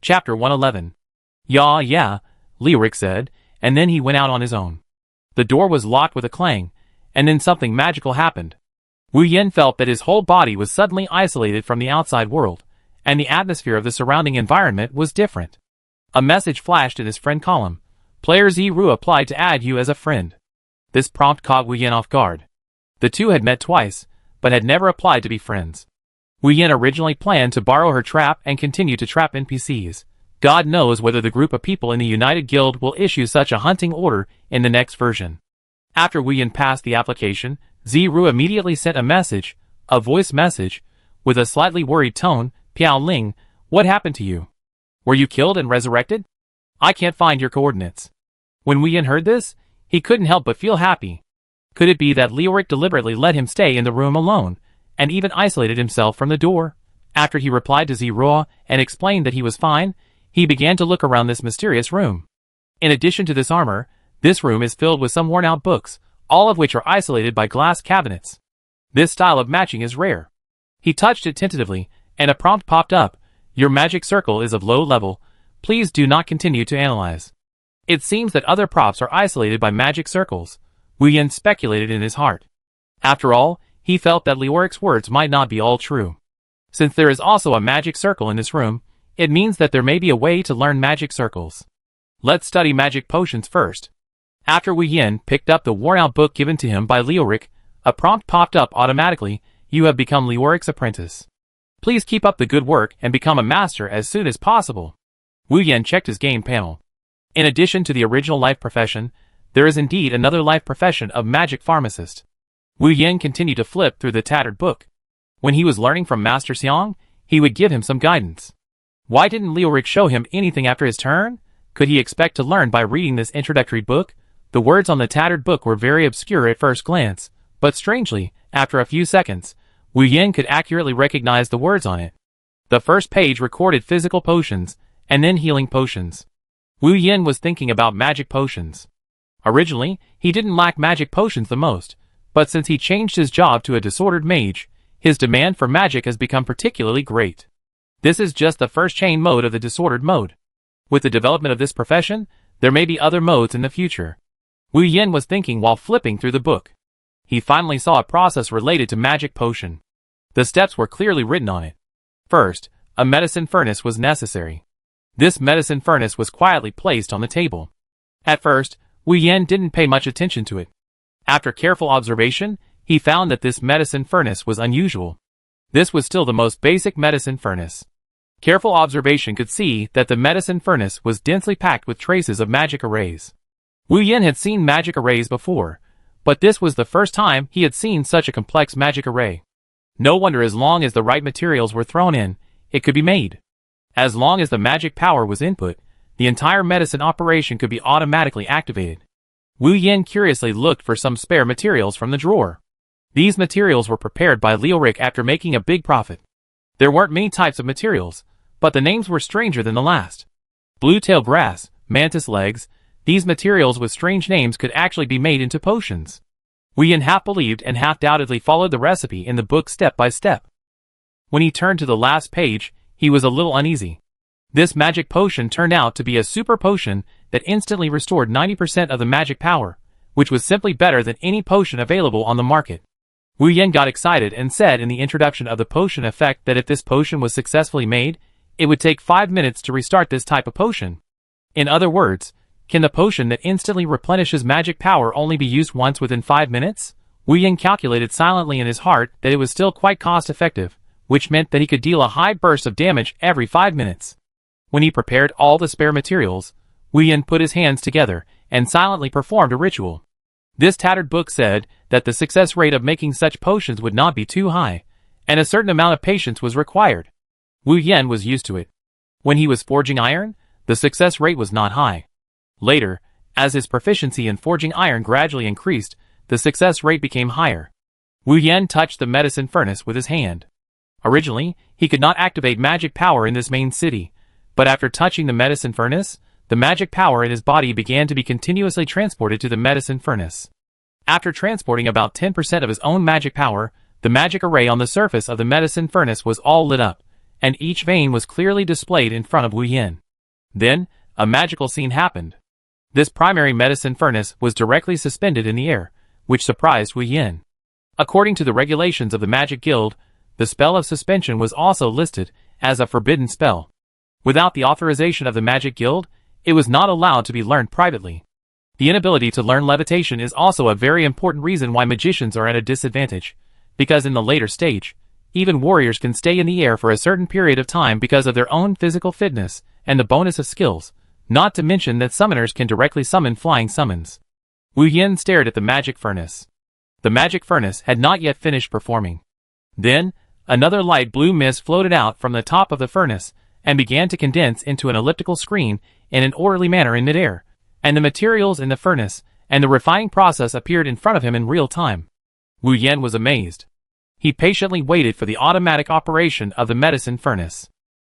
Chapter 111. Yeah, Lyric said, and then he went out on his own. The door was locked with a clang, and then something magical happened. Wu Yin felt that his whole body was suddenly isolated from the outside world, and the atmosphere of the surrounding environment was different. A message flashed in his friend column. Player Ziru applied to add you as a friend. This prompt caught Wu Yin off guard. The two had met twice, but had never applied to be friends. Wu Yin originally planned to borrow her trap and continue to trap NPCs. God knows whether the group of people in the United Guild will issue such a hunting order in the next version. After Wu Yin passed the application, Ziru immediately sent a voice message, with a slightly worried tone. Piao Ling, what happened to you? Were you killed and resurrected? I can't find your coordinates. When Wu Yin heard this, he couldn't help but feel happy. Could it be that Lioric deliberately let him stay in the room alone, and even isolated himself from the door? After he replied to Ziru and explained that he was fine, he began to look around this mysterious room. In addition to this armor, this room is filled with some worn-out books, all of which are isolated by glass cabinets. This style of matching is rare. He touched it tentatively, and a prompt popped up. Your magic circle is of low level. Please do not continue to analyze. It seems that other props are isolated by magic circles. Wu Yin speculated in his heart. After all, he felt that Lioric's words might not be all true. Since there is also a magic circle in this room, it means that there may be a way to learn magic circles. Let's study magic potions first. After Wu Yin picked up the worn-out book given to him by Lioric, a prompt popped up automatically. You have become Lioric's apprentice. Please keep up the good work and become a master as soon as possible. Wu Yin checked his game panel. In addition to the original life profession, there is indeed another life profession of magic pharmacist. Wu Yin continued to flip through the tattered book. When he was learning from Master Xiang, he would give him some guidance. Why didn't Lioric show him anything after his turn? Could he expect to learn by reading this introductory book? The words on the tattered book were very obscure at first glance, but strangely, after a few seconds, Wu Yin could accurately recognize the words on it. The first page recorded physical potions, and then healing potions. Wu Yin was thinking about magic potions. Originally, he didn't lack magic potions the most, but since he changed his job to a disordered mage, his demand for magic has become particularly great. This is just the first chain mode of the disordered mode. With the development of this profession, there may be other modes in the future. Wu Yin was thinking while flipping through the book. He finally saw a process related to magic potion. The steps were clearly written on it. First, a medicine furnace was necessary. This medicine furnace was quietly placed on the table. At first, Wu Yin didn't pay much attention to it. After careful observation, he found that this medicine furnace was unusual. This was still the most basic medicine furnace. Careful observation could see that the medicine furnace was densely packed with traces of magic arrays. Wu Yin had seen magic arrays before, but this was the first time he had seen such a complex magic array. No wonder, as long as the right materials were thrown in, it could be made. As long as the magic power was input, the entire medicine operation could be automatically activated. Wu Yin curiously looked for some spare materials from the drawer. These materials were prepared by Lioric after making a big profit. There weren't many types of materials, but the names were stranger than the last. Blue-tail grass, mantis legs, these materials with strange names could actually be made into potions. Wu Yin half believed and half doubtedly followed the recipe in the book step by step. When he turned to the last page, he was a little uneasy. This magic potion turned out to be a super potion that instantly restored 90% of the magic power, which was simply better than any potion available on the market. Wu Yin got excited and said in the introduction of the potion effect that if this potion was successfully made, it would take 5 minutes to restart this type of potion. In other words, can the potion that instantly replenishes magic power only be used once within 5 minutes? Wu Yin calculated silently in his heart that it was still quite cost-effective, which meant that he could deal a high burst of damage every 5 minutes. When he prepared all the spare materials, Wu Yin put his hands together and silently performed a ritual. This tattered book said that the success rate of making such potions would not be too high, and a certain amount of patience was required. Wu Yin was used to it. When he was forging iron, the success rate was not high. Later, as his proficiency in forging iron gradually increased, the success rate became higher. Wu Yin touched the medicine furnace with his hand. Originally, he could not activate magic power in this main city, but after touching the medicine furnace, the magic power in his body began to be continuously transported to the medicine furnace. After transporting about 10% of his own magic power, the magic array on the surface of the medicine furnace was all lit up, and each vein was clearly displayed in front of Wu Yin. Then, a magical scene happened. This primary medicine furnace was directly suspended in the air, which surprised Wu Yin. According to the regulations of the Magic Guild, the spell of suspension was also listed as a forbidden spell. Without the authorization of the Magic Guild, it was not allowed to be learned privately. The inability to learn levitation is also a very important reason why magicians are at a disadvantage, because in the later stage, even warriors can stay in the air for a certain period of time because of their own physical fitness and the bonus of skills, not to mention that summoners can directly summon flying summons. Wu Yin stared at the magic furnace. The magic furnace had not yet finished performing. Then, another light blue mist floated out from the top of the furnace and began to condense into an elliptical screen in an orderly manner in midair, and the materials in the furnace and the refining process appeared in front of him in real time. Wu Yin was amazed. He patiently waited for the automatic operation of the medicine furnace.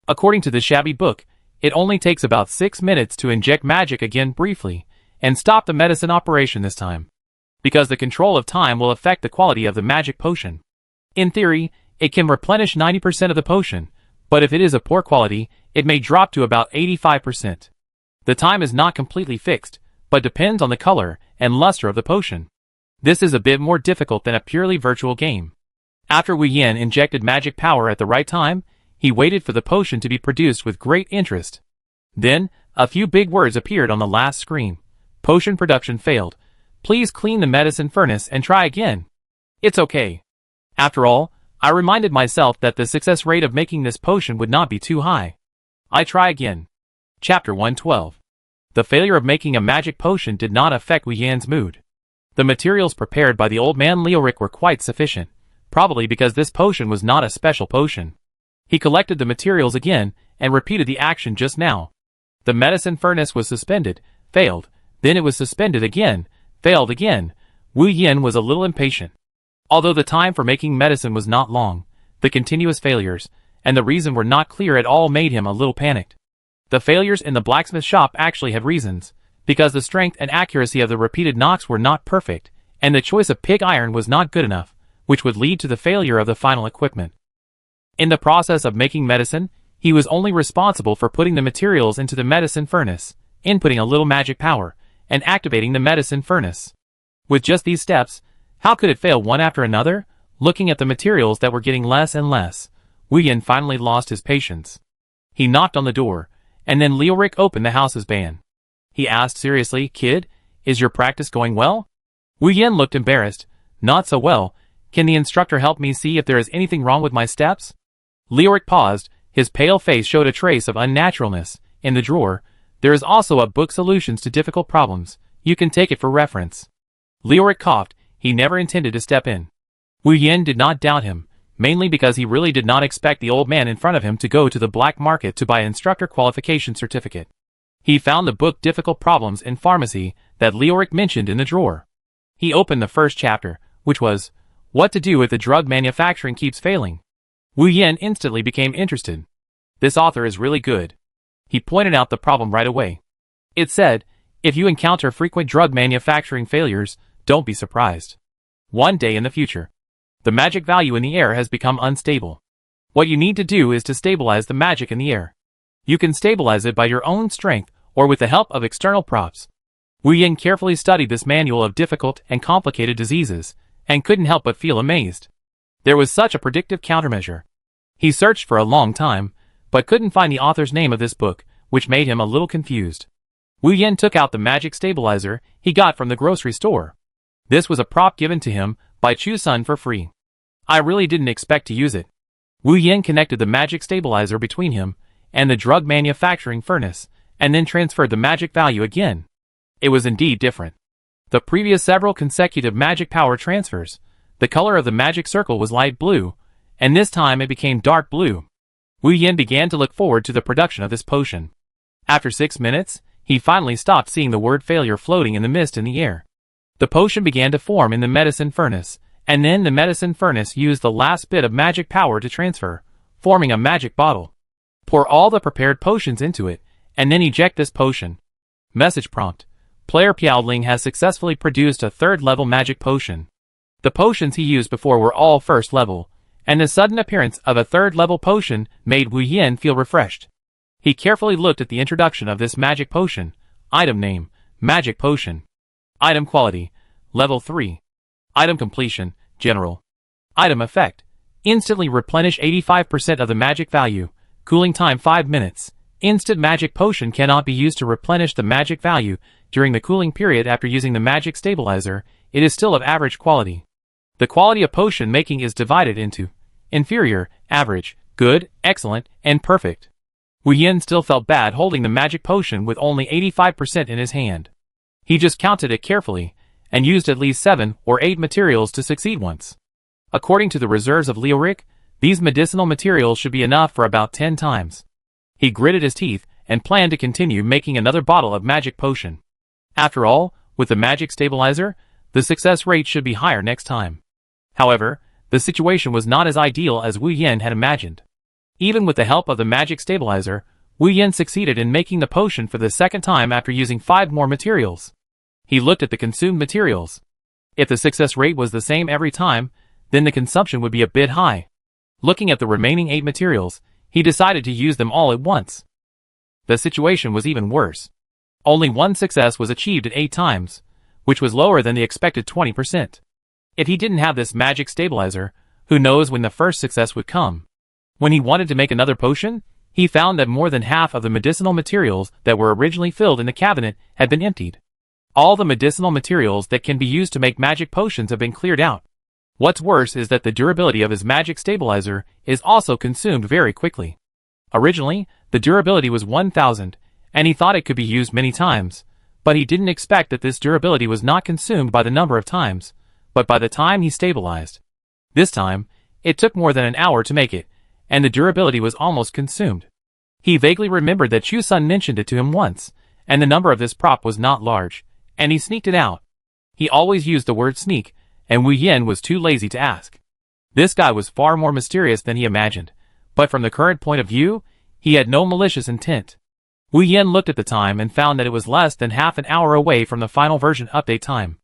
According to the shabby book, it only takes about 6 minutes to inject magic again briefly, and stop the medicine operation this time, because the control of time will affect the quality of the magic potion. In theory, it can replenish 90% of the potion, but if it is of poor quality, it may drop to about 85%. The time is not completely fixed, but depends on the color and luster of the potion. This is a bit more difficult than a purely virtual game. After Wu Yin injected magic power at the right time, he waited for the potion to be produced with great interest. Then, a few big words appeared on the last screen. Potion production failed. Please clean the medicine furnace and try again. It's okay. After all, I reminded myself that the success rate of making this potion would not be too high. I try again. Chapter 112. The failure of making a magic potion did not affect Wu Yin's mood. The materials prepared by the old man Leoric were quite sufficient, probably because this potion was not a special potion. He collected the materials again and repeated the action just now. The medicine furnace was suspended, failed, then it was suspended again, failed again. Wu Yin was a little impatient. Although the time for making medicine was not long, the continuous failures, and the reason were not clear at all made him a little panicked. The failures in the blacksmith shop actually had reasons, because the strength and accuracy of the repeated knocks were not perfect, and the choice of pig iron was not good enough, which would lead to the failure of the final equipment. In the process of making medicine, he was only responsible for putting the materials into the medicine furnace, inputting a little magic power, and activating the medicine furnace. With just these steps, how could it fail one after another? Looking at the materials that were getting less and less, Wu Yin finally lost his patience. He knocked on the door, and then Leoric opened the house's ban. He asked seriously, "Kid, is your practice going well?" Wu Yin looked embarrassed. "Not so well. Can the instructor help me see if there is anything wrong with my steps?" Leoric paused. His pale face showed a trace of unnaturalness. "In the drawer, there is also a book, Solutions to Difficult Problems. You can take it for reference." Leoric coughed. He never intended to step in. Wu Yin did not doubt him, mainly because he really did not expect the old man in front of him to go to the black market to buy an instructor qualification certificate. He found the book Difficult Problems in Pharmacy that Leoric mentioned in the drawer. He opened the first chapter, which was, What to Do if the Drug Manufacturing Keeps Failing. Wu Yin instantly became interested. This author is really good. He pointed out the problem right away. It said, if you encounter frequent drug manufacturing failures, don't be surprised. One day in the future, the magic value in the air has become unstable. What you need to do is to stabilize the magic in the air. You can stabilize it by your own strength or with the help of external props. Wu Yin carefully studied this manual of difficult and complicated diseases, and couldn't help but feel amazed. There was such a predictive countermeasure. He searched for a long time, but couldn't find the author's name of this book, which made him a little confused. Wu Yin took out the magic stabilizer he got from the grocery store. This was a prop given to him by Chu-sun for free. I really didn't expect to use it. Wu Yin connected the magic stabilizer between him and the drug manufacturing furnace, and then transferred the magic value again. It was indeed different. The previous several consecutive magic power transfers, the color of the magic circle was light blue, and this time it became dark blue. Wu Yin began to look forward to the production of this potion. After 6 minutes, he finally stopped seeing the word failure floating in the mist in the air. The potion began to form in the medicine furnace, and then the medicine furnace used the last bit of magic power to transfer, forming a magic bottle. Pour all the prepared potions into it, and then eject this potion. Message prompt. Player Piaoling has successfully produced a 3rd level magic potion. The potions he used before were all 1st level, and the sudden appearance of a third-level potion made Wu Yin feel refreshed. He carefully looked at the introduction of this magic potion. Item name, Magic Potion. Item quality, Level 3. Item completion, General. Item effect, instantly replenish 85% of the magic value. Cooling time 5 minutes. Instant magic potion cannot be used to replenish the magic value during the cooling period after using the magic stabilizer. It is still of average quality. The quality of potion making is divided into inferior, average, good, excellent, and perfect. Wu Yin still felt bad holding the magic potion with only 85% in his hand. He just counted it carefully, and used at least 7 or 8 materials to succeed once. According to the reserves of Leoric, these medicinal materials should be enough for about 10 times. He gritted his teeth and planned to continue making another bottle of magic potion. After all, with the magic stabilizer, the success rate should be higher next time. However, the situation was not as ideal as Wu Yin had imagined. Even with the help of the magic stabilizer, Wu Yin succeeded in making the potion for the second time after using 5 more materials. He looked at the consumed materials. If the success rate was the same every time, then the consumption would be a bit high. Looking at the remaining 8 materials, he decided to use them all at once. The situation was even worse. Only 1 success was achieved at 8 times, which was lower than the expected 20%. If he didn't have this magic stabilizer, who knows when the first success would come. When he wanted to make another potion, he found that more than half of the medicinal materials that were originally filled in the cabinet had been emptied. All the medicinal materials that can be used to make magic potions have been cleared out. What's worse is that the durability of his magic stabilizer is also consumed very quickly. Originally, the durability was 1000, and he thought it could be used many times, but he didn't expect that this durability was not consumed by the number of times, but by the time he stabilized. This time, it took more than an hour to make it, and the durability was almost consumed. He vaguely remembered that Chu Sun mentioned it to him once, and the number of this prop was not large, and he sneaked it out. He always used the word sneak, and Wu Yin was too lazy to ask. This guy was far more mysterious than he imagined, but from the current point of view, he had no malicious intent. Wu Yin looked at the time and found that it was less than half an hour away from the final version update time.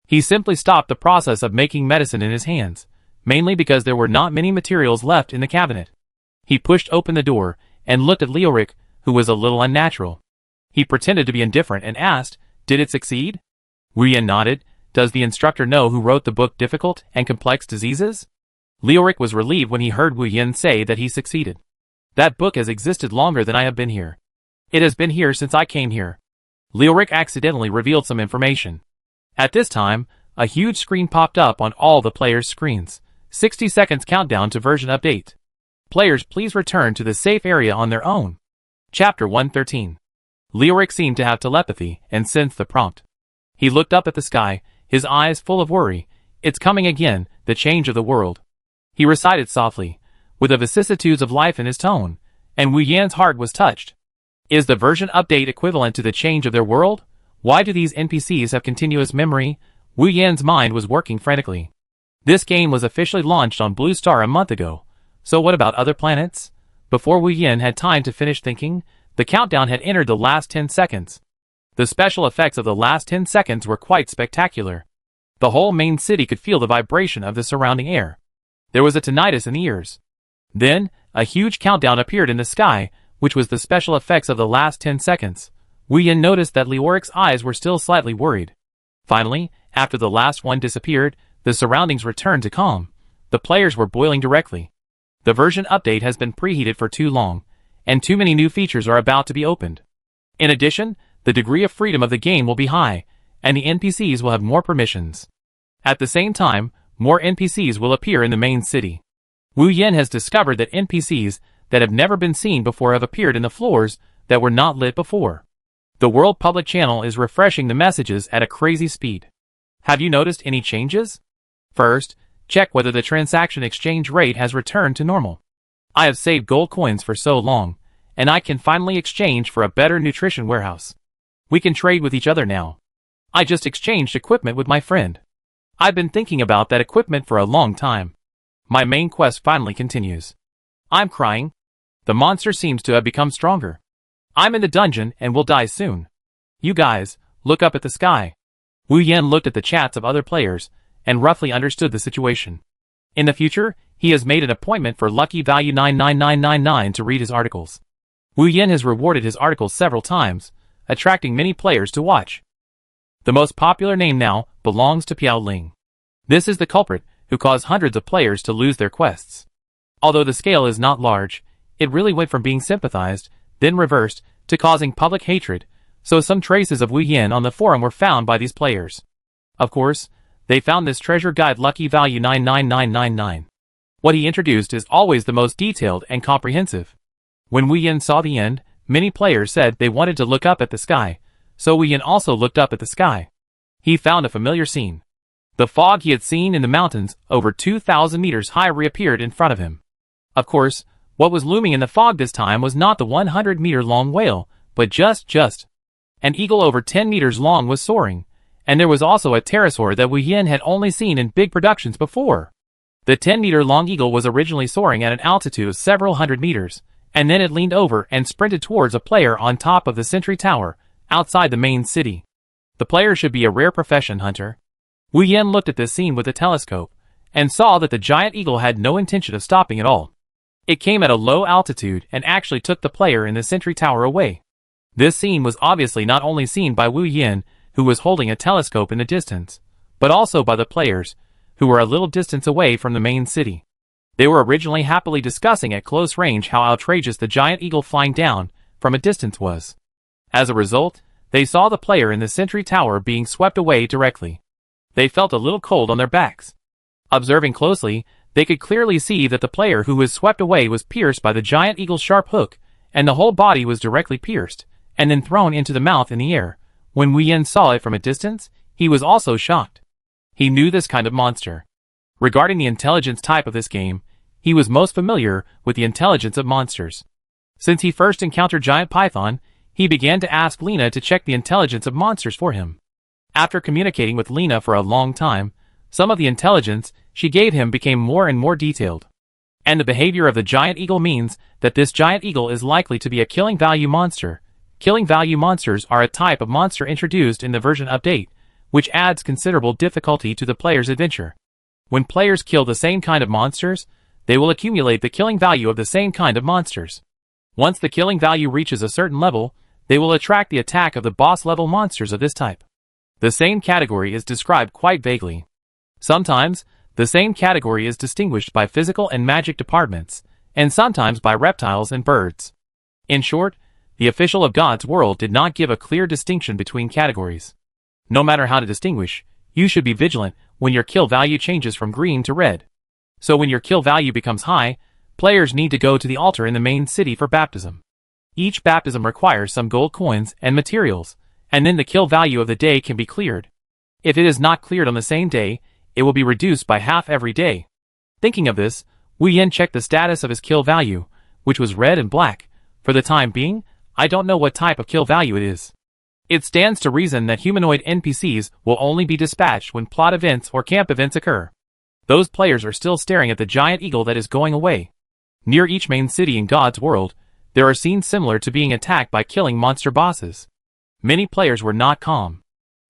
He simply stopped the process of making medicine in his hands, mainly because there were not many materials left in the cabinet. He pushed open the door and looked at Leoric, who was a little unnatural. He pretended to be indifferent and asked, "Did it succeed?" Wu Yin nodded. "Does the instructor know who wrote the book Difficult and Complex Diseases?" Leoric was relieved when he heard Wu Yin say that he succeeded. "That book has existed longer than I have been here. It has been here since I came here." Leoric accidentally revealed some information. At this time, a huge screen popped up on all the players' screens. 60 seconds countdown to version update. Players please return to the safe area on their own. Chapter 113. Leoric seemed to have telepathy and sensed the prompt. He looked up at the sky, his eyes full of worry. "It's coming again, the change of the world." He recited softly, with the vicissitudes of life in his tone, and Wu Yan's heart was touched. Is the version update equivalent to the change of their world? Why do these NPCs have continuous memory? Wu Yan's mind was working frantically. This game was officially launched on Blue Star a month ago, so what about other planets? Before Wu Yan had time to finish thinking, the countdown had entered the last 10 seconds. The special effects of the last 10 seconds were quite spectacular. The whole main city could feel the vibration of the surrounding air. There was a tinnitus in the ears. Then, a huge countdown appeared in the sky, which was the special effects of the last 10 seconds. Wu Yan noticed that Leoric's eyes were still slightly worried. Finally, after the last one disappeared, the surroundings returned to calm. The players were boiling directly. The version update has been preheated for too long, and too many new features are about to be opened. In addition, the degree of freedom of the game will be high, and the NPCs will have more permissions. At the same time, more NPCs will appear in the main city. Wu Yan has discovered that NPCs that have never been seen before have appeared in the floors that were not lit before. The World Public Channel is refreshing the messages at a crazy speed. Have you noticed any changes? First, check whether the transaction exchange rate has returned to normal. I have saved gold coins for so long, and I can finally exchange for a better nutrition warehouse. We can trade with each other now. I just exchanged equipment with my friend. I've been thinking about that equipment for a long time. My main quest finally continues. I'm crying. The monster seems to have become stronger. I'm in the dungeon and will die soon. You guys, look up at the sky. Wu Yan looked at the chats of other players, and roughly understood the situation. In the future, he has made an appointment for lucky value 99999 to read his articles. Wu Yin has rewarded his articles several times, attracting many players to watch. The most popular name now belongs to Piao Ling. This is the culprit who caused hundreds of players to lose their quests. Although the scale is not large, it really went from being sympathized, then reversed, to causing public hatred, so some traces of Wu Yin on the forum were found by these players. Of course, they found this treasure guide lucky value 99999. What he introduced is always the most detailed and comprehensive. When Wu Yin saw the end, many players said they wanted to look up at the sky, so Wu Yin also looked up at the sky. He found a familiar scene. The fog he had seen in the mountains over 2,000 meters high reappeared in front of him. Of course, what was looming in the fog this time was not the 100-meter-long whale, but just an eagle over 10 meters long was soaring, and there was also a pterosaur that Wu Yin had only seen in big productions before. The 10-meter-long eagle was originally soaring at an altitude of several hundred meters, and then it leaned over and sprinted towards a player on top of the sentry tower, outside the main city. The player should be a rare profession hunter. Wu Yin looked at this scene with a telescope, and saw that the giant eagle had no intention of stopping at all. It came at a low altitude and actually took the player in the sentry tower away. This scene was obviously not only seen by Wu Yin, who was holding a telescope in the distance, but also by the players, who were a little distance away from the main city. They were originally happily discussing at close range how outrageous the giant eagle flying down from a distance was. As a result, they saw the player in the sentry tower being swept away directly. They felt a little cold on their backs. Observing closely, they could clearly see that the player who was swept away was pierced by the giant eagle's sharp hook, and the whole body was directly pierced, and then thrown into the mouth in the air. When Wu Yin saw it from a distance, he was also shocked. He knew this kind of monster. Regarding the intelligence type of this game, he was most familiar with the intelligence of monsters. Since he first encountered Giant Python, he began to ask Lena to check the intelligence of monsters for him. After communicating with Lena for a long time, some of the intelligence she gave him became more and more detailed. And the behavior of the giant eagle means that this giant eagle is likely to be a killing value monster. Killing value monsters are a type of monster introduced in the version update, which adds considerable difficulty to the player's adventure. When players kill the same kind of monsters, they will accumulate the killing value of the same kind of monsters. Once the killing value reaches a certain level, they will attract the attack of the boss-level monsters of this type. The same category is described quite vaguely. Sometimes, the same category is distinguished by physical and magic departments, and sometimes by reptiles and birds. In short, the official of God's world did not give a clear distinction between categories. No matter how to distinguish, you should be vigilant when your kill value changes from green to red. So when your kill value becomes high, players need to go to the altar in the main city for baptism. Each baptism requires some gold coins and materials, and then the kill value of the day can be cleared. If it is not cleared on the same day, it will be reduced by half every day. Thinking of this, Wu Yin checked the status of his kill value, which was red and black. For the time being, I don't know what type of kill value it is. It stands to reason that humanoid NPCs will only be dispatched when plot events or camp events occur. Those players are still staring at the giant eagle that is going away. Near each main city in God's world, there are scenes similar to being attacked by killing monster bosses. Many players were not calm.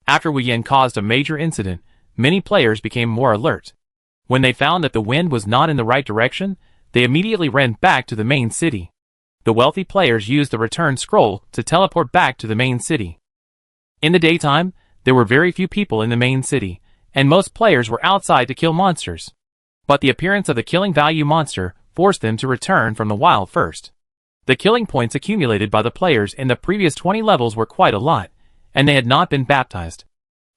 After Wu Yin caused a major incident, many players became more alert. When they found that the wind was not in the right direction, they immediately ran back to the main city. The wealthy players used the return scroll to teleport back to the main city. In the daytime, there were very few people in the main city, and most players were outside to kill monsters. But the appearance of the killing value monster forced them to return from the wild first. The killing points accumulated by the players in the previous 20 levels were quite a lot, and they had not been baptized.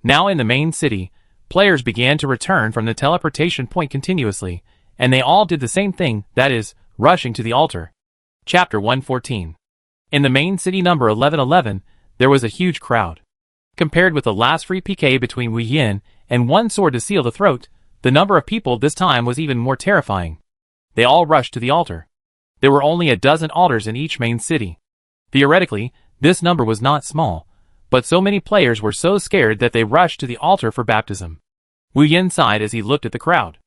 Now in the main city, players began to return from the teleportation point continuously, and they all did the same thing, that is, rushing to the altar. Chapter 114. In the main city number 1111, there was a huge crowd. Compared with the last free PK between Wu Yin and one sword to seal the throat, the number of people this time was even more terrifying. They all rushed to the altar. There were only a dozen altars in each main city. Theoretically, this number was not small, but so many players were so scared that they rushed to the altar for baptism. Wu Yin sighed as he looked at the crowd.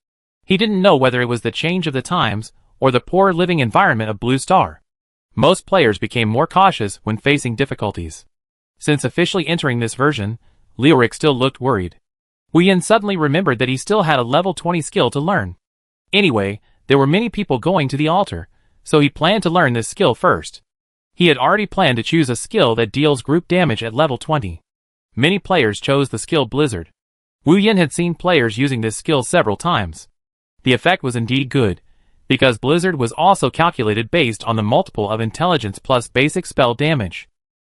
He didn't know whether it was the change of the times or the poor living environment of Blue Star. Most players became more cautious when facing difficulties. Since officially entering this version, Leoric still looked worried. Wu Yin suddenly remembered that he still had a level 20 skill to learn. Anyway, there were many people going to the altar, so he planned to learn this skill first. He had already planned to choose a skill that deals group damage at level 20. Many players chose the skill Blizzard. Wu Yin had seen players using this skill several times. The effect was indeed good, because Blizzard was also calculated based on the multiple of intelligence plus basic spell damage.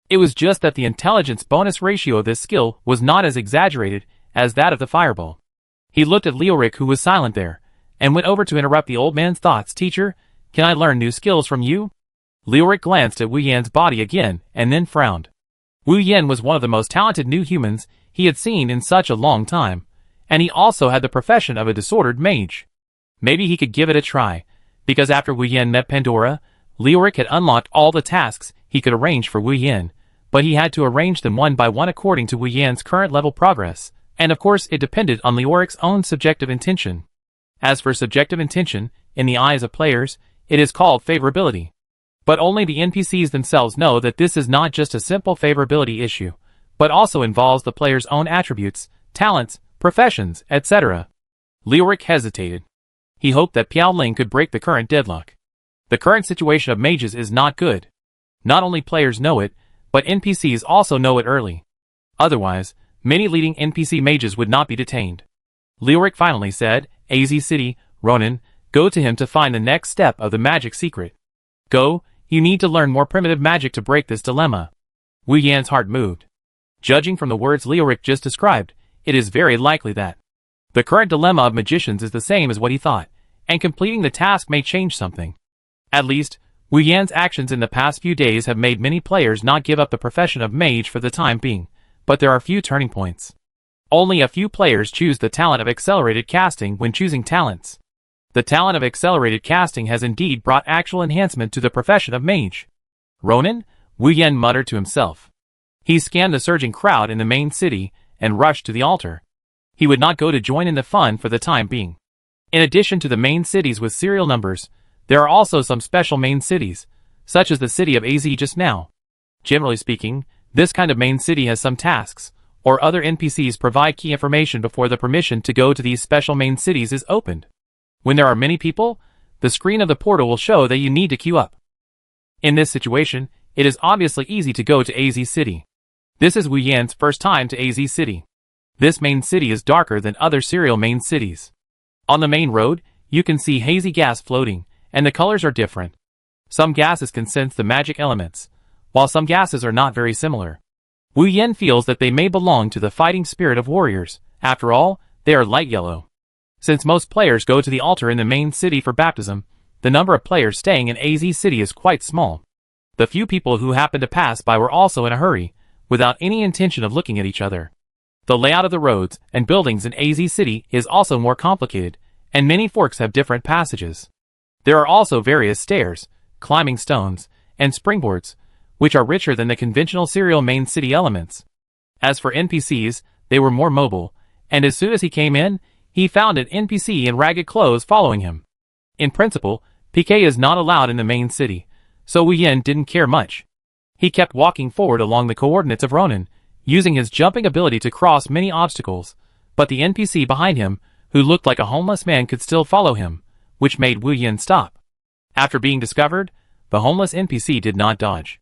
It was just that the intelligence bonus ratio of this skill was not as exaggerated as that of the fireball. He looked at Leoric, who was silent there, and went over to interrupt the old man's thoughts. "Teacher, can I learn new skills from you?" Leoric glanced at Wu Yan's body again, and then frowned. Wu Yan was one of the most talented new humans he had seen in such a long time, and he also had the profession of a disordered mage. Maybe he could give it a try, because after Wu Yan met Pandora, Leoric had unlocked all the tasks he could arrange for Wu Yan, but he had to arrange them one by one according to Wu Yan's current level progress, and of course it depended on Leoric's own subjective intention. As for subjective intention, in the eyes of players, it is called favorability. But only the NPCs themselves know that this is not just a simple favorability issue, but also involves the player's own attributes, talents, professions, etc. Leoric hesitated. He hoped that Piao Ling could break the current deadlock. The current situation of mages is not good. Not only players know it, but NPCs also know it early. Otherwise, many leading NPC mages would not be detained. Leoric finally said, "AZ City, Ronan, go to him to find the next step of the magic secret. Go, you need to learn more primitive magic to break this dilemma." Wu Yan's heart moved. Judging from the words Leoric just described, it is very likely that the current dilemma of magicians is the same as what he thought, and completing the task may change something. At least, Wu Yan's actions in the past few days have made many players not give up the profession of mage for the time being, but there are few turning points. Only a few players choose the talent of accelerated casting when choosing talents. The talent of accelerated casting has indeed brought actual enhancement to the profession of mage. "Ronan?" Wu Yan muttered to himself. He scanned the surging crowd in the main city and rushed to the altar. He would not go to join in the fun for the time being. In addition to the main cities with serial numbers, there are also some special main cities, such as the city of AZ just now. Generally speaking, this kind of main city has some tasks, or other NPCs provide key information before the permission to go to these special main cities is opened. When there are many people, the screen of the portal will show that you need to queue up. In this situation, it is obviously easy to go to AZ City. This is Wu Yan's first time to AZ City. This main city is darker than other serial main cities. On the main road, you can see hazy gas floating, and the colors are different. Some gases can sense the magic elements, while some gases are not very similar. Wu Yan feels that they may belong to the fighting spirit of warriors. After all, they are light yellow. Since most players go to the altar in the main city for baptism, the number of players staying in AZ City is quite small. The few people who happened to pass by were also in a hurry, without any intention of looking at each other. The layout of the roads and buildings in AZ City is also more complicated, and many forks have different passages. There are also various stairs, climbing stones, and springboards, which are richer than the conventional serial main city elements. As for NPCs, they were more mobile, and as soon as he came in, he found an NPC in ragged clothes following him. In principle, PK is not allowed in the main city, so Wu Yan didn't care much. He kept walking forward along the coordinates of Ronan, using his jumping ability to cross many obstacles, but the NPC behind him, who looked like a homeless man, could still follow him, which made Wu Yan stop. After being discovered, the homeless NPC did not dodge.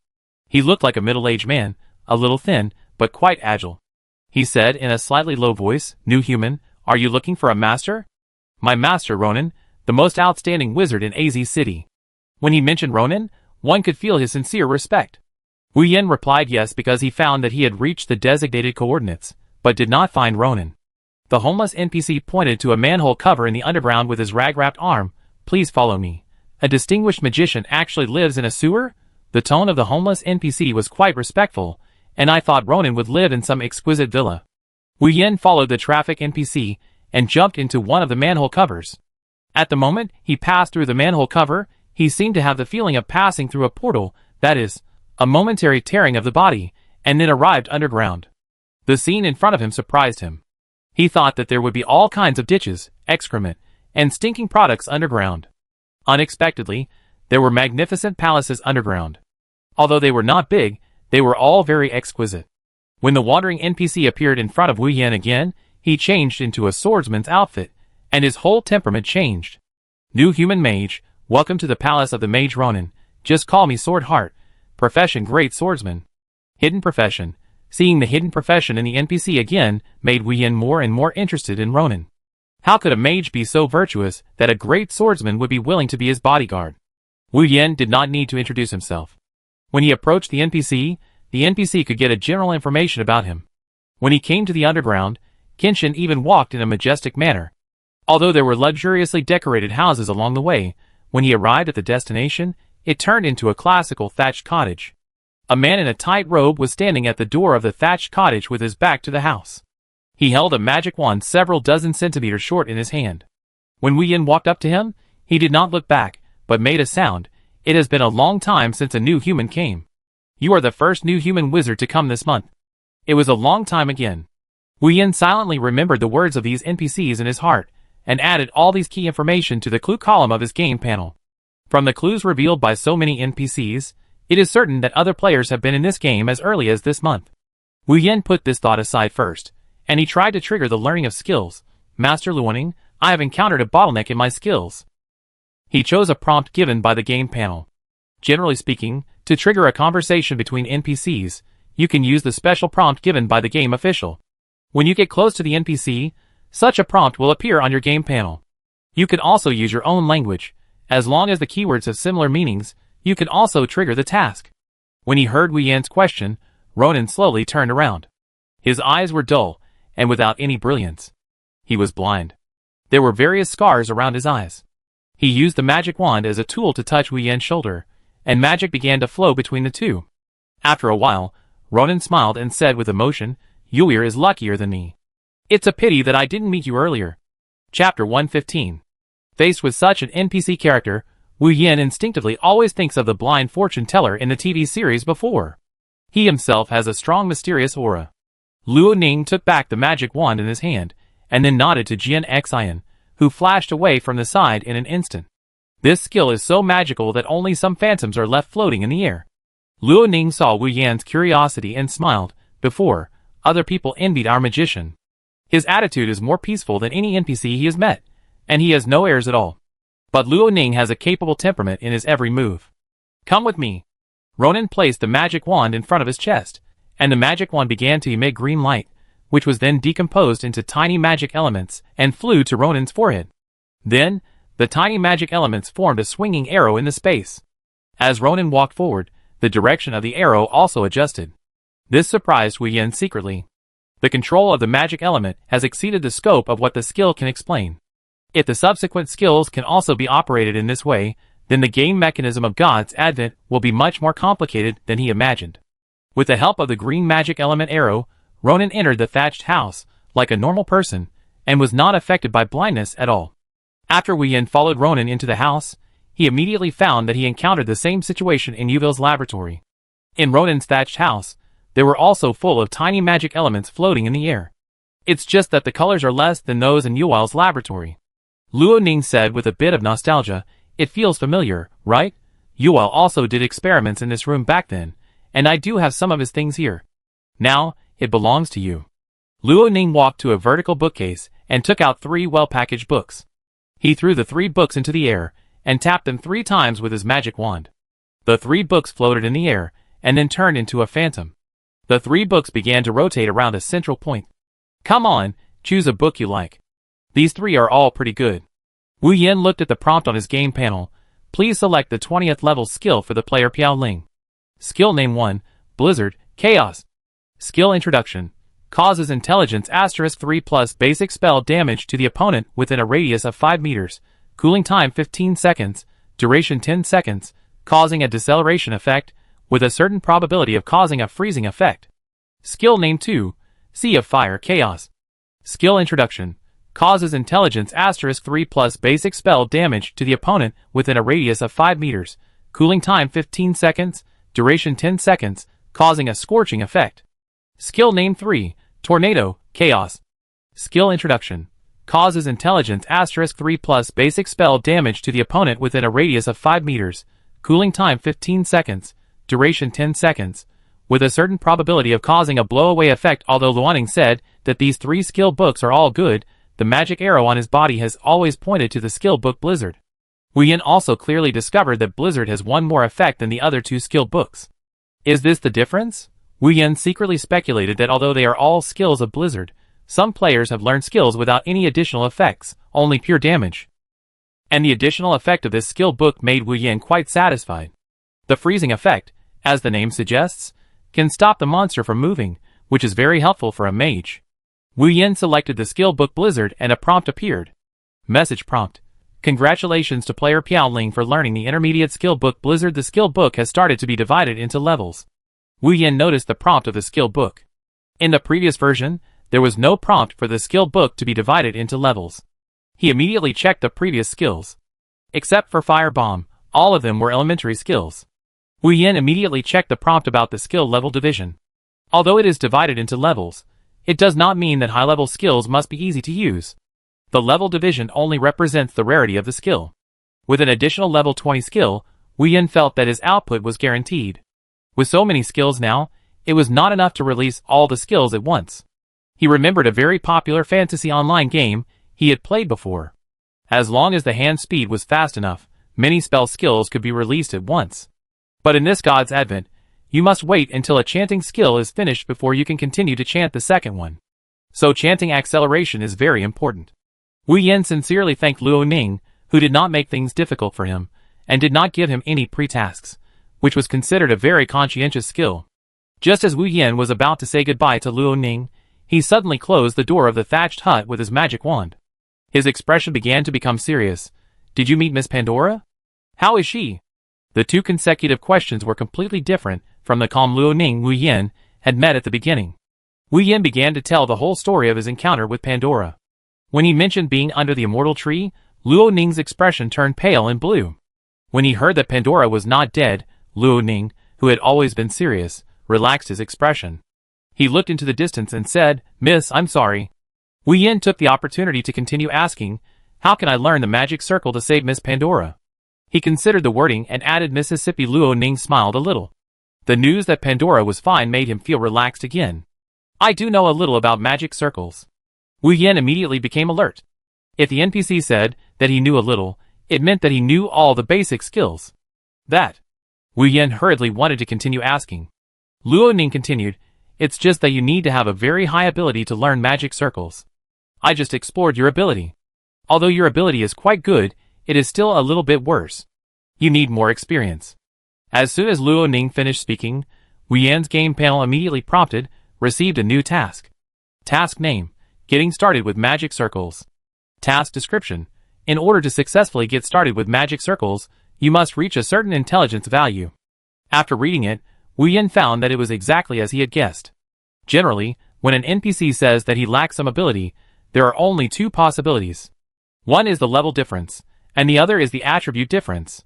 He looked like a middle-aged man, a little thin, but quite agile. He said in a slightly low voice, "New human, are you looking for a master?" "My master, Ronan, the most outstanding wizard in AZ City." When he mentioned Ronan, one could feel his sincere respect. Wu Yan replied yes because he found that he had reached the designated coordinates, but did not find Ronan. The homeless NPC pointed to a manhole cover in the underground with his rag-wrapped arm. "Please follow me. A distinguished magician actually lives in a sewer?" The tone of the homeless NPC was quite respectful, and I thought Ronan would live in some exquisite villa. Wu Yan followed the traffic NPC and jumped into one of the manhole covers. At the moment he passed through the manhole cover, he seemed to have the feeling of passing through a portal, that is, a momentary tearing of the body, and then arrived underground. The scene in front of him surprised him. He thought that there would be all kinds of ditches, excrement, and stinking products underground. Unexpectedly, there were magnificent palaces underground. Although they were not big, they were all very exquisite. When the wandering NPC appeared in front of Wu Yan again, he changed into a swordsman's outfit, and his whole temperament changed. New human mage, welcome to the palace of the mage Ronin. Just call me Sword Heart. Profession great swordsman. Hidden profession. Seeing the hidden profession in the NPC again made Wu Yin more and more interested in Ronin. How could a mage be so virtuous that a great swordsman would be willing to be his bodyguard? Wu Yin did not need to introduce himself. When he approached the NPC could get a general information about him. When he came to the underground, Kenshin even walked in a majestic manner. Although there were luxuriously decorated houses along the way, when he arrived at the destination, it turned into a classical thatched cottage. A man in a tight robe was standing at the door of the thatched cottage with his back to the house. He held a magic wand several dozen centimeters short in his hand. When Wu Yin walked up to him, he did not look back, but made a sound. It has been a long time since a new human came. You are the first new human wizard to come this month. It was a long time again. Wu Yin silently remembered the words of these NPCs in his heart, and added all these key information to the clue column of his game panel. From the clues revealed by so many NPCs, it is certain that other players have been in this game as early as this month. Wu Yin put this thought aside first, and he tried to trigger the learning of skills. Master Luoning, I have encountered a bottleneck in my skills. He chose a prompt given by the game panel. Generally speaking, to trigger a conversation between NPCs, you can use the special prompt given by the game official. When you get close to the NPC, such a prompt will appear on your game panel. You can also use your own language. As long as the keywords have similar meanings, you can also trigger the task. When he heard Wu Yin's question, Ronin slowly turned around. His eyes were dull, and without any brilliance. He was blind. There were various scars around his eyes. He used the magic wand as a tool to touch Wu Yin's shoulder, and magic began to flow between the two. After a while, Ronin smiled and said with emotion, Yuir is luckier than me. It's a pity that I didn't meet you earlier. Chapter 115. Faced with such an NPC character, Wu Yin instinctively always thinks of the blind fortune teller in the TV series before. He himself has a strong mysterious aura. Luo Ning took back the magic wand in his hand, and then nodded to Jian Xian, who flashed away from the side in an instant. This skill is so magical that only some phantoms are left floating in the air. Luo Ning saw Wu Yan's curiosity and smiled. Before, other people envied our magician. His attitude is more peaceful than any NPC he has met, and he has no airs at all. But Luo Ning has a capable temperament in his every move. Come with me. Ronin placed the magic wand in front of his chest, and the magic wand began to emit green light, which was then decomposed into tiny magic elements and flew to Ronin's forehead. Then, the tiny magic elements formed a swinging arrow in the space. As Ronin walked forward, the direction of the arrow also adjusted. This surprised Wu Yin secretly. The control of the magic element has exceeded the scope of what the skill can explain. If the subsequent skills can also be operated in this way, then the game mechanism of God's advent will be much more complicated than he imagined. With the help of the green magic element arrow, Ronin entered the thatched house like a normal person, and was not affected by blindness at all. After Wu Yin followed Ronin into the house, he immediately found that he encountered the same situation in Yuvil's laboratory. In Ronin's thatched house, they were also full of tiny magic elements floating in the air. It's just that the colors are less than those in Yuval's laboratory. Luo Ning said with a bit of nostalgia, it feels familiar, right? Yuval also did experiments in this room back then, and I do have some of his things here. Now, it belongs to you. Luo Ning walked to a vertical bookcase and took out 3 well-packaged books. He threw the 3 books into the air and tapped them 3 times with his magic wand. The 3 books floated in the air and then turned into a phantom. The 3 books began to rotate around a central point. Come on, choose a book you like. These 3 are all pretty good. Wu Yin looked at the prompt on his game panel. Please select the 20th level skill for the player Piao Ling. Skill name 1, Blizzard, Chaos. Skill introduction. Causes intelligence *3 plus basic spell damage to the opponent within a radius of 5 meters. Cooling time 15 seconds. Duration 10 seconds. Causing a deceleration effect, with a certain probability of causing a freezing effect. Skill name 2, Sea of Fire Chaos. Skill introduction. Causes intelligence *3 plus basic spell damage to the opponent within a radius of 5 meters. Cooling time 15 seconds. Duration 10 seconds. Causing a scorching effect. Skill name 3, Tornado Chaos. Skill introduction. Causes intelligence *3 plus basic spell damage to the opponent within a radius of 5 meters. Cooling time 15 seconds. Duration 10 seconds, with a certain probability of causing a blow-away effect. Although Luoning said that these 3 skill books are all good, the magic arrow on his body has always pointed to the skill book Blizzard. Wu Yin also clearly discovered that Blizzard has one more effect than the other two skill books. Is this the difference? Wu Yin secretly speculated that although they are all skills of Blizzard, some players have learned skills without any additional effects, only pure damage. And the additional effect of this skill book made Wu Yin quite satisfied. The freezing effect, as the name suggests, can stop the monster from moving, which is very helpful for a mage. Wu Yin selected the skill book Blizzard and a prompt appeared. Message prompt. Congratulations to player Piaoling for learning the intermediate skill book Blizzard. The skill book has started to be divided into levels. Wu Yin noticed the prompt of the skill book. In the previous version, there was no prompt for the skill book to be divided into levels. He immediately checked the previous skills. Except for Fire Bomb, all of them were elementary skills. Wu Yin immediately checked the prompt about the skill level division. Although it is divided into levels, it does not mean that high-level skills must be easy to use. The level division only represents the rarity of the skill. With an additional level 20 skill, Wu Yin felt that his output was guaranteed. With so many skills now, it was not enough to release all the skills at once. He remembered a very popular fantasy online game he had played before. As long as the hand speed was fast enough, many spell skills could be released at once. But in this God's Advent, you must wait until a chanting skill is finished before you can continue to chant the second one. So chanting acceleration is very important. Wu Yin sincerely thanked Luo Ning, who did not make things difficult for him, and did not give him any pre-tasks, which was considered a very conscientious skill. Just as Wu Yin was about to say goodbye to Luo Ning, he suddenly closed the door of the thatched hut with his magic wand. His expression began to become serious. Did you meet Miss Pandora? How is she? The two consecutive questions were completely different from the calm Luo Ning Wu Yin had met at the beginning. Wu Yin began to tell the whole story of his encounter with Pandora. When he mentioned being under the immortal tree, Luo Ning's expression turned pale and blue. When he heard that Pandora was not dead, Luo Ning, who had always been serious, relaxed his expression. He looked into the distance and said, "Miss, I'm sorry." Wu Yin took the opportunity to continue asking, "How can I learn the magic circle to save Miss Pandora?" He considered the wording and added Mississippi. Luo Ning smiled a little. The news that Pandora was fine made him feel relaxed again. "I do know a little about magic circles." Wu Yin immediately became alert. If the NPC said that he knew a little, it meant that he knew all the basic skills. That. Wu Yin hurriedly wanted to continue asking. Luo Ning continued, "It's just that you need to have a very high ability to learn magic circles. I just explored your ability. Although your ability is quite good, it is still a little bit worse. You need more experience." As soon as Luo Ning finished speaking, Wu Yin's game panel immediately prompted, received a new task. Task name, getting started with magic circles. Task description, in order to successfully get started with magic circles, you must reach a certain intelligence value. After reading it, Wu Yin found that it was exactly as he had guessed. Generally, when an NPC says that he lacks some ability, there are only two possibilities. One is the level difference, and the other is the attribute difference.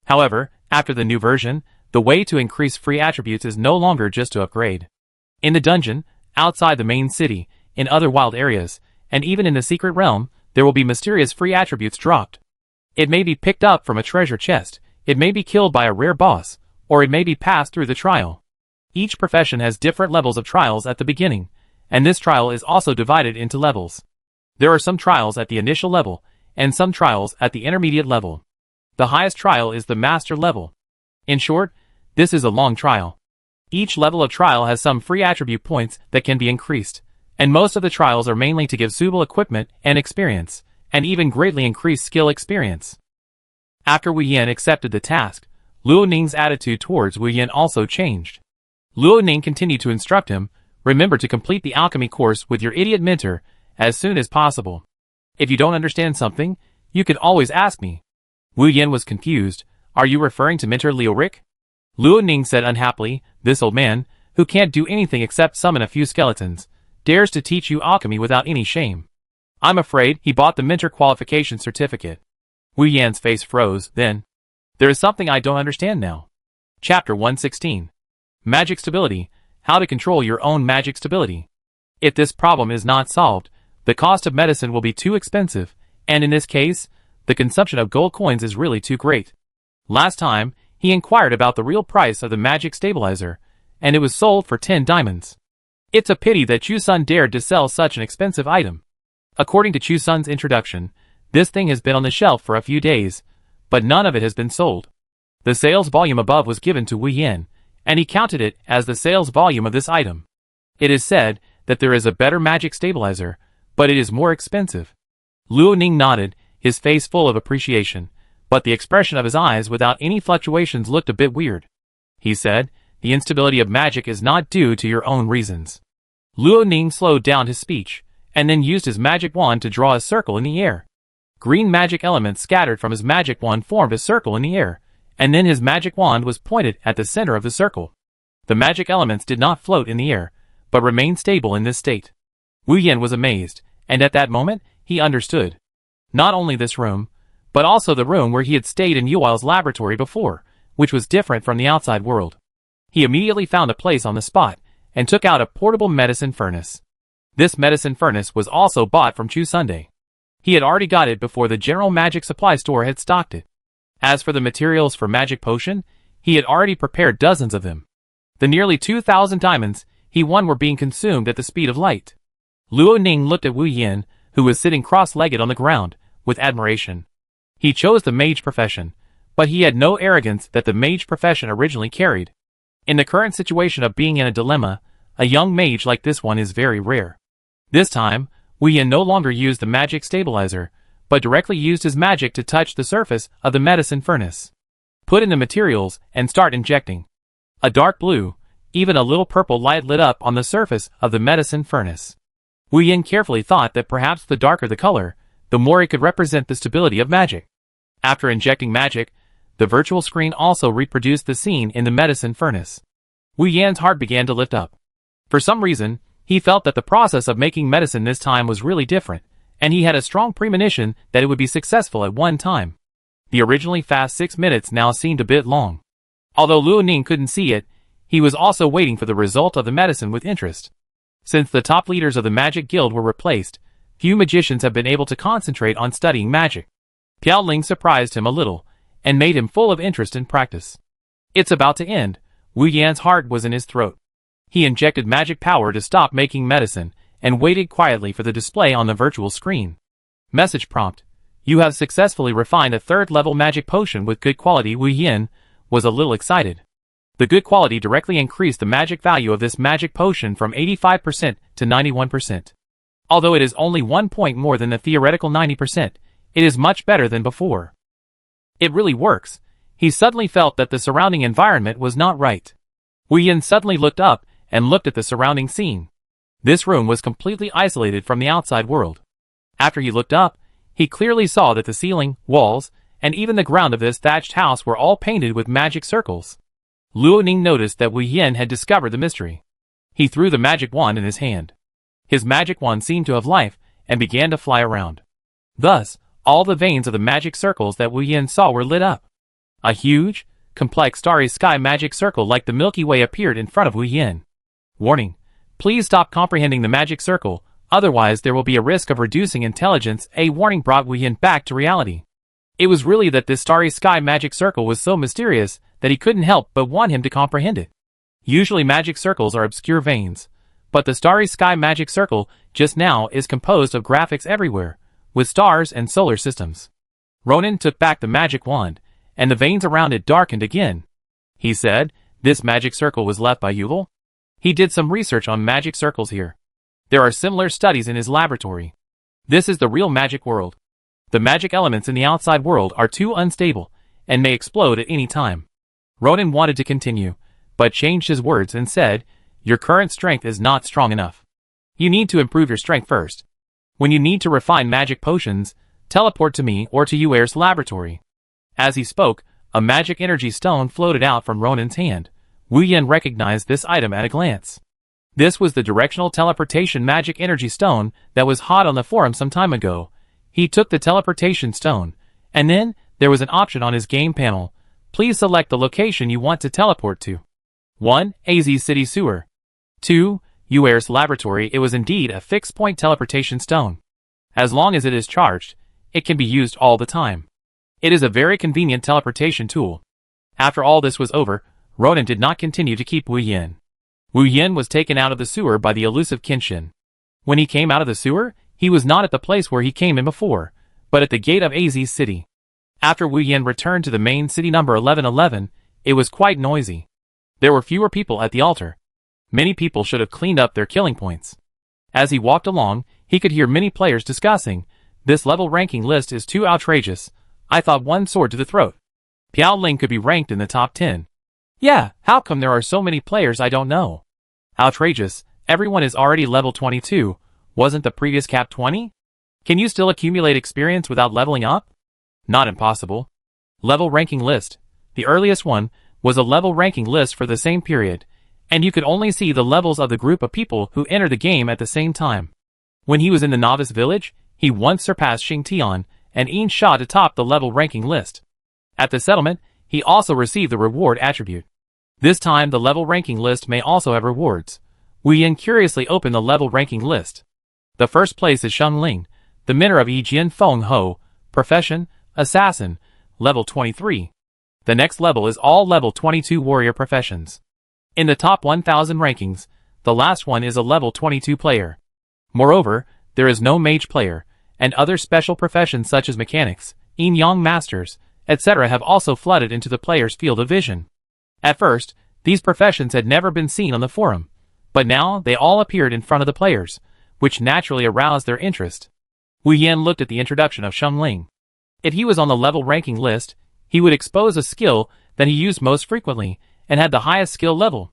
However, after the new version, the way to increase free attributes is no longer just to upgrade. In the dungeon, outside the main city, in other wild areas, and even in the secret realm, there will be mysterious free attributes dropped. It may be picked up from a treasure chest, it may be killed by a rare boss, or it may be passed through the trial. Each profession has different levels of trials at the beginning, and this trial is also divided into levels. There are some trials at the initial level, and some trials at the intermediate level. The highest trial is the master level. In short, this is a long trial. Each level of trial has some free attribute points that can be increased, and most of the trials are mainly to give suitable equipment and experience, and even greatly increase skill experience. After Wu Yin accepted the task, Luo Ning's attitude towards Wu Yin also changed. Luo Ning continued to instruct him, "Remember to complete the alchemy course with your idiot mentor as soon as possible. If you don't understand something, you can always ask me." Wu Yin was confused. "Are you referring to Mentor Lioric?" Luo Ning said unhappily, "This old man, who can't do anything except summon a few skeletons, dares to teach you alchemy without any shame. I'm afraid he bought the mentor qualification certificate." Wu Yan's face froze, then. "There is something I don't understand now." Chapter 116. Magic Stability, How to Control Your Own Magic Stability. If this problem is not solved, the cost of medicine will be too expensive, and in this case, the consumption of gold coins is really too great. Last time, he inquired about the real price of the magic stabilizer, and it was sold for 10 diamonds. It's a pity that Chu-sun dared to sell such an expensive item. According to Chu-sun's introduction, this thing has been on the shelf for a few days, but none of it has been sold. The sales volume above was given to Wu Yin, and he counted it as the sales volume of this item. It is said that there is a better magic stabilizer, but it is more expensive. Luo Ning nodded, his face full of appreciation, but the expression of his eyes without any fluctuations looked a bit weird. He said, the instability of magic is not due to your own reasons. Luo Ning slowed down his speech, and then used his magic wand to draw a circle in the air. Green magic elements scattered from his magic wand formed a circle in the air, and then his magic wand was pointed at the center of the circle. The magic elements did not float in the air, but remained stable in this state. Wu Yin was amazed, and at that moment, he understood. Not only this room, but also the room where he had stayed in Yuwai's laboratory before, which was different from the outside world. He immediately found a place on the spot, and took out a portable medicine furnace. This medicine furnace was also bought from Chu Sunday. He had already got it before the general magic supply store had stocked it. As for the materials for magic potion, he had already prepared dozens of them. The nearly 2,000 diamonds he won were being consumed at the speed of light. Luo Ning looked at Wu Yin, who was sitting cross-legged on the ground, with admiration. He chose the mage profession, but he had no arrogance that the mage profession originally carried. In the current situation of being in a dilemma, a young mage like this one is very rare. This time, Wu Yin no longer used the magic stabilizer, but directly used his magic to touch the surface of the medicine furnace. Put in the materials and start injecting. A dark blue, even a little purple light lit up on the surface of the medicine furnace. Wu Yin carefully thought that perhaps the darker the color, the more it could represent the stability of magic. After injecting magic, the virtual screen also reproduced the scene in the medicine furnace. Wu Yan's heart began to lift up. For some reason, he felt that the process of making medicine this time was really different, and he had a strong premonition that it would be successful at one time. The originally fast 6 minutes now seemed a bit long. Although Luo Ning couldn't see it, he was also waiting for the result of the medicine with interest. Since the top leaders of the Magic Guild were replaced, few magicians have been able to concentrate on studying magic. Piao Ling surprised him a little, and made him full of interest in practice. It's about to end. Wu Yan's heart was in his throat. He injected magic power to stop making medicine, and waited quietly for the display on the virtual screen. Message prompt. You have successfully refined a 3rd-level magic potion with good quality. Wu Yan was a little excited. The good quality directly increased the magic value of this magic potion from 85% to 91%. Although it is only 1 point more than the theoretical 90%, it is much better than before. It really works. He suddenly felt that the surrounding environment was not right. Wu Yan suddenly looked up and looked at the surrounding scene. This room was completely isolated from the outside world. After he looked up, he clearly saw that the ceiling, walls, and even the ground of this thatched house were all painted with magic circles. Luo Ning noticed that Wu Yan had discovered the mystery. He threw the magic wand in his hand. His magic wand seemed to have life and began to fly around. Thus, all the veins of the magic circles that Wu Yan saw were lit up. A huge, complex starry sky magic circle like the Milky Way appeared in front of Wu Yan. Warning. Please stop comprehending the magic circle, otherwise there will be a risk of reducing intelligence. A warning brought Wu Yan back to reality. It was really that this starry sky magic circle was so mysterious that he couldn't help but want him to comprehend it. Usually magic circles are obscure veins, but the starry sky magic circle just now is composed of graphics everywhere, with stars and solar systems. Ronan took back the magic wand, and the veins around it darkened again. He said, this magic circle was left by Yuval? He did some research on magic circles here. There are similar studies in his laboratory. This is the real magic world. The magic elements in the outside world are too unstable, and may explode at any time. Ronan wanted to continue, but changed his words and said, your current strength is not strong enough. You need to improve your strength first. When you need to refine magic potions, teleport to me or to Yuer's laboratory. As he spoke, a magic energy stone floated out from Ronan's hand. Wu Yan recognized this item at a glance. This was the directional teleportation magic energy stone that was hot on the forum some time ago. He took the teleportation stone, and then there was an option on his game panel. Please select the location you want to teleport to. 1. AZ City Sewer. 2. Yuer's laboratory. It was indeed a fixed-point teleportation stone. As long as it is charged, it can be used all the time. It is a very convenient teleportation tool. After all this was over, Ronan did not continue to keep Wu Yan. Wu Yan was taken out of the sewer by the elusive Kenshin. When he came out of the sewer, he was not at the place where he came in before, but at the gate of AZ City. After Wu Yan returned to the main city number 1111, it was quite noisy. There were fewer people at the altar. Many people should have cleaned up their killing points. As he walked along, he could hear many players discussing, "This level ranking list is too outrageous. I thought one sword to the throat. Piao Ling could be ranked in the top 10. Yeah, how come there are so many players I don't know? Outrageous, everyone is already level 22, wasn't the previous cap 20? Can you still accumulate experience without leveling up? Not impossible. Level ranking list. The earliest one was a level ranking list for the same period, and you could only see the levels of the group of people who entered the game at the same time. When he was in the novice village, he once surpassed Xing Tian and Yin Sha to top the level ranking list. At the settlement, he also received the reward attribute. This time the level ranking list may also have rewards. Wu Yan curiously opened the level ranking list. The first place is Sheng Ling, the mentor of Yijian Feng Ho, profession, assassin, level 23. The next level is all level 22 warrior professions. In the top 1000 rankings, the last one is a level 22 player. Moreover, there is no mage player, and other special professions such as mechanics, yin-yang masters, etc. have also flooded into the player's field of vision. At first, these professions had never been seen on the forum, but now they all appeared in front of the players, which naturally aroused their interest. Wu Yan looked at the introduction of Sheng Ling. If he was on the level ranking list, he would expose a skill that he used most frequently and had the highest skill level.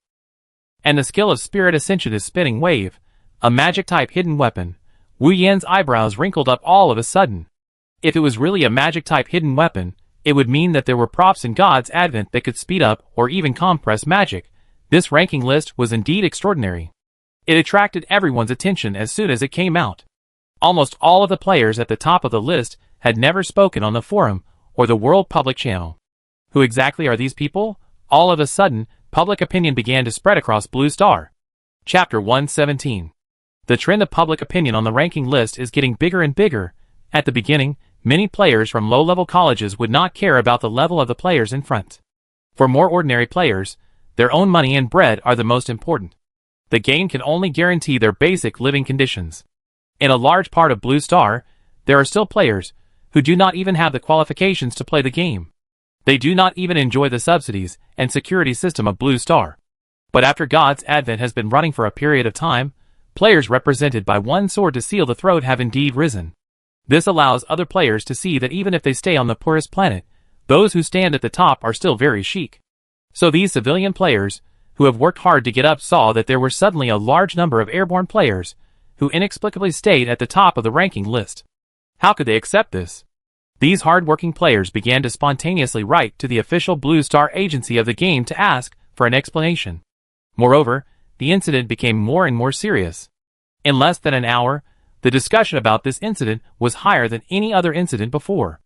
And the skill of Spirit Ascension is Spinning Wave, a magic-type hidden weapon. Wu Yan's eyebrows wrinkled up all of a sudden. If it was really a magic-type hidden weapon, it would mean that there were props in God's Advent that could speed up or even compress magic. This ranking list was indeed extraordinary. It attracted everyone's attention as soon as it came out. Almost all of the players at the top of the list had never spoken on the forum or the World Public Channel. Who exactly are these people? All of a sudden, public opinion began to spread across Blue Star. Chapter 117. The trend of public opinion on the ranking list is getting bigger and bigger. At the beginning, many players from low-level colleges would not care about the level of the players in front. For more ordinary players, their own money and bread are the most important. The game can only guarantee their basic living conditions. In a large part of Blue Star, there are still players who do not even have the qualifications to play the game. They do not even enjoy the subsidies and security system of Blue Star. But after God's Advent has been running for a period of time, players represented by one sword to seal the throat have indeed risen. This allows other players to see that even if they stay on the poorest planet, those who stand at the top are still very chic. So these civilian players, who have worked hard to get up, saw that there were suddenly a large number of airborne players, who inexplicably stayed at the top of the ranking list. How could they accept this? These hard-working players began to spontaneously write to the official Blue Star agency of the game to ask for an explanation. Moreover, the incident became more and more serious. In less than an hour, the discussion about this incident was higher than any other incident before.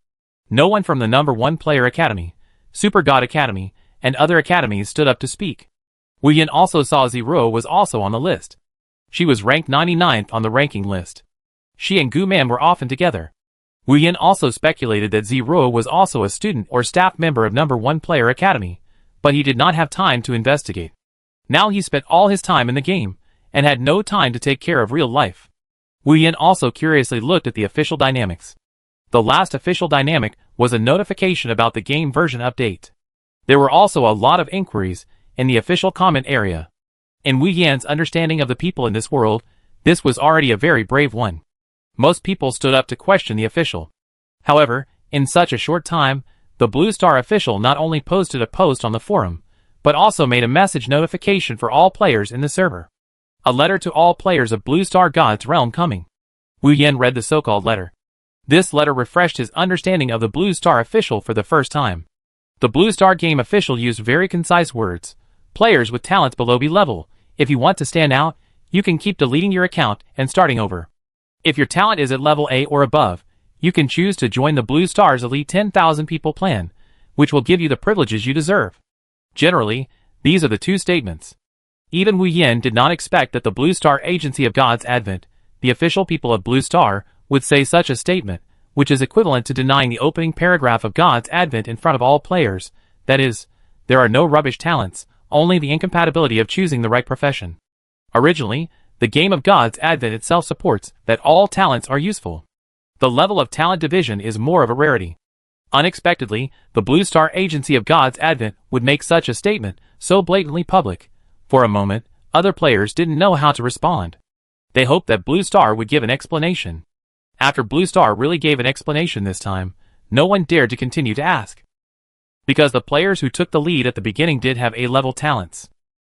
No one from the number 1 player academy, Super God Academy, and other academies stood up to speak. Wu Yan also saw Ziruo was also on the list. She was ranked 99th on the ranking list. She and Gu Man were often together. Wu Yan also speculated that Ziruo was also a student or staff member of number 1 player academy, but he did not have time to investigate. Now he spent all his time in the game, and had no time to take care of real life. Wu Yan also curiously looked at the official dynamics. The last official dynamic was a notification about the game version update. There were also a lot of inquiries in the official comment area. In Wu Yan's understanding of the people in this world, this was already a very brave one. Most people stood up to question the official. However, in such a short time, the Blue Star official not only posted a post on the forum, but also made a message notification for all players in the server. A letter to all players of Blue Star God's Realm coming. Wu Yan read the so-called letter. This letter refreshed his understanding of the Blue Star official for the first time. The Blue Star game official used very concise words. Players with talents below B level, if you want to stand out, you can keep deleting your account and starting over. If your talent is at level A or above, you can choose to join the Blue Star's Elite 10,000 people plan, which will give you the privileges you deserve. Generally, these are the two statements. Even Wu Yan did not expect that the Blue Star Agency of God's Advent, the official people of Blue Star, would say such a statement, which is equivalent to denying the opening paragraph of God's Advent in front of all players. That is, there are no rubbish talents, only the incompatibility of choosing the right profession. Originally, the game of God's Advent itself supports that all talents are useful. The level of talent division is more of a rarity. Unexpectedly, the Blue Star Agency of God's Advent would make such a statement, so blatantly public. For a moment, other players didn't know how to respond. They hoped that Blue Star would give an explanation. After Blue Star really gave an explanation this time, no one dared to continue to ask. Because the players who took the lead at the beginning did have A-level talents.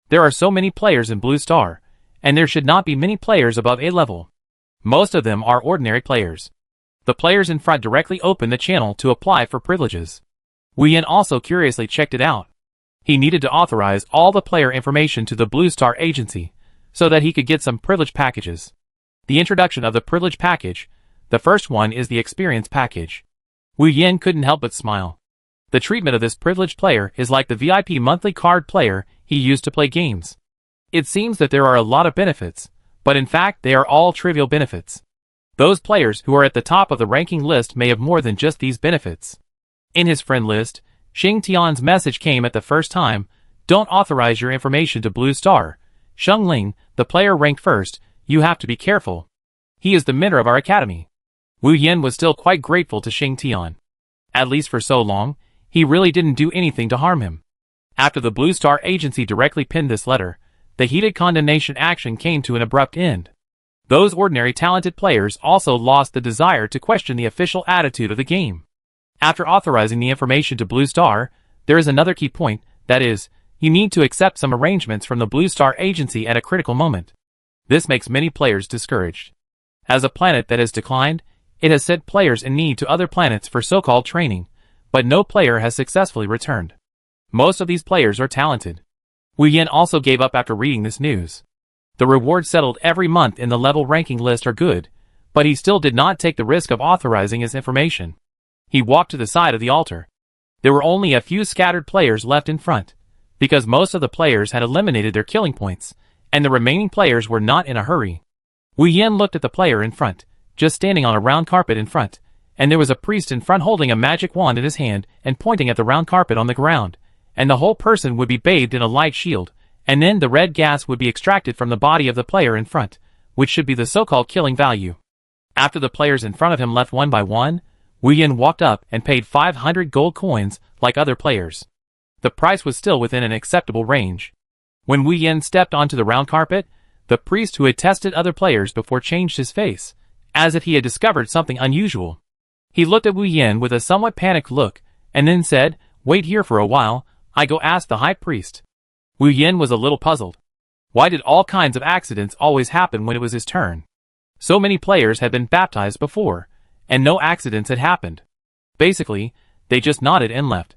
There are so many players in Blue Star, and there should not be many players above A-level. Most of them are ordinary players. The players in front directly opened the channel to apply for privileges. Wu Yin also curiously checked it out. He needed to authorize all the player information to the Blue Star Agency, so that he could get some privilege packages. The introduction of the privilege package, the first one is the experience package. Wu Yin couldn't help but smile. The treatment of this privileged player is like the VIP monthly card player he used to play games. It seems that there are a lot of benefits, but in fact they are all trivial benefits. Those players who are at the top of the ranking list may have more than just these benefits. In his friend list, Xing Tian's message came at the first time, don't authorize your information to Blue Star. Sheng Ling, the player ranked first, you have to be careful. He is the mentor of our academy. Wu Yin was still quite grateful to Xing Tian. At least for so long, he really didn't do anything to harm him. After the Blue Star Agency directly penned this letter, the heated condemnation action came to an abrupt end. Those ordinary talented players also lost the desire to question the official attitude of the game. After authorizing the information to Blue Star, there is another key point, that is, you need to accept some arrangements from the Blue Star Agency at a critical moment. This makes many players discouraged. As a planet that has declined, it has sent players in need to other planets for so-called training, but no player has successfully returned. Most of these players are talented. Wu Yin also gave up after reading this news. The rewards settled every month in the level ranking list are good, but he still did not take the risk of authorizing his information. He walked to the side of the altar. There were only a few scattered players left in front, because most of the players had eliminated their killing points, and the remaining players were not in a hurry. Wu Yin looked at the player in front, just standing on a round carpet in front, and there was a priest in front holding a magic wand in his hand and pointing at the round carpet on the ground, and the whole person would be bathed in a light shield, and then the red gas would be extracted from the body of the player in front, which should be the so-called killing value. After the players in front of him left one by one, Wu Yin walked up and paid 500 gold coins like other players. The price was still within an acceptable range. When Wu Yin stepped onto the round carpet, the priest who had tested other players before changed his face, as if he had discovered something unusual. He looked at Wu Yin with a somewhat panicked look, and then said, "Wait here for a while, I go ask the high priest." Wu Yin was a little puzzled. Why did all kinds of accidents always happen when it was his turn? So many players had been baptized before, and no accidents had happened. Basically, they just nodded and left.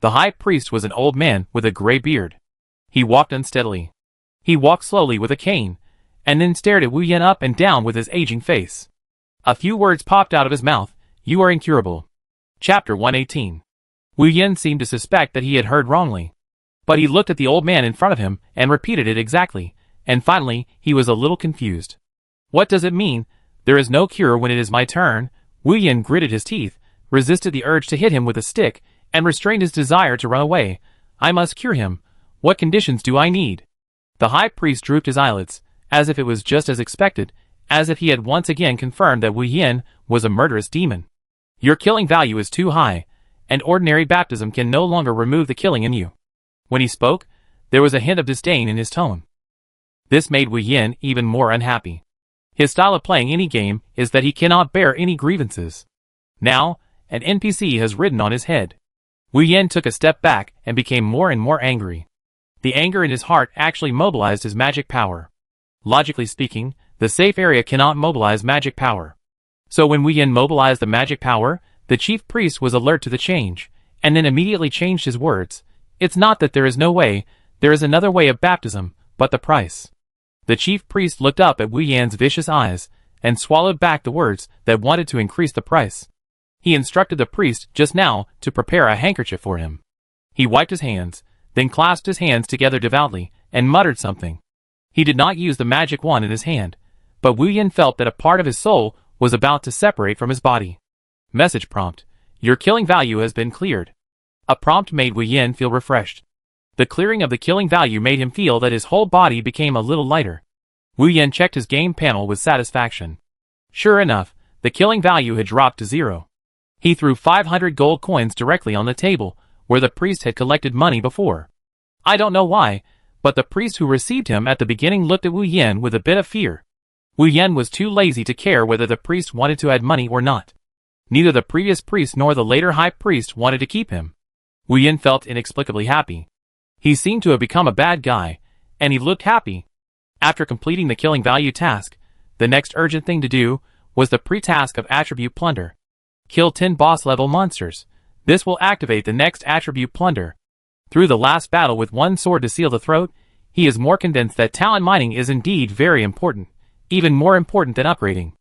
The high priest was an old man with a gray beard. He walked unsteadily. He walked slowly with a cane, and then stared at Wu Yin up and down with his aging face. A few words popped out of his mouth, "You are incurable." Chapter 118. Wu Yin seemed to suspect that he had heard wrongly. But he looked at the old man in front of him and repeated it exactly, and finally he was a little confused. What does it mean? There is no cure when it is my turn? Wu Yin gritted his teeth, resisted the urge to hit him with a stick, and restrained his desire to run away. I must cure him. What conditions do I need? The high priest drooped his eyelids, as if it was just as expected, as if he had once again confirmed that Wu Yin was a murderous demon. Your killing value is too high, and ordinary baptism can no longer remove the killing in you. When he spoke, there was a hint of disdain in his tone. This made Wu Yin even more unhappy. His style of playing any game is that he cannot bear any grievances. Now, an NPC has ridden on his head. Wu Yin took a step back and became more and more angry. The anger in his heart actually mobilized his magic power. Logically speaking, the safe area cannot mobilize magic power. So when Wu Yin mobilized the magic power, the chief priest was alert to the change, and then immediately changed his words. It's not that there is no way, there is another way of baptism, but the price. The chief priest looked up at Wu Yin's vicious eyes, and swallowed back the words that wanted to increase the price. He instructed the priest just now to prepare a handkerchief for him. He wiped his hands, then clasped his hands together devoutly, and muttered something. He did not use the magic wand in his hand, but Wu Yin felt that a part of his soul was about to separate from his body. Message prompt. Your killing value has been cleared. A prompt made Wu Yin feel refreshed. The clearing of the killing value made him feel that his whole body became a little lighter. Wu Yin checked his game panel with satisfaction. Sure enough, the killing value had dropped to 0. He threw 500 gold coins directly on the table, where the priest had collected money before. I don't know why, but the priest who received him at the beginning looked at Wu Yen with a bit of fear. Wu Yen was too lazy to care whether the priest wanted to add money or not. Neither the previous priest nor the later high priest wanted to keep him. Wu Yen felt inexplicably happy. He seemed to have become a bad guy, and he looked happy. After completing the killing value task, the next urgent thing to do was the pre-task of attribute plunder. Kill 10 boss-level monsters. This will activate the next attribute plunder. Through the last battle with one sword to seal the throat, he is more convinced that talent mining is indeed very important, even more important than upgrading.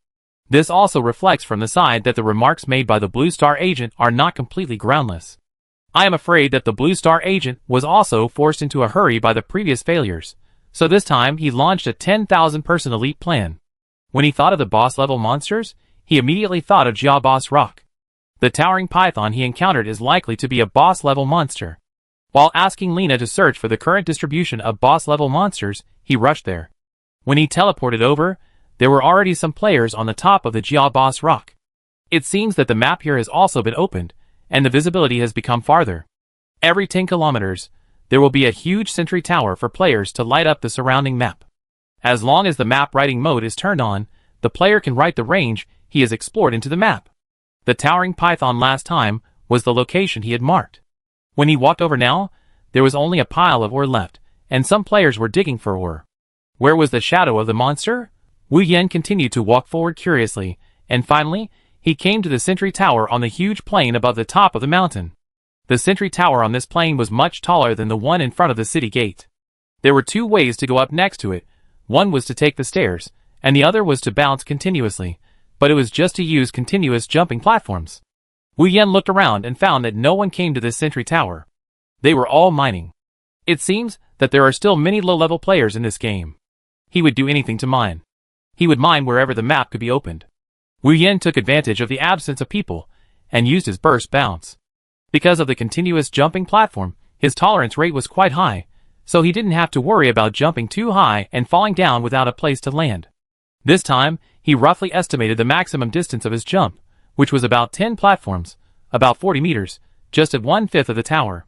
This also reflects from the side that the remarks made by the Blue Star agent are not completely groundless. I am afraid that the Blue Star agent was also forced into a hurry by the previous failures, so this time he launched a 10,000-person elite plan. When he thought of the boss-level monsters, he immediately thought of Jia Boss Rock. The towering python he encountered is likely to be a boss-level monster. While asking Lena to search for the current distribution of boss-level monsters, he rushed there. When he teleported over, there were already some players on the top of the Jia Boss Rock. It seems that the map here has also been opened, and the visibility has become farther. Every 10 kilometers, there will be a huge sentry tower for players to light up the surrounding map. As long as the map writing mode is turned on, the player can write the range he has explored into the map. The towering python last time was the location he had marked. When he walked over now, there was only a pile of ore left, and some players were digging for ore. Where was the shadow of the monster? Wu Yen continued to walk forward curiously, and finally, he came to the sentry tower on the huge plain above the top of the mountain. The sentry tower on this plain was much taller than the one in front of the city gate. There were 2 ways to go up next to it. One was to take the stairs, and the other was to bounce continuously, but it was just to use continuous jumping platforms. Wu Yen looked around and found that no one came to this sentry tower. They were all mining. It seems that there are still many low-level players in this game. He would do anything to mine. He would mine wherever the map could be opened. Wu Yen took advantage of the absence of people, and used his burst bounce. Because of the continuous jumping platform, his tolerance rate was quite high, so he didn't have to worry about jumping too high and falling down without a place to land. This time, he roughly estimated the maximum distance of his jump, which was about 10 platforms, about 40 meters, just at 1/5 of the tower.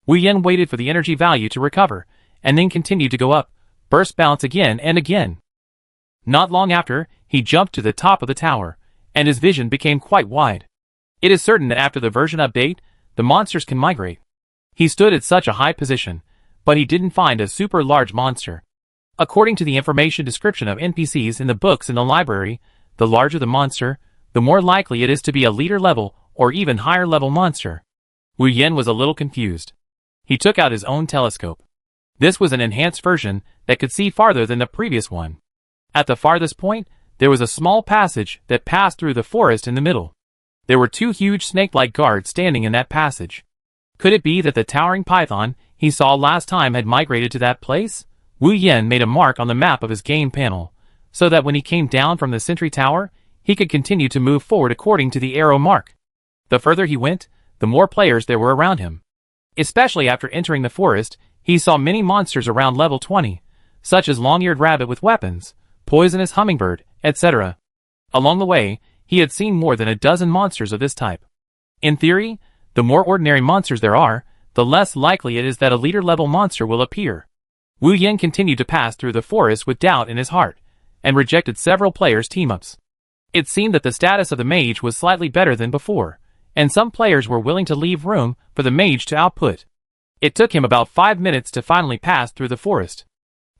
Wu Yen waited for the energy value to recover, and then continued to go up, burst bounce again and again. Not long after, he jumped to the top of the tower, and his vision became quite wide. It is certain that after the version update, the monsters can migrate. He stood at such a high position, but he didn't find a super large monster. According to the information description of NPCs in the books in the library, the larger the monster, the more likely it is to be a leader level or even higher level monster. Wu Yen was a little confused. He took out his own telescope. This was an enhanced version that could see farther than the previous one. At the farthest point, there was a small passage that passed through the forest in the middle. There were 2 huge snake-like guards standing in that passage. Could it be that the towering python he saw last time had migrated to that place? Wu Yen made a mark on the map of his game panel, so that when he came down from the sentry tower, he could continue to move forward according to the arrow mark. The further he went, the more players there were around him. Especially after entering the forest, he saw many monsters around level 20, such as long-eared rabbit with weapons, poisonous hummingbird, etc. Along the way, he had seen more than a dozen monsters of this type. In theory, the more ordinary monsters there are, the less likely it is that a leader-level monster will appear. Wu Yen continued to pass through the forest with doubt in his heart, and rejected several players' team-ups. It seemed that the status of the mage was slightly better than before, and some players were willing to leave room for the mage to output. It took him about 5 minutes to finally pass through the forest.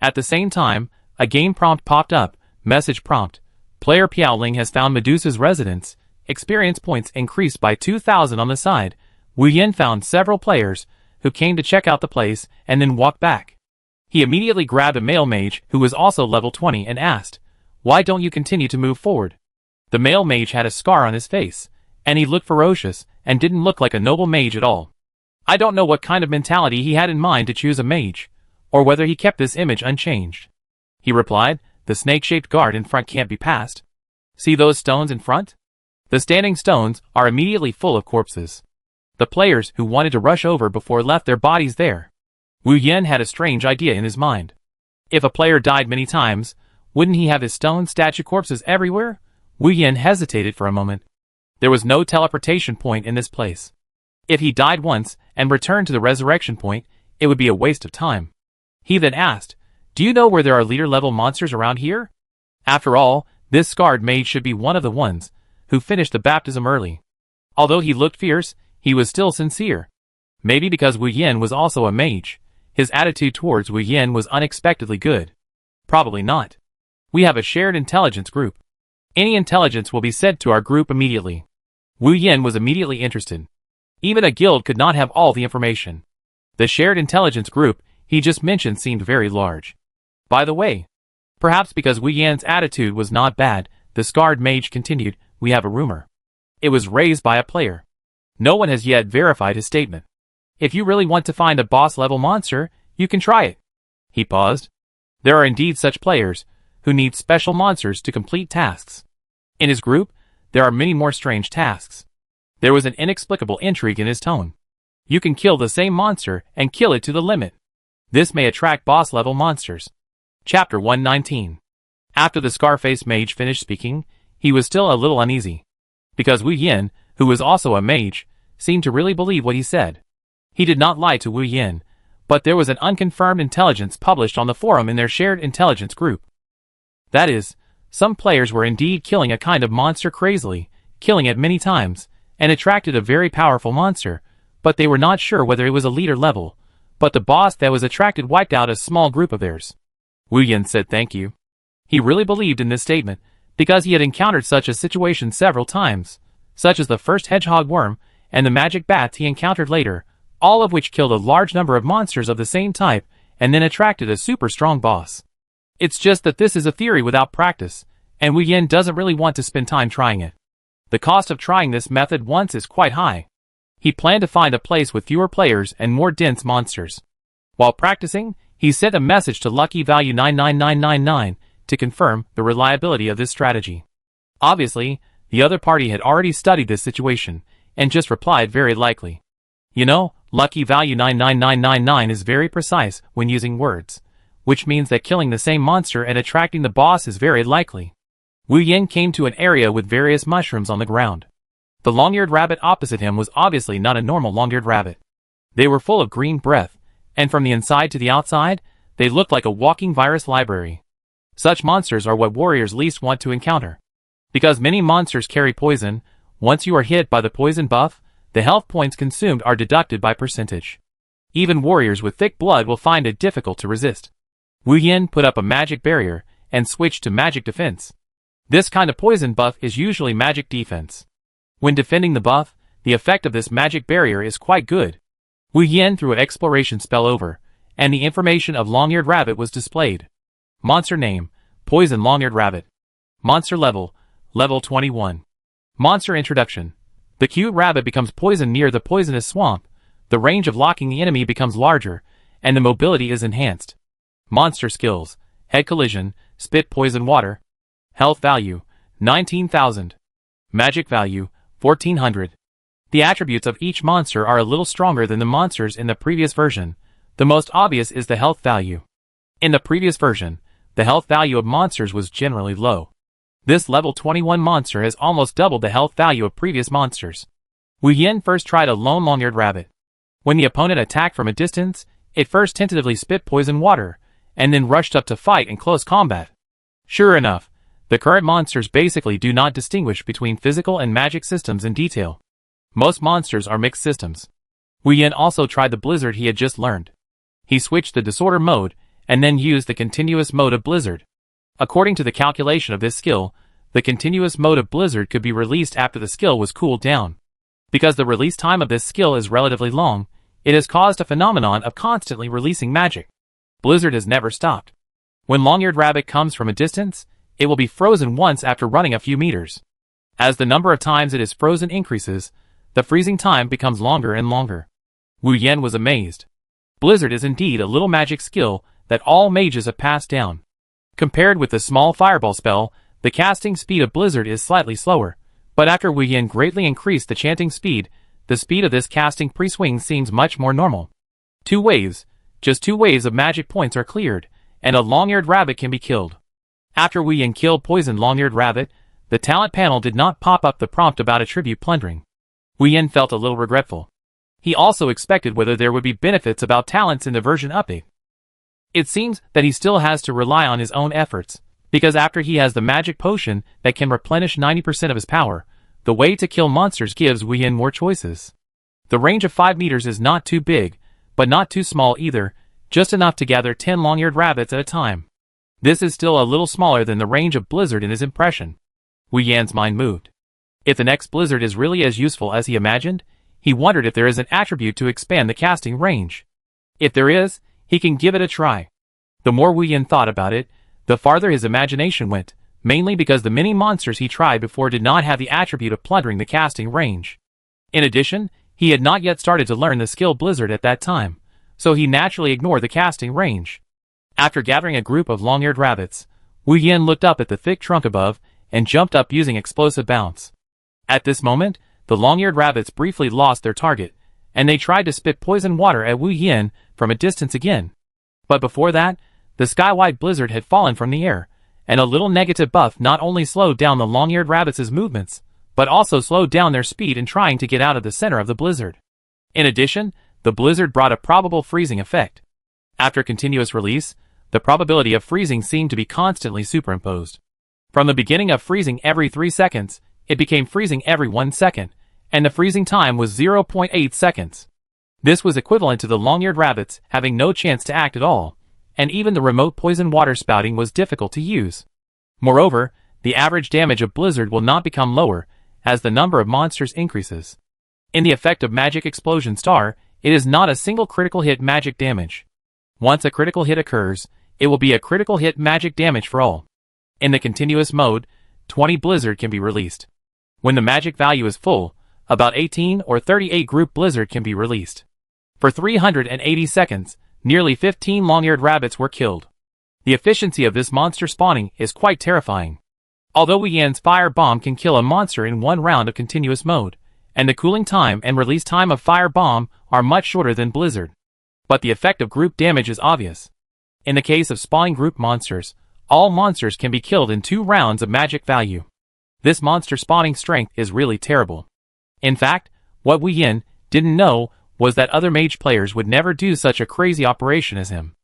At the same time, a game prompt popped up, message prompt. Player Piaoling has found Medusa's residence, experience points increased by 2,000 on the side. Wu Yen found several players, who came to check out the place and then walked back. He immediately grabbed a male mage who was also level 20 and asked, "Why don't you continue to move forward?" The male mage had a scar on his face, and he looked ferocious and didn't look like a noble mage at all. I don't know what kind of mentality he had in mind to choose a mage, or whether he kept this image unchanged. He replied, "The snake-shaped guard in front can't be passed. See those stones in front? The standing stones are immediately full of corpses. The players who wanted to rush over before left their bodies there." Wu Yen had a strange idea in his mind. If a player died many times, wouldn't he have his stone statue corpses everywhere? Wu Yen hesitated for a moment. There was no teleportation point in this place. If he died once and returned to the resurrection point, it would be a waste of time. He then asked, "Do you know where there are leader-level monsters around here?" After all, this scarred mage should be one of the ones who finished the baptism early. Although he looked fierce, he was still sincere. Maybe because Wu Yin was also a mage, his attitude towards Wu Yin was unexpectedly good. Probably not. We have a shared intelligence group. Any intelligence will be sent to our group immediately. Wu Yin was immediately interested. Even a guild could not have all the information. The shared intelligence group he just mentioned seemed very large. By the way, perhaps because Wu Yan's attitude was not bad, the scarred mage continued, "We have a rumor. It was raised by a player. No one has yet verified his statement. If you really want to find a boss-level monster, you can try it." He paused. There are indeed such players who need special monsters to complete tasks. In his group, there are many more strange tasks. There was an inexplicable intrigue in his tone. You can kill the same monster and kill it to the limit. This may attract boss-level monsters. Chapter 119. After the Scarface mage finished speaking, he was still a little uneasy. Because Wu Yin, who was also a mage, seemed to really believe what he said. He did not lie to Wu Yin, but there was an unconfirmed intelligence published on the forum in their shared intelligence group. That is, some players were indeed killing a kind of monster crazily, killing it many times, and attracted a very powerful monster, but they were not sure whether it was a leader level, but the boss that was attracted wiped out a small group of theirs. Wu Yin said thank you. He really believed in this statement, because he had encountered such a situation several times, such as the first hedgehog worm, and the magic bats he encountered later, all of which killed a large number of monsters of the same type, and then attracted a super strong boss. It's just that this is a theory without practice, and Wu Yin doesn't really want to spend time trying it. The cost of trying this method once is quite high. He planned to find a place with fewer players and more dense monsters. While practicing, he sent a message to Lucky Value 99999 to confirm the reliability of this strategy. Obviously, the other party had already studied this situation, and just replied very likely. You know, Lucky Value 99999 is very precise when using words, which means that killing the same monster and attracting the boss is very likely. Wu Yin came to an area with various mushrooms on the ground. The long-eared rabbit opposite him was obviously not a normal long-eared rabbit. They were full of green breath, and from the inside to the outside, they looked like a walking virus library. Such monsters are what warriors least want to encounter. Because many monsters carry poison, once you are hit by the poison buff, the health points consumed are deducted by percentage. Even warriors with thick blood will find it difficult to resist. Wu Yin put up a magic barrier and switched to magic defense. This kind of poison buff is usually magic defense. When defending the buff, the effect of this magic barrier is quite good. Wu Yin threw an exploration spell over, and the information of long-eared rabbit was displayed. Monster name, Poison long-eared rabbit. Monster level, level 21. Monster introduction. The cute rabbit becomes poisoned near the poisonous swamp, the range of locking the enemy becomes larger, and the mobility is enhanced. Monster skills, head collision, spit poison water. Health value, 19,000. Magic value, 1,400. The attributes of each monster are a little stronger than the monsters in the previous version. The most obvious is the health value. In the previous version, the health value of monsters was generally low. This level 21 monster has almost doubled the health value of previous monsters. Wu Yin first tried a lone long-eared rabbit. When the opponent attacked from a distance, it first tentatively spit poison water, and then rushed up to fight in close combat. Sure enough, the current monsters basically do not distinguish between physical and magic systems in detail. Most monsters are mixed systems. Wu Yin also tried the blizzard he had just learned. He switched the disorder mode, and then used the continuous mode of blizzard. According to the calculation of this skill, the continuous mode of blizzard could be released after the skill was cooled down. Because the release time of this skill is relatively long, it has caused a phenomenon of constantly releasing magic. Blizzard has never stopped. When long-eared rabbit comes from a distance, it will be frozen once after running a few meters. As the number of times it is frozen increases, the freezing time becomes longer and longer. Wu Yin was amazed. Blizzard is indeed a little magic skill that all mages have passed down. Compared with the small fireball spell, the casting speed of Blizzard is slightly slower, but after Wu Yin greatly increased the chanting speed, the speed of this casting pre-swing seems much more normal. Just two waves of magic points are cleared, and a long-eared rabbit can be killed. After Wu Yin killed poisoned long-eared rabbit, the talent panel did not pop up the prompt about attribute plundering. Wu Yin felt a little regretful. He also expected whether there would be benefits about talents in the version update. It seems that he still has to rely on his own efforts, because after he has the magic potion that can replenish 90% of his power, the way to kill monsters gives Wu Yin more choices. The range of 5 meters is not too big, but not too small either, just enough to gather 10 long-eared rabbits at a time. This is still a little smaller than the range of Blizzard in his impression. Wu Yan's mind moved. If the next Blizzard is really as useful as he imagined, he wondered if there is an attribute to expand the casting range. If there is, he can give it a try. The more Wu Yan thought about it, the farther his imagination went, mainly because the many monsters he tried before did not have the attribute of plundering the casting range. In addition, he had not yet started to learn the skill Blizzard at that time, so he naturally ignored the casting range. After gathering a group of long-eared rabbits, Wu Yan looked up at the thick trunk above and jumped up using explosive bounce. At this moment, the long-eared rabbits briefly lost their target, and they tried to spit poison water at Wu Yan from a distance again. But before that, the sky-wide blizzard had fallen from the air, and a little negative buff not only slowed down the long-eared rabbits' movements, but also slowed down their speed in trying to get out of the center of the blizzard. In addition, the blizzard brought a probable freezing effect. After continuous release, the probability of freezing seemed to be constantly superimposed. From the beginning of freezing every 3 seconds, it became freezing every 1 second, and the freezing time was 0.8 seconds. This was equivalent to the long-eared rabbits having no chance to act at all, and even the remote poison water spouting was difficult to use. Moreover, the average damage of Blizzard will not become lower as the number of monsters increases. In the effect of Magic Explosion Star, it is not a single critical hit magic damage. Once a critical hit occurs, it will be a critical hit magic damage for all. In the continuous mode, 20 Blizzard can be released. When the magic value is full, about 18 or 38 group Blizzard can be released. For 380 seconds, nearly 15 long-eared rabbits were killed. The efficiency of this monster spawning is quite terrifying. Although Wu Yan's Fire Bomb can kill a monster in 1 round of continuous mode, and the cooling time and release time of Fire Bomb are much shorter than Blizzard. But the effect of group damage is obvious. In the case of spawning group monsters, all monsters can be killed in 2 rounds of magic value. This monster spawning strength is really terrible. In fact, what Wu Yan didn't know was that other mage players would never do such a crazy operation as him.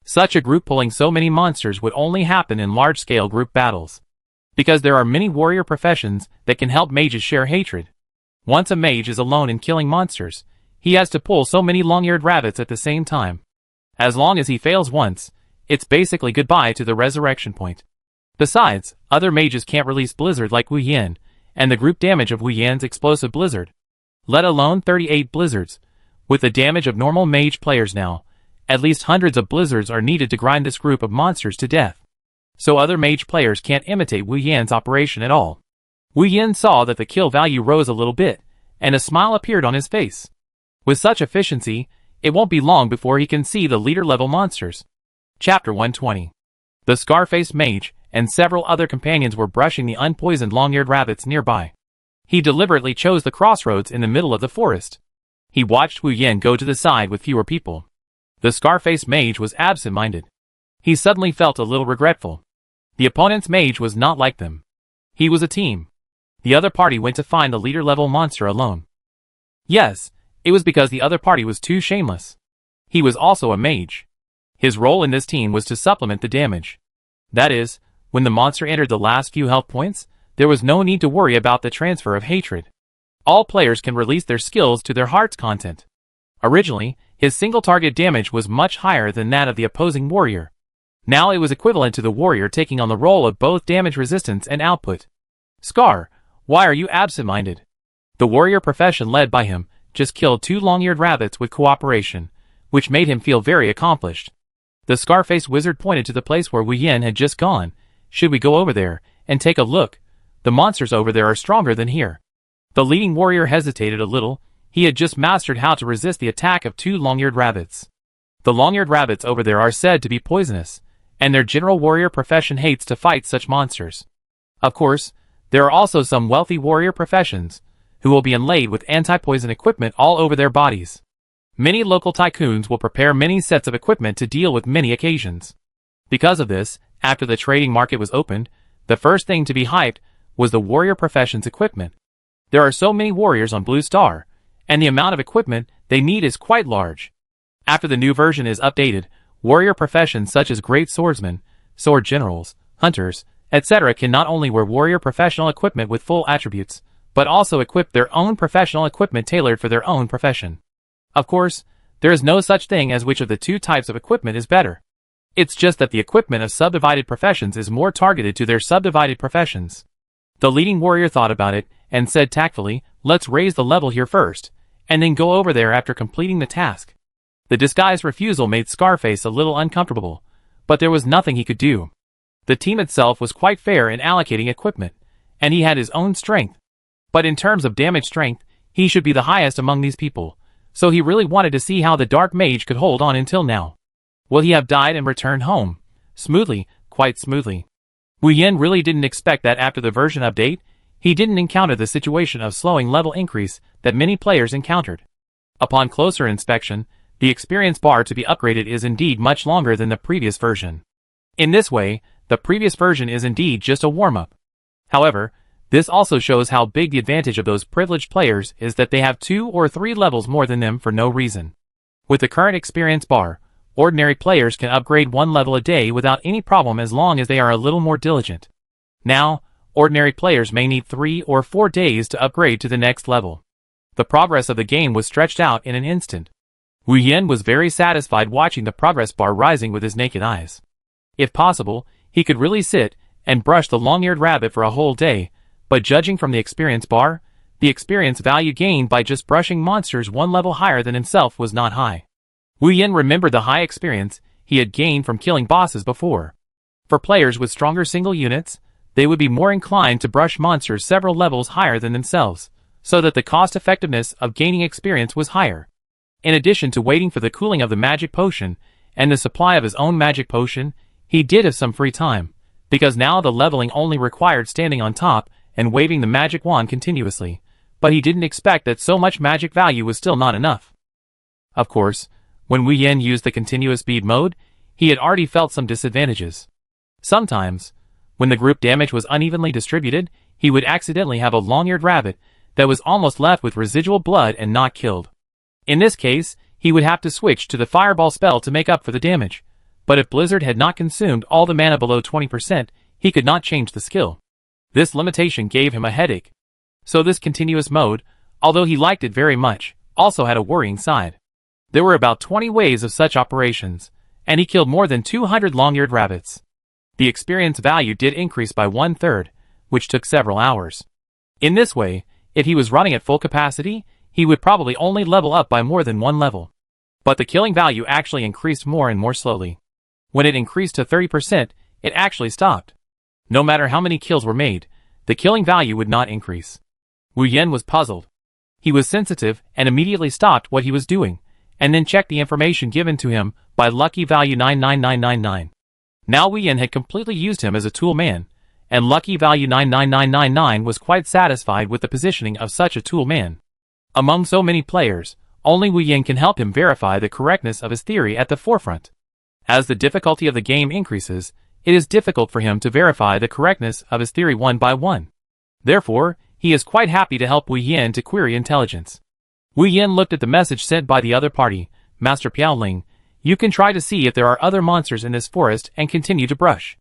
Such a group pulling so many monsters would only happen in large-scale group battles. Because there are many warrior professions that can help mages share hatred. Once a mage is alone in killing monsters, he has to pull so many long-eared rabbits at the same time. As long as he fails once, it's basically goodbye to the resurrection point. Besides, other mages can't release Blizzard like Wu Yan, and the group damage of Wu Yan's explosive Blizzard. Let alone 38 Blizzards. With the damage of normal mage players now, at least hundreds of Blizzards are needed to grind this group of monsters to death. So other mage players can't imitate Wu Yan's operation at all. Wu Yan saw that the kill value rose a little bit, and a smile appeared on his face. With such efficiency, it won't be long before he can see the leader-level monsters. Chapter 120. The Scarface Mage and several other companions were brushing the unpoisoned long-eared rabbits nearby. He deliberately chose the crossroads in the middle of the forest. He watched Wu Yan go to the side with fewer people. The Scarface Mage was absent-minded. He suddenly felt a little regretful. The opponent's mage was not like them. He was a team. The other party went to find the leader-level monster alone. Yes, it was because the other party was too shameless. He was also a mage. His role in this team was to supplement the damage. That is, when the monster entered the last few health points, there was no need to worry about the transfer of hatred. All players can release their skills to their heart's content. Originally, his single target damage was much higher than that of the opposing warrior. Now it was equivalent to the warrior taking on the role of both damage resistance and output. Scar, why are you absent-minded? The warrior profession led by him just killed 2 long-eared rabbits with cooperation, which made him feel very accomplished. The Scarface Wizard pointed to the place where Wu Yan had just gone. Should we go over there and take a look? The monsters over there are stronger than here. The leading warrior hesitated a little. He had just mastered how to resist the attack of 2 long-eared rabbits. The long-eared rabbits over there are said to be poisonous, and their general warrior profession hates to fight such monsters. Of course, there are also some wealthy warrior professions who will be inlaid with anti-poison equipment all over their bodies. Many local tycoons will prepare many sets of equipment to deal with many occasions. Because of this, after the trading market was opened, the first thing to be hyped was the warrior profession's equipment. There are so many warriors on Blue Star, and the amount of equipment they need is quite large. After the new version is updated, warrior professions such as great swordsmen, sword generals, hunters, etc. can not only wear warrior professional equipment with full attributes, but also equip their own professional equipment tailored for their own profession. Of course, there is no such thing as which of the two types of equipment is better. It's just that the equipment of subdivided professions is more targeted to their subdivided professions. The leading warrior thought about it, and said tactfully, "Let's raise the level here first, and then go over there after completing the task." The disguised refusal made Scarface a little uncomfortable, but there was nothing he could do. The team itself was quite fair in allocating equipment, and he had his own strength. But in terms of damage strength, he should be the highest among these people, so he really wanted to see how the Dark Mage could hold on until now. Will he have died and returned home? Smoothly, quite smoothly. Wu Yin really didn't expect that after the version update, he didn't encounter the situation of slowing level increase that many players encountered. Upon closer inspection, the experience bar to be upgraded is indeed much longer than the previous version. In this way, the previous version is indeed just a warm-up. However, this also shows how big the advantage of those privileged players is that they have 2 or 3 levels more than them for no reason. With the current experience bar, ordinary players can upgrade 1 level a day without any problem as long as they are a little more diligent. Now, ordinary players may need 3 or 4 days to upgrade to the next level. The progress of the game was stretched out in an instant. Wu Yin was very satisfied watching the progress bar rising with his naked eyes. If possible, he could really sit and brush the long-eared rabbit for a whole day, but judging from the experience bar, the experience value gained by just brushing monsters 1 level higher than himself was not high. Wu Yin remembered the high experience he had gained from killing bosses before. For players with stronger single units, they would be more inclined to brush monsters several levels higher than themselves, so that the cost-effectiveness of gaining experience was higher. In addition to waiting for the cooling of the magic potion and the supply of his own magic potion, he did have some free time, because now the leveling only required standing on top and waving the magic wand continuously, but he didn't expect that so much magic value was still not enough. Of course, when Wu Yin used the continuous speed mode, he had already felt some disadvantages. Sometimes, when the group damage was unevenly distributed, he would accidentally have a long-eared rabbit that was almost left with residual blood and not killed. In this case, he would have to switch to the fireball spell to make up for the damage, but if Blizzard had not consumed all the mana below 20%, he could not change the skill. This limitation gave him a headache. So this continuous mode, although he liked it very much, also had a worrying side. There were about 20 ways of such operations, and he killed more than 200 long-eared rabbits. The experience value did increase by 1/3, which took several hours. In this way, if he was running at full capacity, he would probably only level up by more than 1 level. But the killing value actually increased more and more slowly. When it increased to 30%, it actually stopped. No matter how many kills were made, the killing value would not increase. Wu Yin was puzzled. He was sensitive and immediately stopped what he was doing, and then checked the information given to him by Lucky Value 99999. Now Wu Yin had completely used him as a tool man, and Lucky Value 99999 was quite satisfied with the positioning of such a tool man. Among so many players, only Wu Yin can help him verify the correctness of his theory at the forefront. As the difficulty of the game increases, it is difficult for him to verify the correctness of his theory one by one. Therefore, he is quite happy to help Wu Yin to query intelligence. Wu Yin looked at the message sent by the other party, Master Piaoling. You can try to see if there are other monsters in this forest and continue to brush.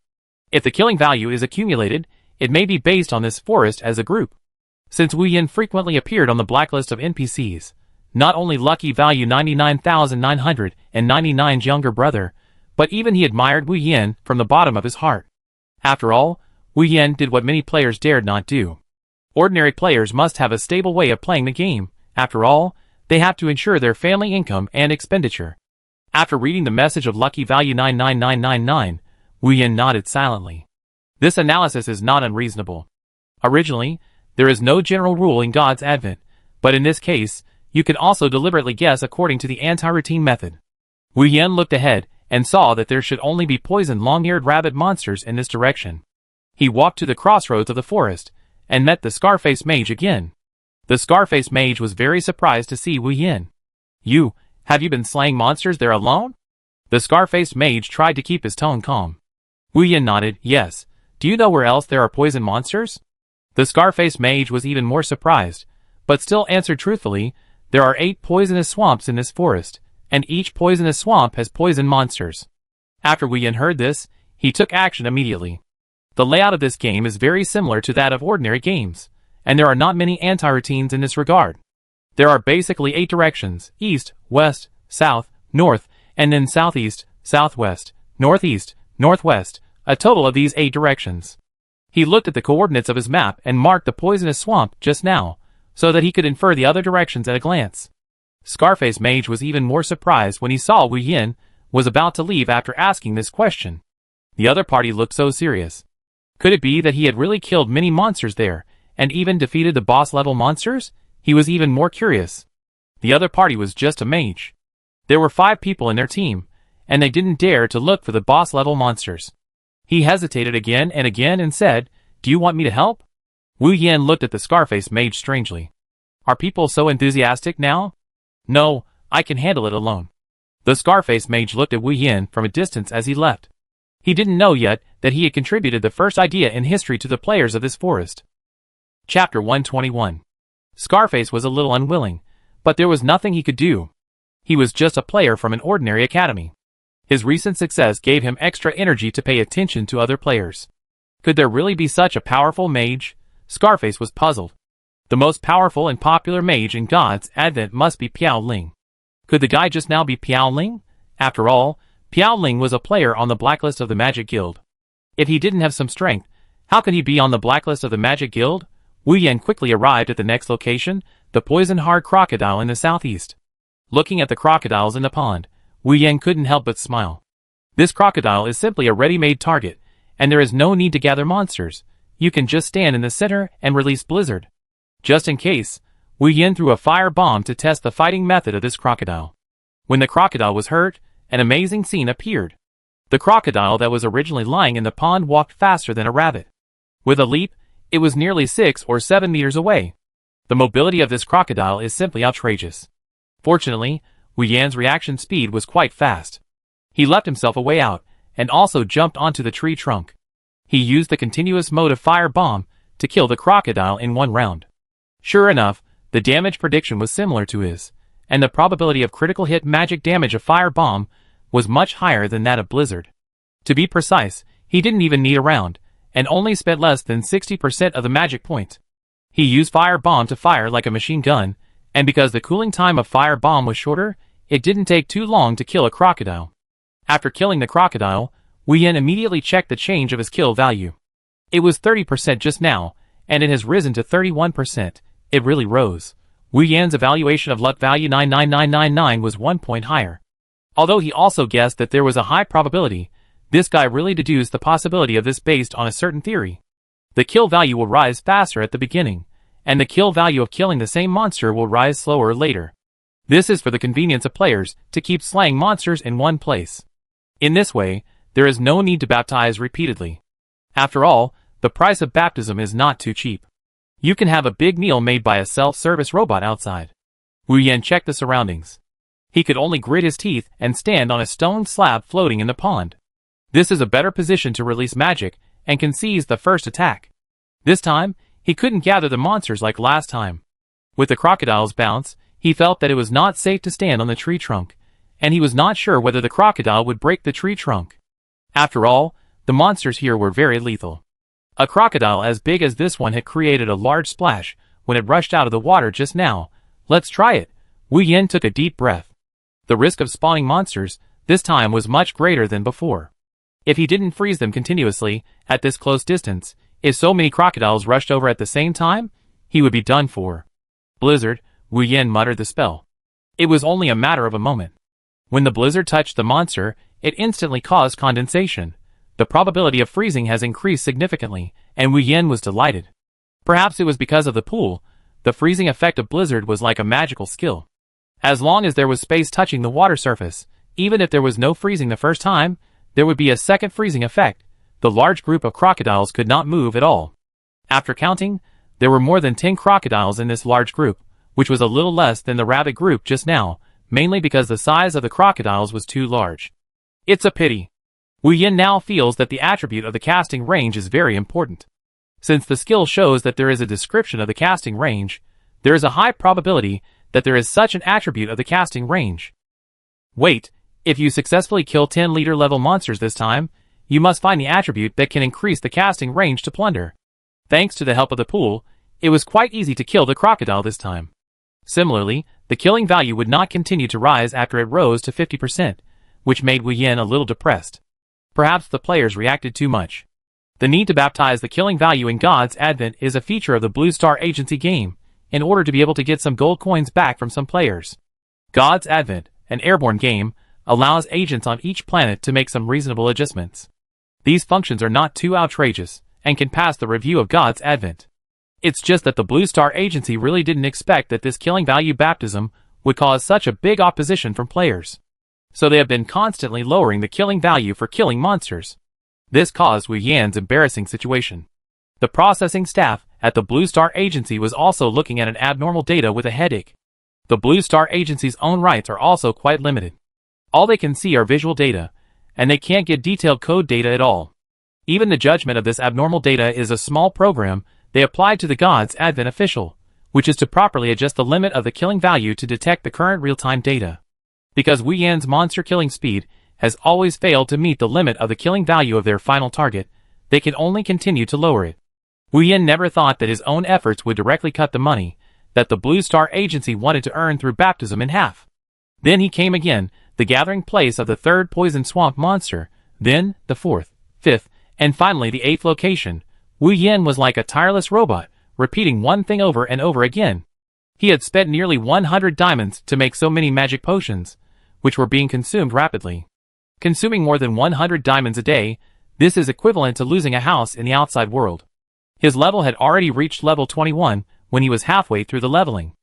If the killing value is accumulated, it may be based on this forest as a group. Since Wu Yin frequently appeared on the blacklist of NPCs, not only Lucky Value 99,999's younger brother, but even he admired Wu Yin from the bottom of his heart. After all, Wu Yin did what many players dared not do. Ordinary players must have a stable way of playing the game. After all, they have to ensure their family income and expenditure. After reading the message of Lucky Value 99999, Wu Yin nodded silently. This analysis is not unreasonable. Originally, there is no general rule in God's Advent, but in this case, you can also deliberately guess according to the anti-routine method. Wu Yin looked ahead and saw that there should only be poisoned long-eared rabbit monsters in this direction. He walked to the crossroads of the forest and met the Scarface Mage again. The Scarface Mage was very surprised to see Wu Yin. Have you been slaying monsters there alone? The Scarface Mage tried to keep his tone calm. Wu Yin nodded, yes. Do you know where else there are poison monsters? The Scarface mage was even more surprised, but still answered truthfully, "There are 8 poisonous swamps in this forest, and each poisonous swamp has poison monsters." After Wu Yin heard this, he took action immediately. The layout of this game is very similar to that of ordinary games, and there are not many anti-routines in this regard. There are basically 8 directions: east, west, south, north, and then southeast, southwest, northeast, northwest, a total of these 8 directions. He looked at the coordinates of his map and marked the poisonous swamp just now, so that he could infer the other directions at a glance. Scarface Mage was even more surprised when he saw Wu Yin was about to leave after asking this question. The other party looked so serious. Could it be that he had really killed many monsters there, and even defeated the boss-level monsters? He was even more curious. The other party was just a mage. There were 5 people in their team, and they didn't dare to look for the boss-level monsters. He hesitated again and said, "Do you want me to help?" Wu Yin looked at the Scarface Mage strangely. "Are people so enthusiastic now?" "No, I can handle it alone." The Scarface Mage looked at Wu Yin from a distance as he left. He didn't know yet that he had contributed the first idea in history to the players of this forest. Chapter 121. Scarface was a little unwilling, but there was nothing he could do. He was just a player from an ordinary academy. His recent success gave him extra energy to pay attention to other players. Could there really be such a powerful mage? Scarface was puzzled. The most powerful and popular mage in God's Advent must be Piao Ling. Could the guy just now be Piao Ling? After all, Piao Ling was a player on the blacklist of the Magic Guild. If he didn't have some strength, how could he be on the blacklist of the Magic Guild? Wu Yin quickly arrived at the next location, the poison-hard crocodile in the southeast. Looking at the crocodiles in the pond, Wu Yin couldn't help but smile. This crocodile is simply a ready-made target, and there is no need to gather monsters. You can just stand in the center and release Blizzard. Just in case, Wu Yin threw a fire bomb to test the fighting method of this crocodile. When the crocodile was hurt, an amazing scene appeared. The crocodile that was originally lying in the pond walked faster than a rabbit. With a leap, it was nearly 6 or 7 meters away. The mobility of this crocodile is simply outrageous. Fortunately, Wu Yan's reaction speed was quite fast. He left himself a way out, and also jumped onto the tree trunk. He used the continuous mode of fire bomb to kill the crocodile in 1 round. Sure enough, the damage prediction was similar to his, and the probability of critical hit magic damage of fire bomb was much higher than that of Blizzard. To be precise, he didn't even need a round, and only spent less than 60% of the magic points. He used fire bomb to fire like a machine gun, and because the cooling time of fire bomb was shorter, it didn't take too long to kill a crocodile. After killing the crocodile, Wu Yin immediately checked the change of his kill value. It was 30% just now, and it has risen to 31%. It really rose. Wu Yan's evaluation of luck value 99999 was 1 point higher. Although he also guessed that there was a high probability, this guy really deduced the possibility of this based on a certain theory. The kill value will rise faster at the beginning, and the kill value of killing the same monster will rise slower later. This is for the convenience of players to keep slaying monsters in one place. In this way, there is no need to baptize repeatedly. After all, the price of baptism is not too cheap. You can have a big meal made by a self-service robot outside. Wu Yin checked the surroundings. He could only grit his teeth and stand on a stone slab floating in the pond. This is a better position to release magic and can seize the first attack. This time, he couldn't gather the monsters like last time. With the crocodile's bounce, he felt that it was not safe to stand on the tree trunk, and he was not sure whether the crocodile would break the tree trunk. After all, the monsters here were very lethal. A crocodile as big as this one had created a large splash when it rushed out of the water just now. Let's try it. Wu Yin took a deep breath. The risk of spawning monsters, this time, was much greater than before. If he didn't freeze them continuously, at this close distance, if so many crocodiles rushed over at the same time, he would be done for. Blizzard, Wu Yin muttered the spell. It was only a matter of a moment. When the blizzard touched the monster, it instantly caused condensation. The probability of freezing has increased significantly, and Wu Yin was delighted. Perhaps it was because of the pool. The freezing effect of blizzard was like a magical skill. As long as there was space touching the water surface, even if there was no freezing the first time, there would be a second freezing effect. The large group of crocodiles could not move at all. After counting, there were more than 10 crocodiles in this large group, which was a little less than the rabbit group just now, mainly because the size of the crocodiles was too large. It's a pity. Wu Yin now feels that the attribute of the casting range is very important. Since the skill shows that there is a description of the casting range, there is a high probability that there is such an attribute of the casting range. Wait, if you successfully kill 10 leader level monsters this time, you must find the attribute that can increase the casting range to plunder. Thanks to the help of the pool, it was quite easy to kill the crocodile this time. Similarly, the killing value would not continue to rise after it rose to 50%, which made Wu Yin a little depressed. Perhaps the players reacted too much. The need to baptize the killing value in God's Advent is a feature of the Blue Star Agency game, in order to be able to get some gold coins back from some players. God's Advent, an airborne game, allows agents on each planet to make some reasonable adjustments. These functions are not too outrageous, and can pass the review of God's Advent. It's just that the Blue Star Agency really didn't expect that this killing value baptism would cause such a big opposition from players. So they have been constantly lowering the killing value for killing monsters. This caused Wu Yan's embarrassing situation. The processing staff at the Blue Star Agency was also looking at an abnormal data with a headache. The Blue Star Agency's own rights are also quite limited. All they can see are visual data, and they can't get detailed code data at all. Even the judgment of this abnormal data is a small program they applied to the God's Advent official, which is to properly adjust the limit of the killing value to detect the current real-time data. Because Wu Yan's monster killing speed has always failed to meet the limit of the killing value of their final target, they can only continue to lower it. Wu Yan never thought that his own efforts would directly cut the money that the Blue Star Agency wanted to earn through baptism in half. Then he came again, the gathering place of the third poison swamp monster, then the fourth, fifth, and finally the eighth location. Wu Yan was like a tireless robot, repeating one thing over and over again. He had spent nearly 100 diamonds to make so many magic potions, which were being consumed rapidly. Consuming more than 100 diamonds a day, this is equivalent to losing a house in the outside world. His level had already reached level 21 when he was halfway through the leveling.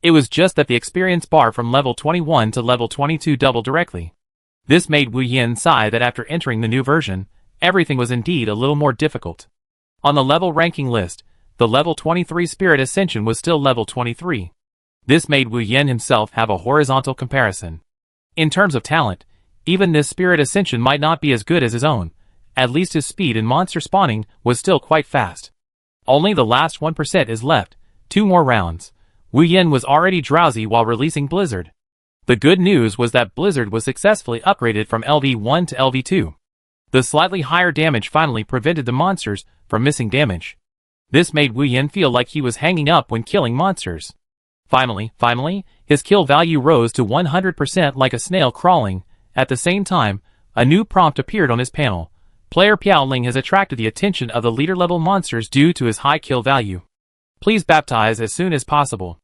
It was just that the experience bar from level 21 to level 22 doubled directly. This made Wu Yan sigh that after entering the new version, everything was indeed a little more difficult. On the level ranking list, the level 23 Spirit Ascension was still level 23. This made Wu Yan himself have a horizontal comparison. In terms of talent, even this Spirit Ascension might not be as good as his own. At least his speed in monster spawning was still quite fast. Only the last 1% is left, 2 more rounds. Wu Yan was already drowsy while releasing Blizzard. The good news was that Blizzard was successfully upgraded from LV1 to LV2. The slightly higher damage finally prevented the monsters from missing damage. This made Wu Yan feel like he was hanging up when killing monsters. Finally, his kill value rose to 100% like a snail crawling. At the same time, a new prompt appeared on his panel. Player Piaoling has attracted the attention of the leader-level monsters due to his high kill value. Please baptize as soon as possible.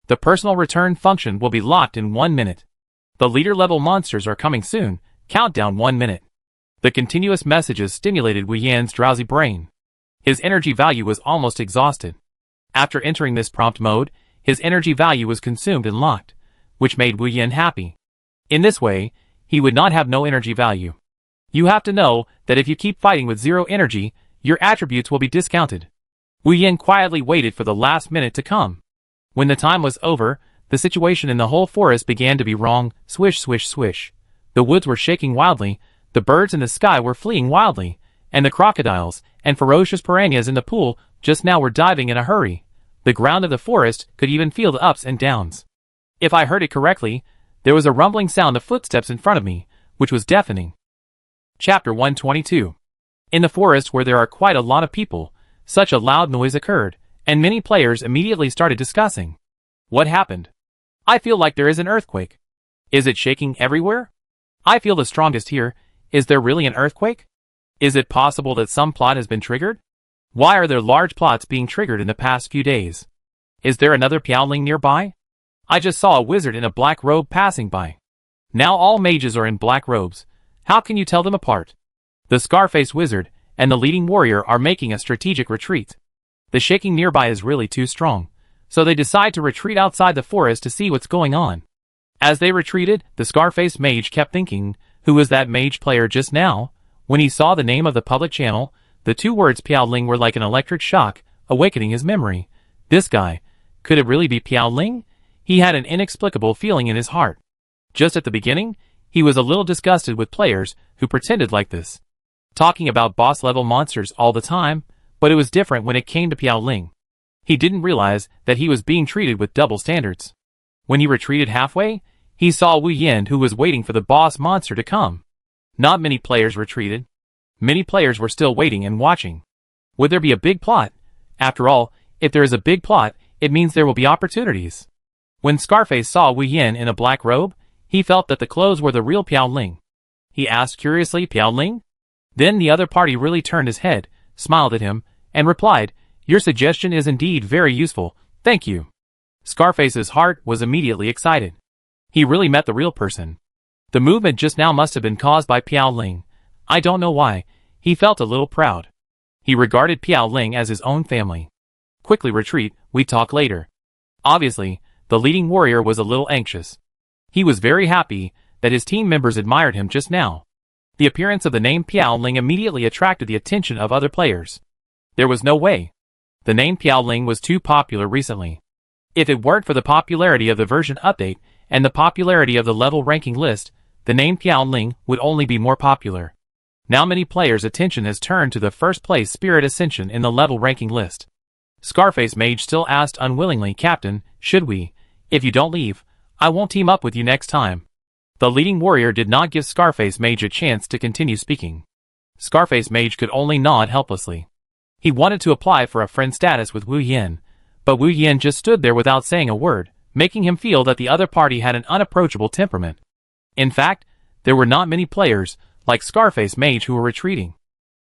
The personal return function will be locked in 1 minute. The leader-level monsters are coming soon. Countdown 1 minute. The continuous messages stimulated Wu Yan's drowsy brain. His energy value was almost exhausted. After entering this prompt mode, his energy value was consumed and locked, which made Wu Yan happy. In this way, he would not have no energy value. You have to know that if you keep fighting with 0 energy, your attributes will be discounted. Wu Yan quietly waited for the last minute to come. When the time was over, the situation in the whole forest began to be wrong. Swish, swish, swish. The woods were shaking wildly, the birds in the sky were fleeing wildly, and the crocodiles and ferocious piranhas in the pool just now were diving in a hurry. The ground of the forest could even feel the ups and downs. If I heard it correctly, there was a rumbling sound of footsteps in front of me, which was deafening. Chapter 122. In the forest where there are quite a lot of people, such a loud noise occurred, and many players immediately started discussing. What happened? I feel like there is an earthquake. Is it shaking everywhere? I feel the strongest here. Is there really an earthquake? Is it possible that some plot has been triggered? Why are there large plots being triggered in the past few days? Is there another Piaoling nearby? I just saw a wizard in a black robe passing by. Now all mages are in black robes. How can you tell them apart? The Scarface wizard and the leading warrior are making a strategic retreat. The shaking nearby is really too strong, so they decide to retreat outside the forest to see what's going on. As they retreated, the Scarface mage kept thinking, who was that mage player just now? When he saw the name of the public channel, the 2 words Piaoling were like an electric shock, awakening his memory. This guy, could it really be Piaoling? He had an inexplicable feeling in his heart. Just at the beginning, he was a little disgusted with players who pretended like this. Talking about boss-level monsters all the time, But it was different when it came to Piao Ling. He didn't realize that he was being treated with double standards. When he retreated halfway, he saw Wu Yin, who was waiting for the boss monster to come. Not many players retreated. Many players were still waiting and watching. Would there be a big plot? After all, if there is a big plot, it means there will be opportunities. When Scarface saw Wu Yin in a black robe, he felt that the clothes were the real Piao Ling. He asked curiously, "Piao Ling?" Then the other party really turned his head, smiled at him, and replied, "Your suggestion is indeed very useful, thank you." Scarface's heart was immediately excited. He really met the real person. The movement just now must have been caused by Piao Ling. I don't know why, he felt a little proud. He regarded Piao Ling as his own family. "Quickly retreat, we talk later." Obviously, the leading warrior was a little anxious. He was very happy that his team members admired him just now. The appearance of the name Piao Ling immediately attracted the attention of other players. There was no way. The name Piao Ling was too popular recently. If it weren't for the popularity of the version update and the popularity of the level ranking list, the name Piao Ling would only be more popular. Now many players' attention has turned to the first place Spirit Ascension in the level ranking list. Scarface Mage still asked unwillingly, "Captain, should we? If you don't leave, I won't team up with you next time." The leading warrior did not give Scarface Mage a chance to continue speaking. Scarface Mage could only nod helplessly. He wanted to apply for a friend status with Wu Yin, but Wu Yin just stood there without saying a word, making him feel that the other party had an unapproachable temperament. In fact, there were not many players, like Scarface Mage, who were retreating.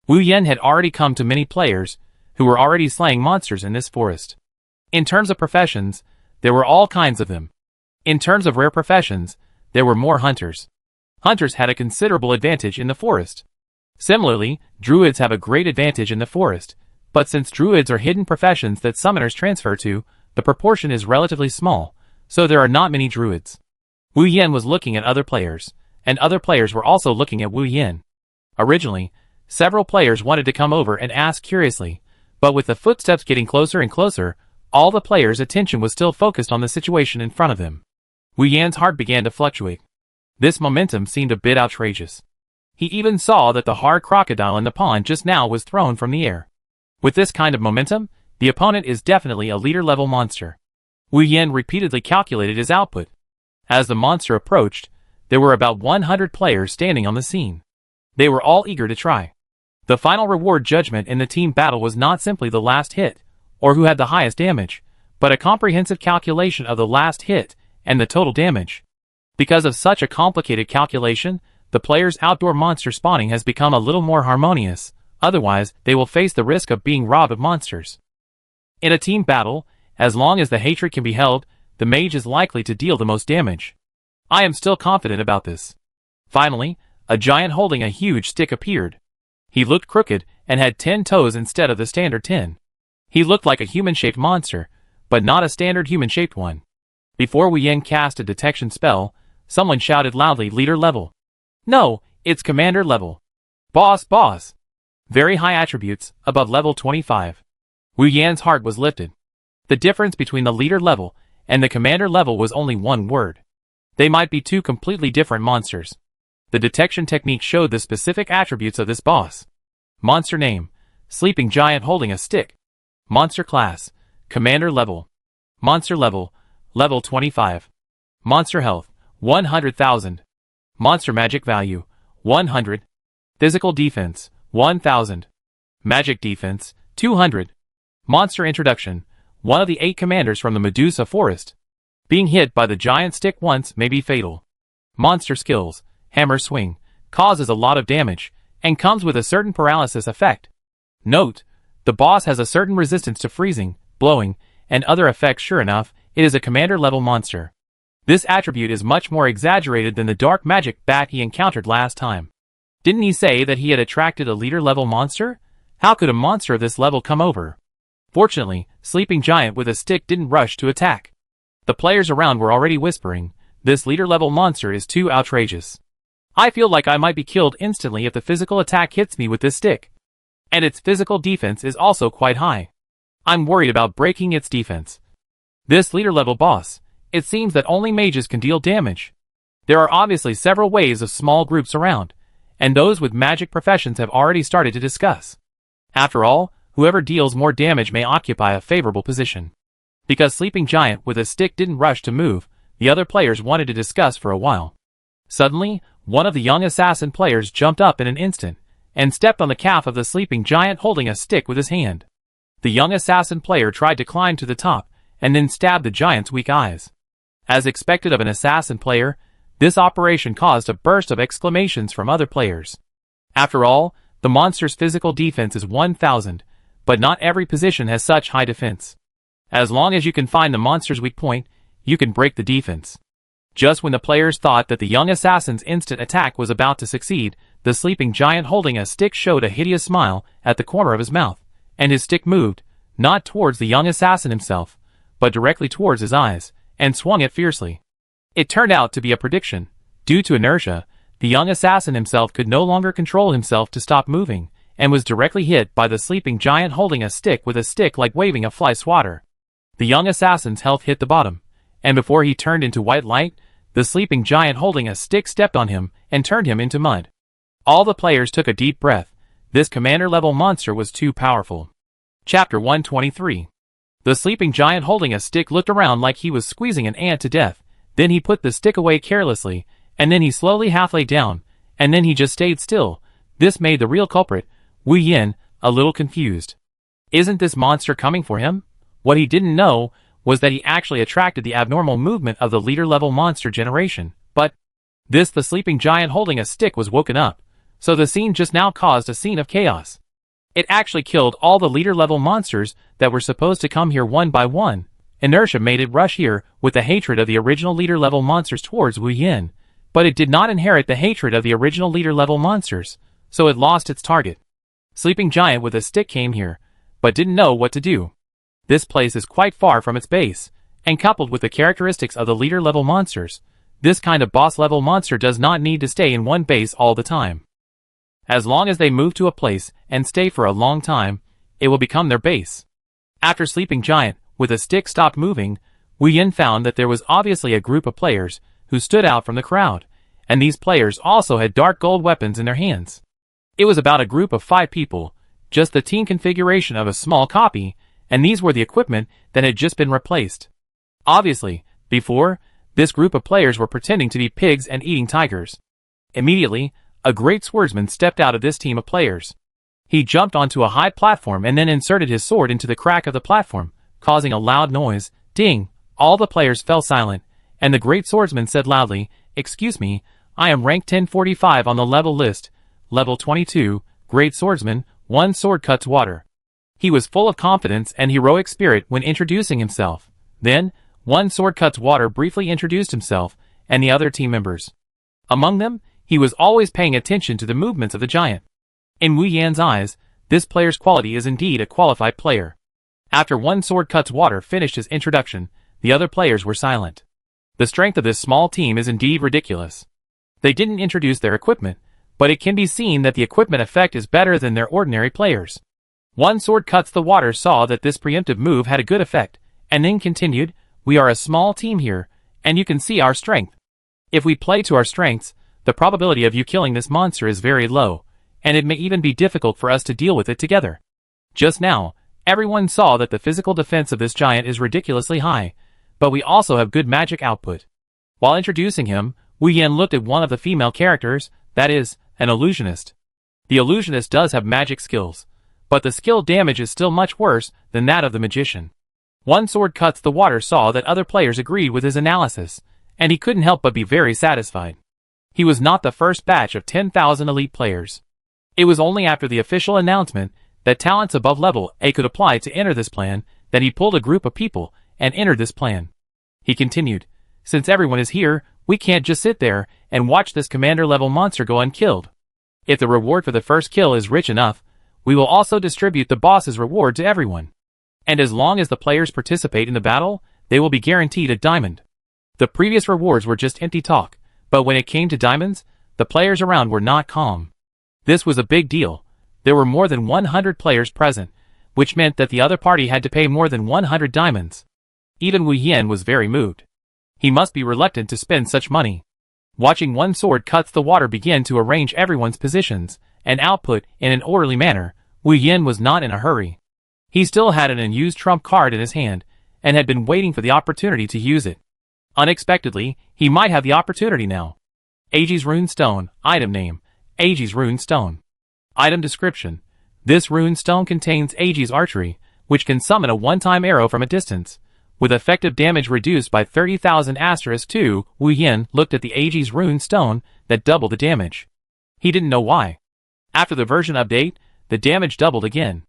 Wu Yin had already come to many players, who were already slaying monsters in this forest. In terms of professions, there were all kinds of them. In terms of rare professions, there were more hunters. Hunters had a considerable advantage in the forest. Similarly, druids have a great advantage in the forest, but since druids are hidden professions that summoners transfer to, the proportion is relatively small, so there are not many druids. Wu Yin was looking at other players, and other players were also looking at Wu Yin. Originally, several players wanted to come over and ask curiously, but with the footsteps getting closer and closer, all the players' attention was still focused on the situation in front of them. Wu Yan's heart began to fluctuate. This momentum seemed a bit outrageous. He even saw that the hard crocodile in the pond just now was thrown from the air. With this kind of momentum, the opponent is definitely a leader-level monster. Wu Yan repeatedly calculated his output. As the monster approached, there were about 100 players standing on the scene. They were all eager to try. The final reward judgment in the team battle was not simply the last hit, or who had the highest damage, but a comprehensive calculation of the last hit and the total damage. Because of such a complicated calculation, the players' outdoor monster spawning has become a little more harmonious, otherwise they will face the risk of being robbed of monsters. In a team battle, as long as the hatred can be held, the mage is likely to deal the most damage. I am still confident about this. Finally, a giant holding a huge stick appeared. He looked crooked and had 10 toes instead of the standard 10. He looked like a human-shaped monster, but not a standard human-shaped one. Before Wu Yan cast a detection spell, someone shouted loudly, "Leader level." No, it's commander level. Boss. Very high attributes, above level 25. Wu Yan's heart was lifted. The difference between the leader level and the commander level was only one word. They might be two completely different monsters. The detection technique showed the specific attributes of this boss. Monster name: sleeping giant holding a stick. Monster class: commander level. Monster level: level 25. Monster health: 100,000. Monster magic value: 100. Physical defense: 1,000. Magic defense: 200. Monster introduction: one of the 8 commanders from the Medusa Forest. Being hit by the giant stick once may be fatal. Monster skills: hammer swing, causes a lot of damage, and comes with a certain paralysis effect. Note: the boss has a certain resistance to freezing, blowing, and other effects. Sure enough, it is a commander-level monster. This attribute is much more exaggerated than the dark magic bat he encountered last time. Didn't he say that he had attracted a leader-level monster? How could a monster of this level come over? Fortunately, Sleeping Giant with a stick didn't rush to attack. The players around were already whispering, "This leader-level monster is too outrageous. I feel like I might be killed instantly if the physical attack hits me with this stick. And its physical defense is also quite high. I'm worried about breaking its defense. This leader-level boss, it seems that only mages can deal damage. There are obviously several ways of small groups around, and those with magic professions have already started to discuss. After all, Whoever deals more damage may occupy a favorable position. Because Sleeping Giant with a stick didn't rush to move, the other players wanted to discuss for a while. Suddenly, one of the young assassin players jumped up in an instant, and stepped on the calf of the Sleeping Giant holding a stick with his hand. The young assassin player tried to climb to the top, and then stabbed the giant's weak eyes. As expected of an assassin player, this operation caused a burst of exclamations from other players. After all, the monster's physical defense is 1000, but not every position has such high defense. As long as you can find the monster's weak point, you can break the defense. Just when the players thought that the young assassin's instant attack was about to succeed, the Sleeping Giant holding a stick showed a hideous smile at the corner of his mouth, and his stick moved, not towards the young assassin himself, but directly towards his eyes, and swung it fiercely. It turned out to be a prediction. Due to inertia, the young assassin himself could no longer control himself to stop moving, and was directly hit by the Sleeping Giant holding a stick with a stick like waving a fly swatter. The young assassin's health hit the bottom, and before he turned into white light, the Sleeping Giant holding a stick stepped on him and turned him into mud. All the players took a deep breath. This commander-level monster was too powerful. Chapter 123. The Sleeping Giant holding a stick looked around like he was squeezing an ant to death. Then he put the stick away carelessly, and then he slowly half lay down, and then he just stayed still. This made the real culprit, Wu Yin, a little confused. Isn't this monster coming for him? What he didn't know was that he actually attracted the abnormal movement of the leader-level monster generation. But the Sleeping Giant holding a stick was woken up, so the scene just now caused a scene of chaos. It actually killed all the leader-level monsters that were supposed to come here one by one. Inertia made it rush here with the hatred of the original leader-level monsters towards Wu Yin, but it did not inherit the hatred of the original leader-level monsters, so it lost its target. Sleeping Giant with a stick came here, but didn't know what to do. This place is quite far from its base, and coupled with the characteristics of the leader-level monsters, this kind of boss-level monster does not need to stay in one base all the time. As long as they move to a place and stay for a long time, it will become their base. After Sleeping Giant with a stick stopped moving, Wu Yin found that there was obviously a group of players who stood out from the crowd, and these players also had dark gold weapons in their hands. It was about a group of 5 people, just the team configuration of a small copy, and these were the equipment that had just been replaced. Obviously, before, this group of players were pretending to be pigs and eating tigers. Immediately, a great swordsman stepped out of this team of players. He jumped onto a high platform and then inserted his sword into the crack of the platform, causing a loud noise. Ding! All the players fell silent, and the great swordsman said loudly, "Excuse me, I am rank 1045 on the level list, level 22, great swordsman, one sword cuts water." He was full of confidence and heroic spirit when introducing himself. Then, one sword cuts water briefly introduced himself and the other team members. Among them, he was always paying attention to the movements of the giant. In Wu Yan's eyes, this player's quality is indeed a qualified player. After one sword cuts water finished his introduction, the other players were silent. The strength of this small team is indeed ridiculous. They didn't introduce their equipment, but it can be seen that the equipment effect is better than their ordinary players. One sword cuts the water saw that this preemptive move had a good effect, and then continued, "We are a small team here, and you can see our strength. If we play to our strengths, the probability of you killing this monster is very low, and it may even be difficult for us to deal with it together." Just now, everyone saw that the physical defense of this giant is ridiculously high, but we also have good magic output. While introducing him, Wu Yan looked at one of the female characters, that is, an illusionist. The illusionist does have magic skills, but the skill damage is still much worse than that of the magician. One sword cuts the water saw that other players agreed with his analysis, and he couldn't help but be very satisfied. He was not the first batch of 10,000 elite players. It was only after the official announcement that talents above level A could apply to enter this plan that he pulled a group of people and entered this plan. He continued, "Since everyone is here, we can't just sit there and watch this commander-level monster go unkilled. If the reward for the first kill is rich enough, we will also distribute the boss's reward to everyone. And as long as the players participate in the battle, they will be guaranteed a diamond." The previous rewards were just empty talk, but when it came to diamonds, the players around were not calm. This was a big deal. There were more than 100 players present, which meant that the other party had to pay more than 100 diamonds. Even Wu Yan was very moved. He must be reluctant to spend such money. Watching one sword cuts the water begin to arrange everyone's positions and output in an orderly manner, Wu Yan was not in a hurry. He still had an unused trump card in his hand, and had been waiting for the opportunity to use it. Unexpectedly, he might have the opportunity now. Aegis Rune Stone. Item name: Aegis Rune Stone. Item description: this rune stone contains Aegis archery, which can summon a one-time arrow from a distance, with effective damage reduced by 30,000 *2. Wu Yin looked at the Aegis rune stone that doubled the damage. He didn't know why. After the version update, the damage doubled again.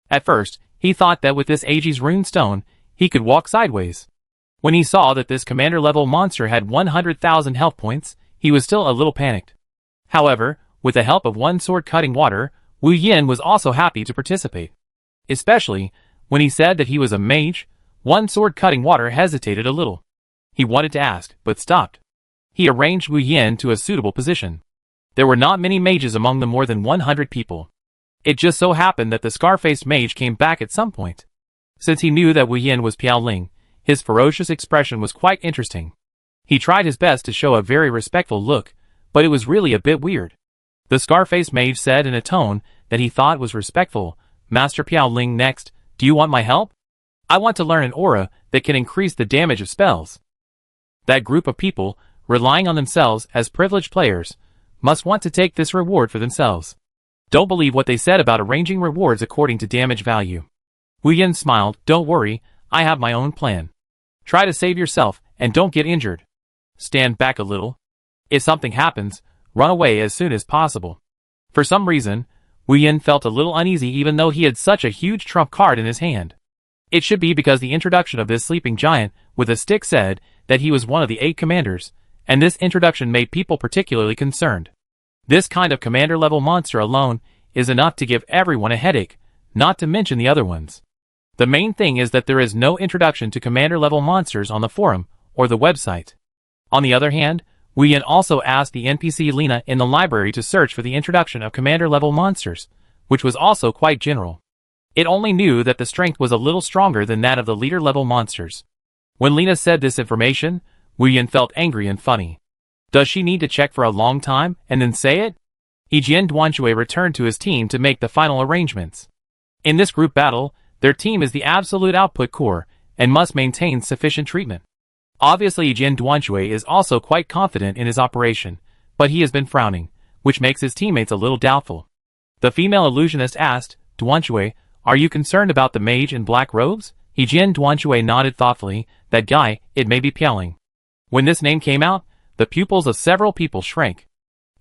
At first, he thought that with this Aegis rune stone, he could walk sideways. When he saw that this commander-level monster had 100,000 health points, he was still a little panicked. However, with the help of one sword cutting water, Wu Yin was also happy to participate. Especially, when he said that he was a mage, one sword cutting water hesitated a little. He wanted to ask, but stopped. He arranged Wu Yin to a suitable position. There were not many mages among the more than 100 people. It just so happened that the scar-faced mage came back at some point. Since he knew that Wu Yin was Piao Ling, his ferocious expression was quite interesting. He tried his best to show a very respectful look, but it was really a bit weird. The scar-faced mage said in a tone that he thought was respectful, "Master Piao Ling, next, do you want my help? I want to learn an aura that can increase the damage of spells." That group of people, relying on themselves as privileged players, must want to take this reward for themselves. Don't believe what they said about arranging rewards according to damage value. Wu Yin smiled, "Don't worry, I have my own plan. Try to save yourself and don't get injured. Stand back a little. If something happens, run away as soon as possible." For some reason, Wu Yin felt a little uneasy even though he had such a huge trump card in his hand. It should be because the introduction of this sleeping giant with a stick said that he was one of the 8 commanders, and this introduction made people particularly concerned. This kind of commander-level monster alone is enough to give everyone a headache, not to mention the other ones. The main thing is that there is no introduction to commander-level monsters on the forum or the website. On the other hand, Wu Yin also asked the NPC Lena in the library to search for the introduction of commander-level monsters, which was also quite general. It only knew that the strength was a little stronger than that of the leader-level monsters. When Lena said this information, Wu Yin felt angry and funny. Does she need to check for a long time and then say it? Yijian Duanshui returned to his team to make the final arrangements. In this group battle, their team is the absolute output core and must maintain sufficient treatment. Obviously, Yijian Duanshui is also quite confident in his operation, but he has been frowning, which makes his teammates a little doubtful. The female illusionist asked, "Duanshui, are you concerned about the mage in black robes?" Yijian Duanshui nodded thoughtfully. "That guy, it may be Piaoling." When this name came out, the pupils of several people shrank.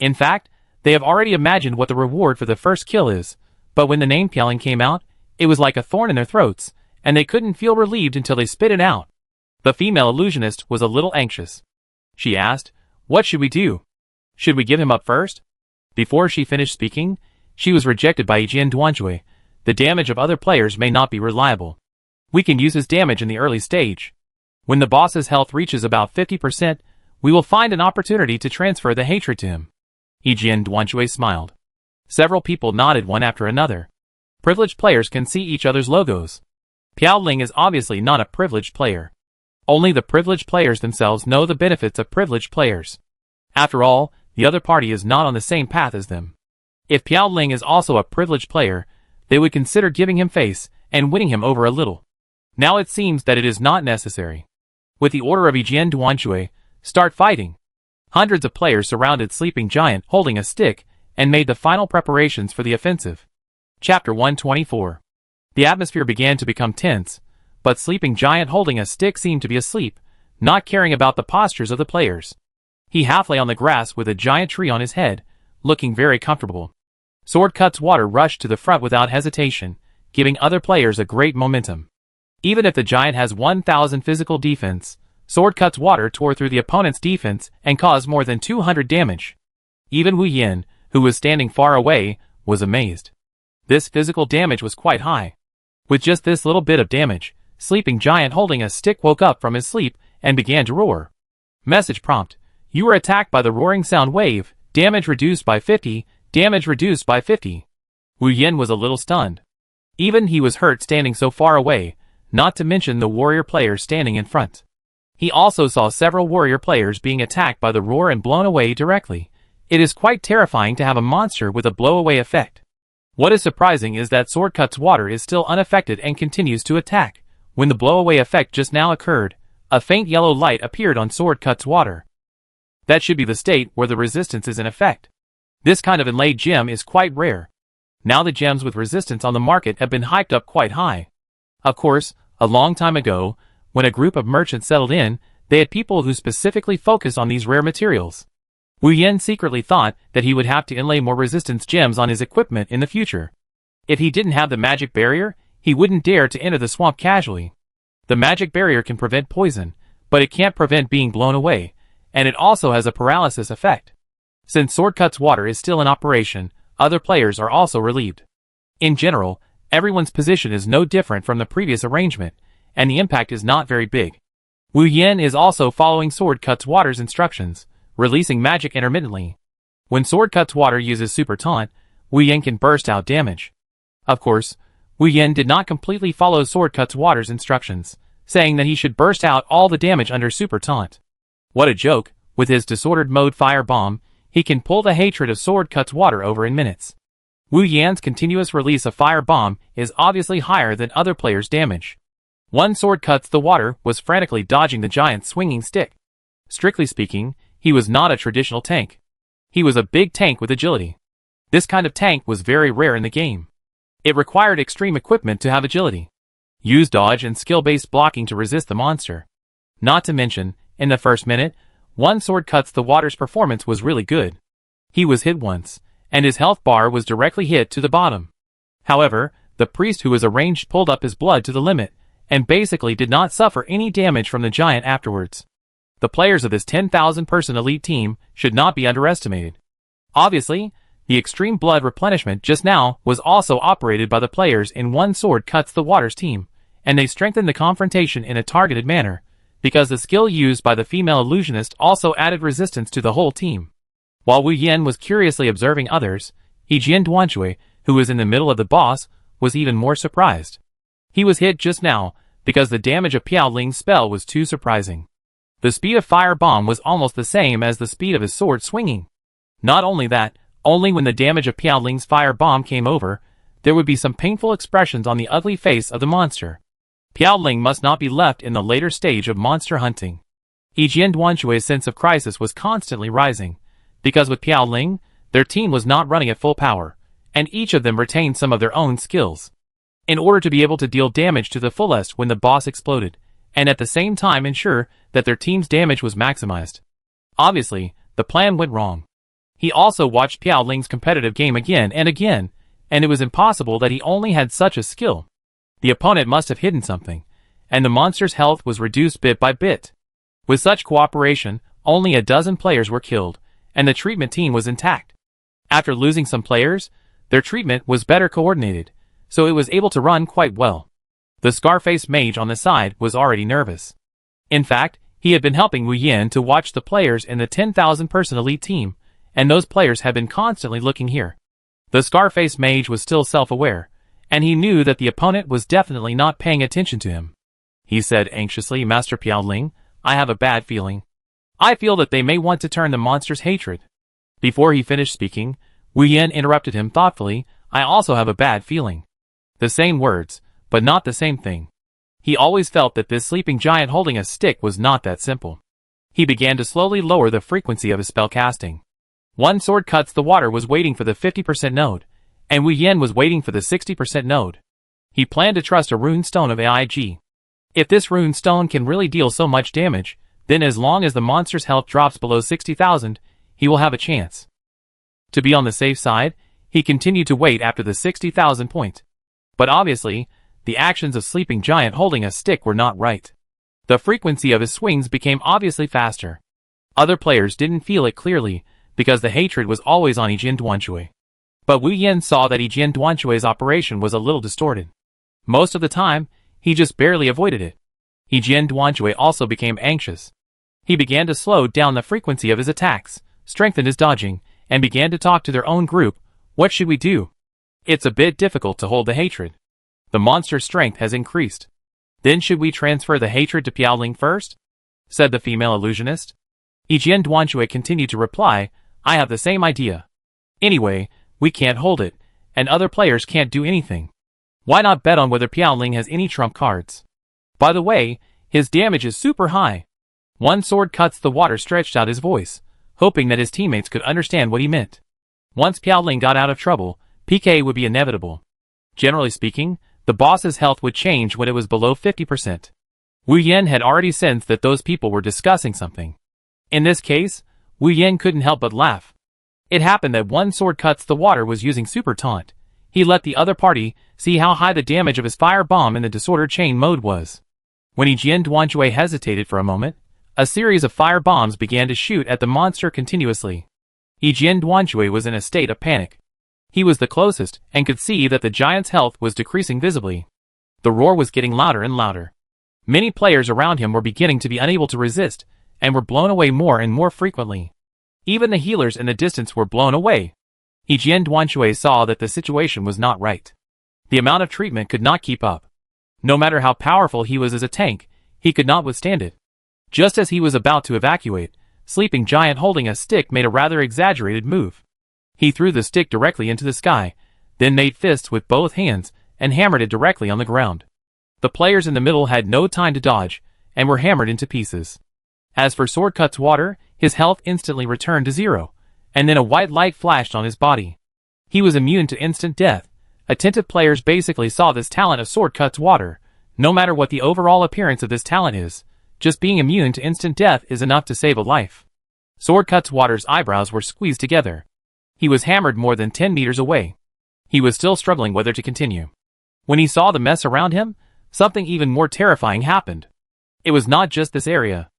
In fact, they have already imagined what the reward for the first kill is, but when the name Piaoling came out, it was like a thorn in their throats, and they couldn't feel relieved until they spit it out. The female illusionist was a little anxious. She asked, "What should we do? Should we give him up first?" Before she finished speaking, she was rejected by Yijian Duanshui. "The damage of other players may not be reliable. We can use his damage in the early stage. When the boss's health reaches about 50%, we will find an opportunity to transfer the hatred to him." Yijian Duanshui smiled. Several people nodded one after another. Privileged players can see each other's logos. Piao Ling is obviously not a privileged player. Only the privileged players themselves know the benefits of privileged players. After all, the other party is not on the same path as them. If Piao Ling is also a privileged player, they would consider giving him face and winning him over a little. Now it seems that it is not necessary. With the order of Yijian Duanshui, "Start fighting." Hundreds of players surrounded Sleeping Giant holding a stick and made the final preparations for the offensive. Chapter 124. The atmosphere began to become tense, but Sleeping Giant holding a stick seemed to be asleep, not caring about the postures of the players. He half lay on the grass with a giant tree on his head, looking very comfortable. Sword Cut's water rushed to the front without hesitation, giving other players a great momentum. Even if the giant has 1,000 physical defense, Sword Cut's water tore through the opponent's defense and caused more than 200 damage. Even Wu Yin, who was standing far away, was amazed. This physical damage was quite high. With just this little bit of damage, Sleeping Giant holding a stick woke up from his sleep and began to roar. Message prompt: "You were attacked by the roaring sound wave. Damage reduced by 50. Damage reduced by 50. Wu Yin was a little stunned. Even he was hurt standing so far away, not to mention the warrior players standing in front. He also saw several warrior players being attacked by the roar and blown away directly. It is quite terrifying to have a monster with a blow-away effect. What is surprising is that Sword Cut's water is still unaffected and continues to attack. When the blowaway effect just now occurred, a faint yellow light appeared on Sword Cut's water. That should be the state where the resistance is in effect. This kind of inlaid gem is quite rare. Now the gems with resistance on the market have been hyped up quite high. Of course, a long time ago, when a group of merchants settled in, they had people who specifically focused on these rare materials. Wu Yen secretly thought that he would have to inlay more resistance gems on his equipment in the future. If he didn't have the magic barrier, he wouldn't dare to enter the swamp casually. The magic barrier can prevent poison, but it can't prevent being blown away, and it also has a paralysis effect. Since Sword Cut's water is still in operation, other players are also relieved. In general, everyone's position is no different from the previous arrangement, and the impact is not very big. Wu Yen is also following Sword Cut's water's instructions, releasing magic intermittently. When Sword Cut's water uses Super Taunt, Wu Yen can burst out damage. Of course, Wu Yen did not completely follow Sword Cut's water's instructions, saying that he should burst out all the damage under Super Taunt. What a joke! With his disordered mode Fire Bomb, he can pull the hatred of Sword Cut's water over in minutes. Wu Yan's continuous release of Fire Bomb is obviously higher than other players' damage. One Sword Cut's the water was frantically dodging the giant's swinging stick. Strictly speaking, he was not a traditional tank. He was a big tank with agility. This kind of tank was very rare in the game. It required extreme equipment to have agility. Use dodge and skill-based blocking to resist the monster. Not to mention, in the first minute, one Sword Cut's the water's performance was really good. He was hit once, and his health bar was directly hit to the bottom. However, the priest who was arranged pulled up his blood to the limit, and basically did not suffer any damage from the giant afterwards. The players of this 10,000-person elite team should not be underestimated. Obviously, the extreme blood replenishment just now was also operated by the players in one Sword Cut's the Water's team, and they strengthened the confrontation in a targeted manner, because the skill used by the female illusionist also added resistance to the whole team. While Wu Yen was curiously observing others, Jian Duanshui, who was in the middle of the boss, was even more surprised. He was hit just now, because the damage of Piao Ling's spell was too surprising. The speed of Fire Bomb was almost the same as the speed of his sword swinging. Not only that, only when the damage of Piao Ling's Fire Bomb came over, there would be some painful expressions on the ugly face of the monster. Piao Ling must not be left in the later stage of monster hunting. Jian Duanshui's sense of crisis was constantly rising, because with Piao Ling, their team was not running at full power, and each of them retained some of their own skills. In order to be able to deal damage to the fullest when the boss exploded, and at the same time ensure that their team's damage was maximized. Obviously, the plan went wrong. He also watched Piao Ling's competitive game again, and it was impossible that he only had such a skill. The opponent must have hidden something, and the monster's health was reduced bit by bit. With such cooperation, only a dozen players were killed, and the treatment team was intact. After losing some players, their treatment was better coordinated, so it was able to run quite well. The Scarface mage on the side was already nervous. In fact, he had been helping Wu Yen to watch the players in the 10,000-person elite team, and those players had been constantly looking here. The Scarface mage was still self-aware, and he knew that the opponent was definitely not paying attention to him. He said anxiously, "Master Piao Ling, I have a bad feeling. I feel that they may want to turn the monster's hatred." Before he finished speaking, Wu Yen interrupted him thoughtfully, "I also have a bad feeling." The same words, but not the same thing. He always felt that this sleeping giant holding a stick was not that simple. He began to slowly lower the frequency of his spell casting. One Sword Cut's the Water was waiting for the 50% node, and Wu Yen was waiting for the 60% node. He planned to trust a rune stone of AIG. If this rune stone can really deal so much damage, then as long as the monster's health drops below 60,000, he will have a chance. To be on the safe side, he continued to wait after the 60,000 point. But obviously, the actions of Sleeping Giant holding a stick were not right. The frequency of his swings became obviously faster. Other players didn't feel it clearly, because the hatred was always on Jian Duanshui. But Wu Yen saw that Jian Duanshui's operation was a little distorted. Most of the time, he just barely avoided it. Jian Duanshui also became anxious. He began to slow down the frequency of his attacks, strengthened his dodging, and began to talk to their own group. "What should we do? It's a bit difficult to hold the hatred. The monster's strength has increased. Then should we transfer the hatred to Piao Ling first?" said the female illusionist. Jian Duanshui continued to reply, "I have the same idea. Anyway, we can't hold it, and other players can't do anything. Why not bet on whether Piaoling has any trump cards? By the way, his damage is super high. One sword cuts the water stretched out his voice, hoping that his teammates could understand what he meant. Once Piaoling got out of trouble, PK would be inevitable. Generally speaking, the boss's health would change when it was below 50%. Wu Yen had already sensed that those people were discussing something. In this case, Wu Yen couldn't help but laugh. It happened that one sword cuts the water was using super taunt. He let the other party see how high the damage of his fire bomb in the disorder chain mode was. When Yijian Duanjue hesitated for a moment, a series of fire bombs began to shoot at the monster continuously. Yijian Duanjue was in a state of panic. He was the closest and could see that the giant's health was decreasing visibly. The roar was getting louder and louder. Many players around him were beginning to be unable to resist, and were blown away more and more frequently. Even the healers in the distance were blown away. Yijian Duanjue saw that the situation was not right. The amount of treatment could not keep up. No matter how powerful he was as a tank, he could not withstand it. Just as he was about to evacuate, Sleeping Giant holding a stick made a rather exaggerated move. He threw the stick directly into the sky, then made fists with both hands and hammered it directly on the ground. The players in the middle had no time to dodge, and were hammered into pieces. As for Sword Cut's water, his health instantly returned to 0, and then a white light flashed on his body. He was immune to instant death. Attentive players basically saw this talent of Sword Cut's water. No matter what the overall appearance of this talent is, just being immune to instant death is enough to save a life. Sword Cut's water's eyebrows were squeezed together. He was hammered more than 10 meters away. He was still struggling whether to continue. When he saw the mess around him, something even more terrifying happened. It was not just this area.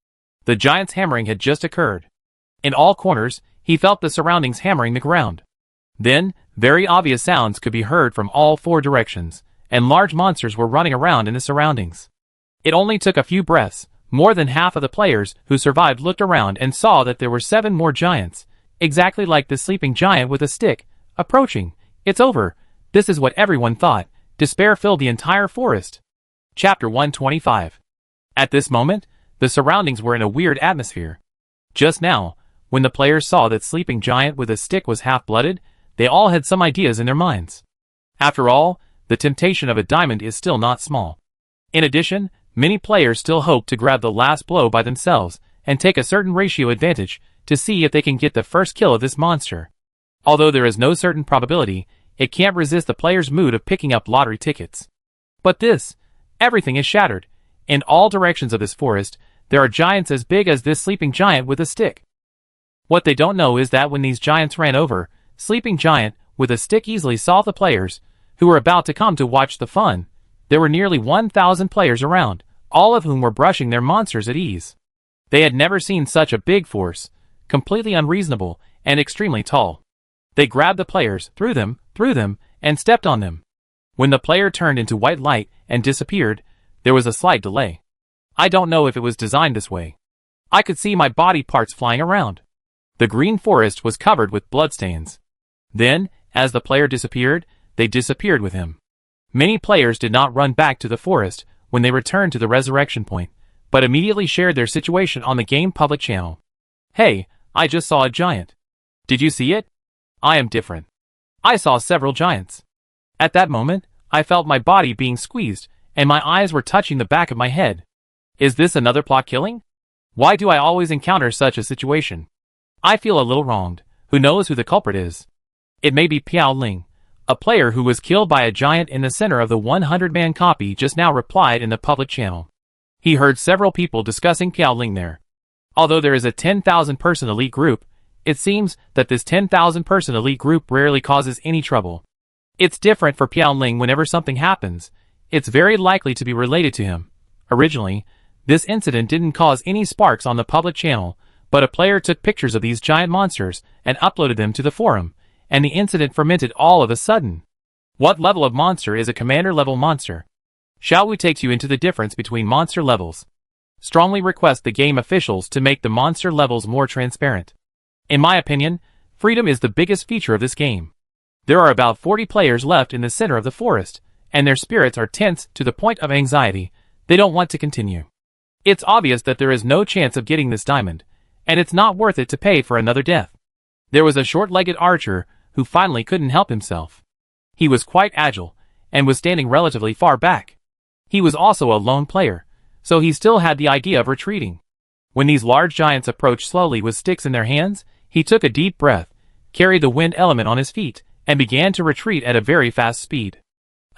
The giant's hammering had just occurred. In all corners, he felt the surroundings hammering the ground. Then, very obvious sounds could be heard from all 4 directions, and large monsters were running around in the surroundings. It only took a few breaths. More than half of the players who survived looked around and saw that there were 7 more giants, exactly like the sleeping giant with a stick, approaching. It's over. This is what everyone thought. Despair filled the entire forest. Chapter 125. At this moment, the surroundings were in a weird atmosphere. Just now, when the players saw that sleeping giant with a stick was half-blooded, they all had some ideas in their minds. After all, the temptation of a diamond is still not small. In addition, many players still hope to grab the last blow by themselves and take a certain ratio advantage to see if they can get the first kill of this monster. Although there is no certain probability, it can't resist the player's mood of picking up lottery tickets. But everything is shattered. In all directions of this forest, there are giants as big as this sleeping giant with a stick. What they don't know is that when these giants ran over, sleeping giant with a stick easily saw the players, who were about to come to watch the fun. There were nearly 1,000 players around, all of whom were brushing their monsters at ease. They had never seen such a big force, completely unreasonable, and extremely tall. They grabbed the players, threw them, and stepped on them. When the player turned into white light and disappeared, there was a slight delay. I don't know if it was designed this way. I could see my body parts flying around. The green forest was covered with bloodstains. Then, as the player disappeared, they disappeared with him. Many players did not run back to the forest when they returned to the resurrection point, but immediately shared their situation on the game public channel. Hey, I just saw a giant. Did you see it? I am different. I saw several giants. At that moment, I felt my body being squeezed, and my eyes were touching the back of my head. Is this another plot killing? Why do I always encounter such a situation? I feel a little wronged. Who knows who the culprit is? It may be Piao Ling. A player who was killed by a giant in the center of the 100-man copy just now replied in the public channel. He heard several people discussing Piao Ling there. Although there is a 10,000-person elite group, it seems that this 10,000-person elite group rarely causes any trouble. It's different for Piao Ling. Whenever something happens, it's very likely to be related to him. Originally, this incident didn't cause any sparks on the public channel, but a player took pictures of these giant monsters and uploaded them to the forum, and the incident fermented all of a sudden. What level of monster is a commander-level monster? Shall we take you into the difference between monster levels? Strongly request the game officials to make the monster levels more transparent. In my opinion, freedom is the biggest feature of this game. There are about 40 players left in the center of the forest, and their spirits are tense to the point of anxiety. They don't want to continue. It's obvious that there is no chance of getting this diamond, and it's not worth it to pay for another death. There was a short-legged archer who finally couldn't help himself. He was quite agile, and was standing relatively far back. He was also a lone player, so he still had the idea of retreating. When these large giants approached slowly with sticks in their hands, he took a deep breath, carried the wind element on his feet, and began to retreat at a very fast speed.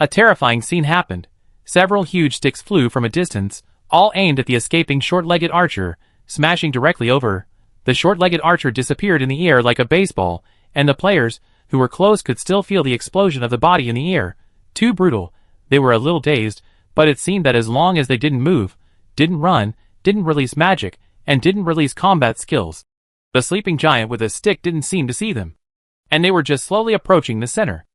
A terrifying scene happened. Several huge sticks flew from a distance, all aimed at the escaping short-legged archer, smashing directly over. The short-legged archer disappeared in the air like a baseball, and the players, who were close, could still feel the explosion of the body in the air. Too brutal. They were a little dazed, but it seemed that as long as they didn't move, didn't run, didn't release magic, and didn't release combat skills, the sleeping giant with a stick didn't seem to see them. And they were just slowly approaching the center.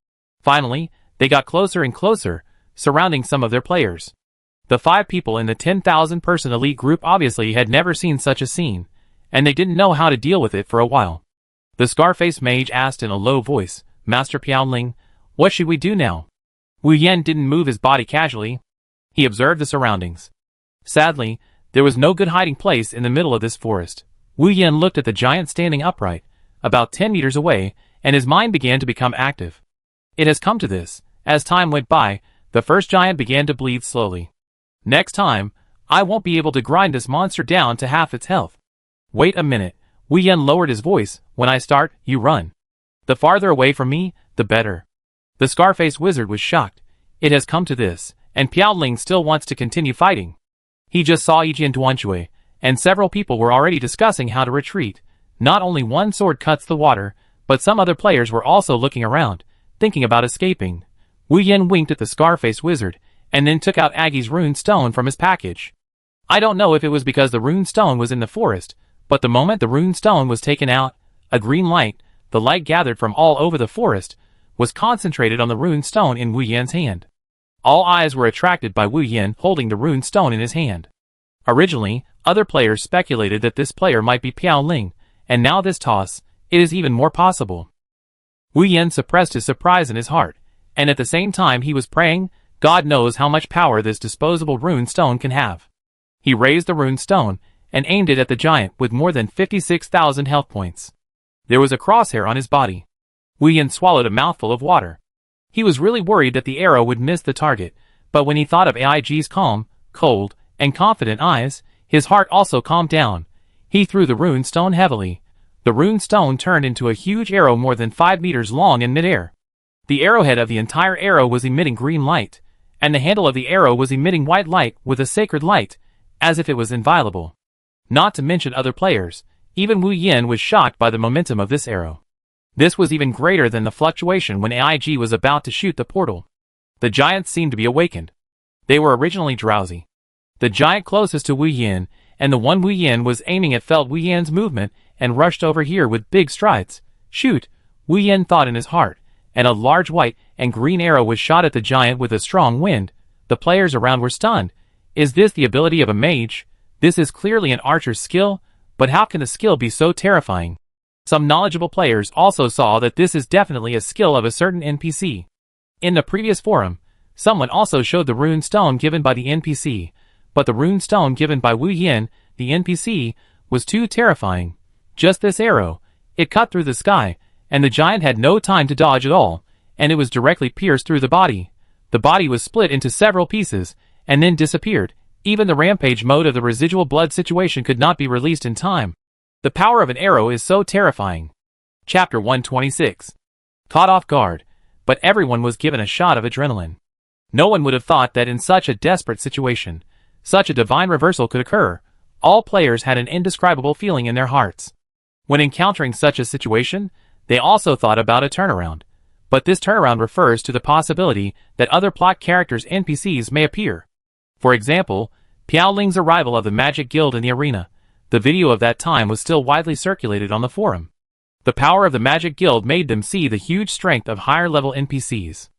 Finally, they got closer and closer, surrounding some of their players. The 5 people in the 10,000-person elite group obviously had never seen such a scene, and they didn't know how to deal with it for a while. The Scarface mage asked in a low voice, "Master Piaoling, what should we do now?" Wu Yan didn't move his body casually. He observed the surroundings. Sadly, there was no good hiding place in the middle of this forest. Wu Yan looked at the giant standing upright, about 10 meters away, and his mind began to become active. It has come to this. As time went by, the first giant began to bleed slowly. Next time, I won't be able to grind this monster down to half its health. Wait a minute. Wu Yan lowered his voice. When I start, you run. The farther away from me, the better. The Scarface wizard was shocked. It has come to this, and Piaoling still wants to continue fighting. He just saw Yijian Duanshui, and several people were already discussing how to retreat. Not only one sword cuts the water, but some other players were also looking around, thinking about escaping. Wu Yan winked at the Scarface wizard, and then took out Aggie's rune stone from his package. I don't know if it was because the rune stone was in the forest, but the moment the rune stone was taken out, a green light, the light gathered from all over the forest, was concentrated on the rune stone in Wu Yan's hand. All eyes were attracted by Wu Yan holding the rune stone in his hand. Originally, other players speculated that this player might be Piaoling, and now this toss, it is even more possible. Wu Yan suppressed his surprise in his heart, and at the same time he was praying, God knows how much power this disposable rune stone can have. He raised the rune stone, and aimed it at the giant with more than 56,000 health points. There was a crosshair on his body. Wu Yan swallowed a mouthful of water. He was really worried that the arrow would miss the target, but when he thought of AIG's calm, cold, and confident eyes, his heart also calmed down. He threw the rune stone heavily. The rune stone turned into a huge arrow more than 5 meters long in midair. The arrowhead of the entire arrow was emitting green light, and the handle of the arrow was emitting white light with a sacred light, as if it was inviolable. Not to mention other players, even Wu Yan was shocked by the momentum of this arrow. This was even greater than the fluctuation when AIG was about to shoot the portal. The giants seemed to be awakened. They were originally drowsy. The giant closest to Wu Yan, and the one Wu Yan was aiming at, felt Wu Yan's movement and rushed over here with big strides. Shoot, Wu Yan thought in his heart, and a large white and green arrow was shot at the giant with a strong wind. The players around were stunned. Is this the ability of a mage? This is clearly an archer's skill, but how can the skill be so terrifying? Some knowledgeable players also saw that this is definitely a skill of a certain NPC. In the previous forum, someone also showed the rune stone given by the NPC, but the rune stone given by Wu Yan, the NPC, was too terrifying. Just this arrow, it cut through the sky, and the giant had no time to dodge at all, and it was directly pierced through the body. The body was split into several pieces, and then disappeared. Even the rampage mode of the residual blood situation could not be released in time. The power of an arrow is so terrifying. Chapter 126. Caught off guard, but everyone was given a shot of adrenaline. No one would have thought that in such a desperate situation, such a divine reversal could occur. All players had an indescribable feeling in their hearts. When encountering such a situation, they also thought about a turnaround. But this turnaround refers to the possibility that other plot characters NPCs may appear. For example, Piaoling's arrival of the Magic Guild in the arena. The video of that time was still widely circulated on the forum. The power of the Magic Guild made them see the huge strength of higher-level NPCs.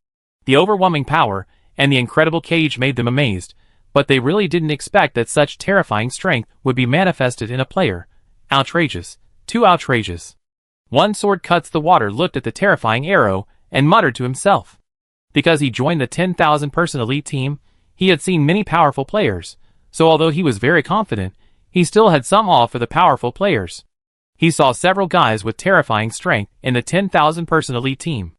The overwhelming power and the incredible cage made them amazed, but they really didn't expect that such terrifying strength would be manifested in a player. Outrageous. Too outrageous. One sword cuts the water looked at the terrifying arrow and muttered to himself. Because he joined the 10,000-person elite team, he had seen many powerful players, so although he was very confident, he still had some awe for the powerful players. He saw several guys with terrifying strength in the 10,000-person elite team.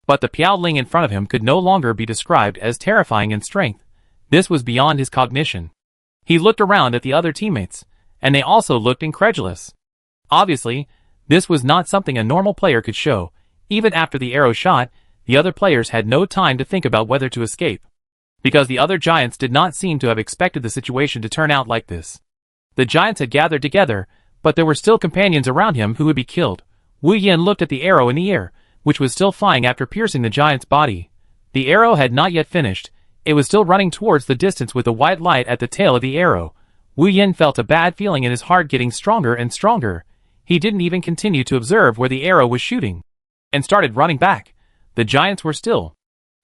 But the Piaoling in front of him could no longer be described as terrifying in strength. This was beyond his cognition. He looked around at the other teammates, and they also looked incredulous. Obviously, this was not something a normal player could show. Even after the arrow shot, the other players had no time to think about whether to escape. Because the other giants did not seem to have expected the situation to turn out like this. The giants had gathered together, but there were still companions around him who would be killed. Wu Yin looked at the arrow in the air, which was still flying after piercing the giant's body. The arrow had not yet finished. It was still running towards the distance with a white light at the tail of the arrow. Wu Yin felt a bad feeling in his heart getting stronger and stronger. He didn't even continue to observe where the arrow was shooting, and started running back. The giants were still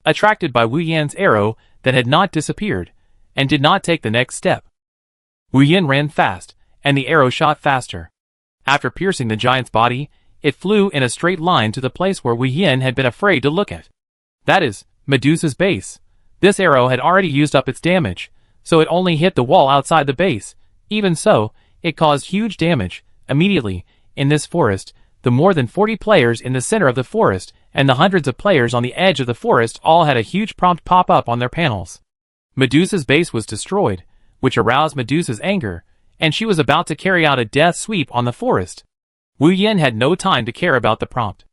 attracted by Wu Yan's arrow that had not disappeared, and did not take the next step. Wu Yin ran fast, and the arrow shot faster. After piercing the giant's body, it flew in a straight line to the place where Wu Yin had been afraid to look at. That is, Medusa's base. This arrow had already used up its damage, so it only hit the wall outside the base. Even so, it caused huge damage. Immediately, in this forest, the more than 40 players in the center of the forest and the hundreds of players on the edge of the forest all had a huge prompt pop up on their panels. Medusa's base was destroyed, which aroused Medusa's anger, and she was about to carry out a death sweep on the forest. Wu Yin had no time to care about the prompt.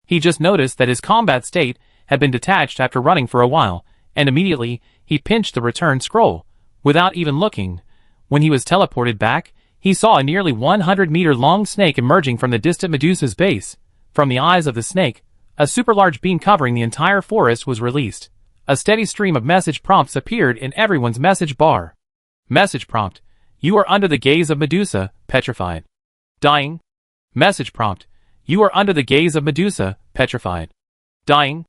He just noticed that his combat state had been detached after running for a while, and immediately, he pinched the return scroll, without even looking. When he was teleported back, he saw a nearly 100-meter-long snake emerging from the distant Medusa's base. From the eyes of the snake, a super large beam covering the entire forest was released. A steady stream of message prompts appeared in everyone's message bar. Message prompt: you are under the gaze of Medusa, petrified. Dying. Message prompt: you are under the gaze of Medusa, petrified. Dying.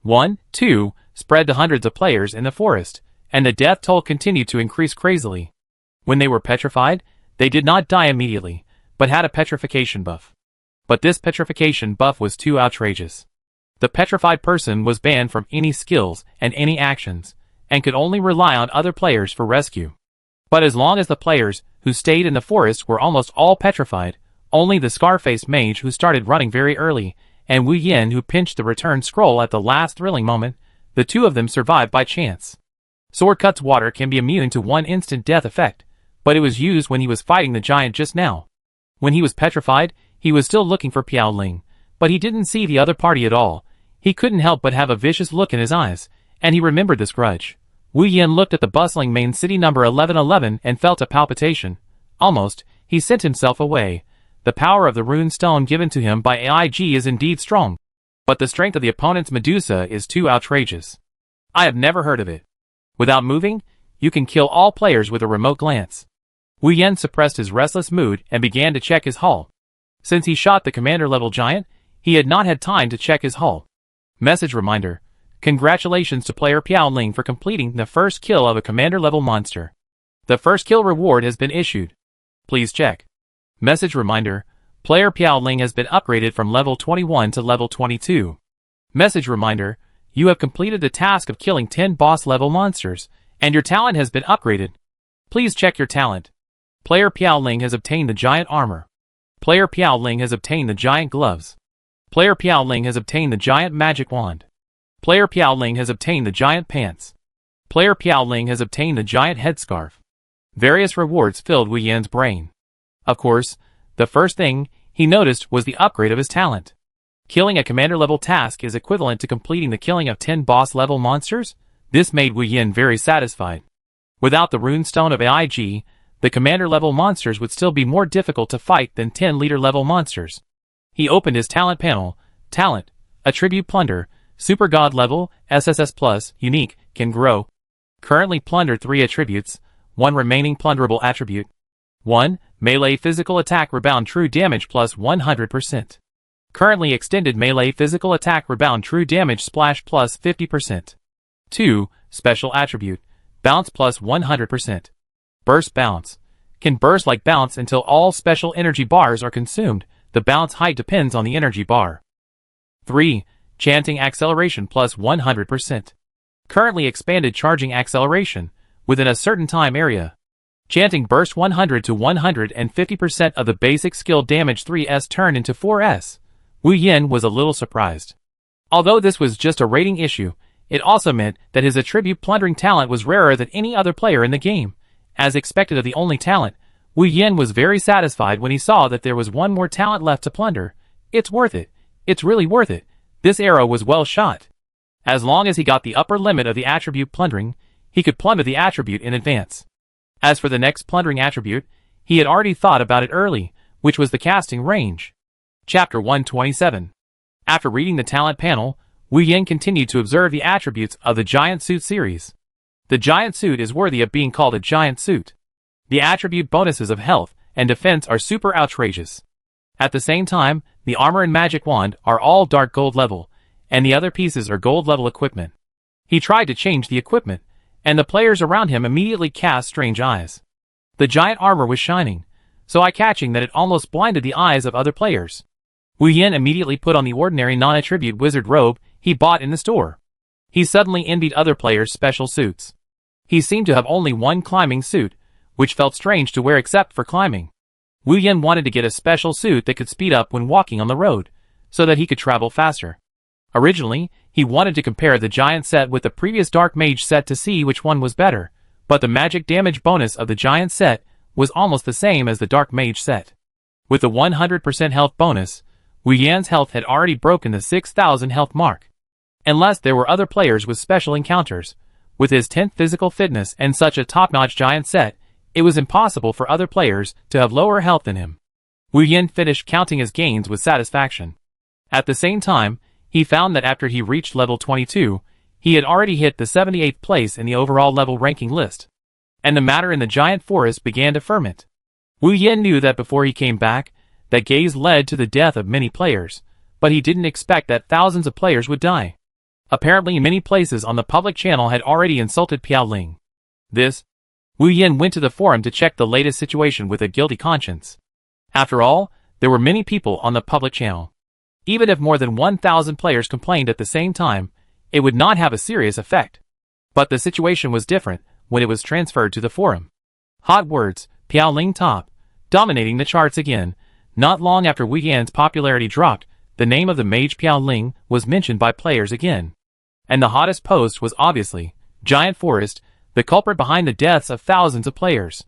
1, 2, spread to hundreds of players in the forest, and the death toll continued to increase crazily. When they were petrified, they did not die immediately, but had a petrification buff. But this petrification buff was too outrageous. The petrified person was banned from any skills and any actions, and could only rely on other players for rescue. But as long as the players who stayed in the forest were almost all petrified, only the Scarface mage who started running very early, and Wu Yin who pinched the return scroll at the last thrilling moment, the two of them survived by chance. Sword Cut's water can be immune to one instant death effect, but it was used when he was fighting the giant just now. When he was petrified, he was still looking for Piaoling, but he didn't see the other party at all. He couldn't help but have a vicious look in his eyes, and he remembered this grudge. Wu Yin looked at the bustling main city number 1111 and felt a palpitation. Almost, he sent himself away. The power of the rune stone given to him by AIG is indeed strong, but the strength of the opponent's Medusa is too outrageous. I have never heard of it. Without moving, you can kill all players with a remote glance. Wu Yin suppressed his restless mood and began to check his hull. Since he shot the commander-level giant, he had not had time to check his hull. Message reminder: congratulations to player Piaoling for completing the first kill of a commander-level monster. The first kill reward has been issued. Please check. Message reminder: player Piaoling has been upgraded from level 21 to level 22. Message reminder: you have completed the task of killing 10 boss-level monsters, and your talent has been upgraded. Please check your talent. Player Piaoling has obtained the giant armor. Player Piaoling has obtained the giant gloves. Player Piaoling has obtained the giant magic wand. Player Piaoling has obtained the giant pants. Player Piaoling has obtained the giant headscarf. Various rewards filled Wu Yin's brain. Of course, the first thing he noticed was the upgrade of his talent. Killing a commander-level task is equivalent to completing the killing of 10 boss-level monsters. This made Wu Yin very satisfied. Without the runestone of AIG, the commander-level monsters would still be more difficult to fight than 10 leader-level monsters. He opened his talent panel. Talent: Attribute Plunder, Super God level, SSS Plus, Unique, can grow. Currently plundered 3 attributes, 1 remaining plunderable attribute. 1. Melee Physical Attack Rebound True Damage plus 100%. Currently extended Melee Physical Attack Rebound True Damage Splash plus 50%. 2. Special Attribute, Bounce plus 100%. Burst Bounce. Can burst like bounce until all special energy bars are consumed. The bounce height depends on the energy bar. 3. Chanting Acceleration plus 100%. Currently expanded Charging Acceleration, within a certain time area. Chanting burst 100 to 150% of the basic skill damage 3s turn into 4s. Wu Yin was a little surprised. Although this was just a rating issue, it also meant that his attribute plundering talent was rarer than any other player in the game. As expected of the only talent, Wu Yin was very satisfied when he saw that there was one more talent left to plunder. It's worth it. It's really worth it. This arrow was well shot. As long as he got the upper limit of the attribute plundering, he could plunder the attribute in advance. As for the next plundering attribute, he had already thought about it early, which was the casting range. Chapter 127. After reading the talent panel, Wu Yin continued to observe the attributes of the Giant Suit series. The Giant Suit is worthy of being called a Giant Suit. The attribute bonuses of health and defense are super outrageous. At the same time, the armor and magic wand are all dark gold level, and the other pieces are gold level equipment. He tried to change the equipment, and the players around him immediately cast strange eyes. The giant armor was shining, so eye-catching that it almost blinded the eyes of other players. Wu Yin immediately put on the ordinary non-attribute wizard robe he bought in the store. He suddenly envied other players' special suits. He seemed to have only one climbing suit, which felt strange to wear except for climbing. Wu Yin wanted to get a special suit that could speed up when walking on the road, so that he could travel faster. Originally, he wanted to compare the giant set with the previous dark mage set to see which one was better, but the magic damage bonus of the giant set was almost the same as the dark mage set. With the 100% health bonus, Wu Yan's health had already broken the 6,000 health mark. Unless there were other players with special encounters, with his 10th physical fitness and such a top-notch giant set, it was impossible for other players to have lower health than him. Wu Yin finished counting his gains with satisfaction. At the same time, he found that after he reached level 22, he had already hit the 78th place in the overall level ranking list. And the matter in the giant forest began to ferment. Wu Yin knew that before he came back, that gaze led to the death of many players, but he didn't expect that thousands of players would die. Apparently many places on the public channel had already insulted Piao Ling. Wu Yin went to the forum to check the latest situation with a guilty conscience. After all, there were many people on the public channel. Even if more than 1,000 players complained at the same time, it would not have a serious effect. But the situation was different when it was transferred to the forum. Hot words, Piao Ling top, dominating the charts again. Not long after Wu Yan's popularity dropped, the name of the mage Piao Ling was mentioned by players again. And the hottest post was obviously Giant Forest, the culprit behind the deaths of thousands of players.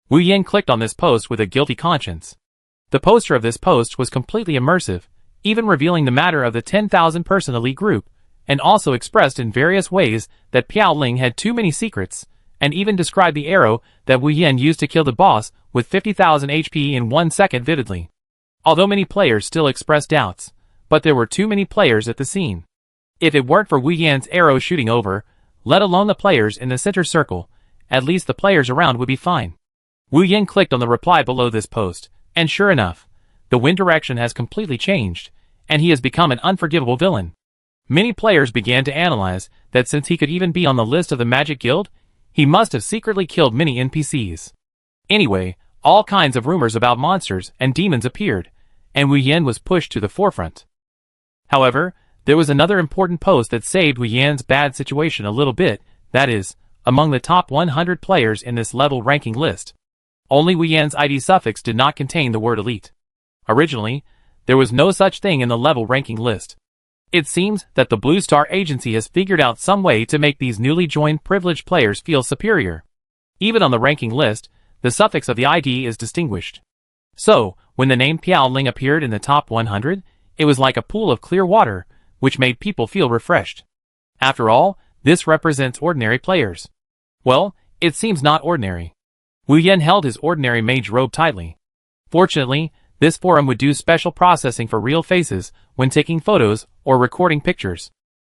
Wu Yin clicked on this post with a guilty conscience. The poster of this post was completely immersive, even revealing the matter of the 10,000-person elite group, and also expressed in various ways that Piao Ling had too many secrets, and even described the arrow that Wu Yin used to kill the boss with 50,000 HP in 1 second vividly. Although many players still expressed doubts, but there were too many players at the scene. If it weren't for Wu Yan's arrow shooting over, let alone the players in the center circle, at least the players around would be fine. Wu Yin clicked on the reply below this post, and sure enough, the wind direction has completely changed, and he has become an unforgivable villain. Many players began to analyze that since he could even be on the list of the Magic Guild, he must have secretly killed many NPCs. Anyway, all kinds of rumors about monsters and demons appeared, and Wu Yin was pushed to the forefront. However, there was another important post that saved Wu Yan's bad situation a little bit, that is, among the top 100 players in this level ranking list. Only Wu Yan's ID suffix did not contain the word elite. Originally, there was no such thing in the level ranking list. It seems that the Blue Star Agency has figured out some way to make these newly joined privileged players feel superior. Even on the ranking list, the suffix of the ID is distinguished. So, when the name Piao Ling appeared in the top 100, it was like a pool of clear water, which made people feel refreshed. After all, this represents ordinary players. Well, it seems not ordinary. Wu Yin held his ordinary mage robe tightly. Fortunately, this forum would do special processing for real faces when taking photos or recording pictures.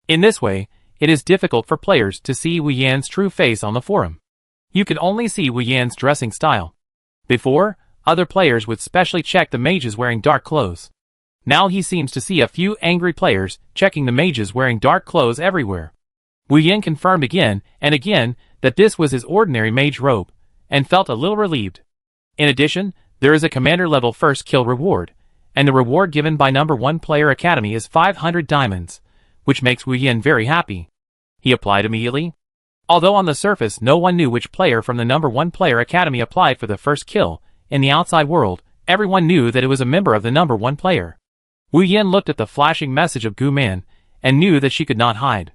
In this way, it is difficult for players to see Wu Yan's true face on the forum. You can only see Wu Yan's dressing style. Before, other players would specially check the mages wearing dark clothes. Now he seems to see a few angry players checking the mages wearing dark clothes everywhere. Wu Yin confirmed again and again that this was his ordinary mage robe, and felt a little relieved. In addition, there is a commander level first kill reward, and the reward given by number 1 player academy is 500 diamonds, which makes Wu Yin very happy. He applied immediately. Although on the surface no one knew which player from the number 1 player academy applied for the first kill, in the outside world, everyone knew that it was a member of the number 1 player. Wu Yin looked at the flashing message of Gu Man, and knew that she could not hide.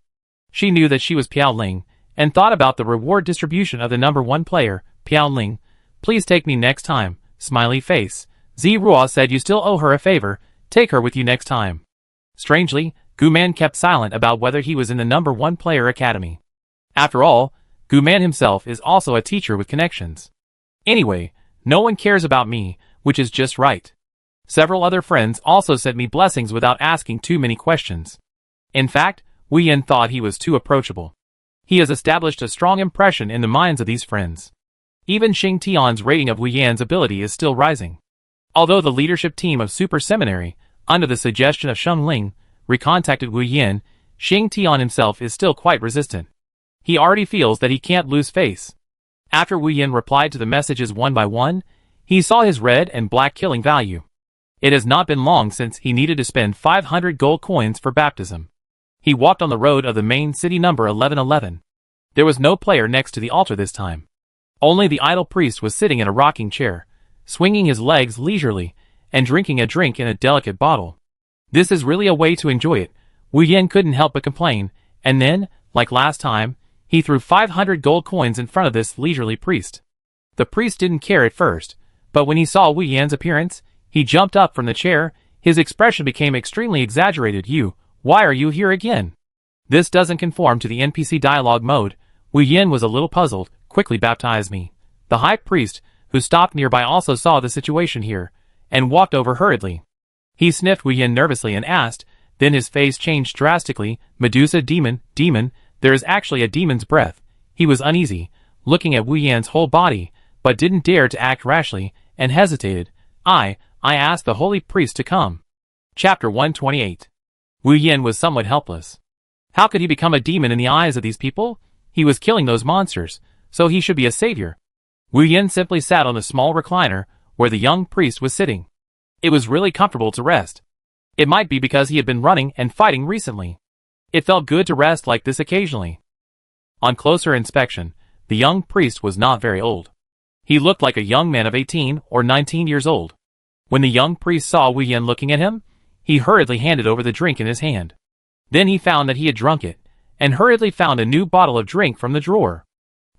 She knew that she was Piao Ling, and thought about the reward distribution of the number 1 player. Piao Ling, please take me next time, smiley face. Ziruo said you still owe her a favor, take her with you next time. Strangely, Guman kept silent about whether he was in the number 1 player academy. After all, Guman himself is also a teacher with connections. Anyway, no one cares about me, which is just right. Several other friends also sent me blessings without asking too many questions. In fact, Wu Yin thought he was too approachable. He has established a strong impression in the minds of these friends. Even Xing Tian's rating of Wu Yan's ability is still rising. Although the leadership team of Super Seminary, under the suggestion of Sheng Ling, recontacted Wu Yin, Xing Tian himself is still quite resistant. He already feels that he can't lose face. After Wu Yin replied to the messages one by one, he saw his red and black killing value. It has not been long since he needed to spend 500 gold coins for baptism. He walked on the road of the main city number 1111. There was no player next to the altar this time. Only the idle priest was sitting in a rocking chair, swinging his legs leisurely, and drinking a drink in a delicate bottle. This is really a way to enjoy it. Wu Yin couldn't help but complain, and then, like last time, he threw 500 gold coins in front of this leisurely priest. The priest didn't care at first, but when he saw Wu Yan's appearance, he jumped up from the chair. His expression became extremely exaggerated. Why are you here again? This doesn't conform to the NPC dialogue mode. Wu Yin was a little puzzled. Quickly baptize me. The high priest, who stopped nearby, also saw the situation here, and walked over hurriedly. He sniffed Wu Yin nervously and asked, then his face changed drastically. Medusa demon, there is actually a demon's breath. He was uneasy, looking at Wu Yan's whole body, but didn't dare to act rashly, and hesitated. I asked the holy priest to come. Chapter 128. Wu Yin was somewhat helpless. How could he become a demon in the eyes of these people? He was killing those monsters, so he should be a savior. Wu Yin simply sat on a small recliner, where the young priest was sitting. It was really comfortable to rest. It might be because he had been running and fighting recently. It felt good to rest like this occasionally. On closer inspection, the young priest was not very old. He looked like a young man of 18 or 19 years old. When the young priest saw Wu Yin looking at him, he hurriedly handed over the drink in his hand. Then he found that he had drunk it, and hurriedly found a new bottle of drink from the drawer.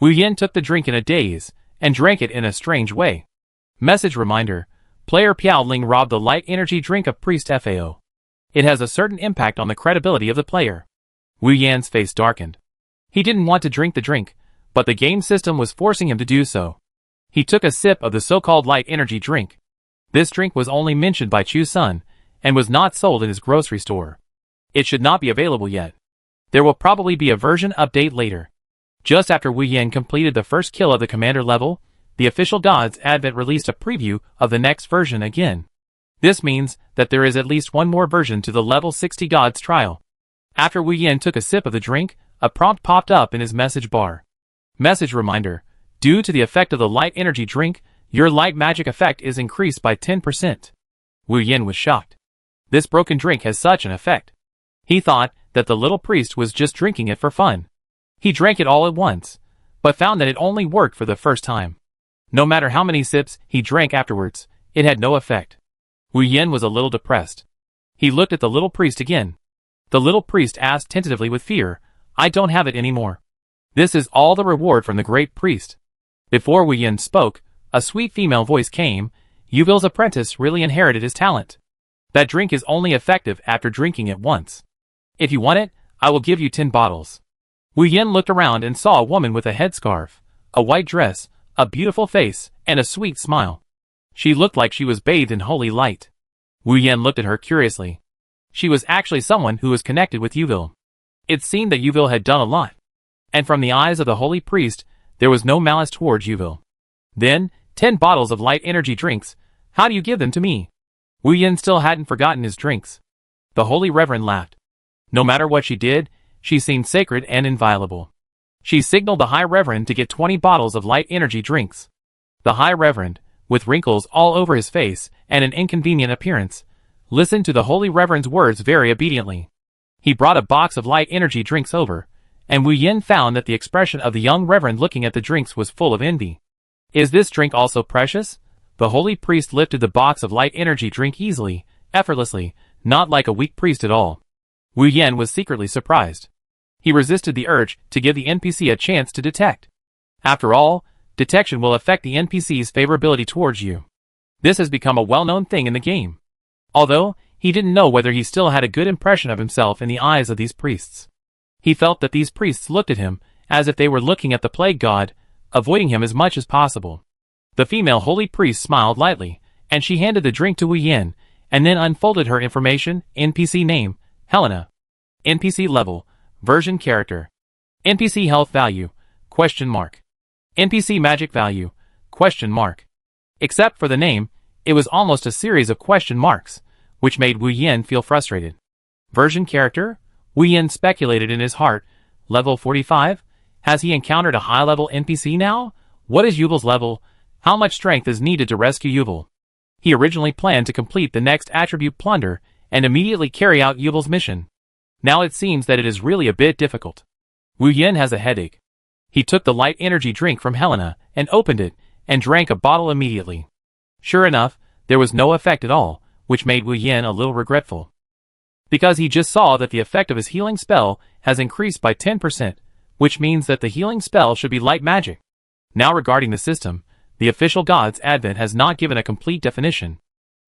Wu Yin took the drink in a daze, and drank it in a strange way. Message reminder: player Piao Ling robbed the light energy drink of priest Fao. It has a certain impact on the credibility of the player. Wu Yan's face darkened. He didn't want to drink the drink, but the game system was forcing him to do so. He took a sip of the so-called light energy drink. This drink was only mentioned by Chu Sun, and was not sold in his grocery store. It should not be available yet. There will probably be a version update later. Just after Wu Yin completed the first kill of the commander level, the official Gods Advent released a preview of the next version again. This means that there is at least one more version to the level 60 Gods trial. After Wu Yin took a sip of the drink, a prompt popped up in his message bar. Message reminder: due to the effect of the light energy drink, your light magic effect is increased by 10%. Wu Yin was shocked. This broken drink has such an effect. He thought that the little priest was just drinking it for fun. He drank it all at once, but found that it only worked for the first time. No matter how many sips he drank afterwards, it had no effect. Wu Yin was a little depressed. He looked at the little priest again. The little priest asked tentatively with fear, I don't have it anymore. This is all the reward from the great priest. Before Wu Yin spoke, a sweet female voice came. Yuvil's apprentice really inherited his talent. That drink is only effective after drinking it once. If you want it, I will give you 10 bottles. Wu Yin looked around and saw a woman with a headscarf, a white dress, a beautiful face, and a sweet smile. She looked like she was bathed in holy light. Wu Yin looked at her curiously. She was actually someone who was connected with Yuvil. It seemed that Yuvil had done a lot. And from the eyes of the holy priest, there was no malice towards Yuvil. Then, 10 bottles of light energy drinks. How do you give them to me? Wu Yin still hadn't forgotten his drinks. The holy reverend laughed. No matter what she did, she seemed sacred and inviolable. She signaled the high reverend to get 20 bottles of light energy drinks. The high reverend, with wrinkles all over his face and an inconvenient appearance, listened to the holy reverend's words very obediently. He brought a box of light energy drinks over, and Wu Yin found that the expression of the young reverend looking at the drinks was full of envy. Is this drink also precious? The holy priest lifted the box of light energy drink easily, effortlessly, not like a weak priest at all. Wu Yan was secretly surprised. He resisted the urge to give the NPC a chance to detect. After all, detection will affect the NPC's favorability towards you. This has become a well-known thing in the game. Although, he didn't know whether he still had a good impression of himself in the eyes of these priests. He felt that these priests looked at him as if they were looking at the plague god, avoiding him as much as possible. The female holy priest smiled lightly, and she handed the drink to Wu Yan, and then unfolded her information. NPC name, Helena. NPC level, version character. NPC health value, question mark. NPC magic value, question mark. Except for the name, it was almost a series of question marks, which made Wu Yan feel frustrated. Version character? Wu Yan speculated in his heart. Level 45? Has he encountered a high-level NPC now? What is Yuval's level? How much strength is needed to rescue Yuval? He originally planned to complete the next attribute plunder and immediately carry out Yuval's mission. Now it seems that it is really a bit difficult. Wu Yan has a headache. He took the light energy drink from Helena and opened it and drank a bottle immediately. Sure enough, there was no effect at all, which made Wu Yan a little regretful. Because he just saw that the effect of his healing spell has increased by 10%, which means that the healing spell should be light magic. Now regarding the system, the official God's Advent has not given a complete definition.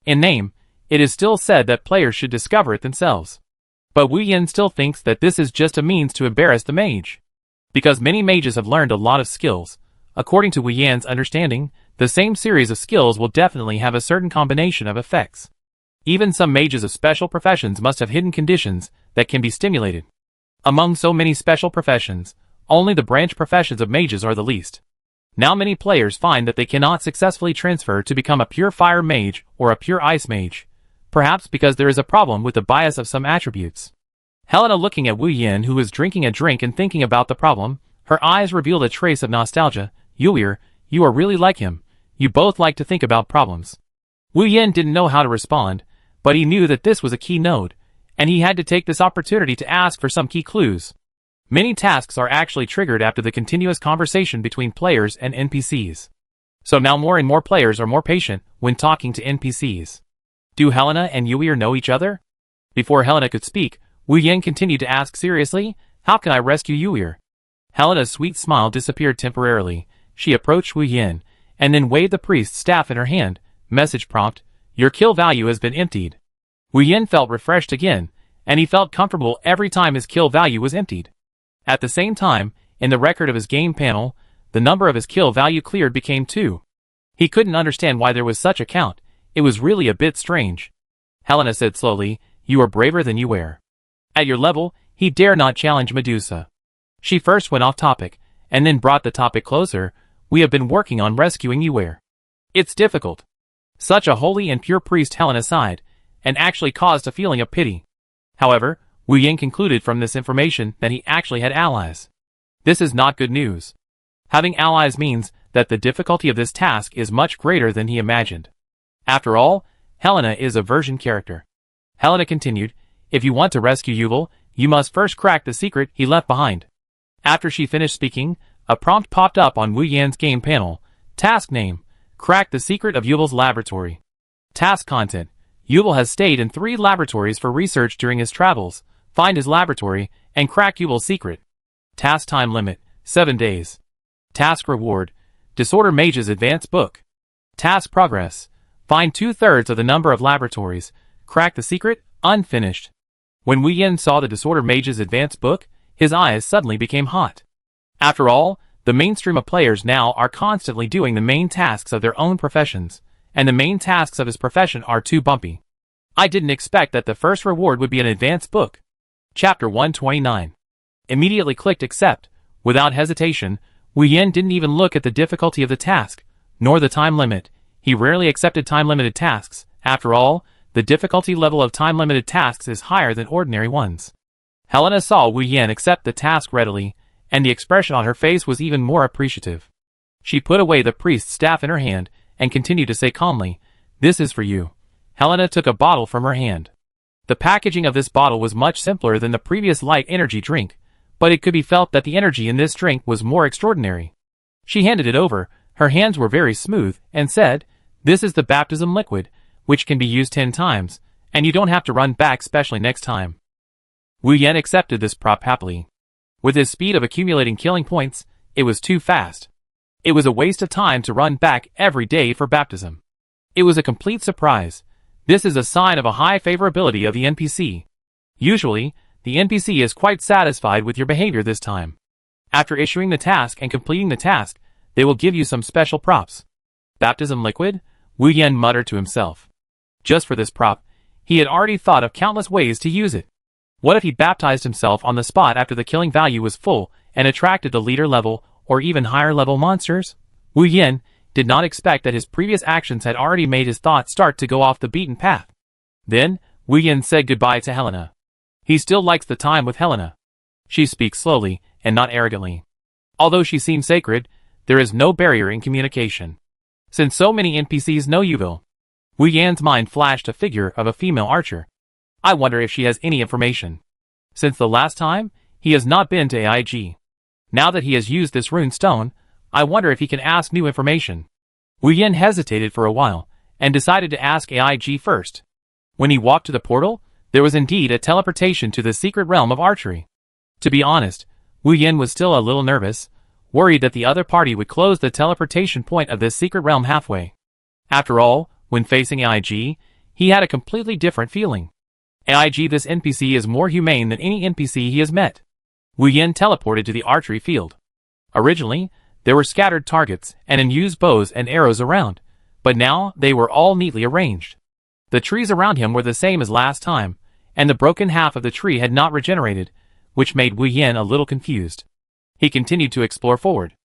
In name, it is still said that players should discover it themselves. But Wu Yan still thinks that this is just a means to embarrass the mage. Because many mages have learned a lot of skills, according to Wu Yan's understanding, the same series of skills will definitely have a certain combination of effects. Even some mages of special professions must have hidden conditions that can be stimulated. Among so many special professions, only the branch professions of mages are the least. Now many players find that they cannot successfully transfer to become a pure fire mage or a pure ice mage, perhaps because there is a problem with the bias of some attributes. Helena, looking at Wu Yan, who was drinking a drink and thinking about the problem, her eyes revealed a trace of nostalgia. Yuir, you are really like him. You both like to think about problems. Wu Yan didn't know how to respond, but he knew that this was a key node, and he had to take this opportunity to ask for some key clues. Many tasks are actually triggered after the continuous conversation between players and NPCs. So now more and more players are more patient when talking to NPCs. Do Helena and Yuir know each other? Before Helena could speak, Wu Yan continued to ask seriously, how can I rescue Yuir? Helena's sweet smile disappeared temporarily. She approached Wu Yan, and then waved the priest's staff in her hand. Message prompt, your kill value has been emptied. Wu Yan felt refreshed again, and he felt comfortable every time his kill value was emptied. At the same time, in the record of his game panel, the number of his kill value cleared became 2. He couldn't understand why there was such a count. It was really a bit strange. Helena said slowly, you are braver than you wear. At your level, he dare not challenge Medusa. She first went off topic, and then brought the topic closer. We have been working on rescuing Yuir. It's difficult. Such a holy and pure priest, Helena sighed, and actually caused a feeling of pity. However, Wu Yan concluded from this information that he actually had allies. This is not good news. Having allies means that the difficulty of this task is much greater than he imagined. After all, Helena is a version character. Helena continued, if you want to rescue Yuval, you must first crack the secret he left behind. After she finished speaking, a prompt popped up on Wu Yan's game panel. Task name, crack the secret of Yuval's laboratory. Task content, Yuval has stayed in 3 laboratories for research during his travels. Find his laboratory and crack Yuval's secret. Task time limit, 7 days. Task reward, Disorder Mage's Advanced Book. Task progress, find 2/3 of the number of laboratories. Crack the secret, unfinished. When Wu Yan saw the Disorder Mage's Advanced Book, his eyes suddenly became hot. After all, the mainstream of players now are constantly doing the main tasks of their own professions, and the main tasks of his profession are too bumpy. I didn't expect that the first reward would be an advanced book. Chapter 129. Immediately clicked accept. Without hesitation, Wu Yan didn't even look at the difficulty of the task, nor the time limit. He rarely accepted time-limited tasks. After all, the difficulty level of time-limited tasks is higher than ordinary ones. Helena saw Wu Yan accept the task readily, and the expression on her face was even more appreciative. She put away the priest's staff in her hand, and continued to say calmly, this is for you. Helena took a bottle from her hand. The packaging of this bottle was much simpler than the previous light energy drink, but it could be felt that the energy in this drink was more extraordinary. She handed it over, her hands were very smooth, and said, this is the baptism liquid, which can be used 10 times, and you don't have to run back specially next time. Wu Yan accepted this prop happily. With his speed of accumulating killing points, it was too fast. It was a waste of time to run back every day for baptism. It was a complete surprise. This is a sign of a high favorability of the NPC. Usually, the NPC is quite satisfied with your behavior this time. After issuing the task and completing the task, they will give you some special props. Baptism liquid? Wu Yan muttered to himself. Just for this prop, he had already thought of countless ways to use it. What if he baptized himself on the spot after the killing value was full and attracted the leader level or even higher level monsters? Wu Yan did not expect that his previous actions had already made his thoughts start to go off the beaten path. Then, Wu Yan said goodbye to Helena. He still likes the time with Helena. She speaks slowly and not arrogantly. Although she seems sacred, there is no barrier in communication. Since so many NPCs know Yuville, Wu Yan's mind flashed a figure of a female archer. I wonder if she has any information. Since the last time, he has not been to AIG. Now that he has used this rune stone, I wonder if he can ask new information. Wu Yan hesitated for a while, and decided to ask AIG first. When he walked to the portal, there was indeed a teleportation to the secret realm of archery. To be honest, Wu Yan was still a little nervous, worried that the other party would close the teleportation point of this secret realm halfway. After all, when facing AIG, he had a completely different feeling. AIG, this NPC is more humane than any NPC he has met. Wu Yan teleported to the archery field. Originally, there were scattered targets and unused bows and arrows around, but now they were all neatly arranged. The trees around him were the same as last time, and the broken half of the tree had not regenerated, which made Wu Yan a little confused. He continued to explore forward.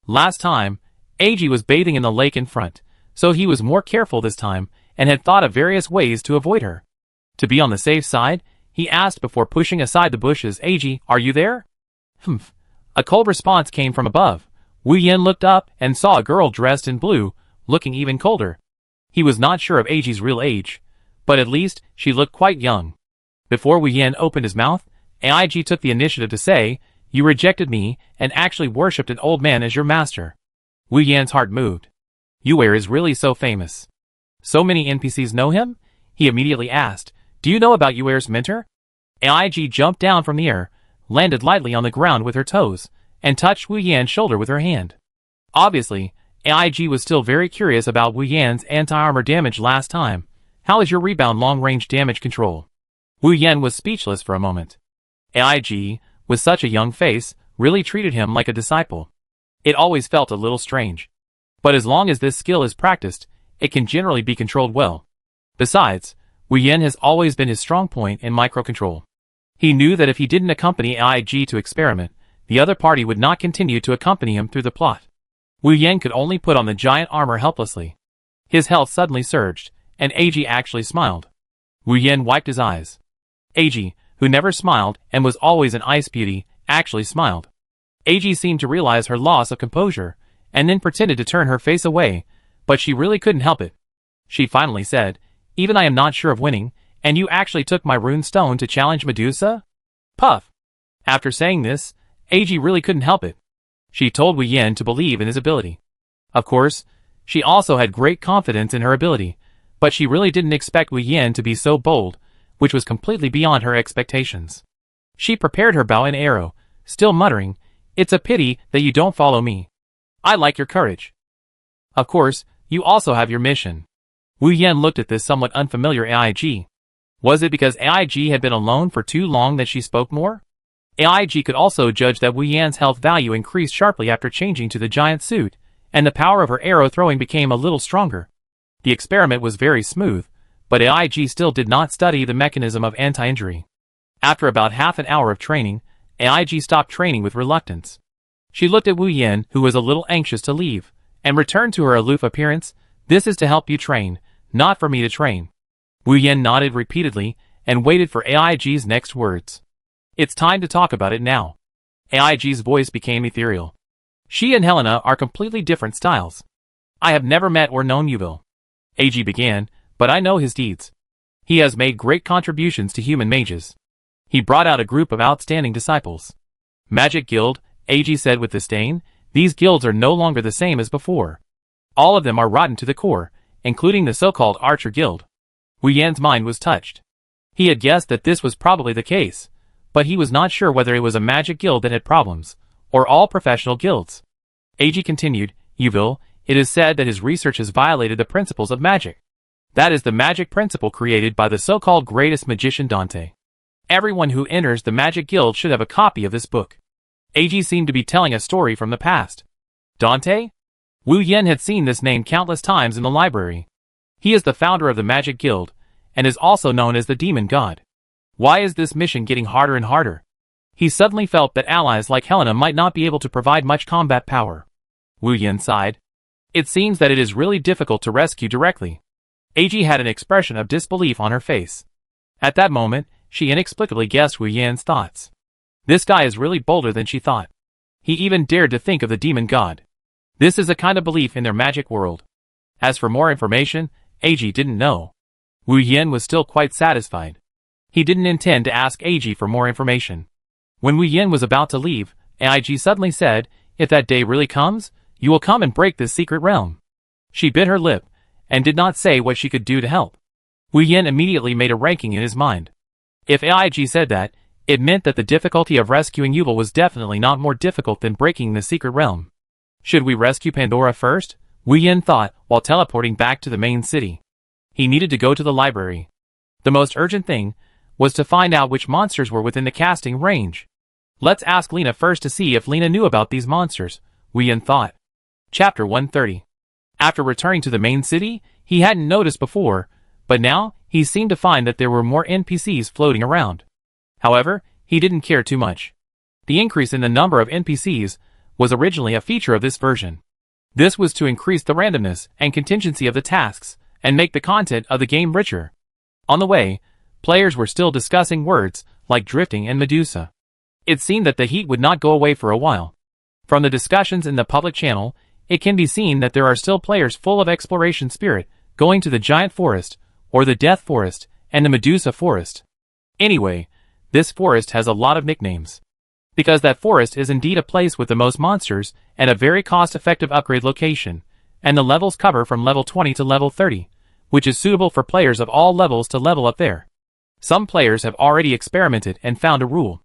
Last time, AIG was bathing in the lake in front, so he was more careful this time and had thought of various ways to avoid her. To be on the safe side, he asked before pushing aside the bushes, AIG, are you there? Humph. A cold response came from above. Wu Yan looked up and saw a girl dressed in blue, looking even colder. He was not sure of AIG's real age, but at least she looked quite young. Before Wu Yan opened his mouth, AIG took the initiative to say, you rejected me and actually worshipped an old man as your master. Wu Yan's heart moved. Yuer is really so famous. So many NPCs know him? He immediately asked, do you know about Yuer's mentor? AIG jumped down from the air, landed lightly on the ground with her toes, and touched Wu Yan's shoulder with her hand. Obviously, AIG was still very curious about Wu Yan's anti-armor damage last time. How is your rebound long-range damage control? Wu Yan was speechless for a moment. AIG, with such a young face, really treated him like a disciple. It always felt a little strange. But as long as this skill is practiced, it can generally be controlled well. Besides, Wu Yan has always been his strong point in microcontrol. He knew that if he didn't accompany AIG to experiment, the other party would not continue to accompany him through the plot. Wu Yan could only put on the giant armor helplessly. His health suddenly surged, and AIG actually smiled. Wu Yan wiped his eyes. AIG, who never smiled and was always an ice beauty, actually smiled. AIG seemed to realize her loss of composure, and then pretended to turn her face away, but she really couldn't help it. She finally said, even I am not sure of winning, and you actually took my rune stone to challenge Medusa? Puff. After saying this, AIG really couldn't help it. She told Wu Yan to believe in his ability. Of course, she also had great confidence in her ability, but she really didn't expect Wu Yan to be so bold, which was completely beyond her expectations. She prepared her bow and arrow, still muttering, it's a pity that you don't follow me. I like your courage. Of course, you also have your mission. Wu Yan looked at this somewhat unfamiliar AIG. Was it because AIG had been alone for too long that she spoke more? AIG could also judge that Wu Yan's health value increased sharply after changing to the giant suit, and the power of her arrow throwing became a little stronger. The experiment was very smooth, but AIG still did not study the mechanism of anti-injury. After about half an hour of training, AIG stopped training with reluctance. She looked at Wu Yan, who was a little anxious to leave, and returned to her aloof appearance. This is to help you train, not for me to train. Wu Yan nodded repeatedly and waited for AIG's next words. It's time to talk about it now. AIG's voice became ethereal. She and Helena are completely different styles. I have never met or known Yuville. AIG began, but I know his deeds. He has made great contributions to human mages. He brought out a group of outstanding disciples. Magic Guild, AIG said with disdain, these guilds are no longer the same as before. All of them are rotten to the core, including the so-called Archer Guild. Wu Yan's mind was touched. He had guessed that this was probably the case, but he was not sure whether it was a magic guild that had problems, or all professional guilds. AG continued, Yuvil, it is said that his research has violated the principles of magic. That is the magic principle created by the so-called greatest magician Dante. Everyone who enters the magic guild should have a copy of this book. AG seemed to be telling a story from the past. Dante? Wu Yen had seen this name countless times in the library. He is the founder of the magic guild, and is also known as the demon god. Why is this mission getting harder and harder? He suddenly felt that allies like Helena might not be able to provide much combat power. Wu Yen sighed. It seems that it is really difficult to rescue directly. AG had an expression of disbelief on her face. At that moment, she inexplicably guessed Wu Yan's thoughts. This guy is really bolder than she thought. He even dared to think of the demon god. This is a kind of belief in their magic world. As for more information, AG didn't know. Wu Yen was still quite satisfied. He didn't intend to ask AG for more information. When Wu Yen was about to leave, AIG suddenly said, if that day really comes, you will come and break this secret realm. She bit her lip, and did not say what she could do to help. Wu Yen immediately made a ranking in his mind. If AIG said that, it meant that the difficulty of rescuing Yubel was definitely not more difficult than breaking the secret realm. Should we rescue Pandora first? Wu Yen thought while teleporting back to the main city. He needed to go to the library. The most urgent thing was to find out which monsters were within the casting range. Let's ask Lena first to see if Lena knew about these monsters, Wu Yen thought. Chapter 130. After returning to the main city, he hadn't noticed before, but now he seemed to find that there were more NPCs floating around. However, he didn't care too much. The increase in the number of NPCs was originally a feature of this version. This was to increase the randomness and contingency of the tasks, and make the content of the game richer. On the way, players were still discussing words like drifting and Medusa. It seemed that the heat would not go away for a while. From the discussions in the public channel, it can be seen that there are still players full of exploration spirit, going to the Giant Forest, or the Death Forest, and the Medusa Forest. Anyway, this forest has a lot of nicknames. Because that forest is indeed a place with the most monsters, and a very cost-effective upgrade location, and the levels cover from level 20 to level 30, which is suitable for players of all levels to level up there. Some players have already experimented and found a rule.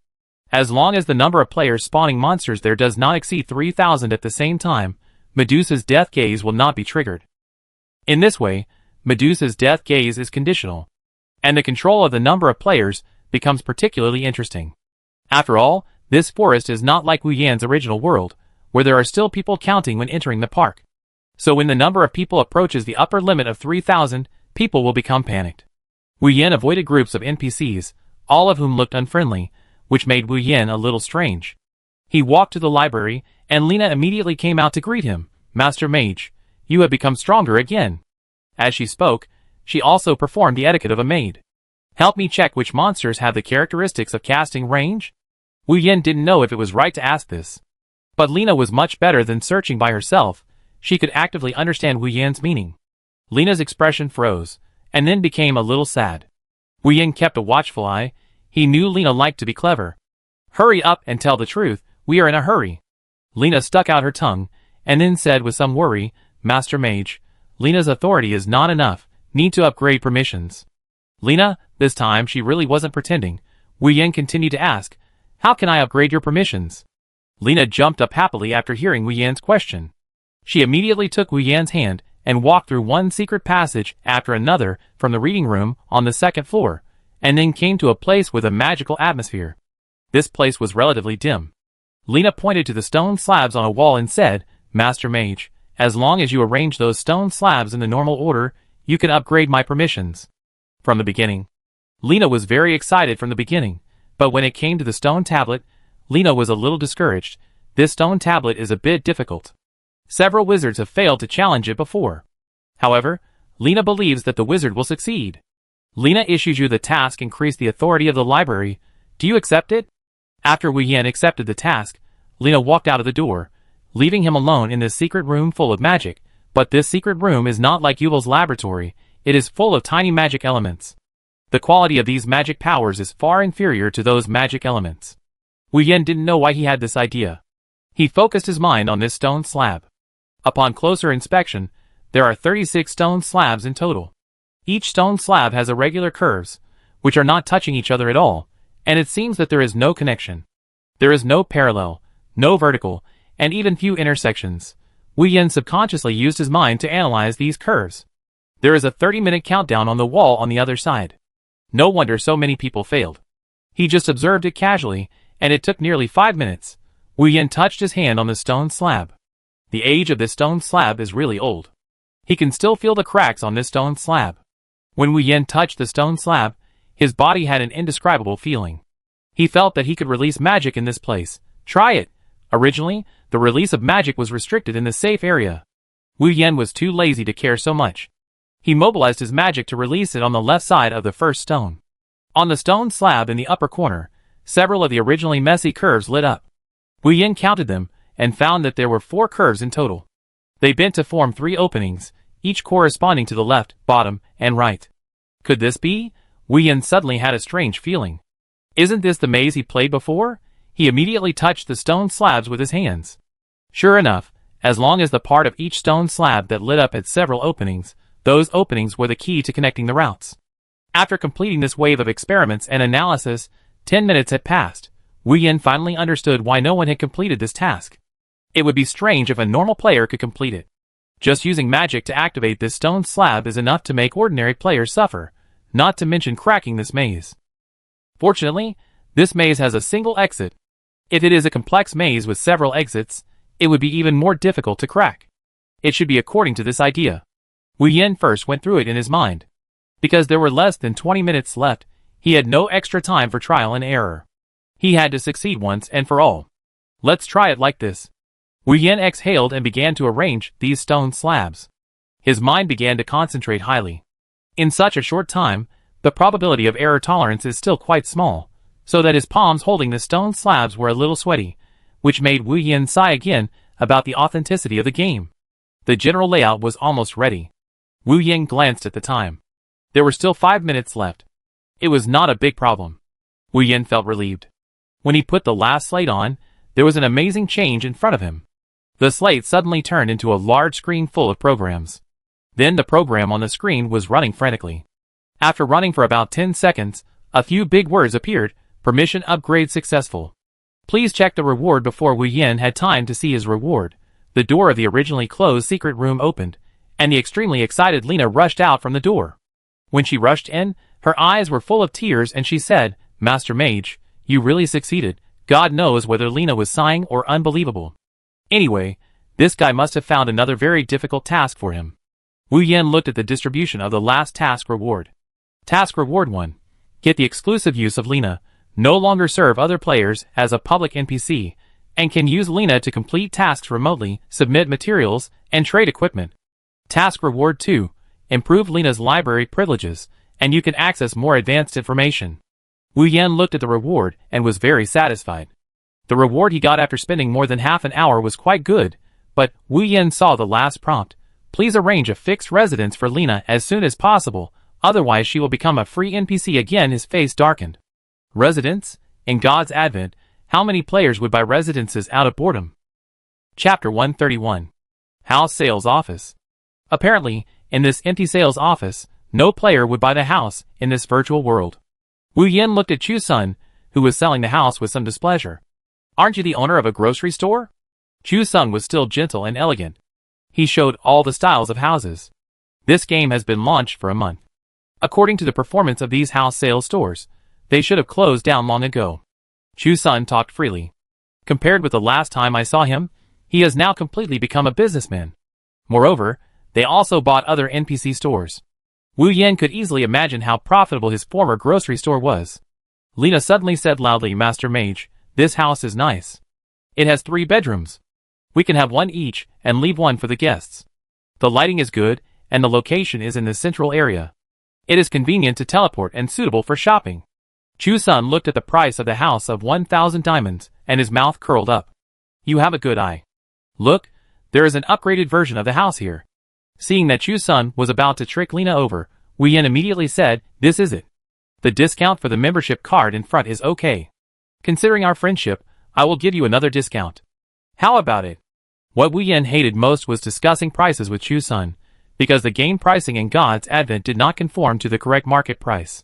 As long as the number of players spawning monsters there does not exceed 3,000 at the same time, Medusa's death gaze will not be triggered. In this way, Medusa's death gaze is conditional, and the control of the number of players becomes particularly interesting. After all, this forest is not like Wu Yan's original world, where there are still people counting when entering the park. So when the number of people approaches the upper limit of 3,000, people will become panicked. Wu Yan avoided groups of NPCs, all of whom looked unfriendly, which made Wu Yan a little strange. He walked to the library, and Lena immediately came out to greet him. Master Mage, you have become stronger again. As she spoke, she also performed the etiquette of a maid. Help me check which monsters have the characteristics of casting range? Wu Yan didn't know if it was right to ask this. But Lena was much better than searching by herself. She could actively understand Wu Yan's meaning. Lena's expression froze, and then became a little sad. Wu Yan kept a watchful eye. He knew Lena liked to be clever. Hurry up and tell the truth, we are in a hurry. Lena stuck out her tongue, and then said with some worry, Master Mage, Lena's authority is not enough, need to upgrade permissions. Lena, this time she really wasn't pretending. Wu Yan continued to ask, how can I upgrade your permissions? Lena jumped up happily after hearing Wu Yan's question. She immediately took Wu Yan's hand and walked through one secret passage after another from the reading room on the second floor, and then came to a place with a magical atmosphere. This place was relatively dim. Lena pointed to the stone slabs on a wall and said, Master Mage, as long as you arrange those stone slabs in the normal order, you can upgrade my permissions. From the beginning. Lena was very excited from the beginning, but when it came to the stone tablet, Lena was a little discouraged. This stone tablet is a bit difficult. Several wizards have failed to challenge it before. However, Lena believes that the wizard will succeed. Lena issues you the task increase the authority of the library. Do you accept it? After Wu Yan accepted the task, Lena walked out of the door, leaving him alone in this secret room full of magic. But this secret room is not like Yubel's laboratory. It is full of tiny magic elements. The quality of these magic powers is far inferior to those magic elements. Wu Yan didn't know why he had this idea. He focused his mind on this stone slab. Upon closer inspection, there are 36 stone slabs in total. Each stone slab has irregular curves, which are not touching each other at all, and it seems that there is no connection. There is no parallel, no vertical, and even few intersections. Wu Yin subconsciously used his mind to analyze these curves. There is a 30-minute countdown on the wall on the other side. No wonder so many people failed. He just observed it casually, and it took nearly 5 minutes. Wu Yin touched his hand on the stone slab. The age of this stone slab is really old. He can still feel the cracks on this stone slab. When Wu Yin touched the stone slab, his body had an indescribable feeling. He felt that he could release magic in this place. Try it! Originally, the release of magic was restricted in the safe area. Wu Yin was too lazy to care so much. He mobilized his magic to release it on the left side of the first stone. On the stone slab in the upper corner, several of the originally messy curves lit up. Wu Yin counted them, and found that there were 4 curves in total. They bent to form 3 openings, each corresponding to the left, bottom, and right. Could this be? Wu Yin suddenly had a strange feeling. Isn't this the maze he played before? He immediately touched the stone slabs with his hands. Sure enough, as long as the part of each stone slab that lit up had several openings, those openings were the key to connecting the routes. After completing this wave of experiments and analysis, 10 minutes had passed. Wu Yin finally understood why no one had completed this task. It would be strange if a normal player could complete it. Just using magic to activate this stone slab is enough to make ordinary players suffer, not to mention cracking this maze. Fortunately, this maze has a single exit. If it is a complex maze with several exits, it would be even more difficult to crack. It should be according to this idea. Wu Yin first went through it in his mind. Because there were less than 20 minutes left, he had no extra time for trial and error. He had to succeed once and for all. Let's try it like this. Wu Yin exhaled and began to arrange these stone slabs. His mind began to concentrate highly. In such a short time, the probability of error tolerance is still quite small, so that his palms holding the stone slabs were a little sweaty, which made Wu Yin sigh again about the authenticity of the game. The general layout was almost ready. Wu Yin glanced at the time. There were still 5 minutes left. It was not a big problem. Wu Yin felt relieved. When he put the last slate on, there was an amazing change in front of him. The slate suddenly turned into a large screen full of programs. Then the program on the screen was running frantically. After running for about 10 seconds, a few big words appeared: permission upgrade successful. Please check the reward. Before Wu Yin had time to see his reward, the door of the originally closed secret room opened, and the extremely excited Lena rushed out from the door. When she rushed in, her eyes were full of tears and she said, "Master Mage, you really succeeded." God knows whether Lena was sighing or unbelievable. Anyway, this guy must have found another very difficult task for him. Wu Yin looked at the distribution of the last task reward. Task Reward 1. Get the exclusive use of Lena. No longer serve other players as a public NPC, and can use Lena to complete tasks remotely, submit materials, and trade equipment. Task Reward 2. Improve Lena's library privileges, and you can access more advanced information. Wu Yin looked at the reward and was very satisfied. The reward he got after spending more than half an hour was quite good, but Wu Yin saw the last prompt. Please arrange a fixed residence for Lena as soon as possible, otherwise she will become a free NPC again. His face darkened. Residence? In God's advent, how many players would buy residences out of boredom? Chapter 131. House Sales Office. Apparently, in this empty sales office, no player would buy the house in this virtual world. Wu Yin looked at Chu Sun, who was selling the house, with some displeasure. Aren't you the owner of a grocery store? Chu Sun was still gentle and elegant. He showed all the styles of houses. This game has been launched for a month. According to the performance of these house sales stores, they should have closed down long ago. Chu Sun talked freely. Compared with the last time I saw him, he has now completely become a businessman. Moreover, they also bought other NPC stores. Wu Yin could easily imagine how profitable his former grocery store was. Lena suddenly said loudly, "Master Mage, this house is nice. It has 3 bedrooms. We can have 1 each and leave 1 for the guests. The lighting is good, and the location is in the central area. It is convenient to teleport and suitable for shopping." Chu Sun looked at the price of the house of 1,000 diamonds, and his mouth curled up. "You have a good eye. Look, there is an upgraded version of the house here." Seeing that Chu Sun was about to trick Lena over, Wu Yin immediately said, "This is it. The discount for the membership card in front is okay. Considering our friendship, I will give you another discount. How about it?" What Wu Yin hated most was discussing prices with Chu Sun, because the game pricing in God's Advent did not conform to the correct market price.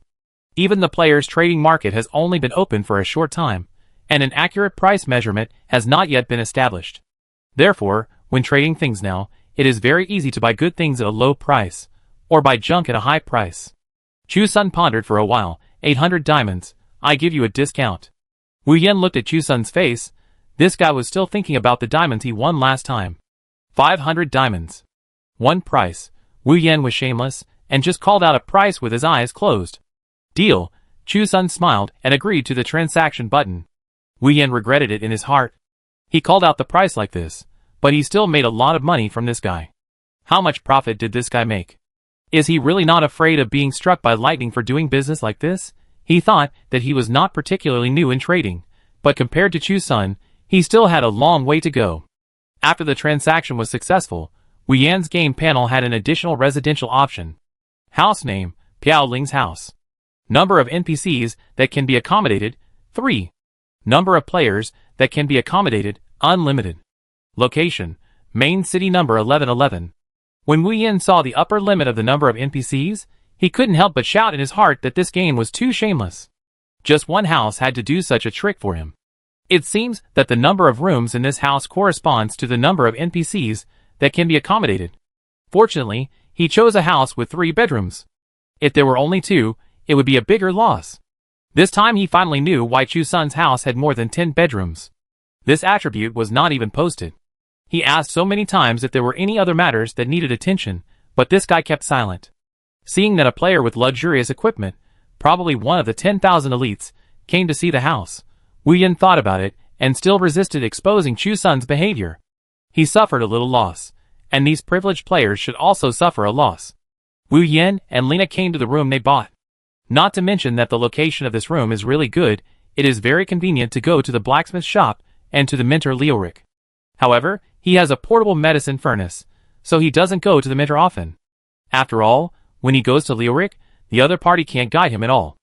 Even the player's trading market has only been open for a short time, and an accurate price measurement has not yet been established. Therefore, when trading things now, it is very easy to buy good things at a low price, or buy junk at a high price. Chu Sun pondered for a while. 800 diamonds, I give you a discount. Wu Yan looked at Chu Sun's face. This guy was still thinking about the diamonds he won last time. 500 diamonds. One price. Wu Yan was shameless, and just called out a price with his eyes closed. Deal. Chu Sun smiled and agreed to the transaction button. Wu Yan regretted it in his heart. He called out the price like this, but he still made a lot of money from this guy. How much profit did this guy make? Is he really not afraid of being struck by lightning for doing business like this? He thought that he was not particularly new in trading, but compared to Chu Sun, he still had a long way to go. After the transaction was successful, Wu Yan's game panel had an additional residential option. House name, Piao Ling's house. Number of NPCs that can be accommodated, 3. Number of players that can be accommodated, unlimited. Location, main city number 1111. When Wu Yan saw the upper limit of the number of NPCs, he couldn't help but shout in his heart that this game was too shameless. Just one house had to do such a trick for him. It seems that the number of rooms in this house corresponds to the number of NPCs that can be accommodated. Fortunately, he chose a house with 3 bedrooms. If there were only 2, it would be a bigger loss. This time he finally knew why Chu Sun's house had more than 10 bedrooms. This attribute was not even posted. He asked so many times if there were any other matters that needed attention, but this guy kept silent. Seeing that a player with luxurious equipment, probably one of the 10,000 elites, came to see the house, Wu Yan thought about it and still resisted exposing Chu Sun's behavior. He suffered a little loss, and these privileged players should also suffer a loss. Wu Yan and Lina came to the room they bought. Not to mention that the location of this room is really good. It is very convenient to go to the blacksmith shop and to the minter Lioric. However, he has a portable medicine furnace, so he doesn't go to the minter often. After all, when he goes to Lioric, the other party can't guide him at all.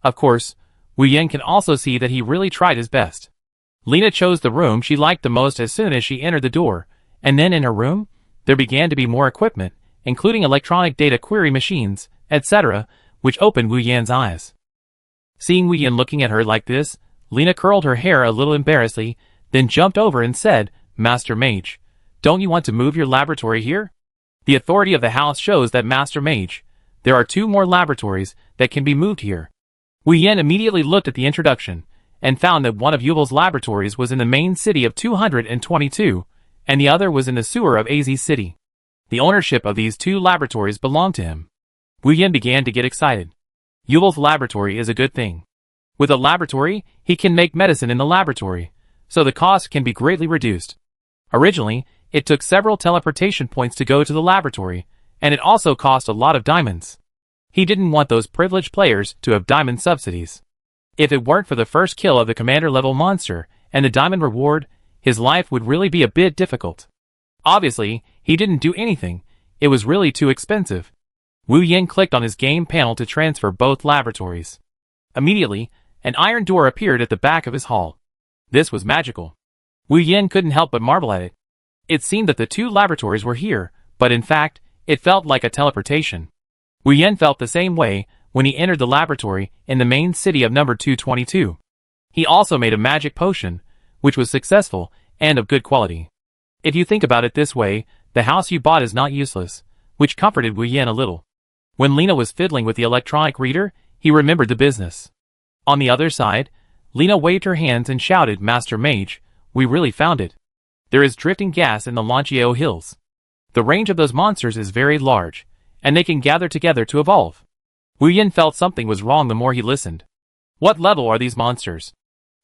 Of course, Wu Yan can also see that he really tried his best. Lina chose the room she liked the most as soon as she entered the door, and then in her room, there began to be more equipment, including electronic data query machines, etc., which opened Wu Yan's eyes. Seeing Wu Yan looking at her like this, Lina curled her hair a little embarrassedly, then jumped over and said, Master Mage, don't you want to move your laboratory here? The authority of the house shows that Master Mage. There are 2 more laboratories that can be moved here. Wu Yan immediately looked at the introduction, and found that one of Yuval's laboratories was in the main city of 222, and the other was in the sewer of AZ City. The ownership of these 2 laboratories belonged to him. Wu Yan began to get excited. Yuval's laboratory is a good thing. With a laboratory, he can make medicine in the laboratory, so the cost can be greatly reduced. Originally, it took several teleportation points to go to the laboratory, and it also cost a lot of diamonds. He didn't want those privileged players to have diamond subsidies. If it weren't for the first kill of the commander-level monster and the diamond reward, his life would really be a bit difficult. Obviously, he didn't do anything. It was really too expensive. Wu Yan clicked on his game panel to transfer both laboratories. Immediately, an iron door appeared at the back of his hall. This was magical. Wu Yan couldn't help but marvel at it. It seemed that the 2 laboratories were here, but in fact, it felt like a teleportation. Wu Yan felt the same way when he entered the laboratory in the main city of number 222. He also made a magic potion, which was successful and of good quality. If you think about it this way, the house you bought is not useless, which comforted Wu Yan a little. When Lina was fiddling with the electronic reader, he remembered the business. On the other side, Lina waved her hands and shouted, Master Mage, we really found it. There is drifting gas in the Lanchiao Hills. The range of those monsters is very large, and they can gather together to evolve. Wu Yan felt something was wrong the more he listened. What level are these monsters?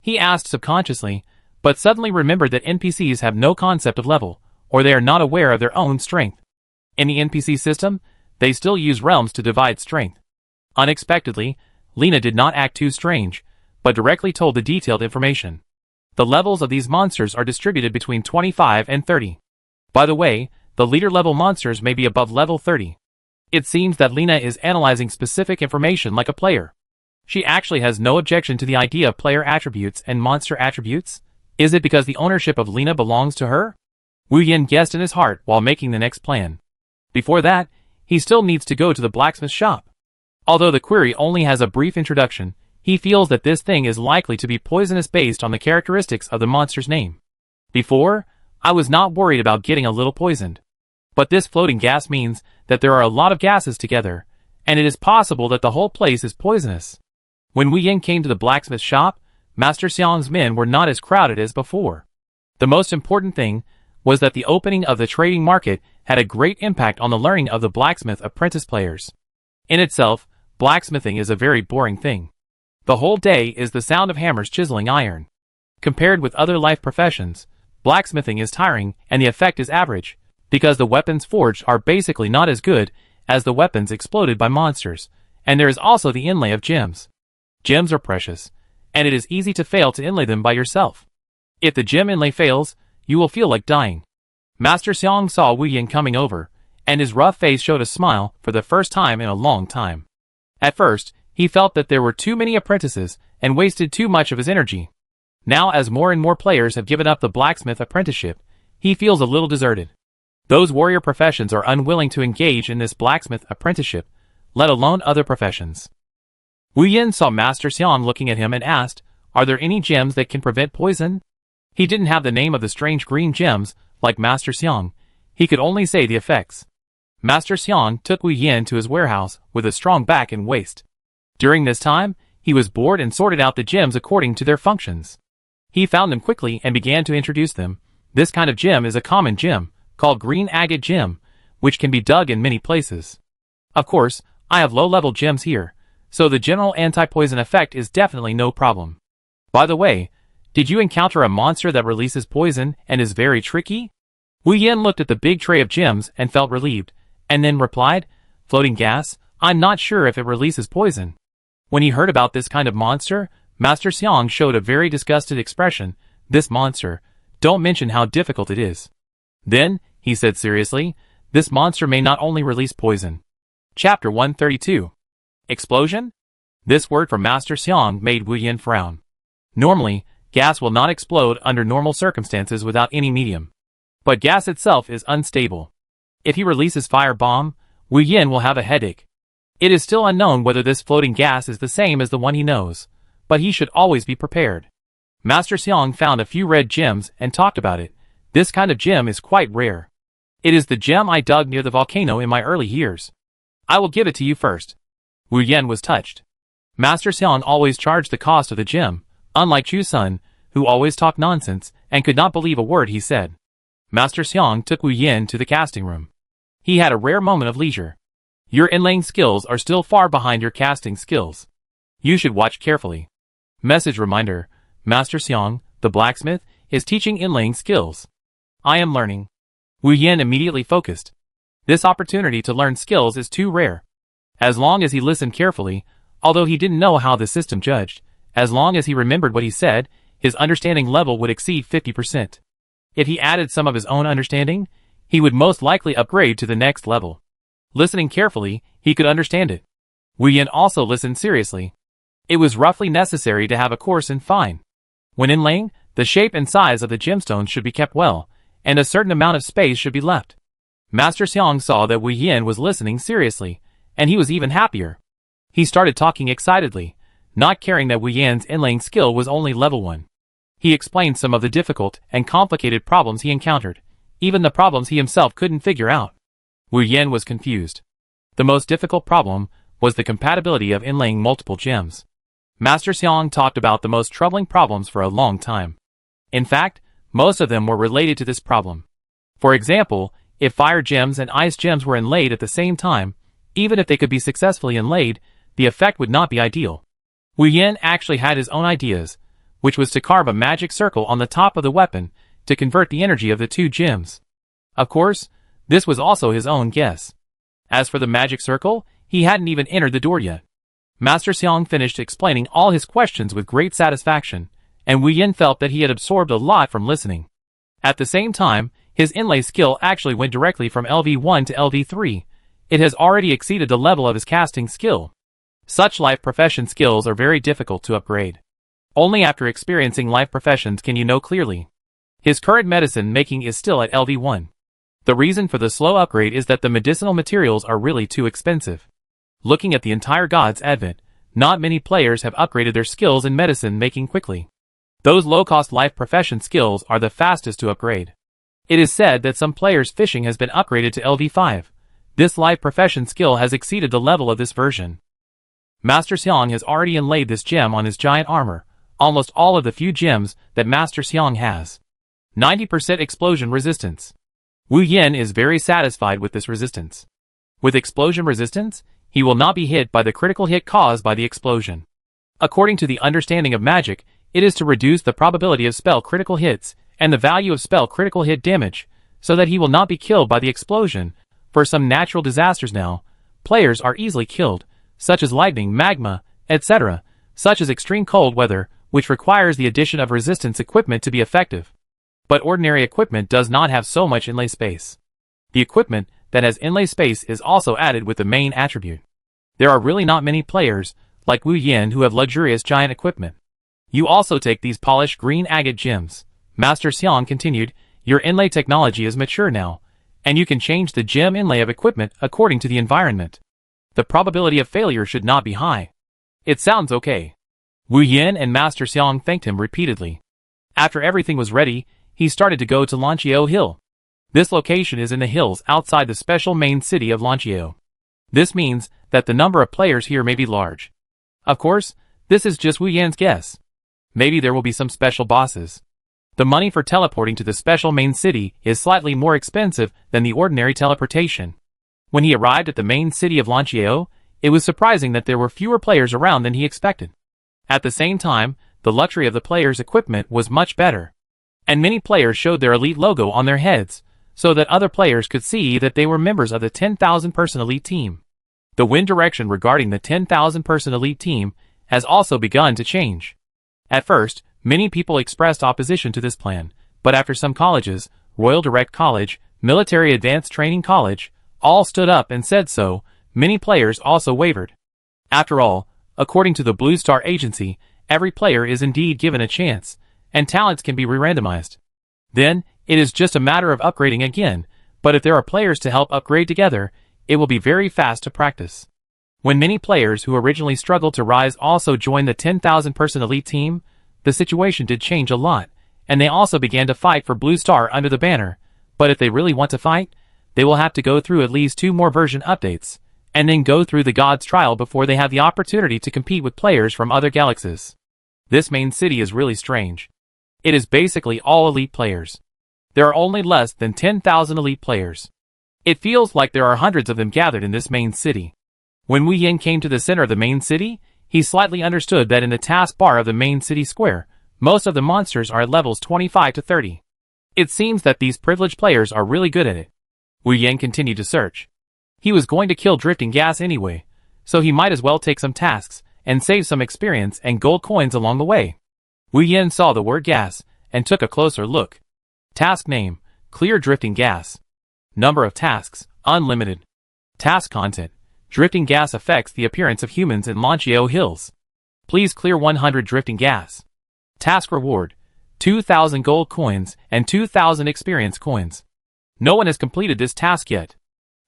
He asked subconsciously, but suddenly remembered that NPCs have no concept of level, or they are not aware of their own strength. In the NPC system, they still use realms to divide strength. Unexpectedly, Lina did not act too strange, but directly told the detailed information. The levels of these monsters are distributed between 25 and 30. By the way, the leader-level monsters may be above level 30. It seems that Lina is analyzing specific information like a player. She actually has no objection to the idea of player attributes and monster attributes. Is it because the ownership of Lina belongs to her? Wu Yan guessed in his heart while making the next plan. Before that, he still needs to go to the blacksmith shop. Although the query only has a brief introduction, he feels that this thing is likely to be poisonous based on the characteristics of the monster's name. Before, I was not worried about getting a little poisoned. But this floating gas means that there are a lot of gases together, and it is possible that the whole place is poisonous. When Wu Yin came to the blacksmith shop, Master Xiang's men were not as crowded as before. The most important thing was that the opening of the trading market had a great impact on the learning of the blacksmith apprentice players. In itself, blacksmithing is a very boring thing. The whole day is the sound of hammers chiseling iron. Compared with other life professions, blacksmithing is tiring and the effect is average, because the weapons forged are basically not as good as the weapons exploded by monsters, and there is also the inlay of gems. Gems are precious, and it is easy to fail to inlay them by yourself. If the gem inlay fails, you will feel like dying. Master Xiang saw Wu Yin coming over, and his rough face showed a smile for the first time in a long time. At first, he felt that there were too many apprentices and wasted too much of his energy. Now, as more and more players have given up the blacksmith apprenticeship, he feels a little deserted. Those warrior professions are unwilling to engage in this blacksmith apprenticeship, let alone other professions. Wu Yin saw Master Xiang looking at him and asked, "Are there any gems that can prevent poison?" He didn't have the name of the strange green gems, like Master Xiang. He could only say the effects. Master Xiang took Wu Yin to his warehouse with a strong back and waist. During this time, he was bored and sorted out the gems according to their functions. He found them quickly and began to introduce them. This kind of gem is a common gem, called green agate gem, which can be dug in many places. Of course, I have low-level gems here, so the general anti-poison effect is definitely no problem. By the way, did you encounter a monster that releases poison and is very tricky? Wu Yin looked at the big tray of gems and felt relieved, and then replied, "Floating gas, I'm not sure if it releases poison." When he heard about this kind of monster, Master Xiang showed a very disgusted expression. "This monster, don't mention how difficult it is." Then, he said seriously, "This monster may not only release poison." Chapter 132. Explosion? This word from Master Xiang made Wu Yin frown. Normally, gas will not explode under normal circumstances without any medium. But gas itself is unstable. If he releases fire bomb, Wu Yin will have a headache. It is still unknown whether this floating gas is the same as the one he knows, but he should always be prepared. Master Xiang found a few red gems and talked about it. This kind of gem is quite rare. It is the gem I dug near the volcano in my early years. I will give it to you first. Wu Yin was touched. Master Xiang always charged the cost of the gem, unlike Chu Sun, who always talked nonsense and could not believe a word he said. Master Xiang took Wu Yin to the casting room. He had a rare moment of leisure. Your inlaying skills are still far behind your casting skills. You should watch carefully. Message reminder, Master Xiang, the blacksmith, is teaching inlaying skills. I am learning. Wu Yin immediately focused. This opportunity to learn skills is too rare. As long as he listened carefully, although he didn't know how the system judged, as long as he remembered what he said, his understanding level would exceed 50%. If he added some of his own understanding, he would most likely upgrade to the next level. Listening carefully, he could understand it. Wu Yin also listened seriously. It was roughly necessary to have a course in fine. When inlaying, the shape and size of the gemstones should be kept well, and a certain amount of space should be left. Master Xiang saw that Wu Yin was listening seriously, and he was even happier. He started talking excitedly, not caring that Wu Yin's inlaying skill was only level 1. He explained some of the difficult and complicated problems he encountered, even the problems he himself couldn't figure out. Wu Yin was confused. The most difficult problem was the compatibility of inlaying multiple gems. Master Xiang talked about the most troubling problems for a long time. In fact, most of them were related to this problem. For example, if fire gems and ice gems were inlaid at the same time, even if they could be successfully inlaid, the effect would not be ideal. Wu Yin actually had his own ideas, which was to carve a magic circle on the top of the weapon to convert the energy of the two gems. Of course, this was also his own guess. As for the magic circle, he hadn't even entered the door yet. Master Xiang finished explaining all his questions with great satisfaction, and Wu Yin felt that he had absorbed a lot from listening. At the same time, his inlay skill actually went directly from LV1 to LV3. It has already exceeded the level of his casting skill. Such life profession skills are very difficult to upgrade. Only after experiencing life professions can you know clearly. His current medicine making is still at LV1. The reason for the slow upgrade is that the medicinal materials are really too expensive. Looking at the entire God's Advent, not many players have upgraded their skills in medicine making quickly. Those low-cost life profession skills are the fastest to upgrade. It is said that some players' fishing has been upgraded to LV5. This life profession skill has exceeded the level of this version. Master Xiang has already inlaid this gem on his giant armor, almost all of the few gems that Master Xiang has. 90% explosion resistance. Wu Yen is very satisfied with this resistance. With explosion resistance, he will not be hit by the critical hit caused by the explosion. According to the understanding of magic, it is to reduce the probability of spell critical hits and the value of spell critical hit damage, so that he will not be killed by the explosion. For some natural disasters now, players are easily killed, such as lightning, magma, etc., such as extreme cold weather, which requires the addition of resistance equipment to be effective. But ordinary equipment does not have so much inlay space. The equipment that has inlay space is also added with the main attribute. There are really not many players, like Wu Yen, who have luxurious giant equipment. You also take these polished green agate gems. Master Xiang continued, your inlay technology is mature now, and you can change the gem inlay of equipment according to the environment. The probability of failure should not be high. It sounds okay. Wu Yen and Master Xiang thanked him repeatedly. After everything was ready, he started to go to Lanqiao Hill. This location is in the hills outside the special main city of Lanqiao. This means that the number of players here may be large. Of course, this is just Wu Yan's guess. Maybe there will be some special bosses. The money for teleporting to the special main city is slightly more expensive than the ordinary teleportation. When he arrived at the main city of Lanqiao, it was surprising that there were fewer players around than he expected. At the same time, the luxury of the players' equipment was much better. And many players showed their elite logo on their heads, so that other players could see that they were members of the 10,000-person elite team. The wind direction regarding the 10,000-person elite team has also begun to change. At first, many people expressed opposition to this plan, but after some colleges, Royal Direct College, Military Advanced Training College, all stood up and said so, many players also wavered. After all, according to the Blue Star Agency, every player is indeed given a chance, and talents can be re-randomized. Then, it is just a matter of upgrading again, but if there are players to help upgrade together, it will be very fast to practice. When many players who originally struggled to rise also joined the 10,000-person elite team, the situation did change a lot, and they also began to fight for Blue Star under the banner, but if they really want to fight, they will have to go through at least 2 more version updates, and then go through the God's Trial before they have the opportunity to compete with players from other galaxies. This main city is really strange. It is basically all elite players. There are only less than 10,000 elite players. It feels like there are hundreds of them gathered in this main city. When Wu Yen came to the center of the main city, he slightly understood that in the task bar of the main city square, most of the monsters are at levels 25 to 30. It seems that these privileged players are really good at it. Wu Yen continued to search. He was going to kill drifting gas anyway, so he might as well take some tasks and save some experience and gold coins along the way. Wu Yen saw the word gas and took a closer look. Task name, clear drifting gas. Number of tasks, unlimited. Task content, drifting gas affects the appearance of humans in Lanqiao Hills. Please clear 100 drifting gas. Task reward, 2,000 gold coins and 2,000 experience coins. No one has completed this task yet.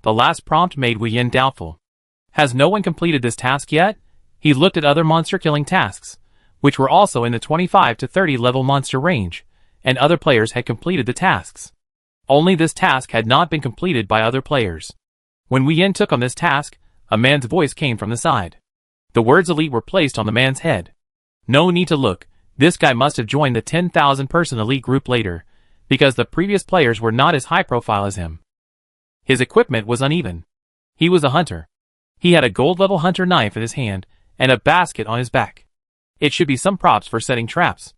The last prompt made Wu Yen doubtful. Has no one completed this task yet? He looked at other monster killing tasks, which were also in the 25 to 30 level monster range, and other players had completed the tasks. Only this task had not been completed by other players. When Wu Yen took on this task, a man's voice came from the side. The words elite were placed on the man's head. No need to look, this guy must have joined the 10,000-person elite group later, because the previous players were not as high profile as him. His equipment was uneven. He was a hunter. He had a gold-level hunter knife in his hand, and a basket on his back. It should be some props for setting traps.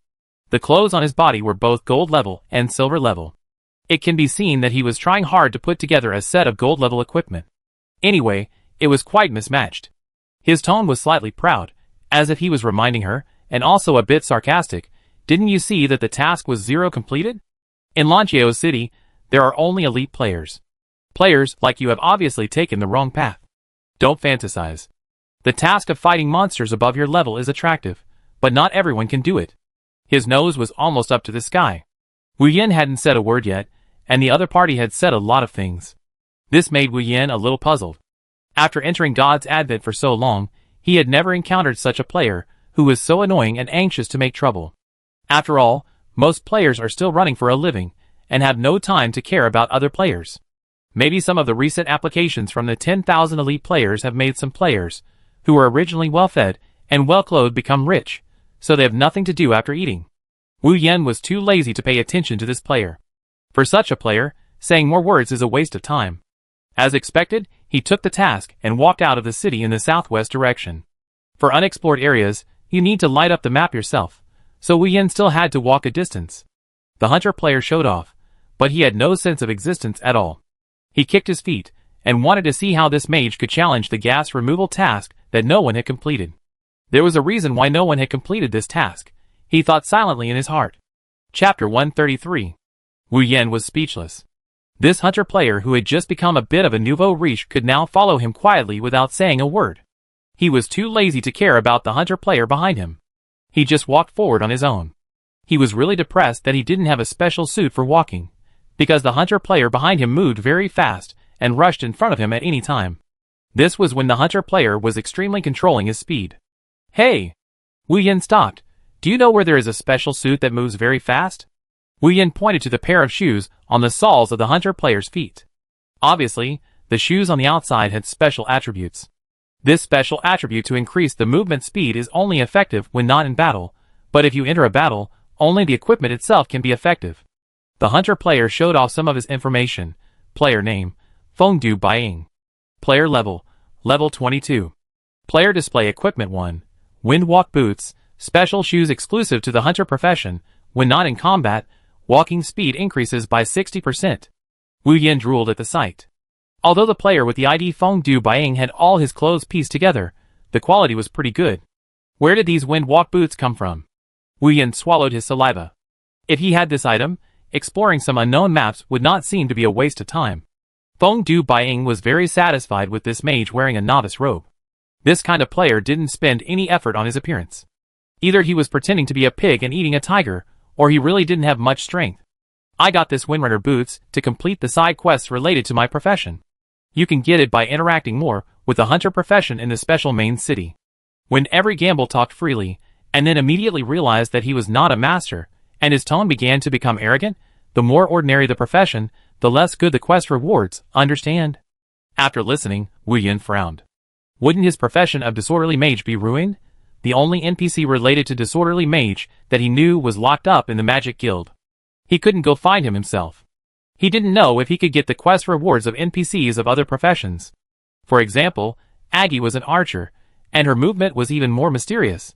The clothes on his body were both gold level and silver level. It can be seen that he was trying hard to put together a set of gold level equipment. Anyway, it was quite mismatched. His tone was slightly proud, as if he was reminding her, and also a bit sarcastic, didn't you see that the task was 0 completed? In Lanqiao City, there are only elite players. Players like you have obviously taken the wrong path. Don't fantasize. The task of fighting monsters above your level is attractive, but not everyone can do it. His nose was almost up to the sky. Wu Yen hadn't said a word yet, and the other party had said a lot of things. This made Wu Yen a little puzzled. After entering God's Advent for so long, he had never encountered such a player, who was so annoying and anxious to make trouble. After all, most players are still running for a living, and have no time to care about other players. Maybe some of the recent applications from the 10,000 elite players have made some players, who were originally well-fed and well-clothed, become rich, so they have nothing to do after eating. Wu Yan was too lazy to pay attention to this player. For such a player, saying more words is a waste of time. As expected, he took the task and walked out of the city in the southwest direction. For unexplored areas, you need to light up the map yourself, so Wu Yan still had to walk a distance. The hunter player showed off, but he had no sense of existence at all. He kicked his feet, and wanted to see how this mage could challenge the gas removal task that no one had completed. There was a reason why no one had completed this task, he thought silently in his heart. Chapter 133. Wu Yan was speechless. This hunter player who had just become a bit of a nouveau riche could now follow him quietly without saying a word. He was too lazy to care about the hunter player behind him. He just walked forward on his own. He was really depressed that he didn't have a special suit for walking, because the hunter player behind him moved very fast and rushed in front of him at any time. This was when the hunter player was extremely controlling his speed. Hey! Wu Yan stopped. Do you know where there is a special suit that moves very fast? Wu Yan pointed to the pair of shoes on the soles of the hunter player's feet. Obviously, the shoes on the outside had special attributes. This special attribute to increase the movement speed is only effective when not in battle, but if you enter a battle, only the equipment itself can be effective. The hunter player showed off some of his information. Player name, Fengdu Baiying. Player level, level 22. Player display equipment 1. Windwalk boots, special shoes exclusive to the hunter profession. When not in combat, walking speed increases by 60%. Wu Yan drooled at the sight. Although the player with the ID Fengdu Baiying had all his clothes pieced together, the quality was pretty good. Where did these windwalk boots come from? Wu Yan swallowed his saliva. If he had this item, exploring some unknown maps would not seem to be a waste of time. Fengdu Baiying was very satisfied with this mage wearing a novice robe. This kind of player didn't spend any effort on his appearance. Either he was pretending to be a pig and eating a tiger, or he really didn't have much strength. I got this Windrunner boots to complete the side quests related to my profession. You can get it by interacting more with the hunter profession in the special main city. When every gamble talked freely, and then immediately realized that he was not a master, and his tone began to become arrogant, the more ordinary the profession, the less good the quest rewards, understand? After listening, Wu Yan frowned. Wouldn't his profession of disorderly mage be ruined? The only NPC related to disorderly mage that he knew was locked up in the magic guild. He couldn't go find him himself. He didn't know if he could get the quest rewards of NPCs of other professions. For example, Aggie was an archer, and her movement was even more mysterious.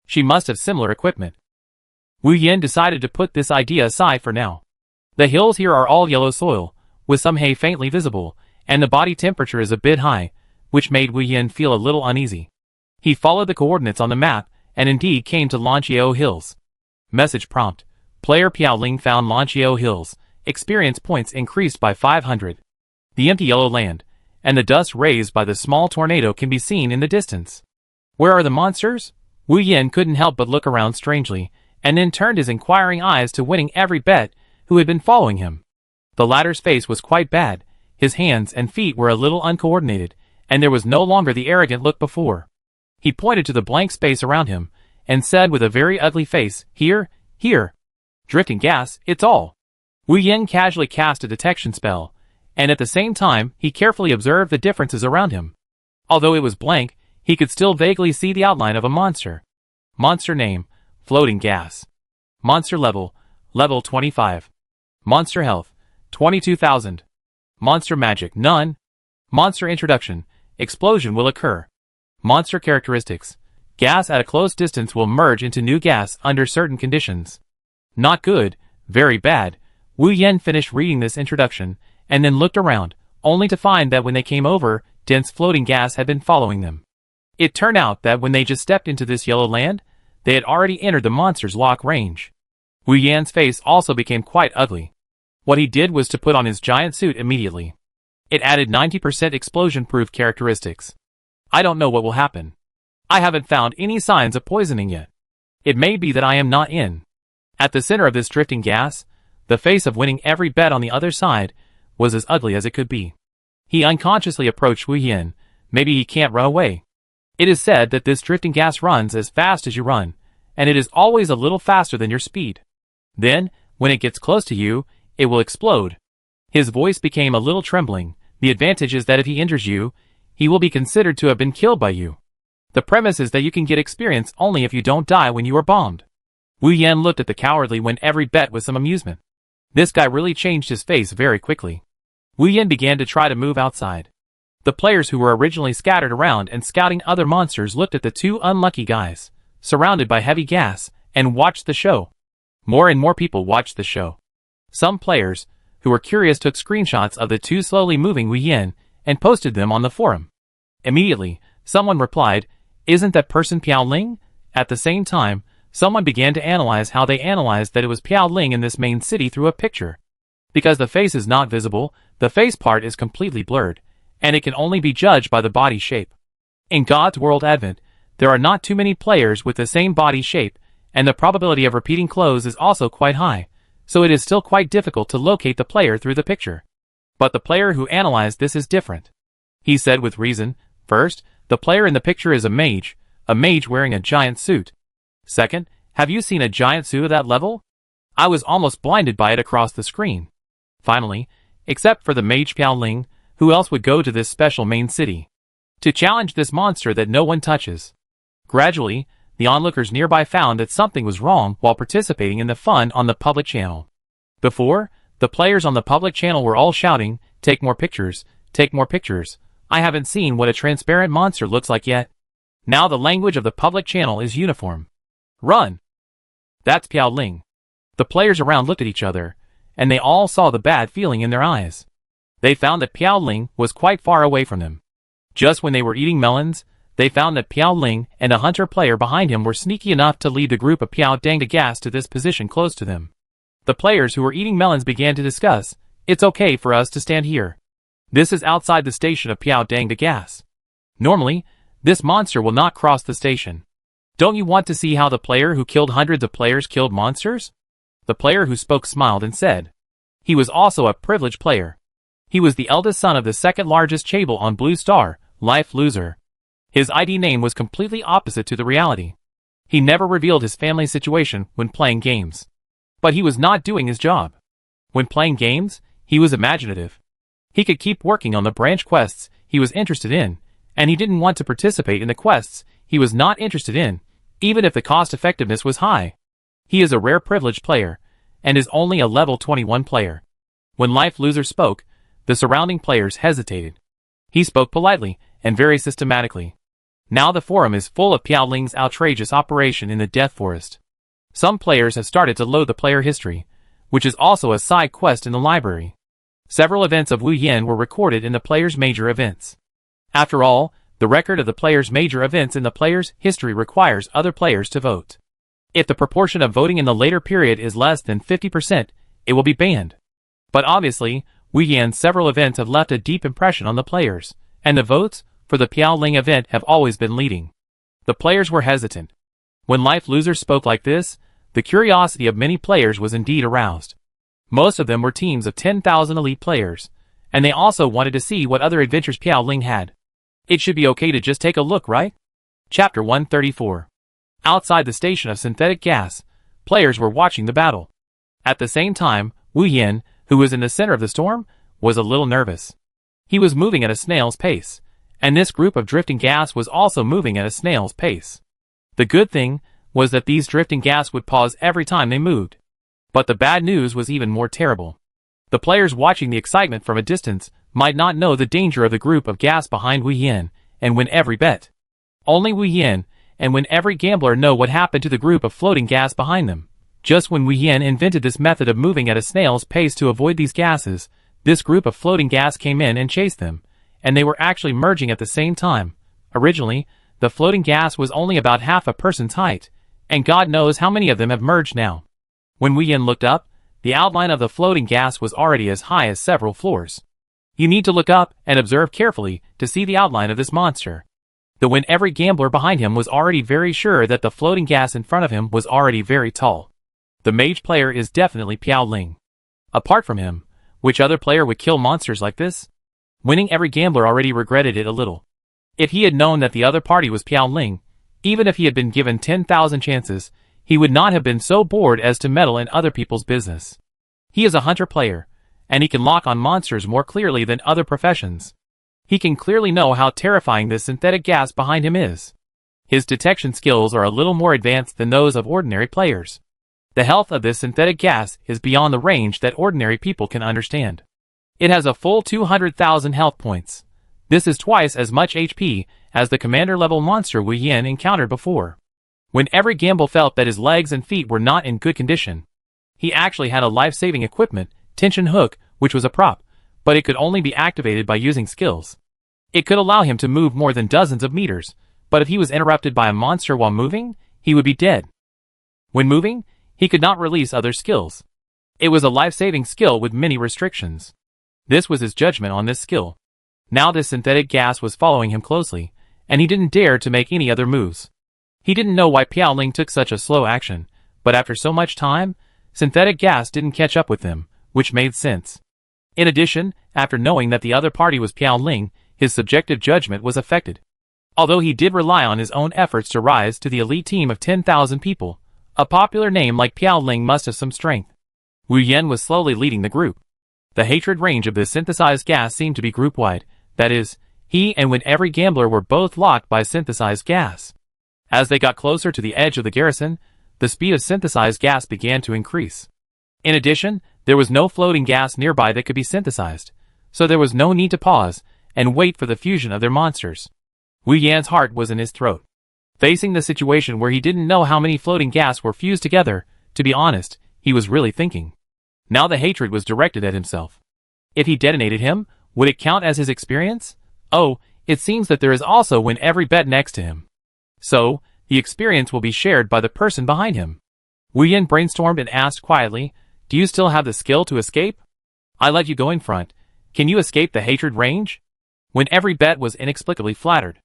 She must have similar equipment. Wu Yan decided to put this idea aside for now. The hills here are all yellow soil, with some hay faintly visible, and the body temperature is a bit high, which made Wu Yan feel a little uneasy. He followed the coordinates on the map, and indeed came to Lanqiao Hills. Message prompt. Player Piaoling found Lanqiao Hills. Experience points increased by 500. The empty yellow land, and the dust raised by the small tornado can be seen in the distance. Where are the monsters? Wu Yan couldn't help but look around strangely, and then turned his inquiring eyes to Winning Every Bet, who had been following him. The latter's face was quite bad, his hands and feet were a little uncoordinated, and there was no longer the arrogant look before. He pointed to the blank space around him, and said with a very ugly face, Here, here. Drifting gas, it's all. Wu Yan casually cast a detection spell, and at the same time he carefully observed the differences around him. Although it was blank, he could still vaguely see the outline of a monster. Monster name, floating gas. Monster level, level 25. Monster health, 22,000. Monster magic, none. Monster introduction, explosion will occur. Monster characteristics, gas at a close distance will merge into new gas under certain conditions. Not good, very bad. Wu Yan finished reading this introduction, and then looked around, only to find that when they came over, dense floating gas had been following them. It turned out that when they just stepped into this yellow land, they had already entered the monster's lock range. Wu Yan's face also became quite ugly. What he did was to put on his giant suit immediately. It added 90% explosion-proof characteristics. I don't know what will happen. I haven't found any signs of poisoning yet. It may be that I am not in. At the center of this drifting gas, the face of Winning Every Bet on the other side was as ugly as it could be. He unconsciously approached Wu Yan, Maybe he can't run away. It is said that this drifting gas runs as fast as you run, and it is always a little faster than your speed. Then, when it gets close to you, it will explode. His voice became a little trembling. The advantage is that if he injures you, he will be considered to have been killed by you. The premise is that you can get experience only if you don't die when you are bombed. Wu Yan looked at the cowardly win every bet with some amusement. This guy really changed his face very quickly. Wu Yan began to try to move outside. The players who were originally scattered around and scouting other monsters looked at the two unlucky guys, surrounded by heavy gas, and watched the show. More and more people watched the show. Some players, who were curious, took screenshots of the two slowly moving Wu Yan and posted them on the forum. Immediately, someone replied, "Isn't that person Piao Ling?" At the same time, someone began to analyze how they analyzed that it was Piao Ling in this main city through a picture. Because the face is not visible, the face part is completely blurred, and it can only be judged by the body shape. In God's World Advent, there are not too many players with the same body shape, and the probability of repeating clothes is also quite high, so it is still quite difficult to locate the player through the picture. But the player who analyzed this is different. He said with reason, first, the player in the picture is a mage wearing a giant suit. Second, have you seen a giant suit of that level? I was almost blinded by it across the screen. Finally, except for the mage Piao Ling, who else would go to this special main city to challenge this monster that no one touches? Gradually, the onlookers nearby found that something was wrong while participating in the fun on the public channel. Before, the players on the public channel were all shouting, "Take more pictures, take more pictures. I haven't seen what a transparent monster looks like yet." Now the language of the public channel is uniform. Run! That's Piao Ling. The players around looked at each other, and they all saw the bad feeling in their eyes. They found that Piao Ling was quite far away from them. Just when they were eating melons, they found that Piao Ling and a hunter player behind him were sneaky enough to lead the group of Piao Dang de Gas to this position close to them. The players who were eating melons began to discuss, "It's okay for us to stand here. This is outside the station of Piao Dang de Gas. Normally, this monster will not cross the station. Don't you want to see how the player who killed hundreds of players killed monsters?" The player who spoke smiled and said, he was also a privileged player. He was the eldest son of the second largest chaebol on Blue Star, Life Loser. His ID name was completely opposite to the reality. He never revealed his family situation when playing games. But he was not doing his job. When playing games, he was imaginative. He could keep working on the branch quests he was interested in, and he didn't want to participate in the quests he was not interested in, even if the cost effectiveness was high. He is a rare privileged player, and is only a level 21 player. When Life Loser spoke, the surrounding players hesitated. He spoke politely, and very systematically. Now the forum is full of Piao Ling's outrageous operation in the Death Forest. Some players have started to load the player history, which is also a side quest in the library. Several events of Wu Yan were recorded in the player's major events. After all, the record of the player's major events in the player's history requires other players to vote. If the proportion of voting in the later period is less than 50%, it will be banned. But obviously, Wu Yan's several events have left a deep impression on the players, and the votes for the Piao Ling event have always been leading. The players were hesitant. When Life Loser spoke like this, the curiosity of many players was indeed aroused. Most of them were teams of 10,000 elite players, and they also wanted to see what other adventures Piao Ling had. It should be okay to just take a look, right? Chapter 134. Outside the station of synthetic gas, players were watching the battle. At the same time, Wu Yan, who was in the center of the storm, was a little nervous. He was moving at a snail's pace, and this group of drifting gas was also moving at a snail's pace. The good thing was that these drifting gas would pause every time they moved. But the bad news was even more terrible. The players watching the excitement from a distance might not know the danger of the group of gas behind Wu Yan, and win every bet. Only Wu Yan, and when every gambler know what happened to the group of floating gas behind them. Just when Wu Yan invented this method of moving at a snail's pace to avoid these gases, this group of floating gas came in and chased them, and they were actually merging at the same time. Originally, the floating gas was only about half a person's height, and God knows how many of them have merged now. When Wu Yan looked up, the outline of the floating gas was already as high as several floors. You need to look up and observe carefully to see the outline of this monster. Though when every gambler behind him was already very sure that the floating gas in front of him was already very tall. The mage player is definitely Piao Ling. Apart from him, which other player would kill monsters like this? Winning every gambler already regretted it a little. If he had known that the other party was Piao Ling, even if he had been given 10,000 chances, he would not have been so bored as to meddle in other people's business. He is a hunter player, and he can lock on monsters more clearly than other professions. He can clearly know how terrifying this synthetic gas behind him is. His detection skills are a little more advanced than those of ordinary players. The health of this synthetic gas is beyond the range that ordinary people can understand. It has a full 200,000 health points. This is twice as much HP as the commander-level monster Wu Yan encountered before. When every Gamble felt that his legs and feet were not in good condition, he actually had a life-saving equipment, tension hook, which was a prop, but it could only be activated by using skills. It could allow him to move more than dozens of meters, but if he was interrupted by a monster while moving, he would be dead. When moving, he could not release other skills. It was a life-saving skill with many restrictions. This was his judgment on this skill. Now this synthetic gas was following him closely, and he didn't dare to make any other moves. He didn't know why Piao Ling took such a slow action, but after so much time, synthetic gas didn't catch up with them, which made sense. In addition, after knowing that the other party was Piao Ling, his subjective judgment was affected. Although he did rely on his own efforts to rise to the elite team of 10,000 people, a popular name like Piao Ling must have some strength. Wu Yan was slowly leading the group. The hatred range of this synthesized gas seemed to be group-wide, that is, he and when every gambler were both locked by synthesized gas. As they got closer to the edge of the garrison, the speed of synthesized gas began to increase. In addition, there was no floating gas nearby that could be synthesized, so there was no need to pause and wait for the fusion of their monsters. Wu Yan's heart was in his throat. Facing the situation where he didn't know how many floating gas were fused together, to be honest, he was really thinking. Now the hatred was directed at himself. If he detonated him, would it count as his experience? Oh, it seems that there is also win every bet next to him. So, the experience will be shared by the person behind him. Wu Yan brainstormed and asked quietly, "Do you still have the skill to escape? I let you go in front. Can you escape the hatred range?" When every bet was inexplicably flattered.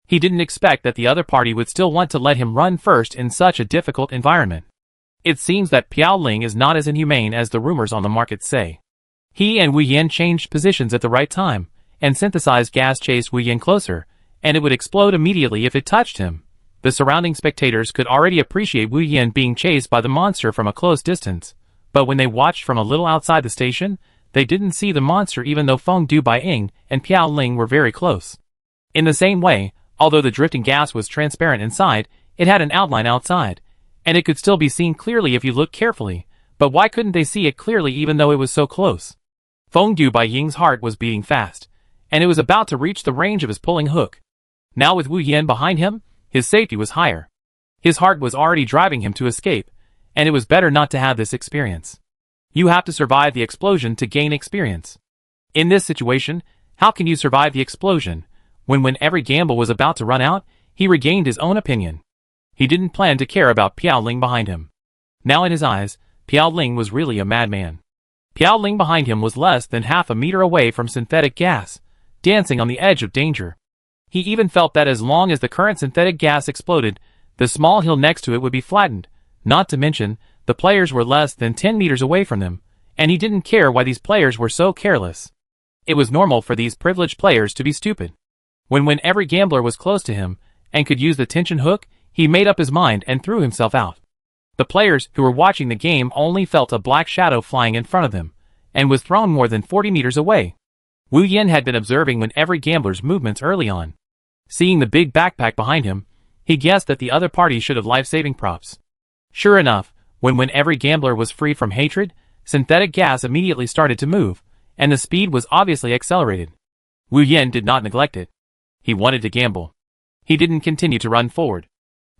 He didn't expect that the other party would still want to let him run first in such a difficult environment. It seems that Piao Ling is not as inhumane as the rumors on the market say. He and Wu Yan changed positions at the right time, and synthesized gas chased Wu Yan closer, and it would explode immediately if it touched him. The surrounding spectators could already appreciate Wu Yan being chased by the monster from a close distance, but when they watched from a little outside the station, they didn't see the monster even though Feng Du Baiying and Piao Ling were very close. In the same way, although the drifting gas was transparent inside, it had an outline outside, and it could still be seen clearly if you looked carefully, but why couldn't they see it clearly even though it was so close? Feng Du Baiying's heart was beating fast, and it was about to reach the range of his pulling hook. Now with Wu Yan behind him, his safety was higher. His heart was already driving him to escape, and it was better not to have this experience. You have to survive the explosion to gain experience. In this situation, how can you survive the explosion? When every gamble was about to run out, he regained his own opinion. He didn't plan to care about Piao Ling behind him. Now in his eyes, Piao Ling was really a madman. Piao Ling behind him was less than half a meter away from synthetic gas, dancing on the edge of danger. He even felt that as long as the current synthetic gas exploded, the small hill next to it would be flattened, not to mention, the players were less than 10 meters away from them, and he didn't care why these players were so careless. It was normal for these privileged players to be stupid. When every gambler was close to him, and could use the tension hook, he made up his mind and threw himself out. The players who were watching the game only felt a black shadow flying in front of them, and was thrown more than 40 meters away. Wu Yan had been observing when every gambler's movements early on. Seeing the big backpack behind him, he guessed that the other party should have life-saving props. Sure enough, when every gambler was free from hatred, synthetic gas immediately started to move, and the speed was obviously accelerated. Wu Yan did not neglect it. He wanted to gamble. He didn't continue to run forward.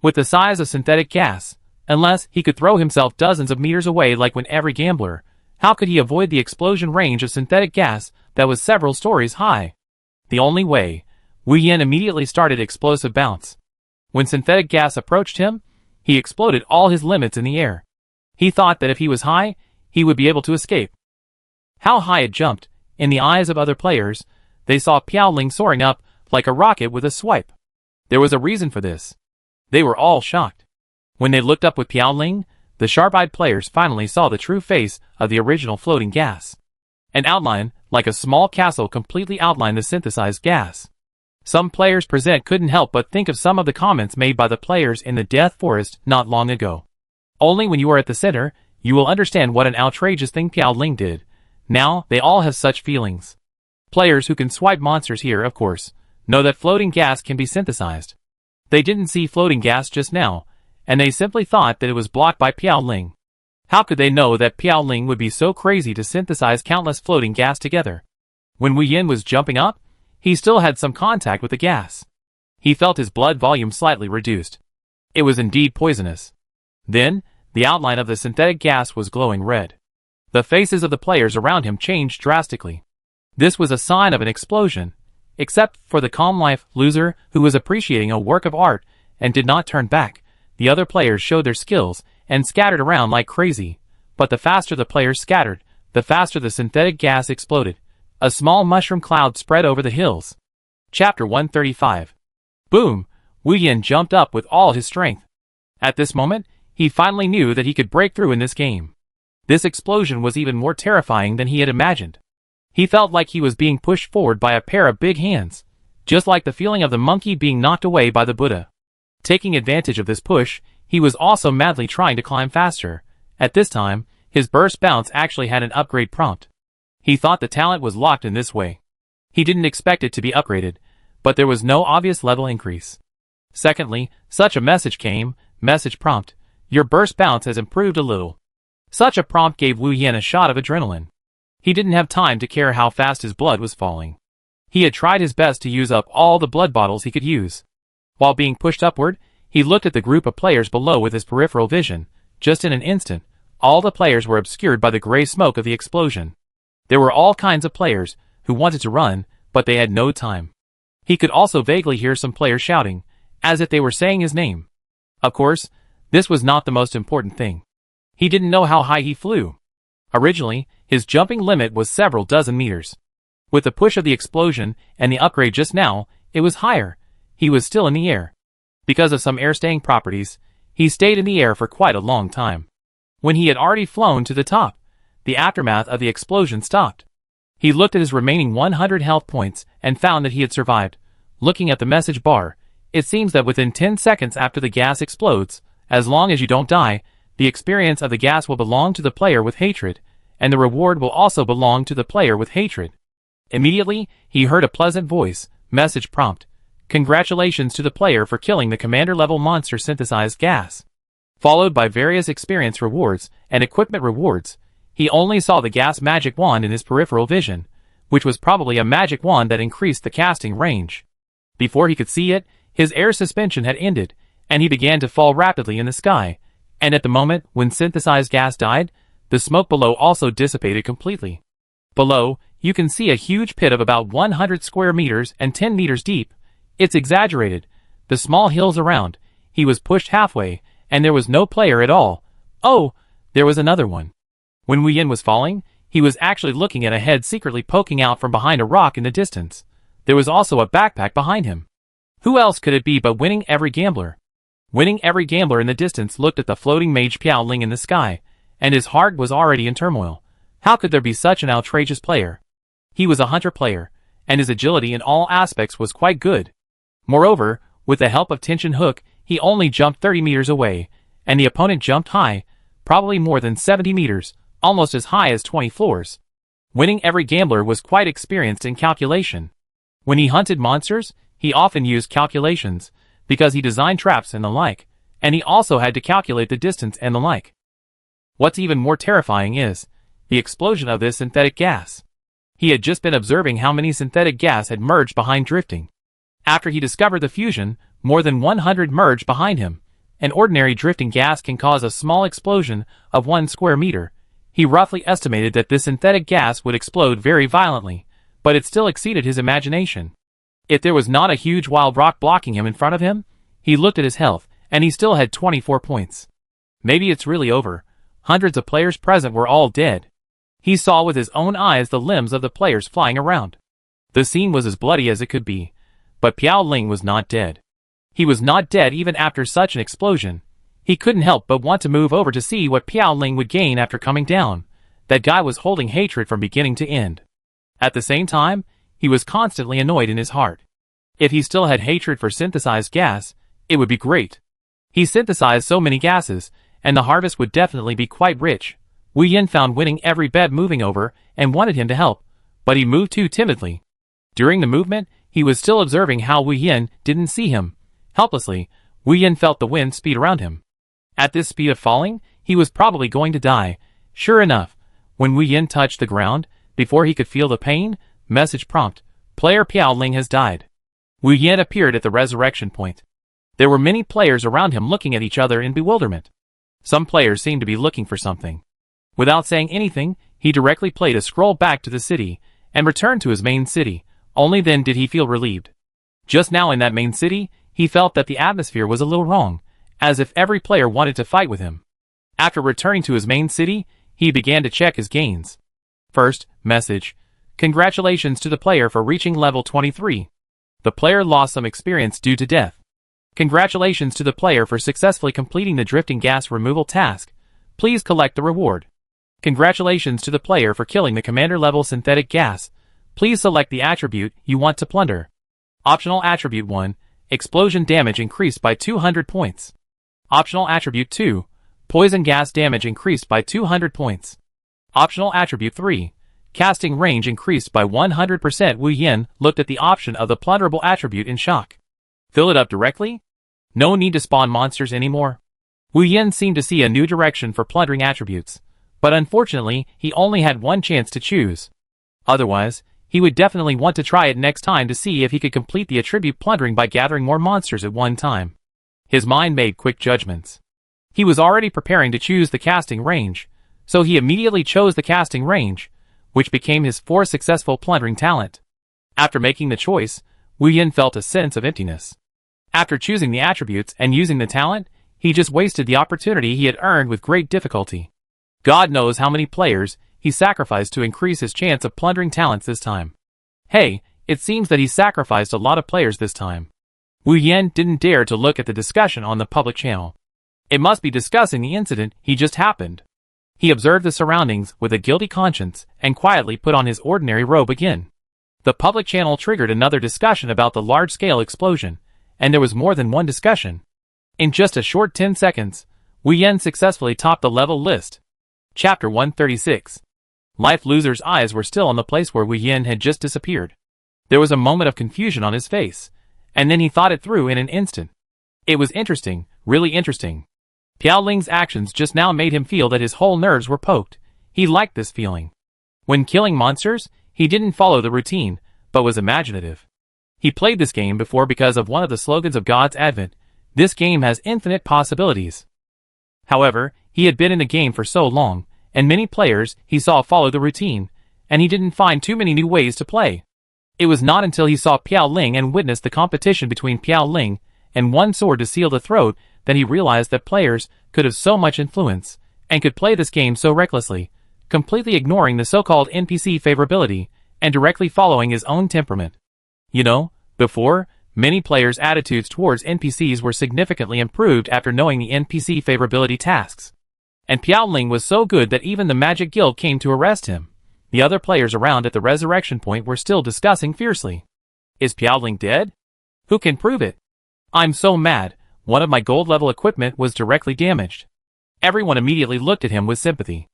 With the size of synthetic gas, unless he could throw himself dozens of meters away like when every gambler, how could he avoid the explosion range of synthetic gas that was several stories high? The only way, Wu Yan immediately started explosive bounce. When synthetic gas approached him, he exploded all his limits in the air. He thought that if he was high, he would be able to escape. How high it jumped! In the eyes of other players, they saw Piao Ling soaring up like a rocket with a swipe. There was a reason for this. They were all shocked. When they looked up with Piao Ling, the sharp-eyed players finally saw the true face of the original floating gas. An outline, like a small castle, completely outlined the synthesized gas. Some players present couldn't help but think of some of the comments made by the players in the Death Forest not long ago. Only when you are at the center, you will understand what an outrageous thing Piao Ling did. Now, they all have such feelings. Players who can swipe monsters here, of course, know that floating gas can be synthesized. They didn't see floating gas just now, and they simply thought that it was blocked by Piao Ling. How could they know that Piao Ling would be so crazy to synthesize countless floating gas together? When Wu Yin was jumping up, he still had some contact with the gas. He felt his blood volume slightly reduced. It was indeed poisonous. Then, the outline of the synthetic gas was glowing red. The faces of the players around him changed drastically. This was a sign of an explosion, except for the calm life loser who was appreciating a work of art and did not turn back. The other players showed their skills and scattered around like crazy, but the faster the players scattered, the faster the synthetic gas exploded. A small mushroom cloud spread over the hills. Chapter 135. Boom! Wu Yin jumped up with all his strength. At this moment, he finally knew that he could break through in this game. This explosion was even more terrifying than he had imagined. He felt like he was being pushed forward by a pair of big hands, just like the feeling of the monkey being knocked away by the Buddha. Taking advantage of this push, he was also madly trying to climb faster. At this time, his burst bounce actually had an upgrade prompt. He thought the talent was locked in this way. He didn't expect it to be upgraded, but there was no obvious level increase. Secondly, such a message came, message prompt, your burst bounce has improved a little. Such a prompt gave Wu Yin a shot of adrenaline. He didn't have time to care how fast his blood was falling. He had tried his best to use up all the blood bottles he could use. While being pushed upward, he looked at the group of players below with his peripheral vision. Just in an instant, all the players were obscured by the gray smoke of the explosion. There were all kinds of players who wanted to run, but they had no time. He could also vaguely hear some players shouting, as if they were saying his name. Of course, this was not the most important thing. He didn't know how high he flew. Originally, his jumping limit was several dozen meters. With the push of the explosion and the upgrade just now, it was higher. He was still in the air. Because of some air-staying properties, he stayed in the air for quite a long time. When he had already flown to the top, the aftermath of the explosion stopped. He looked at his remaining 100 health points and found that he had survived. Looking at the message bar, it seems that within 10 seconds after the gas explodes, as long as you don't die, the experience of the gas will belong to the player with hatred, and the reward will also belong to the player with hatred. Immediately, he heard a pleasant voice, message prompt. Congratulations to the player for killing the commander-level monster synthesized gas. Followed by various experience rewards and equipment rewards. He only saw the gas magic wand in his peripheral vision, which was probably a magic wand that increased the casting range. Before he could see it, his air suspension had ended, and he began to fall rapidly in the sky, and at the moment when synthesized gas died, the smoke below also dissipated completely. Below, you can see a huge pit of about 100 square meters and 10 meters deep. It's exaggerated. The small hills around, he was pushed halfway, and there was no player at all. Oh, there was another one. When Wu Yin was falling, he was actually looking at a head secretly poking out from behind a rock in the distance. There was also a backpack behind him. Who else could it be but Winning Every Gambler? Winning Every Gambler in the distance looked at the floating mage Piao Ling in the sky, and his heart was already in turmoil. How could there be such an outrageous player? He was a hunter player, and his agility in all aspects was quite good. Moreover, with the help of tension hook, he only jumped 30 meters away, and the opponent jumped high, probably more than 70 meters, almost as high as 20 floors. Winning Every Gambler was quite experienced in calculation. When he hunted monsters, he often used calculations, because he designed traps and the like, and he also had to calculate the distance and the like. What's even more terrifying is the explosion of this synthetic gas. He had just been observing how many synthetic gas had merged behind drifting. After he discovered the fusion, more than 100 merged behind him. An ordinary drifting gas can cause a small explosion of 1 square meter. He roughly estimated that this synthetic gas would explode very violently, but it still exceeded his imagination. If there was not a huge wild rock blocking him in front of him, he looked at his health, and he still had 24 points. Maybe it's really over. Hundreds of players present were all dead. He saw with his own eyes the limbs of the players flying around. The scene was as bloody as it could be, but Piao Ling was not dead. He was not dead even after such an explosion. He couldn't help but want to move over to see what Piao Ling would gain after coming down. That guy was holding hatred from beginning to end. At the same time, he was constantly annoyed in his heart. If he still had hatred for synthesized gas, it would be great. He synthesized so many gases, and the harvest would definitely be quite rich. Wu Yin found winning every bet moving over and wanted him to help, but he moved too timidly. During the movement, he was still observing how Wu Yin didn't see him. Helplessly, Wu Yin felt the wind speed around him. At this speed of falling, he was probably going to die. Sure enough, when Wu Yin touched the ground, before he could feel the pain, message prompt, player Piao Ling has died. Wu Yin appeared at the resurrection point. There were many players around him looking at each other in bewilderment. Some players seemed to be looking for something. Without saying anything, he directly played a scroll back to the city, and returned to his main city. Only then did he feel relieved. Just now in that main city, he felt that the atmosphere was a little wrong, as if every player wanted to fight with him. After returning to his main city, he began to check his gains. First, message. Congratulations to the player for reaching level 23. The player lost some experience due to death. Congratulations to the player for successfully completing the drifting gas removal task. Please collect the reward. Congratulations to the player for killing the commander level synthetic gas. Please select the attribute you want to plunder. Optional attribute 1, explosion damage increased by 200 points. Optional attribute 2, poison gas damage increased by 200 points. Optional attribute 3, casting range increased by 100%. Wu Yin looked at the option of the plunderable attribute in shock. Fill it up directly? No need to spawn monsters anymore. Wu Yin seemed to see a new direction for plundering attributes, but unfortunately, he only had one chance to choose. Otherwise, he would definitely want to try it next time to see if he could complete the attribute plundering by gathering more monsters at one time. His mind made quick judgments. He was already preparing to choose the casting range, so he immediately chose the casting range, which became his fourth successful plundering talent. After making the choice, Wu Yin felt a sense of emptiness. After choosing the attributes and using the talent, he just wasted the opportunity he had earned with great difficulty. God knows how many players he sacrificed to increase his chance of plundering talents this time. Hey, it seems that he sacrificed a lot of players this time. Wu Yin didn't dare to look at the discussion on the public channel. It must be discussing the incident he just happened. He observed the surroundings with a guilty conscience and quietly put on his ordinary robe again. The public channel triggered another discussion about the large-scale explosion, and there was more than one discussion. In just a short 10 seconds, Wu Yin successfully topped the level list. Chapter 136. Life Loser's eyes were still on the place where Wu Yin had just disappeared. There was a moment of confusion on his face, and then he thought it through in an instant. It was interesting, really interesting. Piao Ling's actions just now made him feel that his whole nerves were poked. He liked this feeling. When killing monsters, he didn't follow the routine, but was imaginative. He played this game before because of one of the slogans of God's Advent. This game has infinite possibilities. However, he had been in the game for so long, and many players he saw follow the routine, and he didn't find too many new ways to play. It was not until he saw Piao Ling and witnessed the competition between Piao Ling and one sword to seal the throat that he realized that players could have so much influence, and could play this game so recklessly, completely ignoring the so-called NPC favorability, and directly following his own temperament. You know, before, many players' attitudes towards NPCs were significantly improved after knowing the NPC favorability tasks. And Piao Ling was so good that even the Magic Guild came to arrest him. The other players around at the resurrection point were still discussing fiercely. Is Piao Ling dead? Who can prove it? I'm so mad. One of my gold level equipment was directly damaged. Everyone immediately looked at him with sympathy.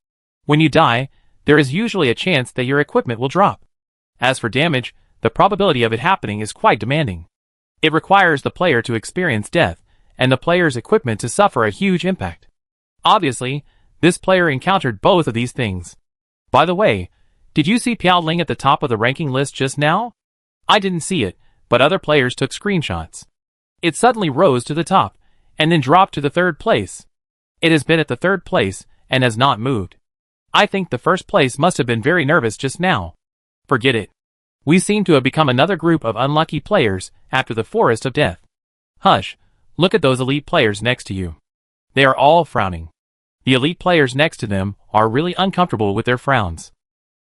When you die, there is usually a chance that your equipment will drop. As for damage, the probability of it happening is quite demanding. It requires the player to experience death, and the player's equipment to suffer a huge impact. Obviously, this player encountered both of these things. By the way, did you see Piao Ling at the top of the ranking list just now? I didn't see it, but other players took screenshots. It suddenly rose to the top, and then dropped to the third place. It has been at the third place, and has not moved. I think the first place must have been very nervous just now. Forget it. We seem to have become another group of unlucky players after the forest of death. Hush, look at those elite players next to you. They are all frowning. The elite players next to them are really uncomfortable with their frowns.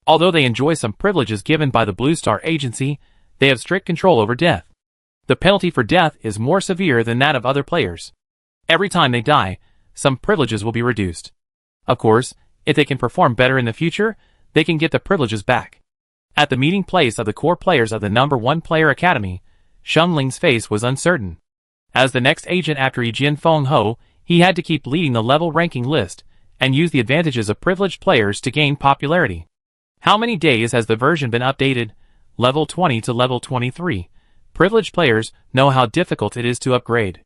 Although they enjoy some privileges given by the Blue Star Agency, they have strict control over death. The penalty for death is more severe than that of other players. Every time they die, some privileges will be reduced. Of course, if they can perform better in the future, they can get the privileges back. At the meeting place of the core players of the #1 Player Academy, Sheng Ling's face was uncertain. As the next agent after Jian Feng Ho, he had to keep leading the level ranking list, and use the advantages of privileged players to gain popularity. How many days has the version been updated? Level 20 to level 23. Privileged players know how difficult it is to upgrade.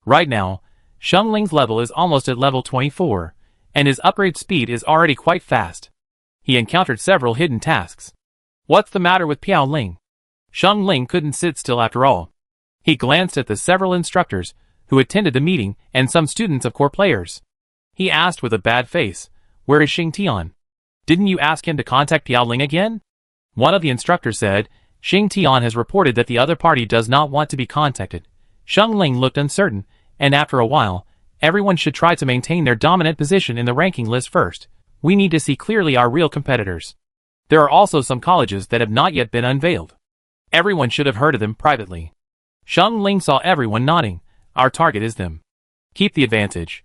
Right now, Sheng Ling's level is almost at level 24, and his upgrade speed is already quite fast. He encountered several hidden tasks. What's the matter with Piao Ling? Sheng Ling couldn't sit still after all. He glanced at the several instructors who attended the meeting and some students of core players. He asked with a bad face, "Where is Xing Tian? Didn't you ask him to contact Piao Ling again?" One of the instructors said, "Xing Tian has reported that the other party does not want to be contacted." Sheng Ling looked uncertain, and after a while, everyone should try to maintain their dominant position in the ranking list first. We need to see clearly our real competitors. There are also some colleges that have not yet been unveiled. Everyone should have heard of them privately. Sheng Ling saw everyone nodding. Our target is them. Keep the advantage.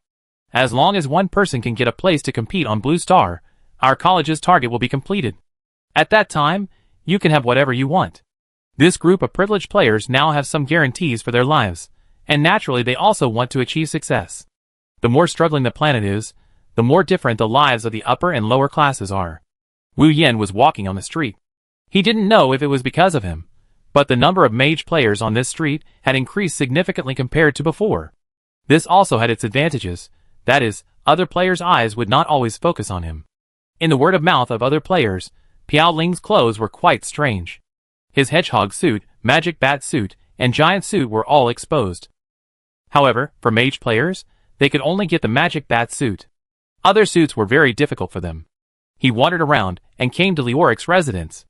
As long as one person can get a place to compete on Blue Star, our college's target will be completed. At that time, you can have whatever you want. This group of privileged players now have some guarantees for their lives, and naturally they also want to achieve success. The more struggling the planet is, the more different the lives of the upper and lower classes are. Wu Yan was walking on the street. He didn't know if it was because of him, but the number of mage players on this street had increased significantly compared to before. This also had its advantages, that is, other players' eyes would not always focus on him. In the word of mouth of other players, Piao Ling's clothes were quite strange. His hedgehog suit, magic bat suit, and giant suit were all exposed. However, for mage players, they could only get the magic bat suit. Other suits were very difficult for them. He wandered around and came to Lioric's residence.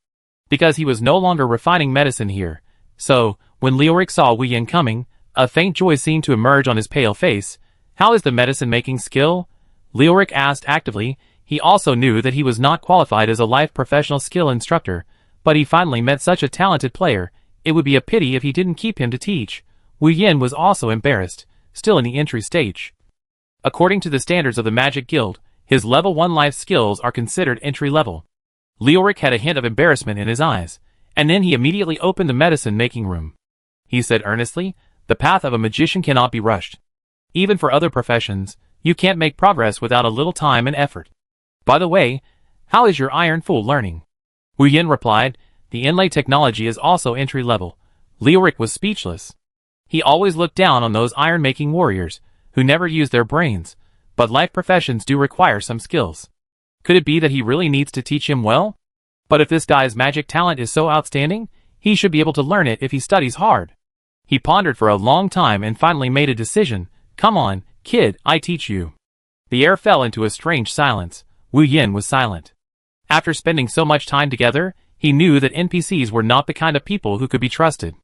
Because he was no longer refining medicine here, so, when Lioric saw Wu Yan coming, a faint joy seemed to emerge on his pale face. "How is the medicine-making skill?" Lioric asked actively. He also knew that he was not qualified as a life professional skill instructor, but he finally met such a talented player, it would be a pity if he didn't keep him to teach. Wu Yan was also embarrassed, still in the entry stage. According to the standards of the Magic Guild, his level 1 life skills are considered entry level. Lioric had a hint of embarrassment in his eyes, and then he immediately opened the medicine-making room. He said earnestly, "The path of a magician cannot be rushed. Even for other professions, you can't make progress without a little time and effort. By the way, how is your iron fool learning?" Wu Yan replied, "The inlay technology is also entry level." Lioric was speechless. He always looked down on those iron-making warriors, who never use their brains, but life professions do require some skills. Could it be that he really needs to teach him well? But if this guy's magic talent is so outstanding, he should be able to learn it if he studies hard. He pondered for a long time and finally made a decision. "Come on, kid, I teach you." The air fell into a strange silence. Wu Yan was silent. After spending so much time together, he knew that NPCs were not the kind of people who could be trusted.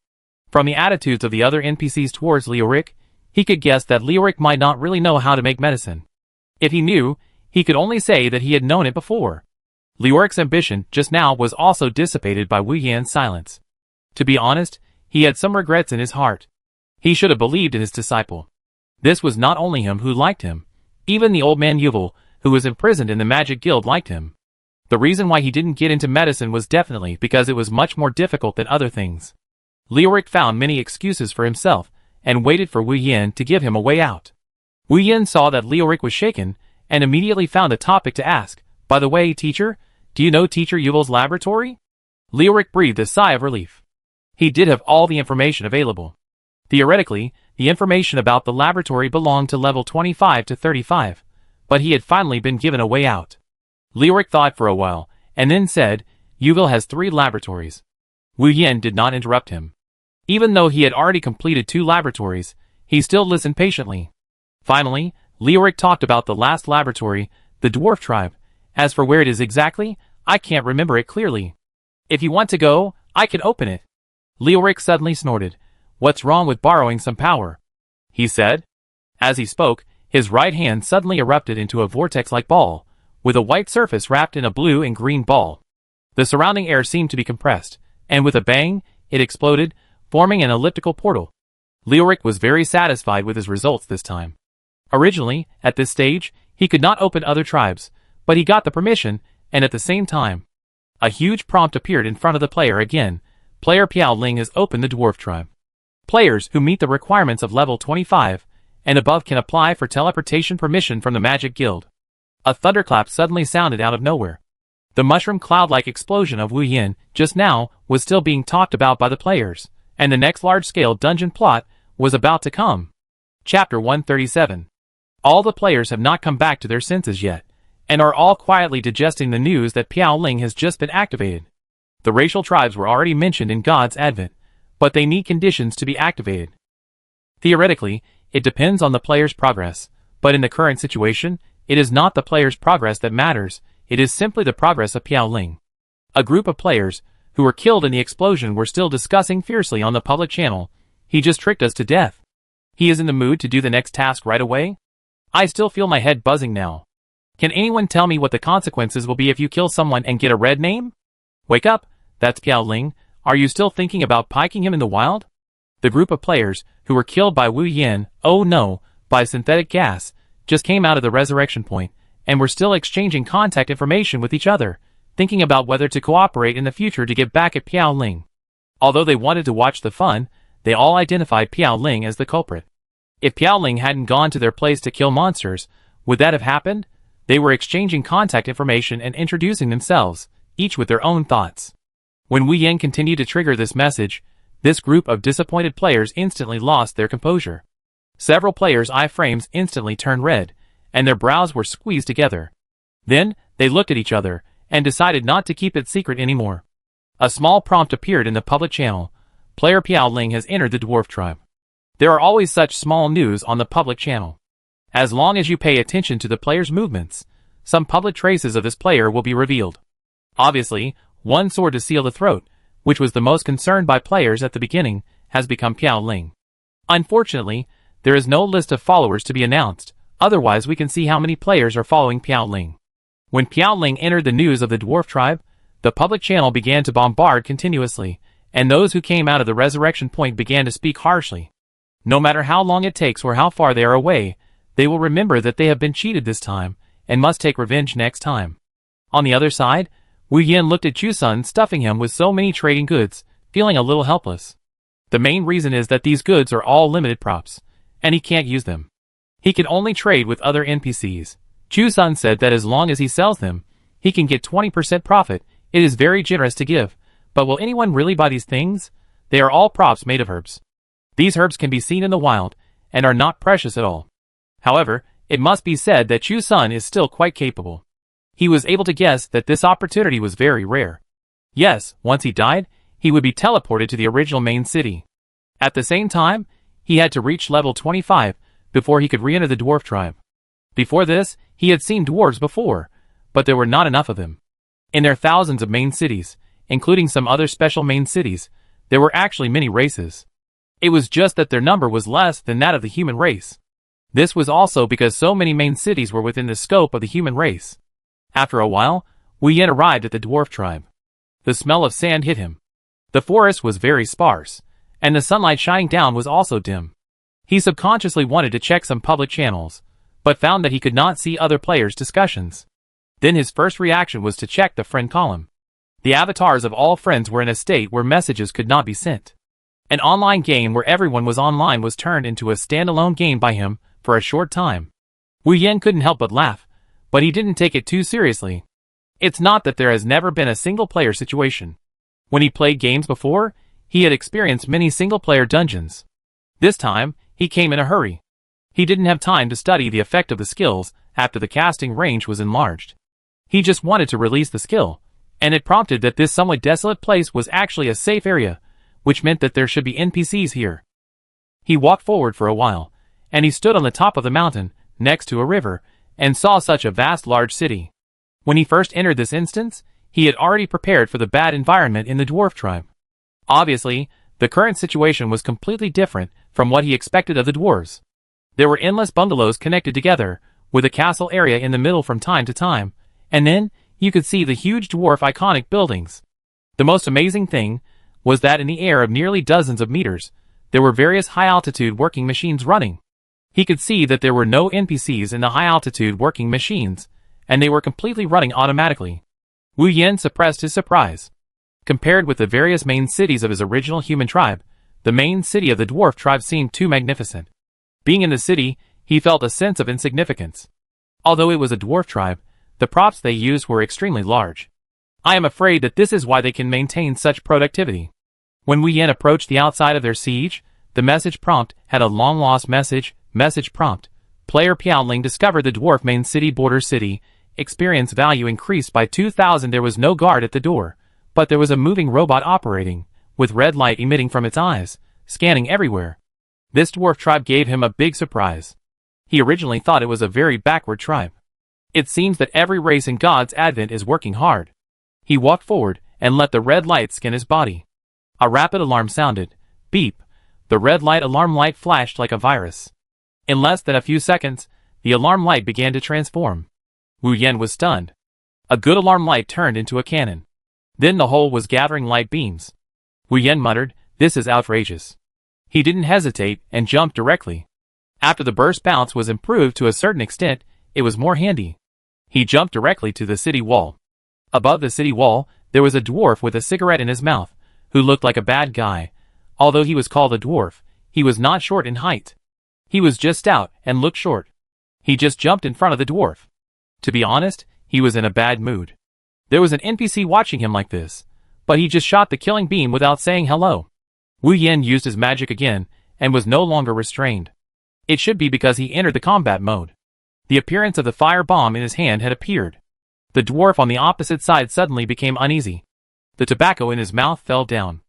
From the attitudes of the other NPCs towards Lioric, he could guess that Lioric might not really know how to make medicine. If he knew, he could only say that he had known it before. Lioric's ambition just now was also dissipated by Wu Yan's silence. To be honest, he had some regrets in his heart. He should have believed in his disciple. This was not only him who liked him. Even the old man Yuval, who was imprisoned in the Magic Guild, liked him. The reason why he didn't get into medicine was definitely because it was much more difficult than other things. Lioric found many excuses for himself, and waited for Wu Yan to give him a way out. Wu Yan saw that Lioric was shaken, and immediately found a topic to ask. "By the way, teacher, do you know Teacher Yuval's laboratory?" Lioric breathed a sigh of relief. He did have all the information available. Theoretically, the information about the laboratory belonged to level 25 to 35, but he had finally been given a way out. Lioric thought for a while, and then said, "Yuval has 3 laboratories." Wu Yan did not interrupt him. Even though he had already completed 2 laboratories, he still listened patiently. Finally, Lioric talked about the last laboratory, the dwarf tribe. "As for where it is exactly, I can't remember it clearly. If you want to go, I can open it." Lioric suddenly snorted. "What's wrong with borrowing some power?" he said. As he spoke, his right hand suddenly erupted into a vortex-like ball, with a white surface wrapped in a blue and green ball. The surrounding air seemed to be compressed, and with a bang, it exploded, forming an elliptical portal. Lioric was very satisfied with his results this time. Originally, at this stage, he could not open other tribes, but he got the permission, and at the same time, a huge prompt appeared in front of the player again. "Player Piao Ling has opened the dwarf tribe. Players who meet the requirements of level 25 and above can apply for teleportation permission from the Magic Guild. A thunderclap suddenly sounded out of nowhere. The mushroom cloud-like explosion of Wu Yin just now was still being talked about by the players, and the next large-scale dungeon plot was about to come. Chapter 137. All the players have not come back to their senses yet, and are all quietly digesting the news that Piaoling has just been activated. The racial tribes were already mentioned in God's Advent, but they need conditions to be activated. Theoretically, it depends on the player's progress, but in the current situation, it is not the player's progress that matters, it is simply the progress of Piaoling. A group of players, who were killed in the explosion, were still discussing fiercely on the public channel. He just tricked us to death. He is in the mood to do the next task right away? I still feel my head buzzing now. Can anyone tell me what the consequences will be if you kill someone and get a red name? Wake up, that's Piaoling. Are you still thinking about piking him in the wild? The group of players, who were killed by Wu Yin, oh no, by synthetic gas, just came out of the resurrection point, and were still exchanging contact information with each other, thinking about whether to cooperate in the future to get back at Piaoling. Although they wanted to watch the fun, they all identified Piaoling as the culprit. If Piaoling hadn't gone to their place to kill monsters, would that have happened? They were exchanging contact information and introducing themselves, each with their own thoughts. When Wu Yin continued to trigger this message, this group of disappointed players instantly lost their composure. Several players' iframes instantly turned red, and their brows were squeezed together. Then, they looked at each other, and decided not to keep it secret anymore. A small prompt appeared in the public channel. Player Piaoling has entered the dwarf tribe. There are always such small news on the public channel. As long as you pay attention to the player's movements, some public traces of this player will be revealed. Obviously, one sword to seal the throat, which was the most concerned by players at the beginning, has become Piaoling. Unfortunately, there is no list of followers to be announced, otherwise we can see how many players are following Piaoling. When Piaoling entered the news of the dwarf tribe, the public channel began to bombard continuously, and those who came out of the resurrection point began to speak harshly. No matter how long it takes or how far they are away, they will remember that they have been cheated this time, and must take revenge next time. On the other side, Wu Yin looked at Chusun stuffing him with so many trading goods, feeling a little helpless. The main reason is that these goods are all limited props, and he can't use them. He can only trade with other NPCs. Chusun said that as long as he sells them, he can get 20% profit. It is very generous to give, but will anyone really buy these things? They are all props made of herbs. These herbs can be seen in the wild, and are not precious at all. However, it must be said that Chusun is still quite capable. He was able to guess that this opportunity was very rare. Yes, once he died, he would be teleported to the original main city. At the same time, he had to reach level 25 before he could re-enter the dwarf tribe. Before this, he had seen dwarves before, but there were not enough of them. In their thousands of main cities, including some other special main cities, there were actually many races. It was just that their number was less than that of the human race. This was also because so many main cities were within the scope of the human race. After a while, Wu Yin arrived at the dwarf tribe. The smell of sand hit him. The forest was very sparse, and the sunlight shining down was also dim. He subconsciously wanted to check some public channels, but found that he could not see other players' discussions. Then his first reaction was to check the friend column. The avatars of all friends were in a state where messages could not be sent. An online game where everyone was online was turned into a standalone game by him for a short time. Wu Yin couldn't help but laugh, but he didn't take it too seriously. It's not that there has never been a single-player situation. When he played games before, he had experienced many single-player dungeons. This time, he came in a hurry. He didn't have time to study the effect of the skills after the casting range was enlarged. He just wanted to release the skill, and it prompted that this somewhat desolate place was actually a safe area, which meant that there should be NPCs here. He walked forward for a while, and he stood on the top of the mountain, next to a river, and saw such a vast large city. When he first entered this instance, he had already prepared for the bad environment in the dwarf tribe. Obviously, the current situation was completely different from what he expected of the dwarves. There were endless bungalows connected together, with a castle area in the middle from time to time, and then you could see the huge dwarf iconic buildings. The most amazing thing was that in the air of nearly dozens of meters, there were various high-altitude working machines running. He could see that there were no NPCs in the high-altitude working machines, and they were completely running automatically. Wu Yin suppressed his surprise. Compared with the various main cities of his original human tribe, The main city of the dwarf tribe seemed too magnificent. Being in the city, he felt a sense of insignificance. Although it was a dwarf tribe, the props they used were extremely large. I am afraid that this is why they can maintain such productivity. When Wu Yan approached the outside of their siege, the message prompt had a long-lost message prompt. Player Piaoling discovered the dwarf main city border city. Experience value increased by 2,000. There was no guard at the door, but there was a moving robot operating, with red light emitting from its eyes, scanning everywhere. This dwarf tribe gave him a big surprise. He originally thought it was a very backward tribe. It seems that every race in God's advent is working hard. He walked forward and let the red light scan his body. A rapid alarm sounded. Beep. The red light alarm light flashed like a virus. In less than a few seconds, the alarm light began to transform. Wu Yan was stunned. A good alarm light turned into a cannon. Then the hole was gathering light beams. Wu Yan muttered, "This is outrageous." He didn't hesitate and jumped directly. After the burst bounce was improved to a certain extent, it was more handy. He jumped directly to the city wall. Above the city wall, there was a dwarf with a cigarette in his mouth, who looked like a bad guy. Although he was called a dwarf, he was not short in height. He was just stout and looked short. He just jumped in front of the dwarf. To be honest, he was in a bad mood. There was an NPC watching him like this, but he just shot the killing beam without saying hello. Wu Yan used his magic again, and was no longer restrained. It should be because he entered the combat mode. The appearance of the fire bomb in his hand had appeared. The dwarf on the opposite side suddenly became uneasy. The tobacco in his mouth fell down.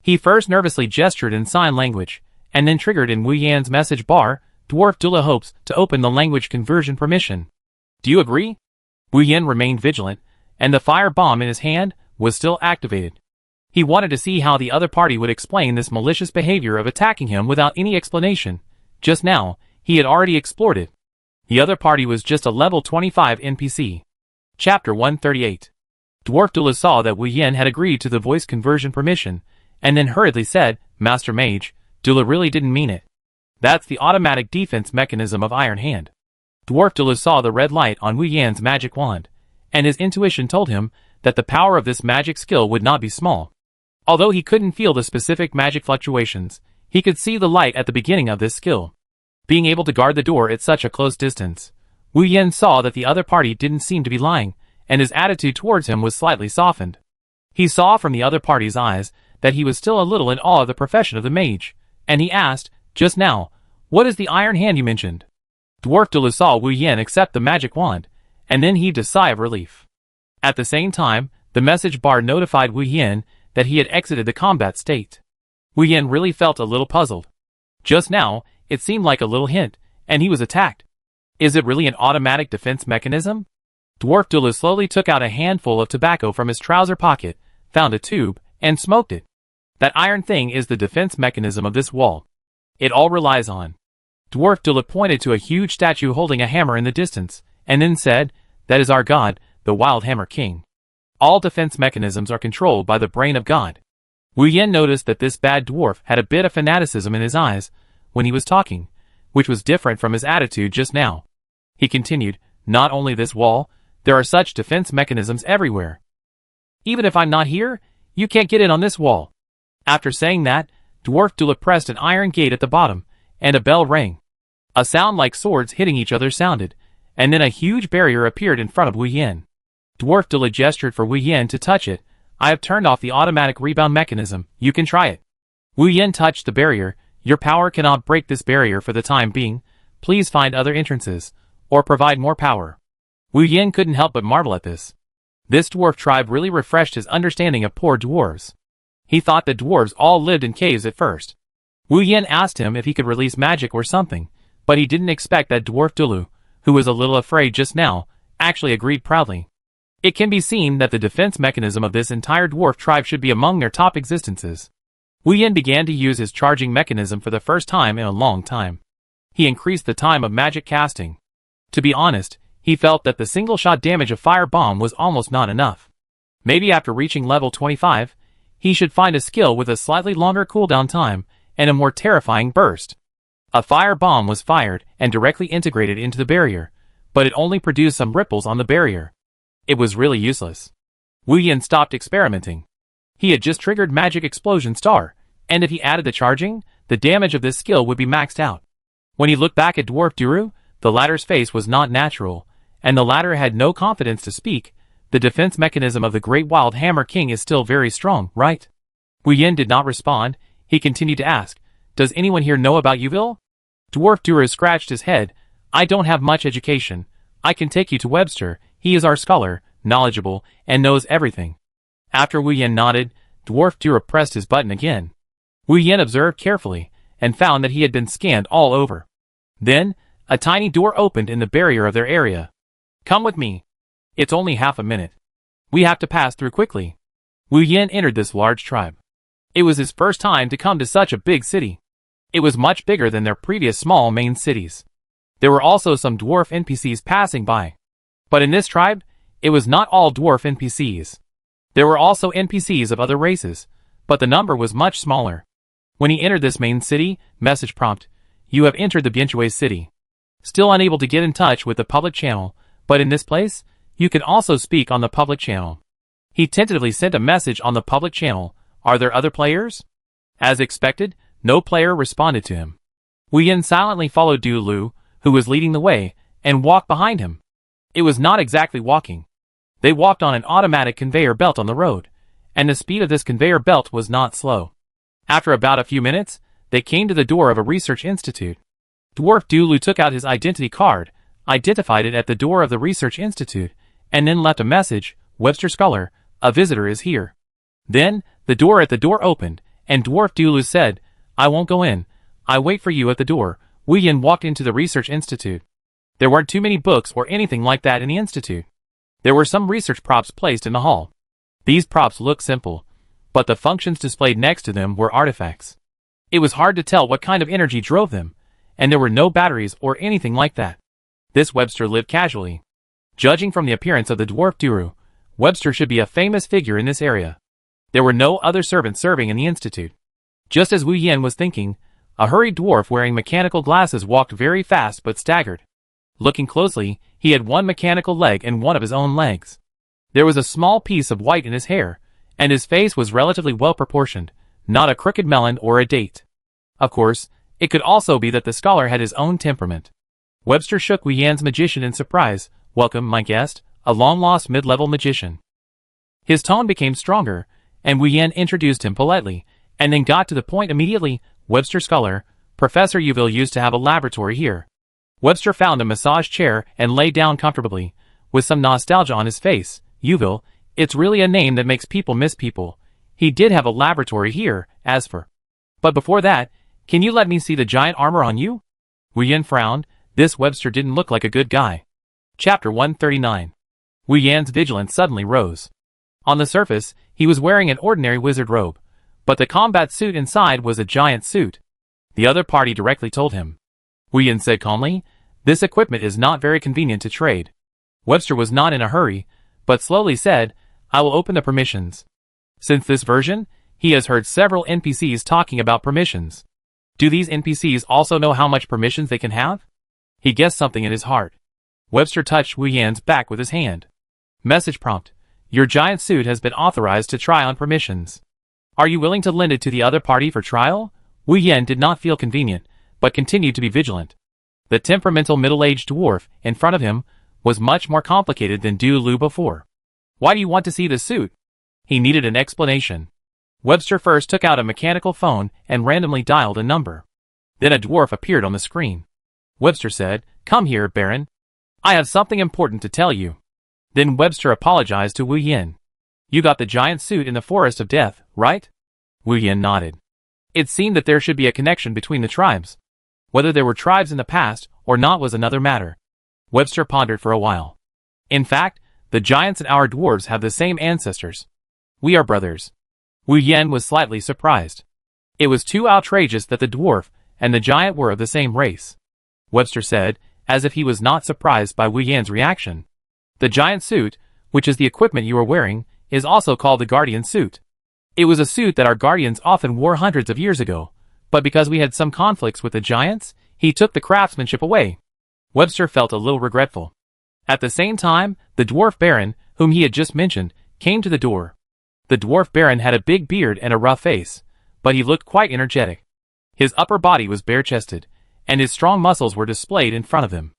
He first nervously gestured in sign language, and then triggered in Wu Yan's message bar, "Dwarf Dula hopes to open the language conversion permission. Do you agree?" Wu Yan remained vigilant, and the fire bomb in his hand was still activated. He wanted to see how the other party would explain this malicious behavior of attacking him without any explanation. Just now, he had already explored it. The other party was just a level 25 NPC. Chapter 138. Dwarf Dula saw that Wu Yan had agreed to the voice conversion permission, and then hurriedly said, "Master Mage, Dula really didn't mean it. That's the automatic defense mechanism of Iron Hand." Dwarf Dula saw the red light on Wu Yan's magic wand, and his intuition told him that the power of this magic skill would not be small. Although he couldn't feel the specific magic fluctuations, he could see the light at the beginning of this skill. Being able to guard the door at such a close distance, Wu Yan saw that the other party didn't seem to be lying, and his attitude towards him was slightly softened. He saw from the other party's eyes that he was still a little in awe of the profession of the mage, and he asked, "Just now, what is the iron hand you mentioned?" Dwarf Dula saw Wu Yan accept the magic wand, and then heaved a sigh of relief. At the same time, the message bar notified Wu Yan that he had exited the combat state. Wu Yan really felt a little puzzled. Just now, it seemed like a little hint, and he was attacked. Is it really an automatic defense mechanism? Dwarf Dula slowly took out a handful of tobacco from his trouser pocket, found a tube, and smoked it. That iron thing is the defense mechanism of this wall. It all relies on. Dwarf Dula pointed to a huge statue holding a hammer in the distance, and then said, "That is our god, the Wild Hammer King. All defense mechanisms are controlled by the brain of God." Wu Yan noticed that this bad dwarf had a bit of fanaticism in his eyes when he was talking, which was different from his attitude just now. He continued, "Not only this wall, there are such defense mechanisms everywhere. Even if I'm not here, you can't get in on this wall." After saying that, Dwarf Dula pressed an iron gate at the bottom, and a bell rang. A sound like swords hitting each other sounded, and then a huge barrier appeared in front of Wu Yan. Dwarf Dula gestured for Wu Yan to touch it. "I have turned off the automatic rebound mechanism, you can try it." Wu Yan touched the barrier. "Your power cannot break this barrier for the time being. Please find other entrances, or provide more power." Wu Yan couldn't help but marvel at this. This dwarf tribe really refreshed his understanding of poor dwarves. He thought that dwarves all lived in caves at first. Wu Yan asked him if he could release magic or something, but he didn't expect that Dwarf Dulu, who was a little afraid just now, actually agreed proudly. It can be seen that the defense mechanism of this entire dwarf tribe should be among their top existences. Wu Yan began to use his charging mechanism for the first time in a long time. He increased the time of magic casting. To be honest, he felt that the single-shot damage of fire bomb was almost not enough. Maybe after reaching level 25, he should find a skill with a slightly longer cooldown time and a more terrifying burst. A fire bomb was fired and directly integrated into the barrier, but it only produced some ripples on the barrier. It was really useless. Wu Yan stopped experimenting. He had just triggered Magic Explosion Star, And if he added the charging, the damage of this skill would be maxed out. When he looked back at Dwarf Duru, the latter's face was not natural, and the latter had no confidence to speak. The defense mechanism of the Great Wild Hammer King is still very strong, right? Wu Yin did not respond. He continued to ask, "Does anyone here know about Yuville?" Dwarf Duru scratched his head. "I don't have much education. I can take you to Webster. He is our scholar, knowledgeable, and knows everything." After Wu Yin nodded, Dwarf Duru pressed his button again. Wu Yin observed carefully, and found that he had been scanned all over. Then, a tiny door opened in the barrier of their area. "Come with me. It's only half a minute. We have to pass through quickly." Wu Yin entered this large tribe. It was his first time to come to such a big city. It was much bigger than their previous small main cities. There were also some dwarf NPCs passing by. But in this tribe, it was not all dwarf NPCs. There were also NPCs of other races, but the number was much smaller. When he entered this main city, message prompt, "You have entered the Bienchue city." Still unable to get in touch with the public channel, but in this place, you can also speak on the public channel. He tentatively sent a message on the public channel. "Are there other players?" As expected, no player responded to him. Wu Yin silently followed Du Lu, who was leading the way, and walked behind him. It was not exactly walking. They walked on an automatic conveyor belt on the road, and the speed of this conveyor belt was not slow. After about a few minutes, they came to the door of a research institute. Dwarf Du Lu took out his identity card, identified it at the door of the research institute, and then left a message, "Webster Scholar, a visitor is here." Then, the door at the door opened, and Dwarf Du Lu said, "I won't go in. I wait for you at the door." Wu Yin walked into the research institute. There weren't too many books or anything like that in the institute. There were some research props placed in the hall. These props looked simple, but the functions displayed next to them were artifacts. It was hard to tell what kind of energy drove them, and there were no batteries or anything like that. This Webster lived casually. Judging from the appearance of the Dwarf Duru, Webster should be a famous figure in this area. There were no other servants serving in the institute. Just as Wu Yin was thinking, a hurried dwarf wearing mechanical glasses walked very fast but staggered. Looking closely, he had one mechanical leg and one of his own legs. There was a small piece of white in his hair, and his face was relatively well proportioned, not a crooked melon or a date. Of course, it could also be that the scholar had his own temperament. Webster shook Wu Yin's magician in surprise. "Welcome, my guest, a long-lost mid-level magician." His tone became stronger, and Wu Yin introduced him politely, and then got to the point immediately. "Webster Scholar, Professor Yuville used to have a laboratory here." Webster found a massage chair and lay down comfortably, with some nostalgia on his face. "Yuville, it's really a name that makes people miss people. He did have a laboratory here, as for. But before that, can you let me see the giant armor on you?" Wu Yin frowned. This Webster didn't look like a good guy. Chapter 139. Wu Yin's vigilance suddenly rose. On the surface, he was wearing an ordinary wizard robe, but the combat suit inside was a giant suit. The other party directly told him. Wu Yin said calmly, "This equipment is not very convenient to trade." Webster was not in a hurry, but slowly said, "I will open the permissions." Since this version, he has heard several NPCs talking about permissions. Do these NPCs also know how much permissions they can have? He guessed something in his heart. Webster touched Wu Yin's back with his hand. Message prompt. "Your giant suit has been authorized to try on permissions. Are you willing to lend it to the other party for trial?" Wu Yin did not feel convenient, but continued to be vigilant. The temperamental middle-aged dwarf in front of him was much more complicated than Du Lu before. "Why do you want to see the suit?" He needed an explanation. Webster first took out a mechanical phone and randomly dialed a number. Then a dwarf appeared on the screen. Webster said, "Come here, Baron. I have something important to tell you." Then Webster apologized to Wu Yin. "You got the giant suit in the Forest of Death, right?" Wu Yin nodded. It seemed that there should be a connection between the tribes. Whether there were tribes in the past or not was another matter. Webster pondered for a while. "In fact, the giants and our dwarves have the same ancestors. We are brothers." Wu Yin was slightly surprised. It was too outrageous that the dwarf and the giant were of the same race. Webster said, as if he was not surprised by Wu Yin's reaction. "The giant suit, which is the equipment you are wearing, is also called the Guardian suit. It was a suit that our guardians often wore hundreds of years ago, but because we had some conflicts with the giants, he took the craftsmanship away." Webster felt a little regretful. At the same time, the dwarf baron, whom he had just mentioned, came to the door. The dwarf baron had a big beard and a rough face, but he looked quite energetic. His upper body was bare-chested, and his strong muscles were displayed in front of him.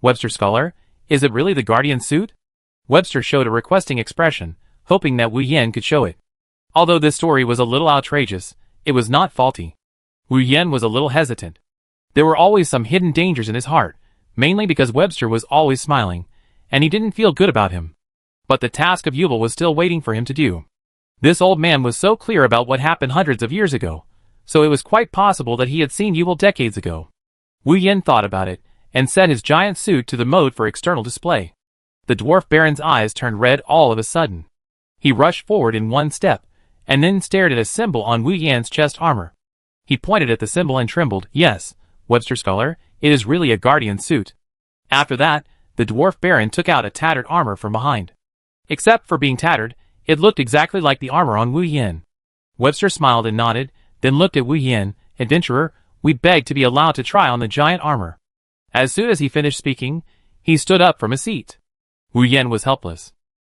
Webster Scholar, is it really the Guardian suit? Webster showed a requesting expression, hoping that Wu Yen could show it. Although this story was a little outrageous, it was not faulty. Wu Yen was a little hesitant. There were always some hidden dangers in his heart, mainly because Webster was always smiling, and he didn't feel good about him. But the task of Yuval was still waiting for him to do. This old man was so clear about what happened hundreds of years ago, so it was quite possible that he had seen Yuval decades ago. Wu Yen thought about it, and set his giant suit to the mode for external display. The dwarf baron's eyes turned red all of a sudden. He rushed forward in one step, and then stared at a symbol on Wu Yan's chest armor. He pointed at the symbol and trembled. Yes, Webster Scholar, it is really a guardian suit. After that, the dwarf baron took out a tattered armor from behind. Except for being tattered, it looked exactly like the armor on Wu Yen. Webster smiled and nodded, then looked at Wu Yen. Adventurer, we beg to be allowed to try on the giant armor. As soon as he finished speaking, he stood up from his seat. Wu Yen was helpless.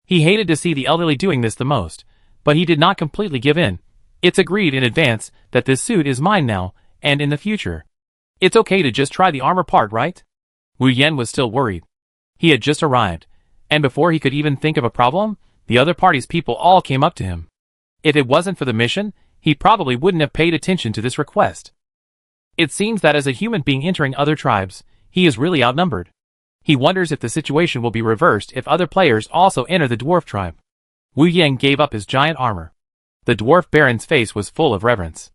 He hated to see the elderly doing this the most, but he did not completely give in. It's agreed in advance that this suit is mine now, and in the future. It's okay to just try the armor part, right? Wu Yen was still worried. He had just arrived, and before he could even think of a problem, the other party's people all came up to him. If it wasn't for the mission, he probably wouldn't have paid attention to this request. It seems that as a human being entering other tribes, he is really outnumbered. He wonders if the situation will be reversed if other players also enter the dwarf tribe. Wu Yen gave up his giant armor. The dwarf baron's face was full of reverence.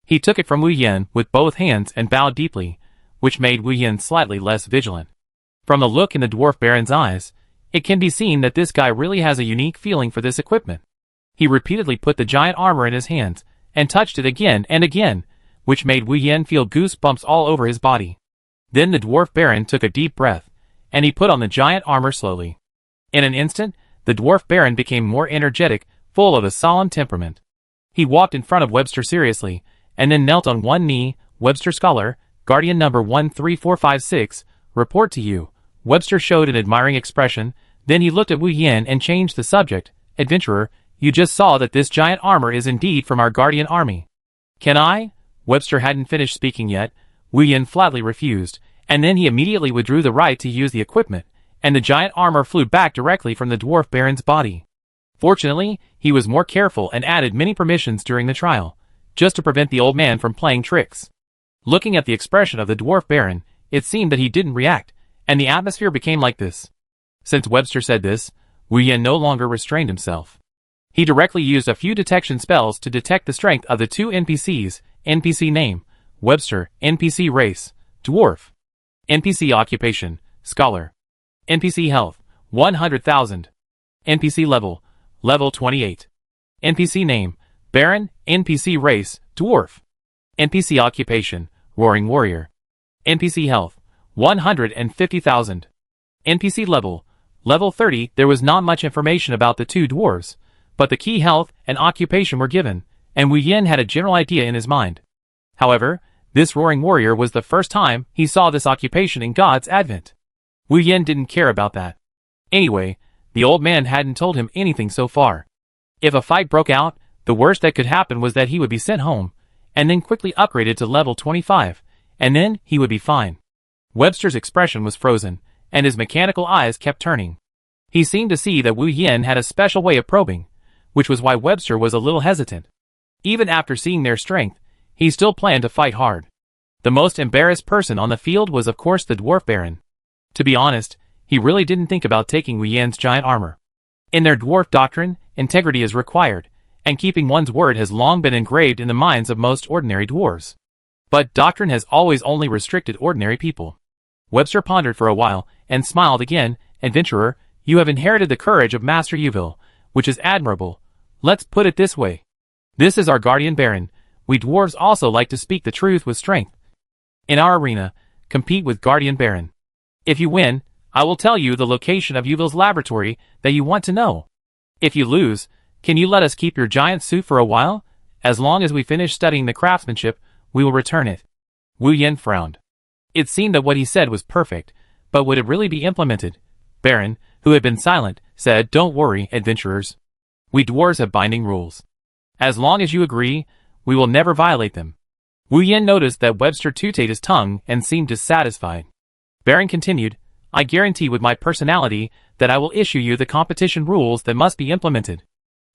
He took it from Wu Yen with both hands and bowed deeply, which made Wu Yen slightly less vigilant. From the look in the dwarf baron's eyes, it can be seen that this guy really has a unique feeling for this equipment. He repeatedly put the giant armor in his hands, and touched it again and again, which made Wu Yen feel goosebumps all over his body. Then the dwarf baron took a deep breath, and he put on the giant armor slowly. In an instant, the dwarf baron became more energetic, full of a solemn temperament. He walked in front of Webster seriously, and then knelt on one knee. Webster Scholar, Guardian number 13456, report to you. Webster showed an admiring expression, then he looked at Wu Yen and changed the subject. Adventurer, you just saw that this giant armor is indeed from our Guardian army. Can I? Webster hadn't finished speaking yet. Wu Yen flatly refused, and then he immediately withdrew the right to use the equipment, and the giant armor flew back directly from the dwarf baron's body. Fortunately, he was more careful and added many permissions during the trial, just to prevent the old man from playing tricks. Looking at the expression of the dwarf baron, it seemed that he didn't react, and the atmosphere became like this. Since Webster said this, Wu Yen no longer restrained himself. He directly used a few detection spells to detect the strength of the two NPCs. NPC name, Webster. NPC race, dwarf. NPC occupation, scholar. NPC health, 100,000. NPC level, level 28. NPC name, Baron. NPC race, dwarf. NPC occupation, roaring warrior. NPC health, 150,000. NPC level, level 30. There was not much information about the two dwarves, but the key health and occupation were given, and Wu Yen had a general idea in his mind. However, this roaring warrior was the first time he saw this occupation in God's Advent. Wu Yen didn't care about that. Anyway, the old man hadn't told him anything so far. If a fight broke out, the worst that could happen was that he would be sent home, and then quickly upgraded to level 25, and then he would be fine. Webster's expression was frozen, and his mechanical eyes kept turning. He seemed to see that Wu Yen had a special way of probing, which was why Webster was a little hesitant. Even after seeing their strength, he still planned to fight hard. The most embarrassed person on the field was of course the dwarf baron. To be honest, he really didn't think about taking Wu Yan's giant armor. In their dwarf doctrine, integrity is required, and keeping one's word has long been engraved in the minds of most ordinary dwarves. But doctrine has always only restricted ordinary people. Webster pondered for a while, and smiled again. Adventurer, you have inherited the courage of Master Yuval, which is admirable. Let's put it this way. This is our guardian baron. We dwarves also like to speak the truth with strength. In our arena, compete with Guardian Baron. If you win, I will tell you the location of Yuval's laboratory that you want to know. If you lose, can you let us keep your giant suit for a while? As long as we finish studying the craftsmanship, we will return it. Wu Yen frowned. It seemed that what he said was perfect, but would it really be implemented? Baron, who had been silent, said, Don't worry, adventurers. We dwarves have binding rules. As long as you agree, we will never violate them. Wu Yin noticed that Webster tooted his tongue and seemed dissatisfied. Baron continued, I guarantee with my personality that I will issue you the competition rules that must be implemented.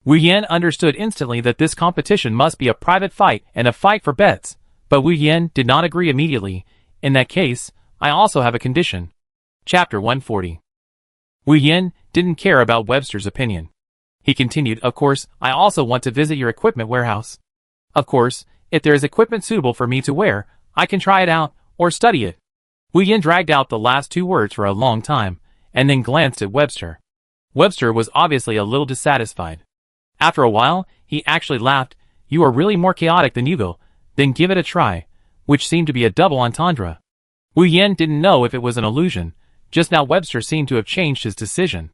Wu Yin understood instantly that this competition must be a private fight and a fight for bets, but Wu Yin did not agree immediately. In that case, I also have a condition. Chapter 140. Wu Yin didn't care about Webster's opinion. He continued, of course, I also want to visit your equipment warehouse. Of course, if there is equipment suitable for me to wear, I can try it out, or study it. Wu Yin dragged out the last two words for a long time, and then glanced at Webster. Webster was obviously a little dissatisfied. After a while, he actually laughed. You are really more chaotic than Yugo, then give it a try, which seemed to be a double entendre. Wu Yin didn't know if it was an illusion. Just now Webster seemed to have changed his decision.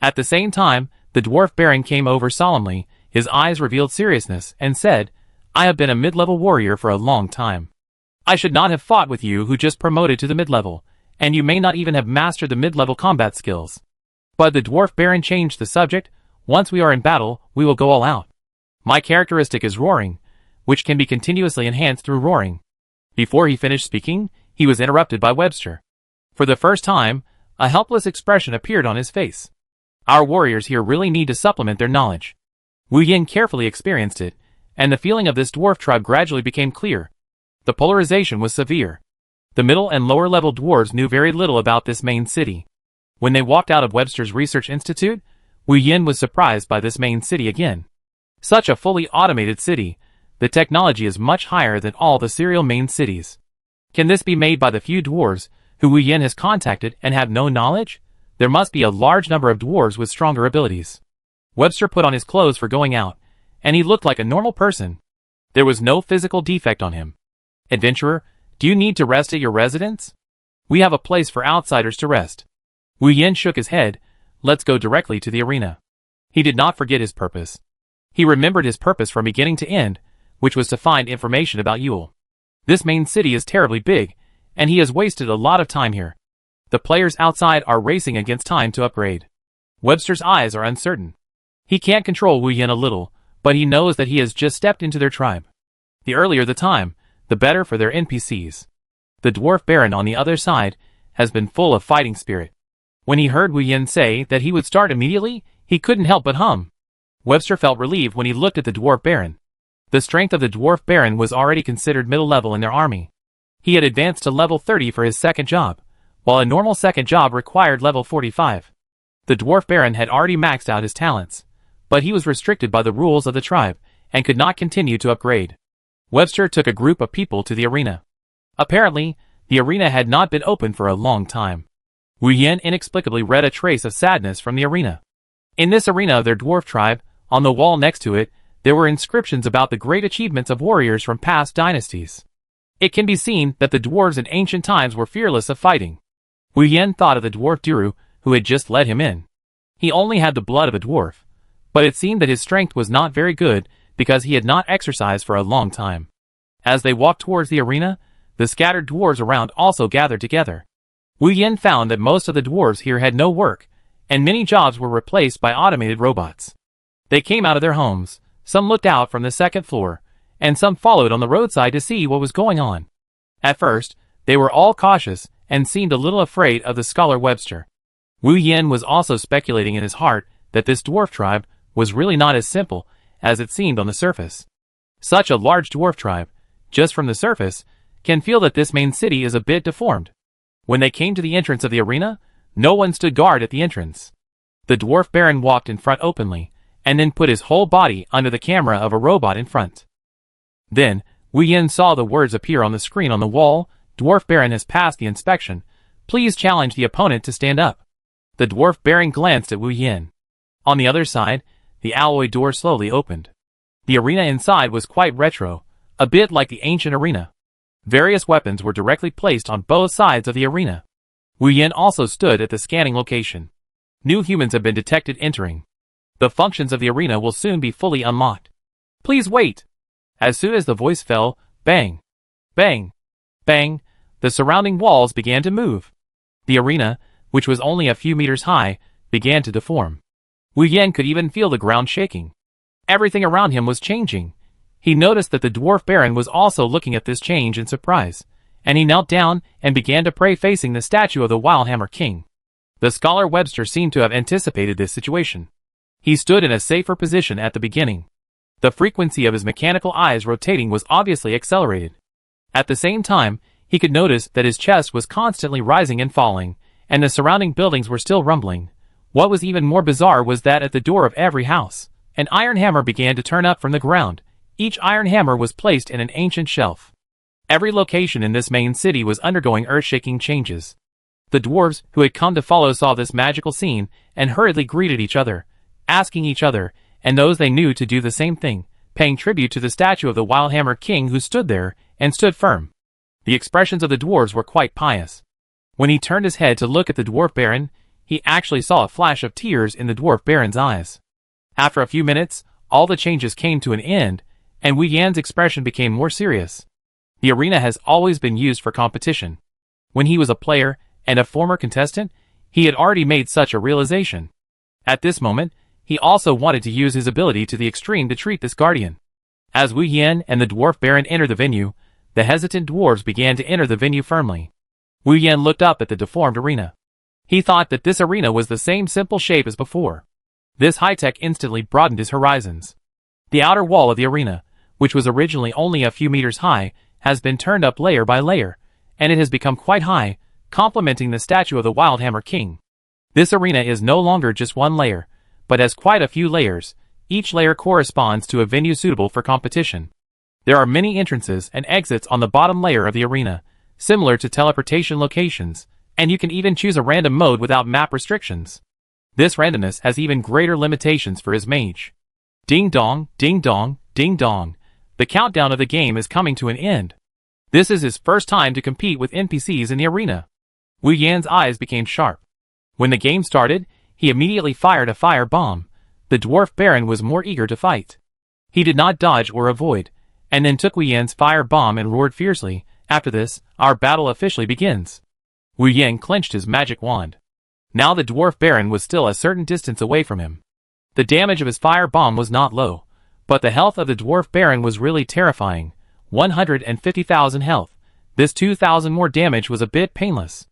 At the same time, the dwarf baron came over solemnly, his eyes revealed seriousness, and said, I have been a mid-level warrior for a long time. I should not have fought with you who just promoted to the mid-level, and you may not even have mastered the mid-level combat skills. But the dwarf baron changed the subject. Once we are in battle, we will go all out. My characteristic is roaring, which can be continuously enhanced through roaring. Before he finished speaking, he was interrupted by Webster. For the first time, a helpless expression appeared on his face. Our warriors here really need to supplement their knowledge. Wu Yin carefully experienced it, and the feeling of this dwarf tribe gradually became clear. The polarization was severe. The middle and lower level dwarves knew very little about this main city. When they walked out of Webster's Research Institute, Wu Yin was surprised by this main city again. Such a fully automated city, the technology is much higher than all the serial main cities. Can this be made by the few dwarves who Wu Yin has contacted and have no knowledge? There must be a large number of dwarves with stronger abilities. Webster put on his clothes for going out, and he looked like a normal person. There was no physical defect on him. Adventurer, do you need to rest at your residence? We have a place for outsiders to rest. Wu Yin shook his head. Let's go directly to the arena. He did not forget his purpose. He remembered his purpose from beginning to end, which was to find information about Yule. This main city is terribly big, and he has wasted a lot of time here. The players outside are racing against time to upgrade. Webster's eyes are uncertain. He can't control Wu Yin a little, but he knows that he has just stepped into their tribe. The earlier the time, the better for their NPCs. The dwarf baron on the other side has been full of fighting spirit. When he heard Wu Yin say that he would start immediately, he couldn't help but hum. Webster felt relieved when he looked at the dwarf baron. The strength of the dwarf baron was already considered middle level in their army. He had advanced to level 30 for his second job, while a normal second job required level 45. The dwarf baron had already maxed out his talents, but he was restricted by the rules of the tribe and could not continue to upgrade. Webster took a group of people to the arena. Apparently, the arena had not been open for a long time. Wu Yin inexplicably read a trace of sadness from the arena. In this arena of their dwarf tribe, on the wall next to it, there were inscriptions about the great achievements of warriors from past dynasties. It can be seen that the dwarves in ancient times were fearless of fighting. Wu Yin thought of the dwarf Duru, who had just let him in. He only had the blood of a dwarf, but it seemed that his strength was not very good because he had not exercised for a long time. As they walked towards the arena, the scattered dwarves around also gathered together. Wu Yin found that most of the dwarves here had no work, and many jobs were replaced by automated robots. They came out of their homes, some looked out from the second floor, and some followed on the roadside to see what was going on. At first, they were all cautious and seemed a little afraid of the scholar Webster. Wu Yin was also speculating in his heart that this dwarf tribe was really not as simple as it seemed on the surface. Such a large dwarf tribe, just from the surface, can feel that this main city is a bit deformed. When they came to the entrance of the arena, no one stood guard at the entrance. The dwarf baron walked in front openly, and then put his whole body under the camera of a robot in front. Then, Wu Yin saw the words appear on the screen on the wall. Dwarf baron has passed the inspection. Please challenge the opponent to stand up. The dwarf baron glanced at Wu Yin. On the other side, the alloy door slowly opened. The arena inside was quite retro, a bit like the ancient arena. Various weapons were directly placed on both sides of the arena. Wu Yin also stood at the scanning location. New humans have been detected entering. The functions of the arena will soon be fully unlocked. Please wait. As soon as the voice fell, bang, bang, bang, the surrounding walls began to move. The arena, which was only a few meters high, began to deform. Wu Yin could even feel the ground shaking. Everything around him was changing. He noticed that the dwarf baron was also looking at this change in surprise, and he knelt down and began to pray facing the statue of the Wildhammer King. The scholar Webster seemed to have anticipated this situation. He stood in a safer position at the beginning. The frequency of his mechanical eyes rotating was obviously accelerated. At the same time, he could notice that his chest was constantly rising and falling, and the surrounding buildings were still rumbling. What was even more bizarre was that at the door of every house, an iron hammer began to turn up from the ground. Each iron hammer was placed in an ancient shelf. Every location in this main city was undergoing earth-shaking changes. The dwarves who had come to follow saw this magical scene and hurriedly greeted each other, asking each other, and those they knew to do the same thing, paying tribute to the statue of the Wildhammer King who stood there, and stood firm. The expressions of the dwarves were quite pious. When he turned his head to look at the dwarf baron, he actually saw a flash of tears in the dwarf baron's eyes. After a few minutes, all the changes came to an end, and Wu Yan's expression became more serious. The arena has always been used for competition. When he was a player and a former contestant, he had already made such a realization. At this moment, he also wanted to use his ability to the extreme to treat this guardian. As Wu Yan and the dwarf baron entered the venue, the hesitant dwarves began to enter the venue firmly. Wu Yan looked up at the deformed arena. He thought that this arena was the same simple shape as before. This high-tech instantly broadened his horizons. The outer wall of the arena, which was originally only a few meters high, has been turned up layer by layer, and it has become quite high, complementing the statue of the Wildhammer King. This arena is no longer just one layer, but has quite a few layers. Each layer corresponds to a venue suitable for competition. There are many entrances and exits on the bottom layer of the arena, similar to teleportation locations, and you can even choose a random mode without map restrictions. This randomness has even greater limitations for his mage. Ding dong, ding dong, ding dong. The countdown of the game is coming to an end. This is his first time to compete with NPCs in the arena. Wu Yan's eyes became sharp. When the game started, he immediately fired a fire bomb. The dwarf baron was more eager to fight. He did not dodge or avoid, and then took Wu Yan's fire bomb and roared fiercely, "After this, our battle officially begins." Wu Yan clenched his magic wand. Now the dwarf baron was still a certain distance away from him. The damage of his fire bomb was not low, but the health of the dwarf baron was really terrifying. 150,000 health. This 2,000 more damage was a bit painless.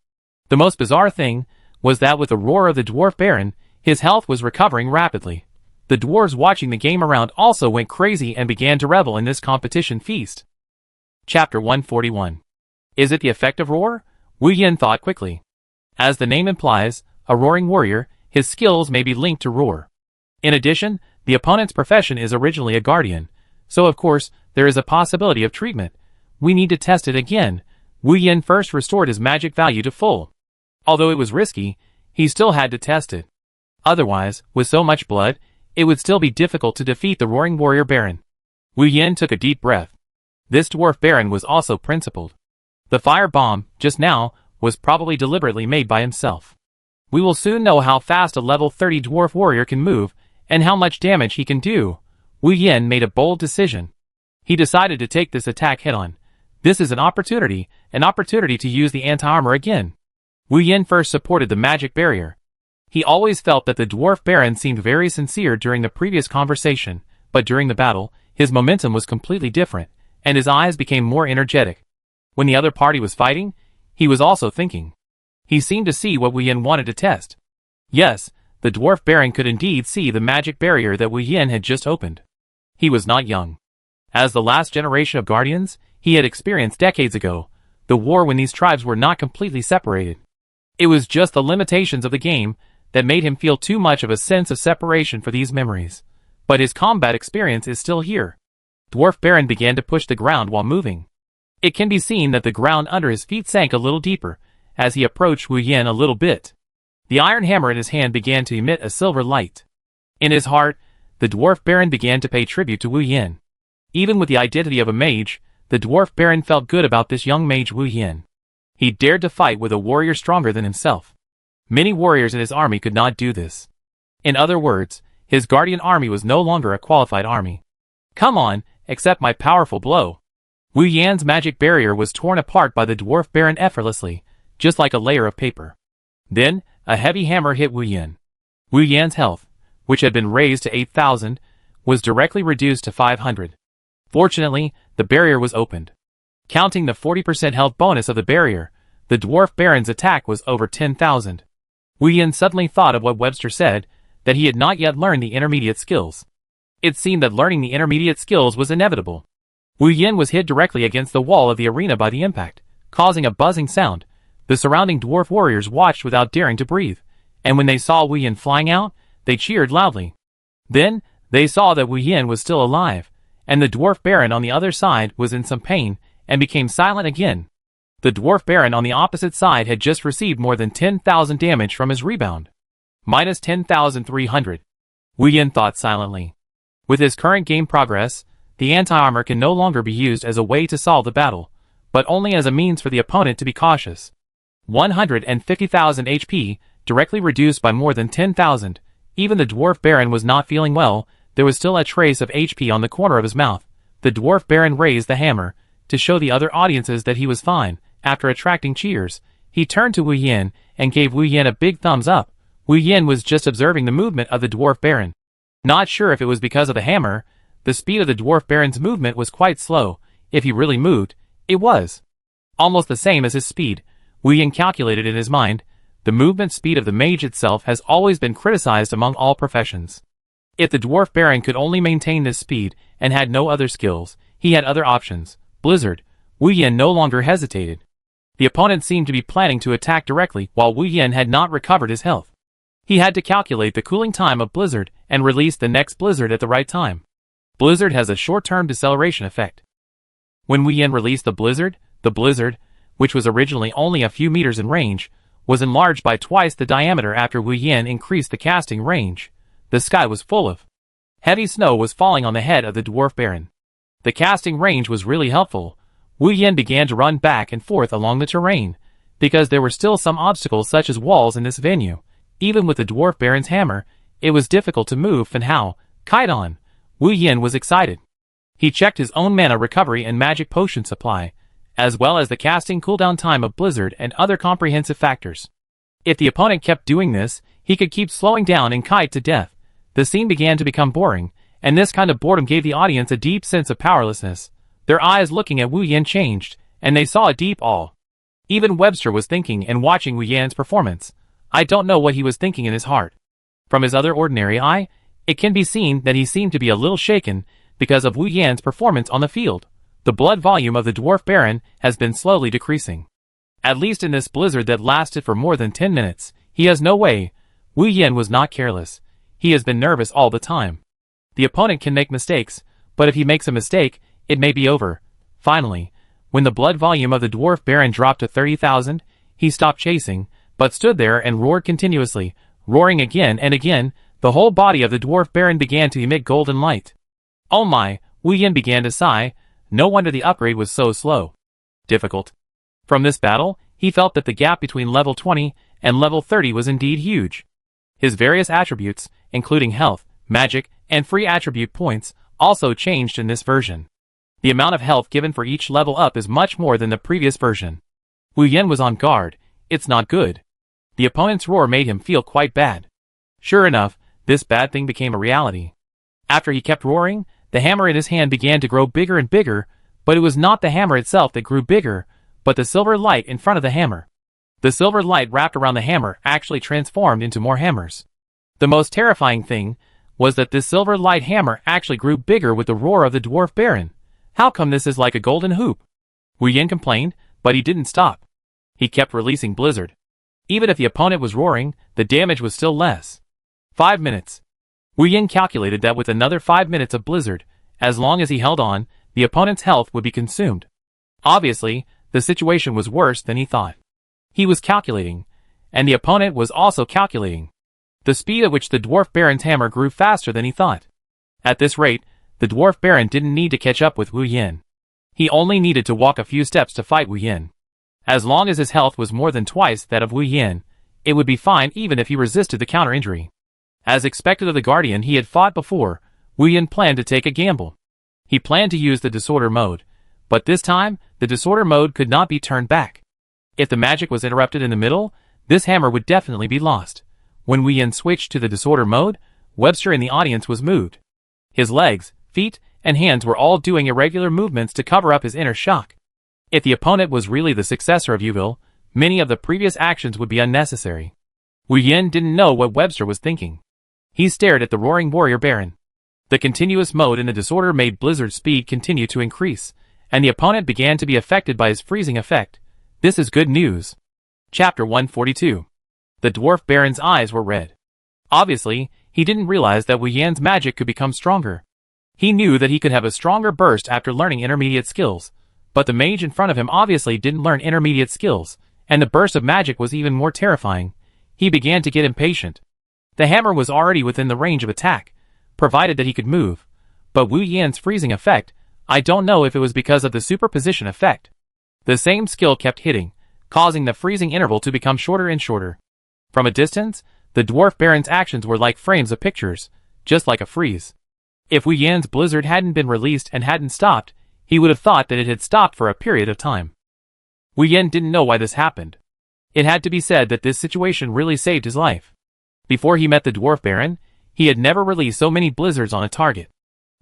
The most bizarre thing was that with the roar of the dwarf baron, his health was recovering rapidly. The dwarves watching the game around also went crazy and began to revel in this competition feast. Chapter 141. Is it the effect of roar? Wu Yan thought quickly. As the name implies, a roaring warrior, his skills may be linked to roar. In addition, the opponent's profession is originally a guardian, so of course, there is a possibility of treatment. We need to test it again. Wu Yan first restored his magic value to full. Although it was risky, he still had to test it. Otherwise, with so much blood, it would still be difficult to defeat the roaring warrior baron. Wu Yan took a deep breath. This dwarf baron was also principled. The fire bomb, just now, was probably deliberately made by himself. We will soon know how fast a level 30 dwarf warrior can move, and how much damage he can do. Wu Yan made a bold decision. He decided to take this attack head-on. This is an opportunity to use the anti-armor again. Wu Yan first supported the magic barrier. He always felt that the dwarf baron seemed very sincere during the previous conversation, but during the battle, his momentum was completely different, and his eyes became more energetic. When the other party was fighting, he was also thinking. He seemed to see what Wu Yan wanted to test. Yes, the dwarf baron could indeed see the magic barrier that Wu Yan had just opened. He was not young. As the last generation of guardians, he had experienced decades ago, the war when these tribes were not completely separated. It was just the limitations of the game that made him feel too much of a sense of separation for these memories. But his combat experience is still here. Dwarf Baron began to push the ground while moving. It can be seen that the ground under his feet sank a little deeper, as he approached Wu Yan a little bit. The iron hammer in his hand began to emit a silver light. In his heart, the Dwarf Baron began to pay tribute to Wu Yan. Even with the identity of a mage, the Dwarf Baron felt good about this young mage Wu Yan. He dared to fight with a warrior stronger than himself. Many warriors in his army could not do this. In other words, his guardian army was no longer a qualified army. Come on, accept my powerful blow. Wu Yan's magic barrier was torn apart by the Dwarf Baron effortlessly, just like a layer of paper. Then, a heavy hammer hit Wu Yan. Wu Yan's health, which had been raised to 8,000, was directly reduced to 500. Fortunately, the barrier was opened. Counting the 40% health bonus of the barrier, the Dwarf Baron's attack was over 10,000. Wu Yin suddenly thought of what Webster said, that he had not yet learned the intermediate skills. It seemed that learning the intermediate skills was inevitable. Wu Yin was hit directly against the wall of the arena by the impact, causing a buzzing sound. The surrounding dwarf warriors watched without daring to breathe, and when they saw Wu Yin flying out, they cheered loudly. Then, they saw that Wu Yin was still alive, and the Dwarf Baron on the other side was in some pain, and became silent again. The Dwarf Baron on the opposite side had just received more than 10,000 damage from his rebound. Minus 10,300. Wu Yin thought silently. With his current game progress, the anti-armor can no longer be used as a way to solve the battle, but only as a means for the opponent to be cautious. 150,000 HP, directly reduced by more than 10,000. Even the Dwarf Baron was not feeling well, there was still a trace of HP on the corner of his mouth. The Dwarf Baron raised the hammer, to show the other audiences that he was fine. After attracting cheers, he turned to Wu Yin, and gave Wu Yin a big thumbs up. Wu Yin was just observing the movement of the Dwarf Baron. Not sure if it was because of the hammer, the speed of the Dwarf Baron's movement was quite slow. If he really moved, it was almost the same as his speed. Wu Yin calculated in his mind. The movement speed of the mage itself has always been criticized among all professions. If the Dwarf Baron could only maintain this speed, and had no other skills, he had other options. Blizzard. Wu Yin no longer hesitated. The opponent seemed to be planning to attack directly, while Wu Yin had not recovered his health. He had to calculate the cooling time of Blizzard, and release the next Blizzard at the right time. Blizzard has a short-term deceleration effect. When Wu Yin released the Blizzard, which was originally only a few meters in range, was enlarged by twice the diameter after Wu Yin increased the casting range. The sky was full of heavy snow was falling on the head of the Dwarf Baron. The casting range was really helpful. Wu Yin began to run back and forth along the terrain, because there were still some obstacles such as walls in this venue. Even with the Dwarf Baron's hammer, it was difficult to move. And how? Kite on. Wu Yin was excited. He checked his own mana recovery and magic potion supply, as well as the casting cooldown time of Blizzard and other comprehensive factors. If the opponent kept doing this, he could keep slowing down and kite to death. The scene began to become boring, and this kind of boredom gave the audience a deep sense of powerlessness. Their eyes looking at Wu Yin changed, and they saw a deep awe. Even Webster was thinking and watching Wu Yin's performance. I don't know what he was thinking in his heart. From his other ordinary eye, it can be seen that he seemed to be a little shaken because of Wu Yin's performance on the field. The blood volume of the Dwarf Baron has been slowly decreasing. At least in this blizzard that lasted for more than 10 minutes, he has no way. Wu Yin was not careless. He has been nervous all the time. The opponent can make mistakes, but if he makes a mistake, it may be over. Finally, when the blood volume of the Dwarf Baron dropped to 30,000, he stopped chasing, but stood there and roared continuously, roaring again and again. The whole body of the Dwarf Baron began to emit golden light. Oh my, Wu Yin began to sigh. No wonder the upgrade was so slow. Difficult. From this battle, he felt that the gap between level 20 and level 30 was indeed huge. His various attributes, including health, magic, and free attribute points, also changed in this version. The amount of health given for each level up is much more than the previous version. Wu Yin was on guard. It's not good. The opponent's roar made him feel quite bad. Sure enough, this bad thing became a reality. After he kept roaring, the hammer in his hand began to grow bigger and bigger, but it was not the hammer itself that grew bigger, but the silver light in front of the hammer. The silver light wrapped around the hammer actually transformed into more hammers. The most terrifying thing was that this silver light hammer actually grew bigger with the roar of the Dwarf Baron. How come this is like a golden hoop? Wu Yin complained, but he didn't stop. He kept releasing Blizzard. Even if the opponent was roaring, the damage was still less. 5 minutes. Wu Yin calculated that with another 5 minutes of Blizzard, as long as he held on, the opponent's health would be consumed. Obviously, the situation was worse than he thought. He was calculating, and the opponent was also calculating. The speed at which the Dwarf Baron's hammer grew faster than he thought. At this rate, the Dwarf Baron didn't need to catch up with Wu Yin. He only needed to walk a few steps to fight Wu Yin. As long as his health was more than twice that of Wu Yin, it would be fine even if he resisted the counter-injury. As expected of the Guardian he had fought before, Wu Yin planned to take a gamble. He planned to use the Disorder mode, but this time, the Disorder mode could not be turned back. If the magic was interrupted in the middle, this hammer would definitely be lost. When Wu Yin switched to the Disorder mode, Webster in the audience was moved. His legs, feet, and hands were all doing irregular movements to cover up his inner shock. If the opponent was really the successor of Yuville, many of the previous actions would be unnecessary. Wu Yin didn't know what Webster was thinking. He stared at the roaring warrior baron. The continuous mode in the disorder made Blizzard's speed continue to increase, and the opponent began to be affected by his freezing effect. This is good news. Chapter 142. The dwarf baron's eyes were red. Obviously, he didn't realize that Wu Yan's magic could become stronger. He knew that he could have a stronger burst after learning intermediate skills, but the mage in front of him obviously didn't learn intermediate skills, and the burst of magic was even more terrifying. He began to get impatient. The hammer was already within the range of attack, provided that he could move, but Wu Yan's freezing effect, I don't know if it was because of the superposition effect. The same skill kept hitting, causing the freezing interval to become shorter and shorter. From a distance, the dwarf baron's actions were like frames of pictures, just like a freeze. If Wu Yan's blizzard hadn't been released and hadn't stopped, he would have thought that it had stopped for a period of time. Wu Yan didn't know why this happened. It had to be said that this situation really saved his life. Before he met the dwarf baron, he had never released so many blizzards on a target.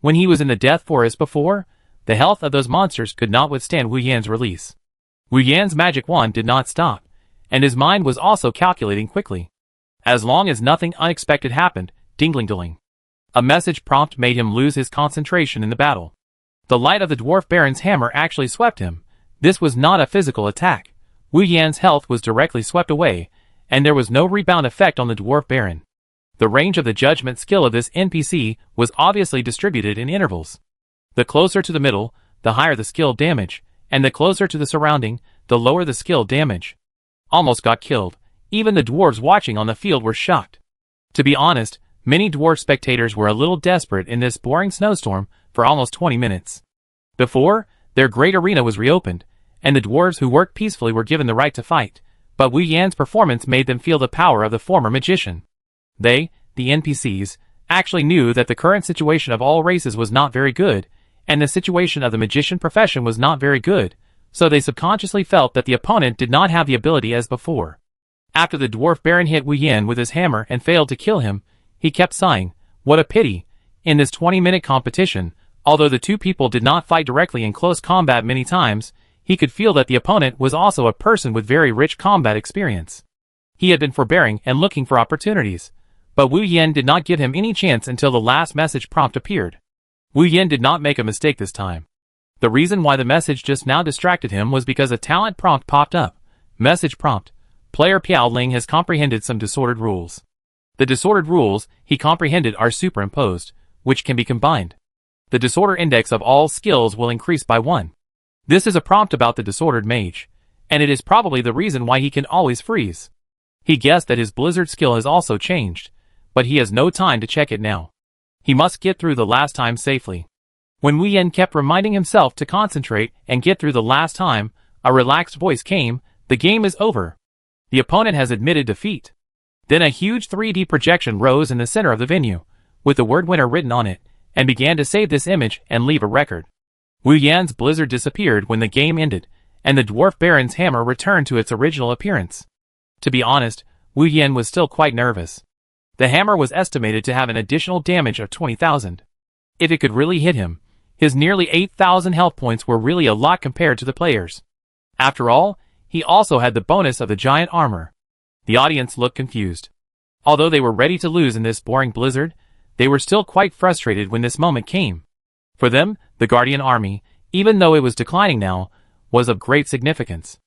When he was in the Death Forest before, the health of those monsters could not withstand Wu Yan's release. Wu Yan's magic wand did not stop, and his mind was also calculating quickly. As long as nothing unexpected happened, dingling-dilling. A message prompt made him lose his concentration in the battle. The light of the dwarf baron's hammer actually swept him. This was not a physical attack. Wu Yan's health was directly swept away, and there was no rebound effect on the dwarf baron. The range of the judgment skill of this NPC was obviously distributed in intervals. The closer to the middle, the higher the skill damage, and the closer to the surrounding, the lower the skill damage. Almost got killed. Even the dwarves watching on the field were shocked. To be honest, many dwarf spectators were a little desperate in this boring snowstorm for almost 20 minutes. Before, their great arena was reopened, and the dwarves who worked peacefully were given the right to fight, but Wu Yan's performance made them feel the power of the former magician. They, the NPCs, actually knew that the current situation of all races was not very good, and the situation of the magician profession was not very good, so they subconsciously felt that the opponent did not have the ability as before. After the dwarf baron hit Wu Yan with his hammer and failed to kill him, he kept sighing, "What a pity." In this 20-minute competition, although the two people did not fight directly in close combat many times, he could feel that the opponent was also a person with very rich combat experience. He had been forbearing and looking for opportunities, but Wu Yan did not give him any chance until the last message prompt appeared. Wu Yan did not make a mistake this time. The reason why the message just now distracted him was because a talent prompt popped up. Message prompt. Player Piao Ling has comprehended some disordered rules. The disordered rules he comprehended are superimposed, which can be combined. The disorder index of all skills will increase by 1. This is a prompt about the disordered mage, and it is probably the reason why he can always freeze. He guessed that his blizzard skill has also changed, but he has no time to check it now. He must get through the last time safely. When Wu Yan kept reminding himself to concentrate and get through the last time, a relaxed voice came, "The game is over. The opponent has admitted defeat." Then a huge 3D projection rose in the center of the venue, with the word winner written on it, and began to save this image and leave a record. Wu Yan's blizzard disappeared when the game ended, and the dwarf baron's hammer returned to its original appearance. To be honest, Wu Yan was still quite nervous. The hammer was estimated to have an additional damage of 20,000. If it could really hit him, his nearly 8,000 health points were really a lot compared to the players. After all, he also had the bonus of the giant armor. The audience looked confused. Although they were ready to lose in this boring blizzard, they were still quite frustrated when this moment came. For them, the Guardian Army, even though it was declining now, was of great significance.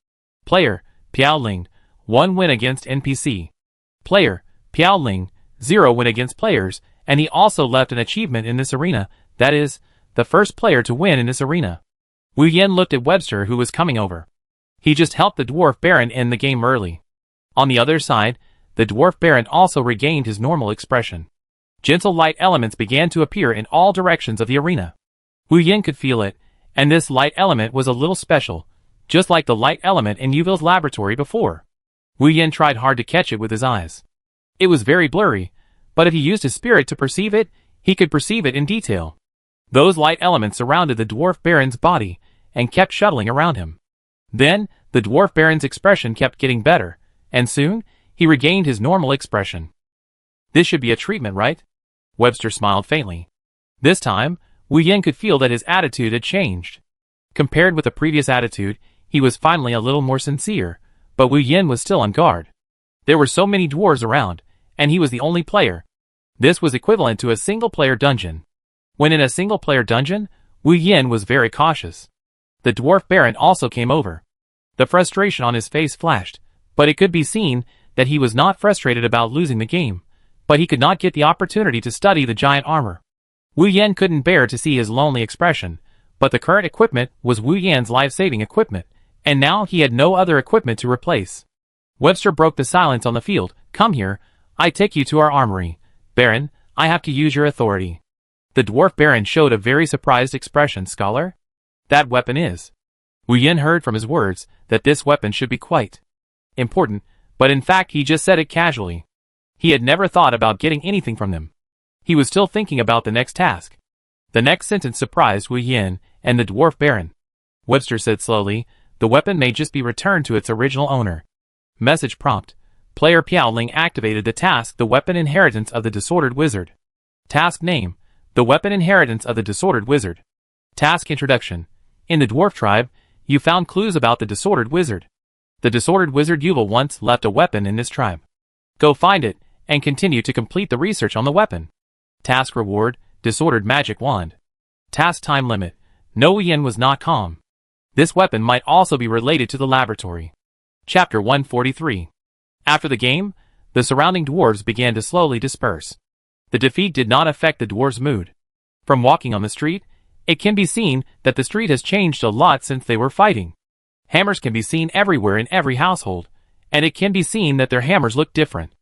Player, Piao Ling, 1 win against NPC. Player, Piao Ling, 0 win against players, and he also left an achievement in this arena, that is, the first player to win in this arena. Wu Yan looked at Webster who was coming over. He just helped the dwarf baron end the game early. On the other side, the dwarf baron also regained his normal expression. Gentle light elements began to appear in all directions of the arena. Wu Yan could feel it, and this light element was a little special, just like the light element in Yuville's laboratory before. Wu Yan tried hard to catch it with his eyes. It was very blurry, but if he used his spirit to perceive it, he could perceive it in detail. Those light elements surrounded the dwarf baron's body and kept shuttling around him. Then, the dwarf baron's expression kept getting better, and soon, he regained his normal expression. "This should be a treatment, right?" Webster smiled faintly. This time, Wu Yin could feel that his attitude had changed. Compared with the previous attitude, he was finally a little more sincere, but Wu Yin was still on guard. There were so many dwarves around, and he was the only player. This was equivalent to a single-player dungeon. When in a single-player dungeon, Wu Yin was very cautious. The dwarf baron also came over. The frustration on his face flashed, but it could be seen that he was not frustrated about losing the game, but he could not get the opportunity to study the giant armor. Wu Yin couldn't bear to see his lonely expression, but the current equipment was Wu Yin's life-saving equipment, and now he had no other equipment to replace. Webster broke the silence on the field. Come here, I take you to our armory. Baron, I have to use your authority. The dwarf baron showed a very surprised expression. Scholar? That weapon is. Wu Yin heard from his words that this weapon should be quite important, but in fact he just said it casually. He had never thought about getting anything from them. He was still thinking about the next task. The next sentence surprised Wu Yin and the dwarf baron. Webster said slowly, the weapon may just be returned to its original owner. Message prompt. Player Piaoling activated the task The Weapon Inheritance of the Disordered Wizard. Task name. The Weapon Inheritance of the Disordered Wizard. Task introduction. In the dwarf tribe, you found clues about the Disordered Wizard. The Disordered Wizard Yuval once left a weapon in this tribe. Go find it, and continue to complete the research on the weapon. Task reward. Disordered Magic Wand. Task time limit. No, Wu Yin was not calm. This weapon might also be related to the laboratory. Chapter 143. After the game, the surrounding dwarves began to slowly disperse. The defeat did not affect the dwarves' mood. From walking on the street, it can be seen that the street has changed a lot since they were fighting. Hammers can be seen everywhere in every household, and it can be seen that their hammers look different.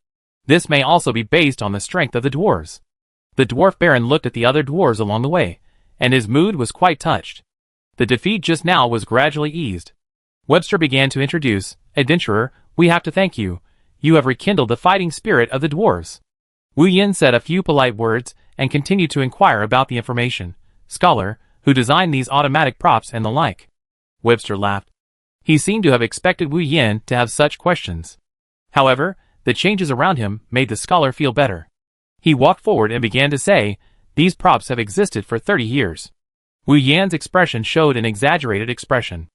This may also be based on the strength of the dwarves. The dwarf baron looked at the other dwarves along the way, and his mood was quite touched. The defeat just now was gradually eased. Webster began to introduce, Adventurer, we have to thank you. You have rekindled the fighting spirit of the dwarves. Wu Yin said a few polite words and continued to inquire about the information. Scholar, who designed these automatic props and the like. Webster laughed. He seemed to have expected Wu Yin to have such questions. However, the changes around him made the scholar feel better. He walked forward and began to say, these props have existed for 30 years. Wu Yin's expression showed an exaggerated expression.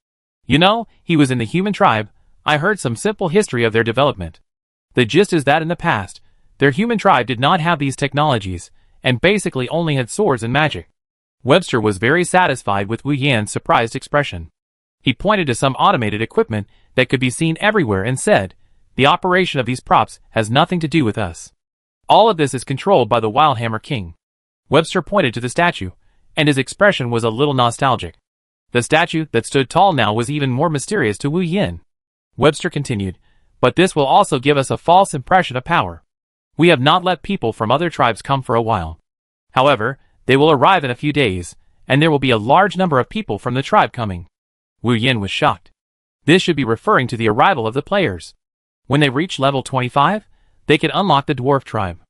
You know, he was in the human tribe. I heard some simple history of their development. The gist is that in the past, their human tribe did not have these technologies, and basically only had swords and magic. Webster was very satisfied with Wu Yin's surprised expression. He pointed to some automated equipment that could be seen everywhere and said, the operation of these props has nothing to do with us. All of this is controlled by the Wildhammer King. Webster pointed to the statue, and his expression was a little nostalgic. The statue that stood tall now was even more mysterious to Wu Yin. Webster continued, but this will also give us a false impression of power. We have not let people from other tribes come for a while. However, they will arrive in a few days, and there will be a large number of people from the tribe coming. Wu Yin was shocked. This should be referring to the arrival of the players. When they reach level 25, they can unlock the dwarf tribe.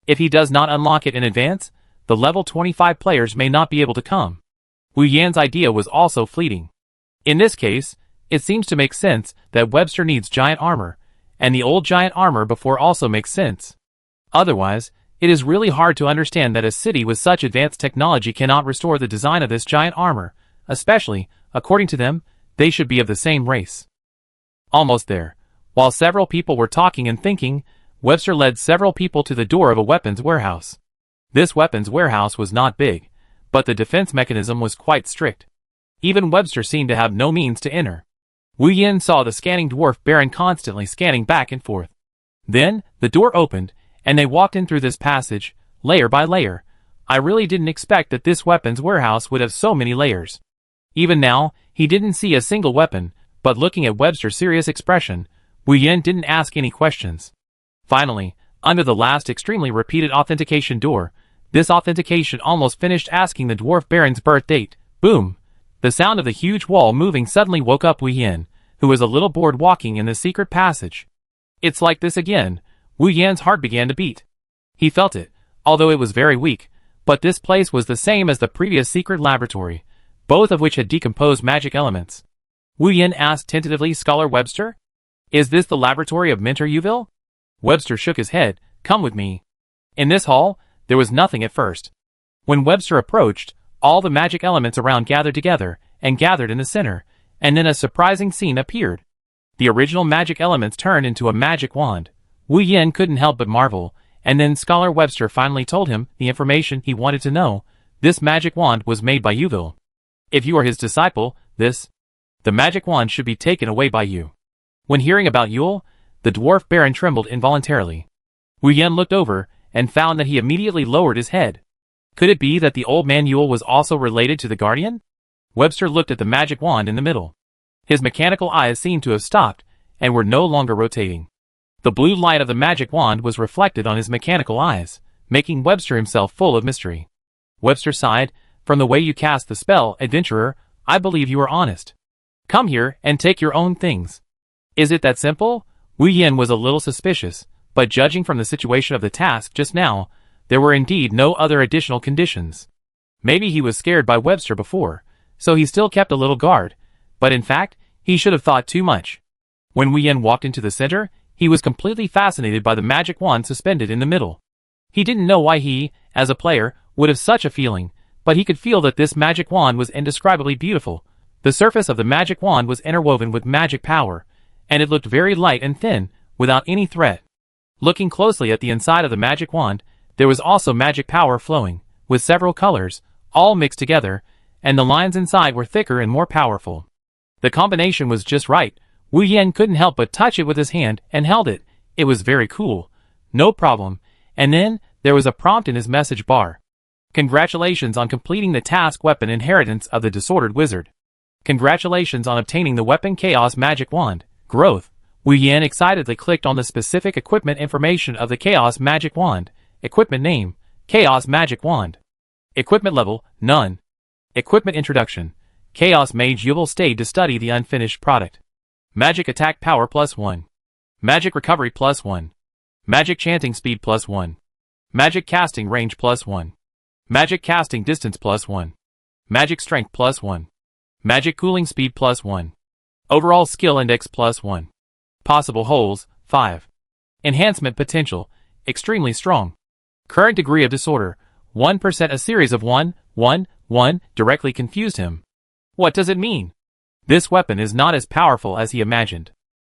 If he does not unlock it in advance, the level 25 players may not be able to come. Wu Yin's idea was also fleeting. In this case, it seems to make sense that Webster needs giant armor, and the old giant armor before also makes sense. Otherwise, it is really hard to understand that a city with such advanced technology cannot restore the design of this giant armor, especially, according to them, they should be of the same race. Almost there. While several people were talking and thinking, Webster led several people to the door of a weapons warehouse. This weapons warehouse was not big, but the defense mechanism was quite strict. Even Webster seemed to have no means to enter. Wu Yin saw the scanning dwarf baron constantly scanning back and forth. Then, the door opened, and they walked in through this passage, layer by layer. I really didn't expect that this weapons warehouse would have so many layers. Even now, he didn't see a single weapon, but looking at Webster's serious expression, Wu Yin didn't ask any questions. Finally, under the last extremely repeated authentication door, this authentication almost finished asking the dwarf baron's birth date. Boom! The sound of the huge wall moving suddenly woke up Wu Yin, who was a little bored walking in the secret passage. It's like this again. Wu Yin's heart began to beat. He felt it, although it was very weak, but this place was the same as the previous secret laboratory, both of which had decomposed magic elements. Wu Yin asked tentatively, Scholar Webster? Is this the laboratory of Mentor Yuval? Webster shook his head. Come with me. In this hall, there was nothing at first. When Webster approached, All the magic elements around gathered together, and gathered in the center, and then a surprising scene appeared. The original magic elements turned into a magic wand. Wu Yin couldn't help but marvel, and then Scholar Webster finally told him the information he wanted to know. This magic wand was made by Yuvil. If you are his disciple, the magic wand should be taken away by you. When hearing about Yule, the dwarf baron trembled involuntarily. Wu Yin looked over, and found that he immediately lowered his head. Could it be that the old man Yule was also related to the guardian? Webster looked at the magic wand in the middle. His mechanical eyes seemed to have stopped, and were no longer rotating. The blue light of the magic wand was reflected on his mechanical eyes, making Webster himself full of mystery. Webster sighed. From the way you cast the spell, adventurer, I believe you are honest. Come here and take your own things. Is it that simple? Wu Yin was a little suspicious, but judging from the situation of the task just now, there were indeed no other additional conditions. Maybe he was scared by Webster before, so he still kept a little guard, but in fact, he should have thought too much. When Wu Yin walked into the center, he was completely fascinated by the magic wand suspended in the middle. He didn't know why he, as a player, would have such a feeling, but he could feel that this magic wand was indescribably beautiful. The surface of the magic wand was interwoven with magic power, and it looked very light and thin, without any threat. Looking closely at the inside of the magic wand, there was also magic power flowing, with several colors, all mixed together, and the lines inside were thicker and more powerful. The combination was just right. Wu Yin couldn't help but touch it with his hand and held it. It was very cool. No problem. And then, there was a prompt in his message bar. Congratulations on completing the task Weapon Inheritance of the Disordered Wizard. Congratulations on obtaining the Weapon Chaos Magic Wand. Growth. Wu Yin excitedly clicked on the specific equipment information of the Chaos Magic Wand. Equipment name, Chaos Magic Wand. Equipment level, none. Equipment introduction. Chaos Mage Yubel stayed to study the unfinished product. Magic attack power +1. Magic recovery +1. Magic chanting speed +1. Magic casting range +1. Magic casting distance +1. Magic strength +1. Magic cooling speed +1. Overall skill index +1. Possible holes, 5. Enhancement potential, extremely strong. Current degree of disorder, 1%. A series of 1, 1, 1 directly confused him. What does it mean? This weapon is not as powerful as he imagined.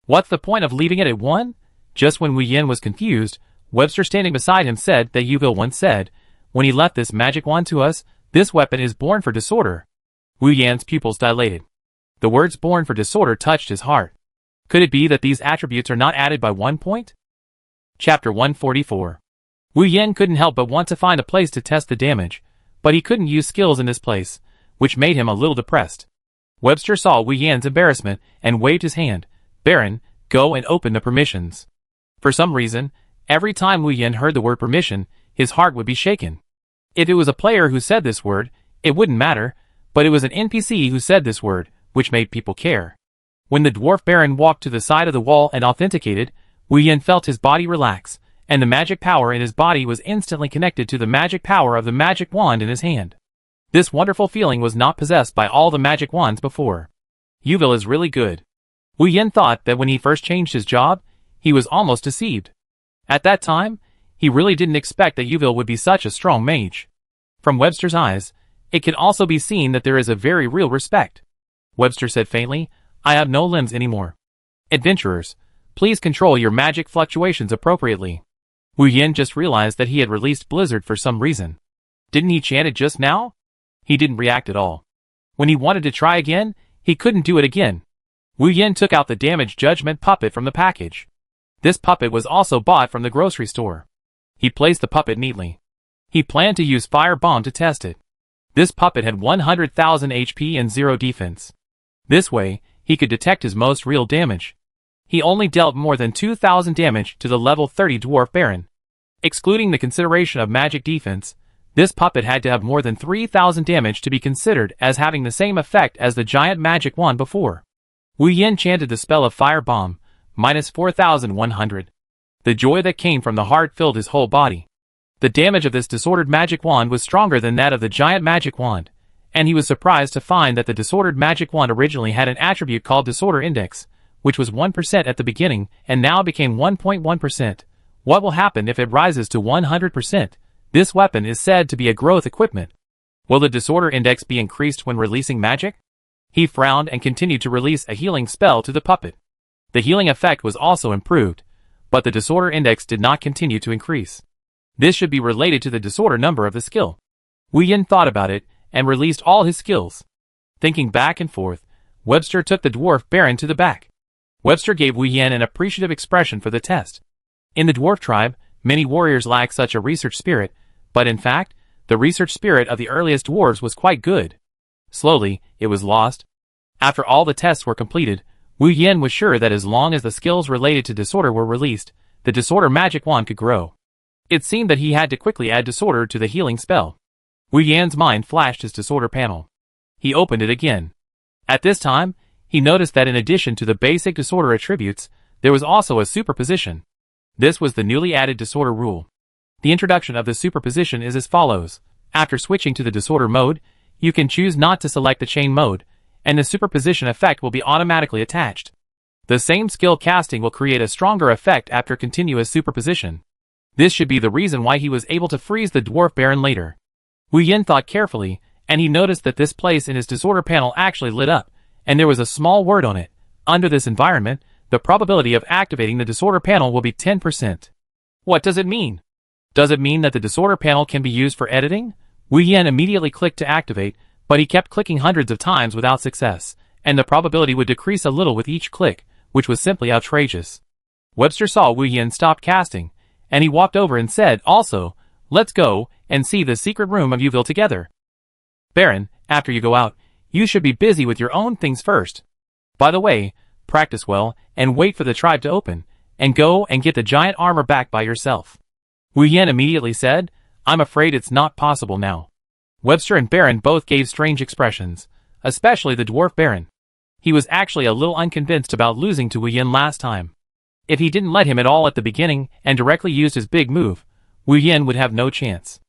What's the point of leaving it at 1? Just when Wu Yin was confused, Webster standing beside him said that Yuvil once said, when he left this magic wand to us, this weapon is born for disorder. Wu Yan's pupils dilated. The words born for disorder touched his heart. Could it be that these attributes are not added by 1 point? Chapter 144. Wu Yin couldn't help but want to find a place to test the damage, but he couldn't use skills in this place, which made him a little depressed. Webster saw Wu Yan's embarrassment and waved his hand. Baron, go and open the permissions. For some reason, every time Wu Yin heard the word permission, his heart would be shaken. If it was a player who said this word, it wouldn't matter, but it was an NPC who said this word, which made people care. When the dwarf baron walked to the side of the wall and authenticated, Wu Yin felt his body relax, and the magic power in his body was instantly connected to the magic power of the magic wand in his hand. This wonderful feeling was not possessed by all the magic wands before. Yuvil is really good. Wu Yin thought that when he first changed his job, he was almost deceived. At that time, he really didn't expect that Yuvil would be such a strong mage. From Webster's eyes, it can also be seen that there is a very real respect. Webster said faintly, I have no limbs anymore. Adventurers, please control your magic fluctuations appropriately. Wu Yin just realized that he had released Blizzard for some reason. Didn't he chant it just now? He didn't react at all. When he wanted to try again, he couldn't do it again. Wu Yin took out the damaged judgment puppet from the package. This puppet was also bought from the grocery store. He placed the puppet neatly. He planned to use Fire Bomb to test it. This puppet had 100,000 HP and 0 defense. This way, he could detect his most real damage. He only dealt more than 2,000 damage to the level 30 Dwarf Baron. Excluding the consideration of magic defense, this puppet had to have more than 3,000 damage to be considered as having the same effect as the giant magic wand before. Wu Yin chanted the spell of Fire Bomb, minus 4,100. The joy that came from the heart filled his whole body. The damage of this disordered magic wand was stronger than that of the giant magic wand, and he was surprised to find that the disordered magic wand originally had an attribute called Disorder Index, which was 1% at the beginning and now became 1.1%. What will happen if it rises to 100%? This weapon is said to be a growth equipment. Will the disorder index be increased when releasing magic? He frowned and continued to release a healing spell to the puppet. The healing effect was also improved, but the disorder index did not continue to increase. This should be related to the disorder number of the skill. Wu Yin thought about it and released all his skills. Thinking back and forth, Webster took the dwarf baron to the back. Webster gave Wu Yin an appreciative expression for the test. In the dwarf tribe, many warriors lack such a research spirit, but in fact, the research spirit of the earliest dwarves was quite good. Slowly, it was lost. After all the tests were completed, Wu Yin was sure that as long as the skills related to disorder were released, the disorder magic wand could grow. It seemed that he had to quickly add disorder to the healing spell. Wu Yan's mind flashed his disorder panel. He opened it again. At this time, he noticed that in addition to the basic disorder attributes, there was also a superposition. This was the newly added disorder rule. The introduction of the superposition is as follows. After switching to the disorder mode, you can choose not to select the chain mode, and the superposition effect will be automatically attached. The same skill casting will create a stronger effect after continuous superposition. This should be the reason why he was able to freeze the dwarf baron later. Wu Yin thought carefully, and he noticed that this place in his disorder panel actually lit up, and there was a small word on it. Under this environment, the probability of activating the disorder panel will be 10%. What does it mean? Does it mean that the disorder panel can be used for editing? Wu Yin immediately clicked to activate, but he kept clicking hundreds of times without success, and the probability would decrease a little with each click, which was simply outrageous. Webster saw Wu Yin stop casting, and he walked over and said, also, let's go and see the secret room of Uville together. Baron, after you go out, you should be busy with your own things first. By the way, practice well and wait for the tribe to open, and go and get the giant armor back by yourself. Wu Yin immediately said, I'm afraid it's not possible now. Webster and Baron both gave strange expressions, especially the dwarf baron. He was actually a little unconvinced about losing to Wu Yin last time. If he didn't let him at all at the beginning and directly used his big move, Wu Yin would have no chance.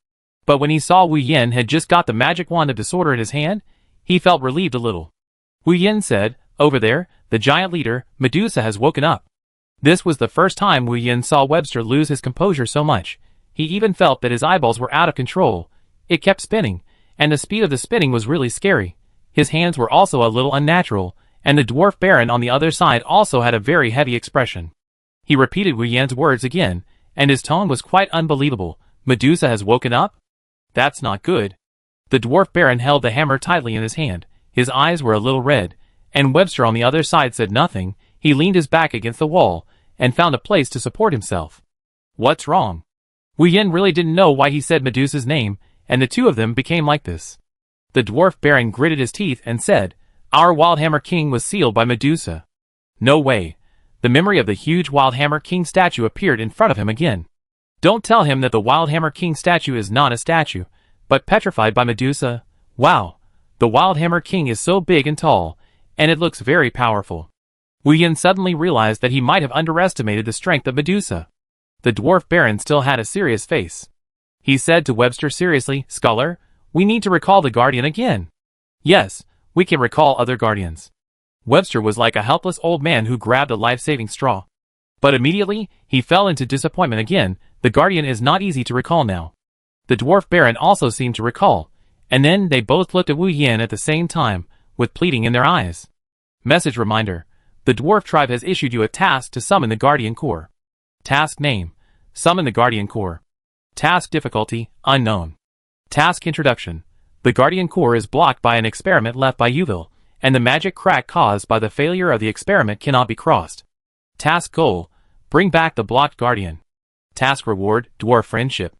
But when he saw Wu Yin had just got the magic wand of disorder in his hand, he felt relieved a little. Wu Yin said, over there, the giant leader, Medusa, has woken up. This was the first time Wu Yin saw Webster lose his composure so much. He even felt that his eyeballs were out of control. It kept spinning, and the speed of the spinning was really scary. His hands were also a little unnatural, and the dwarf baron on the other side also had a very heavy expression. He repeated Wu Yan's words again, and his tone was quite unbelievable. Medusa has woken up? That's not good. The dwarf baron held the hammer tightly in his hand. His eyes were a little red, and Webster on the other side said nothing. He leaned his back against the wall, and found a place to support himself. What's wrong? Wu Yin really didn't know why he said Medusa's name, and the two of them became like this. The dwarf baron gritted his teeth and said, Our Wildhammer King was sealed by Medusa. No way. The memory of the huge Wildhammer King statue appeared in front of him again. Don't tell him that the Wildhammer King statue is not a statue, but petrified by Medusa. Wow. The Wildhammer King is so big and tall, and it looks very powerful. Wu Yin suddenly realized that he might have underestimated the strength of Medusa. The dwarf baron still had a serious face. He said to Webster seriously, Scholar, we need to recall the Guardian again. Yes, we can recall other Guardians. Webster was like a helpless old man who grabbed a life-saving straw. But immediately, he fell into disappointment again. The Guardian is not easy to recall now. The dwarf baron also seemed to recall, and then they both looked at Wu Yin at the same time, with pleading in their eyes. Message reminder. The dwarf tribe has issued you a task to summon the Guardian Core. Task name. Summon the Guardian Core. Task difficulty, unknown. Task introduction. The Guardian Core is blocked by an experiment left by Uville, and the magic crack caused by the failure of the experiment cannot be crossed. Task goal. Bring back the blocked Guardian. Task reward, dwarf friendship.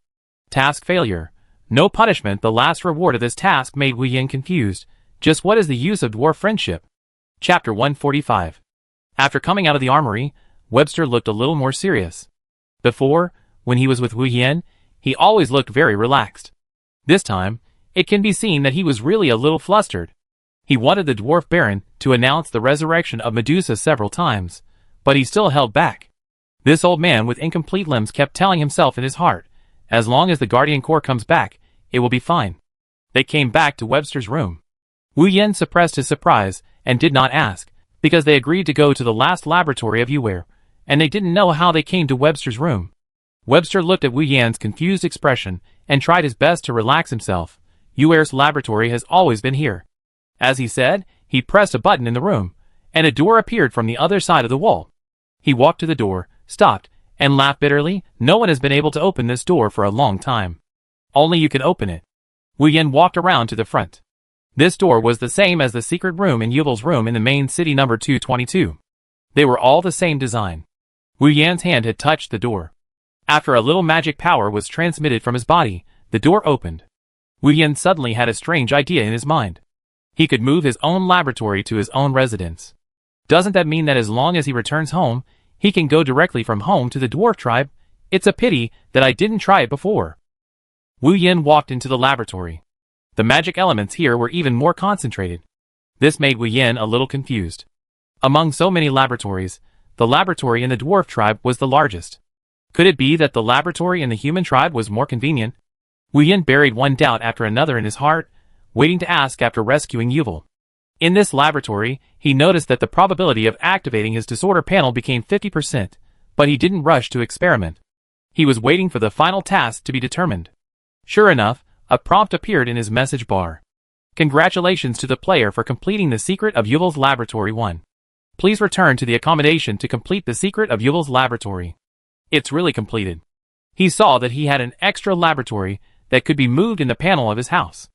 Task failure. No punishment. The last reward of this task made Wu Yin confused. Just what is the use of dwarf friendship? Chapter 145. After coming out of the armory, Webster looked a little more serious. Before, when he was with Wu Yin, he always looked very relaxed. This time, it can be seen that he was really a little flustered. He wanted the dwarf baron to announce the resurrection of Medusa several times, but he still held back. This old man with incomplete limbs kept telling himself in his heart, as long as the Guardian Core comes back, it will be fine. They came back to Webster's room. Wu Yin suppressed his surprise and did not ask, because they agreed to go to the last laboratory of Uware, and they didn't know how they came to Webster's room. Webster looked at Wu Yan's confused expression and tried his best to relax himself. Yuer's laboratory has always been here." As he said, he pressed a button in the room, and a door appeared from the other side of the wall. He walked to the door, stopped, and laughed bitterly. "No one has been able to open this door for a long time. Only you can open it." Wu Yin walked around to the front. This door was the same as the secret room in Yuval's room in the main city number 222. They were all the same design. Wu Yan's hand had touched the door. After a little magic power was transmitted from his body, the door opened. Wu Yan suddenly had a strange idea in his mind. He could move his own laboratory to his own residence. Doesn't that mean that as long as he returns home, he can go directly from home to the dwarf tribe? It's a pity that I didn't try it before. Wu Yin walked into the laboratory. The magic elements here were even more concentrated. This made Wu Yin a little confused. Among so many laboratories, the laboratory in the dwarf tribe was the largest. Could it be that the laboratory in the human tribe was more convenient? Wu Yin buried one doubt after another in his heart, waiting to ask after rescuing Yuval. In this laboratory, he noticed that the probability of activating his disorder panel became 50%, but he didn't rush to experiment. He was waiting for the final task to be determined. Sure enough, a prompt appeared in his message bar. "Congratulations to the player for completing the secret of Yuval's Laboratory 1. Please return to the accommodation to complete the secret of Yuval's laboratory." It's really completed. He saw that he had an extra laboratory that could be moved in the panel of his house.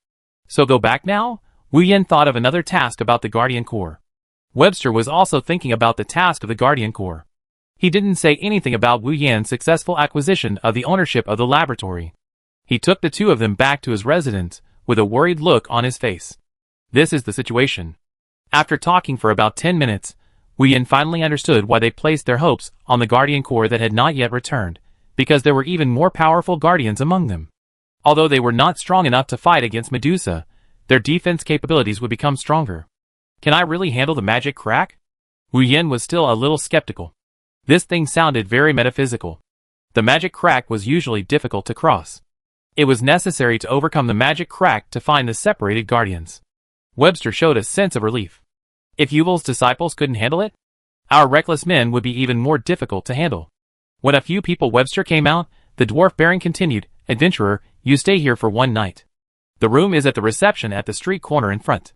So go back now? Wu Yin thought of another task about the Guardian Core. Webster was also thinking about the task of the Guardian Core. He didn't say anything about Wu Yan's successful acquisition of the ownership of the laboratory. He took the two of them back to his residence with a worried look on his face. This is the situation. After talking for about 10 minutes, Wu Yin finally understood why they placed their hopes on the Guardian Core that had not yet returned, because there were even more powerful Guardians among them. Although they were not strong enough to fight against Medusa, their defense capabilities would become stronger. Can I really handle the magic crack? Wu Yin was still a little skeptical. This thing sounded very metaphysical. The magic crack was usually difficult to cross. It was necessary to overcome the magic crack to find the separated guardians. Webster showed a sense of relief. If Yuval's disciples couldn't handle it, our reckless men would be even more difficult to handle. When a few people Webster came out, the dwarf baron continued, "Adventurer, you stay here for one night. The room is at the reception at the street corner in front.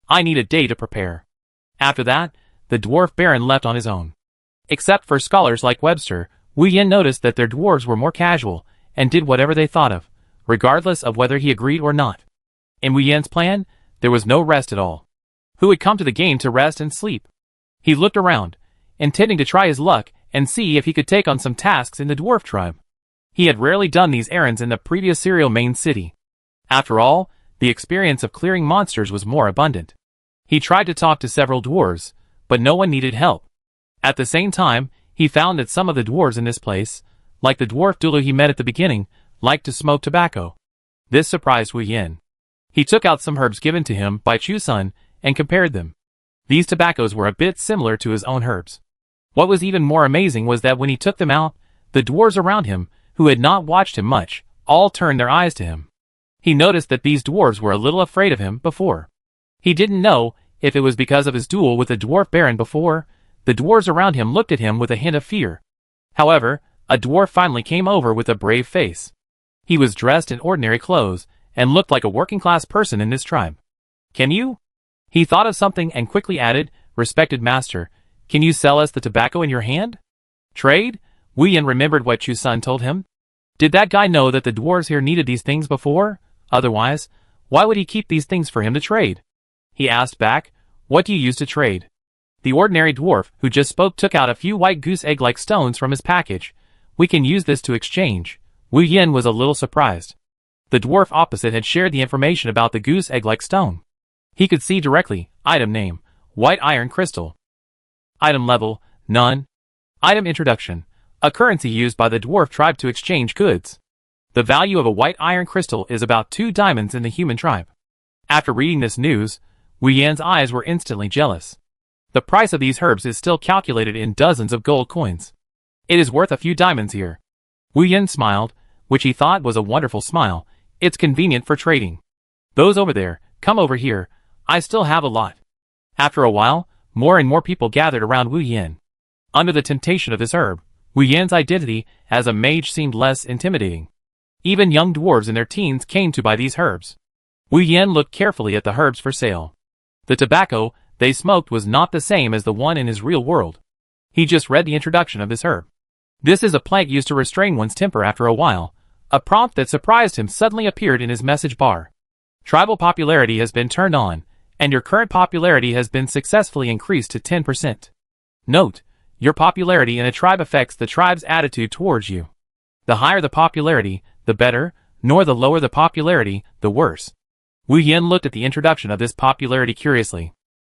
I need a day to prepare." After that, the dwarf baron left on his own. Except for scholars like Webster, Wu Yin noticed that their dwarves were more casual and did whatever they thought of, regardless of whether he agreed or not. In Wu Yin's plan, there was no rest at all. Who had come to the game to rest and sleep? He looked around, intending to try his luck and see if he could take on some tasks in the dwarf tribe. He had rarely done these errands in the previous serial main city. After all, the experience of clearing monsters was more abundant. He tried to talk to several dwarves, but no one needed help. At the same time, he found that some of the dwarves in this place, like the dwarf Dulu he met at the beginning, liked to smoke tobacco. This surprised Wu Yin. He took out some herbs given to him by Chu-sun and compared them. These tobaccos were a bit similar to his own herbs. What was even more amazing was that when he took them out, the dwarves around him, who had not watched him much, all turned their eyes to him. He noticed that these dwarves were a little afraid of him before. He didn't know if it was because of his duel with the dwarf baron before. The dwarves around him looked at him with a hint of fear. However, a dwarf finally came over with a brave face. He was dressed in ordinary clothes and looked like a working-class person in this tribe. "Can you?" He thought of something and quickly added, "Respected master, can you sell us the tobacco in your hand?" Trade? Wu Yin remembered what Chu-sun told him. Did that guy know that the dwarves here needed these things before? Otherwise, why would he keep these things for him to trade? He asked back, "What do you use to trade?" The ordinary dwarf who just spoke took out a few white goose egg-like stones from his package. "We can use this to exchange." Wu Yin was a little surprised. The dwarf opposite had shared the information about the goose egg-like stone. He could see directly. Item name: white iron crystal. Item level: none. Item introduction: a currency used by the dwarf tribe to exchange goods. The value of a white iron crystal is about 2 diamonds in the human tribe. After reading this news, Wu Yan's eyes were instantly jealous. The price of these herbs is still calculated in dozens of gold coins. It is worth a few diamonds here. Wu Yin smiled, which he thought was a wonderful smile. It's convenient for trading. Those over there, come over here. I still have a lot. After a while, more and more people gathered around Wu Yin. Under the temptation of this herb, Wu Yan's identity as a mage seemed less intimidating. Even young dwarves in their teens came to buy these herbs. Wu Yen looked carefully at the herbs for sale. The tobacco they smoked was not the same as the one in his real world. He just read the introduction of this herb. This is a plant used to restrain one's temper after a while. A prompt that surprised him suddenly appeared in his message bar. Tribal popularity has been turned on, and your current popularity has been successfully increased to 10%. Note, your popularity in a tribe affects the tribe's attitude towards you. The higher the popularity, the better, nor the lower the popularity, the worse. Wu Yen looked at the introduction of this popularity curiously.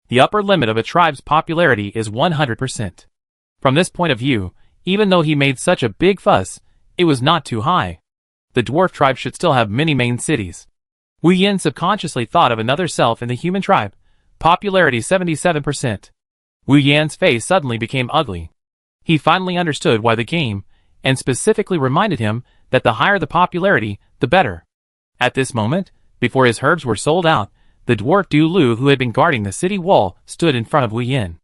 The upper limit of a tribe's popularity is 100%. From this point of view, even though he made such a big fuss, it was not too high. The dwarf tribe should still have many main cities. Wu Yen subconsciously thought of another self in the human tribe. Popularity 77%. Wu Yan's face suddenly became ugly. He finally understood why the game, and specifically reminded him that the higher the popularity, the better. At this moment, before his herbs were sold out, the dwarf Du Lu who had been guarding the city wall stood in front of Wu Yen.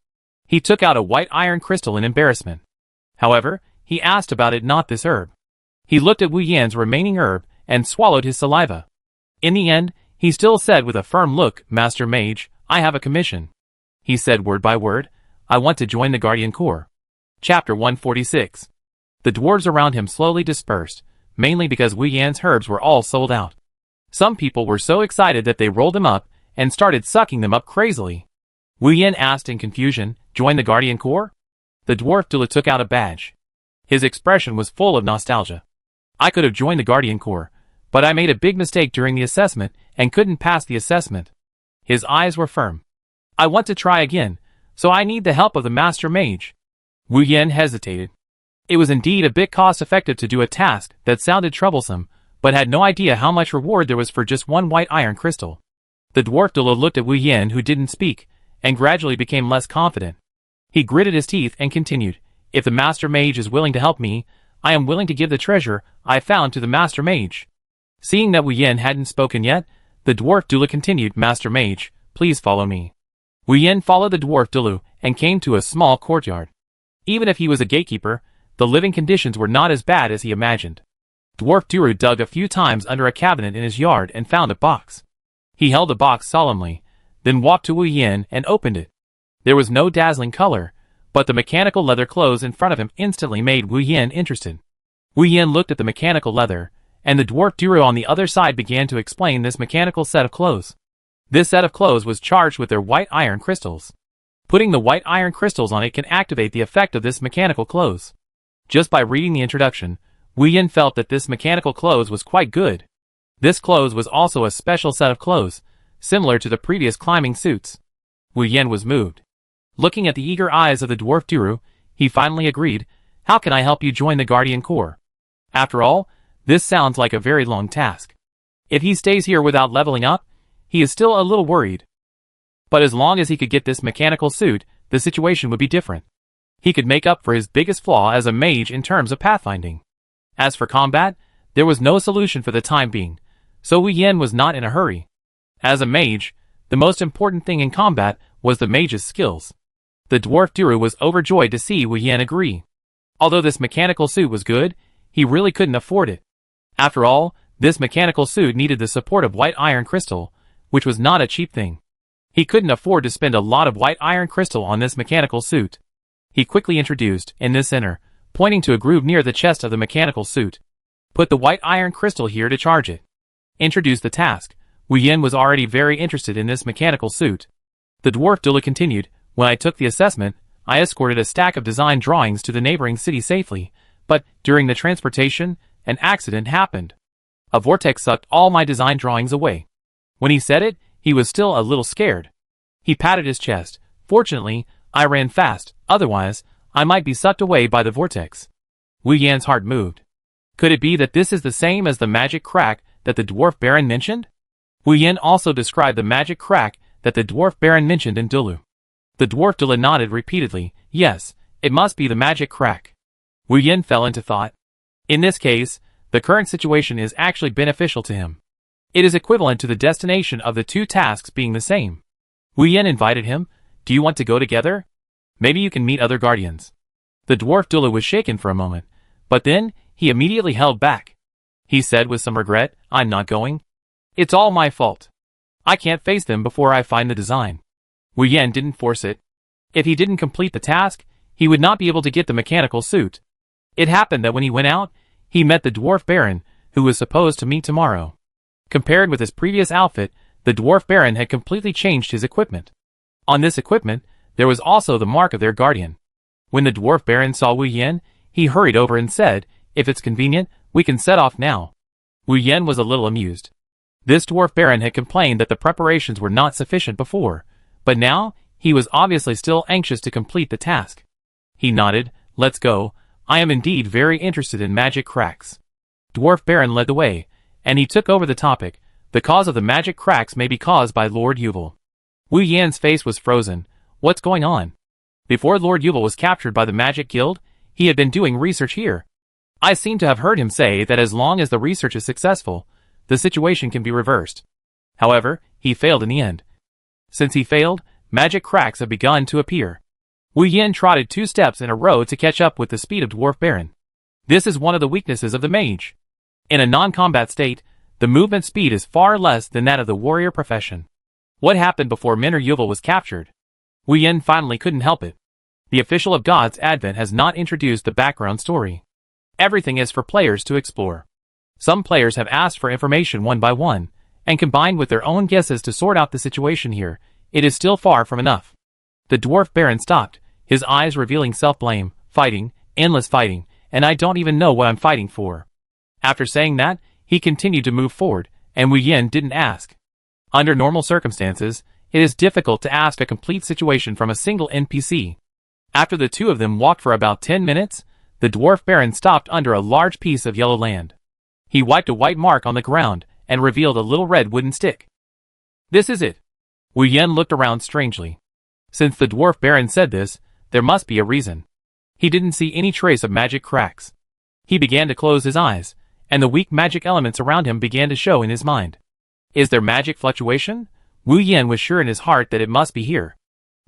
He took out a white iron crystal in embarrassment. However, he asked about it, not this herb. He looked at Wu Yan's remaining herb and swallowed his saliva. In the end, he still said with a firm look, "Master Mage, I have a commission." He said word by word, "I want to join the Guardian Corps." Chapter 146. The dwarves around him slowly dispersed, mainly because Wu Yan's herbs were all sold out. Some people were so excited that they rolled them up and started sucking them up crazily. Wu Yen asked in confusion, "Join the Guardian Corps?" The dwarf Dula took out a badge. His expression was full of nostalgia. "I could have joined the Guardian Corps, but I made a big mistake during the assessment and couldn't pass the assessment." His eyes were firm. "I want to try again, so I need the help of the Master Mage." Wu Yen hesitated. It was indeed a bit cost-effective to do a task that sounded troublesome, but had no idea how much reward there was for just one white iron crystal. The dwarf Dula looked at Wu Yen, who didn't speak, and gradually became less confident. He gritted his teeth and continued, "If the Master Mage is willing to help me, I am willing to give the treasure I found to the Master Mage." Seeing that Wu Yen hadn't spoken yet, the dwarf Dula continued, "Master Mage, please follow me." Wu Yen followed the dwarf Dulu and came to a small courtyard. Even if he was a gatekeeper, the living conditions were not as bad as he imagined. Dwarf Duru dug a few times under a cabinet in his yard and found a box. He held the box solemnly, then walked to Wu Yen and opened it. There was no dazzling color, but the mechanical leather clothes in front of him instantly made Wu Yen interested. Wu Yen looked at the mechanical leather, and the dwarf Duru on the other side began to explain this mechanical set of clothes. This set of clothes was charged with their white iron crystals. Putting the white iron crystals on it can activate the effect of this mechanical clothes. Just by reading the introduction, Wu Yen felt that this mechanical clothes was quite good. This clothes was also a special set of clothes, similar to the previous climbing suits. Wu Yen was moved. Looking at the eager eyes of the dwarf Duru, he finally agreed, "How can I help you join the Guardian Corps? After all, this sounds like a very long task. If he stays here without leveling up, he is still a little worried. But as long as he could get this mechanical suit, the situation would be different. He could make up for his biggest flaw as a mage in terms of pathfinding. As for combat, there was no solution for the time being, so Wu Yen was not in a hurry. As a mage, the most important thing in combat was the mage's skills. The dwarf Duru was overjoyed to see Wu Yen agree. Although this mechanical suit was good, he really couldn't afford it. After all, this mechanical suit needed the support of white iron crystal, which was not a cheap thing. He couldn't afford to spend a lot of white iron crystal on this mechanical suit. He quickly introduced, in this center, pointing to a groove near the chest of the mechanical suit. "Put the white iron crystal here to charge it." Introduced the task. Wu Yen was already very interested in this mechanical suit. The dwarf Dula continued, "When I took the assessment, I escorted a stack of design drawings to the neighboring city safely, but during the transportation, an accident happened. A vortex sucked all my design drawings away." When he said it, he was still a little scared. He patted his chest. "Fortunately, I ran fast, otherwise, I might be sucked away by the vortex." Wu Yan's heart moved. Could it be that this is the same as the magic crack that the dwarf baron mentioned? Wu Yen also described the magic crack that the dwarf baron mentioned in Dulu. The dwarf Dula nodded repeatedly. Yes, it must be the magic crack. Wu Yen fell into thought. In this case, the current situation is actually beneficial to him. It is equivalent to the destination of the two tasks being the same. Wu Yen invited him, "Do you want to go together? Maybe you can meet other guardians." The dwarf Dula was shaken for a moment, but then he immediately held back. He said with some regret, "I'm not going. It's all my fault. I can't face them before I find the design. Wu Yan didn't force it. If he didn't complete the task, he would not be able to get the mechanical suit. It happened that when he went out, he met the Dwarf Baron, who was supposed to meet tomorrow. Compared with his previous outfit, the Dwarf Baron had completely changed his equipment. On this equipment, there was also the mark of their guardian. When the Dwarf Baron saw Wu Yan, he hurried over and said, "If it's convenient, we can set off now." Wu Yan was a little amused. This Dwarf Baron had complained that the preparations were not sufficient before, but now, he was obviously still anxious to complete the task. He nodded, "Let's go. I am indeed very interested in magic cracks." Dwarf Baron led the way, and he took over the topic. The cause of the magic cracks may be caused by Lord Yuval. Wu Yan's face was frozen. What's going on? Before Lord Yuval was captured by the Magic Guild, he had been doing research here. I seem to have heard him say that as long as the research is successful, the situation can be reversed. However, he failed in the end. Since he failed, magic cracks have begun to appear. Wu Yan trotted 2 steps in a row to catch up with the speed of Dwarf Baron. This is one of the weaknesses of the mage. In a non-combat state, the movement speed is far less than that of the warrior profession. What happened before Minor Yuval was captured? Wu Yan finally couldn't help it. The official of God's Advent has not introduced the background story. Everything is for players to explore. Some players have asked for information one by one, and combined with their own guesses to sort out the situation here, it is still far from enough. The Dwarf Baron stopped, his eyes revealing self-blame, fighting, endless fighting, and I don't even know what I'm fighting for. After saying that, he continued to move forward, and Wu Yan didn't ask. Under normal circumstances, it is difficult to ask a complete situation from a single NPC. After the two of them walked for about 10 minutes, the Dwarf Baron stopped under a large piece of yellow land. He wiped a white mark on the ground, and revealed a little red wooden stick. This is it. Wu Yan looked around strangely. Since the Dwarf Baron said this, there must be a reason. He didn't see any trace of magic cracks. He began to close his eyes, and the weak magic elements around him began to show in his mind. Is there magic fluctuation? Wu Yan was sure in his heart that it must be here.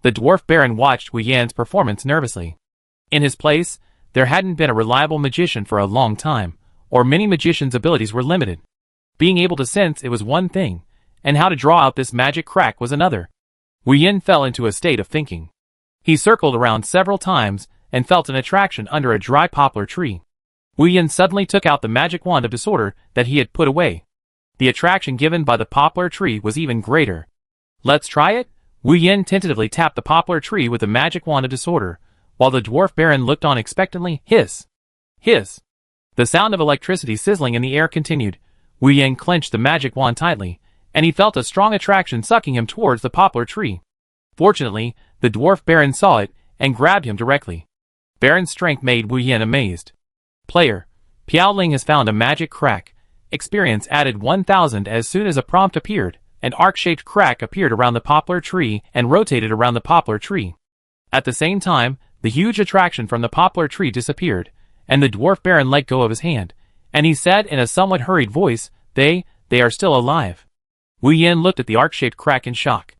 The Dwarf Baron watched Wu Yan's performance nervously. In his place, there hadn't been a reliable magician for a long time, or many magicians' abilities were limited. Being able to sense it was one thing, and how to draw out this magic crack was another. Wu Yan fell into a state of thinking. He circled around several times, and felt an attraction under a dry poplar tree. Wu Yan suddenly took out the magic wand of disorder that he had put away. The attraction given by the poplar tree was even greater. Let's try it? Wu Yan tentatively tapped the poplar tree with the magic wand of disorder, while the Dwarf Baron looked on expectantly. Hiss! Hiss! The sound of electricity sizzling in the air continued. Wu Yan clenched the magic wand tightly, and he felt a strong attraction sucking him towards the poplar tree. Fortunately, the Dwarf Baron saw it, and grabbed him directly. Baron's strength made Wu Yan amazed. Player, Piao Ling has found a magic crack. Experience added 1000. As soon as a prompt appeared, an arc-shaped crack appeared around the poplar tree and rotated around the poplar tree. At the same time, the huge attraction from the poplar tree disappeared, and the Dwarf Baron let go of his hand, and he said in a somewhat hurried voice, They are still alive. Wu Yan looked at the arc-shaped crack in shock.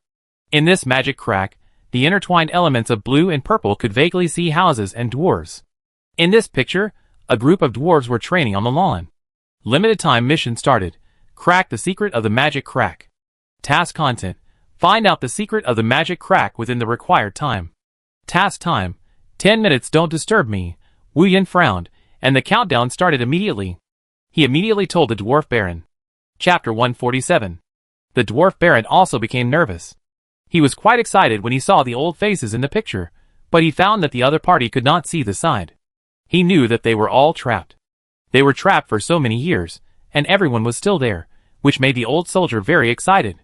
In this magic crack, the intertwined elements of blue and purple could vaguely see houses and dwarves. In this picture, a group of dwarves were training on the lawn. Limited time mission started. Crack the secret of the magic crack. Task content. Find out the secret of the magic crack within the required time. Task time. 10 minutes. Don't disturb me. Wu Yan frowned, and the countdown started immediately. He immediately told the Dwarf Baron. Chapter 147. The Dwarf Baron also became nervous. He was quite excited when he saw the old faces in the picture, but he found that the other party could not see the side. He knew that they were all trapped. They were trapped for so many years, and everyone was still there, which made the old soldier very excited.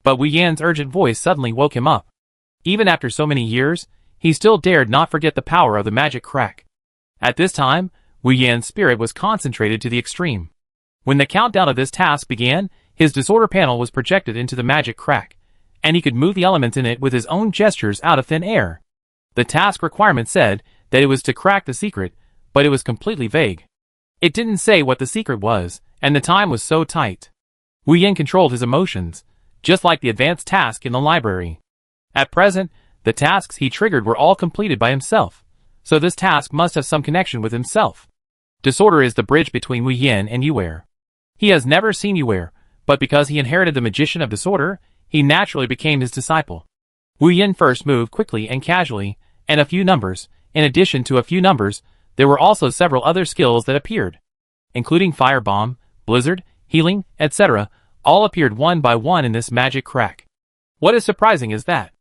But Wu Yan's urgent voice suddenly woke him up. Even after so many years, he still dared not forget the power of the magic crack. At this time, Wu Yan's spirit was concentrated to the extreme. When the countdown of this task began, his disorder panel was projected into the magic crack, and he could move the elements in it with his own gestures out of thin air. The task requirement said that it was to crack the secret, but it was completely vague. It didn't say what the secret was, and the time was so tight. Wu Yan controlled his emotions, just like the advanced task in the library. At present, the tasks he triggered were all completed by himself, so this task must have some connection with himself. Disorder is the bridge between Wu Yan and Yuer. He has never seen Yuer, but because he inherited the magician of disorder, he naturally became his disciple. Wu Yin first moved quickly and casually, and a few numbers. In addition to a few numbers, there were also several other skills that appeared, including Firebomb, Blizzard, Healing, etc., all appeared one by one in this magic crack. What is surprising is that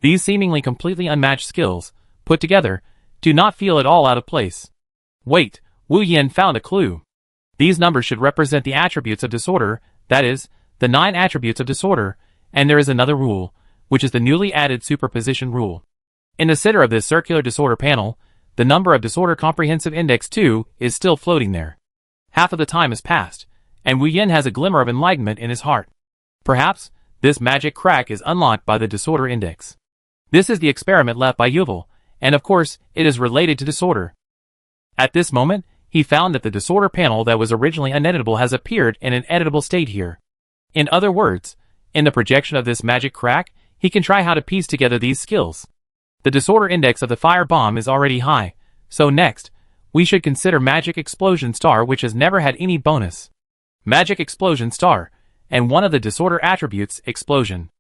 these seemingly completely unmatched skills, put together, do not feel at all out of place. Wait, Wu Yin found a clue. These numbers should represent the attributes of disorder, that is, the 9 attributes of disorder, and there is another rule, which is the newly added superposition rule. In the center of this circular disorder panel, the number of disorder comprehensive index 2 is still floating there. Half of the time has passed, and Wu Yin has a glimmer of enlightenment in his heart. Perhaps, this magic crack is unlocked by the disorder index. This is the experiment left by Yuval, and of course, it is related to disorder. At this moment, he found that the disorder panel that was originally uneditable has appeared in an editable state here. In other words, in the projection of this magic crack, he can try how to piece together these skills. The disorder index of the Firebomb is already high, so next, we should consider Magic Explosion Star, which has never had any bonus. Magic Explosion Star, and one of the disorder attributes, Explosion.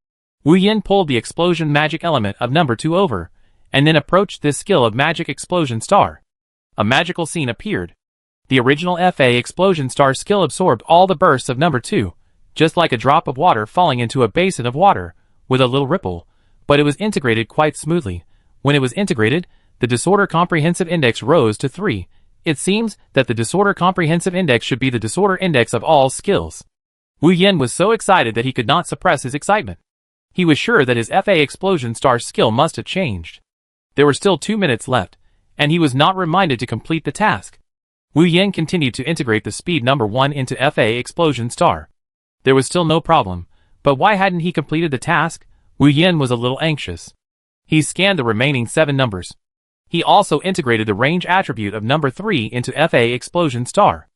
Wu Yin pulled the Explosion magic element of number 2 over, and then approached this skill of Magic Explosion Star. A magical scene appeared. The original FA Explosion Star skill absorbed all the bursts of number 2, just like a drop of water falling into a basin of water, with a little ripple, but it was integrated quite smoothly. When it was integrated, the disorder comprehensive index rose to 3. It seems that the disorder comprehensive index should be the disorder index of all skills. Wu Yin was so excited that he could not suppress his excitement. He was sure that his FA Explosion Star skill must have changed. There were still 2 minutes left, and he was not reminded to complete the task. Wu Yin continued to integrate the speed number 1 into FA Explosion Star. There was still no problem, but why hadn't he completed the task? Wu Yin was a little anxious. He scanned the remaining 7 numbers. He also integrated the range attribute of number 3 into FA Explosion Star.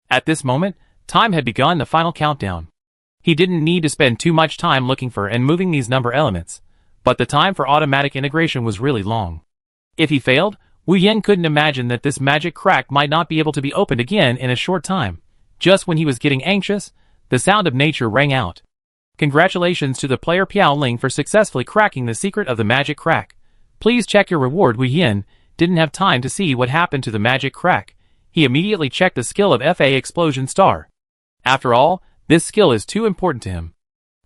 At this moment, time had begun the final countdown. He didn't need to spend too much time looking for and moving these number elements, but the time for automatic integration was really long. If he failed, Wu Yin couldn't imagine that this magic crack might not be able to be opened again in a short time. Just when he was getting anxious, the sound of nature rang out. Congratulations to the player Piao Ling for successfully cracking the secret of the magic crack. Please check your reward. Wu Yin didn't have time to see what happened to the magic crack. He immediately checked the skill of FA Explosion Star. After all, this skill is too important to him.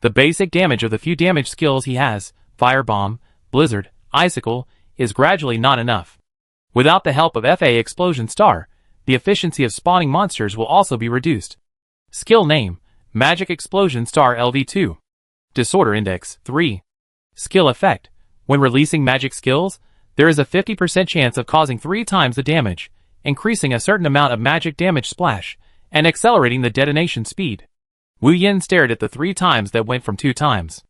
The basic damage of the few damage skills he has, Firebomb, Blizzard, Icicle, is gradually not enough. Without the help of FA Explosion Star, the efficiency of spawning monsters will also be reduced. Skill name, Magic Explosion Star LV2. Disorder Index, 3. Skill effect. When releasing magic skills, there is a 50% chance of causing 3 times the damage, increasing a certain amount of magic damage splash, and accelerating the detonation speed. Wu Yin stared at the 3 times that went from 2 times.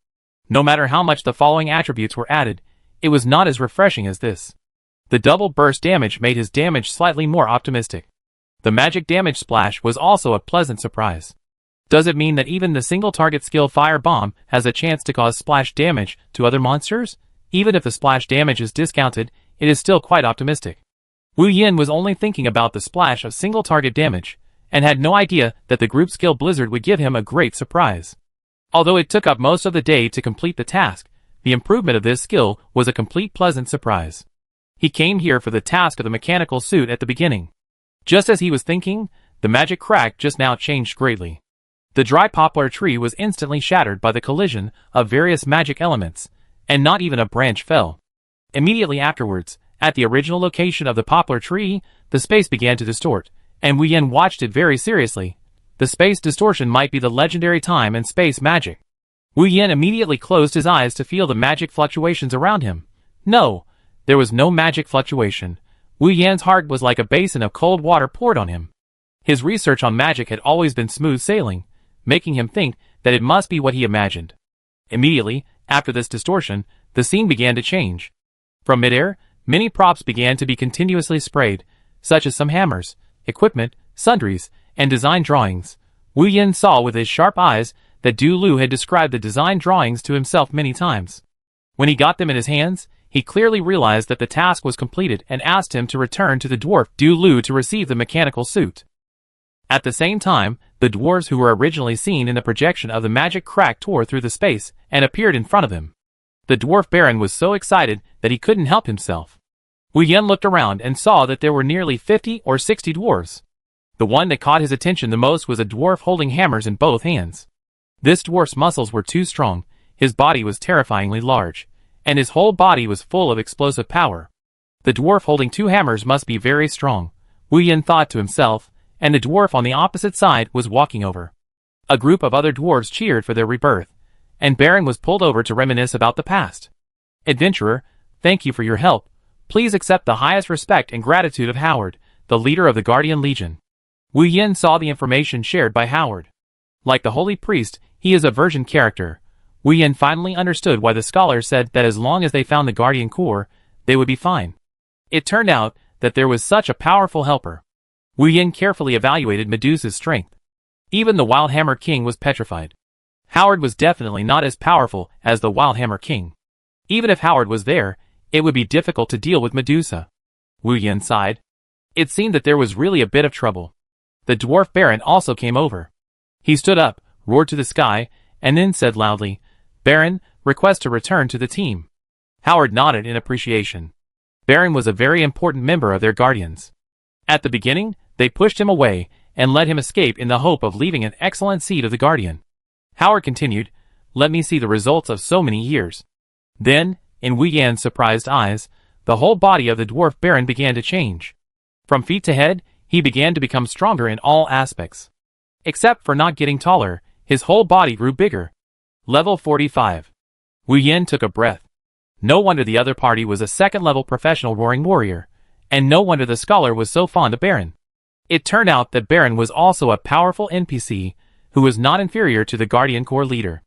No matter how much the following attributes were added, it was not as refreshing as this. The double burst damage made his damage slightly more optimistic. The magic damage splash was also a pleasant surprise. Does it mean that even the single target skill Firebomb has a chance to cause splash damage to other monsters? Even if the splash damage is discounted, it is still quite optimistic. Wu Yin was only thinking about the splash of single target damage, and had no idea that the group skill Blizzard would give him a great surprise. Although it took up most of the day to complete the task, the improvement of this skill was a complete pleasant surprise. He came here for the task of the mechanical suit at the beginning. Just as he was thinking, the magic crack just now changed greatly. The dry poplar tree was instantly shattered by the collision of various magic elements, and not even a branch fell. Immediately afterwards, at the original location of the poplar tree, the space began to distort, and Wu Yin watched it very seriously. The space distortion might be the legendary time and space magic. Wu Yin immediately closed his eyes to feel the magic fluctuations around him. No, there was no magic fluctuation. Wu Yan's heart was like a basin of cold water poured on him. His research on magic had always been smooth sailing, making him think that it must be what he imagined. Immediately, after this distortion, the scene began to change. From midair, many props began to be continuously sprayed, such as some hammers, equipment, sundries, and design drawings. Wu Yin saw with his sharp eyes that Du Lu had described the design drawings to himself many times. When he got them in his hands, he clearly realized that the task was completed and asked him to return to the dwarf Du Lu to receive the mechanical suit. At the same time, The dwarves who were originally seen in the projection of the magic crack tore through the space and appeared in front of him. The dwarf baron was so excited that he couldn't help himself. Wu Yen looked around and saw that there were nearly 50 or 60 dwarves. The one that caught his attention the most was a dwarf holding hammers in both hands. This dwarf's muscles were too strong, his body was terrifyingly large, and his whole body was full of explosive power. The dwarf holding 2 hammers must be very strong, Wu Yen thought to himself, and the dwarf on the opposite side was walking over. A group of other dwarves cheered for their rebirth, and Baron was pulled over to reminisce about the past. Adventurer, thank you for your help. Please accept the highest respect and gratitude of Howard, the leader of the Guardian Legion. Wu Yen saw the information shared by Howard. Like the holy priest, he is a virgin character. Wu Yen finally understood why the scholar said that as long as they found the Guardian Core, they would be fine. It turned out that there was such a powerful helper. Wu Yen carefully evaluated Medusa's strength. Even the Wild Hammer King was petrified. Howard was definitely not as powerful as the Wild Hammer King. Even if Howard was there, it would be difficult to deal with Medusa. Wu Yen sighed. It seemed that there was really a bit of trouble. The dwarf baron also came over. He stood up, roared to the sky, and then said loudly, "Baron, request to return to the team." Howard nodded in appreciation. Baron was a very important member of their guardians. At the beginning, they pushed him away and let him escape in the hope of leaving an excellent seat of the guardian. Howard continued, "Let me see the results of so many years." Then, in Wu Yan's surprised eyes, the whole body of the dwarf baron began to change. From feet to head, he began to become stronger in all aspects. Except for not getting taller, his whole body grew bigger. Level 45. Wu Yen took a breath. No wonder the other party was a second-level professional roaring warrior, and no wonder the scholar was so fond of Baron. It turned out that Baron was also a powerful NPC, who was not inferior to the Guardian Corps leader.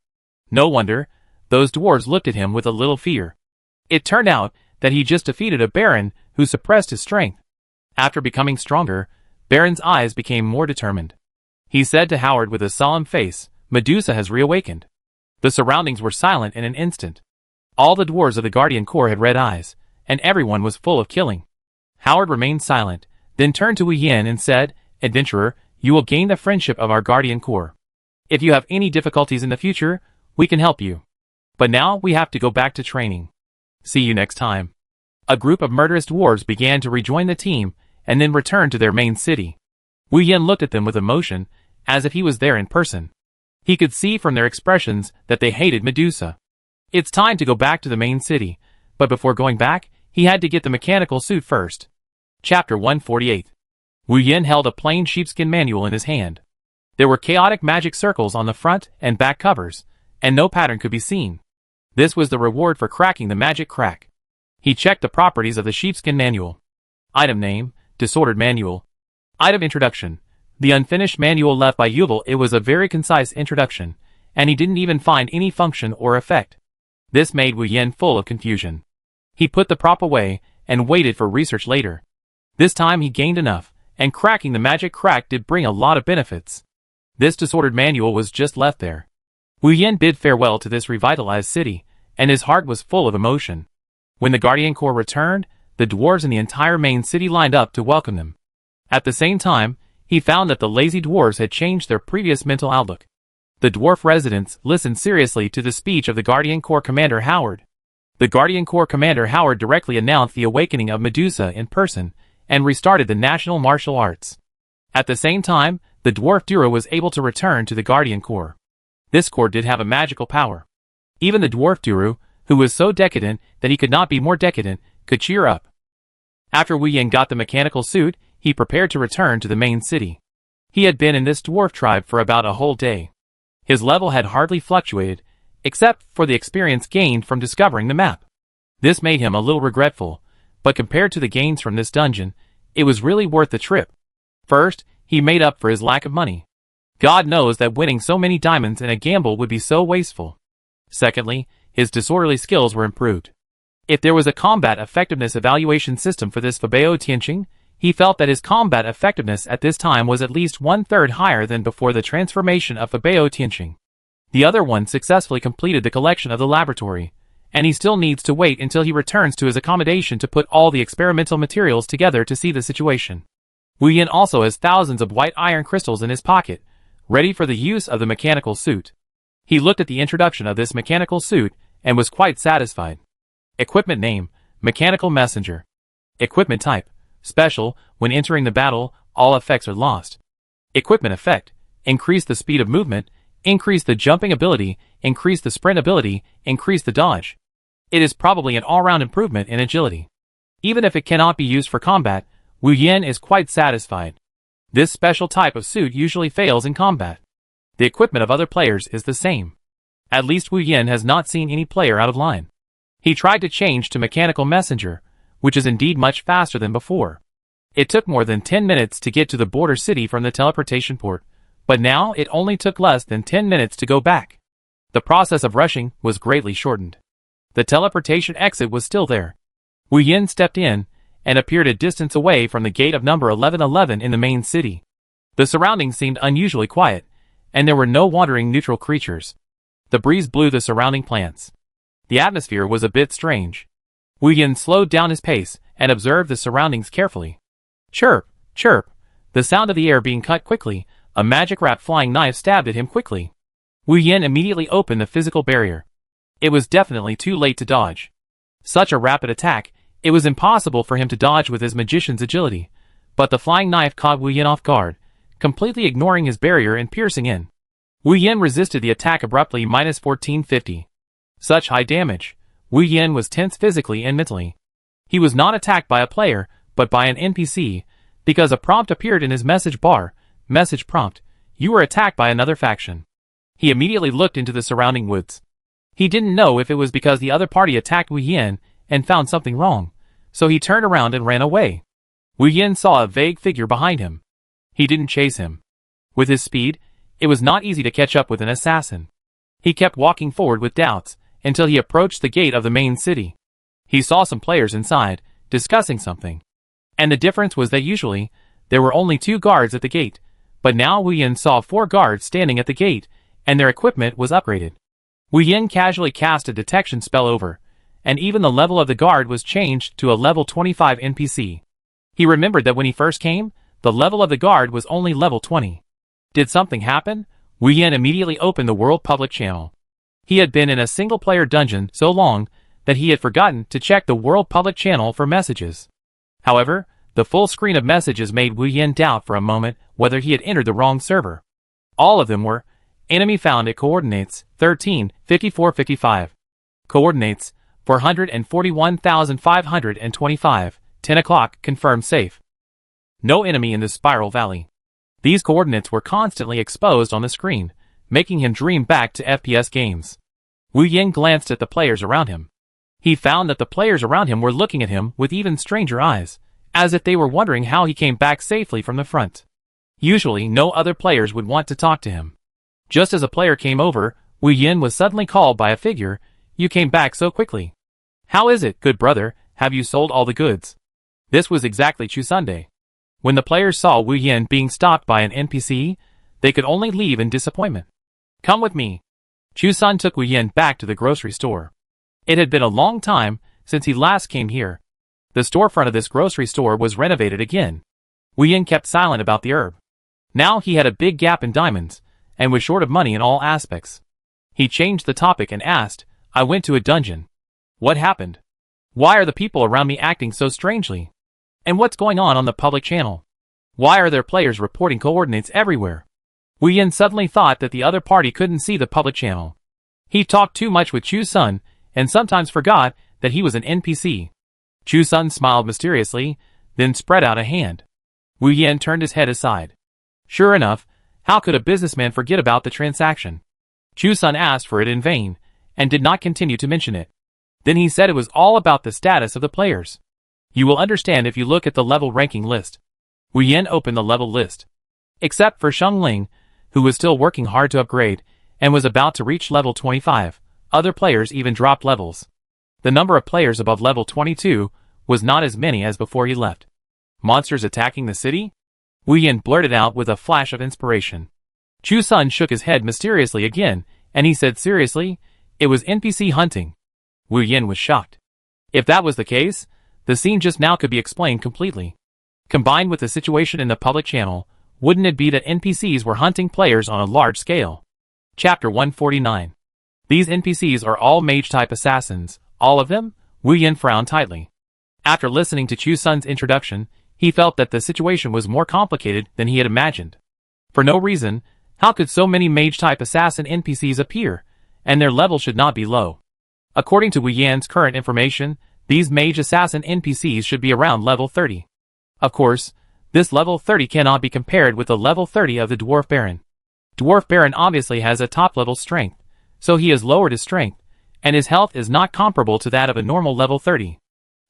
No wonder, those dwarves looked at him with a little fear. It turned out that he just defeated a Baron who suppressed his strength. After becoming stronger, Baron's eyes became more determined. He said to Howard with a solemn face, "Medusa has reawakened." The surroundings were silent in an instant. All the dwarves of the Guardian Corps had red eyes, and everyone was full of killing. Howard remained silent, then turned to Wu Yen and said, "Adventurer, you will gain the friendship of our Guardian Corps. If you have any difficulties in the future, we can help you. But now we have to go back to training. See you next time." A group of murderous dwarves began to rejoin the team, and then returned to their main city. Wu Yen looked at them with emotion, as if he was there in person. He could see from their expressions that they hated Medusa. It's time to go back to the main city, but before going back, he had to get the mechanical suit first. Chapter 148. Wu Yen held a plain sheepskin manual in his hand. There were chaotic magic circles on the front and back covers, and no pattern could be seen. This was the reward for cracking the magic crack. He checked the properties of the sheepskin manual. Item name, Disordered Manual. Item introduction. The unfinished manual left by Yuval. It was a very concise introduction, and he didn't even find any function or effect. This made Wu Yen full of confusion. He put the prop away and waited for research later. This time he gained enough, and cracking the magic crack did bring a lot of benefits. This disordered manual was just left there. Wu Yen bid farewell to this revitalized city, and his heart was full of emotion. When the Guardian Corps returned, the dwarves in the entire main city lined up to welcome them. At the same time, he found that the lazy dwarves had changed their previous mental outlook. The dwarf residents listened seriously to the speech of the Guardian Corps Commander Howard. The Guardian Corps Commander Howard directly announced the awakening of Medusa in person, and restarted the national martial arts. At the same time, the dwarf duo was able to return to the Guardian Corps. This corps did have a magical power. Even the dwarf duo, who was so decadent that he could not be more decadent, could cheer up. After Wu Yen got the mechanical suit, he prepared to return to the main city. He had been in this dwarf tribe for about a whole day. His level had hardly fluctuated, except for the experience gained from discovering the map. This made him a little regretful, but compared to the gains from this dungeon, it was really worth the trip. First, he made up for his lack of money. God knows that winning so many diamonds in a gamble would be so wasteful. Secondly, his disorderly skills were improved. If there was a combat effectiveness evaluation system for this Fabeo Tianqing, he felt that his combat effectiveness at this time was at least 1/3 higher than before the transformation of Fabeo Tianqing. The other one successfully completed the collection of the laboratory, and he still needs to wait until he returns to his accommodation to put all the experimental materials together to see the situation. Wu Yen also has thousands of white iron crystals in his pocket, ready for the use of the mechanical suit. He looked at the introduction of this mechanical suit and was quite satisfied. Equipment name, Mechanical Messenger. Equipment type, Special. When entering the battle, all effects are lost. Equipment effect, increase the speed of movement, increase the jumping ability, increase the sprint ability, increase the dodge. It is probably an all-round improvement in agility. Even if it cannot be used for combat, Wu Yin is quite satisfied. This special type of suit usually fails in combat. The equipment of other players is the same. At least Wu Yin has not seen any player out of line. He tried to change to Mechanical Messenger, which is indeed much faster than before. It took more than 10 minutes to get to the border city from the teleportation port, but now it only took less than 10 minutes to go back. The process of rushing was greatly shortened. The teleportation exit was still there. Wu Yin stepped in and appeared a distance away from the gate of number 1111 in the main city. The surroundings seemed unusually quiet, and there were no wandering neutral creatures. The breeze blew the surrounding plants. The atmosphere was a bit strange. Wu Yin slowed down his pace and observed the surroundings carefully. Chirp, chirp. The sound of the air being cut quickly, a magic rat flying knife stabbed at him quickly. Wu Yin immediately opened the physical barrier. It was definitely too late to dodge. Such a rapid attack, it was impossible for him to dodge with his magician's agility, but the flying knife caught Wu Yin off guard, completely ignoring his barrier and piercing in. Wu Yin resisted the attack abruptly -1450. Such high damage. Wu Yin was tense physically and mentally. He was not attacked by a player, but by an NPC, because a prompt appeared in his message bar. Message prompt, you were attacked by another faction. He immediately looked into the surrounding woods. He didn't know if it was because the other party attacked Wu Yin and found something wrong, so he turned around and ran away. Wu Yin saw a vague figure behind him. He didn't chase him. With his speed, it was not easy to catch up with an assassin. He kept walking forward with doubts until he approached the gate of the main city. He saw some players inside, discussing something. And the difference was that usually, there were only 2 guards at the gate, but now Wu Yin saw 4 guards standing at the gate, and their equipment was upgraded. Wu Yin casually cast a detection spell over, and even the level of the guard was changed to a level 25 NPC. He remembered that when he first came, the level of the guard was only level 20. Did something happen? Wu Yin immediately opened the World Public Channel. He had been in a single-player dungeon so long that he had forgotten to check the World Public Channel for messages. However, the full screen of messages made Wu Yin doubt for a moment whether he had entered the wrong server. All of them were, enemy found at coordinates 13, 54, 55. Coordinates 441,525, 10 o'clock, confirmed safe. No enemy in the Spiral Valley. These coordinates were constantly exposed on the screen, making him dream back to FPS games. Wu Yin glanced at the players around him. He found that the players around him were looking at him with even stranger eyes, as if they were wondering how he came back safely from the front. Usually, no other players would want to talk to him. Just as a player came over, Wu Yin was suddenly called by a figure. You came back so quickly. How is it, good brother, have you sold all the goods? This was exactly Chu Sunday. When the players saw Wu Yin being stopped by an NPC, they could only leave in disappointment. Come with me. Chu Sun took Wu Yin back to the grocery store. It had been a long time since he last came here. The storefront of this grocery store was renovated again. Wu Yin kept silent about the herb. Now he had a big gap in diamonds, and was short of money in all aspects. He changed the topic and asked, I went to a dungeon. What happened? Why are the people around me acting so strangely? And what's going on the public channel? Why are there players reporting coordinates everywhere? Wu Yin suddenly thought that the other party couldn't see the public channel. He talked too much with Chu Sun, and sometimes forgot that he was an NPC. Chu Sun smiled mysteriously, then spread out a hand. Wu Yin turned his head aside. Sure enough, how could a businessman forget about the transaction? Chu Sun asked for it in vain, and did not continue to mention it. Then he said it was all about the status of the players. You will understand if you look at the level ranking list. Wu Yin opened the level list. Except for Sheng Ling, who was still working hard to upgrade, and was about to reach level 25, other players even dropped levels. The number of players above level 22 was not as many as before he left. Monsters attacking the city? Wu Yin blurted out with a flash of inspiration. Chu Sun shook his head mysteriously again, and he said seriously, it was NPC hunting. Wu Yin was shocked. If that was the case, the scene just now could be explained completely. Combined with the situation in the public channel, wouldn't it be that NPCs were hunting players on a large scale? Chapter 149. These NPCs are all mage-type assassins, all of them? Wu Yin frowned tightly. After listening to Chu Sun's introduction, he felt that the situation was more complicated than he had imagined. For no reason, how could so many mage-type assassin NPCs appear, and their level should not be low? According to Wu Yan's current information, these mage assassin NPCs should be around level 30. Of course, this level 30 cannot be compared with the level 30 of the Dwarf Baron. Dwarf Baron obviously has a top-level strength, so he has lowered his strength, and his health is not comparable to that of a normal level 30.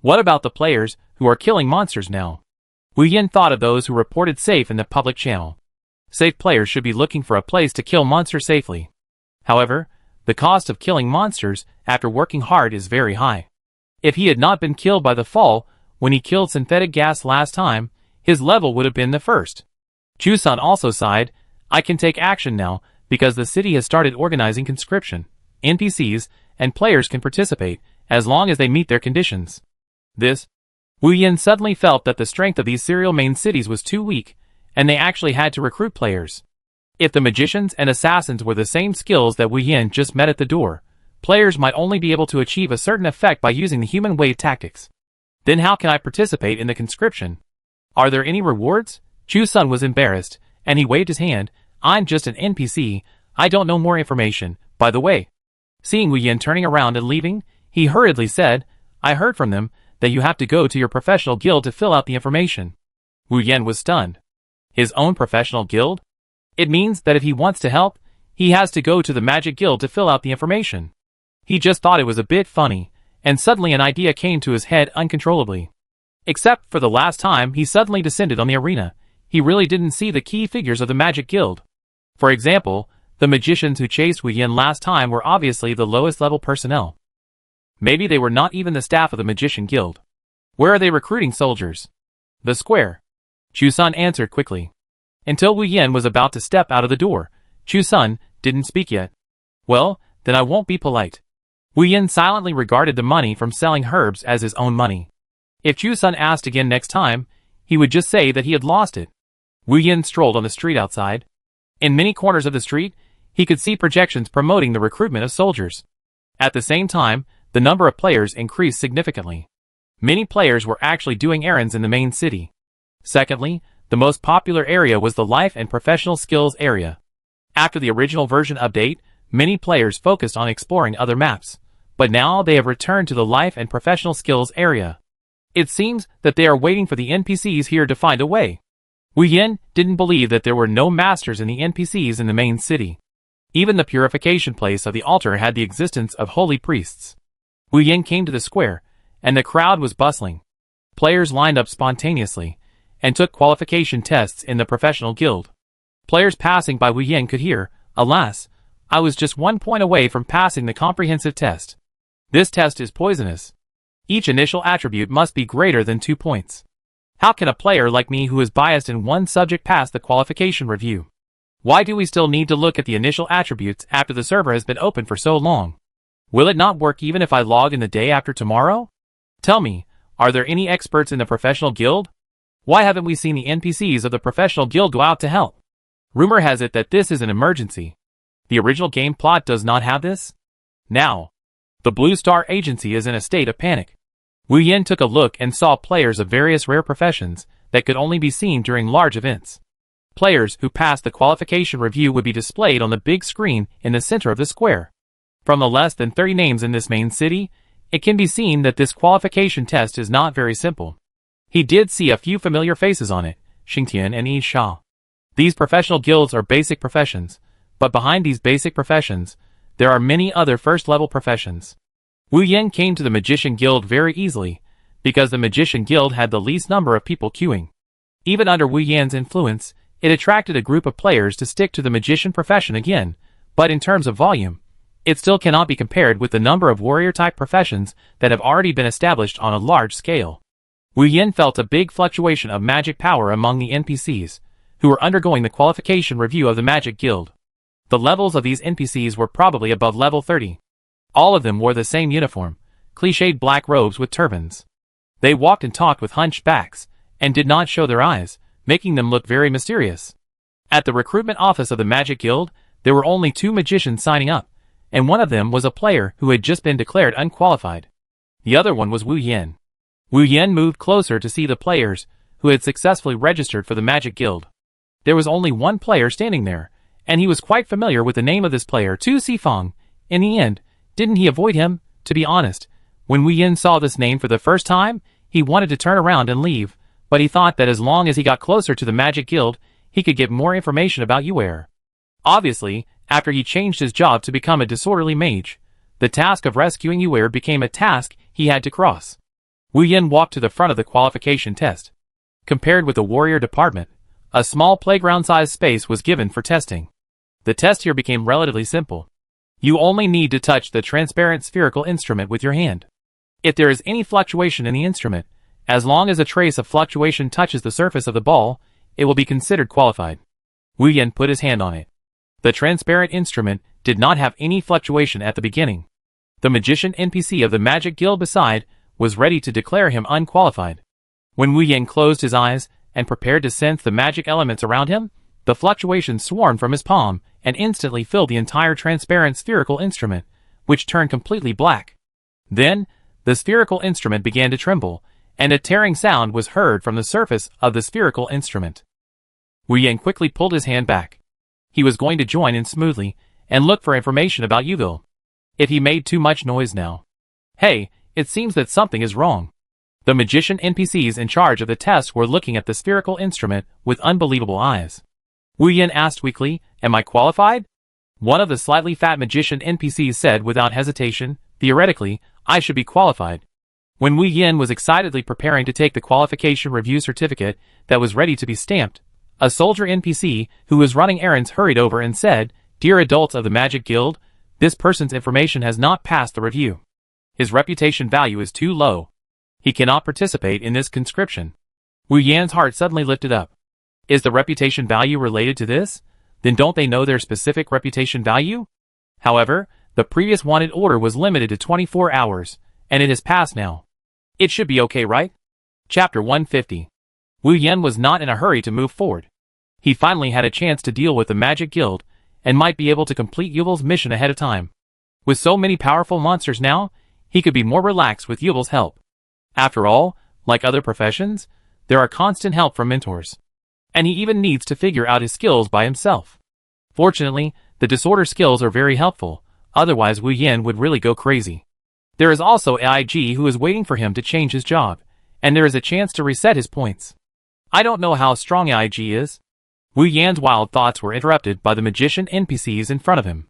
What about the players who are killing monsters now? Wu Yin thought of those who reported safe in the public channel. Safe players should be looking for a place to kill monsters safely. However, the cost of killing monsters after working hard is very high. If he had not been killed by the fall when he killed synthetic gas last time, his level would have been the first. Chu Sun also sighed, I can take action now because the city has started organizing conscription. NPCs and players can participate as long as they meet their conditions. Wu Yin suddenly felt that the strength of these serial main cities was too weak, and they actually had to recruit players. If the magicians and assassins were the same skills that Wu Yin just met at the door, players might only be able to achieve a certain effect by using the human wave tactics. Then how can I participate in the conscription? Are there any rewards? Chu Sun was embarrassed, and he waved his hand, I'm just an NPC, I don't know more information, by the way. Seeing Wu Yin turning around and leaving, he hurriedly said, I heard from them that you have to go to your professional guild to fill out the information. Wu Yin was stunned. His own professional guild? It means that if he wants to help, he has to go to the magic guild to fill out the information. He just thought it was a bit funny, and suddenly an idea came to his head uncontrollably. Except for the last time he suddenly descended on the arena, he really didn't see the key figures of the magic guild. For example, the magicians who chased Wu Yin last time were obviously the lowest level personnel. Maybe they were not even the staff of the magician guild. Where are they recruiting soldiers? The square. Chu Sun answered quickly. Until Wu Yin was about to step out of the door, Chu Sun didn't speak yet. Well, then I won't be polite. Wu Yin silently regarded the money from selling herbs as his own money. If Chu Sun asked again next time, he would just say that he had lost it. Wu Yin strolled on the street outside. In many corners of the street, he could see projections promoting the recruitment of soldiers. At the same time, the number of players increased significantly. Many players were actually doing errands in the main city. Secondly, the most popular area was the life and professional skills area. After the original version update, many players focused on exploring other maps, but now they have returned to the life and professional skills area. It seems that they are waiting for the NPCs here to find a way. Wu Yin didn't believe that there were no masters in the NPCs in the main city. Even the purification place of the altar had the existence of holy priests. Wu Yin came to the square, and the crowd was bustling. Players lined up spontaneously, and took qualification tests in the professional guild. Players passing by Wu Yin could hear, alas, I was just 1 point away from passing the comprehensive test. This test is poisonous. Each initial attribute must be greater than 2 points. How can a player like me who is biased in one subject pass the qualification review? Why do we still need to look at the initial attributes after the server has been open for so long? Will it not work even if I log in the day after tomorrow? Tell me, are there any experts in the professional guild? Why haven't we seen the NPCs of the professional guild go out to help? Rumor has it that this is an emergency. The original game plot does not have this? Now, the Blue Star Agency is in a state of panic. Wu Yin took a look and saw players of various rare professions that could only be seen during large events. Players who passed the qualification review would be displayed on the big screen in the center of the square. From the less than 30 names in this main city, it can be seen that this qualification test is not very simple. He did see a few familiar faces on it, Xingtian and Yi Sha. These professional guilds are basic professions, but behind these basic professions, there are many other first-level professions. Wu Yin came to the Magician Guild very easily, because the Magician Guild had the least number of people queuing. Even under Wu Yin's influence, it attracted a group of players to stick to the magician profession again, but in terms of volume, it still cannot be compared with the number of warrior-type professions that have already been established on a large scale. Wu Yin felt a big fluctuation of magic power among the NPCs, who were undergoing the qualification review of the Magic Guild. The levels of these NPCs were probably above level 30. All of them wore the same uniform, cliched black robes with turbans. They walked and talked with hunched backs, and did not show their eyes, making them look very mysterious. At the recruitment office of the Magic Guild, there were only 2 magicians signing up, and one of them was a player who had just been declared unqualified. The other one was Wu Yen. Wu Yen moved closer to see the players who had successfully registered for the Magic Guild. There was only one player standing there, and he was quite familiar with the name of this player, Tu Sifang. In the end, didn't he avoid him? To be honest, when Wu Yen saw this name for the first time, he wanted to turn around and leave, but he thought that as long as he got closer to the Magic Guild, he could get more information about Yuer. Obviously, after he changed his job to become a disorderly mage, the task of rescuing Yuer became a task he had to cross. Wu Yen walked to the front of the qualification test. Compared with the warrior department, a small playground-sized space was given for testing. The test here became relatively simple. You only need to touch the transparent spherical instrument with your hand. If there is any fluctuation in the instrument, as long as a trace of fluctuation touches the surface of the ball, it will be considered qualified. Wu Yen put his hand on it. The transparent instrument did not have any fluctuation at the beginning. The magician NPC of the Magic Guild beside was ready to declare him unqualified. When Wu Yen closed his eyes and prepared to sense the magic elements around him, the fluctuations swarmed from his palm and instantly filled the entire transparent spherical instrument, which turned completely black. Then, the spherical instrument began to tremble, and a tearing sound was heard from the surface of the spherical instrument. Wu Yen quickly pulled his hand back. He was going to join in smoothly and look for information about Yuville. If he made too much noise now. Hey, it seems that something is wrong. The magician NPCs in charge of the test were looking at the spherical instrument with unbelievable eyes. Wu Yen asked weakly, "Am I qualified?" One of the slightly fat magician NPCs said without hesitation, "Theoretically, I should be qualified." When Wu Yen was excitedly preparing to take the qualification review certificate that was ready to be stamped, a soldier NPC who was running errands hurried over and said, "Dear adults of the Magic Guild, this person's information has not passed the review. His reputation value is too low. He cannot participate in this conscription." Wu Yan's heart suddenly lifted up. Is the reputation value related to this? Then don't they know their specific reputation value? However, the previous wanted order was limited to 24 hours, and it has passed now. It should be okay, right? Chapter 150. Wu Yen was not in a hurry to move forward. He finally had a chance to deal with the Magic Guild, and might be able to complete Yuville's mission ahead of time. With so many powerful monsters now, he could be more relaxed with Yuville's help. After all, like other professions, there are constant help from mentors. And he even needs to figure out his skills by himself. Fortunately, the disorder skills are very helpful, otherwise Wu Yen would really go crazy. There is also AIG who is waiting for him to change his job, and there is a chance to reset his points. I don't know how strong AIG is. Wu Yan's wild thoughts were interrupted by the magician NPCs in front of him.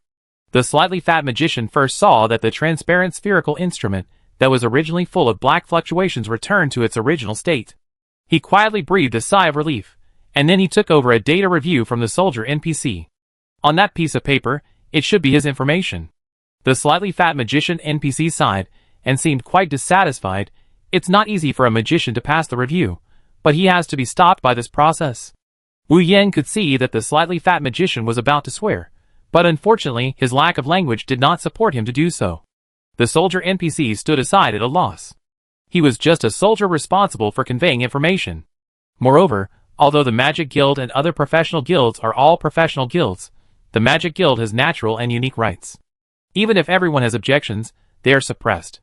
The slightly fat magician first saw that the transparent spherical instrument that was originally full of black fluctuations returned to its original state. He quietly breathed a sigh of relief, and then he took over a data review from the soldier NPC. On that piece of paper, it should be his information. The slightly fat magician NPC sighed and seemed quite dissatisfied. It's not easy for a magician to pass the review, but he has to be stopped by this process. Wu Yen could see that the slightly fat magician was about to swear, but unfortunately his lack of language did not support him to do so. The soldier NPC stood aside at a loss. He was just a soldier responsible for conveying information. Moreover, although the Magic Guild and other professional guilds are all professional guilds, the Magic Guild has natural and unique rights. Even if everyone has objections, they are suppressed.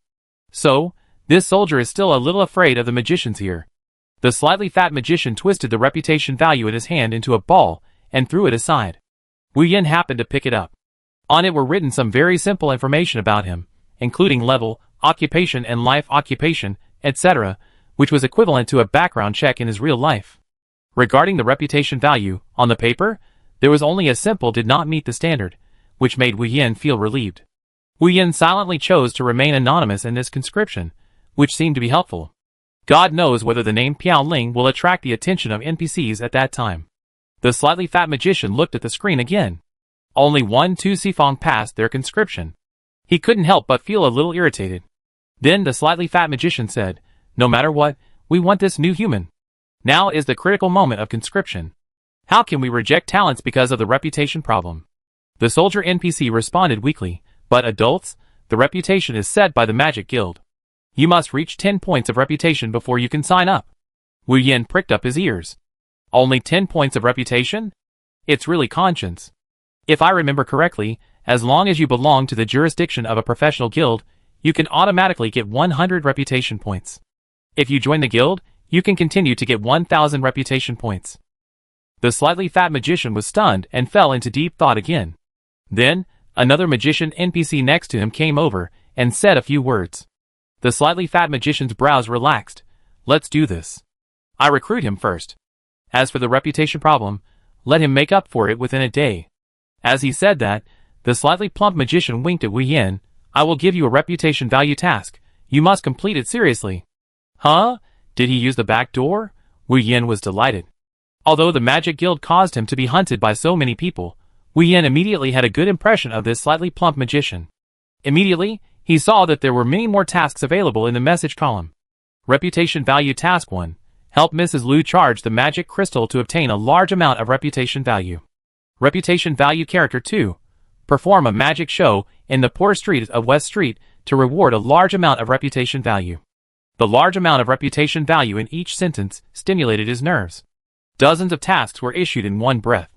So, this soldier is still a little afraid of the magicians here. The slightly fat magician twisted the reputation value in his hand into a ball and threw it aside. Wu Yen happened to pick it up. On it were written some very simple information about him, including level, occupation and life occupation, etc., which was equivalent to a background check in his real life. Regarding the reputation value, on the paper, there was only a simple did not meet the standard, which made Wu Yen feel relieved. Wu Yen silently chose to remain anonymous in this conscription, which seemed to be helpful. God knows whether the name Piao Ling will attract the attention of NPCs at that time. The slightly fat magician looked at the screen again. Only Tu Sifang passed their conscription. He couldn't help but feel a little irritated. Then the slightly fat magician said, "No matter what, we want this new human. Now is the critical moment of conscription. How can we reject talents because of the reputation problem?" The soldier NPC responded weakly, "But adults, the reputation is set by the Magic Guild. You must reach 10 points of reputation before you can sign up." Wu Yen pricked up his ears. Only 10 points of reputation? It's really conscience. If I remember correctly, as long as you belong to the jurisdiction of a professional guild, you can automatically get 100 reputation points. If you join the guild, you can continue to get 1,000 reputation points. The slightly fat magician was stunned and fell into deep thought again. Then, another magician NPC next to him came over and said a few words. The slightly fat magician's brows relaxed. Let's do this. I recruit him first. As for the reputation problem, let him make up for it within a day. As he said that, the slightly plump magician winked at Wu Yin. I will give you a reputation value task. You must complete it seriously. Huh? Did he use the back door? Wu Yin was delighted. Although the magic guild caused him to be hunted by so many people, Wu Yin immediately had a good impression of this slightly plump magician. Immediately, he saw that there were many more tasks available in the message column. Reputation value task 1. Help Mrs. Liu charge the magic crystal to obtain a large amount of reputation value. Reputation value character 2. Perform a magic show in the poor street of West Street to reward a large amount of reputation value. The large amount of reputation value in each sentence stimulated his nerves. Dozens of tasks were issued in one breath.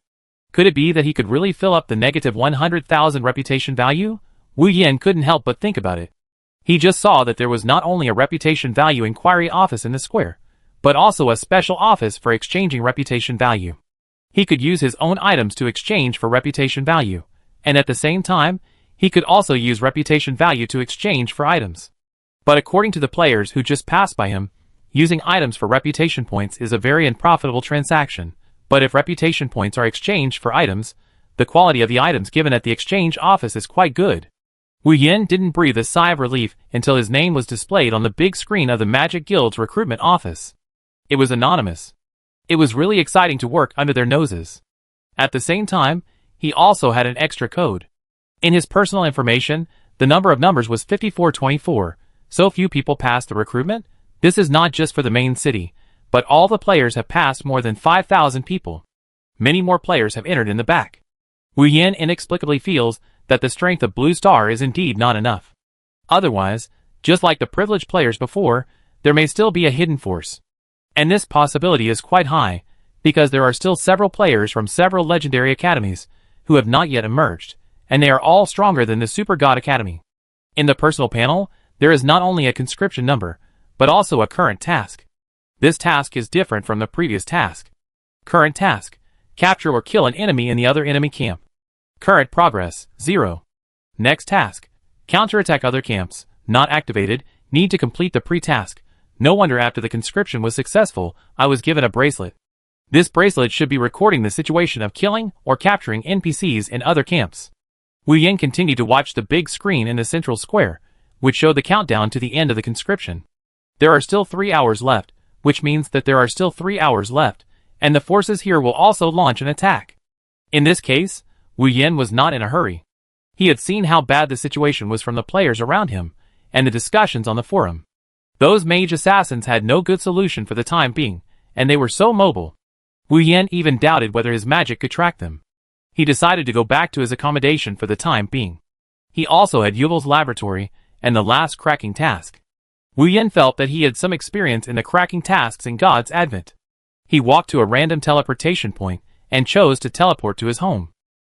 Could it be that he could really fill up the negative 100,000 reputation value? Wu Yin couldn't help but think about it. He just saw that there was not only a reputation value inquiry office in the square, but also a special office for exchanging reputation value. He could use his own items to exchange for reputation value, and at the same time, he could also use reputation value to exchange for items. But according to the players who just passed by him, using items for reputation points is a very unprofitable transaction, but if reputation points are exchanged for items, the quality of the items given at the exchange office is quite good. Wu Yin didn't breathe a sigh of relief until his name was displayed on the big screen of the Magic Guild's recruitment office. It was anonymous. It was really exciting to work under their noses. At the same time, he also had an extra code. In his personal information, the number of numbers was 5424. So few people passed the recruitment? This is not just for the main city, but all the players have passed more than 5,000 people. Many more players have entered in the back. Wu Yin inexplicably feels that the strength of Blue Star is indeed not enough. Otherwise, just like the privileged players before, there may still be a hidden force. And this possibility is quite high, because there are still several players from several legendary academies who have not yet emerged, and they are all stronger than the Super God Academy. In the personal panel, there is not only a conscription number, but also a current task. This task is different from the previous task. Current task: capture or kill an enemy in the other enemy camp. Current progress: 0. Next task: counterattack other camps. Not activated. Need to complete the pre-task. No wonder after the conscription was successful, I was given a bracelet. This bracelet should be recording the situation of killing or capturing NPCs in other camps. Wu Yin continued to watch the big screen in the central square, which showed the countdown to the end of the conscription. There are still 3 hours left, which means that there are still 3 hours left, and the forces here will also launch an attack. In this case, Wu Yin was not in a hurry. He had seen how bad the situation was from the players around him, and the discussions on the forum. Those mage assassins had no good solution for the time being, and they were so mobile. Wu Yin even doubted whether his magic could track them. He decided to go back to his accommodation for the time being. He also had Yuval's laboratory, and the last cracking task. Wu Yin felt that he had some experience in the cracking tasks in God's Advent. He walked to a random teleportation point, and chose to teleport to his home.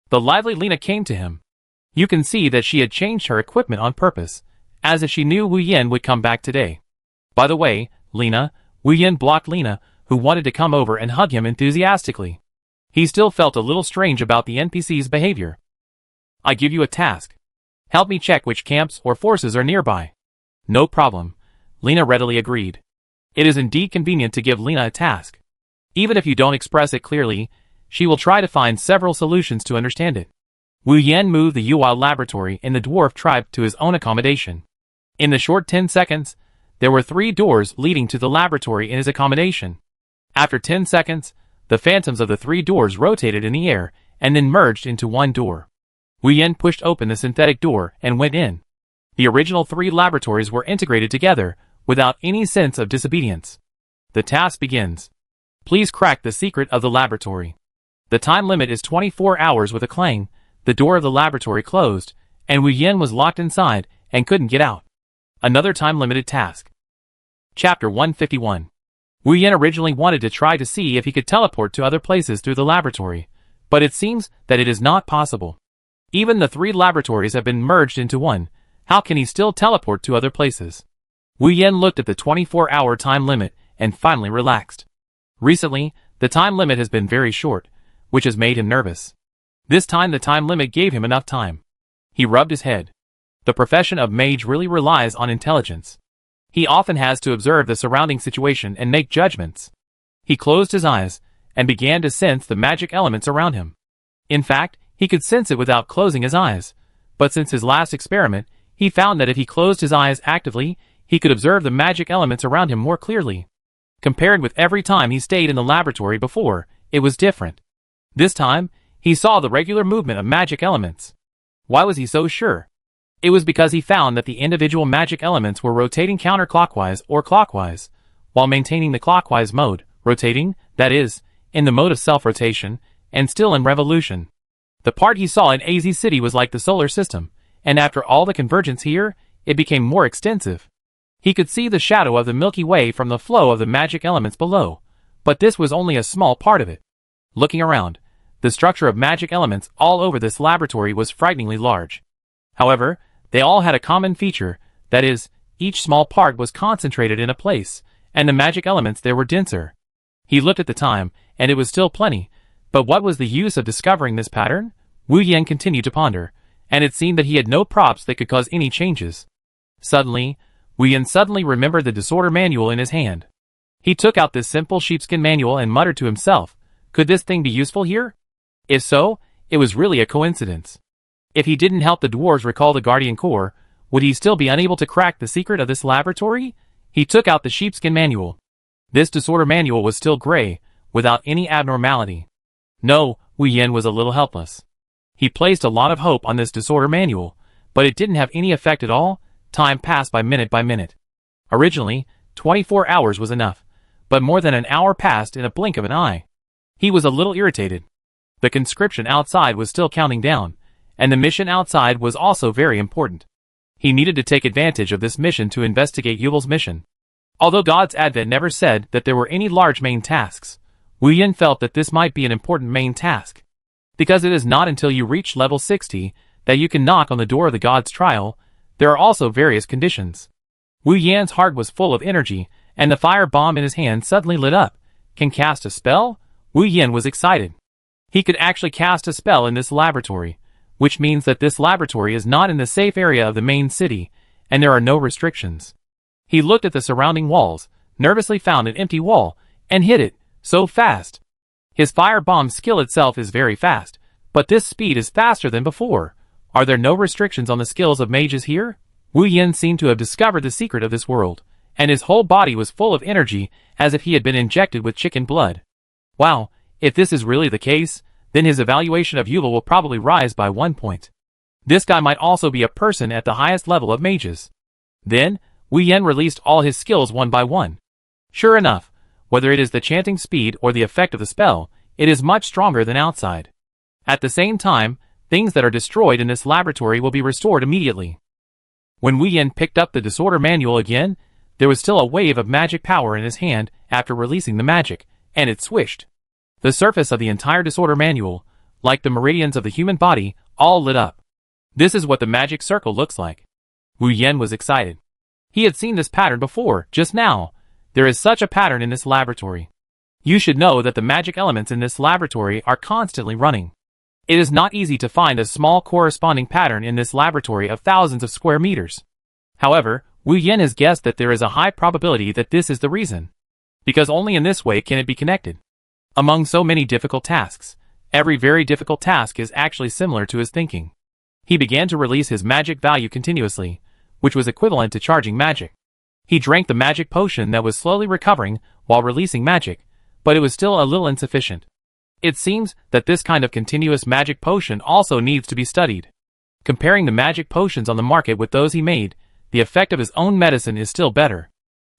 The lively Lena came to him. You can see that she had changed her equipment on purpose, as if she knew Wu Yin would come back today. By the way, Lena, Wu Yin blocked Lena, who wanted to come over and hug him enthusiastically. He still felt a little strange about the NPC's behavior. I give you a task. Help me check which camps or forces are nearby. No problem. Lena readily agreed. It is indeed convenient to give Lena a task. Even if you don't express it clearly, she will try to find several solutions to understand it. Wu Yin moved the Yuval laboratory in the dwarf tribe to his own accommodation. In the short 10 seconds, there were 3 doors leading to the laboratory in his accommodation. After 10 seconds, the phantoms of the 3 doors rotated in the air and then merged into one door. Wu Yin pushed open the synthetic door and went in. The original 3 laboratories were integrated together without any sense of disobedience. The task begins. Please crack the secret of the laboratory. The time limit is 24 hours. With a clang, the door of the laboratory closed, and Wu Yin was locked inside and couldn't get out. Another time-limited task. Chapter 151. Wu Yin originally wanted to try to see if he could teleport to other places through the laboratory, But it seems that it is not possible. Even the 3 laboratories have been merged into one. How can he still teleport to other places? Wu Yen looked at the 24-hour time limit and finally relaxed. Recently, the time limit has been very short, which has made him nervous. This time the time limit gave him enough time. He rubbed his head. The profession of mage really relies on intelligence. He often has to observe the surrounding situation and make judgments. He closed his eyes and began to sense the magic elements around him. In fact, he could sense it without closing his eyes. But since his last experiment, he found that if he closed his eyes actively, he could observe the magic elements around him more clearly. Compared with every time he stayed in the laboratory before, it was different. This time, he saw the regular movement of magic elements. Why was he so sure? It was because he found that the individual magic elements were rotating counterclockwise or clockwise, while maintaining the clockwise mode, rotating, that is, in the mode of self-rotation, and still in revolution. The part he saw in AZ City was like the solar system, and after all the convergence here, it became more extensive. He could see the shadow of the Milky Way from the flow of the magic elements below, but this was only a small part of it. Looking around, the structure of magic elements all over this laboratory was frighteningly large. However, they all had a common feature, that is, each small part was concentrated in a place, and the magic elements there were denser. He looked at the time, and it was still plenty, but what was the use of discovering this pattern? Wu Yen continued to ponder, and it seemed that he had no props that could cause any changes. Suddenly, Wu Yen suddenly remembered the disorder manual in his hand. He took out this simple sheepskin manual and muttered to himself, could this thing be useful here? If so, it was really a coincidence. If he didn't help the dwarves recall the Guardian Core, would he still be unable to crack the secret of this laboratory? He took out the sheepskin manual. This disorder manual was still gray, without any abnormality. No, Wu Yen was a little helpless. He placed a lot of hope on this disorder manual, but it didn't have any effect at all. Time passed by minute by minute. Originally, 24 hours was enough, but more than an hour passed in a blink of an eye. He was a little irritated. The conscription outside was still counting down, and the mission outside was also very important. He needed to take advantage of this mission to investigate Yuval's mission. Although God's Advent never said that there were any large main tasks, Wu Yen felt that this might be an important main task. Because it is not until you reach level 60 that you can knock on the door of the God's trial, there are also various conditions. Wu Yan's heart was full of energy, and the fire bomb in his hand suddenly lit up. Can cast a spell? Wu Yen was excited. He could actually cast a spell in this laboratory, which means that this laboratory is not in the safe area of the main city, and there are no restrictions. He looked at the surrounding walls, nervously found an empty wall, and hit it, so fast. His fire bomb skill itself is very fast, but this speed is faster than before. Are there no restrictions on the skills of mages here? Wu Yen seemed to have discovered the secret of this world, and his whole body was full of energy as if he had been injected with chicken blood. Wow, if this is really the case, then his evaluation of Yuval will probably rise by 1 point. This guy might also be a person at the highest level of mages. Then, Wu Yen released all his skills one by one. Sure enough, whether it is the chanting speed or the effect of the spell, it is much stronger than outside. At the same time, things that are destroyed in this laboratory will be restored immediately. When Wu Yen picked up the disorder manual again, there was still a wave of magic power in his hand after releasing the magic, and it swished. The surface of the entire disorder manual, like the meridians of the human body, all lit up. This is what the magic circle looks like. Wu Yen was excited. He had seen this pattern before, just now. There is such a pattern in this laboratory. You should know that the magic elements in this laboratory are constantly running. It is not easy to find a small corresponding pattern in this laboratory of thousands of square meters. However, Wu Yen has guessed that there is a high probability that this is the reason. Because only in this way can it be connected. Among so many difficult tasks, every very difficult task is actually similar to his thinking. He began to release his magic value continuously, which was equivalent to charging magic. He drank the magic potion that was slowly recovering while releasing magic, but it was still a little insufficient. It seems that this kind of continuous magic potion also needs to be studied. Comparing the magic potions on the market with those he made, the effect of his own medicine is still better.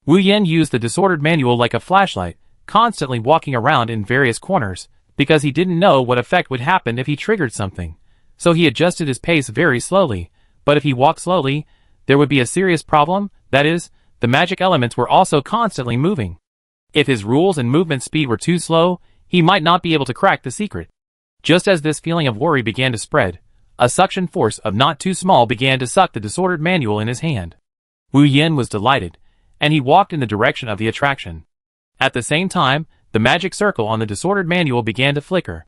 Wu Yen used the disordered manual like a flashlight, constantly walking around in various corners, because he didn't know what effect would happen if he triggered something. So he adjusted his pace very slowly, but if he walked slowly, there would be a serious problem, that is, the magic elements were also constantly moving. If his rules and movement speed were too slow, he might not be able to crack the secret. Just as this feeling of worry began to spread, a suction force of not too small began to suck the disordered manual in his hand. Wu Yin was delighted, and he walked in the direction of the attraction. At the same time, the magic circle on the disordered manual began to flicker.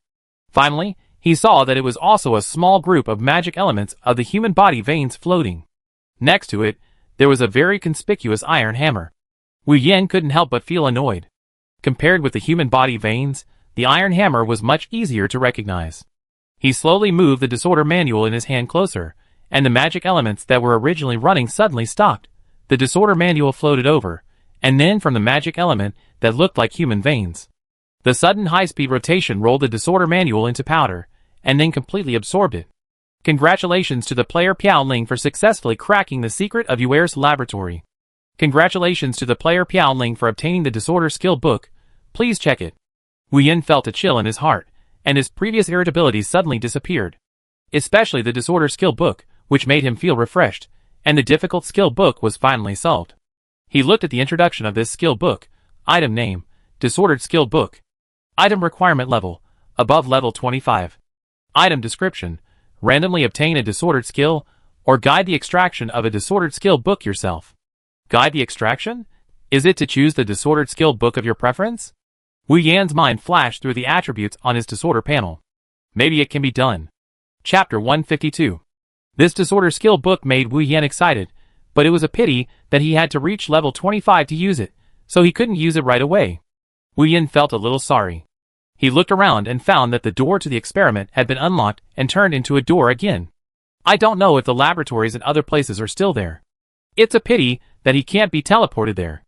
Finally, he saw that it was also a small group of magic elements of the human body veins floating. Next to it, there was a very conspicuous iron hammer. Wu Yin couldn't help but feel annoyed. Compared with the human body veins, the iron hammer was much easier to recognize. He slowly moved the disorder manual in his hand closer, and the magic elements that were originally running suddenly stopped. The disorder manual floated over, and then from the magic element that looked like human veins. The sudden high-speed rotation rolled the disorder manual into powder, and then completely absorbed it. Congratulations to the player Piao Ling for successfully cracking the secret of Yuer's laboratory. Congratulations to the player Piao Ling for obtaining the disorder skill book. Please check it. Wu Yin felt a chill in his heart, and his previous irritability suddenly disappeared. Especially the disorder skill book, which made him feel refreshed, and the difficult skill book was finally solved. He looked at the introduction of this skill book. Item name, Disordered Skill Book. Item requirement level, above level 25. Item description, randomly obtain a disordered skill, or guide the extraction of a disordered skill book yourself. Guide the extraction? Is it to choose the disordered skill book of your preference? Wu Yan's mind flashed through the attributes on his disorder panel. Maybe it can be done. Chapter 152. This disorder skill book made Wu Yan excited, but it was a pity that he had to reach level 25 to use it, so he couldn't use it right away. Wu Yan felt a little sorry. He looked around and found that the door to the experiment had been unlocked and turned into a door again. I don't know if the laboratories and other places are still there. It's a pity that he can't be teleported there.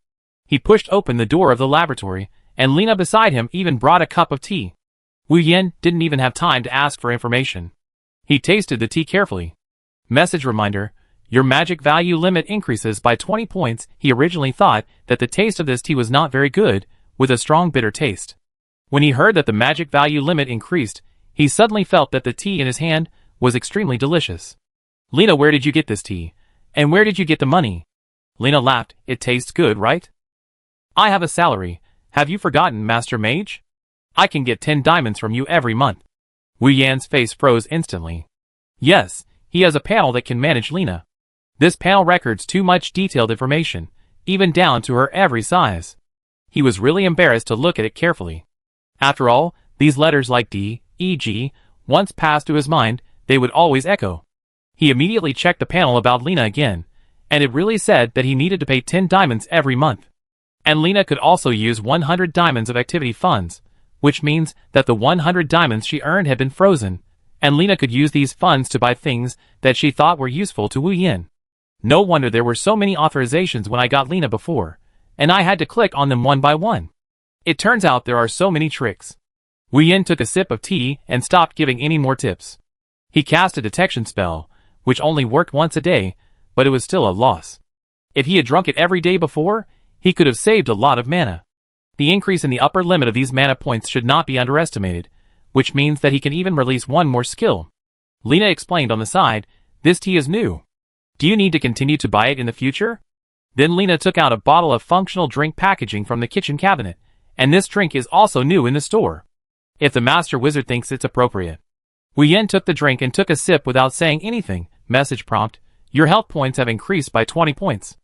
He pushed open the door of the laboratory, and Lena beside him even brought a cup of tea. Wu Yan didn't even have time to ask for information. He tasted the tea carefully. Message reminder, your magic value limit increases by 20 points. He originally thought that the taste of this tea was not very good, with a strong bitter taste. When he heard that the magic value limit increased, he suddenly felt that the tea in his hand was extremely delicious. Lena, where did you get this tea? And where did you get the money? Lena laughed. It tastes good, right? I have a salary. Have you forgotten, Master Mage? I can get 10 diamonds from you every month. Wu Yan's face froze instantly. Yes, he has a panel that can manage Lena. This panel records too much detailed information, even down to her every size. He was really embarrassed to look at it carefully. After all, these letters like D, E.g., once passed through his mind, they would always echo. He immediately checked the panel about Lena again, and it really said that he needed to pay 10 diamonds every month. And Lena could also use 100 diamonds of activity funds, which means that the 100 diamonds she earned had been frozen, and Lena could use these funds to buy things that she thought were useful to Wu Yan. No wonder there were so many authorizations when I got Lena before, and I had to click on them one by one. It turns out there are so many tricks. Wu Yan took a sip of tea and stopped giving any more tips. He cast a detection spell, which only worked once a day, but it was still a loss. If he had drunk it every day before, he could have saved a lot of mana. The increase in the upper limit of these mana points should not be underestimated, which means that he can even release one more skill. Lena explained on the side, this tea is new. Do you need to continue to buy it in the future? Then Lena took out a bottle of functional drink packaging from the kitchen cabinet, and this drink is also new in the store. If the master wizard thinks it's appropriate. Wu Yan took the drink and took a sip without saying anything. Message prompt, your health points have increased by 20 points.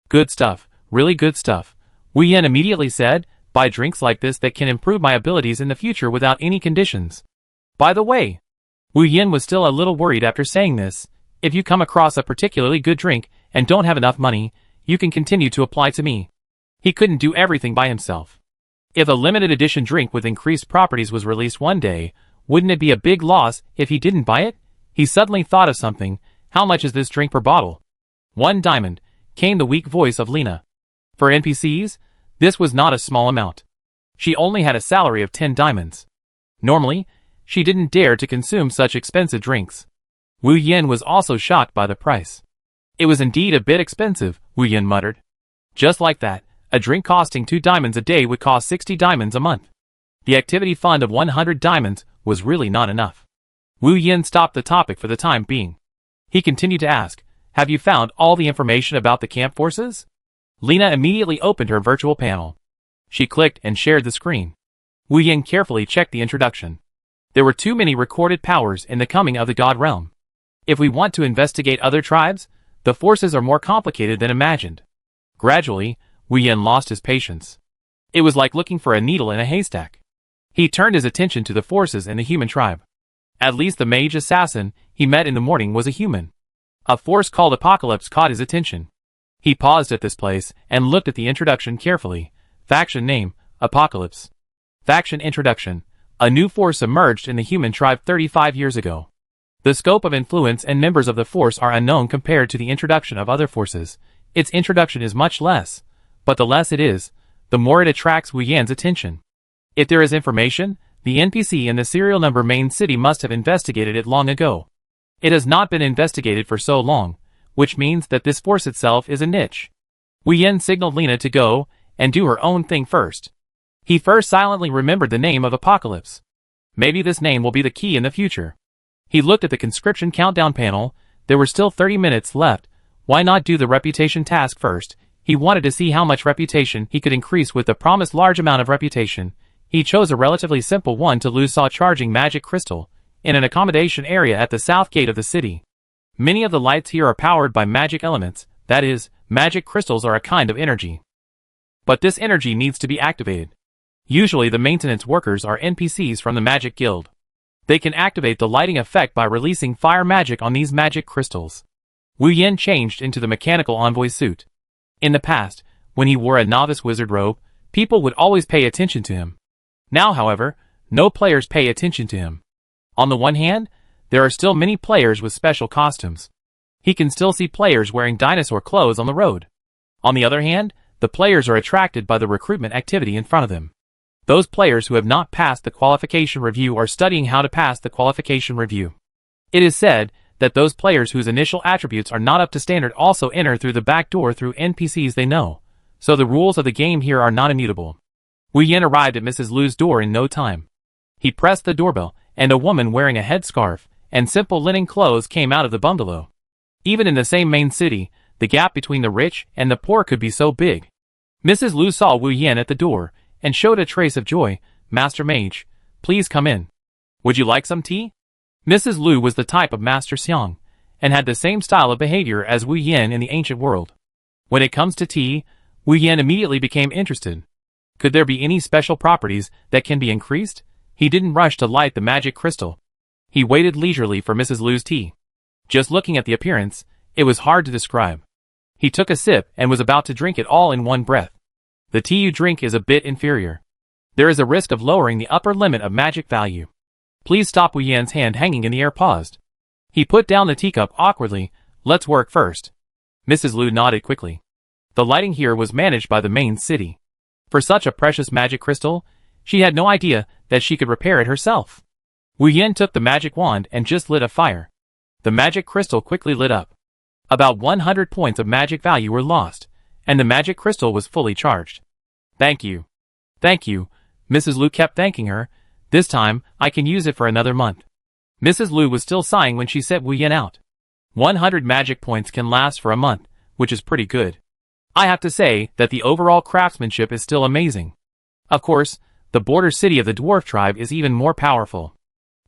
Good stuff, really good stuff. Wu Yan immediately said, buy drinks like this that can improve my abilities in the future without any conditions. By the way, Wu Yan was still a little worried after saying this. If you come across a particularly good drink and don't have enough money, you can continue to apply to me. He couldn't do everything by himself. If a limited edition drink with increased properties was released one day, wouldn't it be a big loss if he didn't buy it? He suddenly thought of something. How much is this drink per bottle? 1 diamond, came the weak voice of Lena. For NPCs, this was not a small amount. She only had a salary of 10 diamonds. Normally, she didn't dare to consume such expensive drinks. Wu Yan was also shocked by the price. It was indeed a bit expensive, Wu Yan muttered. Just like that, a drink costing 2 diamonds a day would cost 60 diamonds a month. The activity fund of 100 diamonds was really not enough. Wu Yan stopped the topic for the time being. He continued to ask, have you found all the information about the camp forces? Lena immediately opened her virtual panel. She clicked and shared the screen. Wu Yan carefully checked the introduction. There were too many recorded powers in the coming of the God realm. If we want to investigate other tribes, the forces are more complicated than imagined. Gradually, Wu Yin lost his patience. It was like looking for a needle in a haystack. He turned his attention to the forces in the human tribe. At least the mage assassin he met in the morning was a human. A force called Apocalypse caught his attention. He paused at this place and looked at the introduction carefully. Faction name, Apocalypse. Faction introduction. A new force emerged in the human tribe 35 years ago. The scope of influence and members of the force are unknown compared to the introduction of other forces. Its introduction is much less, but the less it is, the more it attracts Wu Yan's attention. If there is information, the NPC in the serial number main city must have investigated it long ago. It has not been investigated for so long, which means that this force itself is a niche. Wu Yan signaled Lena to go and do her own thing first. He first silently remembered the name of Apocalypse. Maybe this name will be the key in the future. He looked at the conscription countdown panel. There were still 30 minutes left. Why not do the reputation task first? He wanted to see how much reputation he could increase with the promised large amount of reputation. He chose a relatively simple one to lose saw charging magic crystal in an accommodation area at the south gate of the city. Many of the lights here are powered by magic elements, that is, magic crystals are a kind of energy. But this energy needs to be activated. Usually the maintenance workers are NPCs from the Magic Guild. They can activate the lighting effect by releasing fire magic on these magic crystals. Wu Yan changed into the mechanical envoy suit. In the past, when he wore a novice wizard robe, people would always pay attention to him. Now, however, no players pay attention to him. On the one hand, there are still many players with special costumes. He can still see players wearing dinosaur clothes on the road. On the other hand, the players are attracted by the recruitment activity in front of them. Those players who have not passed the qualification review are studying how to pass the qualification review. It is said that those players whose initial attributes are not up to standard also enter through the back door through NPCs they know, so the rules of the game here are not immutable. Wu Yan arrived at Mrs. Lu's door in no time. He pressed the doorbell, and a woman wearing a headscarf and simple linen clothes came out of the bungalow. Even in the same main city, the gap between the rich and the poor could be so big. Mrs. Lu saw Wu Yan at the door and showed a trace of joy. "Master Mage, please come in. Would you like some tea?" Mrs. Lu was the type of Master Xiang, and had the same style of behavior as Wu Yan in the ancient world. When it comes to tea, Wu Yan immediately became interested. Could there be any special properties that can be increased? He didn't rush to light the magic crystal. He waited leisurely for Mrs. Lu's tea. Just looking at the appearance, it was hard to describe. He took a sip and was about to drink it all in one breath. The tea you drink is a bit inferior. There is a risk of lowering the upper limit of magic value. Please stop. Wu Yan's hand hanging in the air paused. He put down the teacup awkwardly. "Let's work first." Mrs. Lu nodded quickly. The lighting here was managed by the main city. For such a precious magic crystal, she had no idea that she could repair it herself. Wu Yan took the magic wand and just lit a fire. The magic crystal quickly lit up. About 100 points of magic value were lost, and the magic crystal was fully charged. "Thank you. Thank you." Mrs. Lu kept thanking her. "This time, I can use it for another month." Mrs. Lu was still sighing when she set Wu Yan out. 100 magic points can last for a month, which is pretty good. I have to say that the overall craftsmanship is still amazing. Of course, the border city of the dwarf tribe is even more powerful.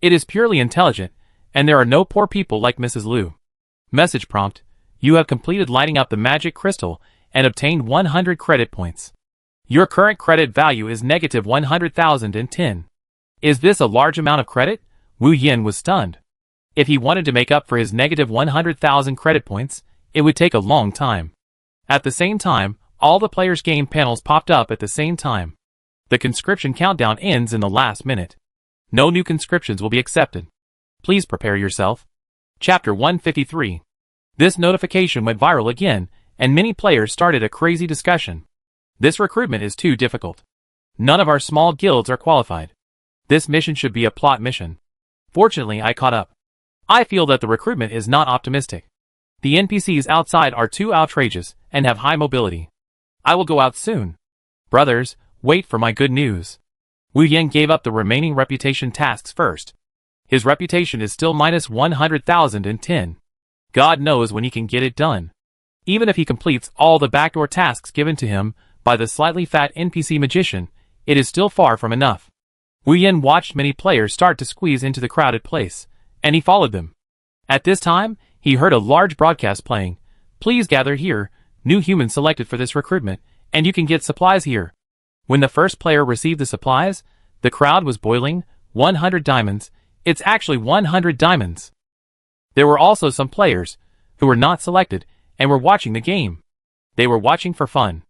It is purely intelligent, and there are no poor people like Mrs. Lu. Message prompt: you have completed lighting up the magic crystal and obtained 100 credit points. Your current credit value is negative 100,010. Is this a large amount of credit? Wu Yan was stunned. If he wanted to make up for his negative 100,000 credit points, it would take a long time. At the same time, all the players' game panels popped up at the same time. The conscription countdown ends in the last minute. No new conscriptions will be accepted. Please prepare yourself. Chapter 153. This notification went viral again, and many players started a crazy discussion. This recruitment is too difficult. None of our small guilds are qualified. This mission should be a plot mission. Fortunately, I caught up. I feel that the recruitment is not optimistic. The NPCs outside are too outrageous and have high mobility. I will go out soon. Brothers, wait for my good news. Wu Yan gave up the remaining reputation tasks first. His reputation is still minus 100,010. God knows when he can get it done. Even if he completes all the backdoor tasks given to him by the slightly fat NPC magician, it is still far from enough. Wu Yin watched many players start to squeeze into the crowded place, and he followed them. At this time, he heard a large broadcast playing. Please gather here, new humans selected for this recruitment, and you can get supplies here. When the first player received the supplies, the crowd was boiling. 100 diamonds. It's actually 100 diamonds. There were also some players who were not selected and were watching the game. They were watching for fun.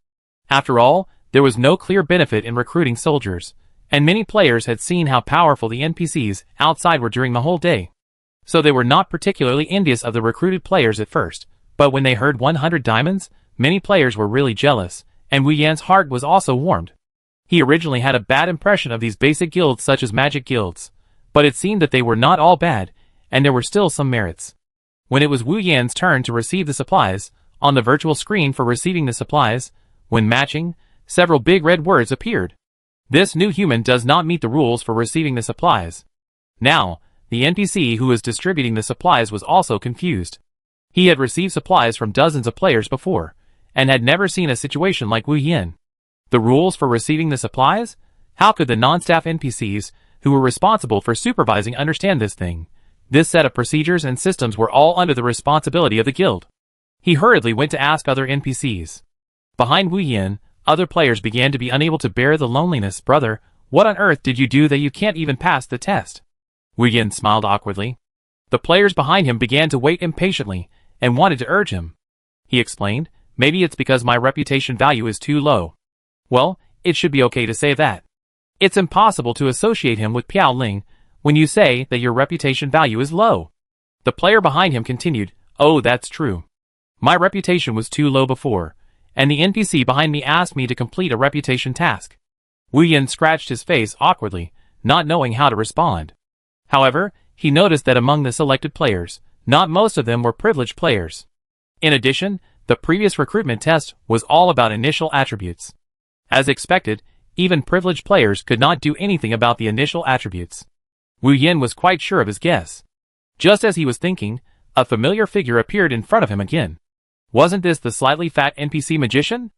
After all, there was no clear benefit in recruiting soldiers, and many players had seen how powerful the NPCs outside were during the whole day. So they were not particularly envious of the recruited players at first, but when they heard 100 diamonds, many players were really jealous, and Wu Yan's heart was also warmed. He originally had a bad impression of these basic guilds such as magic guilds, but it seemed that they were not all bad, and there were still some merits. When it was Wu Yan's turn to receive the supplies, on the virtual screen for receiving the supplies, when matching, several big red words appeared. This new human does not meet the rules for receiving the supplies. Now, the NPC who was distributing the supplies was also confused. He had received supplies from dozens of players before, and had never seen a situation like Wu Yan. The rules for receiving the supplies? How could the non-staff NPCs, who were responsible for supervising, understand this thing? This set of procedures and systems were all under the responsibility of the guild. He hurriedly went to ask other NPCs. Behind Wu Yan, other players began to be unable to bear the loneliness. Brother, what on earth did you do that you can't even pass the test? Wu Yan smiled awkwardly. The players behind him began to wait impatiently and wanted to urge him. He explained, maybe it's because my reputation value is too low. Well, it should be okay to say that. It's impossible to associate him with Piao Ling when you say that your reputation value is low. The player behind him continued, oh, that's true. My reputation was too low before, and the NPC behind me asked me to complete a reputation task. Wu Yan scratched his face awkwardly, not knowing how to respond. However, he noticed that among the selected players, not most of them were privileged players. In addition, the previous recruitment test was all about initial attributes. As expected, even privileged players could not do anything about the initial attributes. Wu Yan was quite sure of his guess. Just as he was thinking, a familiar figure appeared in front of him again. Wasn't this the slightly fat NPC magician?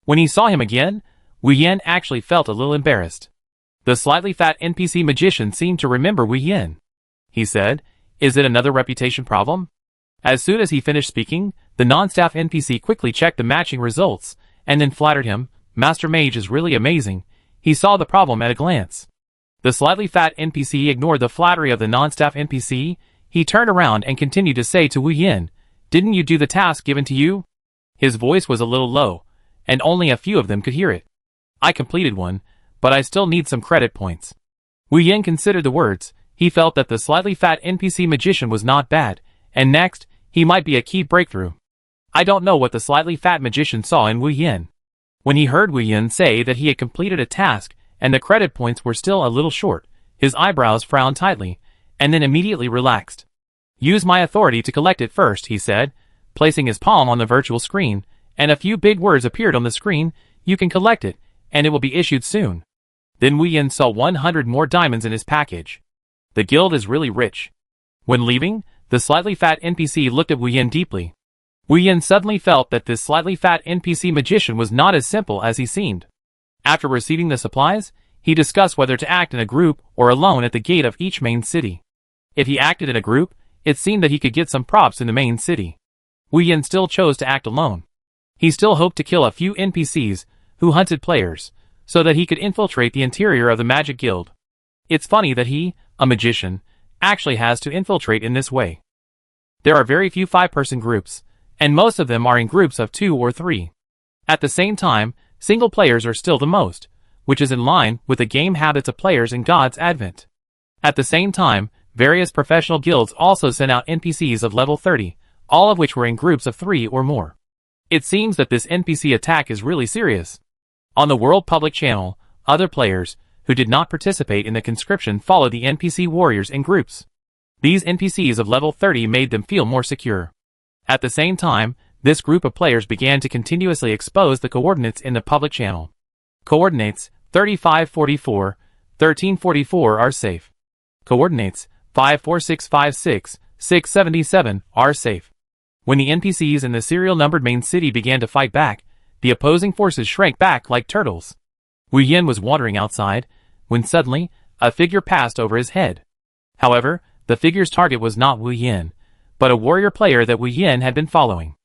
When he saw him again, Wu Yan actually felt a little embarrassed. The slightly fat NPC magician seemed to remember Wu Yan. He said, is it another reputation problem? As soon as he finished speaking, the non-staff NPC quickly checked the matching results, and then flattered him, Master Mage is really amazing. He saw the problem at a glance. The slightly fat NPC ignored the flattery of the non-staff NPC. He turned around and continued to say to Wu Yan, didn't you do the task given to you? His voice was a little low, and only a few of them could hear it. I completed one, but I still need some credit points. Wu Yan considered the words. He felt that the slightly fat NPC magician was not bad, and next, he might be a key breakthrough. I don't know what the slightly fat magician saw in Wu Yan. When he heard Wu Yan say that he had completed a task and the credit points were still a little short, his eyebrows frowned tightly, and then immediately relaxed. Use my authority to collect it first, he said, placing his palm on the virtual screen, and a few big words appeared on the screen. You can collect it, and it will be issued soon. Then Wu Yan saw 100 more diamonds in his package. The guild is really rich. When leaving, the slightly fat NPC looked at Wu Yan deeply. Wu Yan suddenly felt that this slightly fat NPC magician was not as simple as he seemed. After receiving the supplies, he discussed whether to act in a group or alone at the gate of each main city. If he acted in a group, it seemed that he could get some props in the main city. Wu Yan still chose to act alone. He still hoped to kill a few NPCs who hunted players, so that he could infiltrate the interior of the Magic Guild. It's funny that he, a magician, actually has to infiltrate in this way. There are very few 5-person groups, and most of them are in groups of 2 or 3. At the same time, single players are still the most, which is in line with the game habits of players in God's Advent. At the same time, various professional guilds also sent out NPCs of level 30, all of which were in groups of 3 or more. It seems that this NPC attack is really serious. On the World Public Channel, other players, who did not participate in the conscription, followed the NPC warriors in groups. These NPCs of level 30 made them feel more secure. At the same time, this group of players began to continuously expose the coordinates in the public channel. Coordinates 3544, 1344 are safe. Coordinates 54656, 677 are safe. When the NPCs in the serial numbered main city began to fight back, the opposing forces shrank back like turtles. Wu Yan was wandering outside, when suddenly, a figure passed over his head. However, the figure's target was not Wu Yin, but a warrior player that Wu Yin had been following.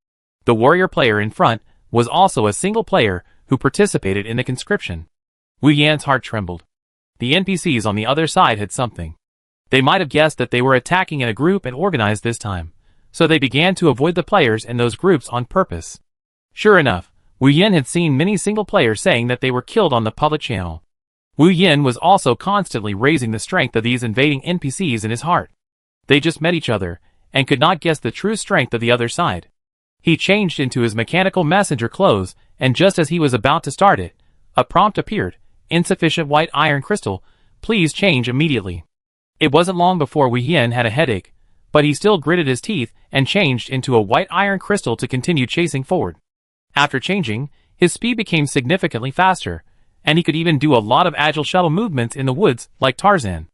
The warrior player in front was also a single player who participated in the conscription. Wu Yan's heart trembled. The NPCs on the other side had something. They might have guessed that they were attacking in a group and organized this time, so they began to avoid the players in those groups on purpose. Sure enough, Wu Yin had seen many single players saying that they were killed on the public channel. Wu Yin was also constantly raising the strength of these invading NPCs in his heart. They just met each other, and could not guess the true strength of the other side. He changed into his mechanical messenger clothes, and just as he was about to start it, a prompt appeared. Insufficient white iron crystal, please change immediately. It wasn't long before Wu Yin had a headache, but he still gritted his teeth and changed into a white iron crystal to continue chasing forward. After changing, his speed became significantly faster, and he could even do a lot of agile shuttle movements in the woods like Tarzan.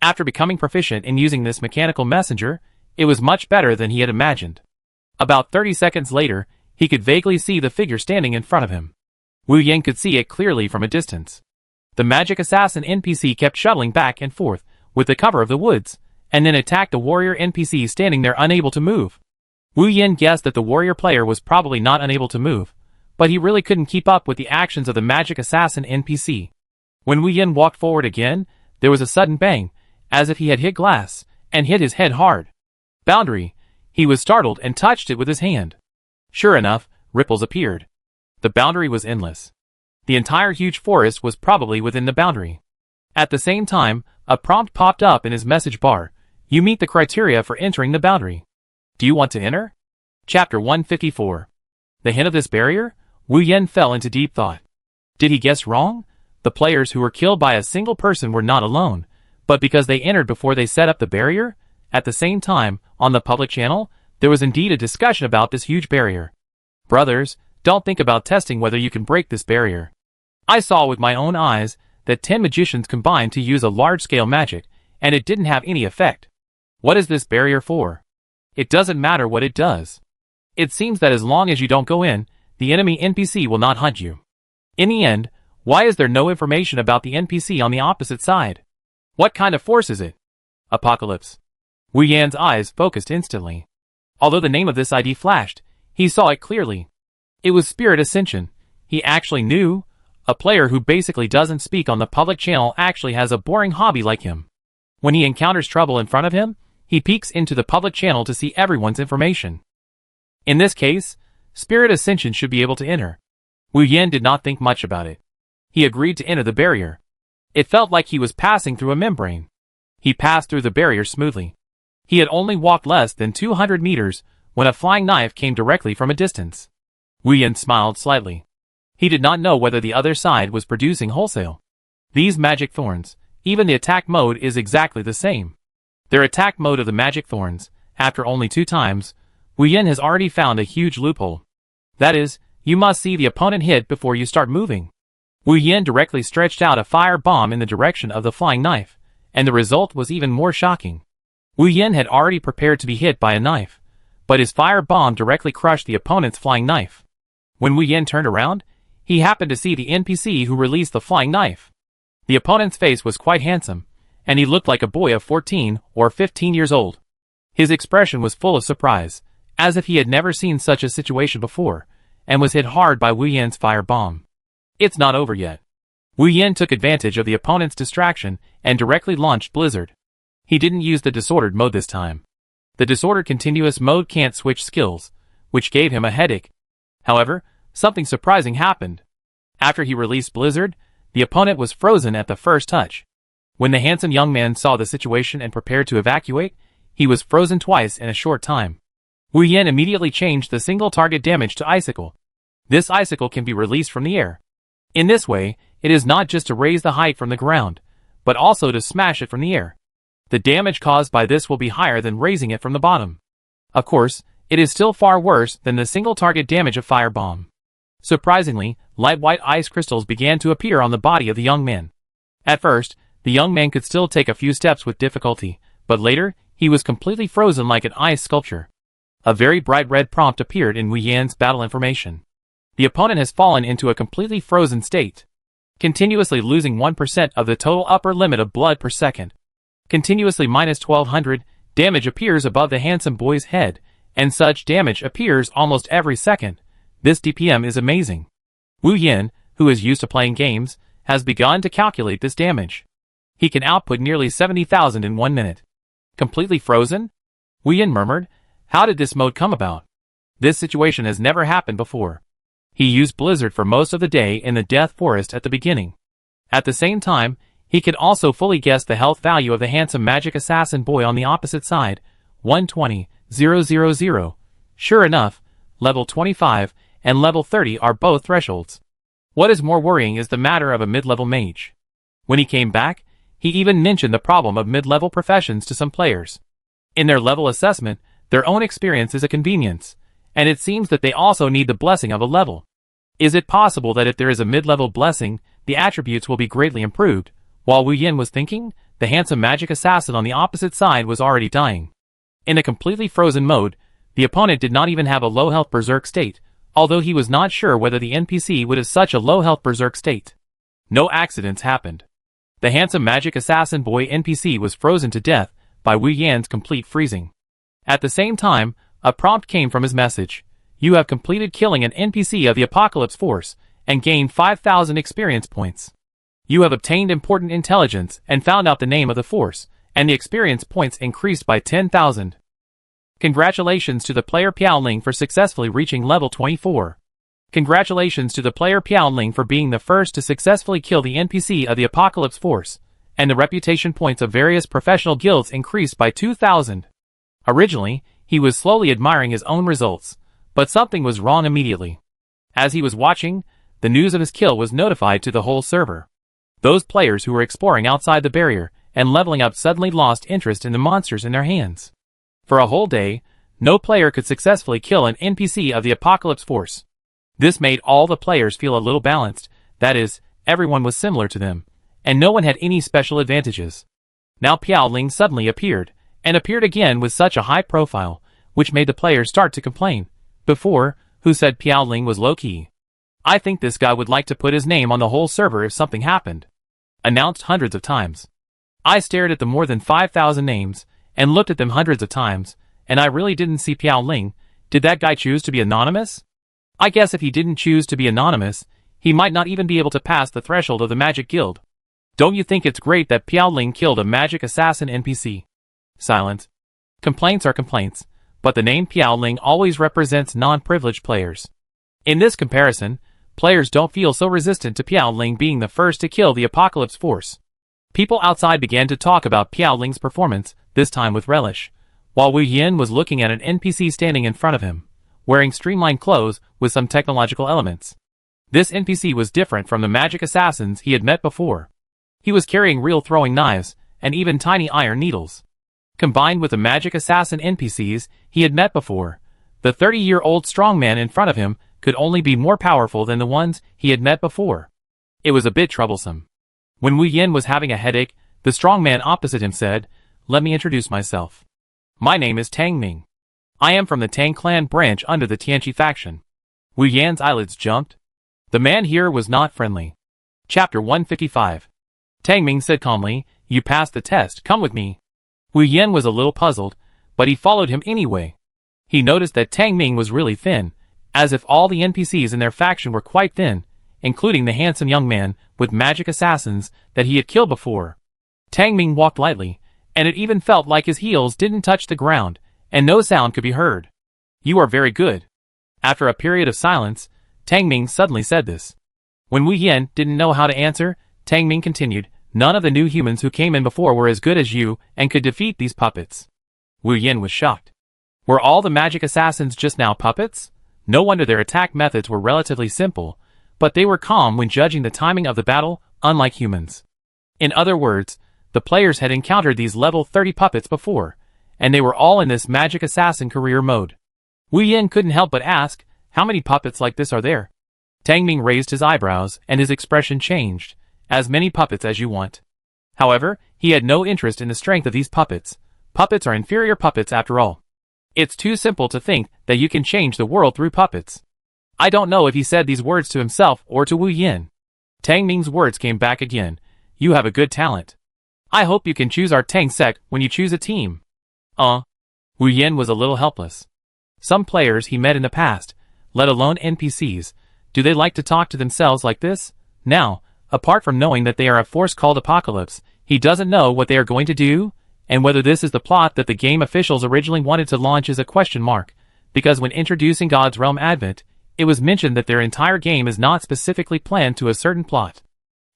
After becoming proficient in using this mechanical messenger, it was much better than he had imagined. About 30 seconds later, he could vaguely see the figure standing in front of him. Wu Yin could see it clearly from a distance. The magic assassin NPC kept shuttling back and forth with the cover of the woods, and then attacked a warrior NPC standing there unable to move. Wu Yin guessed that the warrior player was probably not unable to move, but he really couldn't keep up with the actions of the magic assassin NPC. When Wu Yin walked forward again, there was a sudden bang, as if he had hit glass, and hit his head hard. Boundary. He was startled and touched it with his hand. Sure enough, ripples appeared. The boundary was endless. The entire huge forest was probably within the boundary. At the same time, a prompt popped up in his message bar. You meet the criteria for entering the boundary. Do you want to enter? Chapter 154. The hint of this barrier? Wu Yin fell into deep thought. Did he guess wrong? The players who were killed by a single person were not alone, but because they entered before they set up the barrier? At the same time, on the public channel, there was indeed a discussion about this huge barrier. Brothers, don't think about testing whether you can break this barrier. I saw with my own eyes that 10 magicians combined to use a large-scale magic, and it didn't have any effect. What is this barrier for? It doesn't matter what it does. It seems that as long as you don't go in, the enemy NPC will not hunt you. In the end, why is there no information about the NPC on the opposite side? What kind of force is it? Apocalypse. Wu Yan's eyes focused instantly. Although the name of this ID flashed, he saw it clearly. It was Spirit Ascension. He actually knew. A player who basically doesn't speak on the public channel actually has a boring hobby like him. When he encounters trouble in front of him, he peeks into the public channel to see everyone's information. In this case, Spirit Ascension should be able to enter. Wu Yin did not think much about it. He agreed to enter the barrier. It felt like he was passing through a membrane. He passed through the barrier smoothly. He had only walked less than 200 meters when a flying knife came directly from a distance. Wu Yin smiled slightly. He did not know whether the other side was producing wholesale. These magic thorns, even the attack mode is exactly the same. Their attack mode of the magic thorns, after only 2 times, Wu Yin has already found a huge loophole. That is, you must see the opponent hit before you start moving. Wu Yin directly stretched out a fire bomb in the direction of the flying knife, and the result was even more shocking. Wu Yin had already prepared to be hit by a knife, but his fire bomb directly crushed the opponent's flying knife. When Wu Yin turned around, he happened to see the NPC who released the flying knife. The opponent's face was quite handsome, and he looked like a boy of 14 or 15 years old. His expression was full of surprise, as if he had never seen such a situation before, and was hit hard by Wu Yin's fire bomb. It's not over yet. Wu Yin took advantage of the opponent's distraction and directly launched Blizzard. He didn't use the disordered mode this time. The disordered continuous mode can't switch skills, which gave him a headache. However, something surprising happened. After he released Blizzard, the opponent was frozen at the first touch. When the handsome young man saw the situation and prepared to evacuate, he was frozen twice in a short time. Wu Yin immediately changed the single target damage to Icicle. This icicle can be released from the air. In this way, it is not just to raise the height from the ground, but also to smash it from the air. The damage caused by this will be higher than raising it from the bottom. Of course, it is still far worse than the single target damage of firebomb. Surprisingly, light white ice crystals began to appear on the body of the young man. At first, the young man could still take a few steps with difficulty, but later, he was completely frozen like an ice sculpture. A very bright red prompt appeared in Wu Yan's battle information. The opponent has fallen into a completely frozen state. Continuously losing 1% of the total upper limit of blood per second. Continuously minus 1200, damage appears above the handsome boy's head, and such damage appears almost every second. This DPM is amazing. Wu Yin, who is used to playing games, has begun to calculate this damage. He can output nearly 70,000 in 1 minute. Completely frozen? Wu Yin murmured, how did this mode come about? This situation has never happened before. He used Blizzard for most of the day in the Death Forest at the beginning. At the same time, he could also fully guess the health value of the handsome magic assassin boy on the opposite side, 120,000. Sure enough, level 25 and level 30 are both thresholds. What is more worrying is the matter of a mid-level mage. When he came back, he even mentioned the problem of mid-level professions to some players. In their level assessment, their own experience is a convenience, and it seems that they also need the blessing of a level. Is it possible that if there is a mid-level blessing, the attributes will be greatly improved? While Wu Yin was thinking, the handsome magic assassin on the opposite side was already dying. In a completely frozen mode, the opponent did not even have a low health berserk state, although he was not sure whether the NPC would have such a low health berserk state. No accidents happened. The handsome magic assassin boy NPC was frozen to death by Wu Yan's complete freezing. At the same time, a prompt came from his message. You have completed killing an NPC of the Apocalypse Force, and gained 5,000 experience points. You have obtained important intelligence and found out the name of the force, and the experience points increased by 10,000. Congratulations to the player Piaoling for successfully reaching level 24. Congratulations to the player Piaoling for being the first to successfully kill the NPC of the Apocalypse Force, and the reputation points of various professional guilds increased by 2,000. Originally, he was slowly admiring his own results, but something was wrong immediately. As he was watching, the news of his kill was notified to the whole server. Those players who were exploring outside the barrier and leveling up suddenly lost interest in the monsters in their hands. For a whole day, no player could successfully kill an NPC of the Apocalypse Force. This made all the players feel a little balanced, that is, everyone was similar to them, and no one had any special advantages. Now Piaoling suddenly appeared, and appeared again with such a high profile, which made the players start to complain. Before, who said Piaoling was low-key? I think this guy would like to put his name on the whole server if something happened. Announced hundreds of times. I stared at the more than 5,000 names, and looked at them hundreds of times, and I really didn't see Piaoling. Did that guy choose to be anonymous? I guess if he didn't choose to be anonymous, he might not even be able to pass the threshold of the Magic Guild. Don't you think it's great that Piaoling killed a magic assassin NPC? Silence. Complaints are complaints, but the name Piaoling always represents non-privileged players. In this comparison, players don't feel so resistant to Piaoling being the first to kill the Apocalypse Force. People outside began to talk about Piaoling's performance, this time with relish, while Wu Yin was looking at an NPC standing in front of him, wearing streamlined clothes with some technological elements. This NPC was different from the magic assassins he had met before. He was carrying real throwing knives, and even tiny iron needles. Combined with the magic assassin NPCs he had met before, the 30-year-old strongman in front of him could only be more powerful than the ones he had met before. It was a bit troublesome. When Wu Yin was having a headache, the strongman opposite him said, "Let me introduce myself. My name is Tang Ming. I am from the Tang clan branch under the Tianqi faction." Wu Yan's eyelids jumped. The man here was not friendly. Chapter 155. Tang Ming said calmly, "You passed the test, come with me." Wu Yin was a little puzzled, but he followed him anyway. He noticed that Tang Ming was really thin, as if all the NPCs in their faction were quite thin, including the handsome young man with magic assassins that he had killed before. Tang Ming walked lightly, and it even felt like his heels didn't touch the ground, and no sound could be heard. "You are very good." After a period of silence, Tang Ming suddenly said this. When Wu Yin didn't know how to answer, Tang Ming continued, "None of the new humans who came in before were as good as you and could defeat these puppets." Wu Yin was shocked. Were all the magic assassins just now puppets? No wonder their attack methods were relatively simple, but they were calm when judging the timing of the battle, unlike humans. In other words, the players had encountered these level 30 puppets before, and they were all in this magic assassin career mode. Wu Yin couldn't help but ask, how many puppets like this are there? Tang Ming raised his eyebrows and his expression changed. As many puppets as you want. However, he had no interest in the strength of these puppets. Puppets are inferior puppets after all. It's too simple to think that you can change the world through puppets. I don't know if he said these words to himself or to Wu Yin. Tang Ming's words came back again. You have a good talent. I hope you can choose our Tang sect when you choose a team. Wu Yin was a little helpless. Some players he met in the past, let alone NPCs, do they like to talk to themselves like this? Now, apart from knowing that they are a force called Apocalypse, he doesn't know what they are going to do, and whether this is the plot that the game officials originally wanted to launch is a question mark, because when introducing God's Realm Advent, it was mentioned that their entire game is not specifically planned to a certain plot.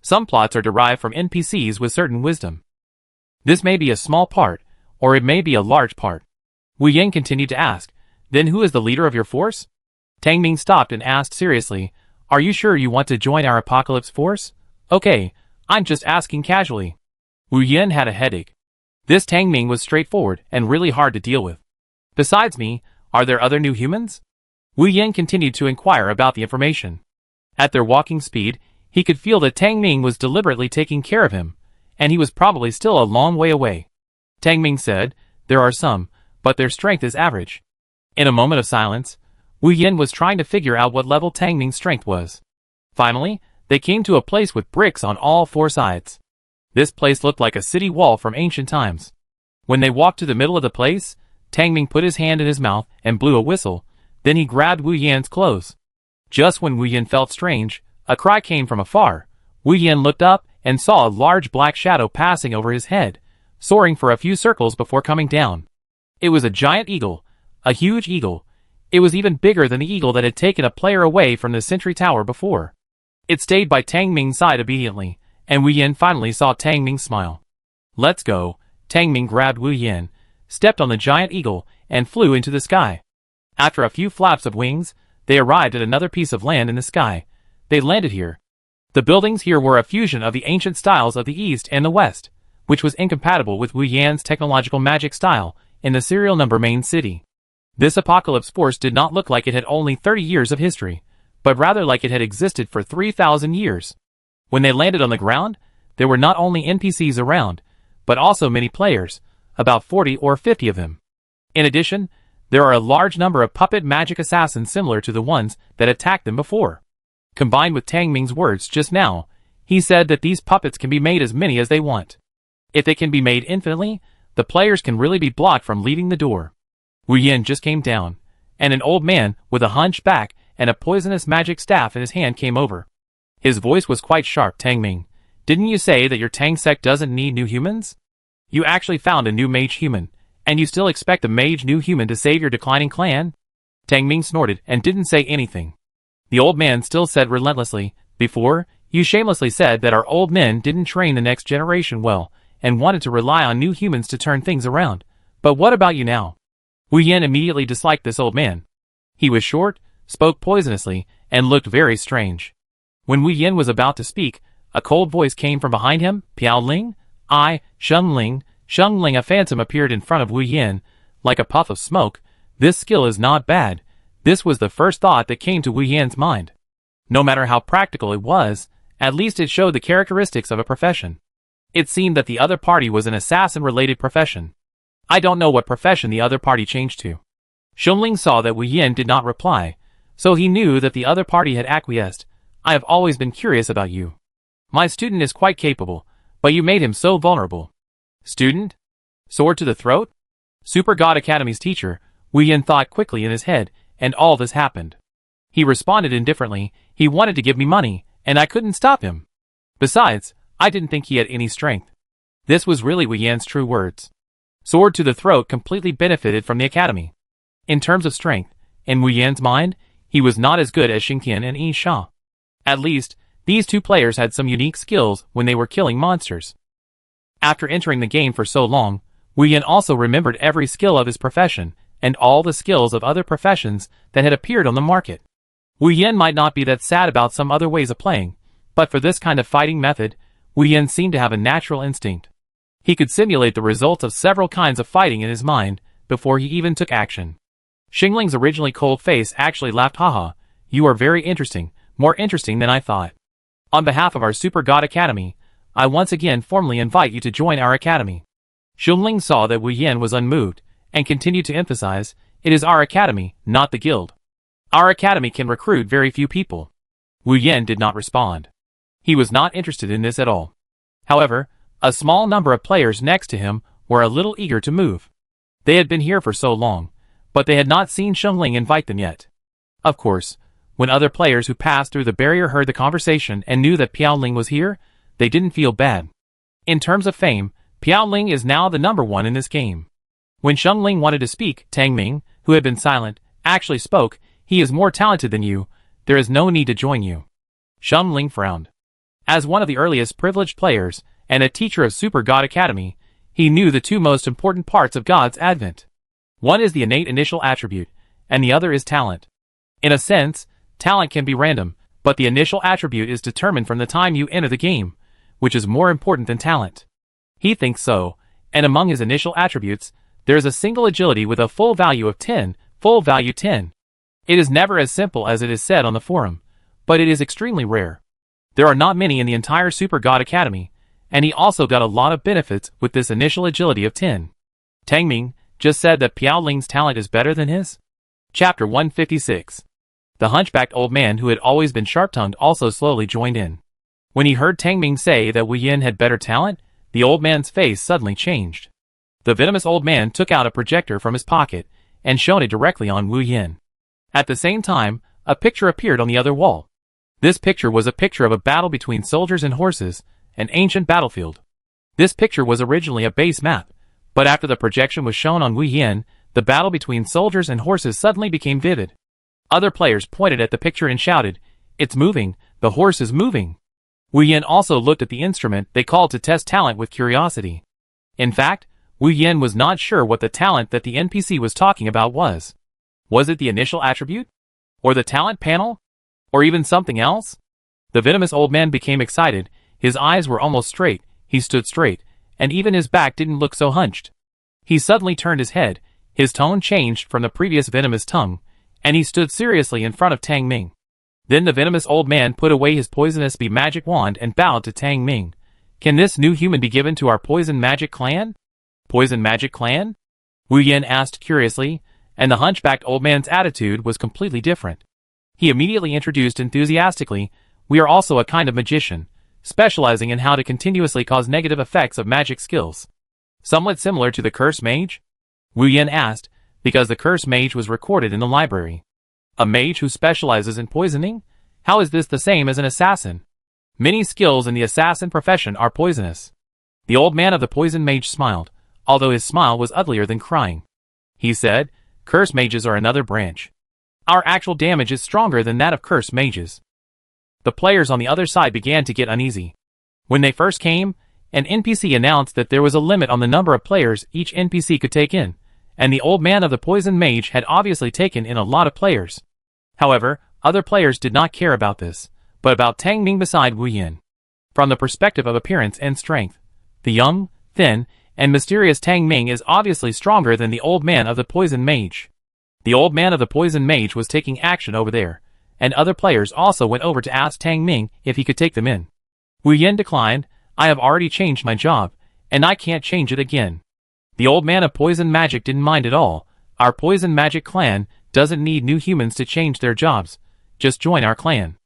Some plots are derived from NPCs with certain wisdom. This may be a small part, or it may be a large part. Wu Yin continued to ask, then who is the leader of your force? Tang Ming stopped and asked seriously, are you sure you want to join our Apocalypse force? Okay, I'm just asking casually. Wu Yin had a headache. This Tang Ming was straightforward and really hard to deal with. Besides me, are there other new humans? Wu Yin continued to inquire about the information. At their walking speed, he could feel that Tang Ming was deliberately taking care of him, and he was probably still a long way away. Tang Ming said, there are some, but their strength is average. In a moment of silence, Wu Yin was trying to figure out what level Tang Ming's strength was. Finally, they came to a place with bricks on all four sides. This place looked like a city wall from ancient times. When they walked to the middle of the place, Tang Ming put his hand in his mouth and blew a whistle, then he grabbed Wu Yin's clothes. Just when Wu Yin felt strange, a cry came from afar. Wu Yin looked up and saw a large black shadow passing over his head, soaring for a few circles before coming down. It was a giant eagle, a huge eagle. It was even bigger than the eagle that had taken a player away from the sentry tower before. It stayed by Tang Ming's side obediently, and Wu Yin finally saw Tang Ming smile. Let's go. Tang Ming grabbed Wu Yin, stepped on the giant eagle, and flew into the sky. After a few flaps of wings, they arrived at another piece of land in the sky. They landed here. The buildings here were a fusion of the ancient styles of the East and the West, which was incompatible with Wu Yan's technological magic style in the serial number main city. This Apocalypse force did not look like it had only 30 years of history, but rather like it had existed for 3,000 years. When they landed on the ground, there were not only NPCs around, but also many players, about 40 or 50 of them. In addition, there are a large number of puppet magic assassins similar to the ones that attacked them before. Combined with Tang Ming's words just now, he said that these puppets can be made as many as they want. If they can be made infinitely, the players can really be blocked from leaving the door. Wu Yin just came down, and an old man with a hunched back and a poisonous magic staff in his hand came over. His voice was quite sharp. Tang Ming, didn't you say that your Tang sect doesn't need new humans? You actually found a new mage human, and you still expect the mage new human to save your declining clan? Tang Ming snorted and didn't say anything. The old man still said relentlessly, before, you shamelessly said that our old men didn't train the next generation well, and wanted to rely on new humans to turn things around. But what about you now? Wu Yin immediately disliked this old man. He was short, spoke poisonously, and looked very strange. When Wu Yin was about to speak, a cold voice came from behind him. Piao Ling? Sheng Ling, a phantom appeared in front of Wu Yin, like a puff of smoke. This skill is not bad. This was the first thought that came to Wu Yin's mind. No matter how practical it was, at least it showed the characteristics of a profession. It seemed that the other party was an assassin-related profession. I don't know what profession the other party changed to. Sheng Ling saw that Wu Yin did not reply, so he knew that the other party had acquiesced. I have always been curious about you. My student is quite capable, but you made him so vulnerable. Student? Sword to the throat? Super God Academy's teacher, Wu Yin thought quickly in his head, and all this happened. He responded indifferently. He wanted to give me money, and I couldn't stop him. Besides, I didn't think he had any strength. This was really Wu Yan's true words. Sword to the throat completely benefited from the academy. In terms of strength, in Wu Yan's mind, he was not as good as Xingqian and Yi Sha. At least, these two players had some unique skills when they were killing monsters. After entering the game for so long, Wu Yin also remembered every skill of his profession, and all the skills of other professions that had appeared on the market. Wu Yin might not be that sad about some other ways of playing, but for this kind of fighting method, Wu Yin seemed to have a natural instinct. He could simulate the results of several kinds of fighting in his mind before he even took action. Xing Ling's originally cold face actually laughed. Haha, you are very interesting, more interesting than I thought. On behalf of our Super God Academy, I once again formally invite you to join our academy. Xing Ling saw that Wu Yin was unmoved, and continued to emphasize, it is our academy, not the guild. Our academy can recruit very few people. Wu Yin did not respond. He was not interested in this at all. However, a small number of players next to him were a little eager to move. They had been here for so long, but they had not seen Xiangling invite them yet. Of course, when other players who passed through the barrier heard the conversation and knew that Piaoling was here, they didn't feel bad. In terms of fame, Piaoling is now the number one in this game. When Xiangling wanted to speak, Tang Ming, who had been silent, actually spoke. He is more talented than you. There is no need to join you. Xiangling frowned. As one of the earliest privileged players, and a teacher of Super God Academy, he knew the two most important parts of God's advent. One is the innate initial attribute, and the other is talent. In a sense, talent can be random, but the initial attribute is determined from the time you enter the game, which is more important than talent. He thinks so, and among his initial attributes, there is a single agility with a full value of 10, full value 10. It is never as simple as it is said on the forum, but it is extremely rare. There are not many in the entire Super God Academy, and he also got a lot of benefits with this initial agility of 10. Tang Ming just said that Piaoling's talent is better than his? Chapter 156. The hunchbacked old man who had always been sharp-tongued also slowly joined in. When he heard Tang Ming say that Wu Yin had better talent, the old man's face suddenly changed. The venomous old man took out a projector from his pocket and shone it directly on Wu Yin. At the same time, a picture appeared on the other wall. This picture was a picture of a battle between soldiers and horses, an ancient battlefield. This picture was originally a base map, but after the projection was shown on Wu Yin, the battle between soldiers and horses suddenly became vivid. Other players pointed at the picture and shouted, "It's moving, the horse is moving." Wu Yin also looked at the instrument they called to test talent with curiosity. In fact, Wu Yin was not sure what the talent that the NPC was talking about was. Was it the initial attribute? Or the talent panel? Or even something else? The venomous old man became excited, his eyes were almost straight, he stood straight, and even his back didn't look so hunched. He suddenly turned his head, his tone changed from the previous venomous tongue, and he stood seriously in front of Tang Ming. Then the venomous old man put away his poisonous bee magic wand and bowed to Tang Ming. "Can this new human be given to our poison magic clan?" "Poison magic clan?" Wu Yin asked curiously, and the hunchbacked old man's attitude was completely different. He immediately introduced enthusiastically, "We are also a kind of magician, specializing in how to continuously cause negative effects of magic skills." "Somewhat similar to the curse mage?" Wu Yin asked, because the curse mage was recorded in the library. "A mage who specializes in poisoning? How is this the same as an assassin?" "Many skills in the assassin profession are poisonous." The old man of the poison mage smiled, although his smile was uglier than crying. He said, "Curse mages are another branch. Our actual damage is stronger than that of curse mages." The players on the other side began to get uneasy. When they first came, an NPC announced that there was a limit on the number of players each NPC could take in, and the old man of the poison mage had obviously taken in a lot of players. However, other players did not care about this, but about Tang Ming beside Wu Yin. From the perspective of appearance and strength, the young, thin, and mysterious Tang Ming is obviously stronger than the old man of the poison mage. The old man of the poison mage was taking action over there, and other players also went over to ask Tang Ming if he could take them in. Wu Yin declined, "I have already changed my job, and I can't change it again." The old man of poison magic didn't mind at all. "Our poison magic clan doesn't need new humans to change their jobs. Just join our clan."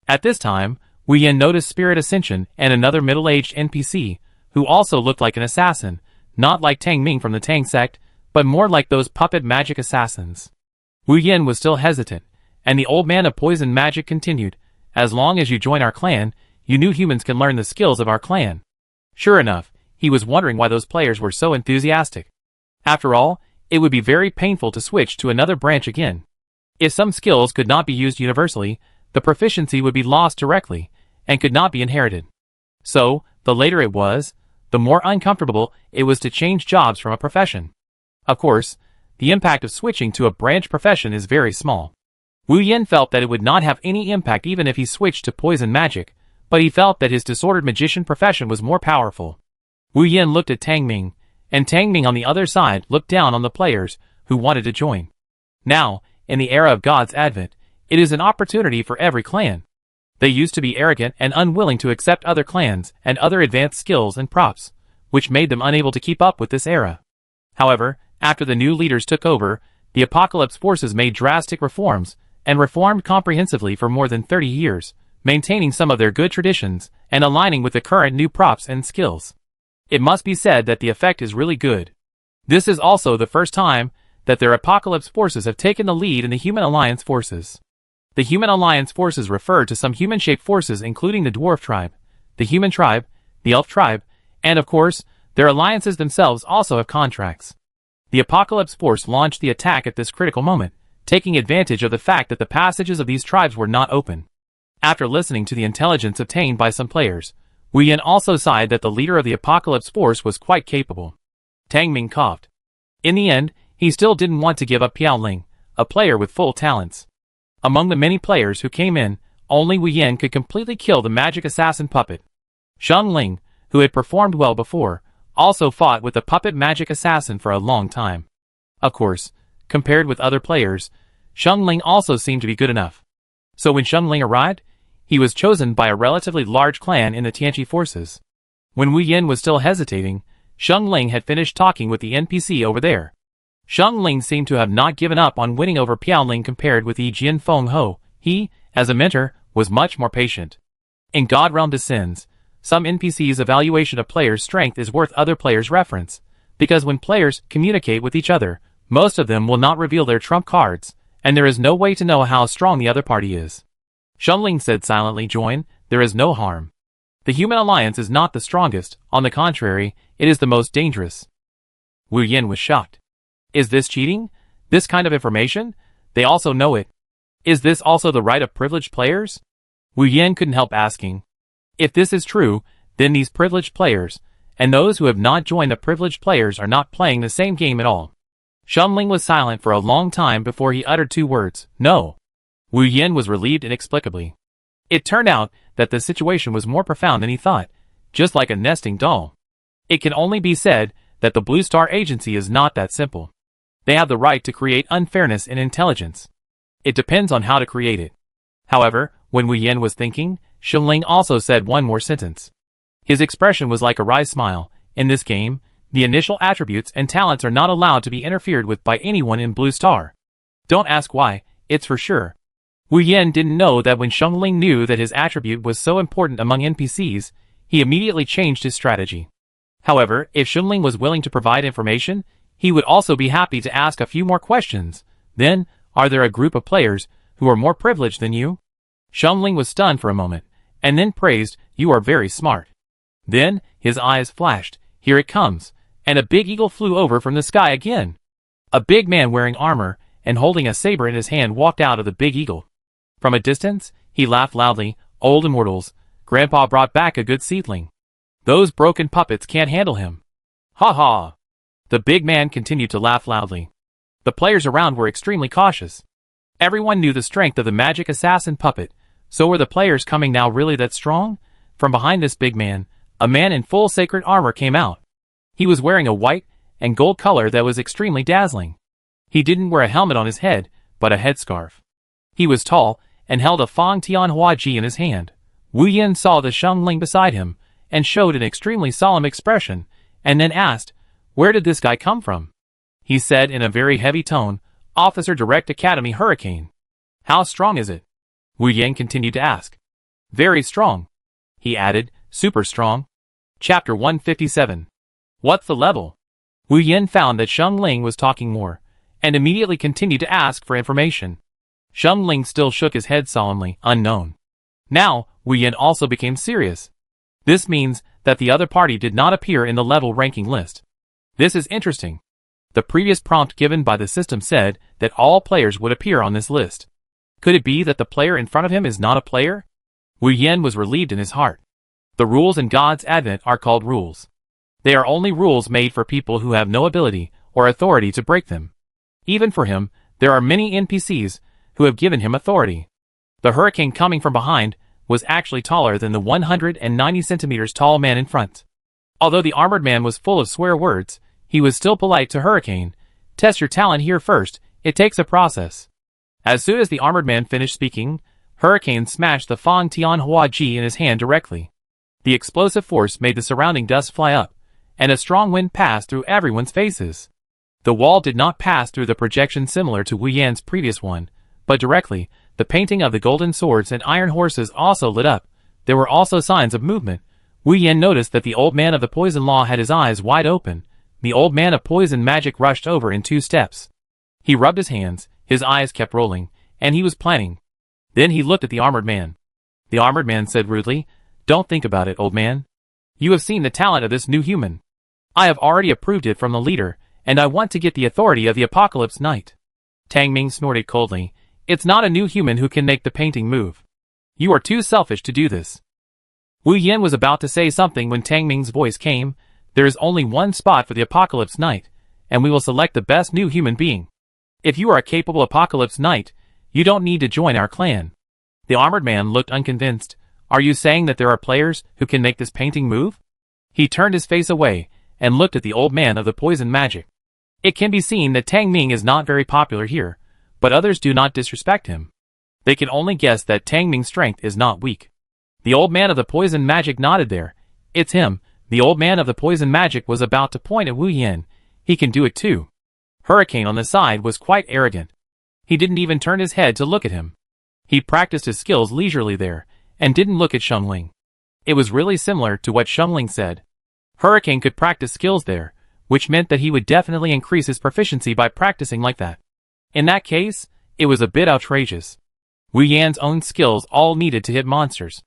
At this time, Wu Yin noticed Spirit Ascension and another middle-aged NPC, who also looked like an assassin, not like Tang Ming from the Tang sect, but more like those puppet magic assassins. Wu Yin was still hesitant, and the old man of poison magic continued, "As long as you join our clan, you new humans can learn the skills of our clan." Sure enough, he was wondering why those players were so enthusiastic. After all, it would be very painful to switch to another branch again. If some skills could not be used universally, the proficiency would be lost directly, and could not be inherited. So, the later it was, the more uncomfortable it was to change jobs from a profession. Of course, the impact of switching to a branch profession is very small. Wu Yin felt that it would not have any impact even if he switched to poison magic, but he felt that his disordered magician profession was more powerful. Wu Yin looked at Tang Ming, and Tang Ming on the other side looked down on the players who wanted to join. Now, in the era of God's advent, it is an opportunity for every clan. They used to be arrogant and unwilling to accept other clans and other advanced skills and props, which made them unable to keep up with this era. However, after the new leaders took over, the Apocalypse forces made drastic reforms, and reformed comprehensively for more than 30 years, maintaining some of their good traditions and aligning with the current new props and skills. It must be said that the effect is really good. This is also the first time that their Apocalypse forces have taken the lead in the Human Alliance forces. The Human Alliance forces refer to some human-shaped forces including the Dwarf tribe, the Human tribe, the Elf tribe, and of course, their alliances themselves also have contracts. The Apocalypse force launched the attack at this critical moment, taking advantage of the fact that the passages of these tribes were not open. After listening to the intelligence obtained by some players, Wu Yan also sighed that the leader of the Apocalypse force was quite capable. Tang Ming coughed. In the end, he still didn't want to give up Piao Ling, a player with full talents. Among the many players who came in, only Wu Yan could completely kill the magic assassin puppet. Sheng Ling, who had performed well before, also fought with the puppet magic assassin for a long time. Of course, compared with other players, Sheng Ling also seemed to be good enough. So when Sheng Ling arrived, he was chosen by a relatively large clan in the Tianqi forces. When Wu Yan was still hesitating, Sheng Ling had finished talking with the NPC over there. Sheng Ling seemed to have not given up on winning over Piao Ling compared with Yi Jian Feng Ho. He, as a mentor, was much more patient. In God Realm Descends, some NPCs' evaluation of players' strength is worth other players' reference, because when players communicate with each other, most of them will not reveal their trump cards, and there is no way to know how strong the other party is. Sheng Ling said silently, "Join, there is no harm. The Human Alliance is not the strongest, on the contrary, it is the most dangerous." Wu Yan was shocked. Is this cheating? This kind of information? They also know it. Is this also the right of privileged players? Wu Yan couldn't help asking. If this is true, then these privileged players, and those who have not joined the privileged players are not playing the same game at all. Sheng Ling was silent for a long time before he uttered two words, "No." Wu Yan was relieved inexplicably. It turned out that the situation was more profound than he thought, just like a nesting doll. It can only be said that the Blue Star Agency is not that simple. They have the right to create unfairness in intelligence. It depends on how to create it. However, when Wu Yan was thinking, Sheng Ling also said one more sentence. His expression was like a wry smile. In this game, the initial attributes and talents are not allowed to be interfered with by anyone in Blue Star. Don't ask why, it's for sure. Wu Yan didn't know that when Sheng Ling knew that his attribute was so important among NPCs, he immediately changed his strategy. However, if Sheng Ling was willing to provide information, he would also be happy to ask a few more questions. Then, are there a group of players who are more privileged than you? Sheng Ling was stunned for a moment, and then praised, "You are very smart." Then, his eyes flashed, "Here it comes," and a big eagle flew over from the sky again. A big man wearing armor and holding a saber in his hand walked out of the big eagle. From a distance, he laughed loudly, "Old immortals, Grandpa brought back a good seedling. Those broken puppets can't handle him." Ha ha! The big man continued to laugh loudly. The players around were extremely cautious. Everyone knew the strength of the magic assassin puppet, so were the players coming now really that strong? From behind this big man, a man in full sacred armor came out. He was wearing a white and gold color that was extremely dazzling. He didn't wear a helmet on his head, but a headscarf. He was tall, and held a Fang Tianhua Ji in his hand. Wu Yan saw the Sheng Ling beside him, and showed an extremely solemn expression, and then asked, "Where did this guy come from?" He said in a very heavy tone, "Officer Direct Academy Hurricane." "How strong is it?" Wu Yan continued to ask. "Very strong." He added, "Super strong." Chapter 157. What's the level? Wu Yan found that Sheng Ling was talking more, and immediately continued to ask for information. Sheng Ling still shook his head solemnly, unknown. Now, Wu Yan also became serious. This means that the other party did not appear in the level ranking list. This is interesting. The previous prompt given by the system said that all players would appear on this list. Could it be that the player in front of him is not a player? Wu Yan was relieved in his heart. The rules in God's Advent are called rules. They are only rules made for people who have no ability or authority to break them. Even for him, there are many NPCs who have given him authority. The hurricane coming from behind was actually taller than the 190 centimeters tall man in front. Although the armored man was full of swear words, he was still polite to Hurricane. "Test your talent here first, it takes a process." As soon as the armored man finished speaking, Hurricane smashed the Fang Tianhua Ji in his hand directly. The explosive force made the surrounding dust fly up, and a strong wind passed through everyone's faces. The wall did not pass through the projection similar to Wu Yan's previous one, but directly The painting of the golden swords and iron horses also lit up. There were also signs of movement. Wu Yan noticed that the old man of the poison law had his eyes wide open. The old man of poison magic rushed over in 2 steps. He rubbed his hands, his eyes kept rolling, and he was planning. Then he looked at the armored man. The armored man said rudely, "Don't think about it, old man. You have seen the talent of this new human. I have already approved it from the leader, and I want to get the authority of the Apocalypse Knight." Tang Ming snorted coldly. "It's not a new human who can make the painting move. You are too selfish to do this." Wu Yan was about to say something when Tang Ming's voice came. "There is only one spot for the Apocalypse Knight, and we will select the best new human being. If you are a capable Apocalypse Knight, you don't need to join our clan." The armored man looked unconvinced. "Are you saying that there are players who can make this painting move?" He turned his face away and looked at the old man of the poison magic. It can be seen that Tang Ming is not very popular here, but others do not disrespect him. They can only guess that Tang Ming's strength is not weak. The old man of the poison magic nodded there. "It's him." The old man of the poison magic was about to point at Wu Yan. "He can do it too." Hurricane on the side was quite arrogant. He didn't even turn his head to look at him. He practiced his skills leisurely there, and didn't look at Shumling. It was really similar to what Shumling said. Hurricane could practice skills there, which meant that he would definitely increase his proficiency by practicing like that. In that case, it was a bit outrageous. Wu Yan's own skills all needed to hit monsters.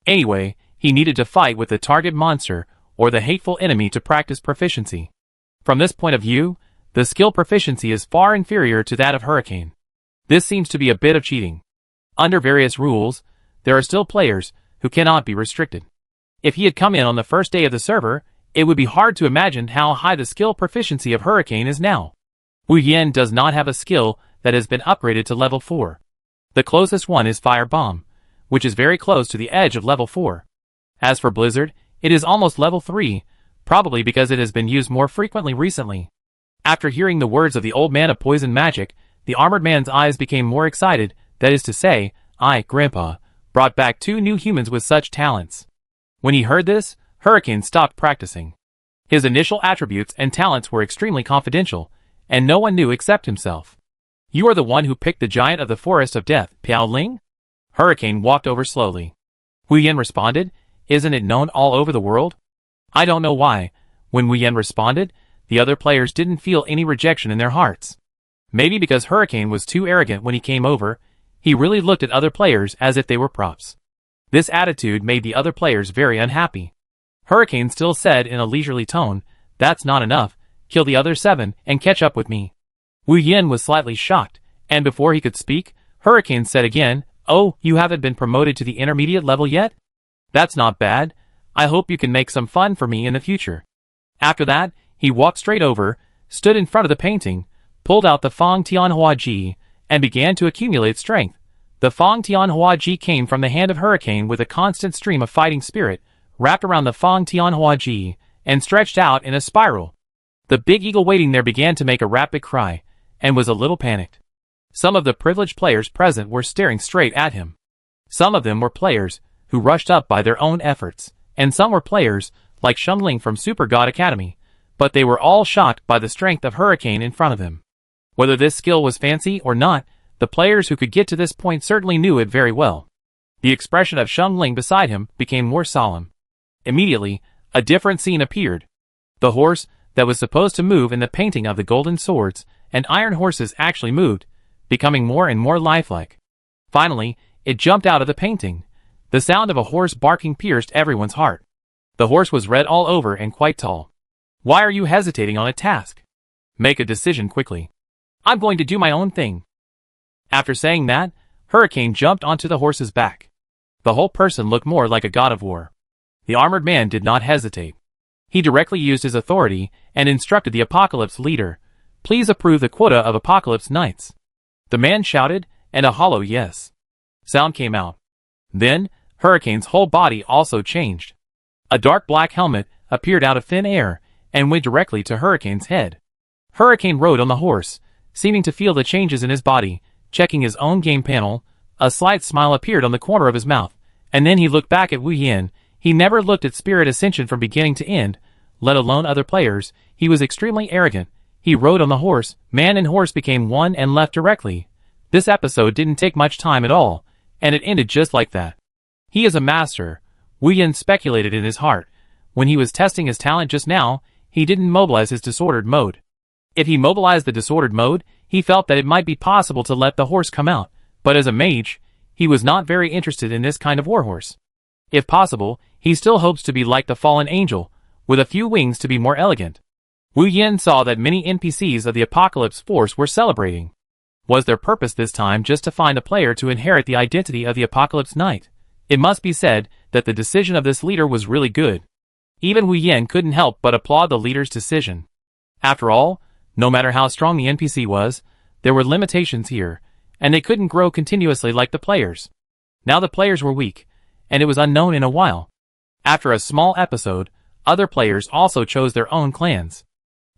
Anyway, he needed to fight with the target monster, or the hateful enemy to practice proficiency. From this point of view, the skill proficiency is far inferior to that of Hurricane. This seems to be a bit of cheating. Under various rules, there are still players who cannot be restricted. If he had come in on the first day of the server, it would be hard to imagine how high the skill proficiency of Hurricane is now. Wu Yan does not have a skill that has been upgraded to level 4. The closest one is Fire Bomb, which is very close to the edge of level 4. As for Blizzard, it is almost level 3, probably because it has been used more frequently recently. After hearing the words of the old man of poison magic, the armored man's eyes became more excited. That is to say, Grandpa, brought back 2 new humans with such talents. When he heard this, Hurricane stopped practicing. His initial attributes and talents were extremely confidential, and no one knew except himself. "You are the one who picked the giant of the forest of death, Piao Ling?" Hurricane walked over slowly. Wu Yan responded, "Isn't it known all over the world?" I don't know why. When Wu Yan responded, the other players didn't feel any rejection in their hearts. Maybe because Hurricane was too arrogant when he came over. He really looked at other players as if they were props. This attitude made the other players very unhappy. Hurricane still said in a leisurely tone, "That's not enough. Kill the other 7 and catch up with me." Wu Yan was slightly shocked, and before he could speak, Hurricane said again, "Oh, you haven't been promoted to the intermediate level yet? That's not bad. I hope you can make some fun for me in the future." After that, he walked straight over, stood in front of the painting, pulled out the Fang Tianhua Ji, and began to accumulate strength. The Fang Tianhua Ji came from the hand of Hurricane with a constant stream of fighting spirit, wrapped around the Fang Tianhua Ji, and stretched out in a spiral. The big eagle waiting there began to make a rapid cry, and was a little panicked. Some of the privileged players present were staring straight at him. Some of them were players who rushed up by their own efforts, and some were players like Shumling from Super God Academy, but they were all shocked by the strength of Hurricane in front of them. Whether this skill was fancy or not, the players who could get to this point certainly knew it very well. The expression of Shumling beside him became more solemn. Immediately, a different scene appeared. The horse that was supposed to move in the painting of the golden swords and iron horses actually moved, becoming more and more lifelike. Finally, it jumped out of the painting. The sound of a horse barking pierced everyone's heart. The horse was red all over and quite tall. "Why are you hesitating on a task? Make a decision quickly. I'm going to do my own thing." After saying that, Hurricane jumped onto the horse's back. The whole person looked more like a god of war. The armored man did not hesitate. He directly used his authority and instructed the Apocalypse leader, "Please approve the quota of Apocalypse Knights." The man shouted, and a hollow yes sound came out. Then, Hurricane's whole body also changed. A dark black helmet appeared out of thin air and went directly to Hurricane's head. Hurricane rode on the horse, seeming to feel the changes in his body. Checking his own game panel, a slight smile appeared on the corner of his mouth, and then he looked back at Wu Yan. He never looked at Spirit Ascension from beginning to end, let alone other players. He was extremely arrogant. He rode on the horse, man and horse became one and left directly. This episode didn't take much time at all, and it ended just like that. He is a master, Wu Yin speculated in his heart. When he was testing his talent just now, he didn't mobilize his disordered mode. If he mobilized the disordered mode, he felt that it might be possible to let the horse come out, but as a mage, he was not very interested in this kind of warhorse. If possible, he still hopes to be like the fallen angel, with a few wings to be more elegant. Wu Yin saw that many NPCs of the Apocalypse Force were celebrating. Was their purpose this time just to find a player to inherit the identity of the Apocalypse Knight? It must be said that the decision of this leader was really good. Even Wu Yin couldn't help but applaud the leader's decision. After all, no matter how strong the NPC was, there were limitations here, and they couldn't grow continuously like the players. Now the players were weak, and it was unknown in a while. After a small episode, other players also chose their own clans.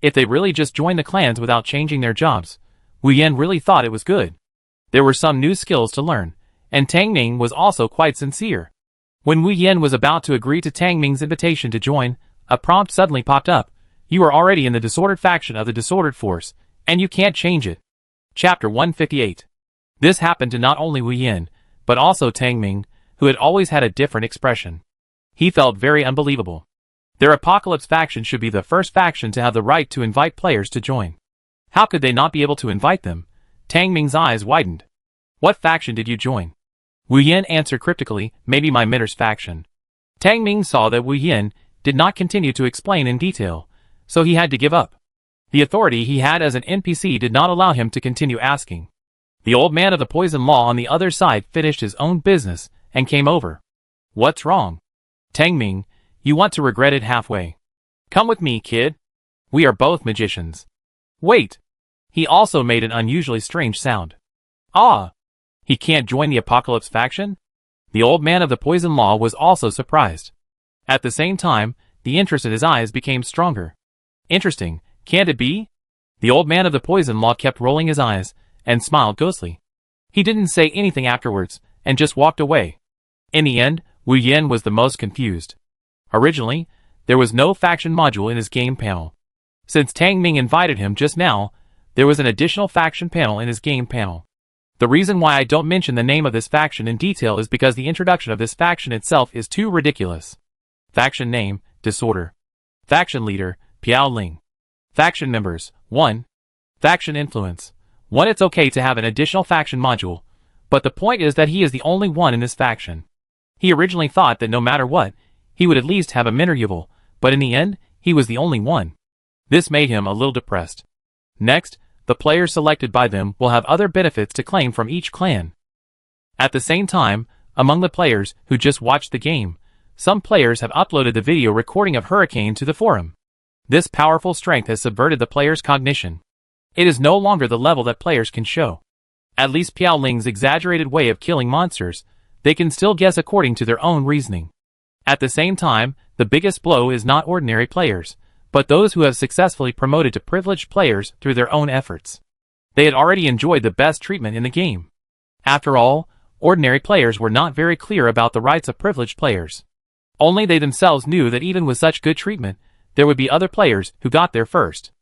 If they really just joined the clans without changing their jobs, Wu Yin really thought it was good. There were some new skills to learn, and Tang Ming was also quite sincere. When Wu Yin was about to agree to Tang Ming's invitation to join, a prompt suddenly popped up. You are already in the disordered faction of the Disordered Force, and you can't change it. Chapter 158. This happened to not only Wu Yin, but also Tang Ming, who had always had a different expression. He felt very unbelievable. Their Apocalypse faction should be the first faction to have the right to invite players to join. How could they not be able to invite them? Tang Ming's eyes widened. What faction did you join? Wu Yin answered cryptically, maybe my Mitter's faction. Tang Ming saw that Wu Yin did not continue to explain in detail, so he had to give up. The authority he had as an NPC did not allow him to continue asking. The old man of the poison law on the other side finished his own business and came over. What's wrong? Tang Ming, you want to regret it halfway. Come with me, kid. We are both magicians. Wait. He also made an unusually strange sound. Ah! He can't join the Apocalypse faction? The old man of the poison law was also surprised. At the same time, the interest in his eyes became stronger. Interesting, can't it be? The old man of the poison law kept rolling his eyes, and smiled ghostly. He didn't say anything afterwards, and just walked away. In the end, Wu Yin was the most confused. Originally, there was no faction module in his game panel. Since Tang Ming invited him just now, there was an additional faction panel in his game panel. The reason why I don't mention the name of this faction in detail is because the introduction of this faction itself is too ridiculous. Faction name, Disorder. Faction leader, Piao Ling. Faction members, 1. Faction influence. 1. It's okay to have an additional faction module, but the point is that he is the only one in this faction. He originally thought that no matter what, he would at least have a Minor, but in the end, he was the only one. This made him a little depressed. Next, the players selected by them will have other benefits to claim from each clan. At the same time, among the players who just watched the game, some players have uploaded the video recording of Hurricane to the forum. This powerful strength has subverted the players' cognition. It is no longer the level that players can show. At least Piao Ling's exaggerated way of killing monsters, they can still guess according to their own reasoning. At the same time, the biggest blow is not ordinary players, but those who have successfully promoted to privileged players through their own efforts. They had already enjoyed the best treatment in the game. After all, ordinary players were not very clear about the rights of privileged players. Only they themselves knew that even with such good treatment, there would be other players who got there first.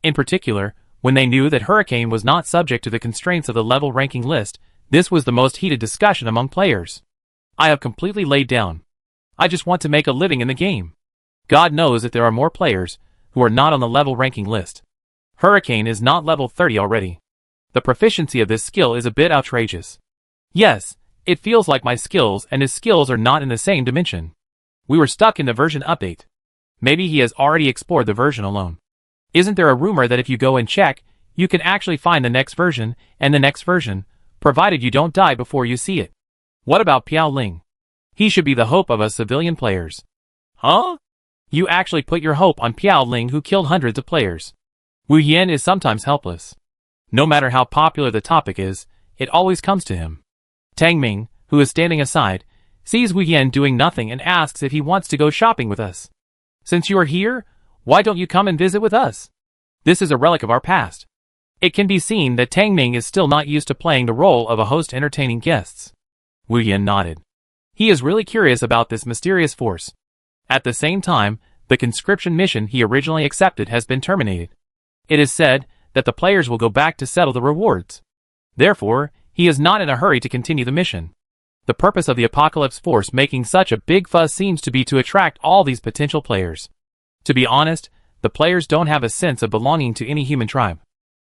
In particular, when they knew that Hurricane was not subject to the constraints of the level ranking list, this was the most heated discussion among players. I have completely laid down. I just want to make a living in the game. God knows if there are more players who are not on the level ranking list. Hurricane is not level 30 already. The proficiency of this skill is a bit outrageous. Yes, it feels like my skills and his skills are not in the same dimension. We were stuck in the version update. Maybe he has already explored the version alone. Isn't there a rumor that if you go and check, you can actually find the next version and the next version, provided you don't die before you see it? What about Piao Ling? He should be the hope of us civilian players. Huh? You actually put your hope on Piao Ling, who killed hundreds of players. Wu Yin is sometimes helpless. No matter how popular the topic is, it always comes to him. Tang Ming, who is standing aside, sees Wu Yin doing nothing and asks if he wants to go shopping with us. Since you are here, why don't you come and visit with us? This is a relic of our past. It can be seen that Tang Ming is still not used to playing the role of a host entertaining guests. Wu Yin nodded. He is really curious about this mysterious force. At the same time, the conscription mission he originally accepted has been terminated. It is said that the players will go back to settle the rewards. Therefore, he is not in a hurry to continue the mission. The purpose of the Apocalypse Force making such a big fuss seems to be to attract all these potential players. To be honest, the players don't have a sense of belonging to any human tribe.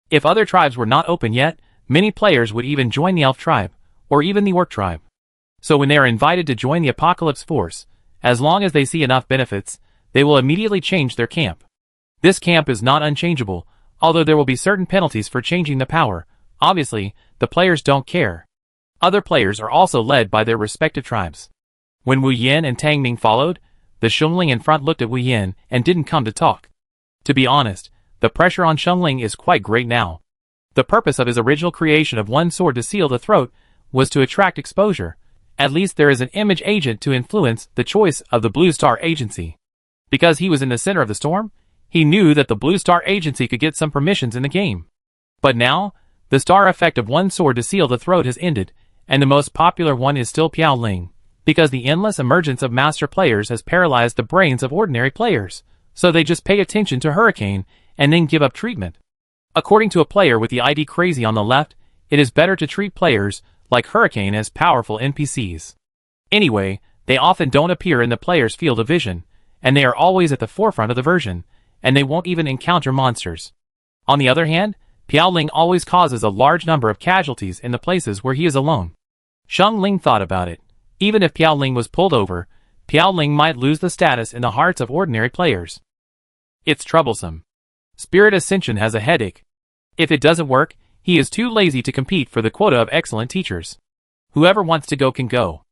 If other tribes were not open yet, many players would even join the Elf tribe, or even the Orc tribe. So when they are invited to join the Apocalypse Force, as long as they see enough benefits, they will immediately change their camp. This camp is not unchangeable, although there will be certain penalties for changing the power. Obviously, the players don't care. Other players are also led by their respective tribes. When Wu Yin and Tang Ming followed, the Xiongling in front looked at Wu Yin and didn't come to talk. To be honest, the pressure on Xiongling is quite great now. The purpose of his original creation of one sword to seal the throat was to attract exposure. At least there is an image agent to influence the choice of the Blue Star Agency. Because he was in the center of the storm, he knew that the Blue Star Agency could get some permissions in the game. But now, the star effect of one sword to seal the throat has ended, and the most popular one is still Piao Ling, because the endless emergence of master players has paralyzed the brains of ordinary players, so they just pay attention to Hurricane and then give up treatment. According to a player with the ID Crazy on the left, it is better to treat players like Hurricane as powerful NPCs. Anyway, they often don't appear in the player's field of vision, and they are always at the forefront of the version, and they won't even encounter monsters. On the other hand, Piao Ling always causes a large number of casualties in the places where he is alone. Xiong Ling thought about it. Even if Piao Ling was pulled over, Piao Ling might lose the status in the hearts of ordinary players. It's troublesome. Spirit Ascension has a headache. If it doesn't work, he is too lazy to compete for the quota of excellent teachers. Whoever wants to go can go.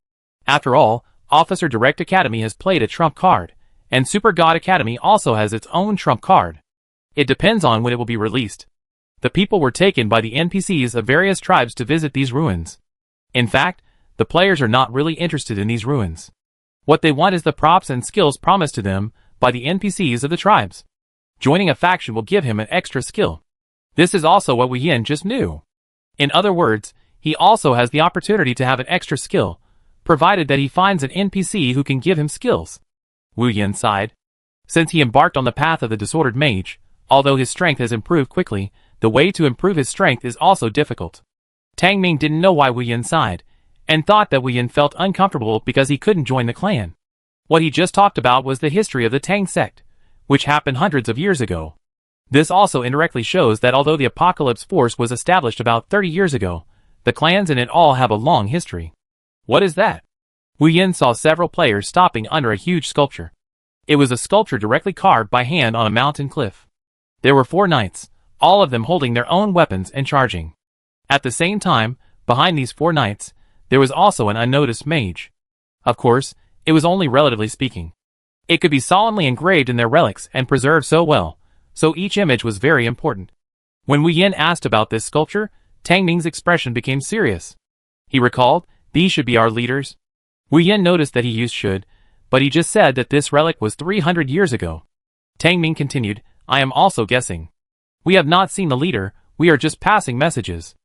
After all, Officer Direct Academy has played a trump card, and Super God Academy also has its own trump card. It depends on when it will be released. The people were taken by the NPCs of various tribes to visit these ruins. In fact, the players are not really interested in these ruins. What they want is the props and skills promised to them by the NPCs of the tribes. Joining a faction will give him an extra skill. This is also what Wu Yin just knew. In other words, he also has the opportunity to have an extra skill, provided that he finds an NPC who can give him skills. Wu Yin sighed. Since he embarked on the path of the disordered mage, although his strength has improved quickly, the way to improve his strength is also difficult. Tang Ming didn't know why Wu Yin sighed, and thought that Wu Yin felt uncomfortable because he couldn't join the clan. What he just talked about was the history of the Tang sect, which happened hundreds of years ago. This also indirectly shows that although the Apocalypse Force was established about 30 years ago, the clans in it all have a long history. What is that? Wu Yin saw several players stopping under a huge sculpture. It was a sculpture directly carved by hand on a mountain cliff. There were 4 knights, all of them holding their own weapons and charging. At the same time, behind these 4 knights, there was also an unnoticed mage. Of course, it was only relatively speaking. It could be solemnly engraved in their relics and preserved so well, so each image was very important. When Wu Yin asked about this sculpture, Tang Ming's expression became serious. He recalled, "These should be our leaders." Wu Yin noticed that he used should, but he just said that this relic was 300 years ago. Tang Ming continued, "I am also guessing. We have not seen the leader, we are just passing messages."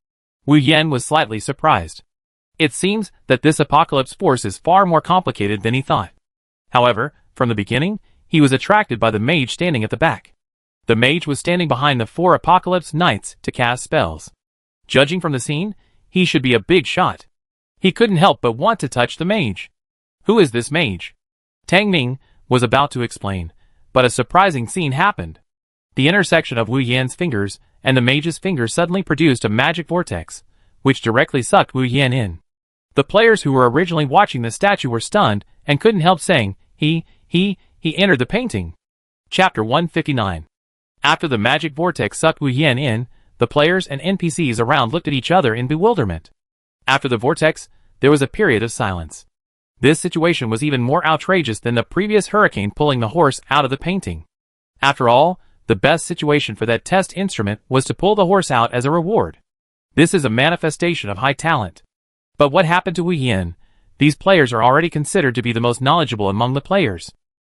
Wu Yin was slightly surprised. It seems that this Apocalypse Force is far more complicated than he thought. However, from the beginning, he was attracted by the mage standing at the back. The mage was standing behind the 4 Apocalypse Knights to cast spells. Judging from the scene, he should be a big shot. He couldn't help but want to touch the mage. Who is this mage? Tang Ming was about to explain, but a surprising scene happened. The intersection of Wu Yin's fingers and the mage's fingers suddenly produced a magic vortex, which directly sucked Wu Yin in. The players who were originally watching the statue were stunned and couldn't help saying, he entered the painting. Chapter 159. After the magic vortex sucked Wu Yin in, the players and NPCs around looked at each other in bewilderment. After the vortex, there was a period of silence. This situation was even more outrageous than the previous hurricane pulling the horse out of the painting. After all, the best situation for that test instrument was to pull the horse out as a reward. This is a manifestation of high talent. But what happened to Wu Yin? These players are already considered to be the most knowledgeable among the players.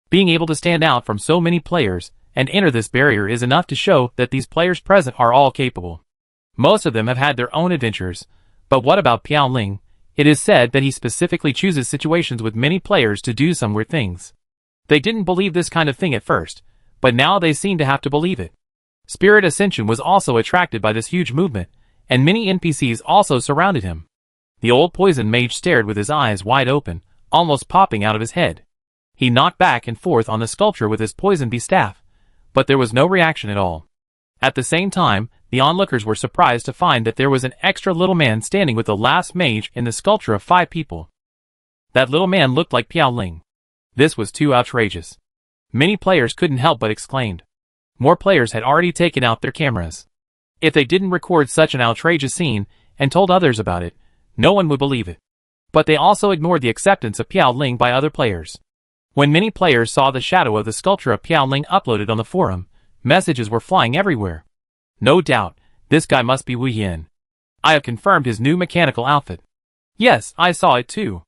Being able to stand out from so many players and enter this barrier is enough to show that these players present are all capable. Most of them have had their own adventures, but what about Piao Ling? It is said that he specifically chooses situations with many players to do some weird things. They didn't believe this kind of thing at first, but now they seem to have to believe it. Spirit Ascension was also attracted by this huge movement, and many NPCs also surrounded him. The old poison mage stared with his eyes wide open, almost popping out of his head. He knocked back and forth on the sculpture with his poison bee staff, but there was no reaction at all. At the same time, the onlookers were surprised to find that there was an extra little man standing with the last mage in the sculpture of 5 people. That little man looked like Piao Ling. This was too outrageous. Many players couldn't help but exclaimed. More players had already taken out their cameras. If they didn't record such an outrageous scene and told others about it, no one would believe it. But they also ignored the acceptance of Piao Ling by other players. When many players saw the shadow of the sculpture of Piao Ling uploaded on the forum, messages were flying everywhere. No doubt, this guy must be Wu Yan. I have confirmed his new mechanical outfit. Yes, I saw it too.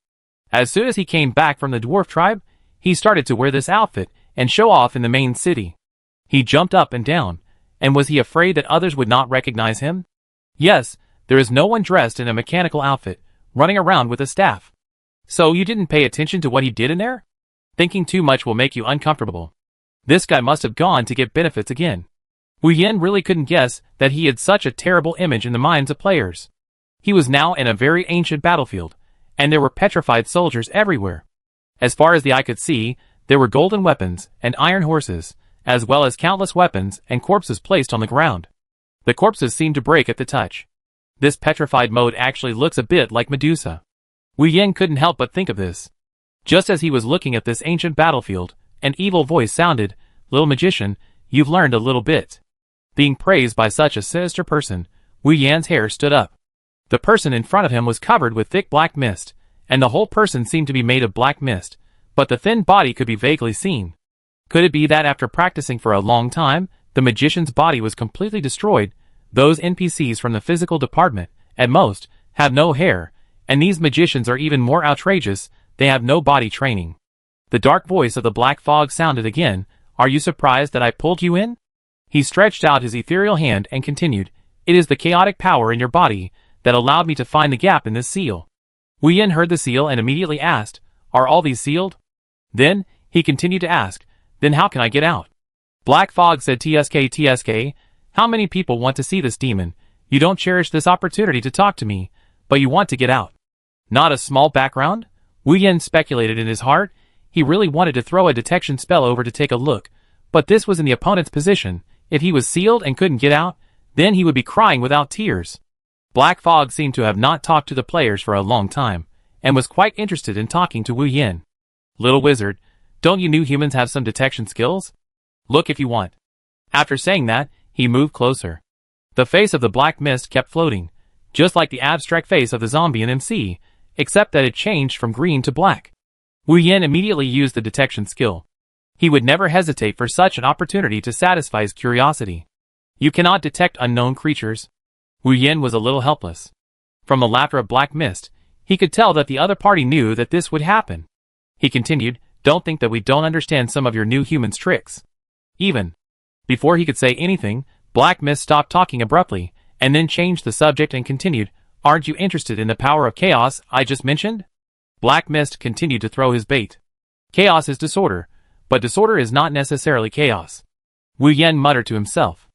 As soon as he came back from the dwarf tribe, he started to wear this outfit and show off in the main city. He jumped up and down, and was he afraid that others would not recognize him? Yes, there is no one dressed in a mechanical outfit, running around with a staff. So you didn't pay attention to what he did in there? Thinking too much will make you uncomfortable. This guy must have gone to get benefits again. Wu Yan really couldn't guess that he had such a terrible image in the minds of players. He was now in a very ancient battlefield, and there were petrified soldiers everywhere. As far as the eye could see, there were golden weapons and iron horses, as well as countless weapons and corpses placed on the ground. The corpses seemed to break at the touch. This petrified mode actually looks a bit like Medusa. Wu Yan couldn't help but think of this. Just as he was looking at this ancient battlefield, an evil voice sounded, "Little magician, you've learned a little bit." Being praised by such a sinister person, Wu Yan's hair stood up. The person in front of him was covered with thick black mist, and the whole person seemed to be made of black mist, but the thin body could be vaguely seen. Could it be that after practicing for a long time, the magician's body was completely destroyed? Those NPCs from the physical department, at most, have no hair, and these magicians are even more outrageous, they have no body training. The dark voice of the black fog sounded again, "Are you surprised that I pulled you in?" He stretched out his ethereal hand and continued, "It is the chaotic power in your body that allowed me to find the gap in this seal." Wu Yan heard the seal and immediately asked, "Are all these sealed?" Then, he continued to ask, "Then how can I get out?" Black Fog said, TSK, how many people want to see this demon? You don't cherish this opportunity to talk to me, but you want to get out. Not a small background? Wu Yan speculated in his heart. He really wanted to throw a detection spell over to take a look, but this was in the opponent's position. If he was sealed and couldn't get out, then he would be crying without tears. Black Fog seemed to have not talked to the players for a long time, and was quite interested in talking to Wu Yan. "Little wizard, don't you new humans have some detection skills? Look if you want." After saying that, he moved closer. The face of the black mist kept floating, just like the abstract face of the zombie in MC, except that it changed from green to black. Wu Yan immediately used the detection skill. He would never hesitate for such an opportunity to satisfy his curiosity. You cannot detect unknown creatures. Wu Yan was a little helpless. From the laughter of black mist, he could tell that the other party knew that this would happen. He continued, "Don't think that we don't understand some of your new humans' tricks." Even before he could say anything, Black Mist stopped talking abruptly, and then changed the subject and continued, "Aren't you interested in the power of chaos I just mentioned?" Black Mist continued to throw his bait. Chaos is disorder, but disorder is not necessarily chaos. Wu Yan muttered to himself.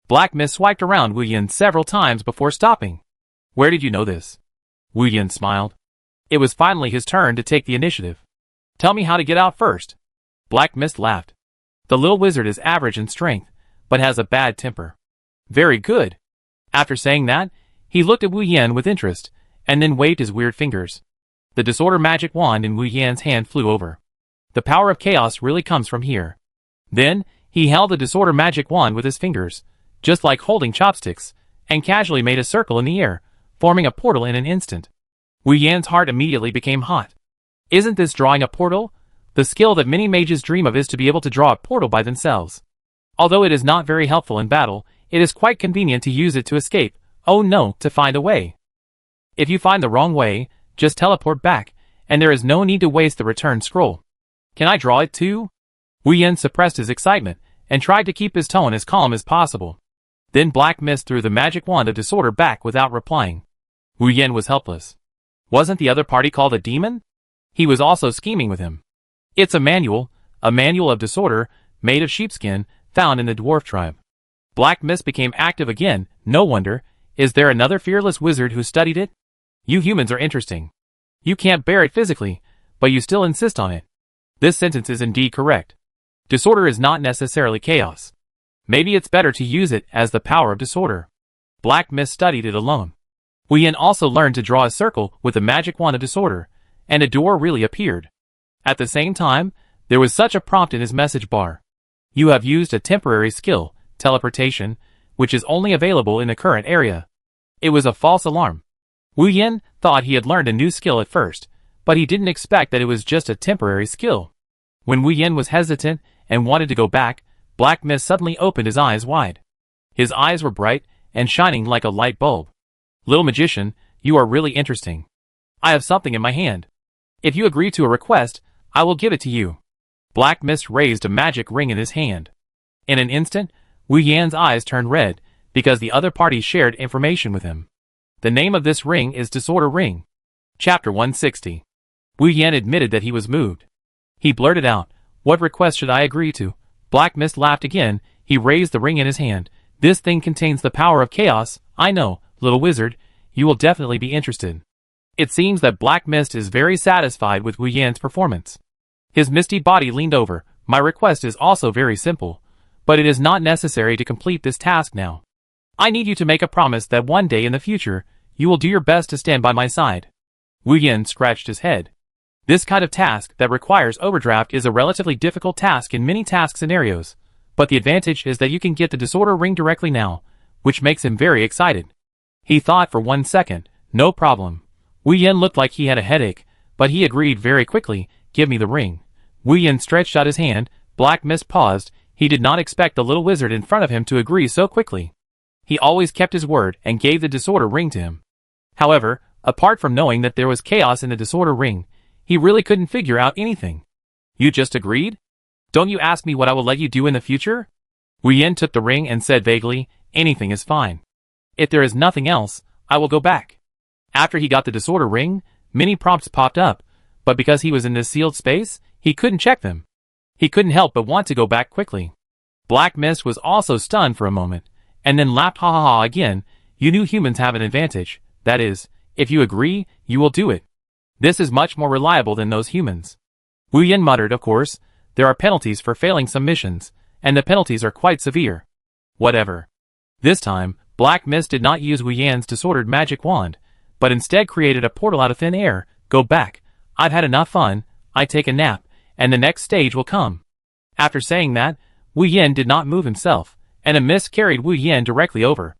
Black Mist swiped around Wu Yan several times before stopping. "Where did you know this?" Wu Yan smiled. It was finally his turn to take the initiative. "Tell me how to get out first." Black Mist laughed. "The little wizard is average in strength, but has a bad temper." "Very good." After saying that, he looked at Wu Yan with interest, and then waved his weird fingers. The disorder magic wand in Wu Yan's hand flew over. The power of chaos really comes from here. Then, he held the disorder magic wand with his fingers, just like holding chopsticks, and casually made a circle in the air, forming a portal in an instant. Wu Yan's heart immediately became hot. Isn't this drawing a portal? The skill that many mages dream of is to be able to draw a portal by themselves. Although it is not very helpful in battle, it is quite convenient to use it to escape, oh no, to find a way. If you find the wrong way, just teleport back, and there is no need to waste the return scroll. Can I draw it too? Wu Yan suppressed his excitement, and tried to keep his tone as calm as possible. Then Black Mist threw the magic wand of disorder back without replying. Wu Yan was helpless. Wasn't the other party called a demon? He was also scheming with him. It's a manual of disorder, made of sheepskin, found in the dwarf tribe. Black Mist became active again, no wonder, Is there another fearless wizard who studied it? You humans are interesting. You can't bear it physically, but you still insist on it. This sentence is indeed correct. Disorder is not necessarily chaos. Maybe it's better to use it as the power of disorder. Black Mist studied it alone. Wu Yin also learned to draw a circle with the magic wand of disorder, and a door really appeared. At the same time, there was such a prompt in his message bar. You have used a temporary skill, teleportation, which is only available in the current area. It was a false alarm. Wu Yin thought he had learned a new skill at first, but he didn't expect that it was just a temporary skill. When Wu Yin was hesitant and wanted to go back, Black Mist suddenly opened his eyes wide. His eyes were bright and shining like a light bulb. Little magician, you are really interesting. I have something in my hand. If you agree to a request, I will give it to you. Black Mist raised a magic ring in his hand. In an instant, Wu Yan's eyes turned red, because the other party shared information with him. The name of this ring is Disorder Ring. Chapter 160. Wu Yan admitted that he was moved. He blurted out, "What request should I agree to?" Black Mist laughed again. He raised the ring in his hand. "This thing contains the power of chaos. I know, little wizard, you will definitely be interested." It seems that Black Mist is very satisfied with Wu Yan's performance. His misty body leaned over. "My request is also very simple, but it is not necessary to complete this task now. I need you to make a promise that one day in the future, you will do your best to stand by my side." Wu Yan scratched his head. This kind of task that requires overdraft is a relatively difficult task in many task scenarios, but the advantage is that you can get the disorder ring directly now, which makes him very excited. He thought for 1 second. No problem. Wu Yan looked like he had a headache, but he agreed very quickly. "Give me the ring." Wu Yan stretched out his hand. Black Mist paused. He did not expect the little wizard in front of him to agree so quickly. He always kept his word and gave the disorder ring to him. However, apart from knowing that there was chaos in the disorder ring, he really couldn't figure out anything. "You just agreed? Don't you ask me what I will let you do in the future?" Wu Yan took the ring and said vaguely, "Anything is fine. If there is nothing else, I will go back." After he got the disorder ring, many prompts popped up, but because he was in this sealed space, he couldn't check them. He couldn't help but want to go back quickly. Black Mist was also stunned for a moment, and then laughed ha ha ha again. "You new humans have an advantage. That is, if you agree, you will do it. This is much more reliable than those humans." Wu Yan muttered, "Of course, there are penalties for failing some missions, and the penalties are quite severe." Whatever. This time, Black Mist did not use Wu Yan's disordered magic wand, but instead created a portal out of thin air. "Go back. I've had enough fun. I take a nap, and the next stage will come." After saying that, Wu Yan did not move himself, and a mist carried Wu Yan directly over.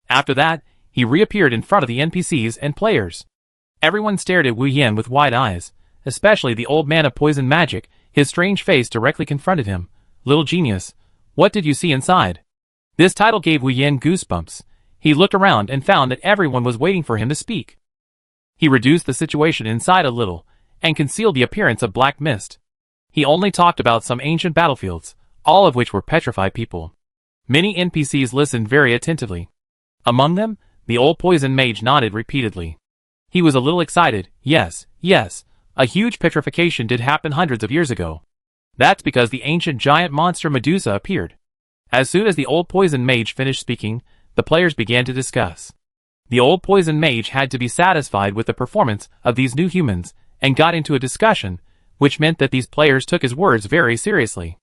After that, he reappeared in front of the NPCs and players. Everyone stared at Wu Yan with wide eyes, especially the old man of poison magic. His strange face directly confronted him. "Little genius, what did you see inside?" This title gave Wu Yan goosebumps. He looked around and found that everyone was waiting for him to speak. He reduced the situation inside a little, and concealed the appearance of Black Mist. He only talked about some ancient battlefields, all of which were petrified people. Many NPCs listened very attentively. Among them, the old poison mage nodded repeatedly. He was a little excited. "Yes, yes, a huge petrification did happen hundreds of years ago. That's because the ancient giant monster Medusa appeared." As soon as the old poison mage finished speaking, the players began to discuss. The old poison mage had to be satisfied with the performance of these new humans, and got into a discussion, which meant that these players took his words very seriously.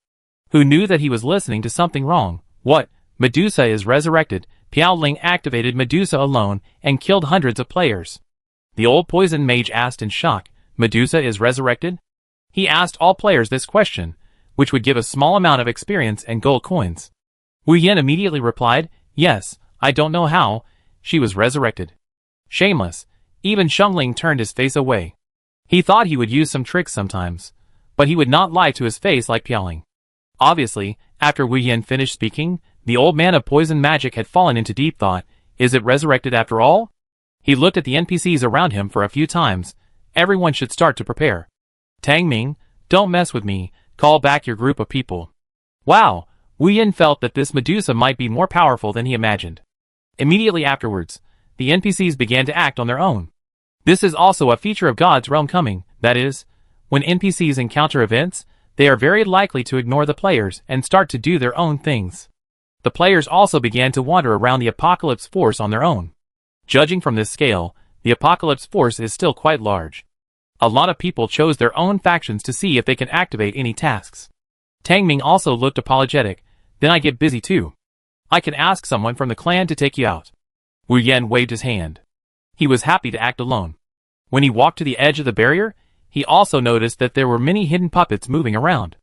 Who knew that he was listening to something wrong? "What? Medusa is resurrected." Piao Ling activated Medusa alone and killed hundreds of players. The old poison mage asked in shock. "Medusa is resurrected?" He asked all players this question, which would give a small amount of experience and gold coins. Wu Yan immediately replied, "Yes, I don't know how. She was resurrected." Shameless. Even Shengling turned his face away. He thought he would use some tricks sometimes, but he would not lie to his face like Piaoling. Obviously, after Wu Yan finished speaking, the old man of poison magic had fallen into deep thought. Is it resurrected after all? He looked at the NPCs around him for a few times. Everyone should start to prepare. "Tang Ming, don't mess with me. Call back your group of people." Wow! Wu Yan felt that this Medusa might be more powerful than he imagined. Immediately afterwards, the NPCs began to act on their own. This is also a feature of God's realm coming, that is, when NPCs encounter events, they are very likely to ignore the players and start to do their own things. The players also began to wander around the apocalypse force on their own. Judging from this scale, the apocalypse force is still quite large. A lot of people chose their own factions to see if they can activate any tasks. Tang Ming also looked apologetic. Then I get busy too. I can ask someone from the clan to take you out. Wu Yan waved his hand. He was happy to act alone. When he walked to the edge of the barrier, he also noticed that there were many hidden puppets moving around.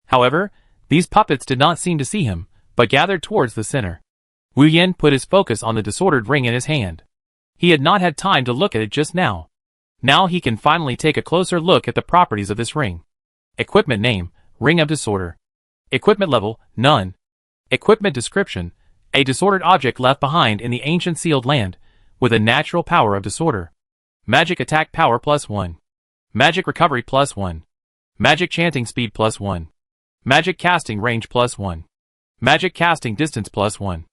However, these puppets did not seem to see him, but gathered towards the center. Wu Yan put his focus on the disordered ring in his hand. He had not had time to look at it just now. Now he can finally take a closer look at the properties of this ring. Equipment name, Ring of Disorder. Equipment level, none. Equipment description, a disordered object left behind in the ancient sealed land, with a natural power of disorder. Magic attack power +1. Magic recovery +1. Magic chanting speed +1. Magic casting range +1. Magic casting distance +1.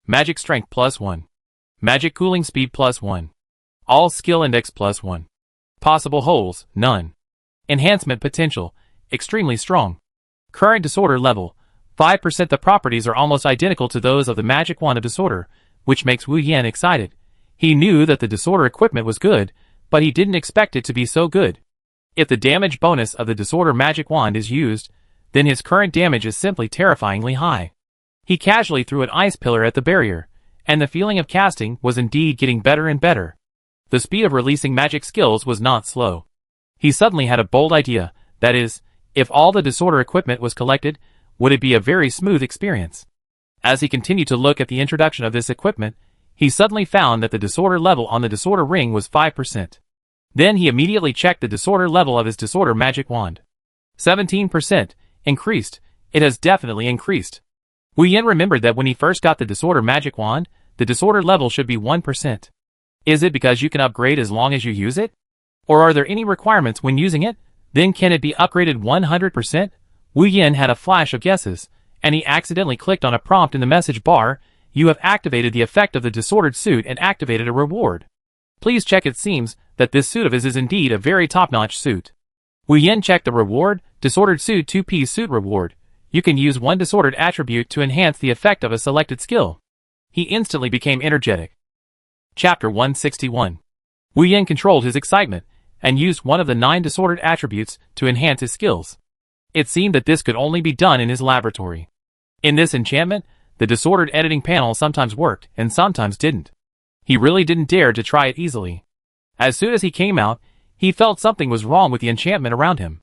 Magic strength +1. Magic cooling speed +1. All skill index +1. Possible holes, none. Enhancement potential, extremely strong. Current disorder level, 5%. The properties are almost identical to those of the magic wand of disorder, which makes Wu Yan excited. He knew that the disorder equipment was good, but he didn't expect it to be so good. If the damage bonus of the disorder magic wand is used, then his current damage is simply terrifyingly high. He casually threw an ice pillar at the barrier, and the feeling of casting was indeed getting better and better. The speed of releasing magic skills was not slow. He suddenly had a bold idea, that is, if all the disorder equipment was collected, would it be a very smooth experience. As he continued to look at the introduction of this equipment, he suddenly found that the disorder level on the disorder ring was 5%. Then he immediately checked the disorder level of his disorder magic wand. 17%, increased. It has definitely increased. Wu Yan remembered that when he first got the disorder magic wand, the disorder level should be 1%. Is it because you can upgrade as long as you use it? Or are there any requirements when using it? Then can it be upgraded 100%? Wu Yan had a flash of guesses, and he accidentally clicked on a prompt in the message bar. You have activated the effect of the disordered suit and activated a reward. Please check. It seems that this suit of his is indeed a very top-notch suit. Wu Yan checked the reward, disordered suit 2-piece suit reward. You can use one disordered attribute to enhance the effect of a selected skill. He instantly became energetic. Chapter 161. Wu Yan controlled his excitement, and used one of the 9 disordered attributes to enhance his skills. It seemed that this could only be done in his laboratory. In this enchantment, the disordered editing panel sometimes worked, and sometimes didn't. He really didn't dare to try it easily. As soon as he came out, he felt something was wrong with the enchantment around him.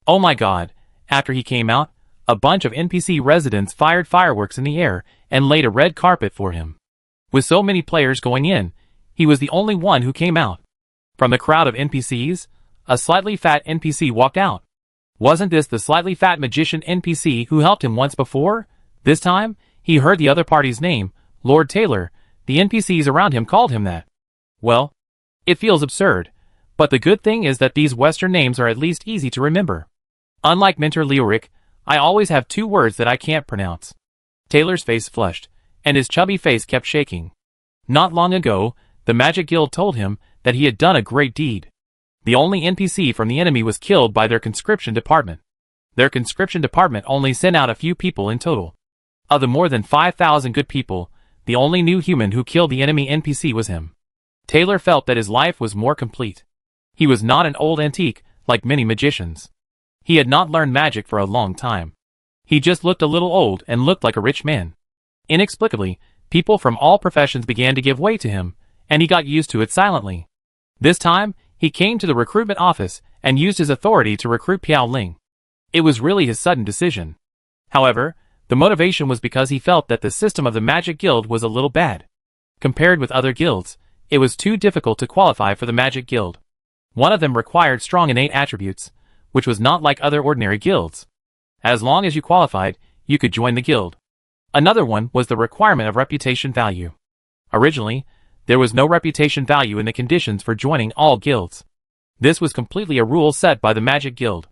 Oh my god, after he came out, a bunch of NPC residents fired fireworks in the air and laid a red carpet for him. With so many players going in, he was the only one who came out. From the crowd of NPCs, a slightly fat NPC walked out. Wasn't this the slightly fat magician NPC who helped him once before? This time, he heard the other party's name, Lord Taylor. The NPCs around him called him that. Well, it feels absurd, but the good thing is that these Western names are at least easy to remember. Unlike Mentor Leoric, I always have 2 words that I can't pronounce. Taylor's face flushed, and his chubby face kept shaking. Not long ago, the Magic Guild told him that he had done a great deed. The only NPC from the enemy was killed by their conscription department. Their conscription department only sent out a few people in total. Of the more than 5,000 good people, the only new human who killed the enemy NPC was him. Taylor felt that his life was more complete. He was not an old antique, like many magicians. He had not learned magic for a long time. He just looked a little old and looked like a rich man. Inexplicably, people from all professions began to give way to him, and he got used to it silently. This time, he came to the recruitment office and used his authority to recruit Piao Ling. It was really his sudden decision. However, the motivation was because he felt that the system of the Magic Guild was a little bad. Compared with other guilds, it was too difficult to qualify for the Magic Guild. One of them required strong innate attributes, which was not like other ordinary guilds. As long as you qualified, you could join the guild. Another one was the requirement of reputation value. Originally, there was no reputation value in the conditions for joining all guilds. This was completely a rule set by the Magic Guild.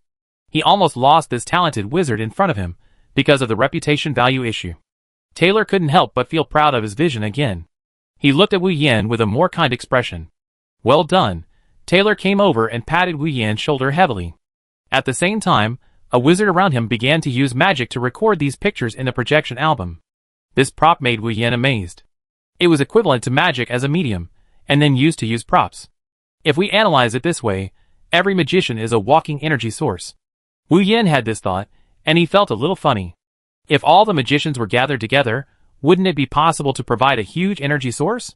He almost lost this talented wizard in front of him because of the reputation value issue. Taylor couldn't help but feel proud of his vision again. He looked at Wu Yan with a more kind expression. Well done. Taylor came over and patted Wu Yan's shoulder heavily. At the same time, a wizard around him began to use magic to record these pictures in the projection album. This prop made Wu Yan amazed. It was equivalent to magic as a medium, and then used to use props. If we analyze it this way, every magician is a walking energy source. Wu Yin had this thought, and he felt a little funny. If all the magicians were gathered together, wouldn't it be possible to provide a huge energy source?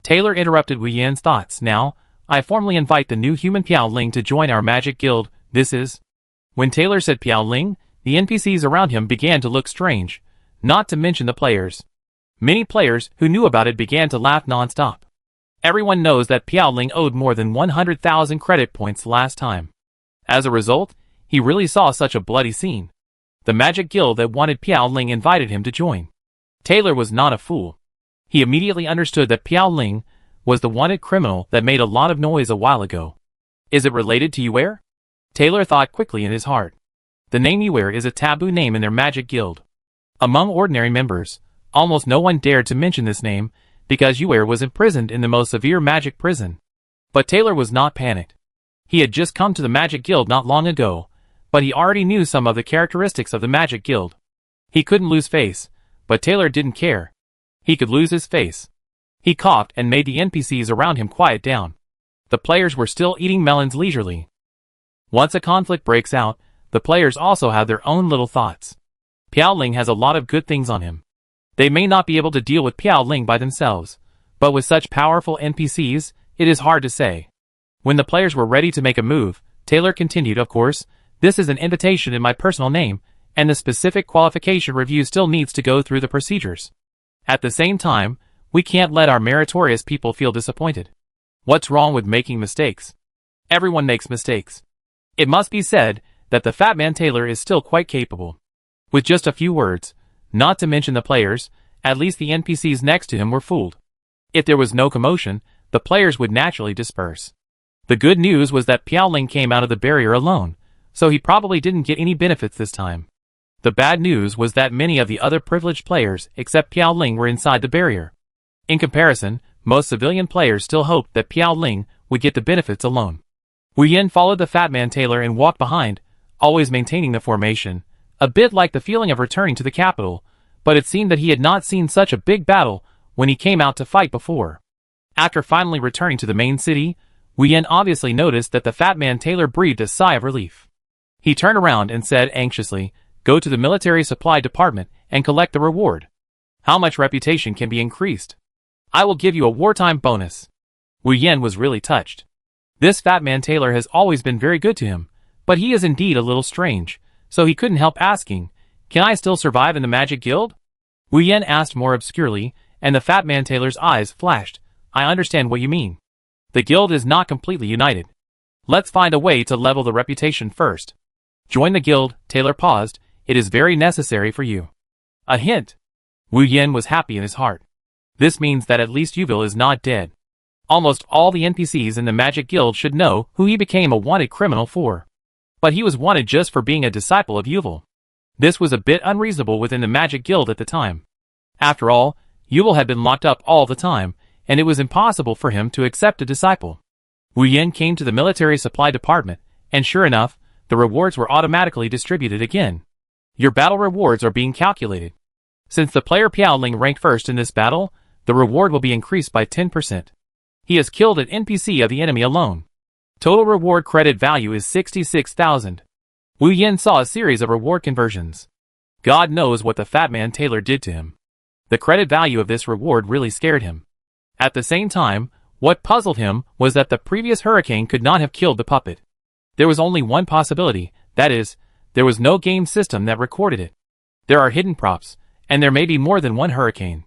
Taylor interrupted Wu Yin's thoughts. Now, I formally invite the new human Piao Ling to join our magic guild. This is... When Taylor said Piao Ling, the NPCs around him began to look strange, not to mention the players. Many players who knew about it began to laugh non-stop. Everyone knows that Piao Ling owed more than 100,000 credit points last time. As a result, he really saw such a bloody scene. The magic guild that wanted Piao Ling invited him to join. Taylor was not a fool. He immediately understood that Piao Ling was the wanted criminal that made a lot of noise a while ago. Is it related to Yuer? Taylor thought quickly in his heart. The name Yuer is a taboo name in their magic guild. Among ordinary members, almost no one dared to mention this name because Yuer was imprisoned in the most severe magic prison. But Taylor was not panicked. He had just come to the magic guild not long ago, but he already knew some of the characteristics of the magic guild. He couldn't lose face, but Taylor didn't care. He could lose his face. He coughed and made the NPCs around him quiet down. The players were still eating melons leisurely. Once a conflict breaks out, the players also have their own little thoughts. Piao Ling has a lot of good things on him. They may not be able to deal with Piao Ling by themselves, but with such powerful NPCs, it is hard to say. When the players were ready to make a move, Taylor continued, of course, this is an invitation in my personal name, and the specific qualification review still needs to go through the procedures. At the same time, we can't let our meritorious people feel disappointed. What's wrong with making mistakes? Everyone makes mistakes. It must be said that the fat man Taylor is still quite capable. With just a few words, not to mention the players, at least the NPCs next to him were fooled. If there was no commotion, the players would naturally disperse. The good news was that Piao Ling came out of the barrier alone, so he probably didn't get any benefits this time. The bad news was that many of the other privileged players except Piao Ling were inside the barrier. In comparison, most civilian players still hoped that Piao Ling would get the benefits alone. Wu Yin followed the fat man Taylor and walked behind, always maintaining the formation, a bit like the feeling of returning to the capital, but it seemed that he had not seen such a big battle when he came out to fight before. After finally returning to the main city, Wu Yin obviously noticed that the fat man Taylor breathed a sigh of relief. He turned around and said anxiously, "Go to the military supply department and collect the reward. How much reputation can be increased? I will give you a wartime bonus." Wu Yin was really touched. This fat man Taylor has always been very good to him, but he is indeed a little strange, so he couldn't help asking, "Can I still survive in the magic guild?" Wu Yin asked more obscurely, and the fat man Taylor's eyes flashed. "I understand what you mean. The guild is not completely united. Let's find a way to level the reputation first. Join the guild." Taylor paused. "It is very necessary for you." A hint. Wu Yin was happy in his heart. This means that at least Yuville is not dead. Almost all the NPCs in the Magic Guild should know who he became a wanted criminal for. But he was wanted just for being a disciple of Yuville. This was a bit unreasonable within the Magic Guild at the time. After all, Yuville had been locked up all the time, and it was impossible for him to accept a disciple. Wu Yin came to the military supply department, and sure enough, the rewards were automatically distributed again. Your battle rewards are being calculated. Since the player Piao Ling ranked first in this battle, the reward will be increased by 10%. He has killed an NPC of the enemy alone. Total reward credit value is 66,000. Wu Yin saw a series of reward conversions. God knows what the fat man Taylor did to him. The credit value of this reward really scared him. At the same time, what puzzled him was that the previous hurricane could not have killed the puppet. There was only one possibility, that is, there was no game system that recorded it. There are hidden props, and there may be more than one hurricane.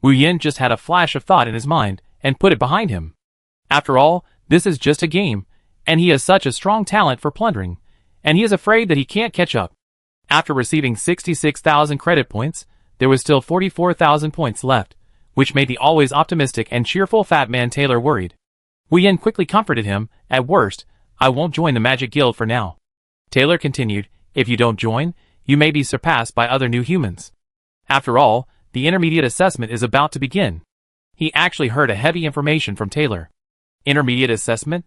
Wu Yin just had a flash of thought in his mind, and put it behind him. After all, this is just a game, and he has such a strong talent for plundering, and he is afraid that he can't catch up. After receiving 66,000 credit points, there was still 44,000 points left, which made the always optimistic and cheerful fat man Taylor worried. Wu Yin quickly comforted him. "At worst, I won't join the Magic Guild for now." Taylor continued, "If you don't join, you may be surpassed by other new humans. After all, the intermediate assessment is about to begin." He actually heard a heavy information from Taylor. Intermediate assessment?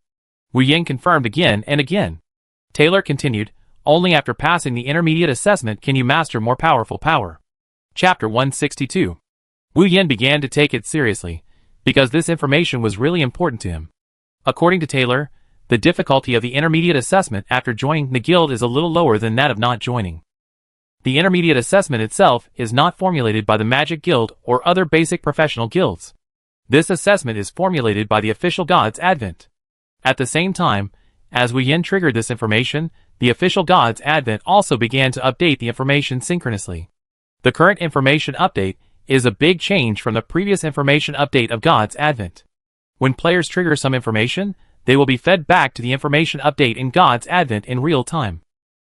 Wu Yin confirmed again and again. Taylor continued, "Only after passing the intermediate assessment can you master more powerful power." Chapter 162. Wu Yin began to take it seriously, because this information was really important to him. According to Taylor, the difficulty of the intermediate assessment after joining the guild is a little lower than that of not joining. The intermediate assessment itself is not formulated by the Magic Guild or other basic professional guilds. This assessment is formulated by the official God's Advent. At the same time, as Wu Yin triggered this information, the official God's Advent also began to update the information synchronously. The current information update is a big change from the previous information update of God's Advent. When players trigger some information, they will be fed back to the information update in God's Advent in real time.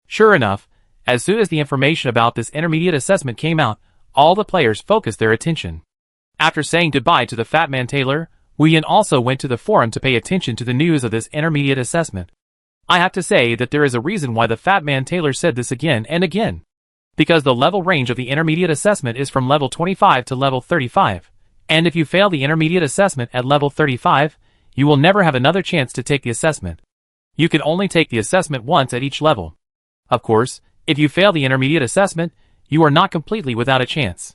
Sure enough, as soon as the information about this intermediate assessment came out, all the players focused their attention. After saying goodbye to the Fat Man Taylor, Wu Yin also went to the forum to pay attention to the news of this intermediate assessment. I have to say that there is a reason why the Fat Man Taylor said this again and again. Because the level range of the intermediate assessment is from level 25 to level 35, and if you fail the intermediate assessment at level 35, you will never have another chance to take the assessment. You can only take the assessment once at each level. Of course, if you fail the intermediate assessment, you are not completely without a chance.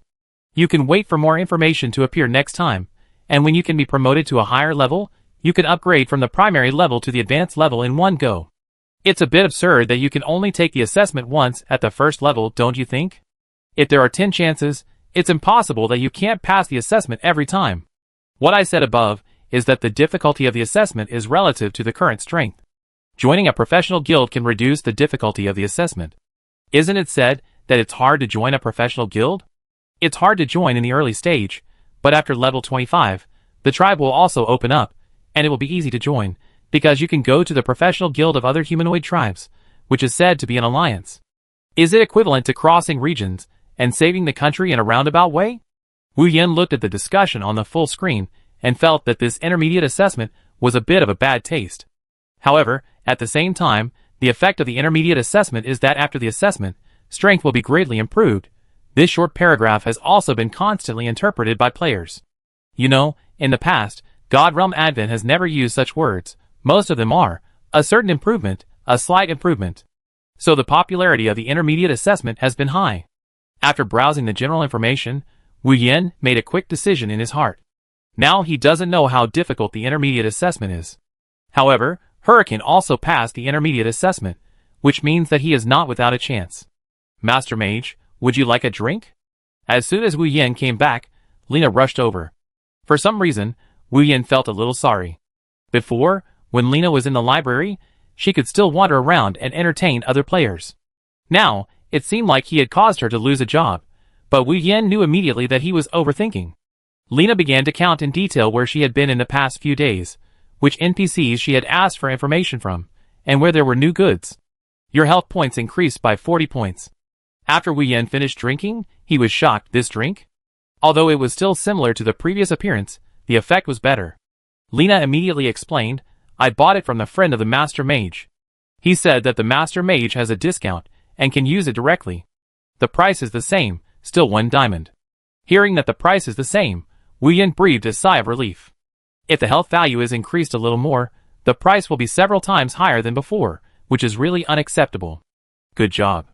You can wait for more information to appear next time, and when you can be promoted to a higher level, you can upgrade from the primary level to the advanced level in one go. It's a bit absurd that you can only take the assessment once at the first level, don't you think? If there are 10 chances, it's impossible that you can't pass the assessment every time. What I said above is that the difficulty of the assessment is relative to the current strength. Joining a professional guild can reduce the difficulty of the assessment. Isn't it said that it's hard to join a professional guild? It's hard to join in the early stage, but after level 25, the tribe will also open up, and it will be easy to join, because you can go to the professional guild of other humanoid tribes, which is said to be an alliance. Is it equivalent to crossing regions and saving the country in a roundabout way? Wu Yin looked at the discussion on the full screen and felt that this intermediate assessment was a bit of a bad taste. However, at the same time, the effect of the intermediate assessment is that after the assessment, strength will be greatly improved. This short paragraph has also been constantly interpreted by players. You know, in the past, God Realm Advent has never used such words. Most of them are a certain improvement, a slight improvement. So the popularity of the intermediate assessment has been high. After browsing the general information, Wu Yin made a quick decision in his heart. Now he doesn't know how difficult the intermediate assessment is. However, Hurricane also passed the intermediate assessment, which means that he is not without a chance. Master Mage, would you like a drink? As soon as Wu Yin came back, Lena rushed over. For some reason, Wu Yin felt a little sorry. Before, when Lena was in the library, she could still wander around and entertain other players. Now, it seemed like he had caused her to lose a job, but Wu Yin knew immediately that he was overthinking. Lena began to count in detail where she had been in the past few days, which NPCs she had asked for information from, and where there were new goods. Your health points increased by 40 points. After Wu Yin finished drinking, he was shocked. This drink? Although it was still similar to the previous appearance, the effect was better. Lena immediately explained, I bought it from the friend of the Master Mage. He said that the Master Mage has a discount and can use it directly. The price is the same, still 1 diamond. Hearing that the price is the same, Wu Yin breathed a sigh of relief. If the health value is increased a little more, the price will be several times higher than before, which is really unacceptable. Good job.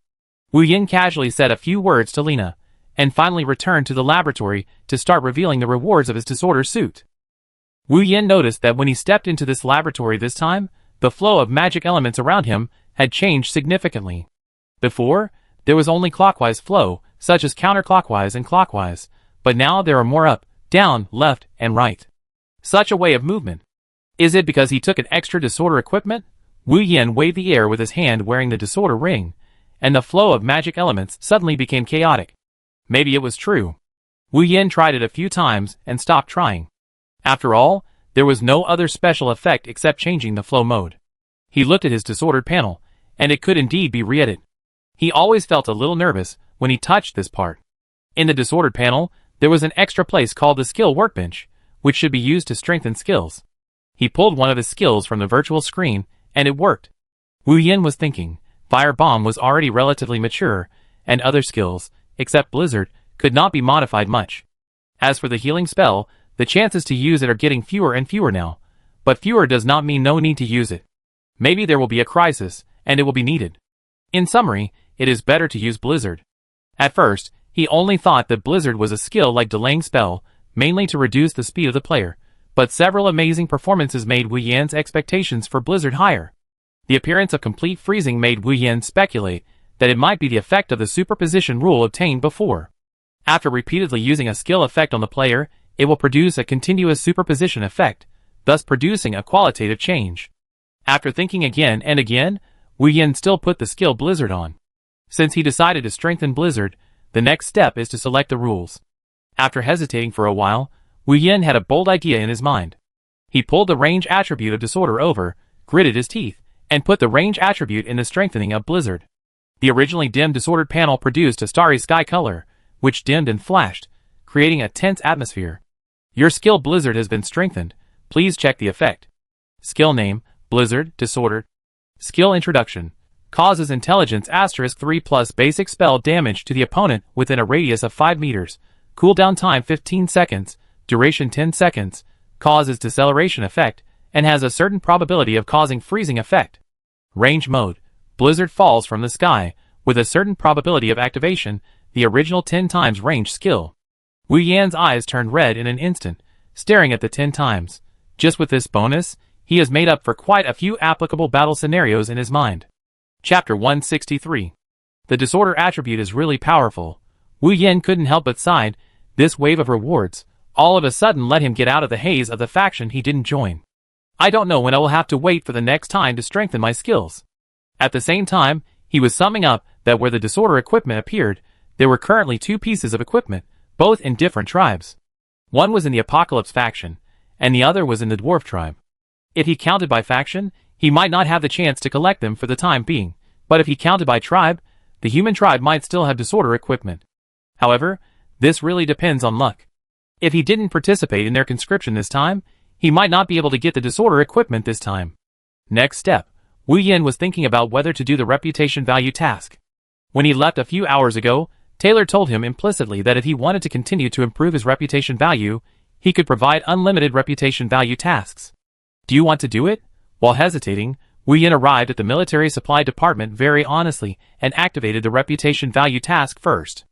Wu Yin casually said a few words to Lena, and finally returned to the laboratory to start revealing the rewards of his disorder suit. Wu Yin noticed that when he stepped into this laboratory this time, the flow of magic elements around him had changed significantly. Before, there was only clockwise flow, such as counterclockwise and clockwise, but now there are more up, down, left, and right. Such a way of movement. Is it because he took an extra disorder equipment? Wu Yin waved the air with his hand wearing the disorder ring, and the flow of magic elements suddenly became chaotic. Maybe it was true. Wu Yin tried it a few times and stopped trying. After all, there was no other special effect except changing the flow mode. He looked at his disordered panel, and it could indeed be re-edited. He always felt a little nervous when he touched this part. In the disordered panel, there was an extra place called the skill workbench, which should be used to strengthen skills. He pulled one of his skills from the virtual screen, and it worked. Wu Yin was thinking, Fire Bomb was already relatively mature, and other skills, except Blizzard, could not be modified much. As for the healing spell, the chances to use it are getting fewer and fewer now, but fewer does not mean no need to use it. Maybe there will be a crisis, and it will be needed. In summary, it is better to use Blizzard. At first, he only thought that Blizzard was a skill like Delaying Spell, mainly to reduce the speed of the player, but several amazing performances made Wu Yan's expectations for Blizzard higher. The appearance of complete freezing made Wu Yan speculate that it might be the effect of the superposition rule obtained before. After repeatedly using a skill effect on the player, it will produce a continuous superposition effect, thus producing a qualitative change. After thinking again and again, Wu Yan still put the skill Blizzard on. Since he decided to strengthen Blizzard, the next step is to select the rules. After hesitating for a while, Wu Yan had a bold idea in his mind. He pulled the range attribute of Disorder over, gritted his teeth, and put the range attribute in the strengthening of Blizzard. The originally dimmed Disordered panel produced a starry sky color, which dimmed and flashed, creating a tense atmosphere. Your skill Blizzard has been strengthened. Please check the effect. Skill name, Blizzard, Disordered. Skill introduction. Causes intelligence *3+ basic spell damage to the opponent within a radius of 5 meters. Cooldown time 15 seconds, duration 10 seconds, causes deceleration effect, and has a certain probability of causing freezing effect. Range mode. Blizzard falls from the sky, with a certain probability of activation, the original 10 times range skill. Wu Yan's eyes turned red in an instant, staring at the 10 times. Just with this bonus, he has made up for quite a few applicable battle scenarios in his mind. Chapter 163. The Disorder attribute is really powerful. Wu Yan couldn't help but sigh. This wave of rewards, all of a sudden let him get out of the haze of the faction he didn't join. I don't know when I will have to wait for the next time to strengthen my skills. At the same time, he was summing up that where the Disorder equipment appeared, there were currently 2 pieces of equipment, both in different tribes. One was in the Apocalypse faction, and the other was in the Dwarf tribe. If he counted by faction, he might not have the chance to collect them for the time being, but if he counted by tribe, the human tribe might still have Disorder equipment. However, this really depends on luck. If he didn't participate in their conscription this time, he might not be able to get the Disorder equipment this time. Next step. Wu Yan was thinking about whether to do the reputation value task. When he left a few hours ago, Taylor told him implicitly that if he wanted to continue to improve his reputation value, he could provide unlimited reputation value tasks. Do you want to do it? While hesitating, Wu Yan arrived at the military supply department very honestly and activated the reputation value task first.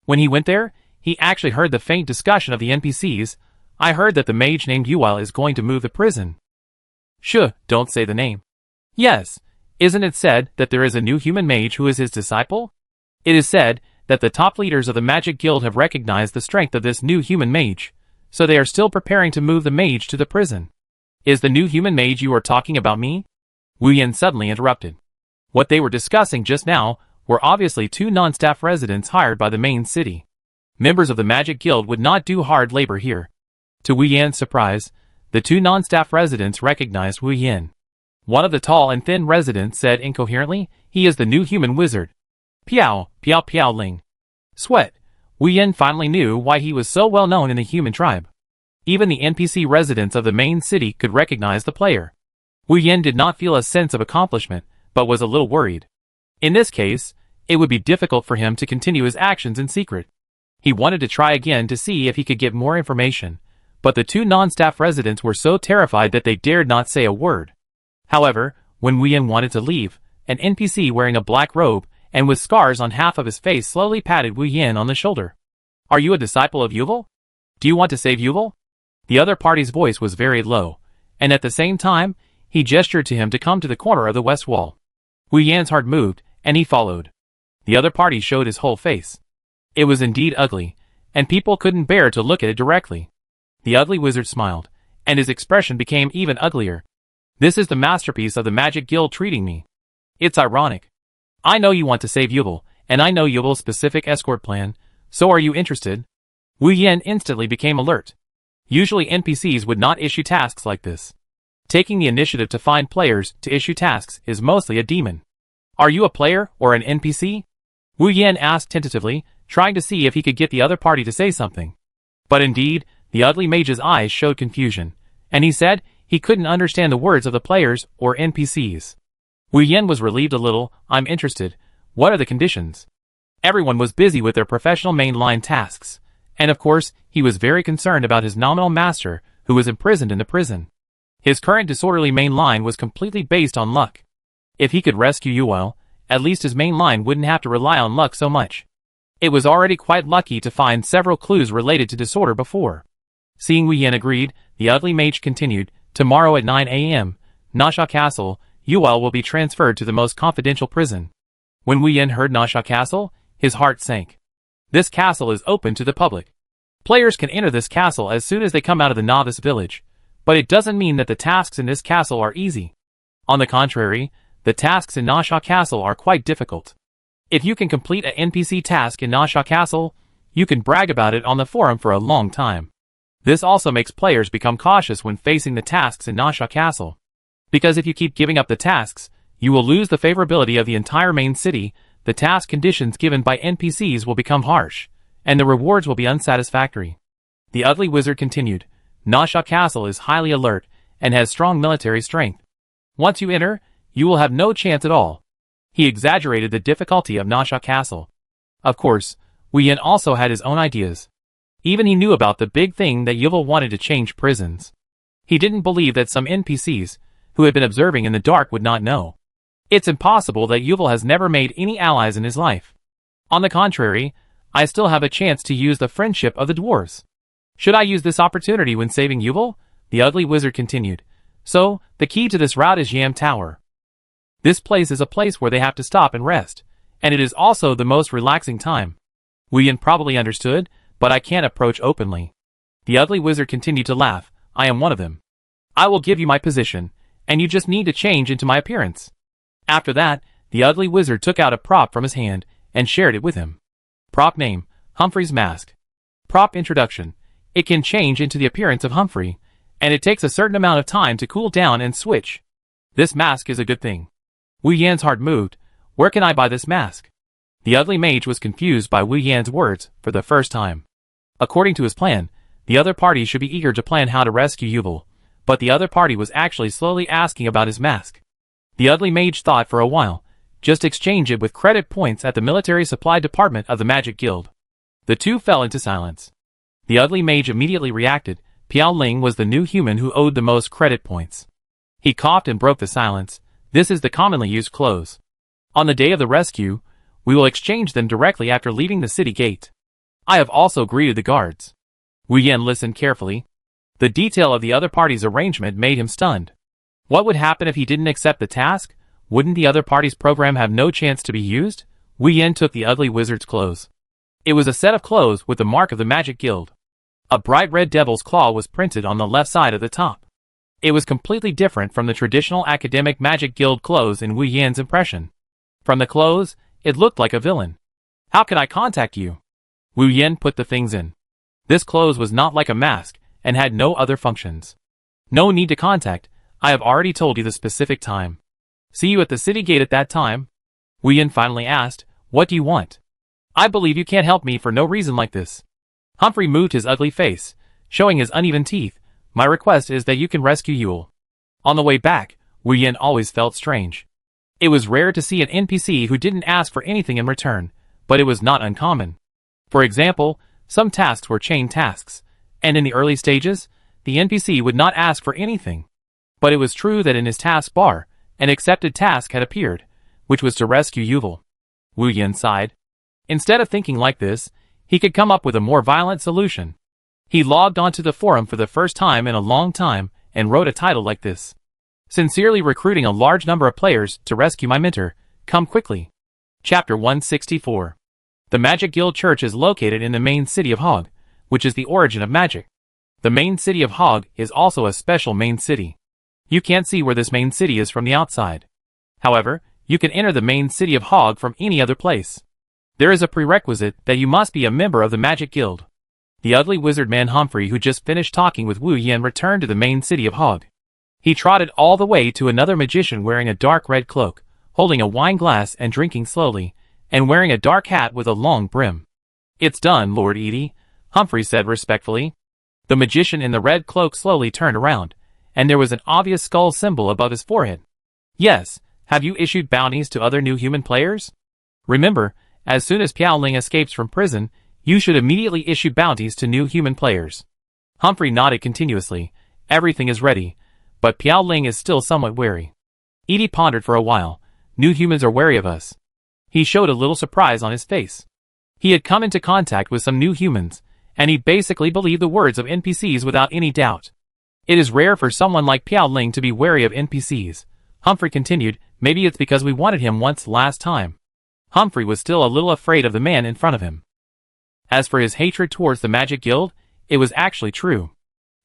When he went there, he actually heard the faint discussion of the NPCs. I heard that the mage named Yuel is going to move the prison. Shh, don't say the name. Yes, isn't it said that there is a new human mage who is his disciple? It is said that the top leaders of the Magic Guild have recognized the strength of this new human mage, so they are still preparing to move the mage to the prison. Is the new human mage you are talking about me? Wu Yan suddenly interrupted. What they were discussing just now were obviously 2 non-staff residents hired by the main city. Members of the Magic Guild would not do hard labor here. To Wu Yan's surprise, the 2 non-staff residents recognized Wu Yan. One of the tall and thin residents said incoherently, "He is the new human wizard." Piao, piao piao ling. Sweat. Wu Yan finally knew why he was so well known in the human tribe. Even the NPC residents of the main city could recognize the player. Wu Yan did not feel a sense of accomplishment, but was a little worried. In this case, it would be difficult for him to continue his actions in secret. He wanted to try again to see if he could get more information, but the 2 non-staff residents were so terrified that they dared not say a word. However, when Wu Yan wanted to leave, an NPC wearing a black robe and with scars on half of his face slowly patted Wu Yan on the shoulder. "Are you a disciple of Yuval? Do you want to save Yuval?" The other party's voice was very low, and at the same time, he gestured to him to come to the corner of the west wall. Wu Yan's heart moved, and he followed. The other party showed his whole face. It was indeed ugly, and people couldn't bear to look at it directly. The ugly wizard smiled, and his expression became even uglier. "This is the masterpiece of the Magic Guild treating me. It's ironic. I know you want to save Yuval, and I know Yuval's specific escort plan, so are you interested?" Wu Yan instantly became alert. Usually NPCs would not issue tasks like this. Taking the initiative to find players to issue tasks is mostly a demon. "Are you a player or an NPC?" Wu Yan asked tentatively, trying to see if he could get the other party to say something. But indeed, the ugly mage's eyes showed confusion, and he said he couldn't understand the words of the players or NPCs. Wu Yan was relieved a little. "I'm interested. What are the conditions?" Everyone was busy with their professional mainline tasks, and of course, he was very concerned about his nominal master, who was imprisoned in the prison. His current disorderly main line was completely based on luck. If he could rescue Yuel, at least his main line wouldn't have to rely on luck so much. It was already quite lucky to find several clues related to disorder before. Seeing Wu Yan agreed, the ugly mage continued, tomorrow at 9 a.m., Nasha Castle, Yuel will be transferred to the most confidential prison. When Wu Yan heard Nasha Castle, his heart sank. This castle is open to the public. Players can enter this castle as soon as they come out of the novice village, but it doesn't mean that the tasks in this castle are easy. On the contrary, the tasks in Nasha Castle are quite difficult. If you can complete an NPC task in Nasha Castle, you can brag about it on the forum for a long time. This also makes players become cautious when facing the tasks in Nasha Castle. Because if you keep giving up the tasks, you will lose the favorability of the entire main city, the task conditions given by NPCs will become harsh, and the rewards will be unsatisfactory. The ugly wizard continued, Nasha Castle is highly alert and has strong military strength. Once you enter, you will have no chance at all. He exaggerated the difficulty of Nasha Castle. Of course, Wu Yan also had his own ideas. Even he knew about the big thing that Yuval wanted to change prisons. He didn't believe that some NPCs, who had been observing in the dark, would not know. It's impossible that Yuval has never made any allies in his life. On the contrary, I still have a chance to use the friendship of the dwarves. Should I use this opportunity when saving Yuval? The ugly wizard continued. So, the key to this route is Yam Tower. This place is a place where they have to stop and rest, and it is also the most relaxing time. Wu Yan probably understood, but I can't approach openly. The ugly wizard continued to laugh. I am one of them. I will give you my position, and you just need to change into my appearance. After that, the ugly wizard took out a prop from his hand and shared it with him. Prop name, Humphrey's Mask. Prop introduction. It can change into the appearance of Humphrey, and it takes a certain amount of time to cool down and switch. This mask is a good thing. Wu Yan's heart moved. Where can I buy this mask? The ugly mage was confused by Wu Yan's words for the first time. According to his plan, the other party should be eager to plan how to rescue Yuval, but the other party was actually slowly asking about his mask. The ugly mage thought for a while. Just exchange it with credit points at the military supply department of the Magic Guild. The two fell into silence. The ugly mage immediately reacted. Piao Ling was the new human who owed the most credit points. He coughed and broke the silence. This is the commonly used clothes. On the day of the rescue, we will exchange them directly after leaving the city gate. I have also greeted the guards. Wu Yan listened carefully. The detail of the other party's arrangement made him stunned. What would happen if he didn't accept the task? Wouldn't the other party's program have no chance to be used? Wu Yan took the ugly wizard's clothes. It was a set of clothes with the mark of the Magic Guild. A bright red devil's claw was printed on the left side of the top. It was completely different from the traditional academic Magic Guild clothes in Wu Yan's impression. From the clothes, it looked like a villain. How can I contact you? Wu Yan put the things in. This clothes was not like a mask, and had no other functions. No need to contact, I have already told you the specific time. See you at the city gate at that time? Wu Yan finally asked, what do you want? I believe you can't help me for no reason like this. Humphrey moved his ugly face, showing his uneven teeth. My request is that you can rescue Yuval. On the way back, Wu Yan always felt strange. It was rare to see an NPC who didn't ask for anything in return, but it was not uncommon. For example, some tasks were chain tasks, and in the early stages, the NPC would not ask for anything. But it was true that in his task bar, an accepted task had appeared, which was to rescue Yuval. Wu Yan sighed. Instead of thinking like this, he could come up with a more violent solution. He logged onto the forum for the first time in a long time and wrote a title like this. Sincerely recruiting a large number of players to rescue my mentor, come quickly. Chapter 164. The Magic Guild Church is located in the main city of Hog, which is the origin of magic. The main city of Hog is also a special main city. You can't see where this main city is from the outside. However, you can enter the main city of Hog from any other place. There is a prerequisite that you must be a member of the Magic Guild. The ugly wizard man Humphrey, who just finished talking with Wu Yan, returned to the main city of Hog. He trotted all the way to another magician wearing a dark red cloak, holding a wine glass and drinking slowly, and wearing a dark hat with a long brim. It's done, Lord Edie, Humphrey said respectfully. The magician in the red cloak slowly turned around, and there was an obvious skull symbol above his forehead. Yes, have you issued bounties to other new human players? Remember, as soon as Piao Ling escapes from prison, you should immediately issue bounties to new human players. Humphrey nodded continuously. Everything is ready, but Piao Ling is still somewhat wary. Edie pondered for a while. New humans are wary of us. He showed a little surprise on his face. He had come into contact with some new humans, and he basically believed the words of NPCs without any doubt. It is rare for someone like Piao Ling to be wary of NPCs. Humphrey continued, maybe it's because we wanted him once last time. Humphrey was still a little afraid of the man in front of him. As for his hatred towards the Magic Guild, it was actually true.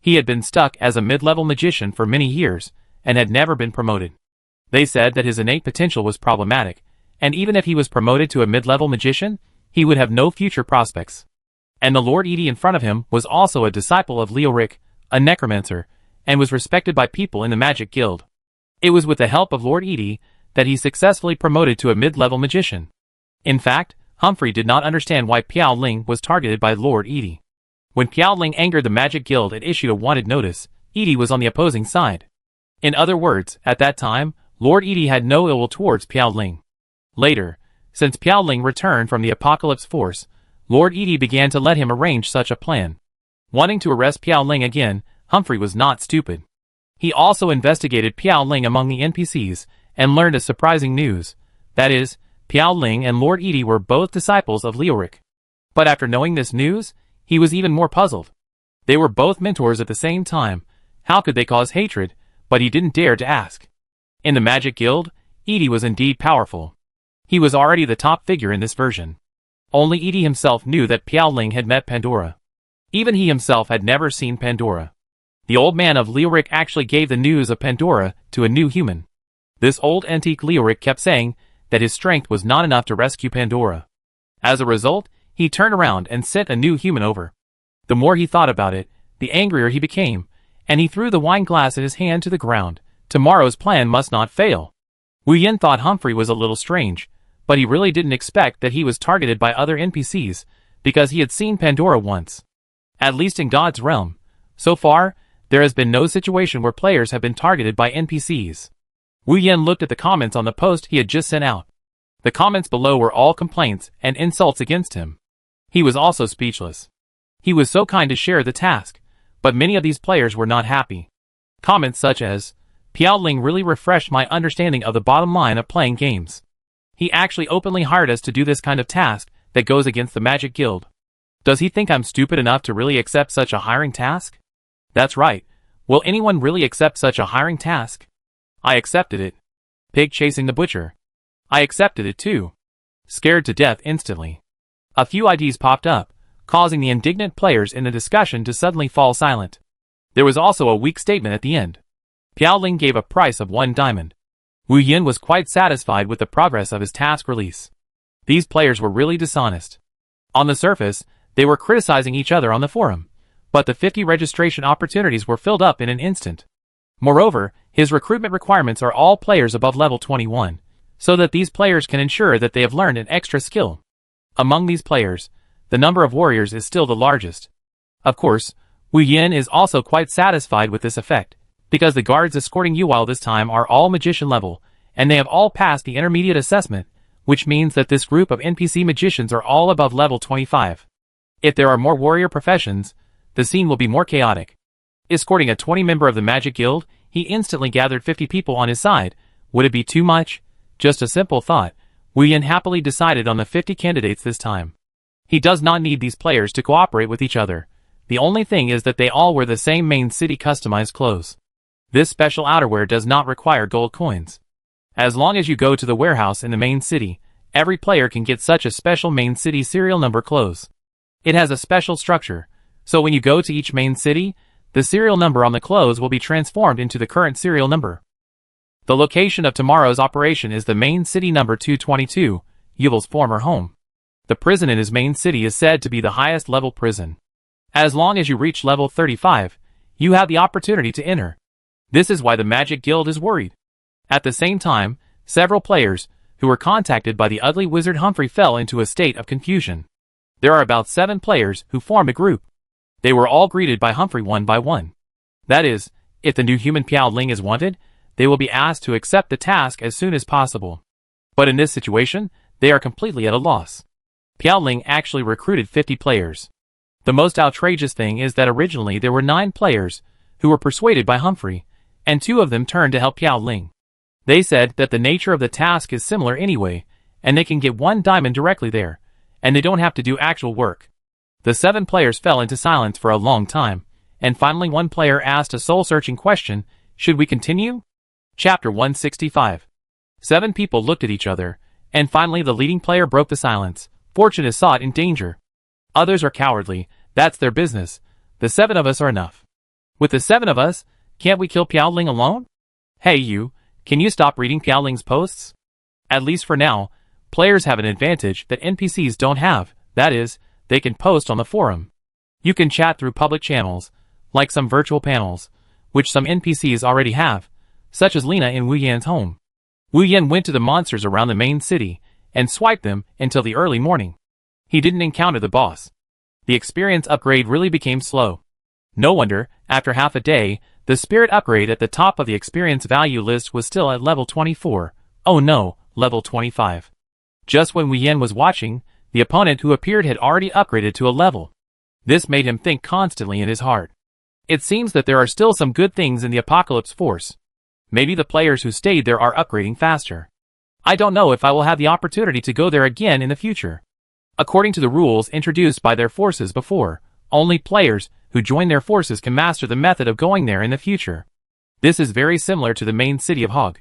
He had been stuck as a mid-level magician for many years, and had never been promoted. They said that his innate potential was problematic, and even if he was promoted to a mid-level magician, he would have no future prospects. And the Lord Edie in front of him was also a disciple of Leoric, a necromancer, and was respected by people in the Magic Guild. It was with the help of Lord Edie that he successfully promoted to a mid-level magician. In fact, Humphrey did not understand why Piao Ling was targeted by Lord Edie. When Piao Ling angered the Magic Guild and issued a wanted notice, Edie was on the opposing side. In other words, at that time, Lord Edie had no ill will towards Piao Ling. Later, since Piao Ling returned from the Apocalypse Force, Lord Edie began to let him arrange such a plan. Wanting to arrest Piao Ling again, Humphrey was not stupid. He also investigated Piao Ling among the NPCs and learned a surprising news. That is, Piao Ling and Lord Edie were both disciples of Leoric. But after knowing this news, he was even more puzzled. They were both mentors at the same time. How could they cause hatred? But he didn't dare to ask. In the Magic Guild, Edie was indeed powerful. He was already the top figure in this version. Only Edie himself knew that Piao Ling had met Pandora. Even he himself had never seen Pandora. The old man of Leoric actually gave the news of Pandora to a new human. This old antique Leoric kept saying that his strength was not enough to rescue Pandora. As a result, he turned around and sent a new human over. The more he thought about it, the angrier he became, and he threw the wine glass in his hand to the ground. Tomorrow's plan must not fail. Wu Yin thought Humphrey was a little strange, but he really didn't expect that he was targeted by other NPCs, because he had seen Pandora once. At least in God's realm. So far, there has been no situation where players have been targeted by NPCs. Wu Yin looked at the comments on the post he had just sent out. The comments below were all complaints and insults against him. He was also speechless. He was so kind to share the task, but many of these players were not happy. Comments such as, Piao Ling really refreshed my understanding of the bottom line of playing games. He actually openly hired us to do this kind of task that goes against the Magic Guild. Does he think I'm stupid enough to really accept such a hiring task? That's right. Will anyone really accept such a hiring task? I accepted it. Pig chasing the butcher. I accepted it too. Scared to death instantly. A few IDs popped up, causing the indignant players in the discussion to suddenly fall silent. There was also a weak statement at the end. Piao Ling gave a price of 1 diamond. Wu Yin was quite satisfied with the progress of his task release. These players were really dishonest. On the surface, they were criticizing each other on the forum, but the 50 registration opportunities were filled up in an instant. Moreover, his recruitment requirements are all players above level 21, so that these players can ensure that they have learned an extra skill. Among these players, the number of warriors is still the largest. Of course, Wu Yin is also quite satisfied with this effect, because the guards escorting Yuwao this time are all magician level, and they have all passed the intermediate assessment, which means that this group of NPC magicians are all above level 25. If there are more warrior professions, the scene will be more chaotic. Escorting a 20 member of the Magic Guild, he instantly gathered 50 people on his side. Would it be too much? Just a simple thought. Wu Yin happily decided on the 50 candidates this time. He does not need these players to cooperate with each other. The only thing is that they all wear the same main city customized clothes. This special outerwear does not require gold coins. As long as you go to the warehouse in the main city, every player can get such a special main city serial number clothes. It has a special structure, so when you go to each main city, the serial number on the clothes will be transformed into the current serial number. The location of tomorrow's operation is the main city number 222, Yuval's former home. The prison in his main city is said to be the highest level prison. As long as you reach level 35, you have the opportunity to enter. This is why the Magic Guild is worried. At the same time, several players, who were contacted by the ugly wizard Humphrey, fell into a state of confusion. There are about 7 players who formed a group. They were all greeted by Humphrey one by one. That is, if the new human Piao Ling is wanted, they will be asked to accept the task as soon as possible. But in this situation, they are completely at a loss. Piao Ling actually recruited 50 players. The most outrageous thing is that originally there were 9 players who were persuaded by Humphrey, and 2 of them turned to help Piao Ling. They said that the nature of the task is similar anyway, and they can get 1 diamond directly there, and they don't have to do actual work. The 7 players fell into silence for a long time, and finally one player asked a soul-searching question, "Should we continue?" Chapter 165. 7 people looked at each other, and finally the leading player broke the silence. "Fortune is sought in danger. Others are cowardly, that's their business. The 7 of us are enough. With the 7 of us, can't we kill Piaoling alone? Hey you, can you stop reading Piaoling's posts? At least for now, players have an advantage that NPCs don't have, that is, they can post on the forum. You can chat through public channels, like some virtual panels, which some NPCs already have, such as Lena in Wu Yan's home. Wu Yan went to the monsters around the main city, and swiped them until the early morning. He didn't encounter the boss. The experience upgrade really became slow. No wonder, after half a day, the spirit upgrade at the top of the experience value list was still at level 24. Oh no, level 25. Just when Wu Yan was watching, the opponent who appeared had already upgraded to a level. This made him think constantly in his heart. It seems that there are still some good things in the Apocalypse Force. Maybe the players who stayed there are upgrading faster. I don't know if I will have the opportunity to go there again in the future. According to the rules introduced by their forces before, only players who join their forces can master the method of going there in the future. This is very similar to the main city of Hog.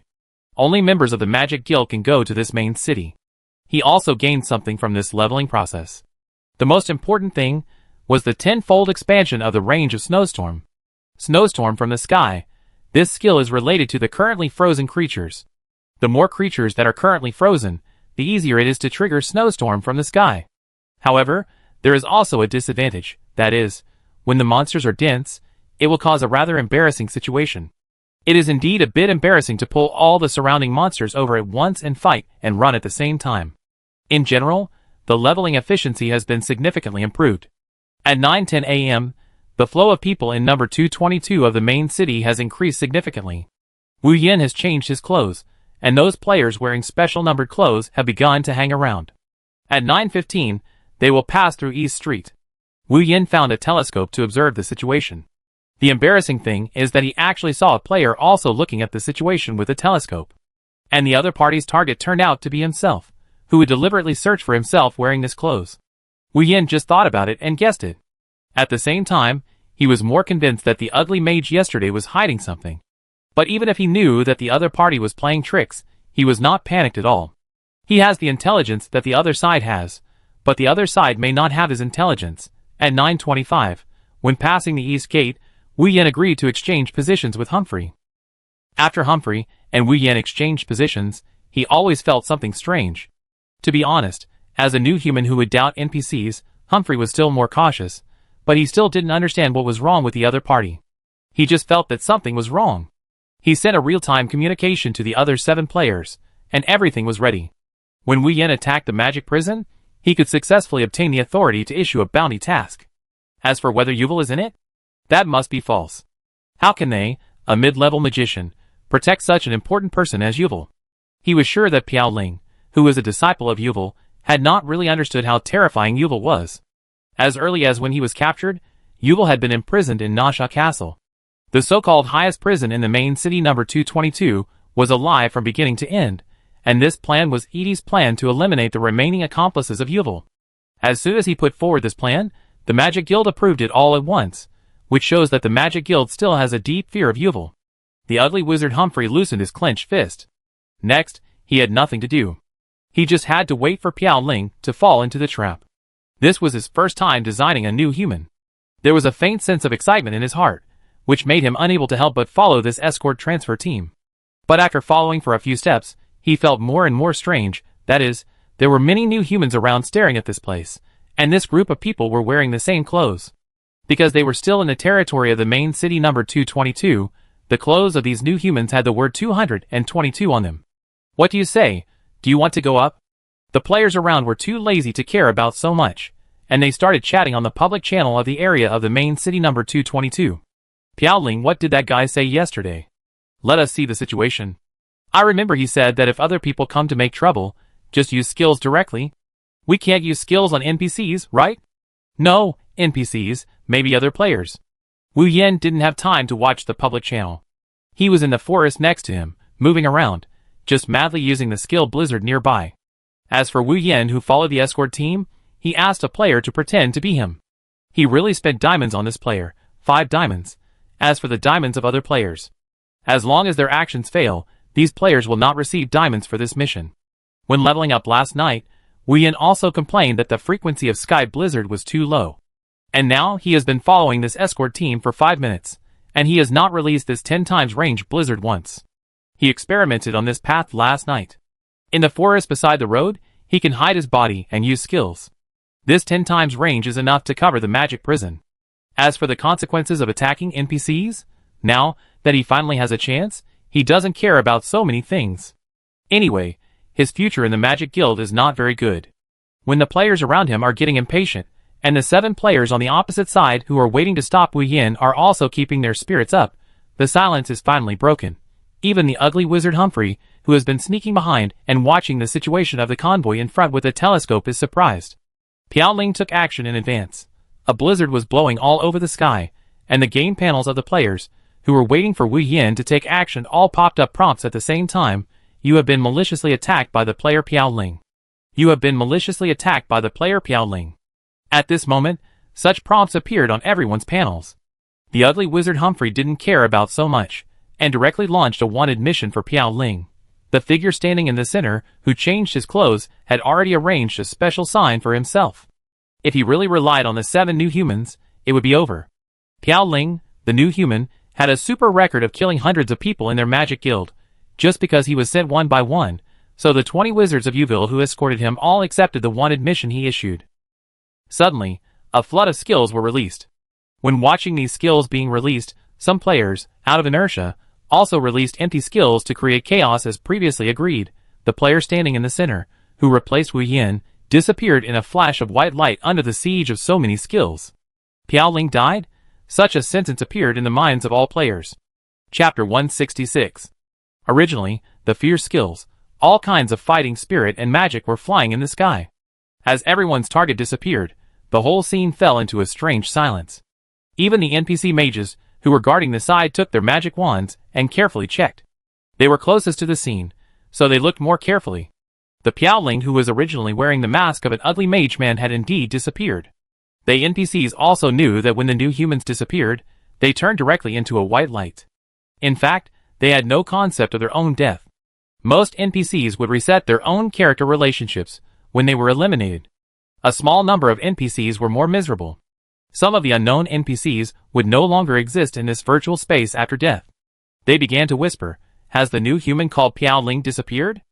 Only members of the Magic Guild can go to this main city. He also gained something from this leveling process. The most important thing was the 10-fold expansion of the range of Snowstorm. Snowstorm from the sky. This skill is related to the currently frozen creatures. The more creatures that are currently frozen, the easier it is to trigger Snowstorm from the sky. However, there is also a disadvantage, that is, when the monsters are dense, it will cause a rather embarrassing situation. It is indeed a bit embarrassing to pull all the surrounding monsters over at once and fight and run at the same time. In general, the leveling efficiency has been significantly improved. At 9:10 a.m., the flow of people in number 222 of the main city has increased significantly. Wu Yan has changed his clothes, and those players wearing special numbered clothes have begun to hang around. At 9:15, they will pass through East Street. Wu Yan found a telescope to observe the situation. The embarrassing thing is that he actually saw a player also looking at the situation with a telescope. And the other party's target turned out to be himself, who would deliberately search for himself wearing this clothes. Wu Yan just thought about it and guessed it. At the same time, he was more convinced that the ugly mage yesterday was hiding something. But even if he knew that the other party was playing tricks, he was not panicked at all. He has the intelligence that the other side has, but the other side may not have his intelligence. At 9:25, when passing the East Gate, Wu Yan agreed to exchange positions with Humphrey. After Humphrey and Wu Yan exchanged positions, he always felt something strange. To be honest, as a new human who would doubt NPCs, Humphrey was still more cautious, but he still didn't understand what was wrong with the other party. He just felt that something was wrong. He sent a real-time communication to the other 7 players, and everything was ready. When Wu Yan attacked the magic prison, he could successfully obtain the authority to issue a bounty task. As for whether Yuval is in it, that must be false. How can they, a mid-level magician, protect such an important person as Yuval? He was sure that Piaoling, who was a disciple of Yuval, had not really understood how terrifying Yuval was. As early as when he was captured, Yuval had been imprisoned in Nasha Castle. The so-called highest prison in the main city number 222 was a lie from beginning to end, and this plan was Edie's plan to eliminate the remaining accomplices of Yuval. As soon as he put forward this plan, the Magic Guild approved it all at once, which shows that the Magic Guild still has a deep fear of Yuval. The ugly wizard Humphrey loosened his clenched fist. Next, he had nothing to do. He just had to wait for Piaoling to fall into the trap. This was his first time designing a new human. There was a faint sense of excitement in his heart, which made him unable to help but follow this escort transfer team. But after following for a few steps, he felt more and more strange, that is, there were many new humans around staring at this place, and this group of people were wearing the same clothes. Because they were still in the territory of the main city number 222, the clothes of these new humans had the word 222 on them. What do you say? Do you want to go up? The players around were too lazy to care about so much, and they started chatting on the public channel of the area of the main city number 222. Piaoling, what did that guy say yesterday? Let us see the situation. I remember he said that if other people come to make trouble, just use skills directly. We can't use skills on NPCs, right? No, NPCs, maybe other players. Wu Yan didn't have time to watch the public channel. He was in the forest next to him, moving around, just madly using the skill Blizzard nearby. As for Wu Yan, who followed the escort team, he asked a player to pretend to be him. He really spent diamonds on this player, 5 diamonds. As for the diamonds of other players, as long as their actions fail, these players will not receive diamonds for this mission. When leveling up last night, Wu Yin also complained that the frequency of Sky Blizzard was too low. And now he has been following this escort team for 5 minutes, and he has not released this 10 times range blizzard once. He experimented on this path last night. In the forest beside the road, he can hide his body and use skills. This 10 times range is enough to cover the magic prison. As for the consequences of attacking NPCs, now that he finally has a chance, he doesn't care about so many things. Anyway, his future in the Magic Guild is not very good. When the players around him are getting impatient, and the 7 players on the opposite side who are waiting to stop Wu Yin are also keeping their spirits up, the silence is finally broken. Even the ugly wizard Humphrey, who has been sneaking behind and watching the situation of the convoy in front with a telescope, is surprised. Piaoling took action in advance. A blizzard was blowing all over the sky, and the game panels of the players, who were waiting for Wu Yin to take action, all popped up prompts at the same time. You have been maliciously attacked by the player Piaoling. You have been maliciously attacked by the player Piaoling. At this moment, such prompts appeared on everyone's panels. The ugly wizard Humphrey didn't care about so much, and directly launched a wanted mission for Piaoling. The figure standing in the center, who changed his clothes, had already arranged a special sign for himself. If he really relied on the 7 new humans, it would be over. Piaoling, the new human, had a super record of killing hundreds of people in their magic guild, just because he was sent one by one, so the 20 wizards of Uville who escorted him all accepted the wanted mission he issued. Suddenly, a flood of skills were released. When watching these skills being released, some players, out of inertia, also released empty skills to create chaos as previously agreed. The player standing in the center, who replaced Wu Yin, disappeared in a flash of white light under the siege of so many skills. Piaoling died? Such a sentence appeared in the minds of all players. Chapter 166. Originally, the fierce skills, all kinds of fighting spirit and magic were flying in the sky. As everyone's target disappeared, the whole scene fell into a strange silence. Even the NPC mages, who were guarding the side, took their magic wands and carefully checked. They were closest to the scene, so they looked more carefully. The Piaoling who was originally wearing the mask of an ugly mage man had indeed disappeared. The NPCs also knew that when the new humans disappeared, they turned directly into a white light. In fact, they had no concept of their own death. Most NPCs would reset their own character relationships when they were eliminated. A small number of NPCs were more miserable. Some of the unknown NPCs would no longer exist in this virtual space after death. They began to whisper, "Has the new human called Piaoling disappeared?"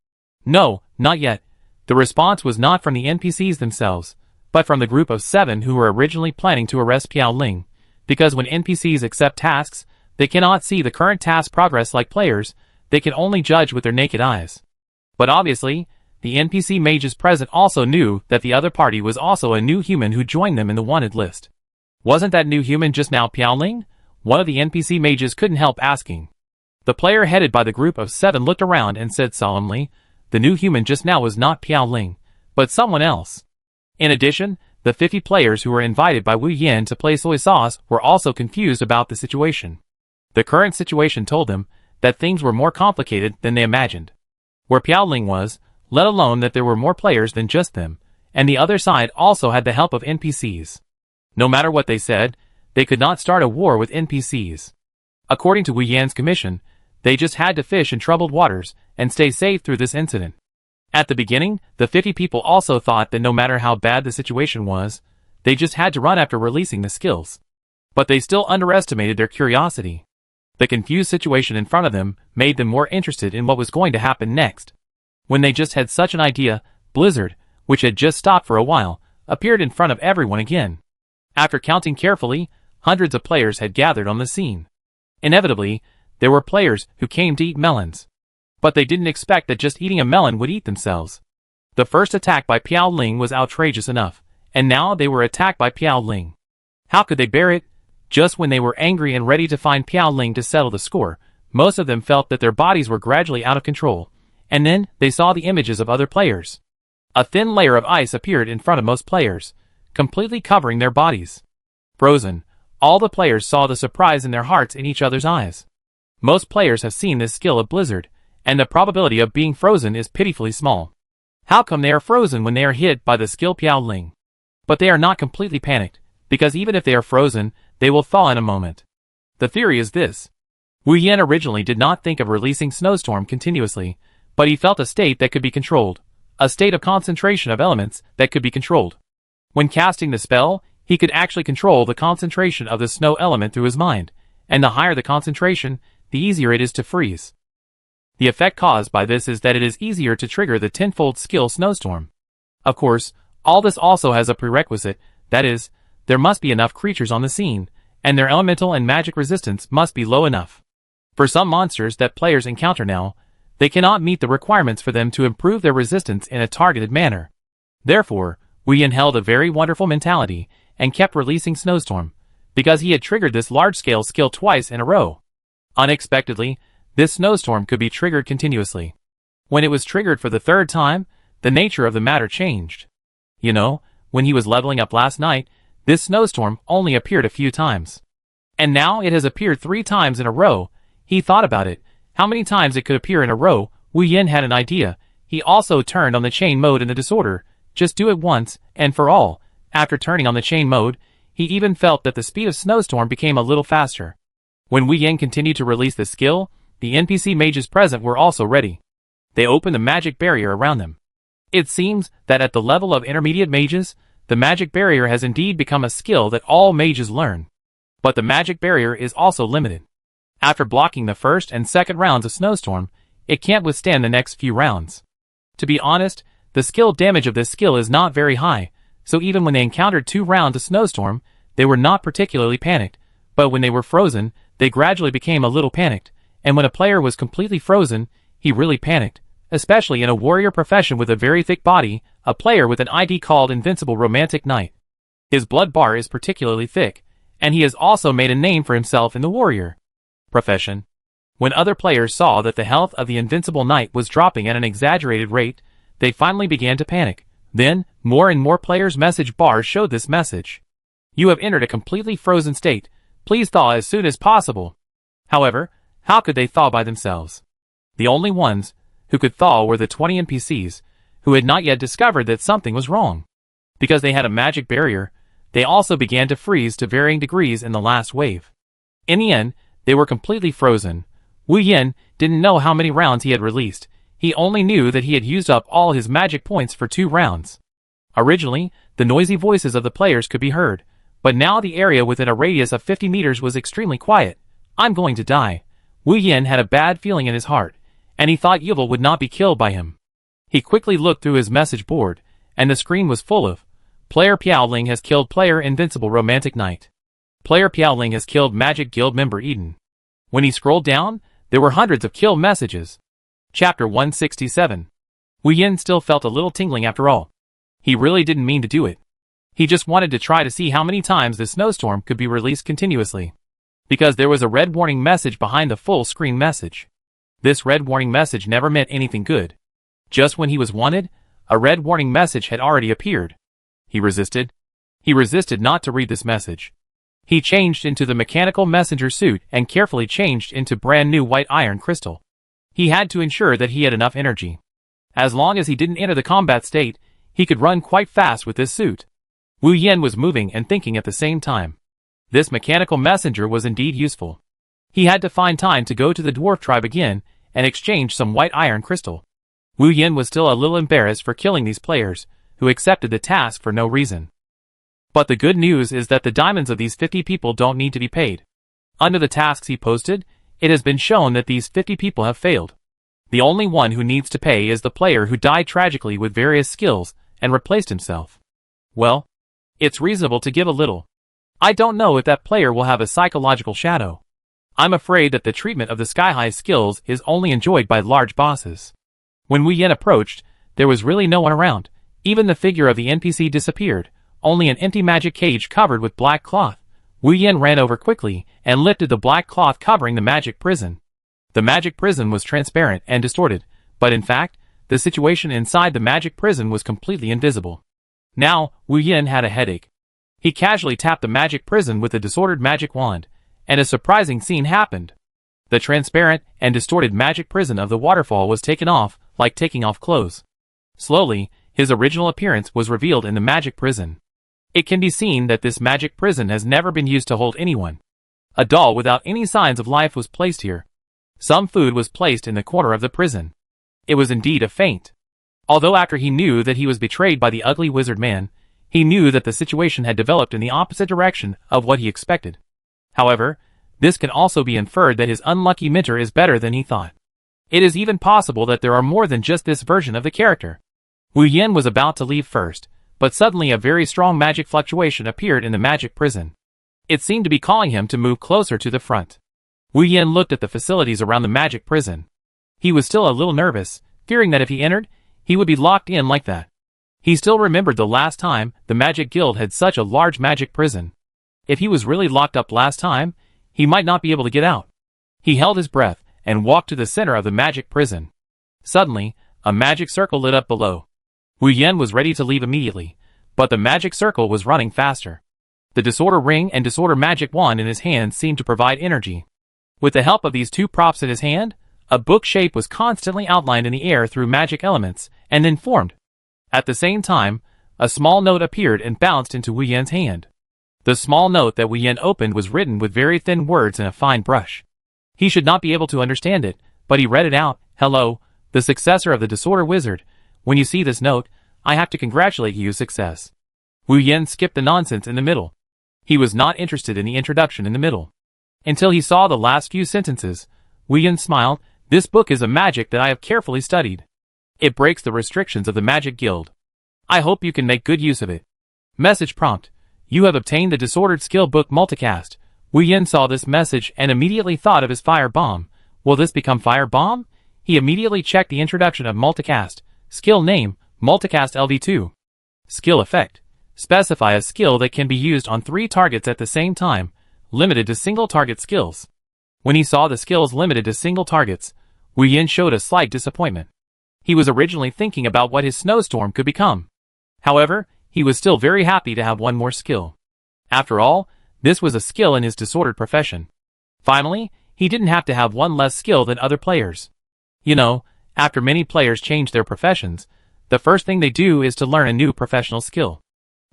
No, not yet. The response was not from the NPCs themselves, but from the group of 7 who were originally planning to arrest Piaoling, because when NPCs accept tasks, they cannot see the current task progress like players, they can only judge with their naked eyes. But obviously, the NPC mages present also knew that the other party was also a new human who joined them in the wanted list. Wasn't that new human just now Piaoling? One of the NPC mages couldn't help asking. The player headed by the group of 7 looked around and said solemnly, the new human just now was not Piaoling, but someone else. In addition, the 50 players who were invited by Wu Yin to play soy sauce were also confused about the situation. The current situation told them that things were more complicated than they imagined. Where Piaoling was, let alone that there were more players than just them, and the other side also had the help of NPCs. No matter what they said, they could not start a war with NPCs. According to Wu Yan's commission, they just had to fish in troubled waters and stay safe through this incident. At the beginning, the 50 people also thought that no matter how bad the situation was, they just had to run after releasing the skills. But they still underestimated their curiosity. The confused situation in front of them made them more interested in what was going to happen next. When they just had such an idea, Blizzard, which had just stopped for a while, appeared in front of everyone again. After counting carefully, hundreds of players had gathered on the scene. Inevitably, there were players who came to eat melons. But they didn't expect that just eating a melon would eat themselves. The first attack by Piaoling was outrageous enough, and now they were attacked by Piaoling. How could they bear it? Just when they were angry and ready to find Piaoling to settle the score, most of them felt that their bodies were gradually out of control, and then they saw the images of other players. A thin layer of ice appeared in front of most players, completely covering their bodies. Frozen, all the players saw the surprise in their hearts in each other's eyes. Most players have seen this skill of Blizzard, and the probability of being frozen is pitifully small. How come they are frozen when they are hit by the skill Piaoling? But they are not completely panicked. because even if they are frozen, they will thaw in a moment. The theory is this. Wu Yin originally did not think of releasing Snowstorm continuously, but he felt a state that could be controlled, a state of concentration of elements that could be controlled. When casting the spell, he could actually control the concentration of the snow element through his mind, and the higher the concentration, the easier it is to freeze. The effect caused by this is that it is easier to trigger the tenfold skill Snowstorm. Of course, all this also has a prerequisite, that is, there must be enough creatures on the scene, and their elemental and magic resistance must be low enough. For some monsters that players encounter now, they cannot meet the requirements for them to improve their resistance in a targeted manner. Therefore, Wu Yin held a very wonderful mentality, and kept releasing Snowstorm, because he had triggered this large-scale skill twice in a row. Unexpectedly, this Snowstorm could be triggered continuously. When it was triggered for the third time, the nature of the matter changed. You know, when he was leveling up last night, this Snowstorm only appeared a few times. And now it has appeared 3 times in a row. He thought about it, how many times it could appear in a row. Wu Yin had an idea. He also turned on the chain mode in the disorder. Just do it once, and for all. After turning on the chain mode, he even felt that the speed of Snowstorm became a little faster. When Wu Yin continued to release the skill, the NPC mages present were also ready. They opened the magic barrier around them. It seems that at the level of intermediate mages, the magic barrier has indeed become a skill that all mages learn. But the magic barrier is also limited. After blocking the first and second rounds of Snowstorm, it can't withstand the next few rounds. To be honest, the skill damage of this skill is not very high, so even when they encountered 2 rounds of Snowstorm, they were not particularly panicked, but when they were frozen, they gradually became a little panicked, and when a player was completely frozen, he really panicked, especially in a warrior profession with a very thick body, a player with an ID called Invincible Romantic Knight. His blood bar is particularly thick, and he has also made a name for himself in the warrior profession. When other players saw that the health of the Invincible Knight was dropping at an exaggerated rate, they finally began to panic. Then, more and more players' message bars showed this message. You have entered a completely frozen state. Please thaw as soon as possible. However, how could they thaw by themselves? The only ones who could thaw were the 20 NPCs, who had not yet discovered that something was wrong. Because they had a magic barrier, they also began to freeze to varying degrees in the last wave. In the end, they were completely frozen. Wu Yin didn't know how many rounds he had released. He only knew that he had used up all his magic points for 2 rounds. Originally, the noisy voices of the players could be heard, but now the area within a radius of 50 meters was extremely quiet. I'm going to die. Wu Yin had a bad feeling in his heart, and he thought evil would not be killed by him. He quickly looked through his message board, and the screen was full of, Player Piaoling has killed Player Invincible Romantic Knight. Player Piaoling has killed Magic Guild member Eden. When he scrolled down, there were hundreds of kill messages. Chapter 167. Wu Yin still felt a little tingling after all. He really didn't mean to do it. He just wanted to try to see how many times the Snowstorm could be released continuously. Because there was a red warning message behind the full screen message. This red warning message never meant anything good. Just when he was wanted, a red warning message had already appeared. He resisted. He resisted not to read this message. He changed into the mechanical messenger suit and carefully changed into brand new white iron crystal. He had to ensure that he had enough energy. As long as he didn't enter the combat state, he could run quite fast with this suit. Wu Yin was moving and thinking at the same time. This mechanical messenger was indeed useful. He had to find time to go to the dwarf tribe again and exchange some white iron crystal. Wu Yin was still a little embarrassed for killing these players, who accepted the task for no reason. But the good news is that the diamonds of these 50 people don't need to be paid. Under the tasks he posted, it has been shown that these 50 people have failed. The only one who needs to pay is the player who died tragically with various skills and replaced himself. Well, it's reasonable to give a little. I don't know if that player will have a psychological shadow. I'm afraid that the treatment of the sky-high skills is only enjoyed by large bosses. When Wu Yin approached, there was really no one around. Even the figure of the NPC disappeared. Only an empty magic cage covered with black cloth. Wu Yin ran over quickly and lifted the black cloth covering the magic prison. The magic prison was transparent and distorted, but in fact, the situation inside the magic prison was completely invisible. Now, Wu Yin had a headache. He casually tapped the magic prison with a disordered magic wand, and a surprising scene happened. The transparent and distorted magic prison of the waterfall was taken off, like taking off clothes. Slowly, his original appearance was revealed in the magic prison. It can be seen that this magic prison has never been used to hold anyone. A doll without any signs of life was placed here. Some food was placed in the corner of the prison. It was indeed a feint. Although after he knew that he was betrayed by the ugly wizard man, he knew that the situation had developed in the opposite direction of what he expected. However, this can also be inferred that his unlucky mentor is better than he thought. It is even possible that there are more than just this version of the character. Wu Yin was about to leave first, but suddenly a very strong magic fluctuation appeared in the magic prison. It seemed to be calling him to move closer to the front. Wu Yin looked at the facilities around the magic prison. He was still a little nervous, fearing that if he entered, he would be locked in like that. He still remembered the last time the Magic Guild had such a large magic prison. If he was really locked up last time, he might not be able to get out. He held his breath and walked to the center of the magic prison. Suddenly, a magic circle lit up below. Wu Yin was ready to leave immediately, but the magic circle was running faster. The disorder ring and disorder magic wand in his hand seemed to provide energy. With the help of these two props in his hand, a book shape was constantly outlined in the air through magic elements, and then formed. At the same time, a small note appeared and bounced into Wu Yin's hand. The small note that Wu Yin opened was written with very thin words in a fine brush. He should not be able to understand it, but he read it out. Hello, the successor of the Disorder Wizard. When you see this note, I have to congratulate you, success. Wu Yin skipped the nonsense in the middle. He was not interested in the introduction in the middle. Until he saw the last few sentences, Wu Yin smiled. This book is a magic that I have carefully studied. It breaks the restrictions of the Magic Guild. I hope you can make good use of it. Message prompt. You have obtained the Disordered Skill Book Multicast. Wu Yin saw this message and immediately thought of his fire bomb. Will this become fire bomb? He immediately checked the introduction of Multicast. Skill name, Multicast LV2. Skill effect. Specify a skill that can be used on 3 targets at the same time, limited to single target skills. When he saw the skills limited to single targets, Wu Yin showed a slight disappointment. He was originally thinking about what his snowstorm could become. However, he was still very happy to have one more skill. After all, this was a skill in his disordered profession. Finally, he didn't have to have one less skill than other players. You know, after many players change their professions, the first thing they do is to learn a new professional skill.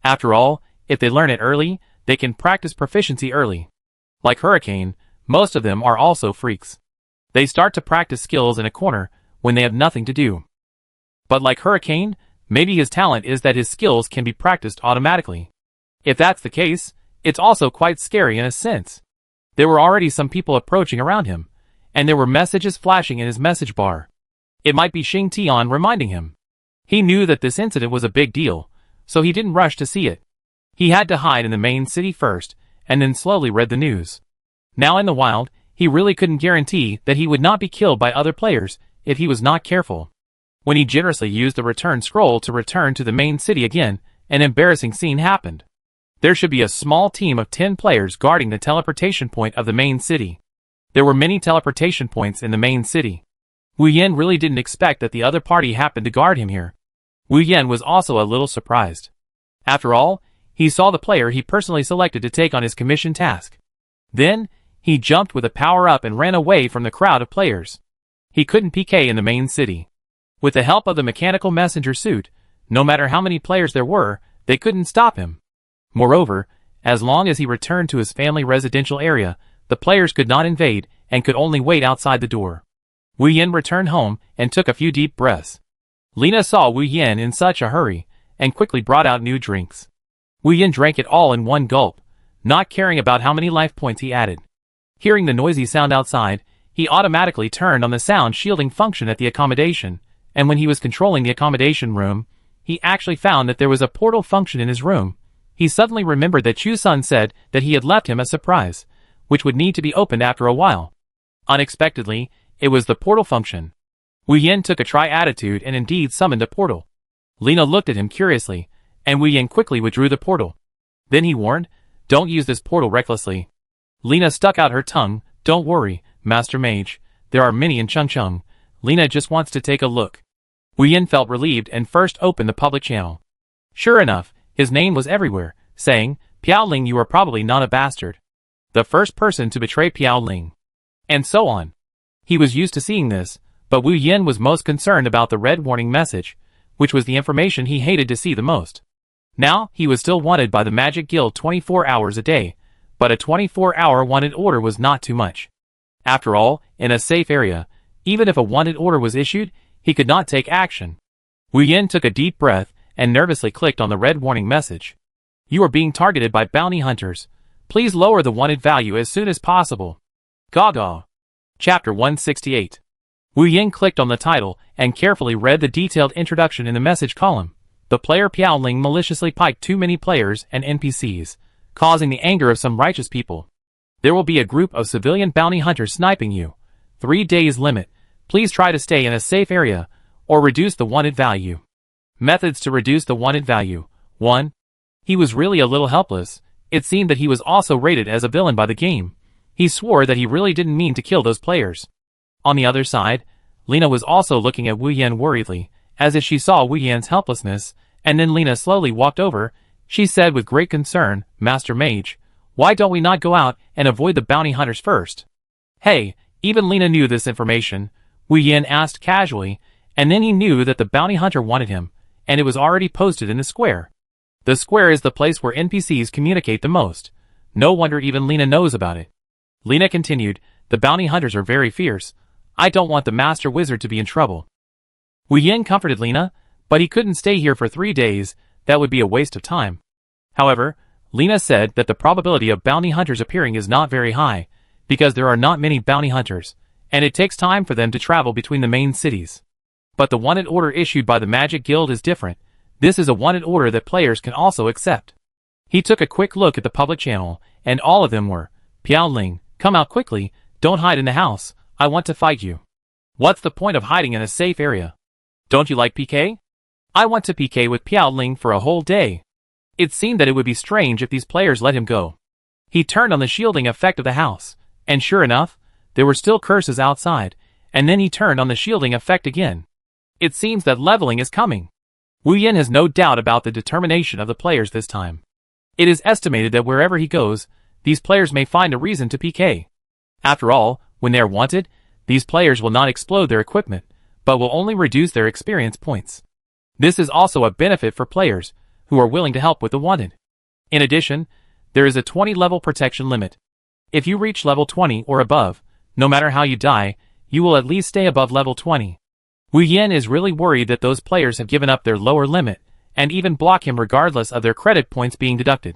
After all, if they learn it early, they can practice proficiency early. Like Hurricane, most of them are also freaks. They start to practice skills in a corner when they have nothing to do. But like Hurricane, maybe his talent is that his skills can be practiced automatically. If that's the case, it's also quite scary in a sense. There were already some people approaching around him, and there were messages flashing in his message bar. It might be Xing Tian reminding him. He knew that this incident was a big deal, so he didn't rush to see it. He had to hide in the main city first, and then slowly read the news. Now in the wild, he really couldn't guarantee that he would not be killed by other players if he was not careful. When he generously used the return scroll to return to the main city again, an embarrassing scene happened. There should be a small team of 10 players guarding the teleportation point of the main city. There were many teleportation points in the main city. Wu Yin really didn't expect that the other party happened to guard him here. Wu Yin was also a little surprised. After all, he saw the player he personally selected to take on his commission task. Then, he jumped with a power-up and ran away from the crowd of players. He couldn't PK in the main city. With the help of the mechanical messenger suit, no matter how many players there were, they couldn't stop him. Moreover, as long as he returned to his family residential area, the players could not invade and could only wait outside the door. Wu Yin returned home and took a few deep breaths. Lena saw Wu Yin in such a hurry and quickly brought out new drinks. Wu Yin drank it all in one gulp, not caring about how many life points he added. Hearing the noisy sound outside, he automatically turned on the sound shielding function at the accommodation, and when he was controlling the accommodation room, he actually found that there was a portal function in his room. He suddenly remembered that Chu Sun said that he had left him a surprise, which would need to be opened after a while. Unexpectedly, it was the portal function. Wu Yin took a try attitude and indeed summoned a portal. Lena looked at him curiously, and Wu Yin quickly withdrew the portal. Then he warned, "Don't use this portal recklessly." Lena stuck out her tongue. "Don't worry, Master Mage. There are many in Chengcheng. Lena just wants to take a look." Wu Yin felt relieved and first opened the public channel. Sure enough, his name was everywhere, saying, "Piao Ling, you are probably not a bastard. The first person to betray Piao Ling." And so on. He was used to seeing this, but Wu Yin was most concerned about the red warning message, which was the information he hated to see the most. Now, he was still wanted by the Magic Guild 24 hours a day, but a 24-hour wanted order was not too much. After all, in a safe area, even if a wanted order was issued, he could not take action. Wu Yin took a deep breath and nervously clicked on the red warning message. You are being targeted by bounty hunters. Please lower the wanted value as soon as possible. Gaga. Chapter 168. Wu Yin clicked on the title and carefully read the detailed introduction in the message column. The player Piaoling maliciously piked too many players and NPCs, causing the anger of some righteous people. There will be a group of civilian bounty hunters sniping you. 3 days limit. Please try to stay in a safe area, or reduce the wanted value. Methods to reduce the wanted value. 1. He was really a little helpless. It seemed that he was also rated as a villain by the game. He swore that he really didn't mean to kill those players. On the other side, Lena was also looking at Wu Yin worriedly, as if she saw Wu Yin's helplessness, and then Lena slowly walked over. She said with great concern, Master Mage, why don't we not go out and avoid the bounty hunters first? Hey, even Lena knew this information, Wu Yin asked casually, and then he knew that the bounty hunter wanted him, and it was already posted in the square. The square is the place where NPCs communicate the most. No wonder even Lena knows about it. Lena continued, the bounty hunters are very fierce. I don't want the master wizard to be in trouble. Wu Yin comforted Lena, but he couldn't stay here for 3 days. That would be a waste of time. However, Lena said that the probability of bounty hunters appearing is not very high, because there are not many bounty hunters, and it takes time for them to travel between the main cities. But the wanted order issued by the Magic Guild is different. This is a wanted order that players can also accept. He took a quick look at the public channel, and all of them were, Piaoling, come out quickly, don't hide in the house, I want to fight you. What's the point of hiding in a safe area? Don't you like PK? I want to PK with Piaoling for a whole day. It seemed that it would be strange if these players let him go. He turned on the shielding effect of the house, and sure enough, there were still curses outside, and then he turned on the shielding effect again. It seems that leveling is coming. Wu Yin has no doubt about the determination of the players this time. It is estimated that wherever he goes, these players may find a reason to PK. After all, when they are wanted, these players will not explode their equipment, but will only reduce their experience points. This is also a benefit for players who are willing to help with the wanted. In addition, there is a 20 level protection limit. If you reach level 20 or above, no matter how you die, you will at least stay above level 20. Wu Yin is really worried that those players have given up their lower limit, and even block him regardless of their credit points being deducted.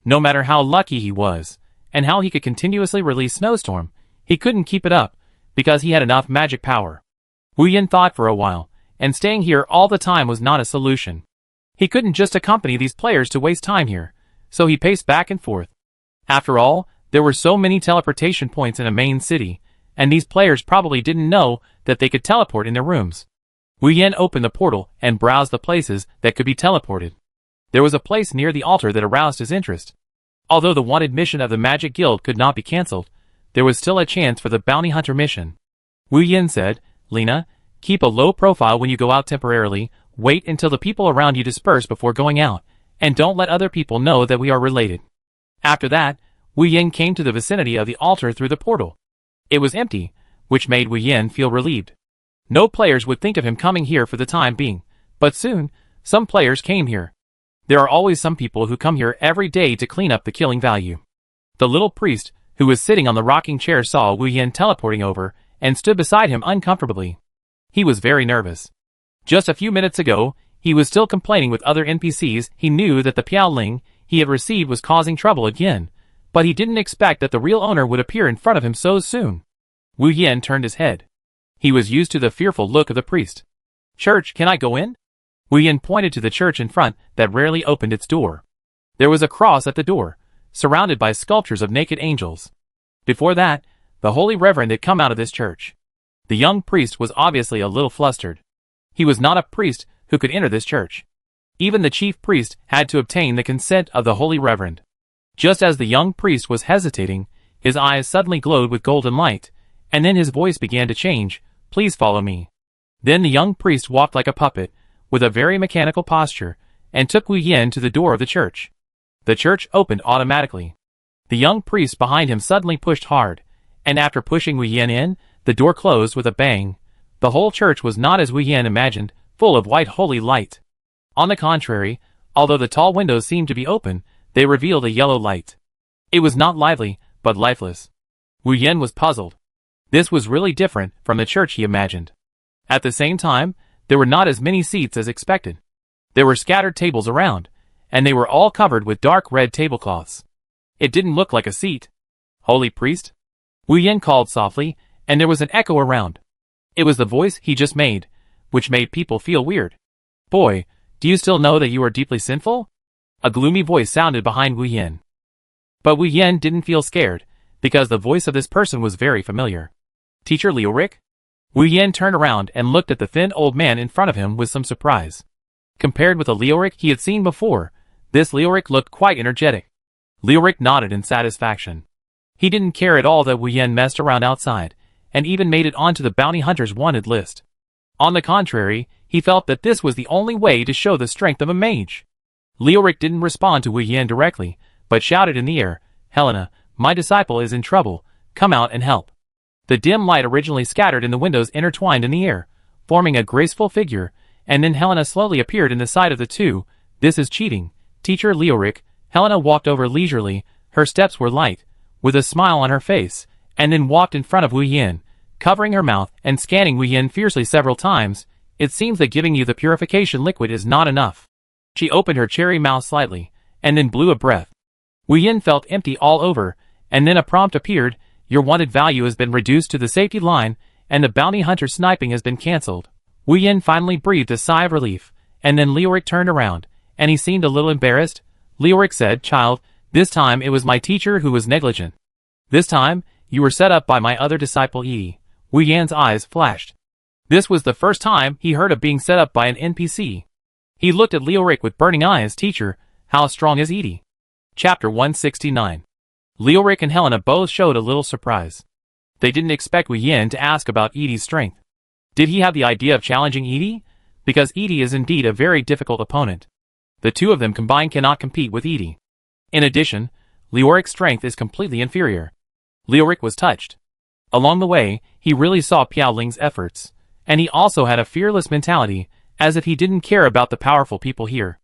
No matter how lucky he was, and how he could continuously release Snowstorm, he couldn't keep it up, because he had enough magic power. Wu Yin thought for a while, and staying here all the time was not a solution. He couldn't just accompany these players to waste time here, so he paced back and forth. After all, there were so many teleportation points in a main city, and these players probably didn't know that they could teleport in their rooms. Wu Yin opened the portal and browsed the places that could be teleported. There was a place near the altar that aroused his interest. Although the wanted mission of the Magic Guild could not be cancelled, there was still a chance for the bounty hunter mission. Wu Yin said, Lena, keep a low profile when you go out temporarily, wait until the people around you disperse before going out, and don't let other people know that we are related. After that, Wu Yin came to the vicinity of the altar through the portal. It was empty, which made Wu Yin feel relieved. No players would think of him coming here for the time being, but soon, some players came here. There are always some people who come here every day to clean up the killing value. The little priest, who was sitting on the rocking chair, saw Wu Yin teleporting over, and stood beside him uncomfortably. He was very nervous. Just a few minutes ago, he was still complaining with other NPCs. He knew that the Piaoling he had received was causing trouble again, but he didn't expect that the real owner would appear in front of him so soon. Wu Yin turned his head. He was used to the fearful look of the priest. Church, can I go in? Wu Yin pointed to the church in front that rarely opened its door. There was a cross at the door, surrounded by sculptures of naked angels. Before that, the holy reverend had come out of this church. The young priest was obviously a little flustered. He was not a priest who could enter this church. Even the chief priest had to obtain the consent of the holy reverend. Just as the young priest was hesitating, his eyes suddenly glowed with golden light, and then his voice began to change, please follow me. Then the young priest walked like a puppet, with a very mechanical posture, and took Wu Yin to the door of the church. The church opened automatically. The young priest behind him suddenly pushed hard, and after pushing Wu Yin in, the door closed with a bang. The whole church was not as Wu Yin imagined, full of white holy light. On the contrary, Although the tall windows seemed to be open, they revealed a yellow light. It was not lively, but lifeless. Wu Yan was puzzled. This was really different from the church he imagined. At the same time, there were not as many seats as expected. There were scattered tables around, and they were all covered with dark red tablecloths. It didn't look like a seat. Holy priest? Wu Yan called softly, and there was an echo around. It was the voice he just made, which made people feel weird. Boy, do you still know that you are deeply sinful? A gloomy voice sounded behind Wu Yan. But Wu Yan didn't feel scared, because the voice of this person was very familiar. Teacher Lioric? Wu Yan turned around and looked at the thin old man in front of him with some surprise. Compared with the Lioric he had seen before, this Lioric looked quite energetic. Lioric nodded in satisfaction. He didn't care at all that Wu Yan messed around outside, and even made it onto the bounty hunter's wanted list. On the contrary, he felt that this was the only way to show the strength of a mage. Lioric didn't respond to Wu Yan directly, but shouted in the air, Helena, my disciple is in trouble, come out and help. The dim light originally scattered in the windows intertwined in the air, forming a graceful figure, and then Helena slowly appeared in the side of the two. This is cheating, Teacher Lioric. Helena walked over leisurely, her steps were light, with a smile on her face, and then walked in front of Wu Yan, covering her mouth and scanning Wu Yan fiercely several times. It seems that giving you the purification liquid is not enough. She opened her cherry mouth slightly, and then blew a breath. Wu Yan felt empty all over, and then a prompt appeared, your wanted value has been reduced to the safety line, and the bounty hunter sniping has been cancelled. Wu Yan finally breathed a sigh of relief, and then Lioric turned around, and he seemed a little embarrassed. Lioric said, child, this time it was my teacher who was negligent. This time, you were set up by my other disciple Yi. Wu Yan's eyes flashed. This was the first time he heard of being set up by an NPC. He looked at Lioric with burning eyes. Teacher, how strong is Edie? Chapter 169. Lioric and Helena both showed a little surprise. They didn't expect Wu Yan to ask about Edie's strength. Did he have the idea of challenging Edie? Because Edie is indeed a very difficult opponent. The two of them combined cannot compete with Edie. In addition, Lioric's strength is completely inferior. Lioric was touched. Along the way, he really saw Piao Ling's efforts, and he also had a fearless mentality, as if he didn't care about the powerful people here.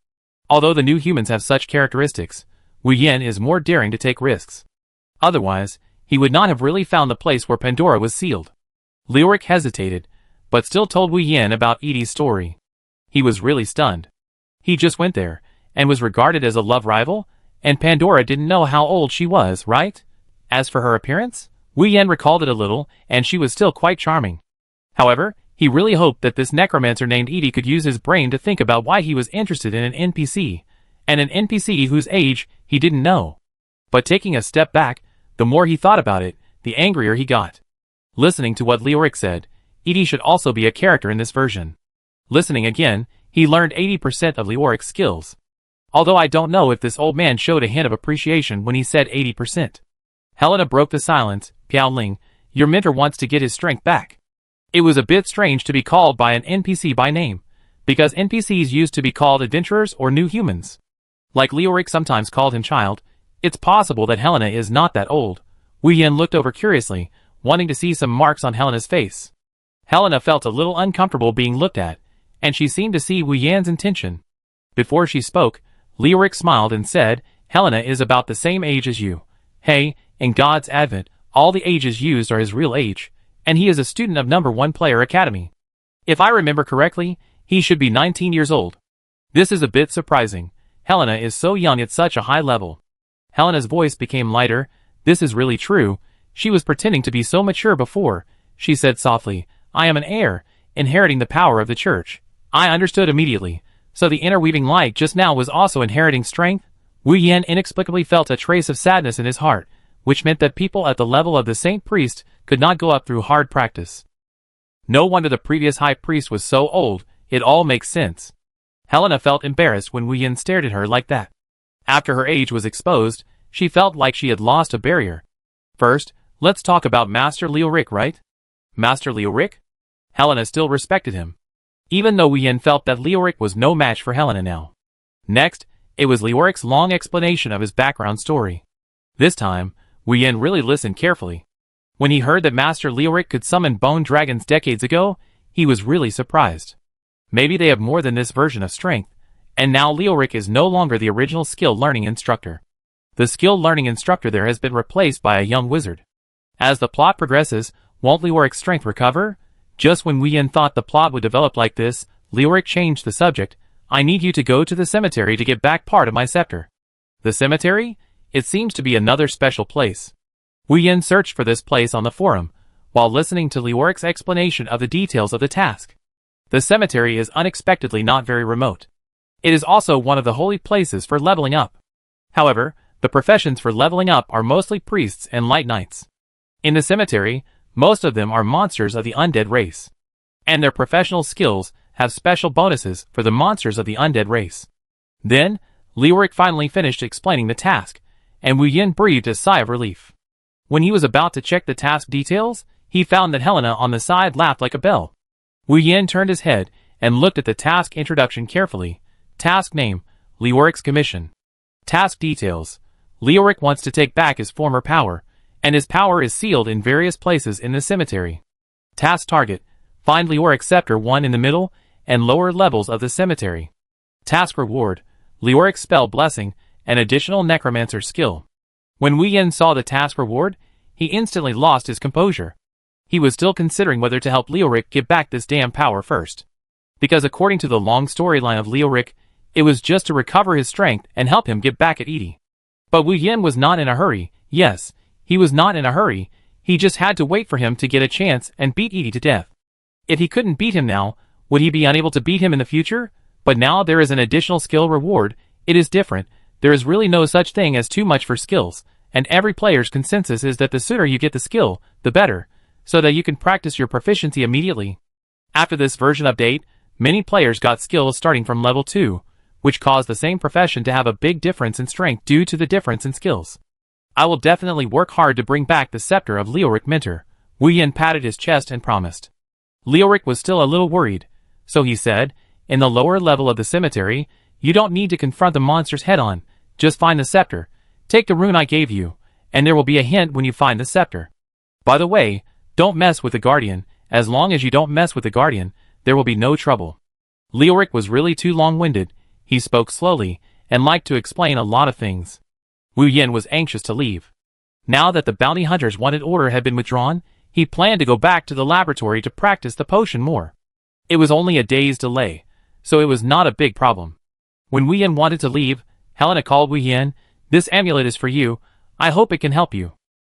Although the new humans have such characteristics, Wu Yan is more daring to take risks. Otherwise, he would not have really found the place where Pandora was sealed. Lioric hesitated, but still told Wu Yan about Edie's story. He was really stunned. He just went there, and was regarded as a love rival, and Pandora didn't know how old she was, right? As for her appearance, Wu Yan recalled it a little, and she was still quite charming. However, he really hoped that this necromancer named Edie could use his brain to think about why he was interested in an NPC, and an NPC whose age he didn't know. But taking a step back, the more he thought about it, the angrier he got. Listening to what Lioric said, Edie should also be a character in this version. Listening again, he learned 80% of Lioric's skills. Although I don't know if this old man showed a hint of appreciation when he said 80%. Helena broke the silence. Piao Ling, your mentor wants to get his strength back. It was a bit strange to be called by an NPC by name, because NPCs used to be called adventurers or new humans. Like Lioric sometimes called him child, it's possible that Helena is not that old. Wu Yan looked over curiously, wanting to see some marks on Helena's face. Helena felt a little uncomfortable being looked at, and she seemed to see Wu Yan's intention. Before she spoke, Lioric smiled and said, Helena is about the same age as you. Hey, in God's Advent, all the ages used are his real age, and he is a student of number 1 Player Academy. If I remember correctly, he should be 19 years old. This is a bit surprising. Helena is so young at such a high level. Helena's voice became lighter. This is really true. She was pretending to be so mature before. She said softly, I am an heir, inheriting the power of the church. I understood immediately. So the interweaving light just now was also inheriting strength? Wu Yan inexplicably felt a trace of sadness in his heart, which meant that people at the level of the Saint Priest could not go up through hard practice. No wonder the previous High Priest was so old. It all makes sense. Helena felt embarrassed when Wu Yan stared at her like that. After her age was exposed, she felt like she had lost a barrier. First, let's talk about Master Lioric, right? Master Lioric? Helena still respected him. Even though Wu Yan felt that Lioric was no match for Helena now. Next, it was Lioric's long explanation of his background story. This time, Wu Yan really listened carefully. When he heard that Master Lioric could summon bone dragons decades ago, he was really surprised. Maybe they have more than this version of strength, And now Leoric is no longer the original skill learning instructor. The skill learning instructor there has been replaced by a young wizard. As the plot progresses, won't Leoric's strength recover? Just when Wu Yin thought the plot would develop like this, Leoric changed the subject. I need you to go to the cemetery to get back part of my scepter. The cemetery? It seems to be another special place. Wu Yin searched for this place on the forum, while listening to Leoric's explanation of the details of the task. The cemetery is unexpectedly not very remote. It is also one of the holy places for leveling up. However, the professions for leveling up are mostly priests and light knights. In the cemetery, most of them are monsters of the undead race. And their professional skills have special bonuses for the monsters of the undead race. Then, Leoric finally finished explaining the task, and Wu Yin breathed a sigh of relief. When he was about to check the task details, he found that Helena on the side laughed like a bell. Wu Yin turned his head and looked at the task introduction carefully. Task name, Leoric's commission. Task details. Leoric wants to take back his former power, and his power is sealed in various places in the cemetery. Task target, find Leoric's scepter 1 in the middle and lower levels of the cemetery. Task reward, Leoric's spell blessing, an additional necromancer skill. When Wu Yin saw the task reward, he instantly lost his composure. He was still considering whether to help Leoric get back this damn power first. Because according to the long storyline of Leoric, it was just to recover his strength and help him get back at Edie. But Wu Yin was not in a hurry. Yes, he was not in a hurry. He just had to wait for him to get a chance and beat Edie to death. If he couldn't beat him now, would he be unable to beat him in the future? But now there is an additional skill reward. It is different. There is really no such thing as too much for skills, and every player's consensus is that the sooner you get the skill, the better, so that you can practice your proficiency immediately. After this version update, many players got skills starting from level 2, which caused the same profession to have a big difference in strength due to the difference in skills. I will definitely work hard to bring back the scepter of Leoric Minter. Wu Yin patted his chest and promised. Leoric was still a little worried, so he said, in the lower level of the cemetery, you don't need to confront the monsters head-on, just find the scepter, take the rune I gave you, and there will be a hint when you find the scepter. By the way, don't mess with the Guardian. As long as you don't mess with the Guardian, there will be no trouble. Leoric was really too long-winded. He spoke slowly, and liked to explain a lot of things. Wu Yin was anxious to leave. Now that the bounty hunter's wanted order had been withdrawn, he planned to go back to the laboratory to practice the potion more. It was only a day's delay, so it was not a big problem. When Wu Yin wanted to leave, Helena called Wu Yin. This amulet is for you. I hope it can help you.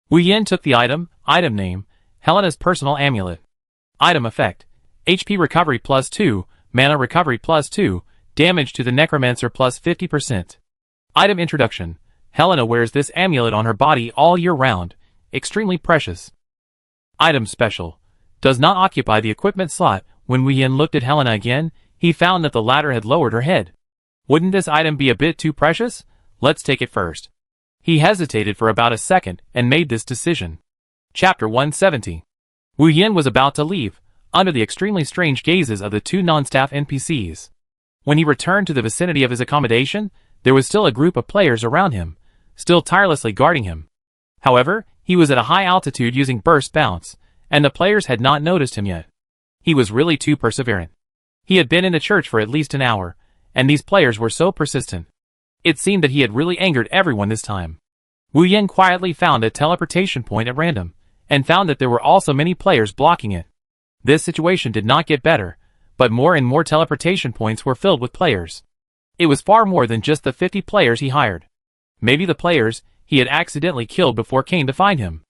Wu Yin took the item name, Helena's personal amulet. Item effect, HP recovery plus 2, mana recovery plus 2, damage to the necromancer plus 50%. Item introduction, Helena wears this amulet on her body all year round, extremely precious. Item special, does not occupy the equipment slot. When Wu Yin looked at Helena again, he found that the latter had lowered her head. Wouldn't this item be a bit too precious? Let's take it first. He hesitated for about a second and made this decision. Chapter 170. Wu Yin was about to leave, under the extremely strange gazes of the two non-staff NPCs. When he returned to the vicinity of his accommodation, there was still a group of players around him, still tirelessly guarding him. However, he was at a high altitude using burst bounce, and the players had not noticed him yet. He was really too perseverant. He had been in the church for at least an hour, and these players were so persistent. It seemed that he had really angered everyone this time. Wu Yin quietly found a teleportation point at random, and found that there were also many players blocking it. This situation did not get better, but more and more teleportation points were filled with players. It was far more than just the 50 players he hired. Maybe the players he had accidentally killed before came to find him.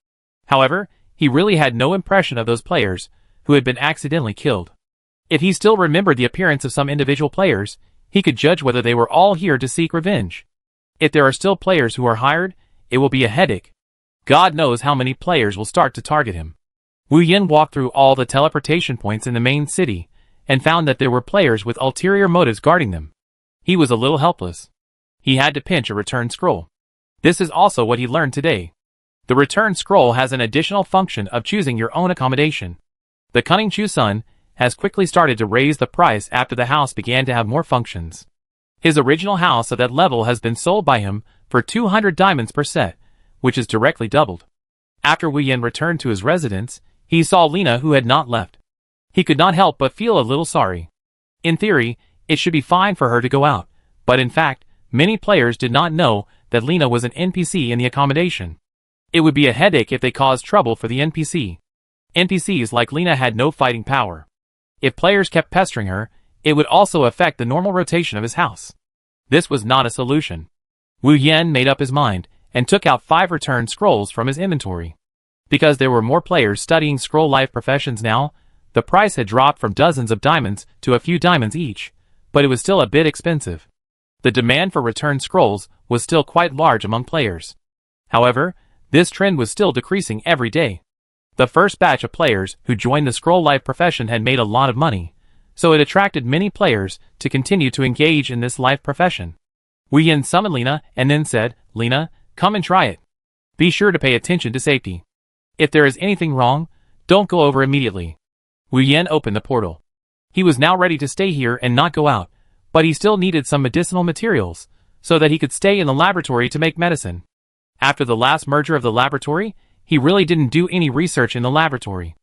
However, he really had no impression of those players who had been accidentally killed. If he still remembered the appearance of some individual players, he could judge whether they were all here to seek revenge. If there are still players who are hired, it will be a headache. God knows how many players will start to target him. Wu Yin walked through all the teleportation points in the main city, and found that there were players with ulterior motives guarding them. He was a little helpless. He had to pinch a return scroll. This is also what he learned today. The return scroll has an additional function of choosing your own accommodation. The cunning Chu Sun has quickly started to raise the price after the house began to have more functions. His original house at that level has been sold by him for 200 diamonds per set, which is directly doubled. After Wu Yin returned to his residence, he saw Lena who had not left. He could not help but feel a little sorry. In theory, it should be fine for her to go out, But in fact, many players did not know that Lena was an NPC in the accommodation. It would be a headache if they caused trouble for the NPC. NPCs like Lena had no fighting power. If players kept pestering her, it would also affect the normal rotation of his house. This was not a solution. Wu Yan made up his mind and took out 5 return scrolls from his inventory. Because there were more players studying scroll life professions now, the price had dropped from dozens of diamonds to a few diamonds each, but it was still a bit expensive. The demand for return scrolls was still quite large among players. However, this trend was still decreasing every day. The first batch of players who joined the scroll life profession had made a lot of money, so it attracted many players to continue to engage in this life profession. Wu Yan summoned Lena and then said, "Lena, come and try it. Be sure to pay attention to safety. If there is anything wrong, don't go over immediately." Wu Yan opened the portal. He was now ready to stay here and not go out, but he still needed some medicinal materials, so that he could stay in the laboratory to make medicine. After the last merger of the laboratory, he really didn't do any research in the laboratory.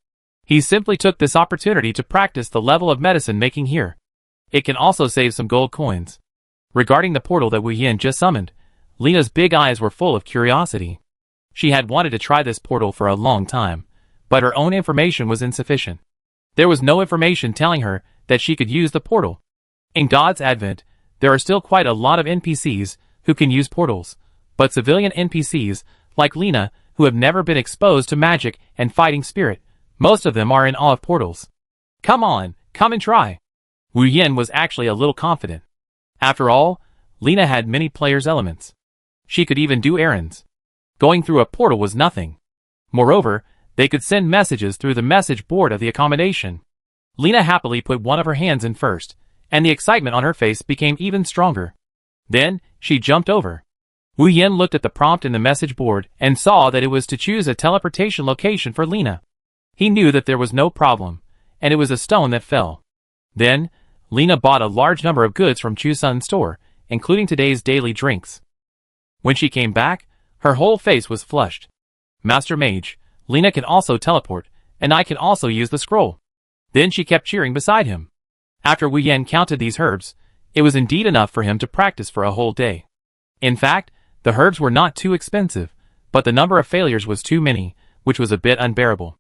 He simply took this opportunity to practice the level of medicine making here. It can also save some gold coins. Regarding the portal that Wu Yan just summoned, Lena's big eyes were full of curiosity. She had wanted to try this portal for a long time, but her own information was insufficient. There was no information telling her that she could use the portal. In God's advent, there are still quite a lot of NPCs who can use portals, but civilian NPCs, like Lena, who have never been exposed to magic and fighting spirit, most of them are in awe of portals. "Come on, come and try." Wu Yan was actually a little confident. After all, Lena had many players' elements. She could even do errands. Going through a portal was nothing. Moreover, they could send messages through the message board of the accommodation. Lena happily put one of her hands in first, and the excitement on her face became even stronger. Then, she jumped over. Wu Yan looked at the prompt in the message board and saw that it was to choose a teleportation location for Lena. He knew that there was no problem, and it was a stone that fell. Then, Lena bought a large number of goods from Chusun's store, including today's daily drinks. When she came back, her whole face was flushed. "Master Mage, Lena can also teleport, and I can also use the scroll." Then she kept cheering beside him. After Wu Yan counted these herbs, it was indeed enough for him to practice for a whole day. In fact, the herbs were not too expensive, but the number of failures was too many, which was a bit unbearable.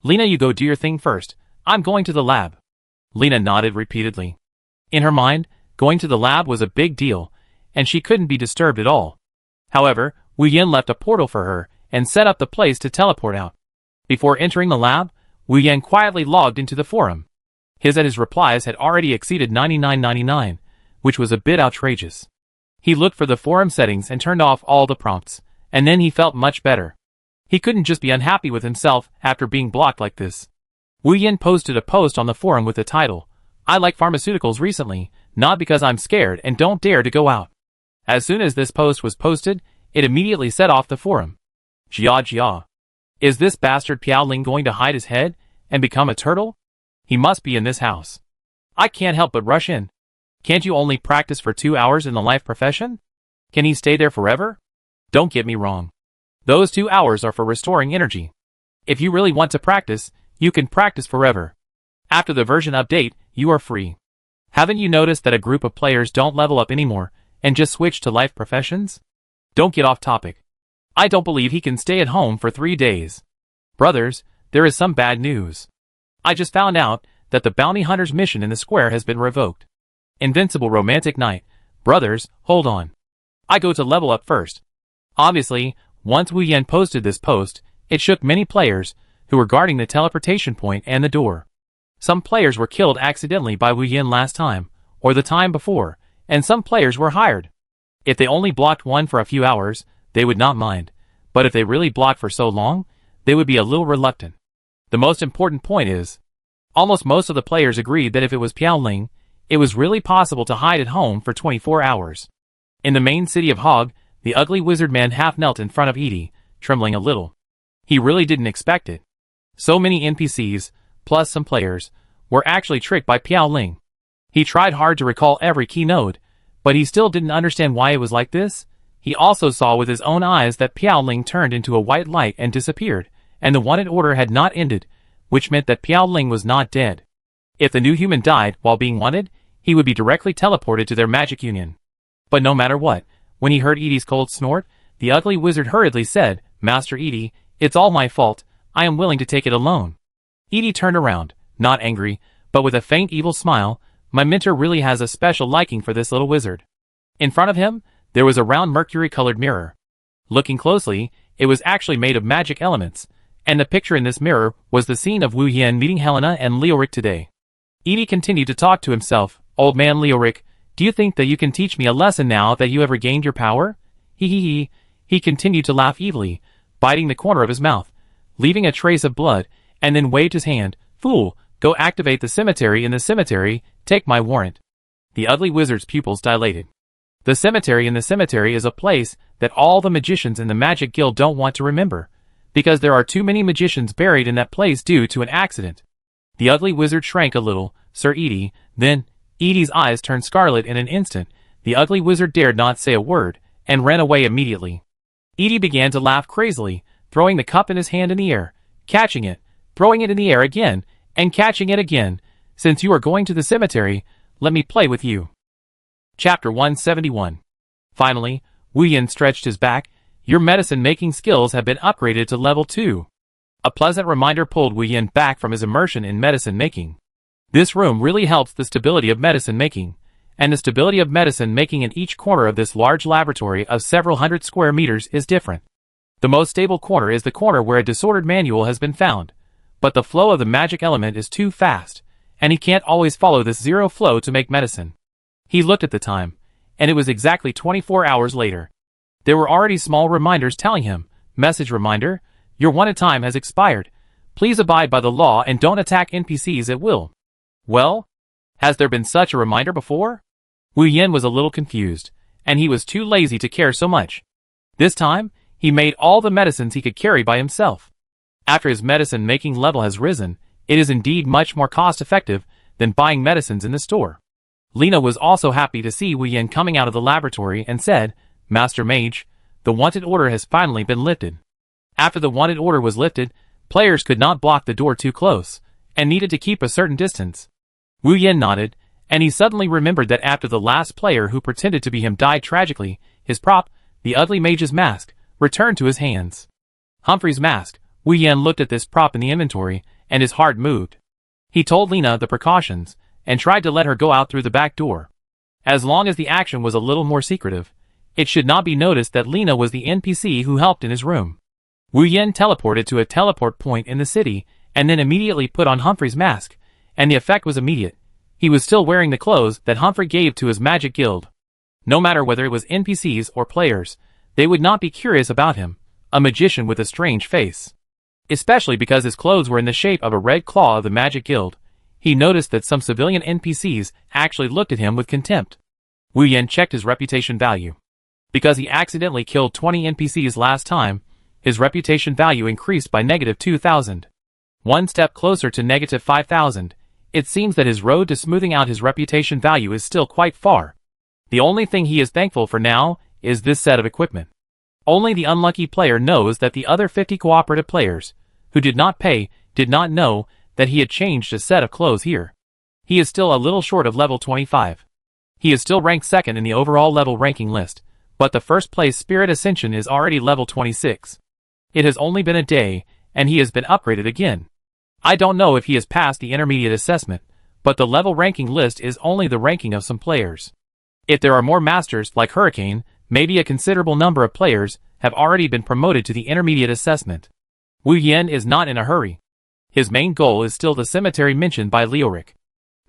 "Lena, you go do your thing first. I'm going to the lab." Lena nodded repeatedly. In her mind, going to the lab was a big deal, and she couldn't be disturbed at all. However, Wu Yan left a portal for her and set up the place to teleport out. Before entering the lab, Wu Yan quietly logged into the forum. His replies had already exceeded 99.99, which was a bit outrageous. He looked for the forum settings and turned off all the prompts, and then he felt much better. He couldn't just be unhappy with himself after being blocked like this. Wu Yan posted a post on the forum with the title, "I like pharmaceuticals recently, not because I'm scared and don't dare to go out." As soon as this post was posted, it immediately set off the forum. Jia. Is this bastard Piaoling going to hide his head and become a turtle? He must be in this house. I can't help but rush in. Can't you only practice for 2 hours in the life profession? Can he stay there forever? Don't get me wrong. Those 2 hours are for restoring energy. If you really want to practice, you can practice forever. After the version update, you are free. Haven't you noticed that a group of players don't level up anymore and just switch to life professions? Don't get off topic. I don't believe he can stay at home for 3 days. Brothers, there is some bad news. I just found out that the bounty hunter's mission in the square has been revoked. Invincible romantic night. Brothers, hold on. I go to level up first. Obviously, once Wu Yan posted this post, it shook many players who were guarding the teleportation point and the door. Some players were killed accidentally by Wu Yan last time, or the time before, and some players were hired. If they only blocked one for a few hours, they would not mind, but if they really blocked for so long, they would be a little reluctant. The most important point is, almost most of the players agreed that if it was Piaoling, it was really possible to hide at home for 24 hours. In the main city of Hog, the ugly wizard man half knelt in front of Edie, trembling a little. He really didn't expect it. So many NPCs, plus some players, were actually tricked by Piaoling. He tried hard to recall every key node, but he still didn't understand why it was like this. He also saw with his own eyes that Piaoling turned into a white light and disappeared, and the wanted order had not ended, which meant that Piaoling was not dead. If the new human died while being wanted, he would be directly teleported to their magic union. But no matter what, when he heard Edie's cold snort, the ugly wizard hurriedly said, "Master Edie, it's all my fault. I am willing to take it alone." Edie turned around, not angry, but with a faint evil smile. "My mentor really has a special liking for this little wizard." In front of him, there was a round mercury-colored mirror. Looking closely, it was actually made of magic elements, and the picture in this mirror was the scene of Wu Yen meeting Helena and Leoric today. Edie continued to talk to himself. "Old man Leoric, do you think that you can teach me a lesson now that you have regained your power?" He continued to laugh evilly, biting the corner of his mouth, leaving a trace of blood, and then waved his hand. "Fool, go activate the cemetery in the cemetery, take my warrant." The ugly wizard's pupils dilated. The cemetery in the cemetery is a place that all the magicians in the Magic Guild don't want to remember, because there are too many magicians buried in that place due to an accident. The ugly wizard shrank a little. "Sir Edie," then, Edie's eyes turned scarlet in an instant. The ugly wizard dared not say a word, and ran away immediately. Edie began to laugh crazily, throwing the cup in his hand in the air, catching it, throwing it in the air again, and catching it again. "Since you are going to the cemetery, let me play with you." Chapter 171. Finally, Wu Yen stretched his back. "Your medicine-making skills have been upgraded to level 2. A pleasant reminder pulled Wu Yen back from his immersion in medicine-making. This room really helps the stability of medicine-making, and the stability of medicine-making in each corner of this large laboratory of several hundred square meters is different. The most stable corner is the corner where a disordered manual has been found, but the flow of the magic element is too fast, and he can't always follow this zero flow to make medicine." He looked at the time, and it was exactly 24 hours later. There were already small reminders telling him, "Message reminder, your wanted time has expired. Please abide by the law and don't attack NPCs at will." Well, has there been such a reminder before? Wu Yen was a little confused, and he was too lazy to care so much. This time, he made all the medicines he could carry by himself. After his medicine-making level has risen, it is indeed much more cost-effective than buying medicines in the store. Lena was also happy to see Wu Yen coming out of the laboratory and said, "Master Mage, the wanted order has finally been lifted." After the wanted order was lifted, players could not block the door too close, and needed to keep a certain distance. Wu Yen nodded, and he suddenly remembered that after the last player who pretended to be him died tragically, his prop, the ugly mage's mask, returned to his hands. Humphrey's mask. Wu Yen looked at this prop in the inventory, and his heart moved. He told Lena the precautions, and tried to let her go out through the back door. As long as the action was a little more secretive, it should not be noticed that Lena was the NPC who helped in his room. Wu Yen teleported to a teleport point in the city, and then immediately put on Humphrey's mask, and the effect was immediate. He was still wearing the clothes that Humphrey gave to his magic guild. No matter whether it was NPCs or players, they would not be curious about him, a magician with a strange face. Especially because his clothes were in the shape of a red claw of the magic guild. He noticed that some civilian NPCs actually looked at him with contempt. Wu Yen checked his reputation value. Because he accidentally killed 20 NPCs last time, his reputation value increased by -2,000. One step closer to -5,000. It seems that his road to smoothing out his reputation value is still quite far. The only thing he is thankful for now is this set of equipment. Only the unlucky player knows that the other 50 cooperative players, who did not pay, did not know that he had changed a set of clothes here. He is still a little short of level 25. He is still ranked second in the overall level ranking list, but the first place Spirit Ascension is already level 26. It has only been a day, and he has been upgraded again. I don't know if he has passed the intermediate assessment, but the level ranking list is only the ranking of some players. If there are more masters like Hurricane, maybe a considerable number of players have already been promoted to the intermediate assessment. Wu Yen is not in a hurry. His main goal is still the cemetery mentioned by Leoric.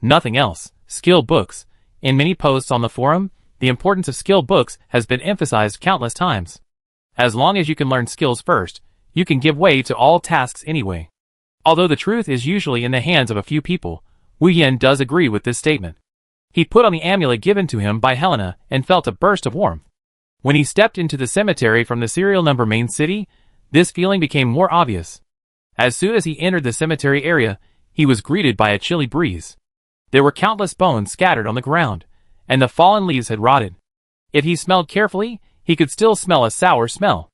Nothing else. Skill books. In many posts on the forum, the importance of skill books has been emphasized countless times. As long as you can learn skills first, you can give way to all tasks anyway. Although the truth is usually in the hands of a few people, Wu Yen does agree with this statement. He put on the amulet given to him by Helena and felt a burst of warmth. When he stepped into the cemetery from the serial number main city, this feeling became more obvious. As soon as he entered the cemetery area, he was greeted by a chilly breeze. There were countless bones scattered on the ground, and the fallen leaves had rotted. If he smelled carefully, he could still smell a sour smell.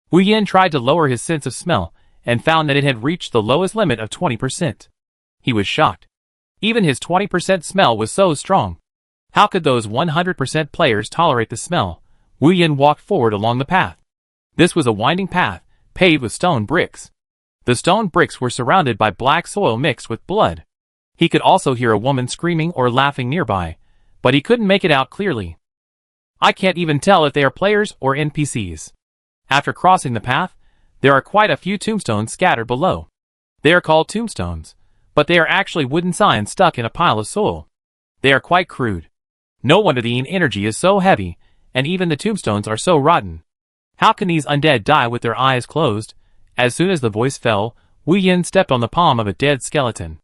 Wu Yen tried to lower his sense of smell, and found that it had reached the lowest limit of 20%. He was shocked. Even his 20% smell was so strong. How could those 100% players tolerate the smell? Wu Yin walked forward along the path. This was a winding path, paved with stone bricks. The stone bricks were surrounded by black soil mixed with blood. He could also hear a woman screaming or laughing nearby, but he couldn't make it out clearly. I can't even tell if they are players or NPCs. After crossing the path, there are quite a few tombstones scattered below. They are called tombstones, but they are actually wooden signs stuck in a pile of soil. They are quite crude. No wonder the energy is so heavy, and even the tombstones are so rotten. How can these undead die with their eyes closed? As soon as the voice fell, Wu Yin stepped on the palm of a dead skeleton.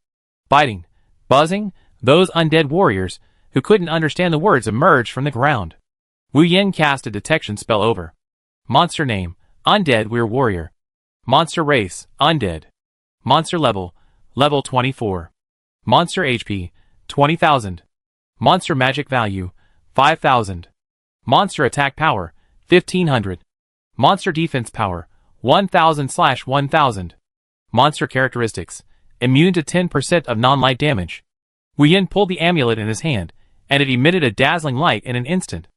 Biting, buzzing, those undead warriors, who couldn't understand the words, emerged from the ground. Wu Yin cast a detection spell over. Monster name, Undead Weir Warrior. Monster race, Undead. Monster level, level 24. Monster HP, 20,000. Monster magic value, 5,000. Monster attack power, 1,500. Monster defense power, 1,000/1,000. Monster characteristics, immune to 10% of non-light damage. Wu Yin pulled the amulet in his hand, and it emitted a dazzling light in an instant.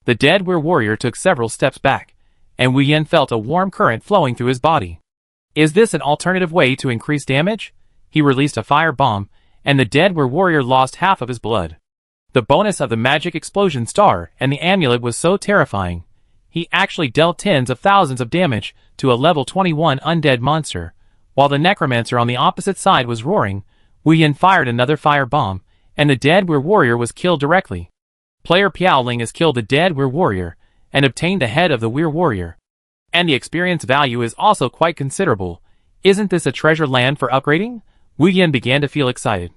The dead Weir warrior took several steps back, and Wu Yin felt a warm current flowing through his body. Is this an alternative way to increase damage? He released a fire bomb, and the dead Weir warrior lost half of his blood. The bonus of the magic explosion star and the amulet was so terrifying. He actually dealt tens of thousands of damage to a level 21 undead monster. While the necromancer on the opposite side was roaring, Wu Yin fired another fire bomb, and the dead Weir warrior was killed directly. Player Piaoling has killed the dead Weir warrior, and obtained the head of the Weir warrior. And the experience value is also quite considerable. Isn't this a treasure land for upgrading? Wu Yin began to feel excited.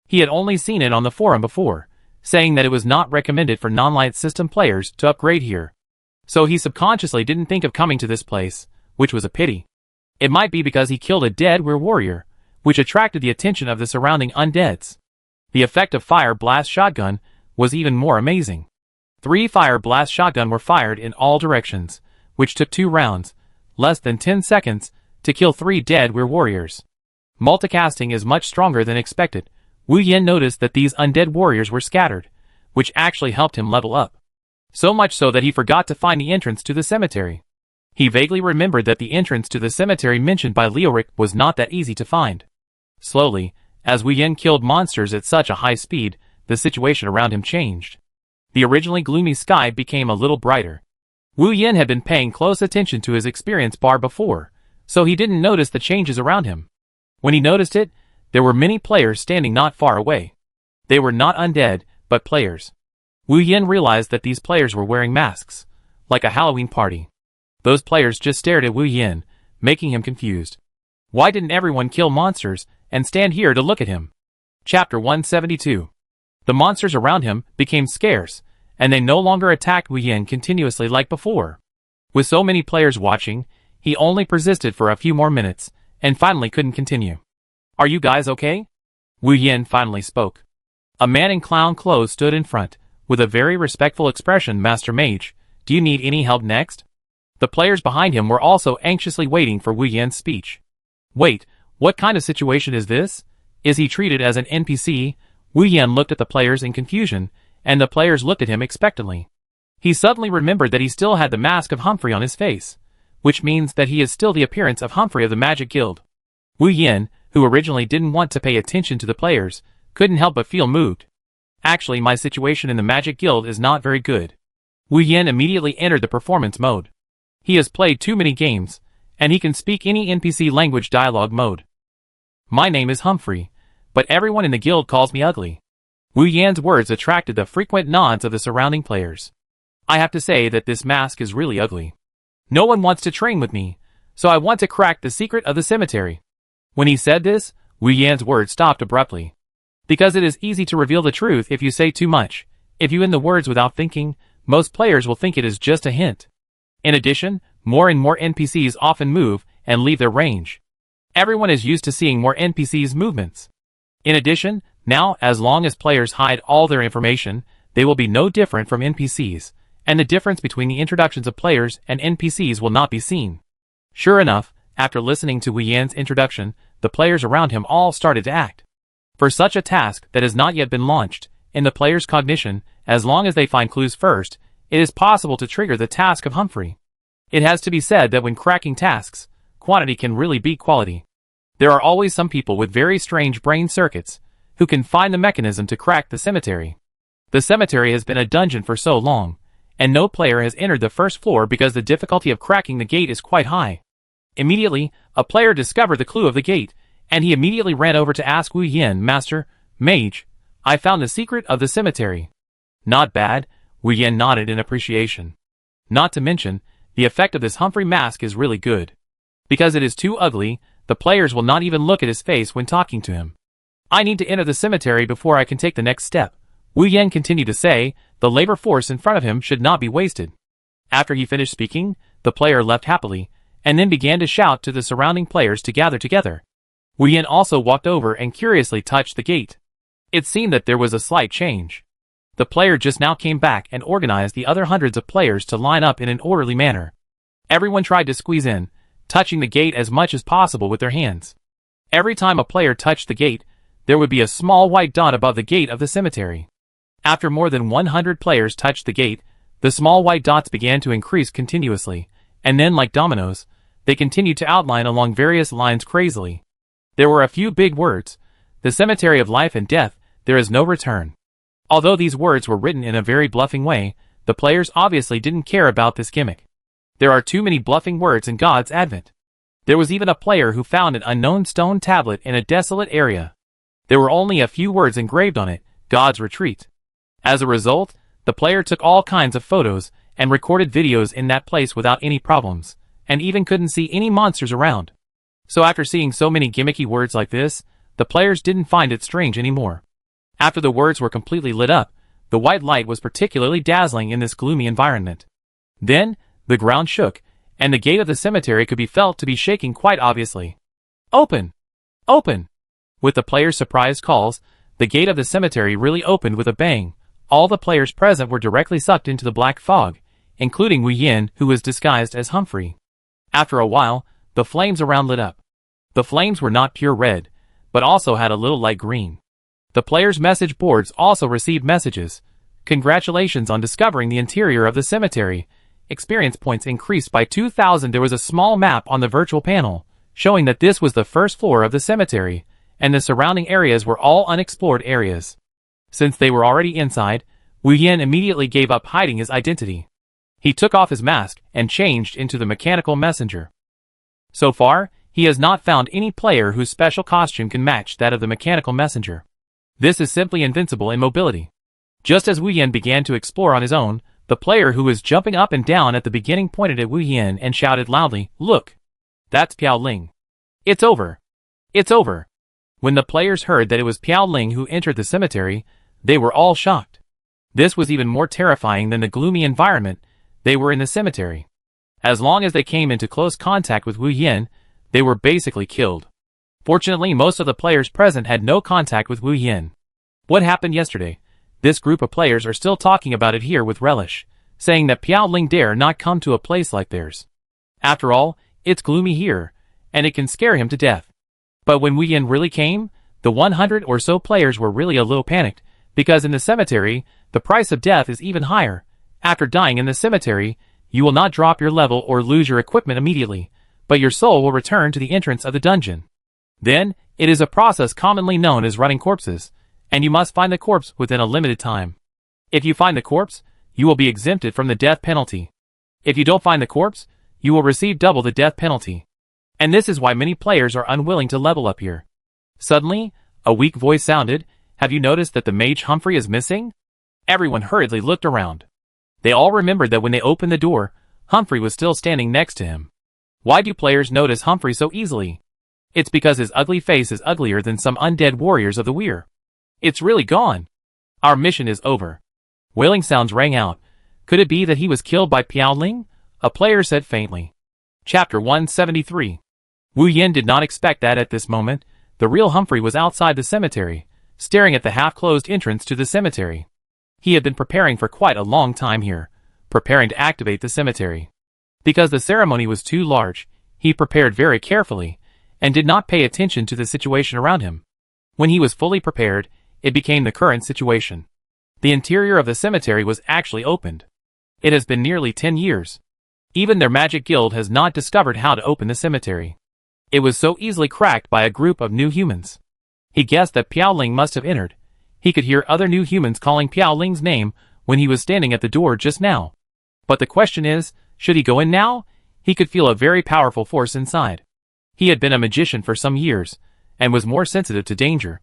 He had only seen it on the forum before, saying that it was not recommended for non-light system players to upgrade here. So he subconsciously didn't think of coming to this place, which was a pity. It might be because he killed a dead Weir warrior, which attracted the attention of the surrounding undeads. The effect of fire blast shotgun was even more amazing. 3 fire blast shotgun were fired in all directions, which took 2 rounds, less than 10 seconds, to kill 3 dead Weir warriors. Multicasting is much stronger than expected. Wu Yin noticed that these undead warriors were scattered, which actually helped him level up. So much so that he forgot to find the entrance to the cemetery. He vaguely remembered that the entrance to the cemetery mentioned by Leoric was not that easy to find. Slowly, as Wu Yin killed monsters at such a high speed, the situation around him changed. The originally gloomy sky became a little brighter. Wu Yin had been paying close attention to his experience bar before, so he didn't notice the changes around him. When he noticed it, there were many players standing not far away. They were not undead, but players. Wu Yin realized that these players were wearing masks, like a Halloween party. Those players just stared at Wu Yin, making him confused. Why didn't everyone kill monsters and stand here to look at him? Chapter 172. The monsters around him became scarce, and they no longer attacked Wu Yin continuously like before. With so many players watching, he only persisted for a few more minutes, and finally couldn't continue. Are you guys okay? Wu Yin finally spoke. A man in clown clothes stood in front, with a very respectful expression. Master Mage, do you need any help next? The players behind him were also anxiously waiting for Wu Yin's speech. Wait, what kind of situation is this? Is he treated as an NPC? Wu Yin looked at the players in confusion, and the players looked at him expectantly. He suddenly remembered that he still had the mask of Humphrey on his face, which means that he is still the appearance of Humphrey of the Magic Guild. Wu Yin, who originally didn't want to pay attention to the players, couldn't help but feel moved. Actually, my situation in the Magic Guild is not very good. Wu Yin immediately entered the performance mode. He has played too many games, and he can speak any NPC language dialogue mode. My name is Humphrey, but everyone in the guild calls me ugly. Wu Yin's words attracted the frequent nods of the surrounding players. I have to say that this mask is really ugly. No one wants to train with me, so I want to crack the secret of the cemetery. When he said this, Wu Yin's words stopped abruptly. Because it is easy to reveal the truth if you say too much. If you end the words without thinking, most players will think it is just a hint. In addition, more and more NPCs often move and leave their range. Everyone is used to seeing more NPCs' movements. In addition, now as long as players hide all their information, they will be no different from NPCs, and the difference between the introductions of players and NPCs will not be seen. Sure enough, after listening to Wu Yin's introduction, the players around him all started to act. For such a task that has not yet been launched, in the player's cognition, as long as they find clues first, it is possible to trigger the task of Humphrey. It has to be said that when cracking tasks, quantity can really beat quality. There are always some people with very strange brain circuits who can find the mechanism to crack the cemetery. The cemetery has been a dungeon for so long, and no player has entered the first floor because the difficulty of cracking the gate is quite high. Immediately, a player discovered the clue of the gate, and he immediately ran over to ask Wu Yin, "Master, Mage, I found the secret of the cemetery." "Not bad," Wu Yin nodded in appreciation. Not to mention, the effect of this Humphrey mask is really good. Because it is too ugly, the players will not even look at his face when talking to him. "I need to enter the cemetery before I can take the next step," Wu Yin continued to say. The labor force in front of him should not be wasted. After he finished speaking, the player left happily, and then began to shout to the surrounding players to gather together. Wu Yin also walked over and curiously touched the gate. It seemed that there was a slight change. The player just now came back and organized the other hundreds of players to line up in an orderly manner. Everyone tried to squeeze in, touching the gate as much as possible with their hands. Every time a player touched the gate, there would be a small white dot above the gate of the cemetery. After more than 100 players touched the gate, the small white dots began to increase continuously, and then like dominoes, they continued to outline along various lines crazily. There were a few big words. "The cemetery of life and death, there is no return." Although these words were written in a very bluffing way, the players obviously didn't care about this gimmick. There are too many bluffing words in God's Advent. There was even a player who found an unknown stone tablet in a desolate area. There were only a few words engraved on it, "God's Retreat." As a result, the player took all kinds of photos and recorded videos in that place without any problems, and even couldn't see any monsters around. So after seeing so many gimmicky words like this, the players didn't find it strange anymore. After the words were completely lit up, the white light was particularly dazzling in this gloomy environment. Then, the ground shook, and the gate of the cemetery could be felt to be shaking quite obviously. "Open! Open!" With the players' surprised calls, the gate of the cemetery really opened with a bang. All the players present were directly sucked into the black fog, including Wu Yin, who was disguised as Humphrey. After a while, the flames around lit up. The flames were not pure red, but also had a little light green. The players' message boards also received messages. "Congratulations on discovering the interior of the cemetery. Experience points increased by 2,000." There was a small map on the virtual panel, showing that this was the first floor of the cemetery, and the surrounding areas were all unexplored areas. Since they were already inside, Wu Yin immediately gave up hiding his identity. He took off his mask and changed into the mechanical messenger. So far, he has not found any player whose special costume can match that of the mechanical messenger. This is simply invincible in mobility. Just as Wu Yin began to explore on his own, the player who was jumping up and down at the beginning pointed at Wu Yin and shouted loudly, "Look! That's Piao Ling. It's over! It's over!" When the players heard that it was Piao Ling who entered the cemetery, they were all shocked. This was even more terrifying than the gloomy environment they were in the cemetery. As long as they came into close contact with Wu Yin, they were basically killed. Fortunately, most of the players present had no contact with Wu Yin. What happened yesterday? This group of players are still talking about it here with relish, saying that Piao Ling dare not come to a place like theirs. After all, it's gloomy here, and it can scare him to death. But when Wu Yin really came, the 100 or so players were really a little panicked, because in the cemetery, the price of death is even higher. After dying in the cemetery, you will not drop your level or lose your equipment immediately, but your soul will return to the entrance of the dungeon. Then, it is a process commonly known as running corpses, and you must find the corpse within a limited time. If you find the corpse, you will be exempted from the death penalty. If you don't find the corpse, you will receive double the death penalty. And this is why many players are unwilling to level up here. Suddenly, a weak voice sounded, "Have you noticed that the mage Humphrey is missing?" Everyone hurriedly looked around. They all remembered that when they opened the door, Humphrey was still standing next to him. Why do players notice Humphrey so easily? It's because his ugly face is uglier than some undead warriors of the Weir. It's really gone. Our mission is over. Wailing sounds rang out. Could it be that he was killed by Piao Ling? A player said faintly. Chapter 173. Wu Yin did not expect that at this moment, the real Humphrey was outside the cemetery, staring at the half-closed entrance to the cemetery. He had been preparing for quite a long time here, preparing to activate the cemetery. Because the ceremony was too large, he prepared very carefully, and did not pay attention to the situation around him. When he was fully prepared, it became the current situation. The interior of the cemetery was actually opened. It has been nearly 10 years. Even their magic guild has not discovered how to open the cemetery. It was so easily cracked by a group of new humans. He guessed that Piao Ling must have entered. He could hear other new humans calling Piao Ling's name when he was standing at the door just now. But the question is, should he go in now? He could feel a very powerful force inside. He had been a magician for some years, and was more sensitive to danger.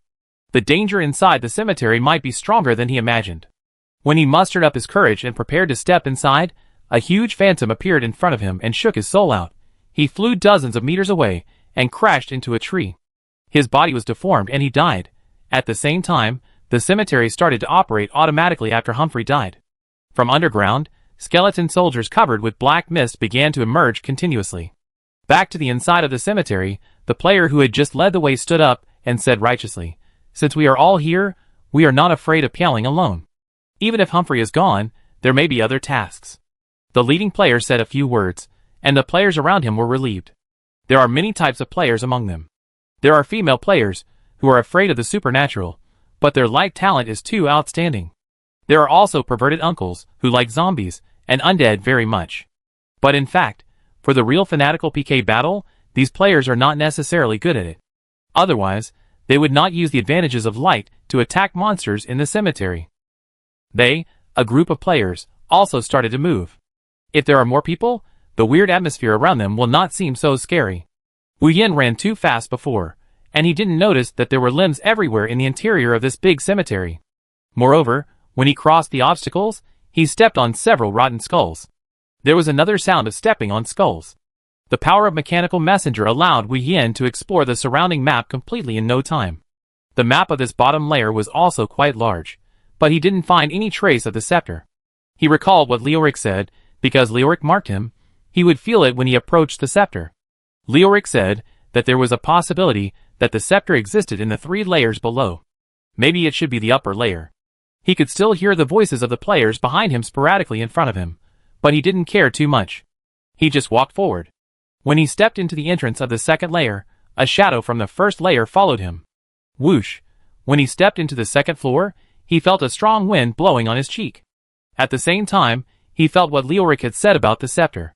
The danger inside the cemetery might be stronger than he imagined. When he mustered up his courage and prepared to step inside, a huge phantom appeared in front of him and shook his soul out. He flew dozens of meters away and crashed into a tree. His body was deformed and he died. At the same time, the cemetery started to operate automatically after Humphrey died. From underground, skeleton soldiers covered with black mist began to emerge continuously. Back to the inside of the cemetery, the player who had just led the way stood up and said righteously, "Since we are all here, we are not afraid of Piao Ling alone. Even if Humphrey is gone, there may be other tasks." The leading player said a few words, and the players around him were relieved. There are many types of players among them. There are female players, who are afraid of the supernatural, but their light talent is too outstanding. There are also perverted uncles, who like zombies, and undead very much. But in fact, for the real fanatical PK battle, these players are not necessarily good at it. Otherwise, they would not use the advantages of light to attack monsters in the cemetery. They, a group of players, also started to move. If there are more people, the weird atmosphere around them will not seem so scary. Wu Yin ran too fast before, and he didn't notice that there were limbs everywhere in the interior of this big cemetery. Moreover, when he crossed the obstacles, he stepped on several rotten skulls. There was another sound of stepping on skulls. The power of mechanical messenger allowed Wu Yin to explore the surrounding map completely in no time. The map of this bottom layer was also quite large, but he didn't find any trace of the scepter. He recalled what Leoric said, because Leoric marked him, he would feel it when he approached the scepter. Leoric said that there was a possibility that the scepter existed in the 3 layers below. Maybe it should be the upper layer. He could still hear the voices of the players behind him sporadically in front of him, but he didn't care too much. He just walked forward. When he stepped into the entrance of the 2nd layer, a shadow from the 1st layer followed him. Whoosh! When he stepped into the 2nd floor, he felt a strong wind blowing on his cheek. At the same time, he felt what Leoric had said about the scepter.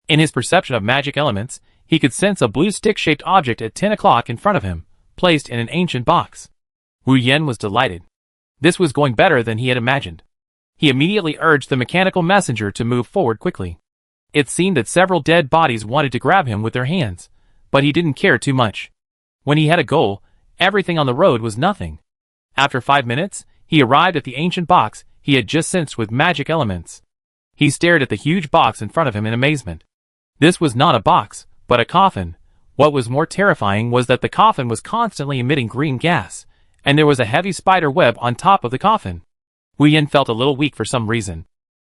In his perception of magic elements, he could sense a blue stick-shaped object at 10 o'clock in front of him, placed in an ancient box. Wu Yin was delighted. This was going better than he had imagined. He immediately urged the mechanical messenger to move forward quickly. It seemed that several dead bodies wanted to grab him with their hands, but he didn't care too much. When he had a goal, everything on the road was nothing. After 5 minutes, he arrived at the ancient box he had just sensed with magic elements. He stared at the huge box in front of him in amazement. This was not a box, but a coffin. What was more terrifying was that the coffin was constantly emitting green gas, and there was a heavy spider web on top of the coffin. Wu Yin felt a little weak for some reason.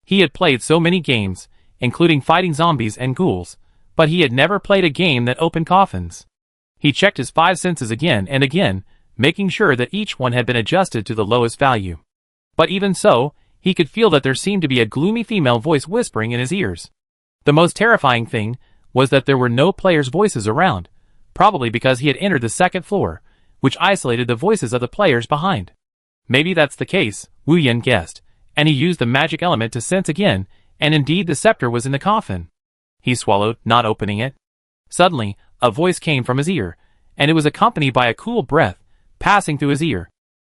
He had played so many games, including fighting zombies and ghouls, but he had never played a game that opened coffins. He checked his 5 senses again and again, making sure that each one had been adjusted to the lowest value. But even so, he could feel that there seemed to be a gloomy female voice whispering in his ears. The most terrifying thing was that there were no players' voices around, probably because he had entered the 2nd floor, which isolated the voices of the players behind. Maybe that's the case, Wu Yin guessed, and he used the magic element to sense again, and indeed the scepter was in the coffin. He swallowed, not opening it. Suddenly, a voice came from his ear, and it was accompanied by a cool breath, passing through his ear.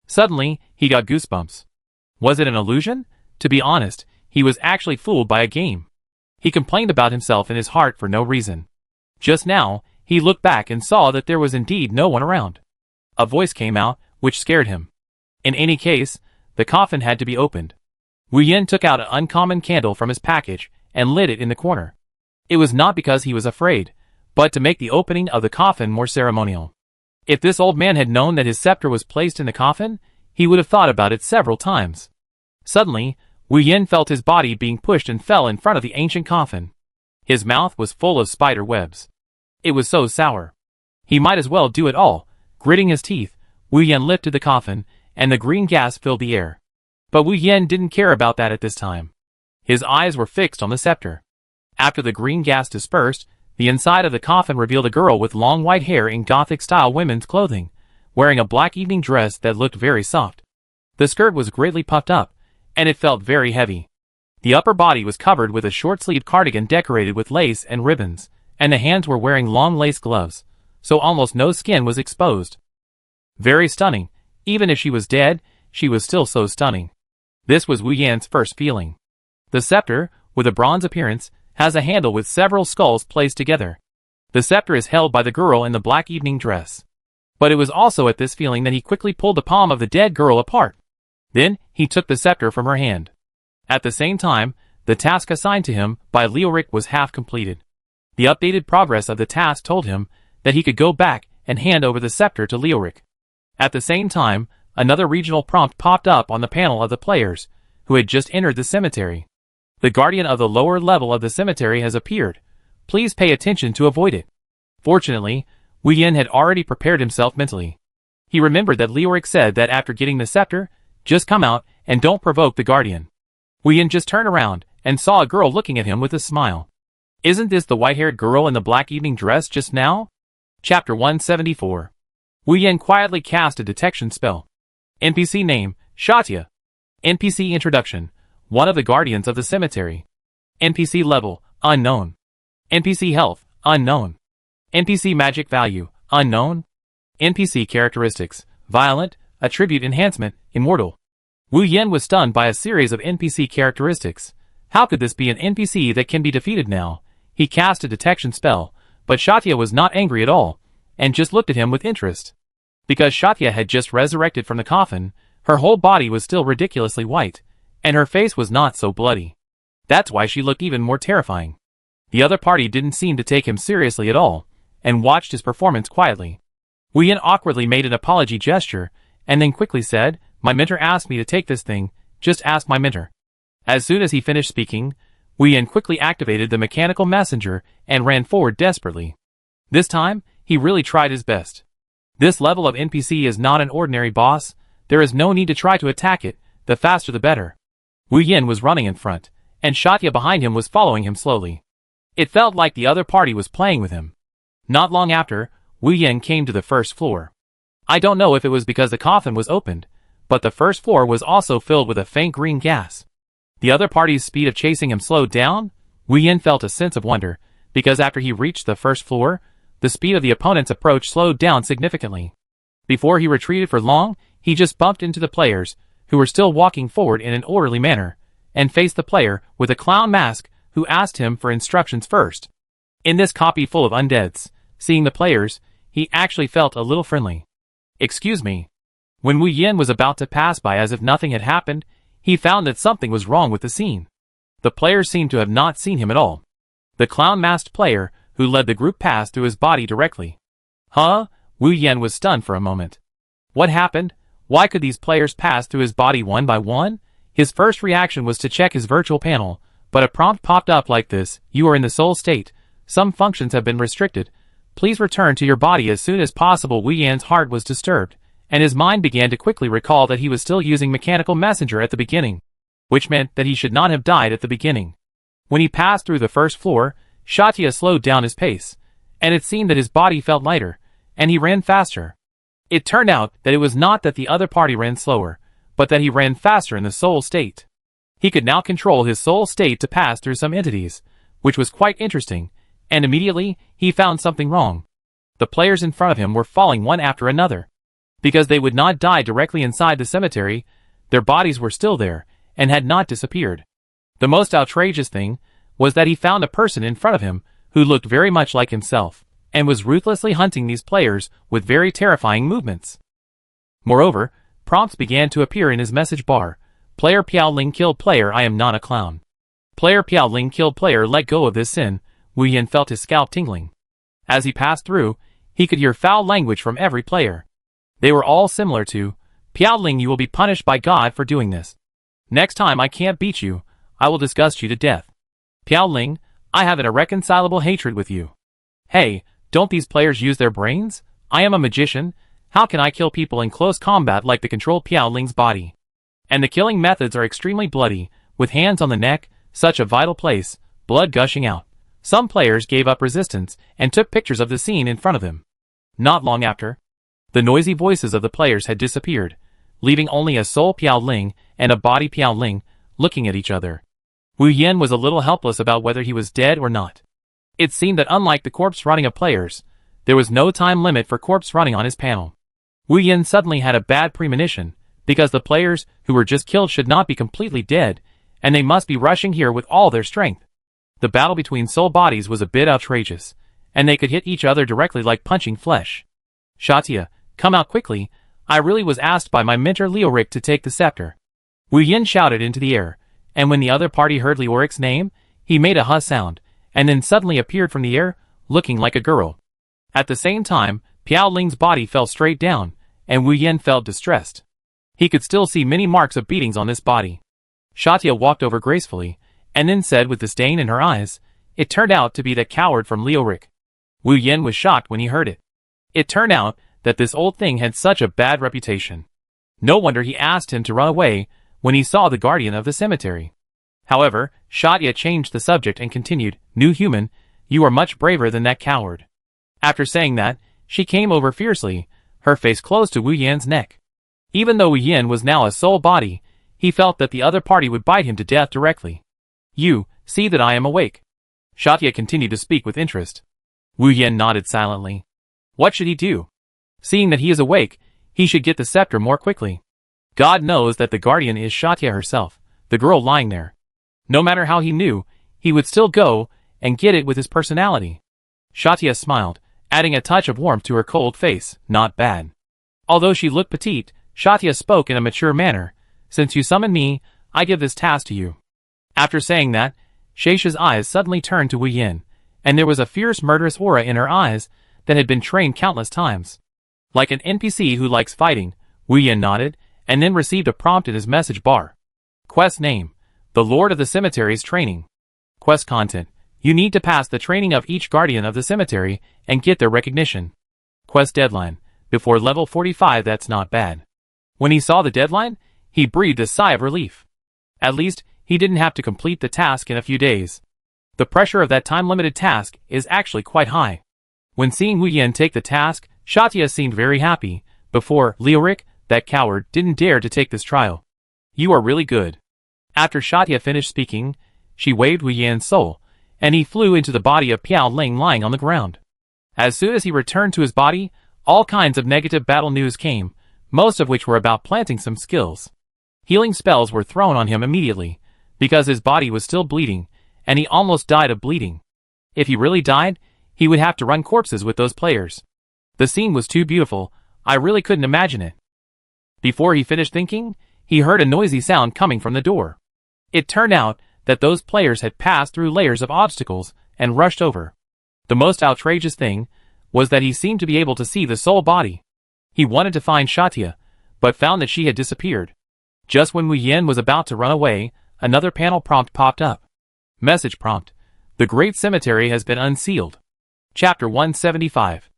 Suddenly, he got goosebumps. Was it an illusion? To be honest, he was actually fooled by a game. He complained about himself in his heart for no reason. Just now, he looked back and saw that there was indeed no one around. A voice came out, which scared him. In any case, the coffin had to be opened. Wu Yin took out an uncommon candle from his package and lit it in the corner. It was not because he was afraid, but to make the opening of the coffin more ceremonial. If this old man had known that his scepter was placed in the coffin, he would have thought about it several times. Suddenly, Wu Yin felt his body being pushed and fell in front of the ancient coffin. His mouth was full of spider webs. It was so sour. He might as well do it all. Gritting his teeth, Wu Yin lifted the coffin, and the green gas filled the air. But Wu Yin didn't care about that at this time. His eyes were fixed on the scepter. After the green gas dispersed, the inside of the coffin revealed a girl with long white hair in Gothic-style women's clothing, wearing a black evening dress that looked very soft. The skirt was greatly puffed up, and it felt very heavy. The upper body was covered with a short-sleeved cardigan decorated with lace and ribbons, and the hands were wearing long lace gloves, so almost no skin was exposed. Very stunning. Even if she was dead, she was still so stunning. This was Wu Yan's first feeling. The scepter, with a bronze appearance, has a handle with several skulls placed together. The scepter is held by the girl in the black evening dress. But it was also at this feeling that he quickly pulled the palm of the dead girl apart. Then, he took the scepter from her hand. At the same time, the task assigned to him by Leoric was half completed. The updated progress of the task told him that he could go back and hand over the scepter to Leoric. At the same time, another regional prompt popped up on the panel of the players, who had just entered the cemetery. The guardian of the lower level of the cemetery has appeared. Please pay attention to avoid it. Fortunately, Wu Yan had already prepared himself mentally. He remembered that Leoric said that after getting the scepter, just come out and don't provoke the guardian. Wu Yan just turned around and saw a girl looking at him with a smile. Isn't this the white-haired girl in the black evening dress just now? Chapter 174. Wu Yan quietly cast a detection spell. NPC name, Shatya. NPC introduction, one of the guardians of the cemetery. NPC level, unknown. NPC health, unknown. NPC magic value, unknown. NPC characteristics, violent, attribute enhancement, immortal. Wu Yan was stunned by a series of NPC characteristics. How could this be an NPC that can be defeated now? He cast a detection spell, but Shatya was not angry at all, and just looked at him with interest. Because Shatya had just resurrected from the coffin, her whole body was still ridiculously white, and her face was not so bloody. That's why she looked even more terrifying. The other party didn't seem to take him seriously at all, and watched his performance quietly. Wu Yan awkwardly made an apology gesture, and then quickly said, "My mentor asked me to take this thing, just ask my mentor." As soon as he finished speaking, Wu Yan quickly activated the mechanical messenger and ran forward desperately. This time, he really tried his best. This level of NPC is not an ordinary boss. There is no need to try to attack it, the faster the better. Wu Yan was running in front, and Shatya behind him was following him slowly. It felt like the other party was playing with him. Not long after, Wu Yan came to the first floor. I don't know if it was because the coffin was opened, but the first floor was also filled with a faint green gas. The other party's speed of chasing him slowed down. Wu Yan felt a sense of wonder, because after he reached the first floor, the speed of the opponent's approach slowed down significantly. Before he retreated for long, he just bumped into the players, who were still walking forward in an orderly manner, and faced the player with a clown mask who asked him for instructions first. In this copy full of undeads, seeing the players, he actually felt a little friendly. "Excuse me." When Wu Yan was about to pass by as if nothing had happened, he found that something was wrong with the scene. The players seemed to have not seen him at all. The clown-masked player, who led the group, passed through his body directly. Huh? Wu Yan was stunned for a moment. What happened? Why could these players pass through his body one by one? His first reaction was to check his virtual panel, but a prompt popped up like this: "You are in the soul state. Some functions have been restricted. Please return to your body as soon as possible." Wu Yan's heart was disturbed, and his mind began to quickly recall that he was still using mechanical messenger at the beginning, which meant that he should not have died at the beginning. When he passed through the first floor, Shatya slowed down his pace, and it seemed that his body felt lighter, and he ran faster. It turned out that it was not that the other party ran slower, but that he ran faster in the soul state. He could now control his soul state to pass through some entities, which was quite interesting, and immediately, he found something wrong. The players in front of him were falling one after another. Because they would not die directly inside the cemetery, their bodies were still there, and had not disappeared. The most outrageous thing was that he found a person in front of him who looked very much like himself, and was ruthlessly hunting these players with very terrifying movements. Moreover, prompts began to appear in his message bar. Player Piaoling killed player. I am not a clown. Player Piaoling killed player. Let go of this sin. Wu Yan felt his scalp tingling. As he passed through, he could hear foul language from every player. They were all similar to, "Piaoling, you will be punished by God for doing this. Next time I can't beat you, I will disgust you to death. Piaoling, I have an irreconcilable hatred with you. Hey, don't these players use their brains? I am a magician. How can I kill people in close combat like to control Piaoling's body? And the killing methods are extremely bloody, with hands on the neck, such a vital place, blood gushing out." Some players gave up resistance and took pictures of the scene in front of them. Not long after, the noisy voices of the players had disappeared. leaving only a soul Piaoling and a body Piaoling looking at each other. Wu Yen was a little helpless about whether he was dead or not. It seemed that unlike the corpse running of players, there was no time limit for corpse running on his panel. Wu Yen suddenly had a bad premonition, because the players who were just killed should not be completely dead, and they must be rushing here with all their strength. The battle between soul bodies was a bit outrageous, and they could hit each other directly like punching flesh. "Shatia, come out quickly, I really was asked by my mentor Leoric to take the scepter." Wu Yen shouted into the air, and when the other party heard Leoric's name, he made a huh sound, and then suddenly appeared from the air, looking like a girl. At the same time, Piao Ling's body fell straight down, and Wu Yen felt distressed. He could still see many marks of beatings on this body. Shatia walked over gracefully, and then said with disdain in her eyes, "It turned out to be that coward from Leoric." Wu Yen was shocked when he heard it. It turned out that this old thing had such a bad reputation. No wonder he asked him to run away when he saw the guardian of the cemetery. However, Shatia changed the subject and continued, "New human, you are much braver than that coward." After saying that, she came over fiercely, her face close to Wu Yan's neck. Even though Wu Yan was now a soul body, he felt that the other party would bite him to death directly. "You, see that I am awake." Shatia continued to speak with interest. Wu Yan nodded silently. What should he do? Seeing that he is awake, he should get the scepter more quickly. God knows that the guardian is Shatia herself, the girl lying there. No matter how he knew, he would still go and get it with his personality. Shatia smiled, adding a touch of warmth to her cold face. Not bad. Although she looked petite, Shatia spoke in a mature manner. "Since you summoned me, I give this task to you." After saying that, Shaisha's eyes suddenly turned to Wu Yen, and there was a fierce murderous aura in her eyes that had been trained countless times. Like an NPC who likes fighting, Wu Yen nodded, and then received a prompt in his message bar. Quest name: The Lord of the Cemetery's Training. Quest content: You need to pass the training of each guardian of the cemetery and get their recognition. Quest deadline: Before level 45. That's not bad. When he saw the deadline, he breathed a sigh of relief. At least, he didn't have to complete the task in a few days. The pressure of that time-limited task is actually quite high. When seeing Wu Yen take the task, Shatia seemed very happy. Before, Leoric, that coward, didn't dare to take this trial. You are really good. After Shatia finished speaking, she waved Wu Yan's soul, and he flew into the body of Piao Ling lying on the ground. As soon as he returned to his body, all kinds of negative battle news came, most of which were about planting some skills. Healing spells were thrown on him immediately, because his body was still bleeding, and he almost died of bleeding. If he really died, he would have to run corpses with those players. The scene was too beautiful, I really couldn't imagine it. Before he finished thinking, he heard a noisy sound coming from the door. It turned out that those players had passed through layers of obstacles and rushed over. The most outrageous thing was that he seemed to be able to see the soul body. He wanted to find Shatia, but found that she had disappeared. Just when Wu Yen was about to run away, another panel prompt popped up. Message prompt: The Great Cemetery has been unsealed. Chapter 175.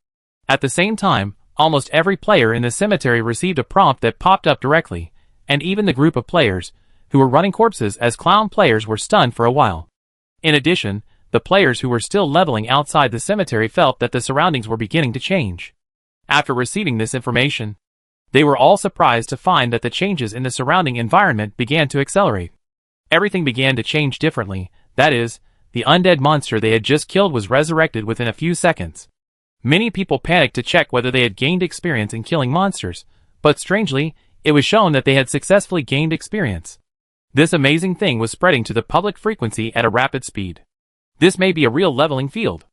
At the same time, almost every player in the cemetery received a prompt that popped up directly, and even the group of players who were running corpses as clown players were stunned for a while. In addition, the players who were still leveling outside the cemetery felt that the surroundings were beginning to change. After receiving this information, they were all surprised to find that the changes in the surrounding environment began to accelerate. Everything began to change differently, that is, the undead monster they had just killed was resurrected within a few seconds. Many people panicked to check whether they had gained experience in killing monsters, but strangely, it was shown that they had successfully gained experience. This amazing thing was spreading to the public frequency at a rapid speed. This may be a real leveling field.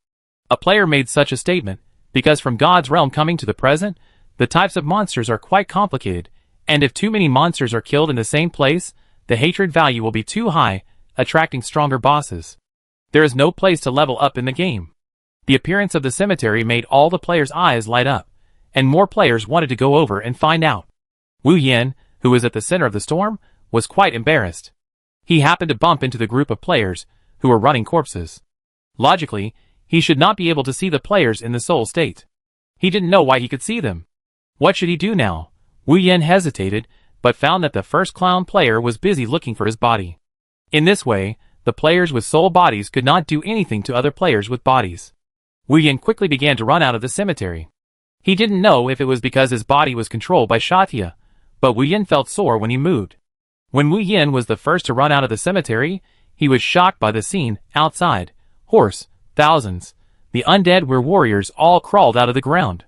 A player made such a statement, because from God's realm coming to the present, the types of monsters are quite complicated, and if too many monsters are killed in the same place, the hatred value will be too high, attracting stronger bosses. There is no place to level up in the game. The appearance of the cemetery made all the players' eyes light up, and more players wanted to go over and find out. Wu Yen, who was at the center of the storm, was quite embarrassed. He happened to bump into the group of players who were running corpses. Logically, he should not be able to see the players in the soul state. He didn't know why he could see them. What should he do now? Wu Yen hesitated, but found that the first clown player was busy looking for his body. In this way, the players with soul bodies could not do anything to other players with bodies. Wu Yen quickly began to run out of the cemetery. He didn't know if it was because his body was controlled by Shatia, but Wu Yin felt sore when he moved. When Wu Yin was the first to run out of the cemetery, he was shocked by the scene outside. Horse, thousands. The undead warriors all crawled out of the ground.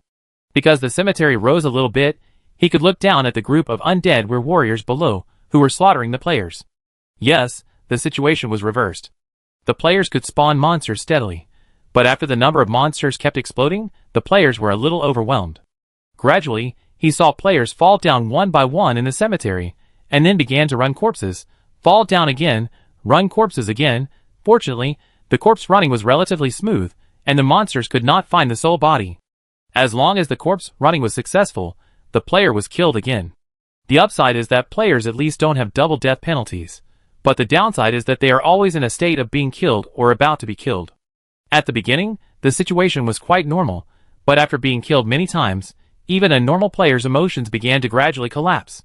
Because the cemetery rose a little bit, he could look down at the group of undead warriors below, who were slaughtering the players. Yes, the situation was reversed. The players could spawn monsters steadily, but after the number of monsters kept exploding, the players were a little overwhelmed. Gradually, he saw players fall down one by one in the cemetery, and then began to run corpses, fall down again, run corpses again. Fortunately, the corpse running was relatively smooth, and the monsters could not find the soul body. As long as the corpse running was successful, the player was killed again. The upside is that players at least don't have double death penalties, but the downside is that they are always in a state of being killed or about to be killed. At the beginning, the situation was quite normal, but after being killed many times, even a normal player's emotions began to gradually collapse.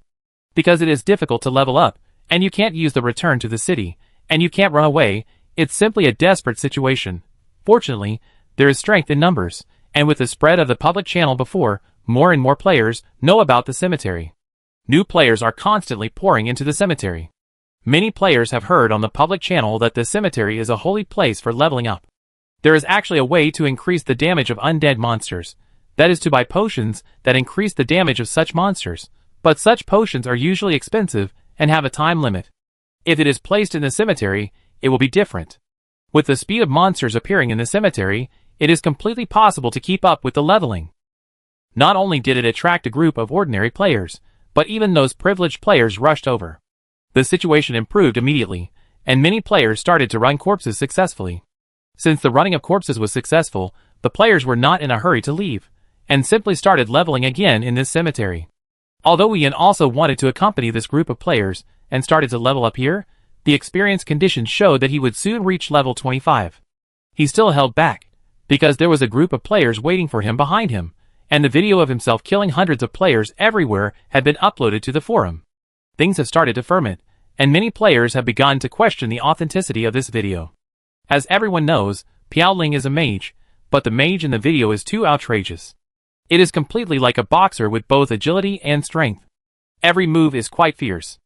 Because it is difficult to level up, and you can't use the return to the city, and you can't run away, it's simply a desperate situation. Fortunately, there is strength in numbers, and with the spread of the public channel before, more and more players know about the cemetery. New players are constantly pouring into the cemetery. Many players have heard on the public channel that the cemetery is a holy place for leveling up. There is actually a way to increase the damage of undead monsters. That is to buy potions that increase the damage of such monsters. But such potions are usually expensive and have a time limit. If it is placed in the cemetery, it will be different. With the speed of monsters appearing in the cemetery, it is completely possible to keep up with the leveling. Not only did it attract a group of ordinary players, but even those privileged players rushed over. The situation improved immediately, and many players started to run corpses successfully. Since the running of corpses was successful, the players were not in a hurry to leave, and simply started leveling again in this cemetery. Although Wu Yin also wanted to accompany this group of players, and started to level up here, the experience conditions showed that he would soon reach level 25. He still held back, because there was a group of players waiting for him behind him, and the video of himself killing hundreds of players everywhere had been uploaded to the forum. Things have started to ferment, and many players have begun to question the authenticity of this video. As everyone knows, Piaoling is a mage, but the mage in the video is too outrageous. It is completely like a boxer with both agility and strength. Every move is quite fierce.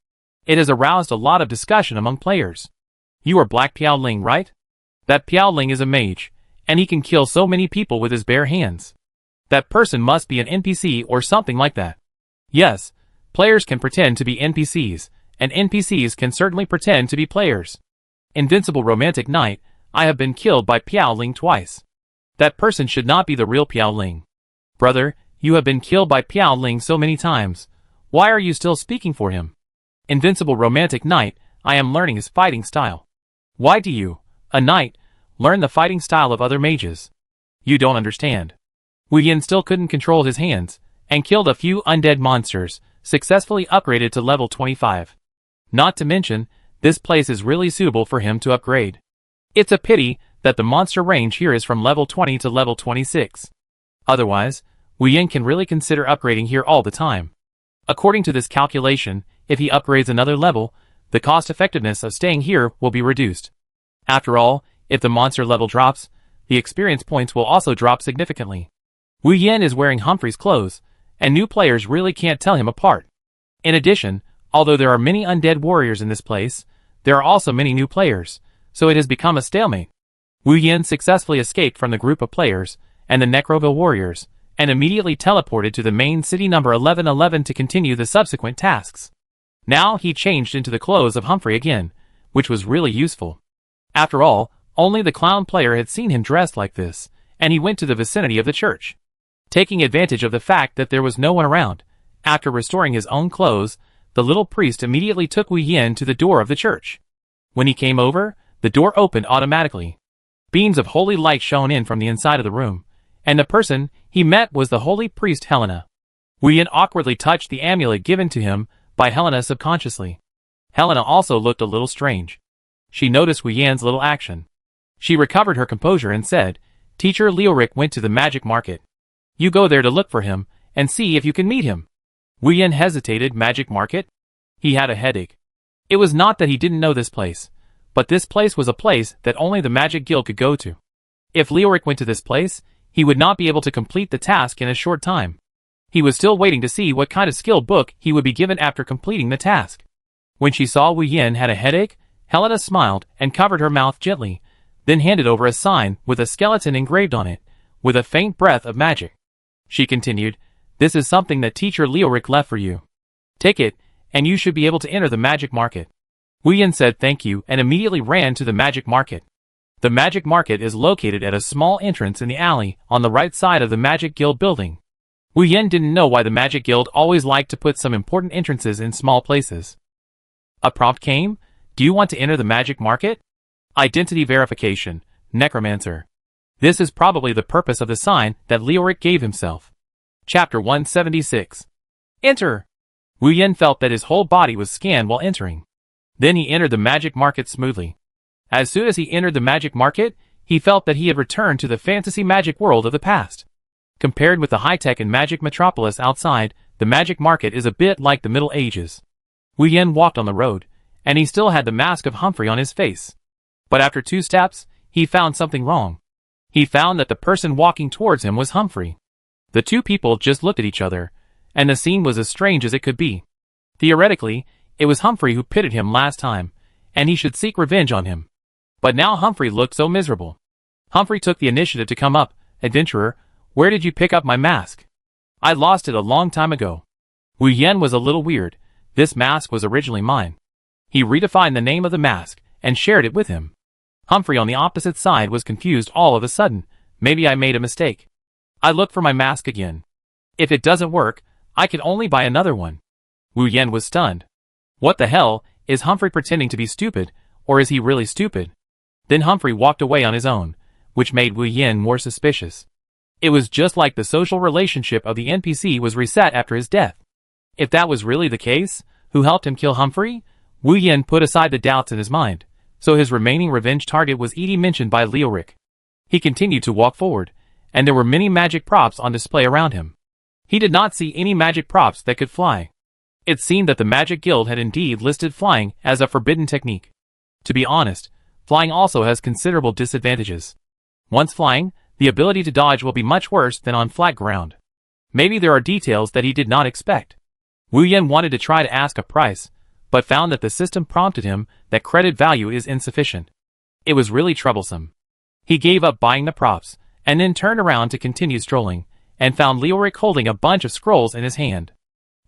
It has aroused a lot of discussion among players. You are Black Piaoling, right? That Piaoling is a mage, and he can kill so many people with his bare hands. That person must be an NPC or something like that. Yes, players can pretend to be NPCs, and NPCs can certainly pretend to be players. Invincible Romantic Knight, I have been killed by Piaoling twice. That person should not be the real Piaoling. Brother, you have been killed by Piaoling so many times. Why are you still speaking for him? Invincible Romantic Knight, I am learning his fighting style. Why do you, a knight, learn the fighting style of other mages? You don't understand. Wu Yin still couldn't control his hands, and killed a few undead monsters, successfully upgraded to level 25. Not to mention, this place is really suitable for him to upgrade. It's a pity that the monster range here is from level 20 to level 26. Otherwise, Wu Yin can really consider upgrading here all the time. According to this calculation, if he upgrades another level, the cost-effectiveness of staying here will be reduced. After all, if the monster level drops, the experience points will also drop significantly. Wu Yin is wearing Humphrey's clothes, and new players really can't tell him apart. In addition, although there are many undead warriors in this place, there are also many new players, so it has become a stalemate. Wu Yin successfully escaped from the group of players, and the Necroville warriors, and immediately teleported to the main city number 1111 to continue the subsequent tasks. Now he changed into the clothes of Humphrey again, which was really useful. After all, only the clown player had seen him dressed like this, and he went to the vicinity of the church. Taking advantage of the fact that there was no one around, after restoring his own clothes, the little priest immediately took Wu Yin to the door of the church. When he came over, the door opened automatically. Beams of holy light shone in from the inside of the room, and the person he met was the holy priest Helena. Wu Yin awkwardly touched the amulet given to him by Helena subconsciously. Helena also looked a little strange. She noticed Wu Yin's little action. She recovered her composure and said, Teacher Leoric went to the magic market. You go there to look for him, and see if you can meet him. Wu Yin hesitated. Magic market? He had a headache. It was not that he didn't know this place, but this place was a place that only the Magic Guild could go to. If Leoric went to this place, he would not be able to complete the task in a short time. He was still waiting to see what kind of skill book he would be given after completing the task. When she saw Wu Yin had a headache, Helena smiled and covered her mouth gently, then handed over a sign with a skeleton engraved on it, with a faint breath of magic. She continued, "This is something that teacher Leoric left for you. Take it, and you should be able to enter the magic market." Wu Yin said thank you and immediately ran to the magic market. The magic market is located at a small entrance in the alley on the right side of the Magic Guild building. Wu Yin didn't know why the Magic Guild always liked to put some important entrances in small places. A prompt came. Do you want to enter the magic market? Identity verification, necromancer. This is probably the purpose of the sign that Leoric gave himself. Chapter 176. Enter! Wu Yin felt that his whole body was scanned while entering. Then he entered the magic market smoothly. As soon as he entered the magic market, he felt that he had returned to the fantasy magic world of the past. Compared with the high-tech and magic metropolis outside, the magic market is a bit like the Middle Ages. Wu Yin walked on the road, and he still had the mask of Humphrey on his face. But after 2 steps, he found something wrong. He found that the person walking towards him was Humphrey. The two people just looked at each other, and the scene was as strange as it could be. Theoretically, it was Humphrey who pitted him last time, and he should seek revenge on him. But now Humphrey looked so miserable. Humphrey took the initiative to come up. "Adventurer, where did you pick up my mask?" "I lost it a long time ago." Wu Yin was a little weird. This mask was originally mine. He redefined the name of the mask and shared it with him. Humphrey on the opposite side was confused all of a sudden. "Maybe I made a mistake. I look for my mask again. If it doesn't work, I can only buy another one." Wu Yin was stunned. What the hell, is Humphrey pretending to be stupid, or is he really stupid? Then Humphrey walked away on his own, which made Wu Yin more suspicious. It was just like the social relationship of the NPC was reset after his death. If that was really the case, who helped him kill Humphrey? Wu Yin put aside the doubts in his mind, so his remaining revenge target was Edie mentioned by Leoric. He continued to walk forward, and there were many magic props on display around him. He did not see any magic props that could fly. It seemed that the Magic Guild had indeed listed flying as a forbidden technique. To be honest, flying also has considerable disadvantages. Once flying, the ability to dodge will be much worse than on flat ground. Maybe there are details that he did not expect. Wu Yin wanted to try to ask a price, but found that the system prompted him that credit value is insufficient. It was really troublesome. He gave up buying the props, and then turned around to continue strolling, and found Leoric holding a bunch of scrolls in his hand.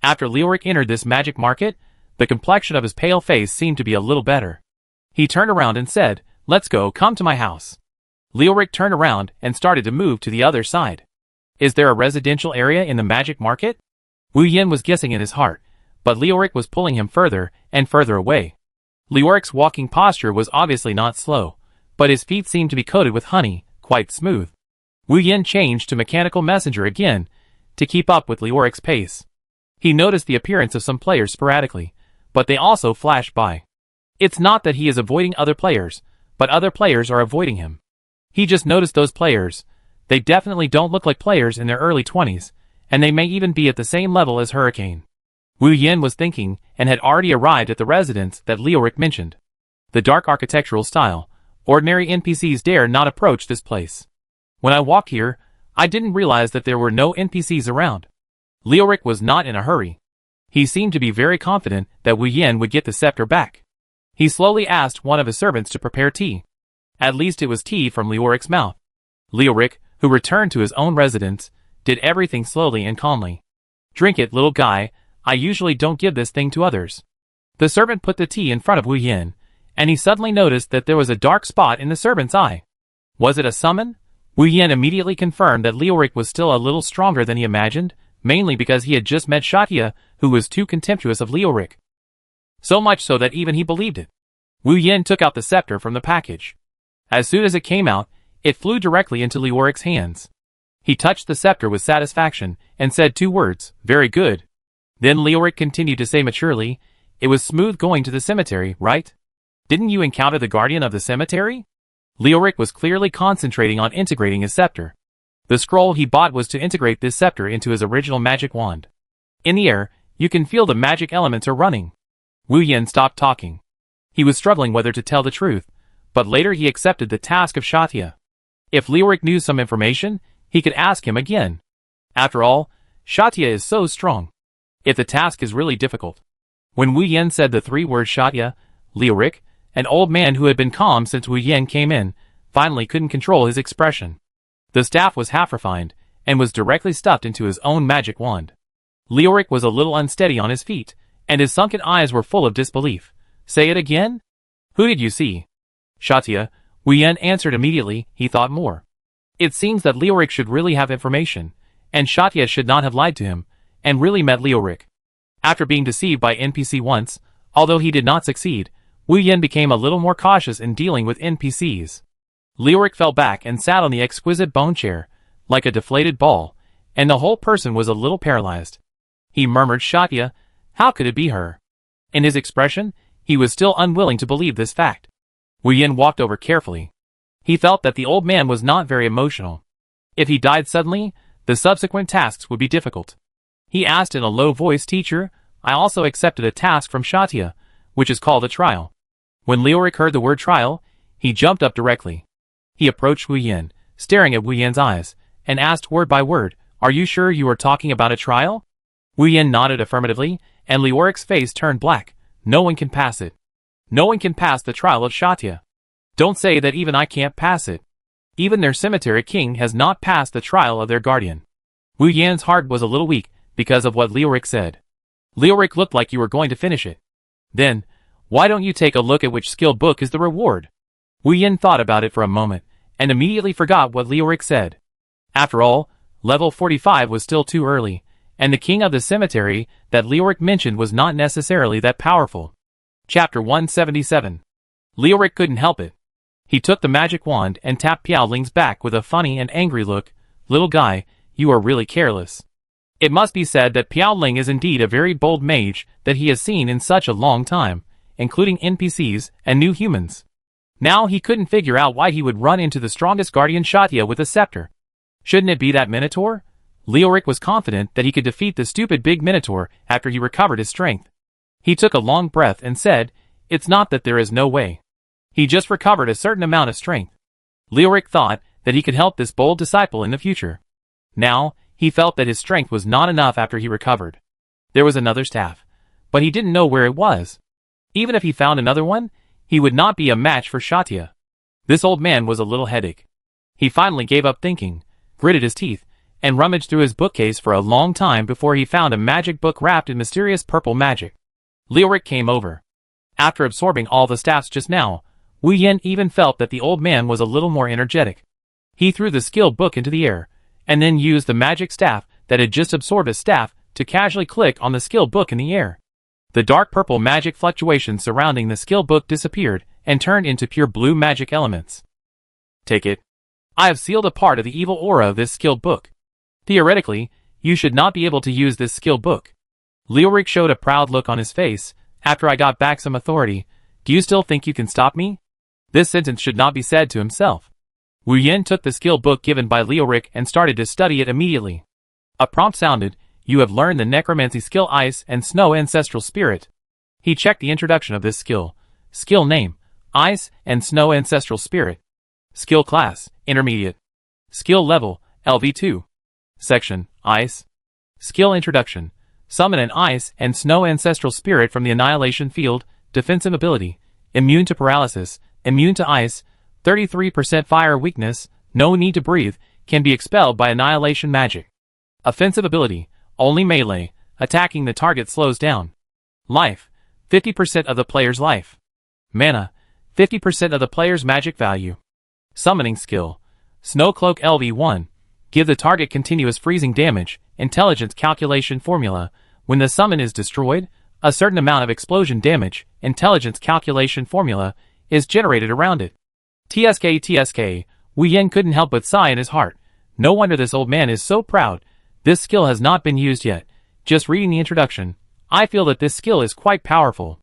After Leoric entered this magic market, the complexion of his pale face seemed to be a little better. He turned around and said, "Let's go, come to my house." Leoric turned around and started to move to the other side. Is there a residential area in the magic market? Wu Yin was guessing in his heart, but Leoric was pulling him further and further away. Leoric's walking posture was obviously not slow, but his feet seemed to be coated with honey, quite smooth. Wu Yin changed to mechanical messenger again, to keep up with Leoric's pace. He noticed the appearance of some players sporadically, but they also flashed by. It's not that he is avoiding other players, but other players are avoiding him. He just noticed those players. They definitely don't look like players in their early 20s, and they may even be at the same level as Hurricane. Wu Yin was thinking, and had already arrived at the residence that Leoric mentioned. The dark architectural style. Ordinary NPCs dare not approach this place. When I walked here, I didn't realize that there were no NPCs around. Leoric was not in a hurry. He seemed to be very confident that Wu Yin would get the scepter back. He slowly asked one of his servants to prepare tea. At least it was tea from Leoric's mouth. Leoric, who returned to his own residence, did everything slowly and calmly. "Drink it, little guy, I usually don't give this thing to others." The servant put the tea in front of Wu Yin, and he suddenly noticed that there was a dark spot in the servant's eye. Was it a summon? Wu Yin immediately confirmed that Leoric was still a little stronger than he imagined, mainly because he had just met Shatia, who was too contemptuous of Leoric. So much so that even he believed it. Wu Yin took out the scepter from the package. As soon as it came out, it flew directly into Leoric's hands. He touched the scepter with satisfaction, and said 2 words, "Very good." Then Leoric continued to say maturely, "It was smooth going to the cemetery, right? Didn't you encounter the guardian of the cemetery?" Leoric was clearly concentrating on integrating his scepter. The scroll he bought was to integrate this scepter into his original magic wand. In the air, you can feel the magic elements are running. Wu Yin stopped talking. He was struggling whether to tell the truth, but later he accepted the task of Shatia. If Leoric knew some information, he could ask him again. After all, Shatya is so strong. If the task is really difficult. When Wu Yen said the 3 words Shatya, Liurik, an old man who had been calm since Wu Yen came in, finally couldn't control his expression. The staff was half refined, and was directly stuffed into his own magic wand. Liurik was a little unsteady on his feet, and his sunken eyes were full of disbelief. Say it again? Who did you see? Shatya, Wu Yen answered immediately. He thought more. It seems that Liurik should really have information, and Shatya should not have lied to him, and really met Liurik. After being deceived by NPC once, although he did not succeed, Wu Yen became a little more cautious in dealing with NPCs. Liurik fell back and sat on the exquisite bone chair, like a deflated ball, and the whole person was a little paralyzed. He murmured, Shatya, how could it be her? In his expression, he was still unwilling to believe this fact. Wu Yen walked over carefully. He felt that the old man was not very emotional. If he died suddenly, the subsequent tasks would be difficult. He asked in a low voice, Teacher, I also accepted a task from Shatya, which is called a trial. When Liurik heard the word trial, he jumped up directly. He approached Wu Yen, staring at Wu Yen's eyes, and asked word by word, Are you sure you are talking about a trial? Wu Yen nodded affirmatively, and Liurik's face turned black. No one can pass it. No one can pass the trial of Shatya. Don't say that even I can't pass it. Even their cemetery king has not passed the trial of their guardian. Wu Yan's heart was a little weak, because of what Liurik said. Liurik looked like you were going to finish it. Then, why don't you take a look at which skill book is the reward? Wu Yen thought about it for a moment, and immediately forgot what Liurik said. After all, level 45 was still too early, and the king of the cemetery that Liurik mentioned was not necessarily that powerful. Chapter 177. Liurik couldn't help it. He took the magic wand and tapped Piaoling's back with a funny and angry look. Little guy, you are really careless. It must be said that Piaoling is indeed a very bold mage that he has seen in such a long time, including NPCs and new humans. Now he couldn't figure out why he would run into the strongest guardian Shatya with a scepter. Shouldn't it be that Minotaur? Liurik was confident that he could defeat the stupid big Minotaur after he recovered his strength. He took a long breath and said, It's not that there is no way. He just recovered a certain amount of strength. Liurik thought that he could help this bold disciple in the future. Now, he felt that his strength was not enough after he recovered. There was another staff, but he didn't know where it was. Even if he found another one, he would not be a match for Shatya. This old man was a little headache. He finally gave up thinking, gritted his teeth, and rummaged through his bookcase for a long time before he found a magic book wrapped in mysterious purple magic. Liurik came over. After absorbing all the staffs just now, Wu Yen even felt that the old man was a little more energetic. He threw the skill book into the air, and then used the magic staff that had just absorbed his staff to casually click on the skill book in the air. The dark purple magic fluctuations surrounding the skill book disappeared and turned into pure blue magic elements. Take it. I have sealed a part of the evil aura of this skill book. Theoretically, you should not be able to use this skill book. Liurik showed a proud look on his face. After I got back some authority, do you still think you can stop me? This sentence should not be said to himself. Wu Yen took the skill book given by Liurik and started to study it immediately. A prompt sounded, You have learned the necromancy skill Ice and Snow Ancestral Spirit. He checked the introduction of this skill. Skill name, Ice and Snow Ancestral Spirit. Skill class, Intermediate. Skill level, LV2. Section, Ice. Skill introduction. Summon an Ice and Snow Ancestral Spirit from the Annihilation Field. Defensive ability. Immune to paralysis. Immune to ice. 33% fire weakness. No need to breathe. Can be expelled by annihilation magic. Offensive ability. Only melee. Attacking the target slows down. Life. 50% of the player's life. Mana. 50% of the player's magic value. Summoning skill. Snowcloak LV1. Give the target continuous freezing damage. Intelligence calculation formula. When the summon is destroyed, a certain amount of explosion damage, intelligence calculation formula, is generated around it. TSK. Wu Yen couldn't help but sigh in his heart. No wonder this old man is so proud. This skill has not been used yet. Just reading the introduction, I feel that this skill is quite powerful.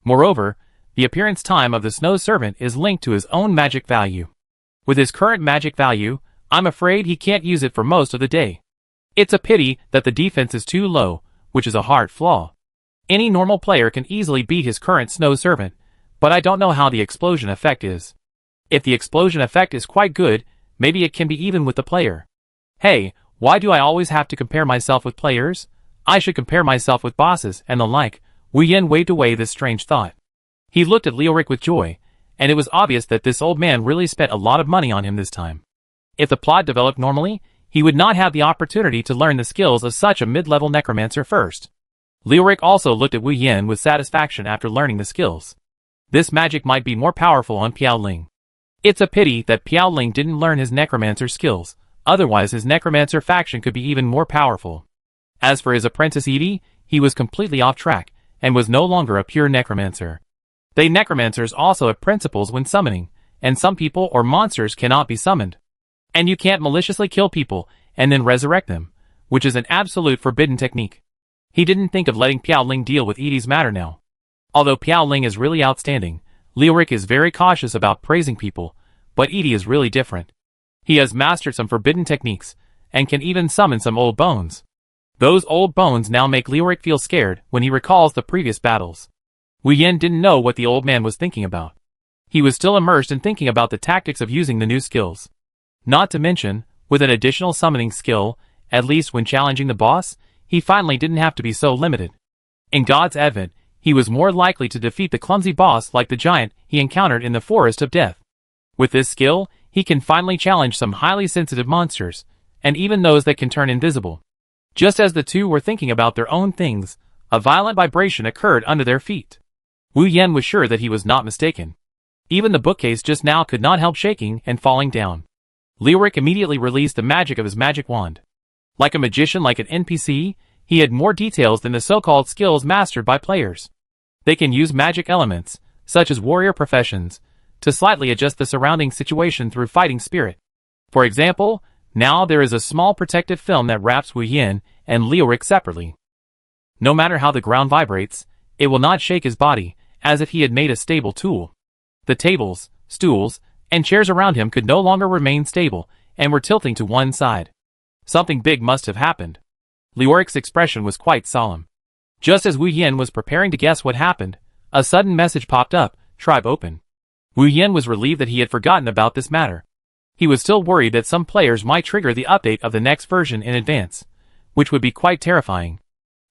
Moreover, the appearance time of the Snow Servant is linked to his own magic value. With his current magic value, I'm afraid he can't use it for most of the day. It's a pity that the defense is too low, which is a hard flaw. Any normal player can easily beat his current Snow Servant, but I don't know how the explosion effect is. If the explosion effect is quite good, maybe it can be even with the player. Hey, Why do I always have to compare myself with players? I should compare myself with bosses and the like. Wu Yen waved away this strange thought. He looked at Lioric with joy, and it was obvious that this old man really spent a lot of money on him this time. If the plot developed normally, he would not have the opportunity to learn the skills of such a mid-level necromancer first. Lioric also looked at Wu Yen with satisfaction after learning the skills. This magic might be more powerful on Piao Ling. It's a pity that Piao Ling didn't learn his necromancer skills, otherwise his necromancer faction could be even more powerful. As for his apprentice Edie, he was completely off track, and was no longer a pure necromancer. They necromancers also have principles when summoning, and some people or monsters cannot be summoned. And you can't maliciously kill people, and then resurrect them, which is an absolute forbidden technique. He didn't think of letting Piao Ling deal with Edie's matter now. Although Piao Ling is really outstanding, Lioric is very cautious about praising people, but Edie is really different. He has mastered some forbidden techniques, and can even summon some old bones. Those old bones now make Lioric feel scared when he recalls the previous battles. Wu Yen didn't know what the old man was thinking about. He was still immersed in thinking about the tactics of using the new skills. Not to mention, with an additional summoning skill, at least when challenging the boss, he finally didn't have to be so limited. In God's Advent, he was more likely to defeat the clumsy boss like the giant he encountered in the Forest of Death. With this skill, he can finally challenge some highly sensitive monsters, and even those that can turn invisible. Just as the two were thinking about their own things, a violent vibration occurred under their feet. Wu Yen was sure that he was not mistaken. Even the bookcase just now could not help shaking and falling down. Lioric immediately released the magic of his magic wand. Like a magician like an NPC, he had more details than the so-called skills mastered by players. They can use magic elements, such as warrior professions, to slightly adjust the surrounding situation through fighting spirit. For example, now there is a small protective film that wraps Wu Yen and Lioric separately. No matter how the ground vibrates, it will not shake his body, as if he had made a stable tool. The tables, stools, and chairs around him could no longer remain stable, and were tilting to one side. Something big must have happened. Lioric's expression was quite solemn. Just as Wu Yen was preparing to guess what happened, a sudden message popped up, "Tribe open." Wu Yen was relieved that he had forgotten about this matter. He was still worried that some players might trigger the update of the next version in advance, which would be quite terrifying.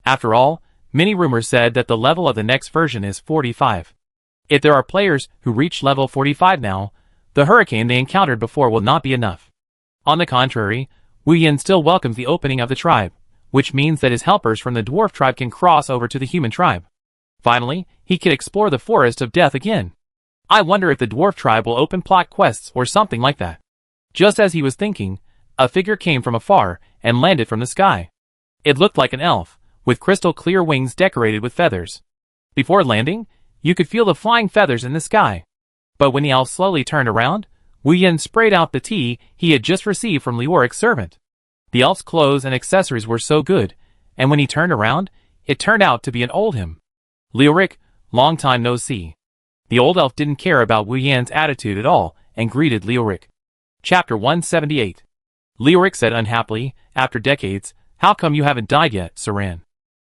After all, many rumors said that the level of the next version is 45. If there are players who reach level 45 now, the hurricane they encountered before will not be enough. On the contrary, Wu Yen still welcomes the opening of the tribe, which means that his helpers from the dwarf tribe can cross over to the human tribe. Finally, he can explore the Forest of Death again. I wonder if the dwarf tribe will open plot quests or something like that. Just as he was thinking, a figure came from afar and landed from the sky. It looked like an elf, with crystal clear wings decorated with feathers. Before landing, you could feel the flying feathers in the sky. But when the elf slowly turned around, Wu Yen sprayed out the tea he had just received from Lioric's servant. The elf's clothes and accessories were so good, and when he turned around, it turned out to be an old him. "Lioric, long time no see." The old elf didn't care about Wu Yan's attitude at all, and greeted Lioric. Chapter 178. Lioric said unhappily, "After decades, how come you haven't died yet, Saran?"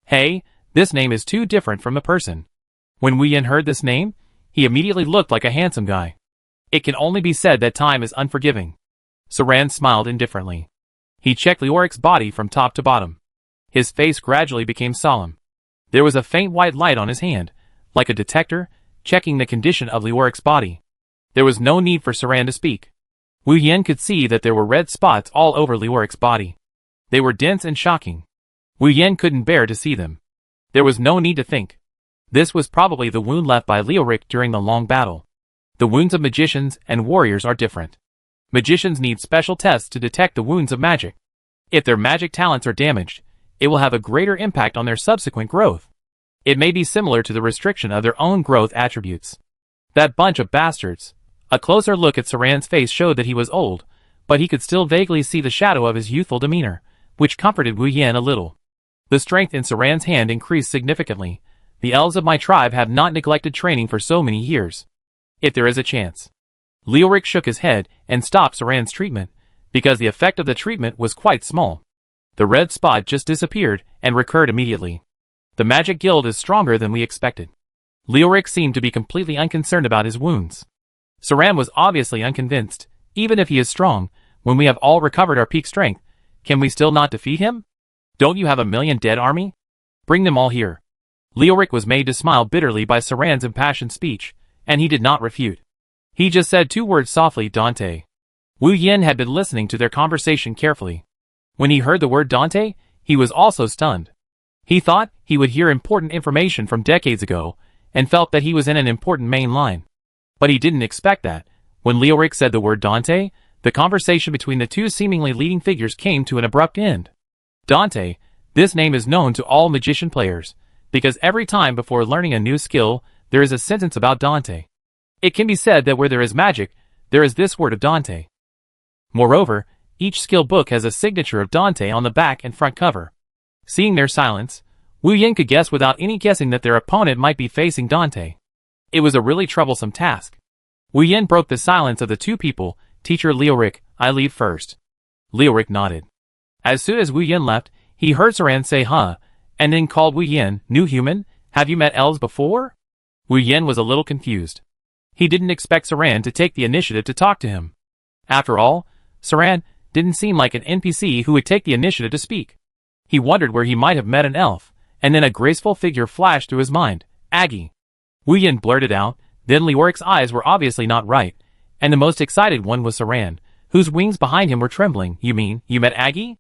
"Hey, this name is too different from a person." When Wu Yen heard this name, he immediately looked like a handsome guy. It can only be said that time is unforgiving. Saran smiled indifferently. He checked Lioric's body from top to bottom. His face gradually became solemn. There was a faint white light on his hand, like a detector, checking the condition of Lioric's body. There was no need for Saran to speak. Wu Yen could see that there were red spots all over Lioric's body. They were dense and shocking. Wu Yen couldn't bear to see them. There was no need to think. This was probably the wound left by Lioric during the long battle. The wounds of magicians and warriors are different. Magicians need special tests to detect the wounds of magic. If their magic talents are damaged, it will have a greater impact on their subsequent growth. It may be similar to the restriction of their own growth attributes. That bunch of bastards. A closer look at Saran's face showed that he was old, but he could still vaguely see the shadow of his youthful demeanor, which comforted Wu Yen a little. The strength in Saran's hand increased significantly. The elves of my tribe have not neglected training for so many years. If there is a chance. Lioric shook his head and stopped Saran's treatment, because the effect of the treatment was quite small. The red spot just disappeared and recurred immediately. The magic guild is stronger than we expected. Lioric seemed to be completely unconcerned about his wounds. Saran was obviously unconvinced. Even if he is strong, when we have all recovered our peak strength, Can we still not defeat him? Don't you have a million dead army? Bring them all here. Leoric was made to smile bitterly by Saran's impassioned speech, and he did not refute. He just said 2 words softly, Dante. Wu Yin had been listening to their conversation carefully. When he heard the word Dante, he was also stunned. He thought he would hear important information from decades ago, and felt that he was in an important main line. But he didn't expect that. When Leoric said the word Dante, the conversation between the 2 seemingly leading figures came to an abrupt end. Dante, this name is known to all magician players, because every time before learning a new skill, there is a sentence about Dante. It can be said that where there is magic, there is this word of Dante. Moreover, each skill book has a signature of Dante on the back and front cover. Seeing their silence, Wu Yin could guess without any guessing that their opponent might be facing Dante. It was a really troublesome task. Wu Yin broke the silence of the 2 people. Teacher Leoric, I leave first. Leoric nodded. As soon as Wu Yin left, he heard Saran say huh, and then called Wu Yin, new human, have you met elves before? Wu Yin was a little confused. He didn't expect Saran to take the initiative to talk to him. After all, Saran didn't seem like an NPC who would take the initiative to speak. He wondered where he might have met an elf, and then a graceful figure flashed through his mind, Aggie. Wu Yin blurted out, then Leoric's eyes were obviously not right, and the most excited one was Saran, whose wings behind him were trembling. You mean, you met Aggie?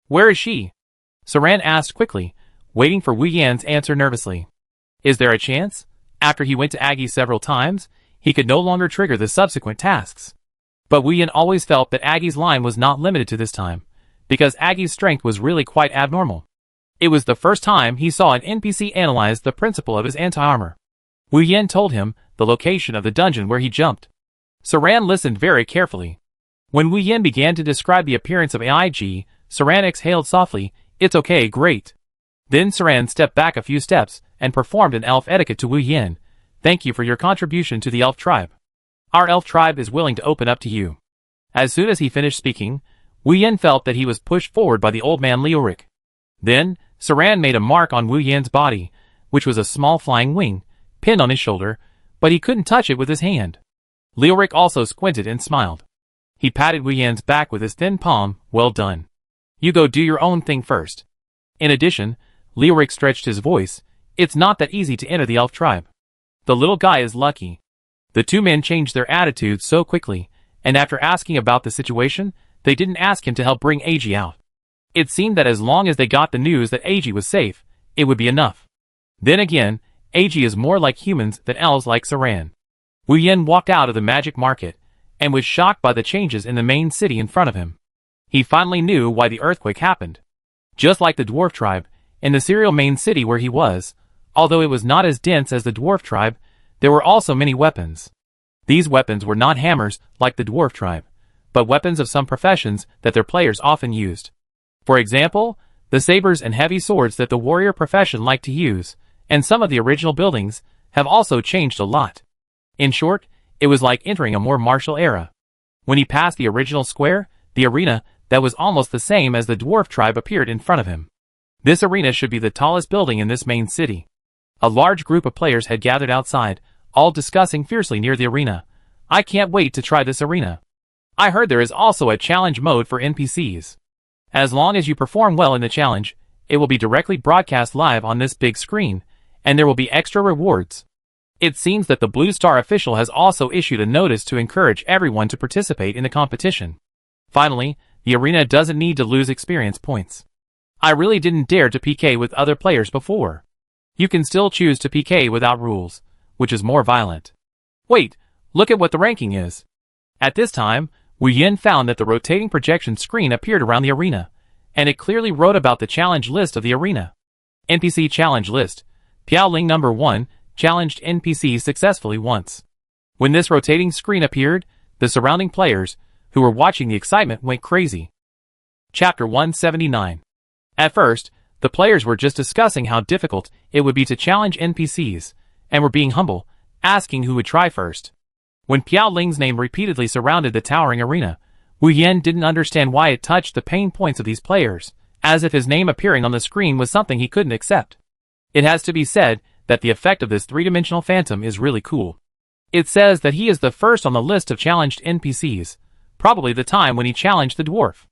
Where is she? Saran asked quickly, waiting for Wu Yin's answer nervously. Is there a chance? After he went to Aggie several times, he could no longer trigger the subsequent tasks. But Wu Yin always felt that Aggie's line was not limited to this time, because Aggie's strength was really quite abnormal. It was the first time he saw an NPC analyze the principle of his anti-armor. Wu Yin told him the location of the dungeon where he jumped. Saran listened very carefully. When Wu Yin began to describe the appearance of AIG, Saran exhaled softly, it's okay, great. Then Saran stepped back a few steps and performed an elf etiquette to Wu Yin. Thank you for your contribution to the elf tribe. Our elf tribe is willing to open up to you. As soon as he finished speaking, Wu Yin felt that he was pushed forward by the old man Leoric. Then, Saran made a mark on Wu Yin's body, which was a small flying wing, pinned on his shoulder, but he couldn't touch it with his hand. Leoric also squinted and smiled. He patted Wu Yin's back with his thin palm, well done. You go do your own thing first. In addition, Leoric stretched his voice, it's not that easy to enter the elf tribe. The little guy is lucky. The 2 men changed their attitudes so quickly, and after asking about the situation, they didn't ask him to help bring Ag out. It seemed that as long as they got the news that Ag was safe, it would be enough. Then again, Ag is more like humans than elves like Saran. Wu Yin walked out of the magic market, and was shocked by the changes in the main city in front of him. He finally knew why the earthquake happened. Just like the dwarf tribe, in the serial main city where he was, although it was not as dense as the dwarf tribe, there were also many weapons. These weapons were not hammers like the dwarf tribe, but weapons of some professions that their players often used. For example, the sabers and heavy swords that the warrior profession liked to use, and some of the original buildings, have also changed a lot. In short, it was like entering a more martial era. When he passed the original square, the arena that was almost the same as the dwarf tribe appeared in front of him. This arena should be the tallest building in this main city. A large group of players had gathered outside, all discussing fiercely near the arena. I can't wait to try this arena. I heard there is also a challenge mode for NPCs. As long as you perform well in the challenge, it will be directly broadcast live on this big screen, and there will be extra rewards. It seems that the Blue Star official has also issued a notice to encourage everyone to participate in the competition. Finally, the arena doesn't need to lose experience points. I really didn't dare to PK with other players before. You can still choose to PK without rules, which is more violent. Wait, look at what the ranking is. At this time, Wu Yin found that the rotating projection screen appeared around the arena, and it clearly wrote about the challenge list of the arena. NPC challenge list. Piaoling number 1, challenged NPC successfully once. When this rotating screen appeared, the surrounding players, who were watching the excitement, went crazy. Chapter 179. At first, the players were just discussing how difficult it would be to challenge NPCs, and were being humble, asking who would try first. When Piao Ling's name repeatedly surrounded the towering arena, Wu Yin didn't understand why it touched the pain points of these players, as if his name appearing on the screen was something he couldn't accept. It has to be said that the effect of this three-dimensional phantom is really cool. It says that he is the first on the list of challenged NPCs, probably the time when he challenged the dwarf.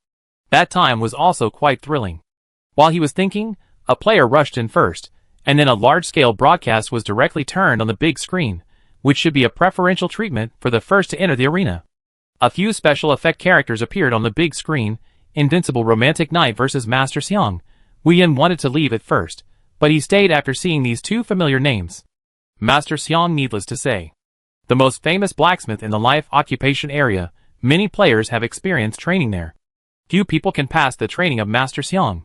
That time was also quite thrilling. While he was thinking, a player rushed in first, and then a large-scale broadcast was directly turned on the big screen, which should be a preferential treatment for the first to enter the arena. A few special effect characters appeared on the big screen: Invincible Romantic Knight versus Master Xiang. Wu Yin wanted to leave at first, but he stayed after seeing these two familiar names. Master Xiang, needless to say, the most famous blacksmith in the life occupation area. Many players have experienced training there. Few people can pass the training of Master Xiang.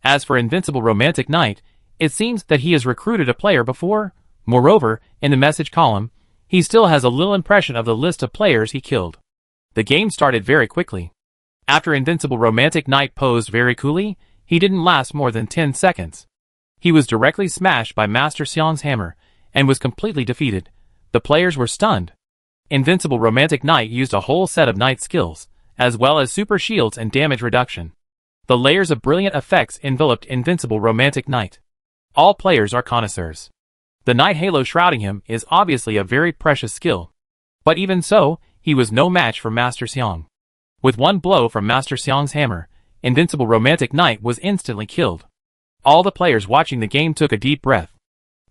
As for Invincible Romantic Knight, it seems that he has recruited a player before. Moreover, in the message column, he still has a little impression of the list of players he killed. The game started very quickly. After Invincible Romantic Knight posed very coolly, he didn't last more than 10 seconds. He was directly smashed by Master Xiang's hammer, and was completely defeated. The players were stunned. Invincible Romantic Knight used a whole set of knight skills, as well as super shields and damage reduction. The layers of brilliant effects enveloped Invincible Romantic Knight. All players are connoisseurs. The Knight Halo shrouding him is obviously a very precious skill. But even so, he was no match for Master Xiang. With one blow from Master Xiang's hammer, Invincible Romantic Knight was instantly killed. All the players watching the game took a deep breath.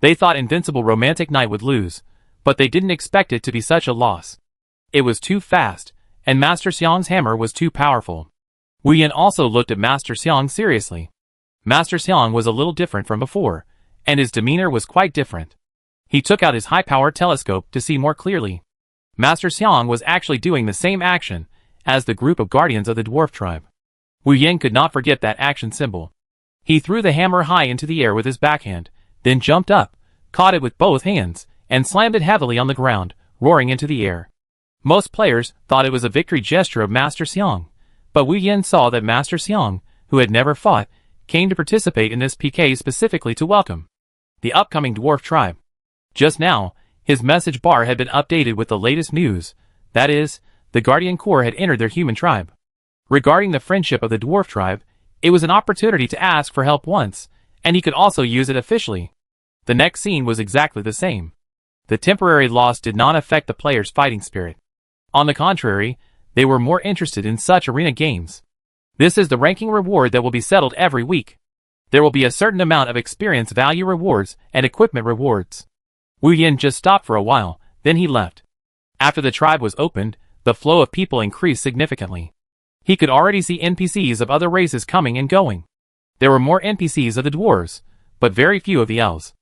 They thought Invincible Romantic Knight would lose, but they didn't expect it to be such a loss. It was too fast, and Master Xiang's hammer was too powerful. Wu Yin also looked at Master Xiang seriously. Master Xiang was a little different from before, and his demeanor was quite different. He took out his high-powered telescope to see more clearly. Master Xiang was actually doing the same action as the group of guardians of the dwarf tribe. Wu Yin could not forget that action symbol. He threw the hammer high into the air with his backhand, then jumped up, caught it with both hands, and slammed it heavily on the ground, roaring into the air. Most players thought it was a victory gesture of Master Xiang, but Wu Yin saw that Master Xiang, who had never fought, came to participate in this PK specifically to welcome the upcoming dwarf tribe. Just now, his message bar had been updated with the latest news, that is, the Guardian Corps had entered their human tribe. Regarding the friendship of the dwarf tribe, it was an opportunity to ask for help once, and he could also use it officially. The next scene was exactly the same. The temporary loss did not affect the players' fighting spirit. On the contrary, they were more interested in such arena games. This is the ranking reward that will be settled every week. There will be a certain amount of experience value rewards and equipment rewards. Wu Yin just stopped for a while, then he left. After the tribe was opened, the flow of people increased significantly. He could already see NPCs of other races coming and going. There were more NPCs of the dwarves, but very few of the elves.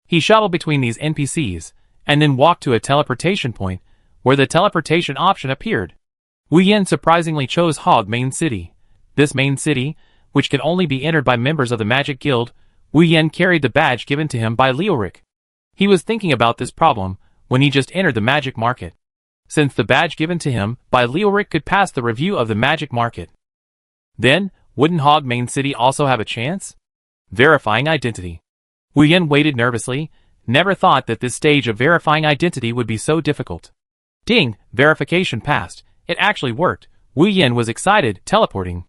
He shuttled between these NPCs, and then walked to a teleportation point, where the teleportation option appeared. Wu Yin surprisingly chose Hog Main City. This main city, which can only be entered by members of the Magic Guild, Wu Yin carried the badge given to him by Leoric. He was thinking about this problem when he just entered the magic market, since the badge given to him by Leoric could pass the review of the magic market. Then, wouldn't Hog Main City also have a chance? Verifying identity. Wu Yin waited nervously, never thought that this stage of verifying identity would be so difficult. Ding, verification passed. It actually worked. Wu Yin was excited, teleporting.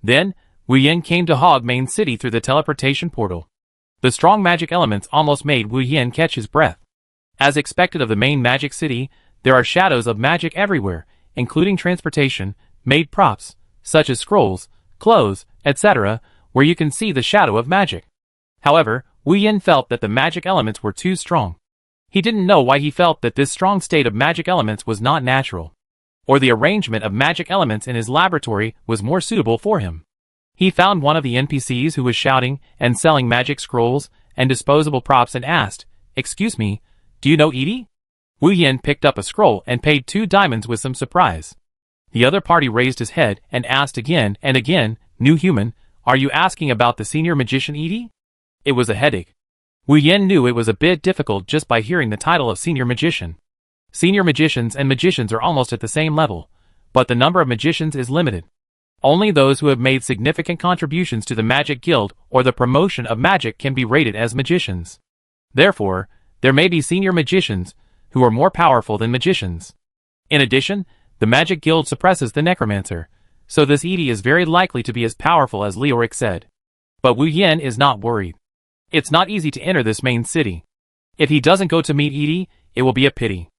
Then, Wu Yin came to Hog Main City through the teleportation portal. The strong magic elements almost made Wu Yin catch his breath. As expected of the main magic city, there are shadows of magic everywhere, including transportation, made props, such as scrolls, clothes, etc., where you can see the shadow of magic. However, Wu Yin felt that the magic elements were too strong. He didn't know why he felt that this strong state of magic elements was not natural, or the arrangement of magic elements in his laboratory was more suitable for him. He found one of the NPCs who was shouting and selling magic scrolls and disposable props and asked, "Excuse me, do you know Edie?" Wu Yin picked up a scroll and paid 2 diamonds with some surprise. The other party raised his head and asked again and again, "New human, are you asking about the senior magician Edie?" It was a headache. Wu Yin knew it was a bit difficult just by hearing the title of senior magician. Senior magicians and magicians are almost at the same level, but the number of magicians is limited. Only those who have made significant contributions to the Magic Guild or the promotion of magic can be rated as magicians. Therefore, there may be senior magicians who are more powerful than magicians. In addition, the Magic Guild suppresses the necromancer, so this Edie is very likely to be as powerful as Leoric said. But Wu Yin is not worried. It's not easy to enter this main city. If he doesn't go to meet Edie, it will be a pity.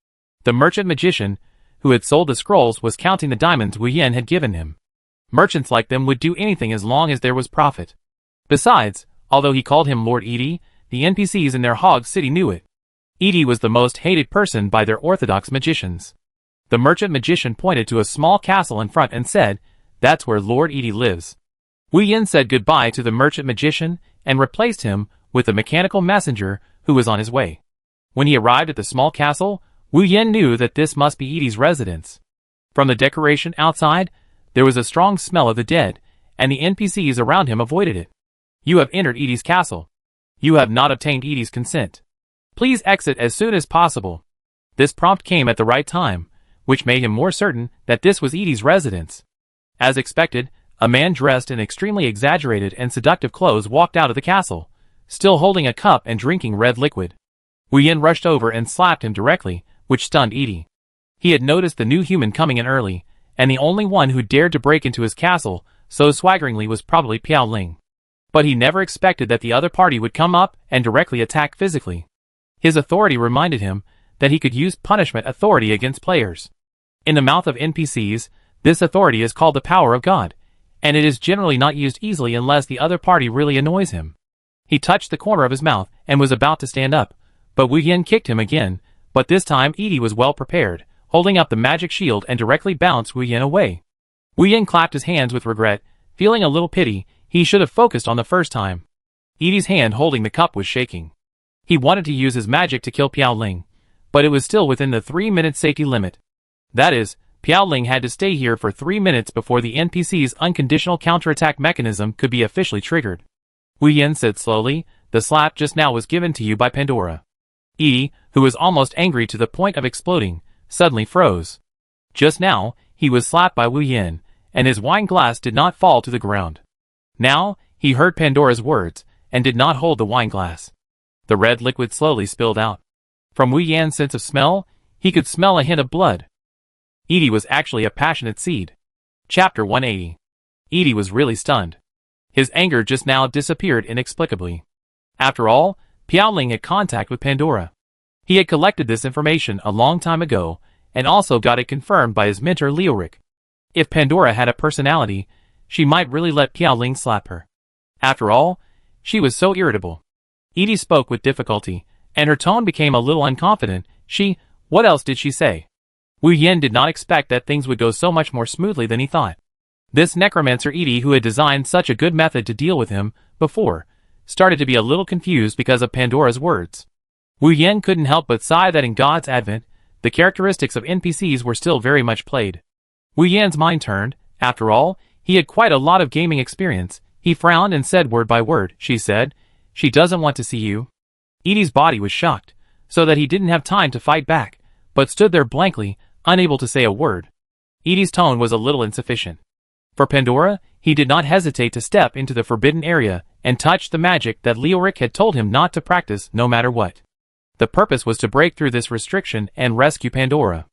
The merchant magician, who had sold the scrolls, was counting the diamonds Wu Yin had given him. Merchants like them would do anything as long as there was profit. Besides, although he called him Lord Edie, the NPCs in their Hog City knew it. Edie was the most hated person by their orthodox magicians. The merchant magician pointed to a small castle in front and said, "That's where Lord Edie lives." Wu Yin said goodbye to the merchant magician and replaced him with a mechanical messenger who was on his way. When he arrived at the small castle, Wu Yin knew that this must be Edie's residence. From the decoration outside, there was a strong smell of the dead, and the NPCs around him avoided it. "You have entered Edie's castle. You have not obtained Edie's consent. Please exit as soon as possible." This prompt came at the right time, which made him more certain that this was Edie's residence. As expected, a man dressed in extremely exaggerated and seductive clothes walked out of the castle, still holding a cup and drinking red liquid. Wu Yin rushed over and slapped him directly, which stunned Edie. He had noticed the new human coming in early, and the only one who dared to break into his castle so swaggeringly was probably Piao Ling. But he never expected that the other party would come up and directly attack physically. His authority reminded him that he could use punishment authority against players. In the mouth of NPCs, this authority is called the power of God, and it is generally not used easily unless the other party really annoys him. He touched the corner of his mouth and was about to stand up, but Wu Yin kicked him again, but this time Edie was well prepared, holding up the magic shield and directly bounced Wu Yin away. Wu Yin clapped his hands with regret, feeling a little pity. He should have focused on the first time. Edie's hand holding the cup was shaking. He wanted to use his magic to kill Piao Ling, but it was still within the 3-minute safety limit. That is, Piao Ling had to stay here for 3 minutes before the NPC's unconditional counterattack mechanism could be officially triggered. Wu Yin said slowly, "The slap just now was given to you by Pandora." Edie, who was almost angry to the point of exploding, suddenly froze. Just now, he was slapped by Wu Yin, and his wine glass did not fall to the ground. Now, he heard Pandora's words, and did not hold the wine glass. The red liquid slowly spilled out. From Wu Yan's sense of smell, he could smell a hint of blood. Edie was actually a passionate seed. Chapter 180. Edie was really stunned. His anger just now disappeared inexplicably. After all, Piao Ling had contact with Pandora. He had collected this information a long time ago, and also got it confirmed by his mentor Leoric. If Pandora had a personality, she might really let Piao Ling slap her. After all, she was so irritable. Edie spoke with difficulty, and her tone became a little unconfident. What else did she say? Wu Yin did not expect that things would go so much more smoothly than he thought. This necromancer Edie, who had designed such a good method to deal with him before, started to be a little confused because of Pandora's words. Wu Yin couldn't help but sigh that in God's advent, the characteristics of NPCs were still very much played. Wu Yan's mind turned. After all, he had quite a lot of gaming experience. He frowned and said word by word, "She said, she doesn't want to see you." Edie's body was shocked, so that he didn't have time to fight back, but stood there blankly, unable to say a word. Edie's tone was a little insufficient. For Pandora, he did not hesitate to step into the forbidden area and touch the magic that Leoric had told him not to practice no matter what. The purpose was to break through this restriction and rescue Pandora.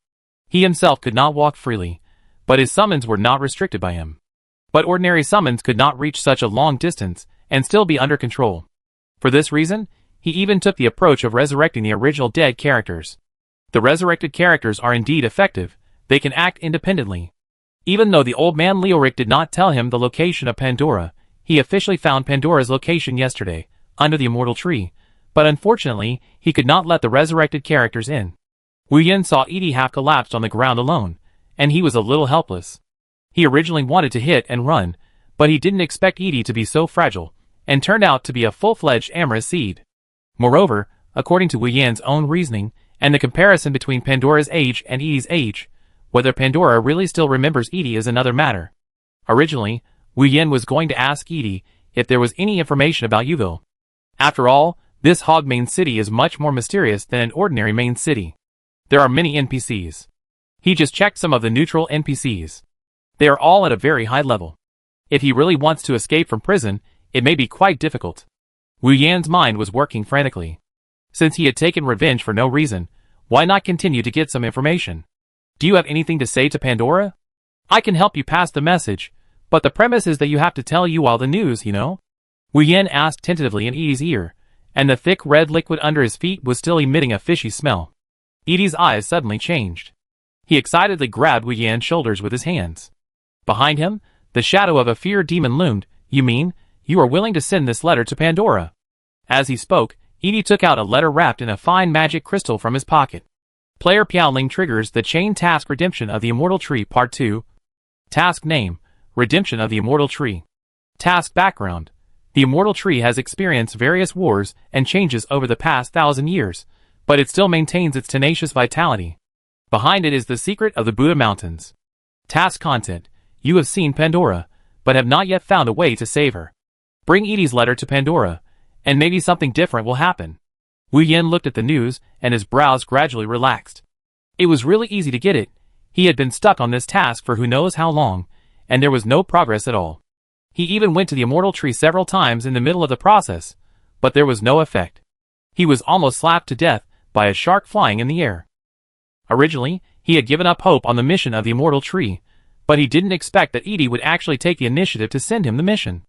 He himself could not walk freely, but his summons were not restricted by him. But ordinary summons could not reach such a long distance and still be under control. For this reason, he even took the approach of resurrecting the original dead characters. The resurrected characters are indeed effective. They can act independently. Even though the old man Leoric did not tell him the location of Pandora, he officially found Pandora's location yesterday, under the immortal tree, but unfortunately, he could not let the resurrected characters in. Wu Yin saw Edie half collapsed on the ground alone, and he was a little helpless. He originally wanted to hit and run, but he didn't expect Edie to be so fragile, and turned out to be a full-fledged amorous seed. Moreover, according to Wu Yan's own reasoning, and the comparison between Pandora's age and Edie's age, whether Pandora really still remembers Edie is another matter. Originally, Wu Yin was going to ask Edie if there was any information about Yuville. After all, this Hog main city is much more mysterious than an ordinary main city. There are many NPCs. He just checked some of the neutral NPCs. They are all at a very high level. If he really wants to escape from prison, it may be quite difficult. Wu Yan's mind was working frantically. Since he had taken revenge for no reason, why not continue to get some information? "Do you have anything to say to Pandora?" "I can help you pass the message, but the premise is that you have to tell you all the news, you know?" Wu Yan asked tentatively in Edie's ear, and the thick red liquid under his feet was still emitting a fishy smell. Edie's eyes suddenly changed. He excitedly grabbed Wu Yan's shoulders with his hands. Behind him, The shadow of a fear demon loomed. You mean, you are willing to send this letter to Pandora? As he spoke, Edie took out a letter wrapped in a fine magic crystal from his pocket. Player Piaoling triggers the Chain Task Redemption of the Immortal Tree Part 2. Task Name: Redemption of the Immortal Tree. Task Background: The Immortal Tree has experienced various wars and changes over the past 1,000 years, but it still maintains its tenacious vitality. Behind it is the secret of the Buddha Mountains. Task Content: You have seen Pandora, but have not yet found a way to save her. Bring Edie's letter to Pandora, and maybe something different will happen. Wu Yin looked at the news, and his brows gradually relaxed. It was really easy to get it. He had been stuck on this task for who knows how long, and there was no progress at all. He even went to the Immortal Tree several times in the middle of the process, but there was no effect. He was almost slapped to death by a shark flying in the air. Originally, he had given up hope on the mission of the Immortal Tree, but he didn't expect that Edie would actually take the initiative to send him the mission.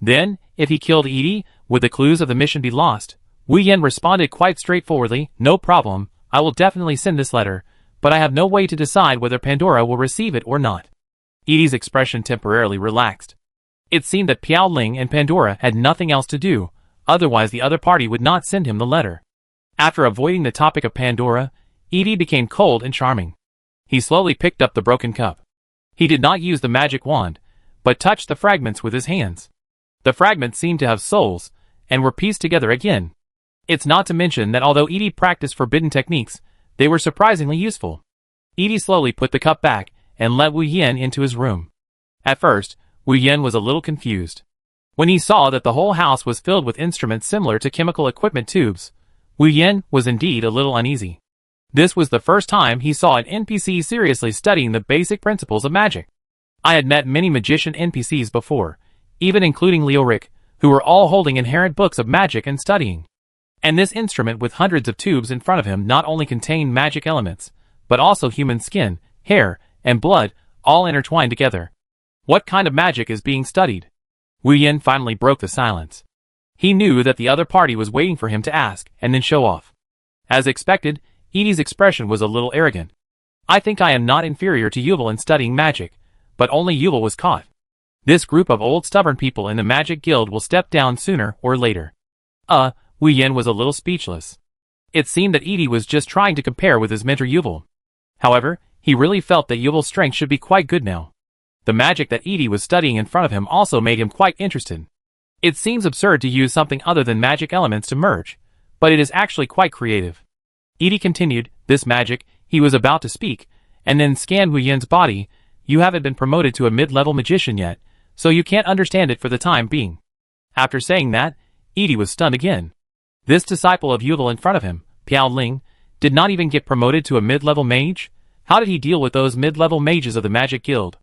Then, if he killed Edie, would the clues of the mission be lost? Wu Yin responded quite straightforwardly, "No problem, I will definitely send this letter, but I have no way to decide whether Pandora will receive it or not." Edie's expression temporarily relaxed. It seemed that Piao Ling and Pandora had nothing else to do, otherwise the other party would not send him the letter. After avoiding the topic of Pandora, Edie became cold and charming. He slowly picked up the broken cup. He did not use the magic wand, but touched the fragments with his hands. The fragments seemed to have souls, and were pieced together again. It's not to mention that although Edie practiced forbidden techniques, they were surprisingly useful. Edie slowly put the cup back, and let Wu Yin into his room. At first, Wu Yin was a little confused. When he saw that the whole house was filled with instruments similar to chemical equipment tubes, Wu Yin was indeed a little uneasy. This was the first time he saw an NPC seriously studying the basic principles of magic. I had met many magician NPCs before, even including Leoric, who were all holding inherent books of magic and studying. And this instrument with hundreds of tubes in front of him not only contained magic elements, but also human skin, hair, and blood, all intertwined together. What kind of magic is being studied? Wu Yin finally broke the silence. He knew that the other party was waiting for him to ask, and then show off. As expected, Edie's expression was a little arrogant. "I think I am not inferior to Yuval in studying magic, but only Yuval was caught. This group of old stubborn people in the Magic Guild will step down sooner or later." Wu Yin was a little speechless. It seemed that Edie was just trying to compare with his mentor Yuval. However, he really felt that Yuval's strength should be quite good now. The magic that Edie was studying in front of him also made him quite interested. It seems absurd to use something other than magic elements to merge, but it is actually quite creative. Edie continued, "This magic," he was about to speak, and then scanned Wu Yin's body. "You haven't been promoted to a mid-level magician yet, so you can't understand it for the time being." After saying that, Edie was stunned again. This disciple of Yuval in front of him, Piao Ling, did not even get promoted to a mid-level mage? How did he deal with those mid-level mages of the Magic Guild?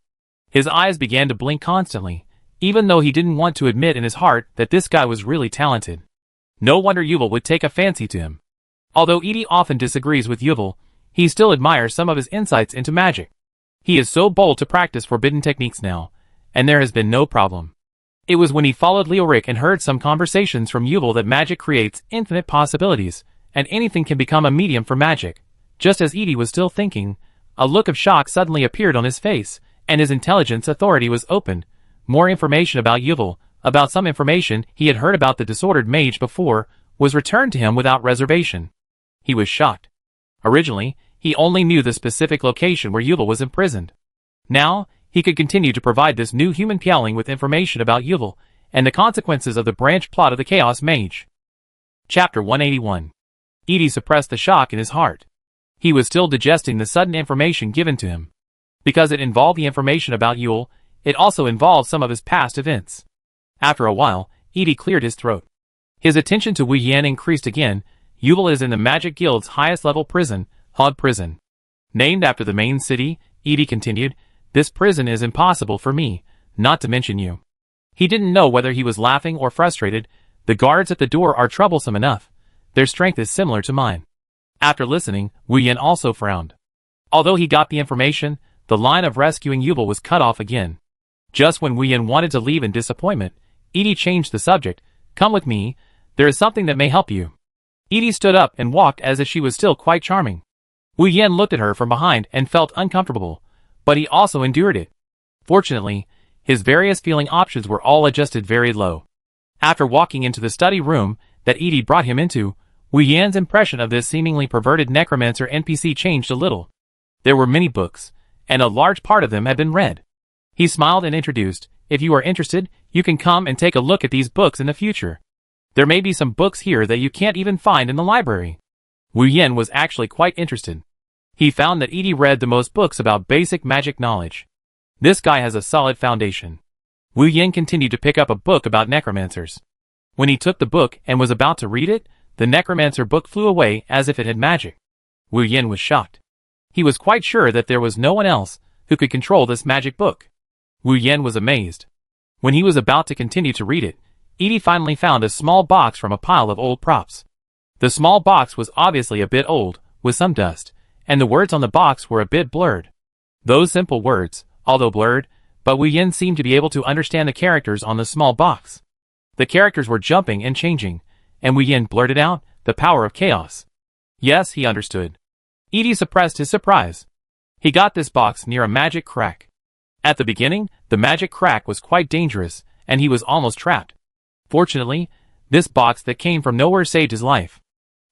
His eyes began to blink constantly, even though he didn't want to admit in his heart that this guy was really talented. No wonder Yuval would take a fancy to him. Although Edie often disagrees with Yuval, he still admires some of his insights into magic. He is so bold to practice forbidden techniques now, and there has been no problem. It was when he followed Leoric and heard some conversations from Yuval that magic creates infinite possibilities, and anything can become a medium for magic. Just as Edie was still thinking, a look of shock suddenly appeared on his face, and his intelligence authority was opened. More information about Yuval, about some information he had heard about the disordered mage before, was returned to him without reservation. He was shocked. Originally, he only knew the specific location where Yuval was imprisoned. Now, he could continue to provide this new human Piaoling with information about Yuval, and the consequences of the branch plot of the Chaos Mage. Chapter 181. Edie suppressed the shock in his heart. He was still digesting the sudden information given to him. Because it involved the information about Yuval, it also involved some of his past events. After a while, Edie cleared his throat. His attention to Wu Yan increased again. Yuval is in the Magic Guild's highest level prison, Hog Prison. Named after the main city, Edie continued, "This prison is impossible for me, not to mention you." He didn't know whether he was laughing or frustrated. "The guards at the door are troublesome enough. Their strength is similar to mine." After listening, Wu Yan also frowned. Although he got the information, the line of rescuing Yuval was cut off again. Just when Wu Yan wanted to leave in disappointment, Edie changed the subject. "Come with me, there is something that may help you." Edie stood up and walked as if she was still quite charming. Wu Yan looked at her from behind and felt uncomfortable, but he also endured it. Fortunately, His various feeling options were all adjusted very low. After walking into the study room that Edie brought him into, Wu Yan's impression of this seemingly perverted necromancer NPC changed a little. There were many books, and a large part of them had been read. He smiled and introduced, "If you are interested, you can come and take a look at these books in the future. There may be some books here that you can't even find in the library." Wu Yan was actually quite interested. He found that Edie read the most books about basic magic knowledge. This guy has a solid foundation. Wu Yan continued to pick up a book about necromancers. When he took the book and was about to read it, the necromancer book flew away as if it had magic. Wu Yan was shocked. He was quite sure that there was no one else who could control this magic book. Wu Yan was amazed. When he was about to continue to read it, Edie finally found a small box from a pile of old props. The small box was obviously a bit old, with some dust, and the words on the box were a bit blurred. Those simple words, although blurred, but Wu Yan seemed to be able to understand the characters on the small box. The characters were jumping and changing, and Wu Yan blurted out, "The power of chaos." Yes, he understood. Edie suppressed his surprise. He got this box near a magic crack. At the beginning, the magic crack was quite dangerous, and he was almost trapped. Fortunately, this box that came from nowhere saved his life.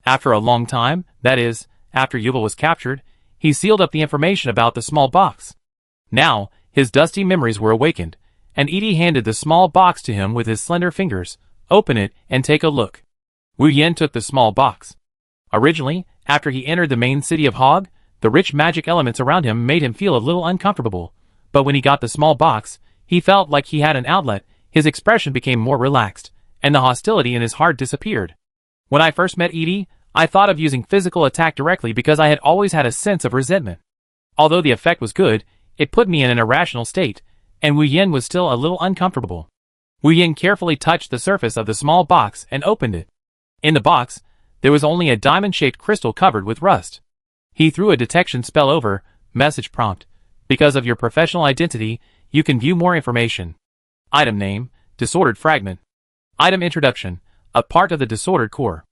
After a long time, that is, after Yubel was captured, he sealed up the information about the small box. Now, his dusty memories were awakened, and Edie handed the small box to him with his slender fingers. "Open it and take a look." Wu Yan took the small box. Originally, after he entered the main city of Hog, the rich magic elements around him made him feel a little uncomfortable, but when he got the small box, he felt like he had an outlet. His expression became more relaxed, and the hostility in his heart disappeared. When I first met Edie, I thought of using physical attack directly because I had always had a sense of resentment. Although the effect was good, it put me in an irrational state, and Wu Yan was still a little uncomfortable. Wu Yan carefully touched the surface of the small box and opened it. In the box, there was only a diamond-shaped crystal covered with rust. He threw a detection spell over, message prompt. "Because of your professional identity, you can view more information." Item name, Disordered Fragment. Item introduction, a part of the Disordered Core.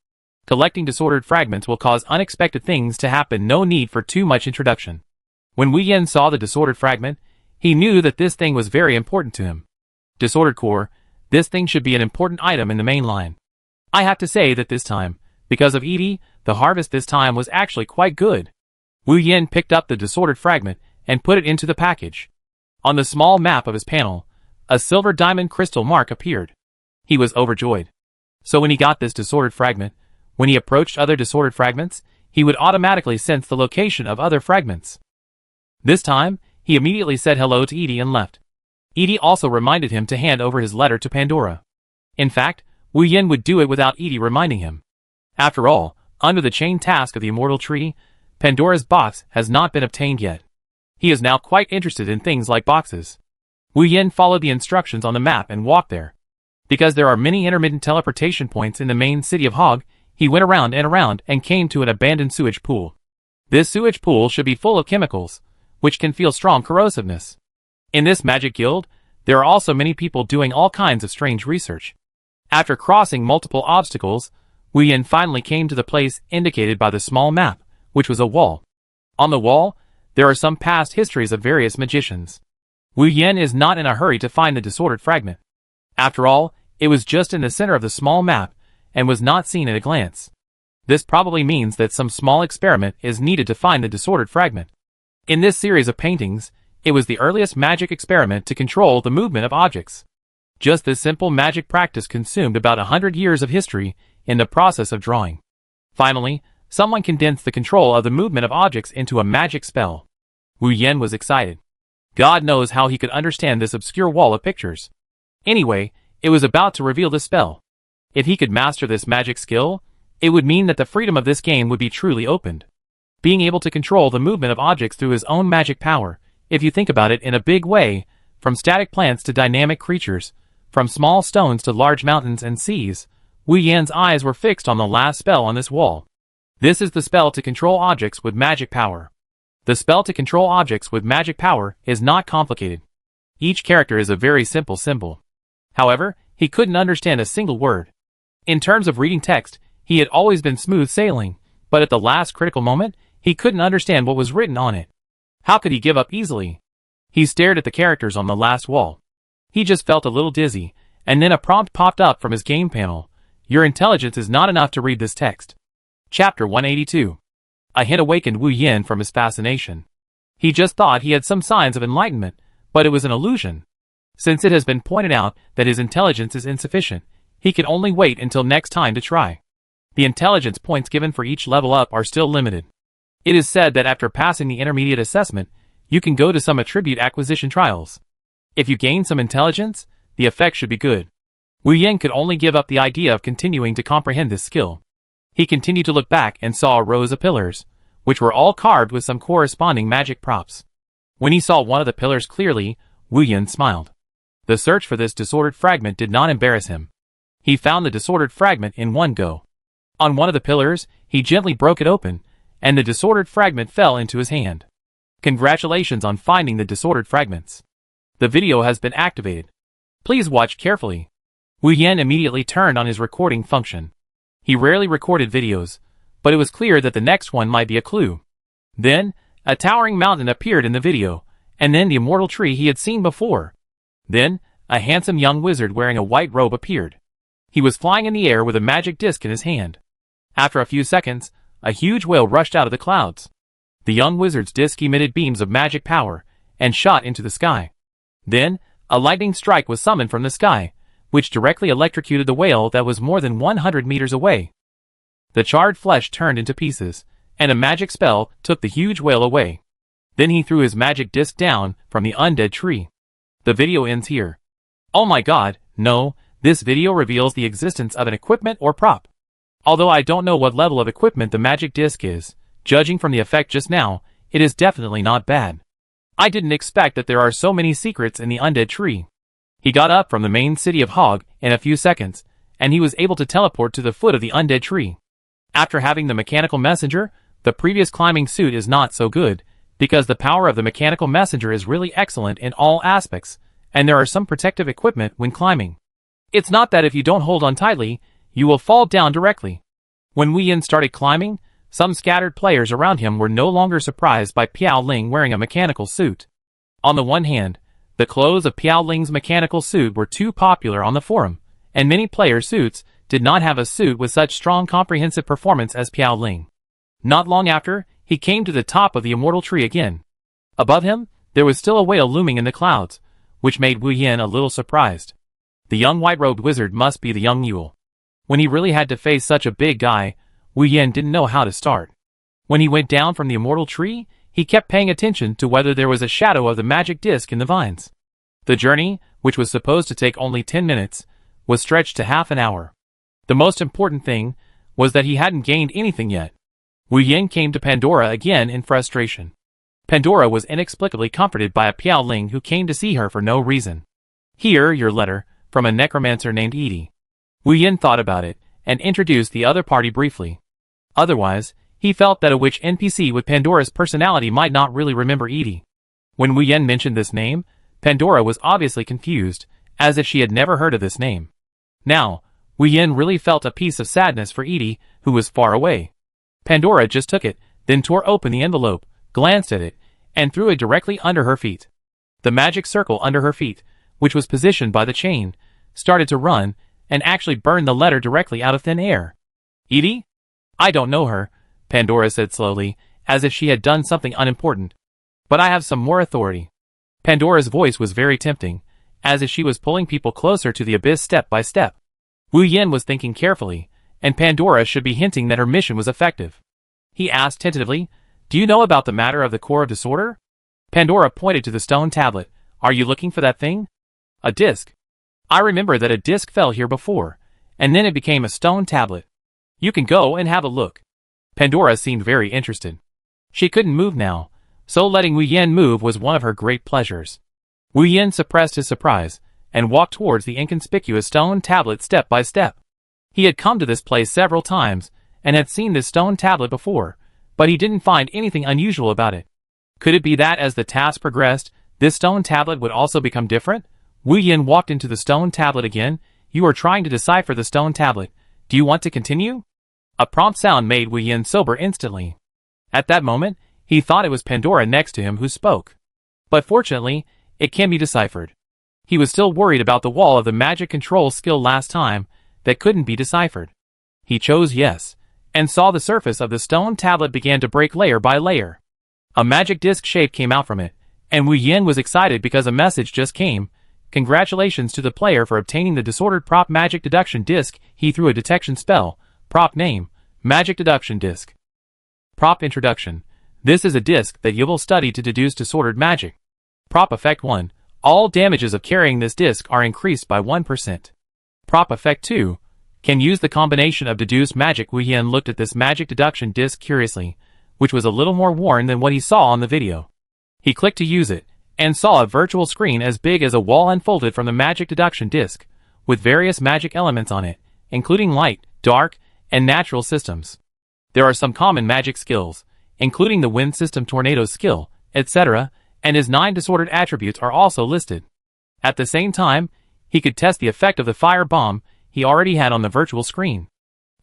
Collecting disordered fragments will cause unexpected things to happen. No need for too much introduction. When Wu Yan saw the disordered fragment, he knew that this thing was very important to him. Disordered Core, this thing should be an important item in the main line. I have to say that this time, because of Edie, the harvest this time was actually quite good. Wu Yan picked up the disordered fragment and put it into the package. On the small map of his panel, a silver diamond crystal mark appeared. He was overjoyed. So when he got this disordered fragment, when he approached other disordered fragments, he would automatically sense the location of other fragments. This time, he immediately said hello to Edie and left. Edie also reminded him to hand over his letter to Pandora. In fact, Wu Yan would do it without Edie reminding him. After all, under the chain task of the Immortal Tree, Pandora's box has not been obtained yet. He is now quite interested in things like boxes. Wu Yan followed the instructions on the map and walked there. Because there are many intermittent teleportation points in the main city of Hog, he went around and came to an abandoned sewage pool. This sewage pool should be full of chemicals, which can feel strong corrosiveness. In this magic guild, there are also many people doing all kinds of strange research. After crossing multiple obstacles, Wu Yan finally came to the place indicated by the small map, which was a wall. On the wall, there are some past histories of various magicians. Wu Yan is not in a hurry to find the disordered fragment. After all, it was just in the center of the small map, and was not seen at a glance. This probably means that some small experiment is needed to find the disordered fragment. In this series of paintings, it was the earliest magic experiment to control the movement of objects. Just this simple magic practice consumed about 100 years of history in the process of drawing. Finally, someone condensed the control of the movement of objects into a magic spell. Wu Yan was excited. God knows how he could understand this obscure wall of pictures. Anyway, it was about to reveal the spell. If he could master this magic skill, it would mean that the freedom of this game would be truly opened. Being able to control the movement of objects through his own magic power, if you think about it in a big way, from static plants to dynamic creatures, from small stones to large mountains and seas, Wu Yan's eyes were fixed on the last spell on this wall. This is the spell to control objects with magic power. The spell to control objects with magic power is not complicated. Each character is a very simple symbol. However, he couldn't understand a single word. In terms of reading text, he had always been smooth sailing, but at the last critical moment, he couldn't understand what was written on it. How could he give up easily? He stared at the characters on the last wall. He just felt a little dizzy, and then a prompt popped up from his game panel. Your intelligence is not enough to read this text. Chapter 182. A hint awakened Wu Yin from his fascination. He just thought he had some signs of enlightenment, but it was an illusion. Since it has been pointed out that his intelligence is insufficient, he can only wait until next time to try. The intelligence points given for each level up are still limited. It is said that after passing the intermediate assessment, you can go to some attribute acquisition trials. If you gain some intelligence, the effect should be good. Wu Yin could only give up the idea of continuing to comprehend this skill. He continued to look back and saw a rows of pillars, which were all carved with some corresponding magic props. When he saw one of the pillars clearly, Wu Yin smiled. The search for this disordered fragment did not embarrass him. He found the disordered fragment in one go. On one of the pillars, he gently broke it open, and the disordered fragment fell into his hand. Congratulations on finding the disordered fragments. The video has been activated. Please watch carefully. Wu Yin immediately turned on his recording function. He rarely recorded videos, but it was clear that the next one might be a clue. Then, a towering mountain appeared in the video, and then the immortal tree he had seen before. Then, a handsome young wizard wearing a white robe appeared. He was flying in the air with a magic disc in his hand. After a few seconds, a huge whale rushed out of the clouds. The young wizard's disc emitted beams of magic power, and shot into the sky. Then, a lightning strike was summoned from the sky, which directly electrocuted the whale that was more than 100 meters away. The charred flesh turned into pieces, and a magic spell took the huge whale away. Then he threw his magic disc down from the undead tree. The video ends here. Oh my god, no, this video reveals the existence of an equipment or prop. Although I don't know what level of equipment the magic disc is, judging from the effect just now, it is definitely not bad. I didn't expect that there are so many secrets in the undead tree. He got up from the main city of Hog in a few seconds, and he was able to teleport to the foot of the undead tree. After having the mechanical messenger, the previous climbing suit is not so good, because the power of the mechanical messenger is really excellent in all aspects, and there are some protective equipment when climbing. It's not that if you don't hold on tightly, you will fall down directly. When Wu Yin started climbing, some scattered players around him were no longer surprised by Piao Ling wearing a mechanical suit. On the one hand, the clothes of Piao Ling's mechanical suit were too popular on the forum, and many player suits did not have a suit with such strong comprehensive performance as Piao Ling. Not long after, he came to the top of the immortal tree again. Above him, there was still a whale looming in the clouds, which made Wu Yin a little surprised. The young white-robed wizard must be the young mule. When he really had to face such a big guy, Wu Yin didn't know how to start. When he went down from the immortal tree, he kept paying attention to whether there was a shadow of the magic disc in the vines. The journey, which was supposed to take only 10 minutes, was stretched to half an hour. The most important thing was that he hadn't gained anything yet. Wu Yin came to Pandora again in frustration. Pandora was inexplicably comforted by a Piao Ling who came to see her for no reason. Here, your letter, from a necromancer named Edie. Wu Yin thought about it, and introduced the other party briefly. Otherwise, he felt that a witch NPC with Pandora's personality might not really remember Edie. When Wu Yin mentioned this name, Pandora was obviously confused, as if she had never heard of this name. Now, Wu Yin really felt a piece of sadness for Edie, who was far away. Pandora just took it, then tore open the envelope, glanced at it, and threw it directly under her feet. The magic circle under her feet, which was positioned by the chain, started to run, and actually burned the letter directly out of thin air. Edie? I don't know her, Pandora said slowly, as if she had done something unimportant. But I have some more authority. Pandora's voice was very tempting, as if she was pulling people closer to the abyss step by step. Wu Yin was thinking carefully, and Pandora should be hinting that her mission was effective. He asked tentatively, "Do you know about the matter of the core of disorder?" Pandora pointed to the stone tablet. "Are you looking for that thing?" "A disc. I remember that a disc fell here before, and then it became a stone tablet. You can go and have a look." Pandora seemed very interested. She couldn't move now, so letting Wu Yin move was one of her great pleasures. Wu Yin suppressed his surprise, and walked towards the inconspicuous stone tablet step by step. He had come to this place several times, and had seen this stone tablet before, but he didn't find anything unusual about it. Could it be that as the task progressed, this stone tablet would also become different? Wu Yin walked into the stone tablet again. "You are trying to decipher the stone tablet. Do you want to continue?" A prompt sound made Wu Yin sober instantly. At that moment, he thought it was Pandora next to him who spoke. But fortunately, it can be deciphered. He was still worried about the wall of the magic control skill last time that couldn't be deciphered. He chose yes, and saw the surface of the stone tablet began to break layer by layer. A magic disc shape came out from it, and Wu Yin was excited because a message just came. Congratulations to the player for obtaining the disordered prop magic deduction disc. He threw a detection spell. Prop name, magic deduction disc. Prop introduction. This is a disc that you will study to deduce disordered magic. Prop effect 1. All damages of carrying this disc are increased by 1%. Prop effect 2. Can use the combination of deduced magic. Wu Yin looked at this magic deduction disc curiously, which was a little more worn than what he saw on the video. He clicked to use it, and saw a virtual screen as big as a wall unfolded from the magic deduction disc, with various magic elements on it, including light, dark, and natural systems. There are some common magic skills, including the wind system tornado skill, etc., and his 9 disordered attributes are also listed. At the same time, he could test the effect of the fire bomb he already had on the virtual screen.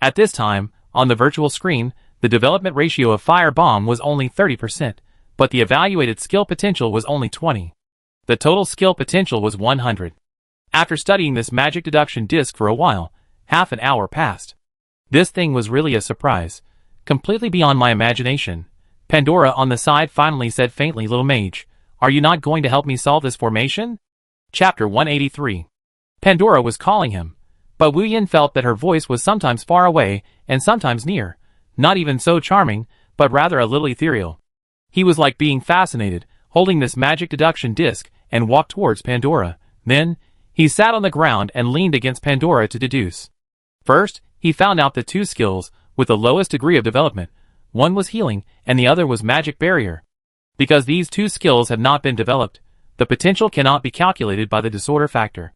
At this time, on the virtual screen, the development ratio of fire bomb was only 30%, but the evaluated skill potential was only 20. The total skill potential was 100. After studying this magic deduction disc for a while, half an hour passed. This thing was really a surprise, completely beyond my imagination. Pandora on the side finally said faintly, "Little mage, are you not going to help me solve this formation?" Chapter 183. Pandora was calling him, but Wu Yin felt that her voice was sometimes far away and sometimes near, not even so charming, but rather a little ethereal. He was like being fascinated, holding this magic deduction disc, and walked towards Pandora. Then, he sat on the ground and leaned against Pandora to deduce. First, he found out the 2 skills with the lowest degree of development. One was healing, and the other was magic barrier. Because these 2 skills have not been developed, the potential cannot be calculated by the disorder factor.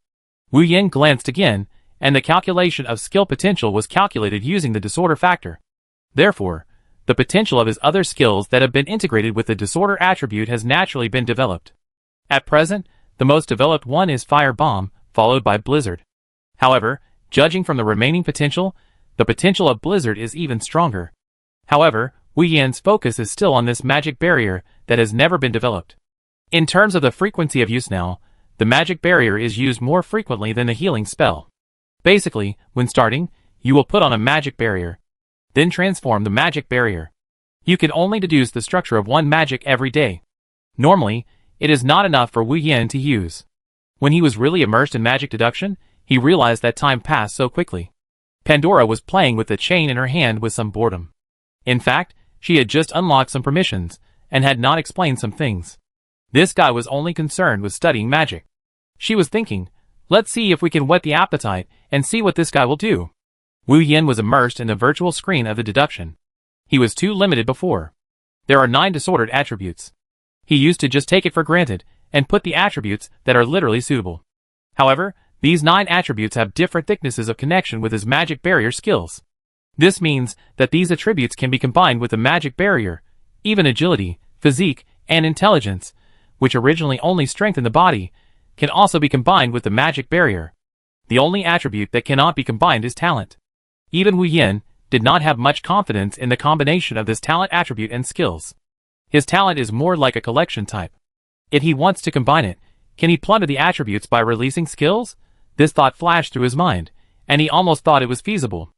Wu Yin glanced again, and the calculation of skill potential was calculated using the disorder factor. Therefore, the potential of his other skills that have been integrated with the disorder attribute has naturally been developed. At present, the most developed one is Fire Bomb, followed by Blizzard. However, judging from the remaining potential, the potential of Blizzard is even stronger. However, Wu Yin's focus is still on this magic barrier that has never been developed. In terms of the frequency of use now, the magic barrier is used more frequently than the healing spell. Basically, when starting, you will put on a magic barrier, then transform the magic barrier. You can only deduce the structure of one magic every day. Normally, it is not enough for Wu Yin to use. When he was really immersed in magic deduction, he realized that time passed so quickly. Pandora was playing with the chain in her hand with some boredom. In fact, she had just unlocked some permissions, and had not explained some things. This guy was only concerned with studying magic. She was thinking, let's see if we can whet the appetite, and see what this guy will do. Wu Yin was immersed in the virtual screen of the deduction. He was too limited before. There are 9 disordered attributes. He used to just take it for granted, and put the attributes that are literally suitable. However, these 9 attributes have different thicknesses of connection with his magic barrier skills. This means that these attributes can be combined with the magic barrier, even agility, physique, and intelligence, which originally only strengthened the body, can also be combined with the magic barrier. The only attribute that cannot be combined is talent. Even Wu Yin did not have much confidence in the combination of this talent attribute and skills. His talent is more like a collection type. If he wants to combine it, can he plunder the attributes by releasing skills? This thought flashed through his mind, and he almost thought it was feasible.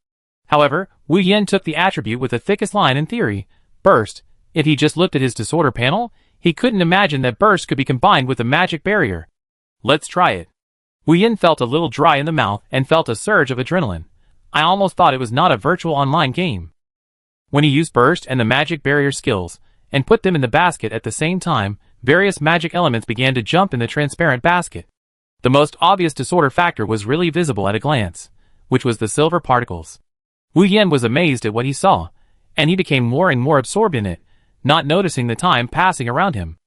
However, Wu Yin took the attribute with the thickest line in theory, Burst. If he just looked at his disorder panel, he couldn't imagine that Burst could be combined with the magic barrier. Let's try it. Wu Yin felt a little dry in the mouth and felt a surge of adrenaline. I almost thought it was not a virtual online game. When he used Burst and the magic barrier skills, and put them in the basket at the same time, various magic elements began to jump in the transparent basket. The most obvious disorder factor was really visible at a glance, which was the silver particles. Wu Yin was amazed at what he saw, and he became more and more absorbed in it, not noticing the time passing around him.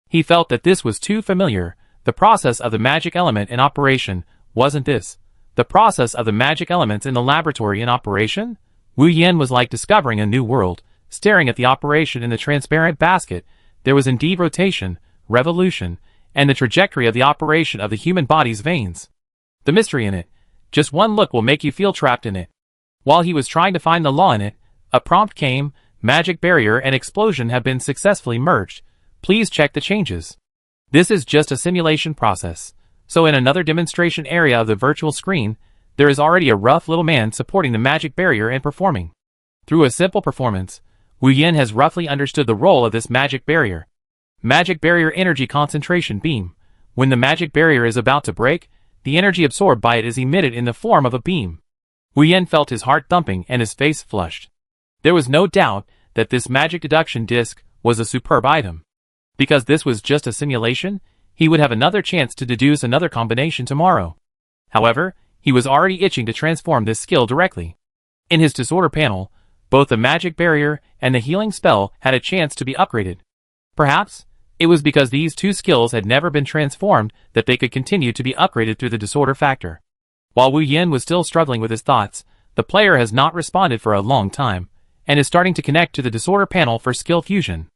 He felt that this was too familiar. The process of the magic element in operation, wasn't this the process of the magic elements in the laboratory in operation? Wu Yin was like discovering a new world, staring at the operation in the transparent basket. There was indeed rotation, revolution, and the trajectory of the operation of the human body's veins. The mystery in it. Just one look will make you feel trapped in it. While he was trying to find the law in it, a prompt came. Magic barrier and explosion have been successfully merged. Please check the changes. This is just a simulation process, So in another demonstration area of the virtual screen, there is already a rough little man supporting the magic barrier and performing. Through a simple performance, Wu Yin has roughly understood the role of this magic barrier. Magic barrier energy concentration beam. When the magic barrier is about to break, the energy absorbed by it is emitted in the form of a beam. Wu Yin felt his heart thumping and his face flushed. There was no doubt that this magic deduction disc was a superb item. Because this was just a simulation, he would have another chance to deduce another combination tomorrow. However, he was already itching to transform this skill directly. In his disorder panel, both the magic barrier and the healing spell had a chance to be upgraded. Perhaps, it was because these two skills had never been transformed that they could continue to be upgraded through the disorder factor. While Wu Yin was still struggling with his thoughts, the player has not responded for a long time, and is starting to connect to the disorder panel for skill fusion.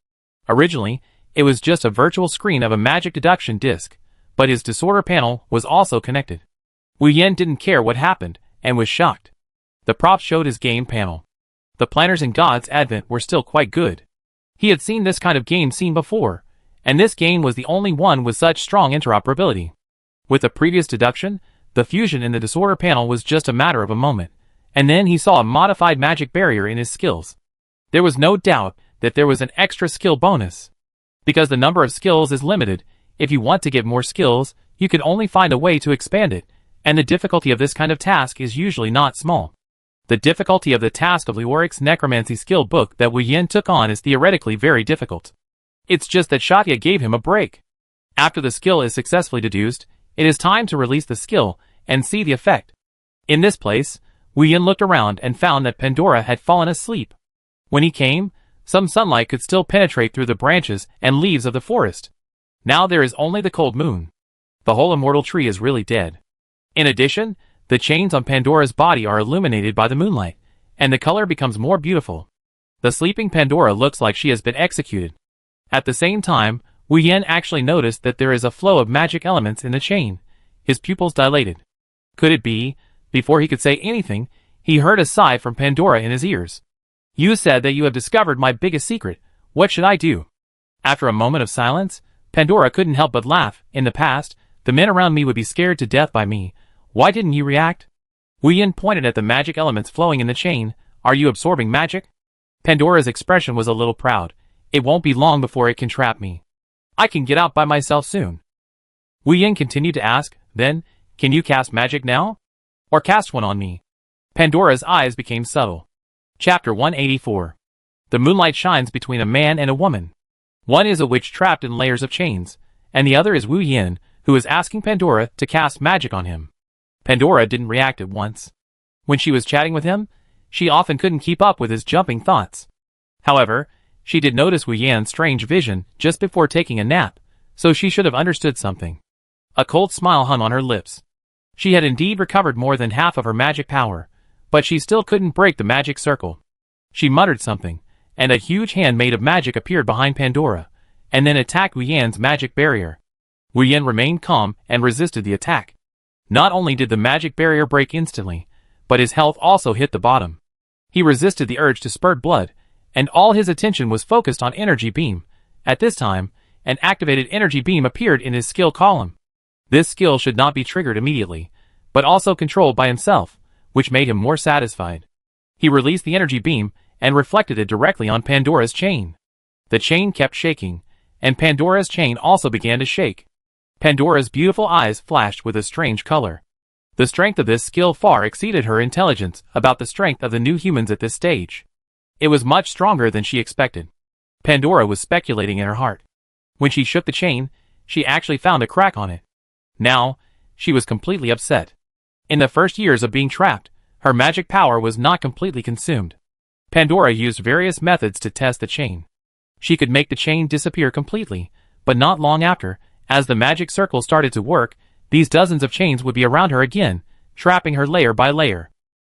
Originally, it was just a virtual screen of a magic deduction disc, but his disorder panel was also connected. Wu Yin didn't care what happened, and was shocked. The props showed his game panel. The planners in God's Advent were still quite good. He had seen this kind of game seen before, and this game was the only one with such strong interoperability. With the previous deduction, the fusion in the disorder panel was just a matter of a moment, and then he saw a modified magic barrier in his skills. There was no doubt that there was an extra skill bonus. Because the number of skills is limited, if you want to get more skills, you can only find a way to expand it, and the difficulty of this kind of task is usually not small. The difficulty of the task of Lioric's necromancy skill book that Wu Yin took on is theoretically very difficult. It's just that Satya gave him a break. After the skill is successfully deduced, it is time to release the skill and see the effect. In this place, Wu Yin looked around and found that Pandora had fallen asleep. When he came, some sunlight could still penetrate through the branches and leaves of the forest. Now there is only the cold moon. The whole immortal tree is really dead. In addition, the chains on Pandora's body are illuminated by the moonlight, and the color becomes more beautiful. The sleeping Pandora looks like she has been executed. At the same time, Wu Yin actually noticed that there is a flow of magic elements in the chain. His pupils dilated. Could it be? Before he could say anything, he heard a sigh from Pandora in his ears. You said that you have discovered my biggest secret. What should I do? After a moment of silence, Pandora couldn't help but laugh. In the past, the men around me would be scared to death by me. Why didn't you react? Wu Yin pointed at the magic elements flowing in the chain. Are you absorbing magic? Pandora's expression was a little proud. It won't be long before it can trap me. I can get out by myself soon. Wu Yin continued to ask, then, can you cast magic now? Or cast one on me? Pandora's eyes became subtle. Chapter 184. The moonlight shines between a man and a woman. One is a witch trapped in layers of chains, and the other is Wu Yin, who is asking Pandora to cast magic on him. Pandora didn't react at once. When she was chatting with him, she often couldn't keep up with his jumping thoughts. However, she did notice Wu Yan's strange vision just before taking a nap, so she should have understood something. A cold smile hung on her lips. She had indeed recovered more than half of her magic power, but she still couldn't break the magic circle. She muttered something, and a huge hand made of magic appeared behind Pandora, and then attacked Wu Yan's magic barrier. Wu Yan remained calm and resisted the attack. Not only did the magic barrier break instantly, but his health also hit the bottom. He resisted the urge to spurt blood, and all his attention was focused on energy beam. At this time, an activated energy beam appeared in his skill column. This skill should not be triggered immediately, but also controlled by himself, which made him more satisfied. He released the energy beam and reflected it directly on Pandora's chain. The chain kept shaking, and Pandora's chain also began to shake. Pandora's beautiful eyes flashed with a strange color. The strength of this skill far exceeded her intelligence about the strength of the new humans at this stage. It was much stronger than she expected. Pandora was speculating in her heart. When she shook the chain, she actually found a crack on it. Now, she was completely upset. In the first years of being trapped, her magic power was not completely consumed. Pandora used various methods to test the chain. She could make the chain disappear completely, but not long after, as the magic circle started to work, these dozens of chains would be around her again, trapping her layer by layer.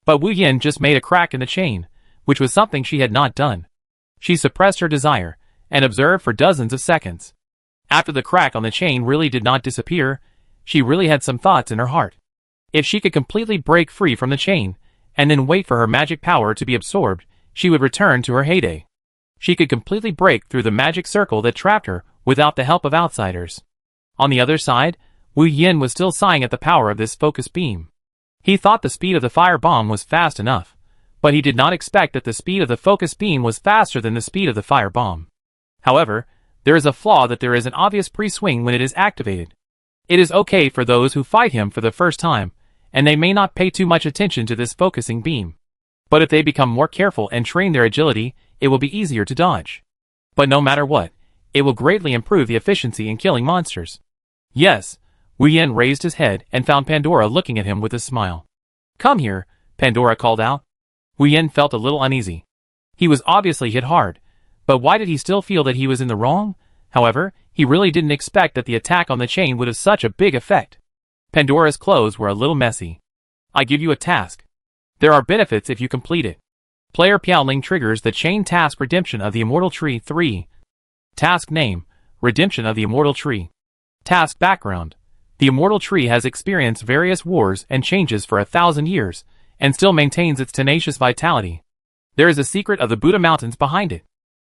But Wu Yin just made a crack in the chain, which was something she had not done. She suppressed her desire, and observed for dozens of seconds. After the crack on the chain really did not disappear, she really had some thoughts in her heart. If she could completely break free from the chain, and then wait for her magic power to be absorbed, she would return to her heyday. She could completely break through the magic circle that trapped her without the help of outsiders. On the other side, Wu Yin was still sighing at the power of this focus beam. He thought the speed of the fire bomb was fast enough, but he did not expect that the speed of the focus beam was faster than the speed of the fire bomb. However, there is a flaw that there is an obvious pre-swing when it is activated. It is okay for those who fight him for the first time, and they may not pay too much attention to this focusing beam. But if they become more careful and train their agility, it will be easier to dodge. But no matter what, it will greatly improve the efficiency in killing monsters. Yes, Wu Yin raised his head and found Pandora looking at him with a smile. "Come here," Pandora called out. Wu Yin felt a little uneasy. He was obviously hit hard, but why did he still feel that he was in the wrong? However, he really didn't expect that the attack on the chain would have such a big effect. Pandora's clothes were a little messy. "I give you a task. There are benefits if you complete it. Player Piaoling triggers the chain task Redemption of the Immortal Tree 3. Task name, Redemption of the Immortal Tree. Task background. The Immortal Tree has experienced various wars and changes for 1,000 years, and still maintains its tenacious vitality. There is a secret of the Buddha Mountains behind it.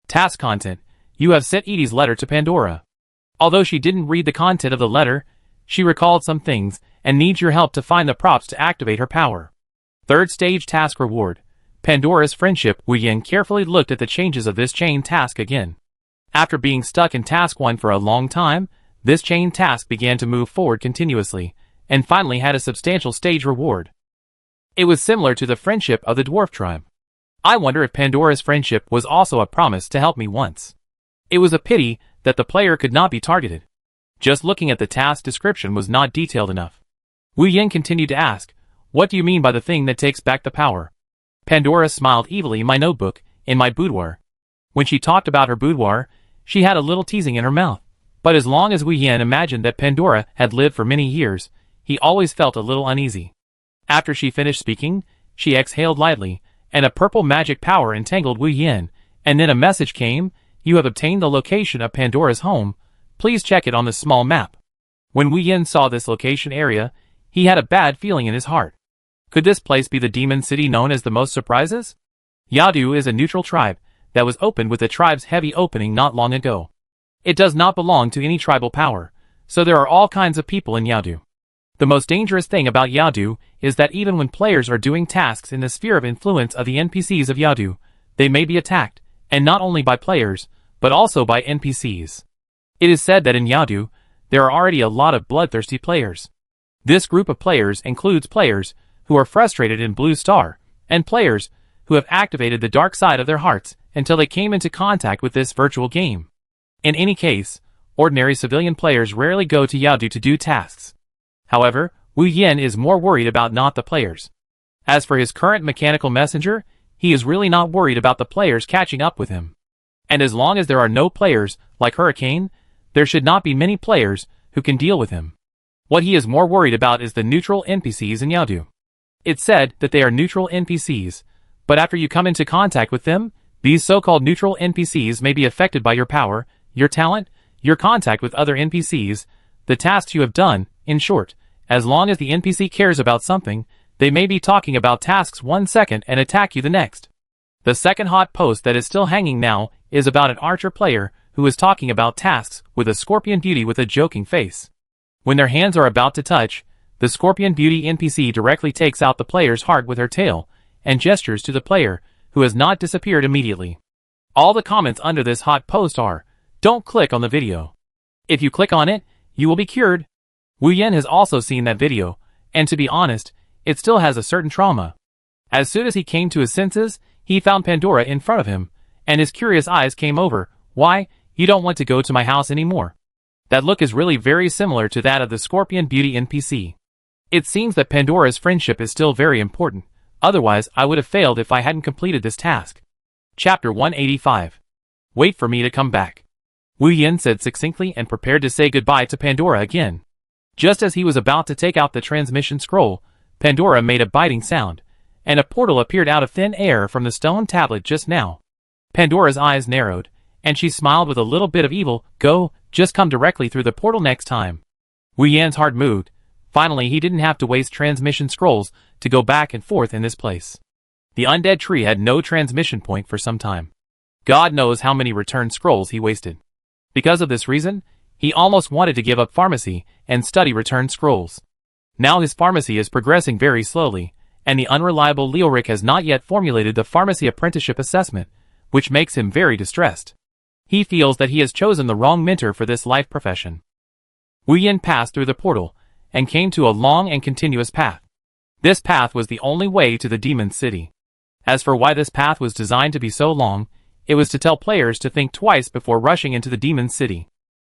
Task content. You have sent Edie's letter to Pandora. Although she didn't read the content of the letter, she recalled some things, and needs your help to find the props to activate her power. Third stage task reward. Pandora's friendship. Wu Yin carefully looked at the changes of this chain task again. After being stuck in task 1 for a long time, this chain task began to move forward continuously, and finally had a substantial stage reward. It was similar to the friendship of the dwarf tribe. I wonder if Pandora's friendship was also a promise to help me once. It was a pity that the player could not be targeted. Just looking at the task description was not detailed enough. Wu Yin continued to ask, "What do you mean by the thing that takes back the power?" Pandora smiled evilly. "My notebook, in my boudoir." When she talked about her boudoir, she had a little teasing in her mouth. But as long as Wu Yin imagined that Pandora had lived for many years, he always felt a little uneasy. After she finished speaking, she exhaled lightly, and a purple magic power entangled Wu Yin, and then a message came, "You have obtained the location of Pandora's home. Please check it on the small map." When Wu Yin saw this location area, he had a bad feeling in his heart. Could this place be the demon city known as the Most Surprises? Yadu is a neutral tribe that was opened with the tribe's heavy opening not long ago. It does not belong to any tribal power, so there are all kinds of people in Yadu. The most dangerous thing about Yadu is that even when players are doing tasks in the sphere of influence of the NPCs of Yadu, they may be attacked, and not only by players, but also by NPCs. It is said that in Yadu, there are already a lot of bloodthirsty players. This group of players includes players who are frustrated in Blue Star, and players who have activated the dark side of their hearts until they came into contact with this virtual game. In any case, ordinary civilian players rarely go to Yadu to do tasks. However, Wu Yin is more worried about not the players. As for his current mechanical messenger, he is really not worried about the players catching up with him. And as long as there are no players, like Hurricane, there should not be many players who can deal with him. What he is more worried about is the neutral NPCs in Yadu. It's said that they are neutral NPCs, but after you come into contact with them, these so-called neutral NPCs may be affected by your power, your talent, your contact with other NPCs, the tasks you have done. In short, as long as the NPC cares about something, they may be talking about tasks 1 second and attack you the next. The second hot post that is still hanging now is about an archer player who is talking about tasks with a scorpion beauty with a joking face. When their hands are about to touch, the scorpion beauty NPC directly takes out the player's heart with her tail and gestures to the player, who has not disappeared immediately. All the comments under this hot post are, "Don't click on the video. If you click on it, you will be cured." Wu Yin has also seen that video, and to be honest, it still has a certain trauma. As soon as he came to his senses, he found Pandora in front of him, and his curious eyes came over. "Why, you don't want to go to my house anymore?" That look is really very similar to that of the Scorpion Beauty NPC. It seems that Pandora's friendship is still very important, otherwise I would have failed if I hadn't completed this task. Chapter 185. Wait for me to come back. Wu Yin said succinctly and prepared to say goodbye to Pandora again. Just as he was about to take out the transmission scroll, Pandora made a biting sound, and a portal appeared out of thin air from the stone tablet just now. Pandora's eyes narrowed, and she smiled with a little bit of evil. "Go, just come directly through the portal next time." Wu Yan's heart moved. Finally, he didn't have to waste transmission scrolls to go back and forth in this place. The undead tree had no transmission point for some time. God knows how many return scrolls he wasted. Because of this reason, He almost wanted to give up pharmacy and study returned scrolls. Now his pharmacy is progressing very slowly, and the unreliable Leoric has not yet formulated the pharmacy apprenticeship assessment, which makes him very distressed. He feels that he has chosen the wrong mentor for this life profession. Wu Yin passed through the portal and came to a long and continuous path. This path was the only way to the demon city. As for why this path was designed to be so long, it was to tell players to think twice before rushing into the demon city.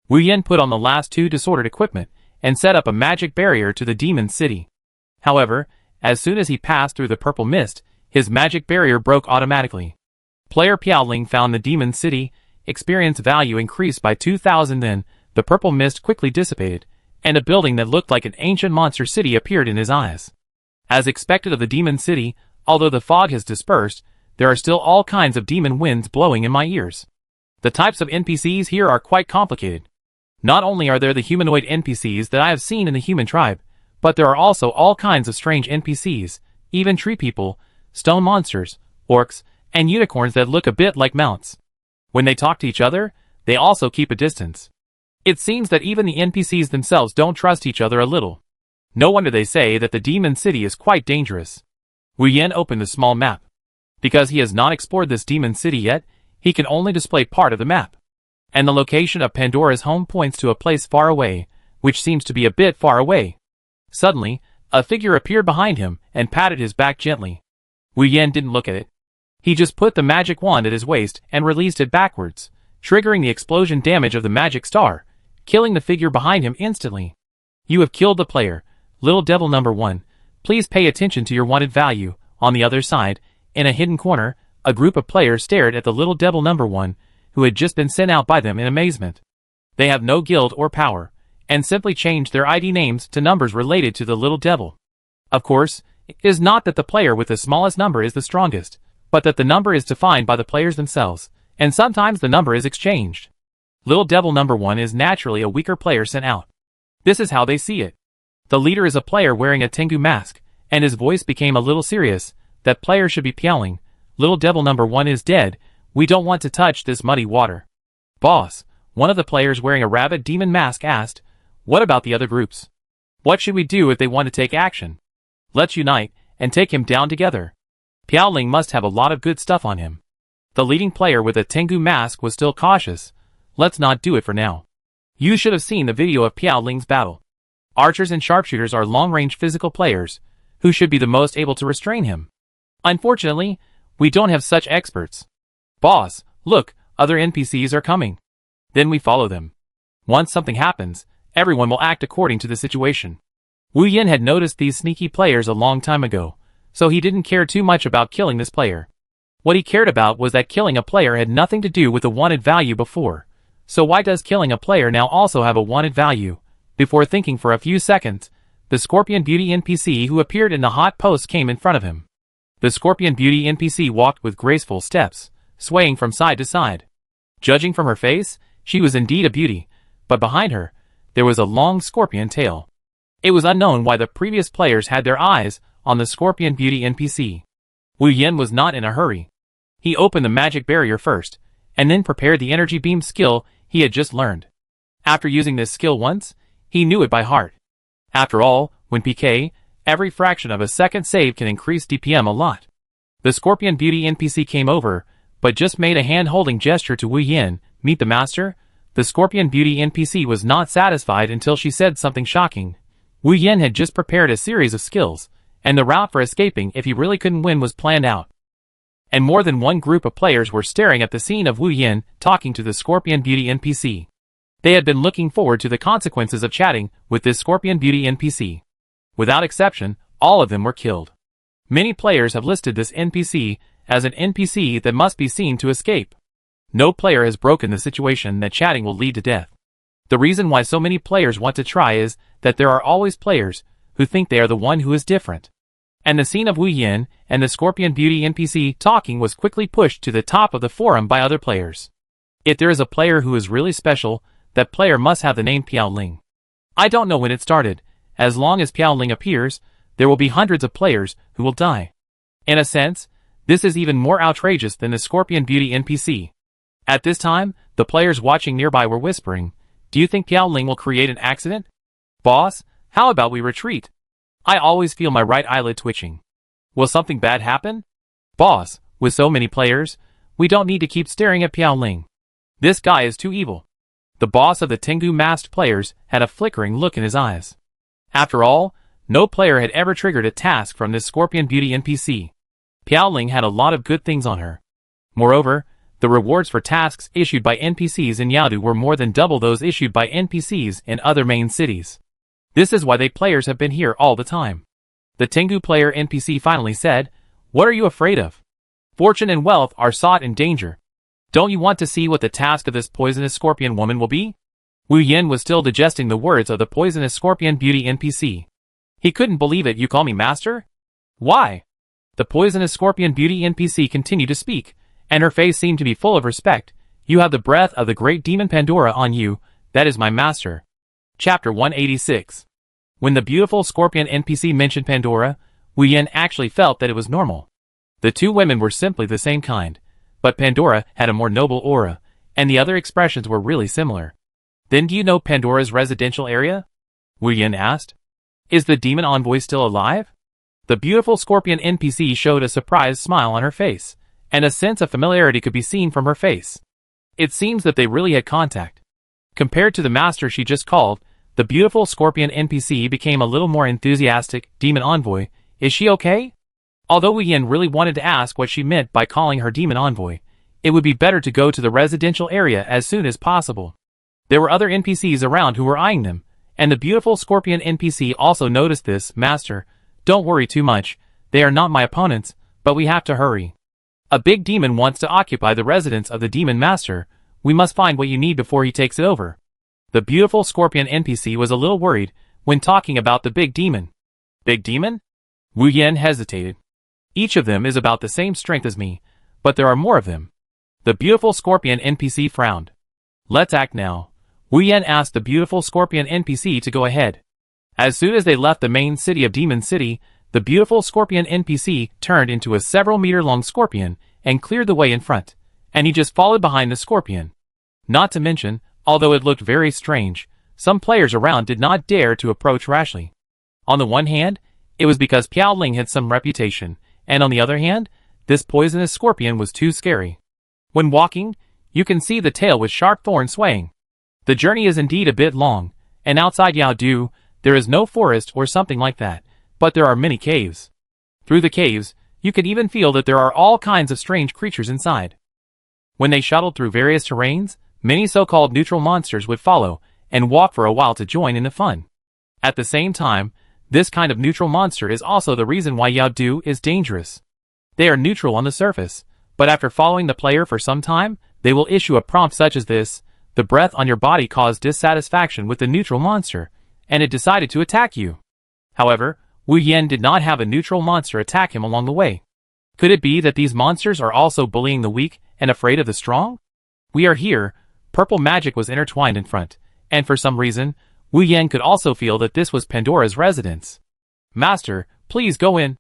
Wu Yin put on the last two disordered equipment and set up a magic barrier to the demon city. However, as soon as he passed through the purple mist, his magic barrier broke automatically. Player Piaoling found the demon city, experience value increased by 2,000. Then, the purple mist quickly dissipated, and a building that looked like an ancient monster city appeared in his eyes. As expected of the demon city, although the fog has dispersed, there are still all kinds of demon winds blowing in my ears. The types of NPCs here are quite complicated. Not only are there the humanoid NPCs that I have seen in the human tribe, but there are also all kinds of strange NPCs, even tree people, stone monsters, orcs, and unicorns that look a bit like mounts. When they talk to each other, they also keep a distance. It seems that even the NPCs themselves don't trust each other a little. No wonder they say that the demon city is quite dangerous. Wu Yin opened a small map. Because he has not explored this demon city yet, he can only display part of the map. And the location of Pandora's home points to a place far away, which seems to be a bit far away. Suddenly, a figure appeared behind him and patted his back gently. Wu Yin didn't look at it. He just put the magic wand at his waist and released it backwards, triggering the explosion damage of the magic star, killing the figure behind him instantly. You have killed the player, Little Devil number 1. Please pay attention to your wanted value. On the other side, in a hidden corner, a group of players stared at the Little Devil number 1, who had just been sent out by them in amazement. They have no guild or power, and simply changed their ID names to numbers related to the Little Devil. Of course, it is not that the player with the smallest number is the strongest, but that the number is defined by the players themselves, and sometimes the number is exchanged. Little Devil number 1 is naturally a weaker player sent out. This is how they see it. The leader is a player wearing a Tengu mask, and his voice became a little serious. That player should be Piaoling. Little Devil number 1 is dead. We don't want to touch this muddy water. Boss, one of the players wearing a rabbit demon mask asked, what about the other groups? What should we do if they want to take action? Let's unite and take him down together. Piaoling must have a lot of good stuff on him. The leading player with a Tengu mask was still cautious. Let's not do it for now. You should have seen the video of Piaoling's battle. Archers and sharpshooters are long-range physical players, who should be the most able to restrain him. Unfortunately, we don't have such experts. Boss, look, other NPCs are coming. Then we follow them. Once something happens, everyone will act according to the situation. Wu Yin had noticed these sneaky players a long time ago, so he didn't care too much about killing this player. What he cared about was that killing a player had nothing to do with the wanted value before. So why does killing a player now also have a wanted value? Before thinking for a few seconds, the Scorpion Beauty NPC who appeared in the hot post came in front of him. The Scorpion Beauty NPC walked with graceful steps, swaying from side to side. Judging from her face, she was indeed a beauty, but behind her, there was a long scorpion tail. It was unknown why the previous players had their eyes on the Scorpion Beauty NPC. Wu Yin was not in a hurry. He opened the magic barrier first, and then prepared the energy beam skill he had just learned. After using this skill once, he knew it by heart. After all, when PK, every fraction of a second save can increase DPM a lot. The Scorpion Beauty NPC came over, but just made a hand-holding gesture to Wu Yin. Meet the master? The Scorpion Beauty NPC was not satisfied until she said something shocking. Wu Yin had just prepared a series of skills, and the route for escaping if he really couldn't win was planned out. And more than one group of players were staring at the scene of Wu Yin talking to the Scorpion Beauty NPC. They had been looking forward to the consequences of chatting with this Scorpion Beauty NPC. Without exception, all of them were killed. Many players have listed this NPC as an NPC that must be seen to escape. No player has broken the situation that chatting will lead to death. The reason why so many players want to try is that there are always players who think they are the one who is different. And the scene of Wu Yin and the Scorpion Beauty NPC talking was quickly pushed to the top of the forum by other players. If there is a player who is really special, that player must have the name Piaoling. I don't know when it started. As long as Piaoling appears, there will be hundreds of players who will die. In a sense, this is even more outrageous than the Scorpion Beauty NPC. At this time, the players watching nearby were whispering, Do you think Piao Ling will create an accident? Boss, how about we retreat? I always feel my right eyelid twitching. Will something bad happen? Boss, with so many players, we don't need to keep staring at Piao Ling. This guy is too evil. The boss of the Tengu masked players had a flickering look in his eyes. After all, no player had ever triggered a task from this Scorpion Beauty NPC. Piao Ling had a lot of good things on her. Moreover, the rewards for tasks issued by NPCs in Yaodu were more than double those issued by NPCs in other main cities. This is why they players have been here all the time. The Tengu player NPC finally said, "What are you afraid of? Fortune and wealth are sought in danger. Don't you want to see what the task of this poisonous scorpion woman will be?" Wu Yin was still digesting the words of the poisonous Scorpion Beauty NPC. He couldn't believe it. "You call me master? Why?" The poisonous Scorpion Beauty NPC continued to speak, and her face seemed to be full of respect. "You have the breath of the great demon Pandora on you. That is my master." Chapter 186. When the beautiful Scorpion NPC mentioned Pandora, Wu Yin actually felt that it was normal. The two women were simply the same kind, but Pandora had a more noble aura, and the other expressions were really similar. "Then do you know Pandora's residential area?" Wu Yin asked. "Is the demon envoy still alive?" The beautiful Scorpion NPC showed a surprised smile on her face, and a sense of familiarity could be seen from her face. It seems that they really had contact. Compared to the master she just called, the beautiful Scorpion NPC became a little more enthusiastic. "Demon envoy, is she okay?" Although Wu Yin really wanted to ask what she meant by calling her demon envoy, it would be better to go to the residential area as soon as possible. There were other NPCs around who were eyeing them, and the beautiful Scorpion NPC also noticed this. "Master, don't worry too much, they are not my opponents, but we have to hurry. A big demon wants to occupy the residence of the demon master. We must find what you need before he takes it over." The beautiful Scorpion NPC was a little worried when talking about the big demon. "Big demon?" Wu Yin hesitated. "Each of them is about the same strength as me, but there are more of them." The beautiful Scorpion NPC frowned. "Let's act now." Wu Yin asked the beautiful Scorpion NPC to go ahead. As soon as they left the main city of Demon City, the beautiful Scorpion NPC turned into a several-meter-long scorpion and cleared the way in front, and he just followed behind the scorpion. Not to mention, although it looked very strange, some players around did not dare to approach rashly. On the one hand, it was because Piao Ling had some reputation, and on the other hand, this poisonous scorpion was too scary. When walking, you can see the tail with sharp thorns swaying. The journey is indeed a bit long, and outside Yaodu, there is no forest or something like that, but there are many caves. Through the caves, you can even feel that there are all kinds of strange creatures inside. When they shuttled through various terrains, many so-called neutral monsters would follow and walk for a while to join in the fun. At the same time, this kind of neutral monster is also the reason why Yaodu is dangerous. They are neutral on the surface, but after following the player for some time, they will issue a prompt such as this: "The breath on your body caused dissatisfaction with the neutral monster, and it decided to attack you." However, Wu Yin did not have a neutral monster attack him along the way. Could it be that these monsters are also bullying the weak and afraid of the strong? "We are here." Purple magic was intertwined in front, and for some reason, Wu Yin could also feel that this was Pandora's residence. "Master, please go in.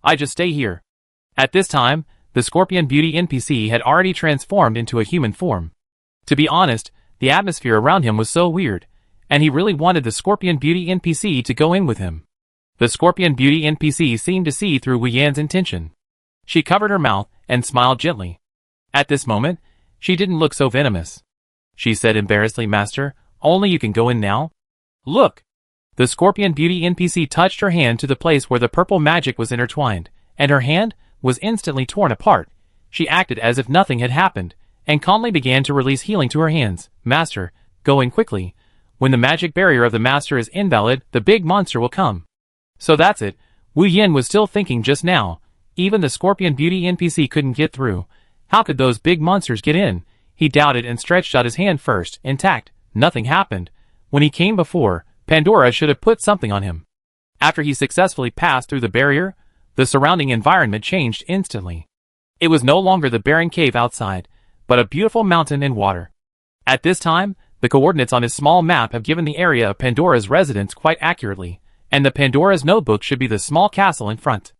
I just stay here." At this time, the Scorpion Beauty NPC had already transformed into a human form. To be honest, the atmosphere around him was so weird, and he really wanted the Scorpion Beauty NPC to go in with him. The Scorpion Beauty NPC seemed to see through Wu Yan's intention. She covered her mouth and smiled gently. At this moment, she didn't look so venomous. She said embarrassedly, "Master, only you can go in now?" "Look!" The Scorpion Beauty NPC touched her hand to the place where the purple magic was intertwined, and her hand was instantly torn apart. She acted as if nothing had happened, and calmly began to release healing to her hands. "Master, go in quickly. When the magic barrier of the master is invalid, the big monster will come." So that's it. Wu Yin was still thinking just now. Even the Scorpion Beauty NPC couldn't get through. How could those big monsters get in? He doubted and stretched out his hand first, intact. Nothing happened. When he came before, Pandora should have put something on him. After he successfully passed through the barrier, the surrounding environment changed instantly. It was no longer the barren cave outside, but a beautiful mountain and water. At this time, the coordinates on his small map have given the area of Pandora's residence quite accurately, and the Pandora's notebook should be the small castle in front.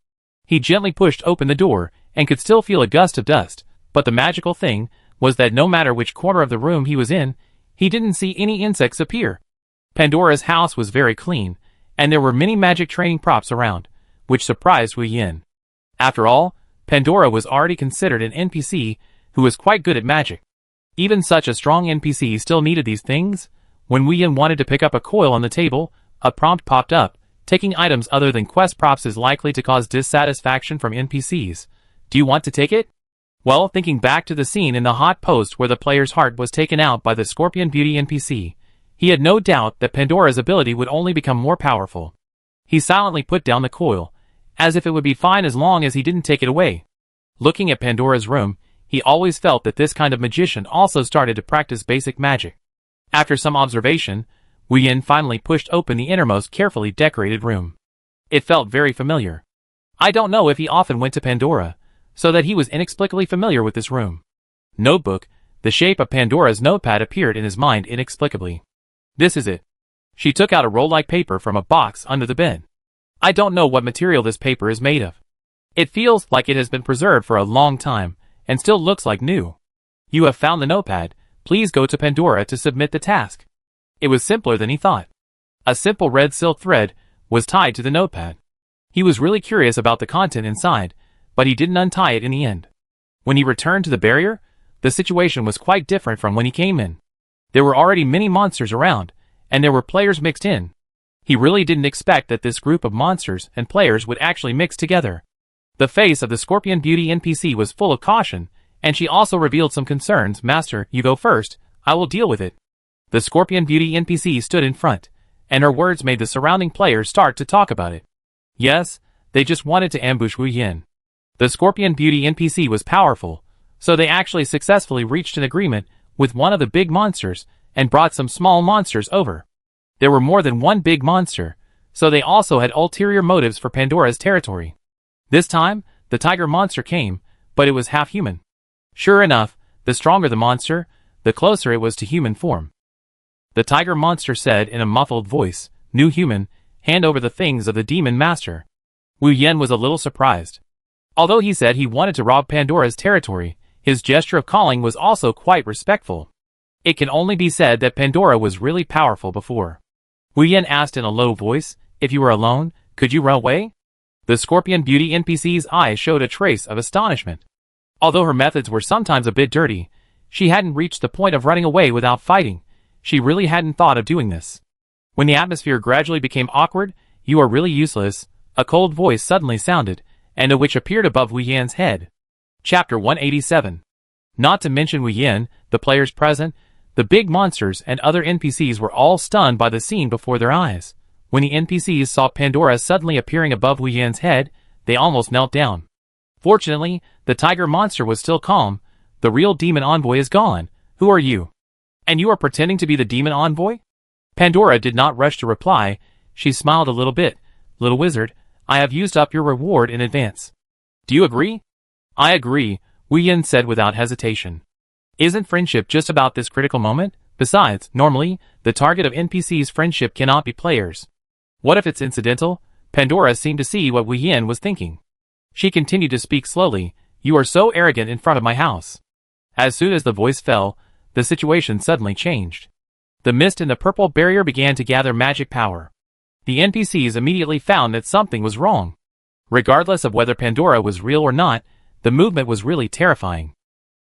He gently pushed open the door, and could still feel a gust of dust, but the magical thing was that no matter which corner of the room he was in, He didn't see any insects appear. Pandora's house was very clean, and there were many magic training props around, which surprised Wu Yin. After all, Pandora was already considered an NPC who was quite good at magic. Even such a strong NPC still needed these things. When Wu Yin wanted to pick up a coil on the table, a prompt popped up. Taking items other than quest props is likely to cause dissatisfaction from NPCs. Do you want to take it? Well, thinking back to the scene in the hot post where the player's heart was taken out by the Scorpion Beauty NPC, he had no doubt that Pandora's ability would only become more powerful. He silently put down the coil, as if it would be fine as long as he didn't take it away. Looking at Pandora's room, he always felt that this kind of magician also started to practice basic magic. After some observation, Wu Yin finally pushed open the innermost carefully decorated room. It felt very familiar. I don't know if he often went to Pandora, so that he was inexplicably familiar with this room. Notebook, the shape of Pandora's notepad appeared in his mind inexplicably. This is it. She took out a roll-like paper from a box under the bed. I don't know what material this paper is made of. It feels like it has been preserved for a long time, and still looks like new. You have found the notepad. Please go to Pandora to submit the task. It was simpler than he thought. A simple red silk thread was tied to the notepad. He was really curious about the content inside, but he didn't untie it in the end. When he returned to the barrier, the situation was quite different from when he came in. There were already many monsters around, and there were players mixed in. He really didn't expect that this group of monsters and players would actually mix together. The face of the Scorpion Beauty NPC was full of caution, and she also revealed some concerns. Master, you go first, I will deal with it. The Scorpion Beauty NPC stood in front, and her words made the surrounding players start to talk about it. Yes, they just wanted to ambush Wu Yin. The Scorpion Beauty NPC was powerful, so they actually successfully reached an agreement with one of the big monsters and brought some small monsters over. There were more than one big monster, so they also had ulterior motives for Pandora's territory. This time, the tiger monster came, but it was half human. Sure enough, the stronger the monster, the closer it was to human form. The tiger monster said in a muffled voice, "New human, hand over the things of the demon master." Wu Yin was a little surprised. Although he said he wanted to rob Pandora's territory, his gesture of calling was also quite respectful. It can only be said that Pandora was really powerful before. Wu Yin asked in a low voice, "If you were alone, could you run away?" The Scorpion Beauty NPC's eyes showed a trace of astonishment. Although her methods were sometimes a bit dirty, she hadn't reached the point of running away without fighting. She really hadn't thought of doing this. When the atmosphere gradually became awkward, "You are really useless," a cold voice suddenly sounded, and a witch appeared above Wu Yin's head. Chapter 187. Not to mention Wu Yin, the players present, the big monsters and other NPCs were all stunned by the scene before their eyes. When the NPCs saw Pandora suddenly appearing above Wu Yin's head, they almost knelt down. Fortunately, the tiger monster was still calm. "The real demon envoy is gone. Who are you? And you are pretending to be the demon envoy?" Pandora did not rush to reply. She smiled a little bit. "Little wizard, I have used up your reward in advance. Do you agree?" "I agree," Wu Yin said without hesitation. Isn't friendship just about this critical moment? Besides, normally, the target of NPC's friendship cannot be players. What if it's incidental? Pandora seemed to see what Wu Yin was thinking. She continued to speak slowly. "You are so arrogant in front of my house." As soon as the voice fell, the situation suddenly changed. The mist in the purple barrier began to gather magic power. The NPCs immediately found that something was wrong. Regardless of whether Pandora was real or not, the movement was really terrifying.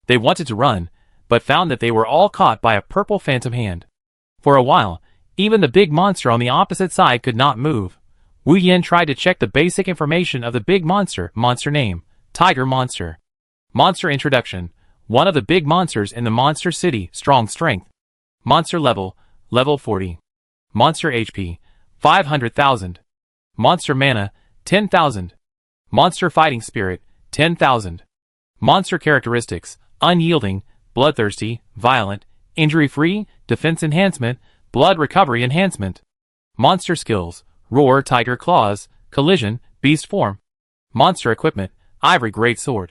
They wanted to run, but found that they were all caught by a purple phantom hand. For a while, even the big monster on the opposite side could not move. Wu Yin tried to check the basic information of the big monster. Monster name: Tiger Monster. Monster introduction: one of the big monsters in the Monster City. Strong strength. Monster level: level 40. Monster HP: 500,000. Monster mana: 10,000. Monster fighting spirit: 10,000. Monster characteristics: unyielding, bloodthirsty, violent, injury-free, defense enhancement, blood recovery enhancement. Monster skills: roar, tiger claws, collision, beast form. Monster equipment: ivory greatsword.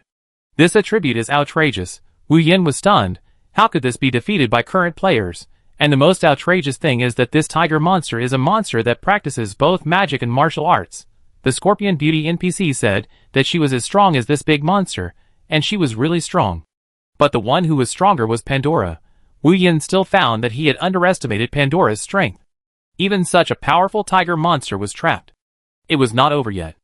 This attribute is outrageous. Wu Yin was stunned. How could this be defeated by current players? And the most outrageous thing is that this tiger monster is a monster that practices both magic and martial arts. The Scorpion Beauty NPC said that she was as strong as this big monster, and she was really strong. But the one who was stronger was Pandora. Wu Yin still found that he had underestimated Pandora's strength. Even such a powerful tiger monster was trapped. It was not over yet.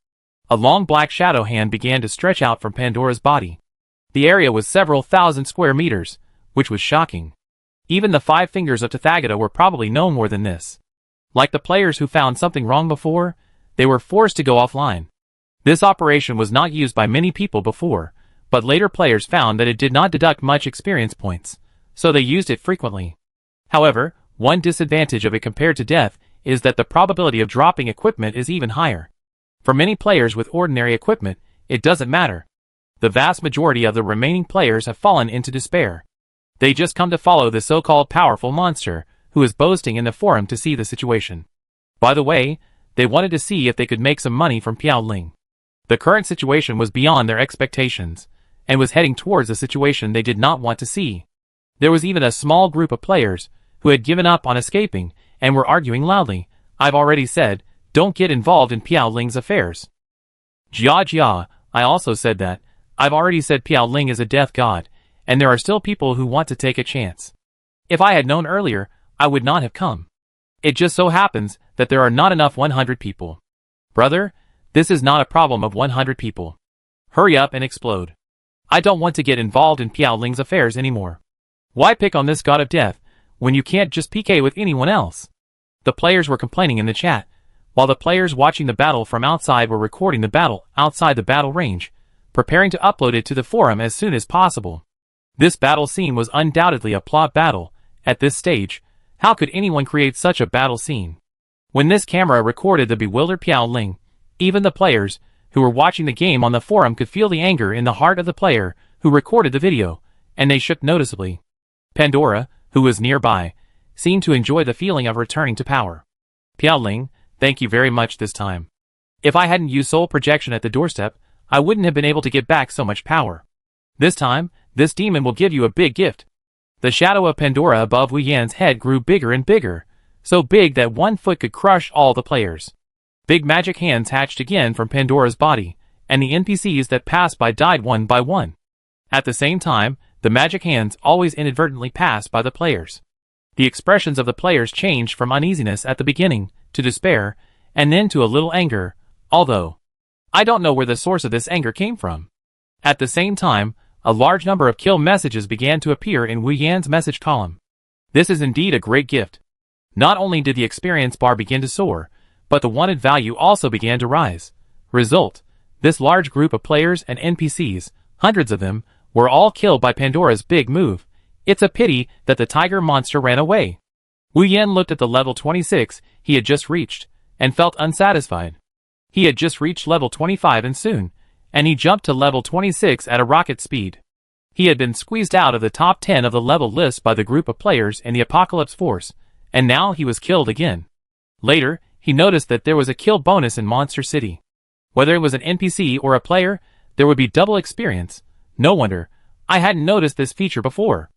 A long black shadow hand began to stretch out from Pandora's body. The area was several thousand square meters, which was shocking. Even the 5 fingers of Tathagata were probably no more than this. Like the players who found something wrong before, they were forced to go offline. This operation was not used by many people before, but later players found that it did not deduct much experience points, so they used it frequently. However, one disadvantage of it compared to death is that the probability of dropping equipment is even higher. For many players with ordinary equipment, it doesn't matter. The vast majority of the remaining players have fallen into despair. They just come to follow the so-called powerful monster, who is boasting in the forum to see the situation. By the way, they wanted to see if they could make some money from Piao Ling. The current situation was beyond their expectations, and was heading towards a situation they did not want to see. There was even a small group of players, who had given up on escaping, and were arguing loudly, "I've already said, don't get involved in Piao Ling's affairs." Jia Jia, I also said that, I've already said Piao Ling is a death god, and there are still people who want to take a chance. If I had known earlier, I would not have come. It just so happens that there are not enough 100 people. Brother, this is not a problem of 100 people. Hurry up and explode. I don't want to get involved in Piao Ling's affairs anymore. Why pick on this god of death, when you can't just PK with anyone else? The players were complaining in the chat, while the players watching the battle from outside were recording the battle outside the battle range, preparing to upload it to the forum as soon as possible. This battle scene was undoubtedly a plot battle. At this stage, how could anyone create such a battle scene? When this camera recorded the bewildered Piao Ling, even the players, who were watching the game on the forum could feel the anger in the heart of the player, who recorded the video, and they shook noticeably. Pandora, who was nearby, seemed to enjoy the feeling of returning to power. Piao Ling, thank you very much this time. If I hadn't used soul projection at the doorstep, I wouldn't have been able to get back so much power. This time, this demon will give you a big gift. The shadow of Pandora above Wu Yan's head grew bigger and bigger, so big that 1 foot could crush all the players. Big magic hands hatched again from Pandora's body, and the NPCs that passed by died one by one. At the same time, the magic hands always inadvertently passed by the players. The expressions of the players changed from uneasiness at the beginning, to despair, and then to a little anger, although I don't know where the source of this anger came from. At the same time, a large number of kill messages began to appear in Wu Yan's message column. This is indeed a great gift. Not only did the experience bar begin to soar, but the wanted value also began to rise. Result: this large group of players and NPCs, hundreds of them, were all killed by Pandora's big move. It's a pity that the tiger monster ran away. Wu Yan looked at the level 26 he had just reached, and felt unsatisfied. He had just reached level 25 and soon, and he jumped to level 26 at a rocket speed. He had been squeezed out of the top 10 of the level list by the group of players in the Apocalypse Force, and now he was killed again. Later, he noticed that there was a kill bonus in Monster City. Whether it was an NPC or a player, there would be double experience. No wonder, I hadn't noticed this feature before.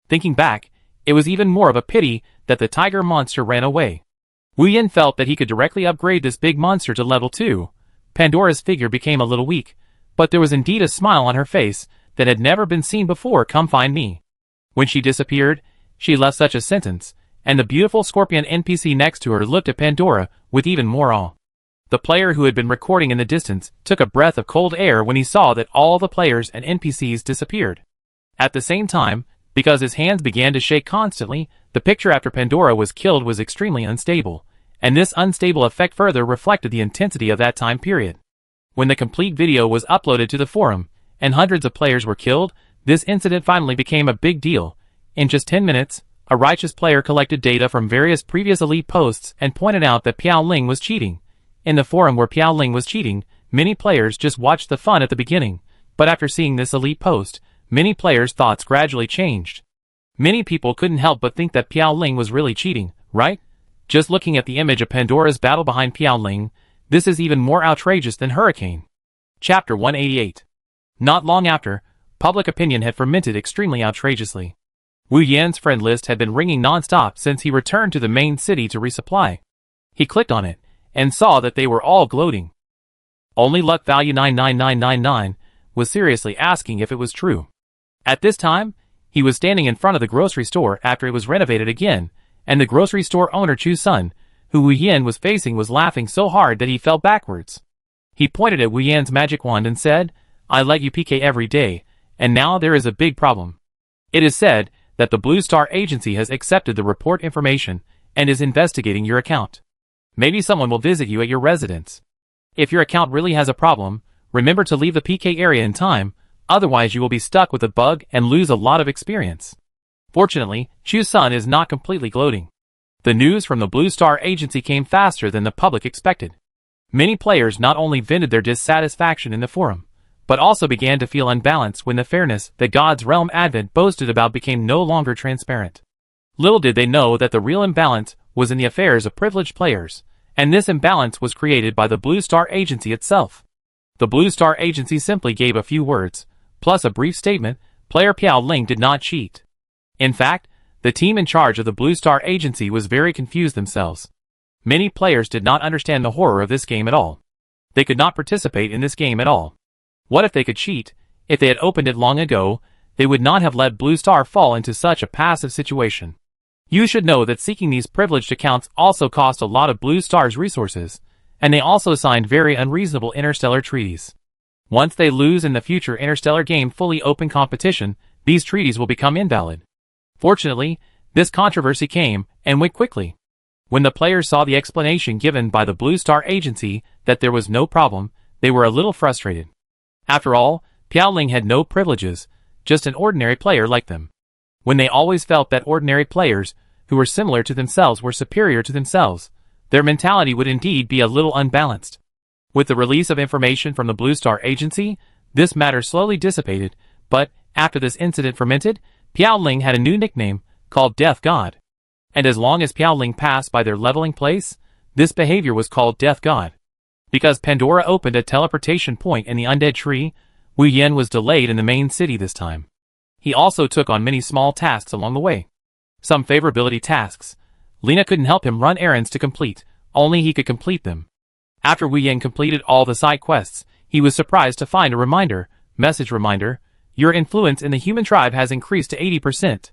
Thinking back, it was even more of a pity that the tiger monster ran away. Wu Yan felt that he could directly upgrade this big monster to level 2. Pandora's figure became a little weak, but there was indeed a smile on her face that had never been seen before. Come find me. When she disappeared, she left such a sentence, and the beautiful scorpion NPC next to her looked at Pandora with even more awe. The player who had been recording in the distance took a breath of cold air when he saw that all the players and NPCs disappeared. At the same time, because his hands began to shake constantly, the picture after Pandora was killed was extremely unstable, and this unstable effect further reflected the intensity of that time period. When the complete video was uploaded to the forum, and hundreds of players were killed, this incident finally became a big deal. In just 10 minutes, a righteous player collected data from various previous elite posts and pointed out that Piao Ling was cheating. In the forum where Piao Ling was cheating, many players just watched the fun at the beginning, but after seeing this elite post, many players' thoughts gradually changed. Many people couldn't help but think that Piao Ling was really cheating, right? Just looking at the image of Pandora's battle behind Piao Ling, this is even more outrageous than Hurricane. Chapter 188. Not long after, public opinion had fermented extremely outrageously. Wu Yan's friend list had been ringing non-stop since he returned to the main city to resupply. He clicked on it, and saw that they were all gloating. Only luck value 99999 was seriously asking if it was true. At this time, He was standing in front of the grocery store after it was renovated again, and the grocery store owner Chu's son, who Wu Yan was facing, was laughing so hard that he fell backwards. He pointed at Wu Yan's magic wand and said, "I let you PK every day, and now there is a big problem. It is said that the Blue Star Agency has accepted the report information and is investigating your account. Maybe someone will visit you at your residence. If your account really has a problem, remember to leave the PK area in time, otherwise you will be stuck with a bug and lose a lot of experience." Fortunately, Chu's son is not completely gloating. The news from the Blue Star Agency came faster than the public expected. Many players not only vented their dissatisfaction in the forum, but also began to feel unbalanced when the fairness that God's Realm Advent boasted about became no longer transparent. Little did they know that the real imbalance was in the affairs of privileged players, and this imbalance was created by the Blue Star Agency itself. The Blue Star Agency simply gave a few words, plus a brief statement: player Piao Ling did not cheat. In fact, the team in charge of the Blue Star Agency was very confused themselves. Many players did not understand the horror of this game at all. They could not participate in this game at all. What if they could cheat? If they had opened it long ago, they would not have let Blue Star fall into such a passive situation. You should know that seeking these privileged accounts also cost a lot of Blue Star's resources, and they also signed very unreasonable interstellar treaties. Once they lose in the future interstellar game fully open competition, these treaties will become invalid. Fortunately, this controversy came and went quickly. When the players saw the explanation given by the Blue Star Agency that there was no problem, they were a little frustrated. After all, Piao Ling had no privileges, just an ordinary player like them. When they always felt that ordinary players, who were similar to themselves, were superior to themselves, their mentality would indeed be a little unbalanced. With the release of information from the Blue Star Agency, this matter slowly dissipated, but, after this incident fermented, Piao Ling had a new nickname, called Death God. And as long as Piao Ling passed by their leveling place, this behavior was called Death God. Because Pandora opened a teleportation point in the undead tree, Wu Yan was delayed in the main city this time. He also took on many small tasks along the way. Some favorability tasks. Lena couldn't help him run errands to complete, only he could complete them. After Wu Yan completed all the side quests, he was surprised to find a message reminder, "Your influence in the human tribe has increased to 80%.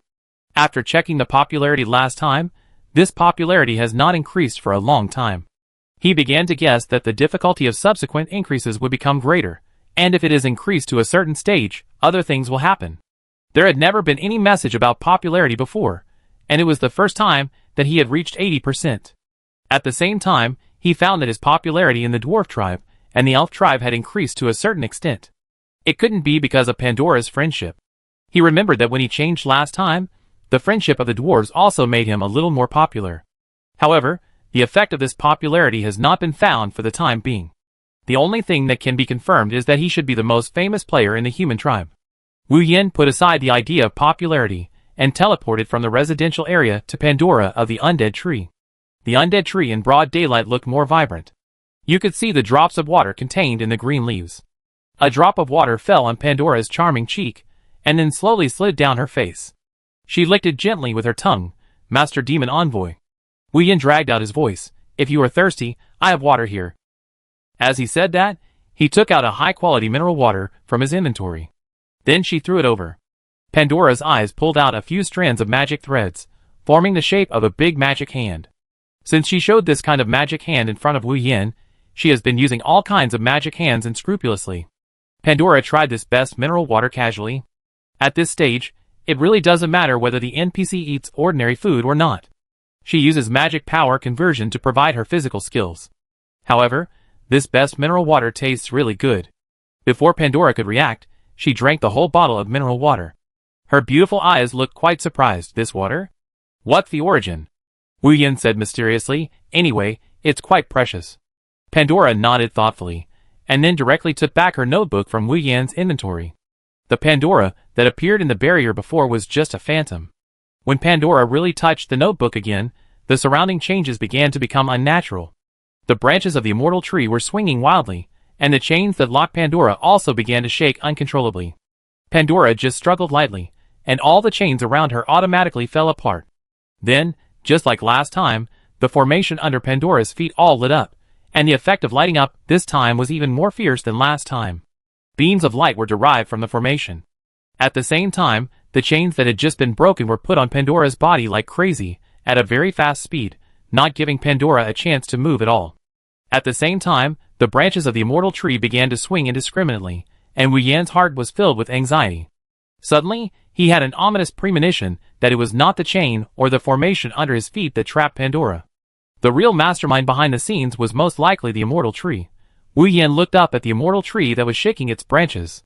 After checking the popularity last time, this popularity has not increased for a long time. He began to guess that the difficulty of subsequent increases would become greater, and if it is increased to a certain stage, other things will happen. There had never been any message about popularity before, and it was the first time that he had reached 80%. At the same time, he found that his popularity in the dwarf tribe and the elf tribe had increased to a certain extent. It couldn't be because of Pandora's friendship. He remembered that when he changed last time, the friendship of the dwarves also made him a little more popular. However, the effect of this popularity has not been found for the time being. The only thing that can be confirmed is that he should be the most famous player in the human tribe. Wu Yan put aside the idea of popularity and teleported from the residential area to Pandora of the undead tree. The undead tree in broad daylight looked more vibrant. You could see the drops of water contained in the green leaves. A drop of water fell on Pandora's charming cheek, and then slowly slid down her face. She licked it gently with her tongue. "Master Demon Envoy." Wu Yan dragged out his voice. "If you are thirsty, I have water here." As he said that, he took out a high-quality mineral water from his inventory. Then she threw it over. Pandora's eyes pulled out a few strands of magic threads, forming the shape of a big magic hand. Since she showed this kind of magic hand in front of Wu Yan, she has been using all kinds of magic hands unscrupulously. Pandora tried this best mineral water casually. At this stage, it really doesn't matter whether the NPC eats ordinary food or not. She uses magic power conversion to provide her physical skills. However, this best mineral water tastes really good. Before Pandora could react, she drank the whole bottle of mineral water. Her beautiful eyes looked quite surprised. "This water? What's the origin?" Wu Yan said mysteriously. "Anyway, it's quite precious." Pandora nodded thoughtfully, and then directly took back her notebook from Wu Yan's inventory. The Pandora that appeared in the barrier before was just a phantom. When Pandora really touched the notebook again, the surrounding changes began to become unnatural. The branches of the immortal tree were swinging wildly, and the chains that locked Pandora also began to shake uncontrollably. Pandora just struggled lightly, and all the chains around her automatically fell apart. Then, just like last time, the formation under Pandora's feet all lit up, and the effect of lighting up this time was even more fierce than last time. Beams of light were derived from the formation. At the same time, the chains that had just been broken were put on Pandora's body like crazy, at a very fast speed, not giving Pandora a chance to move at all. At the same time, the branches of the immortal tree began to swing indiscriminately, and Wu Yan's heart was filled with anxiety. Suddenly, he had an ominous premonition that it was not the chain or the formation under his feet that trapped Pandora. The real mastermind behind the scenes was most likely the immortal tree. Wu Yan looked up at the immortal tree that was shaking its branches.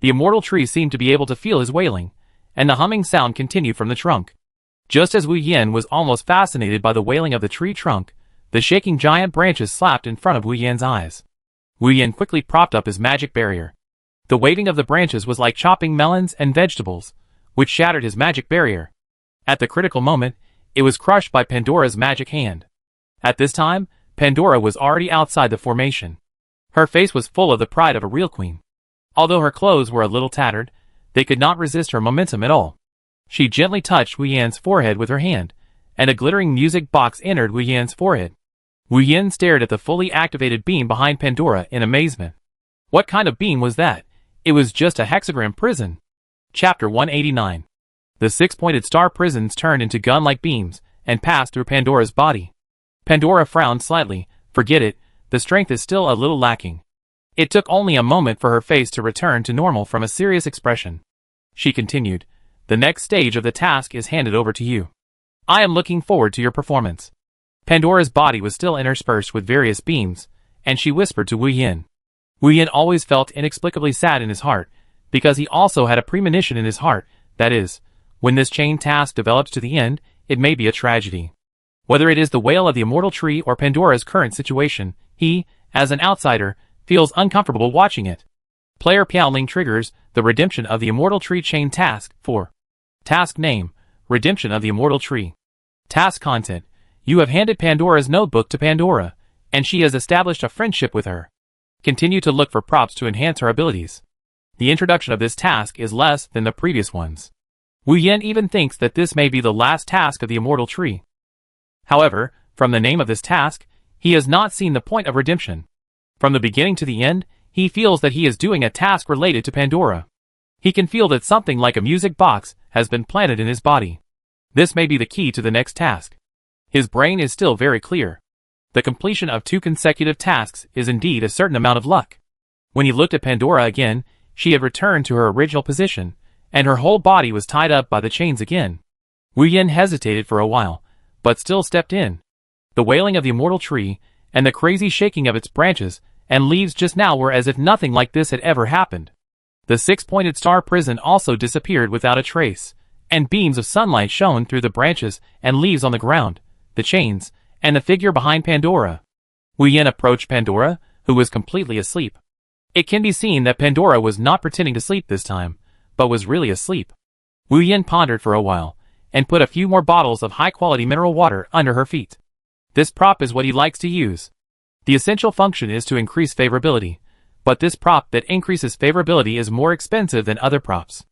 The immortal tree seemed to be able to feel his wailing, and the humming sound continued from the trunk. Just as Wu Yan was almost fascinated by the wailing of the tree trunk, the shaking giant branches slapped in front of Wu Yan's eyes. Wu Yan quickly propped up his magic barrier. The waving of the branches was like chopping melons and vegetables, which shattered his magic barrier. At the critical moment, it was crushed by Pandora's magic hand. At this time, Pandora was already outside the formation. Her face was full of the pride of a real queen. Although her clothes were a little tattered, they could not resist her momentum at all. She gently touched Wu Yan's forehead with her hand, and a glittering music box entered Wu Yan's forehead. Wu Yan stared at the fully activated beam behind Pandora in amazement. What kind of beam was that? It was just a hexagram prison. Chapter 189. The six-pointed star prisons turned into gun-like beams and passed through Pandora's body. Pandora frowned slightly. Forget it, the strength is still a little lacking. It took only a moment for her face to return to normal from a serious expression. She continued, the next stage of the task is handed over to you. I am looking forward to your performance. Pandora's body was still interspersed with various beams, and she whispered to Wu Yan. Wu Yan always felt inexplicably sad in his heart, because he also had a premonition in his heart, that is, when this chain task develops to the end, it may be a tragedy. Whether it is the wail of the immortal tree or Pandora's current situation, he, as an outsider, feels uncomfortable watching it. Player Piaoling triggers the Redemption of the Immortal Tree Chain Task 4. Task Name: Redemption of the Immortal Tree. Task Content: You have handed Pandora's notebook to Pandora, and she has established a friendship with her. Continue to look for props to enhance her abilities. The introduction of this task is less than the previous ones. Wu Yan even thinks that this may be the last task of the Immortal Tree. However, from the name of this task, he has not seen the point of redemption. From the beginning to the end, he feels that he is doing a task related to Pandora. He can feel that something like a music box has been planted in his body. This may be the key to the next task. His brain is still very clear. The completion of 2 consecutive tasks is indeed a certain amount of luck. When he looked at Pandora again, she had returned to her original position, and her whole body was tied up by the chains again. Wu Yan hesitated for a while, but still stepped in. The wailing of the immortal tree, and the crazy shaking of its branches and leaves just now were as if nothing like this had ever happened. The six-pointed star prison also disappeared without a trace, and beams of sunlight shone through the branches and leaves on the ground, the chains, and the figure behind Pandora. Wu Yan approached Pandora, who was completely asleep. It can be seen that Pandora was not pretending to sleep this time, but was really asleep. Wu Yan pondered for a while, and put a few more bottles of high-quality mineral water under her feet. This prop is what he likes to use. The essential function is to increase favorability, but this prop that increases favorability is more expensive than other props.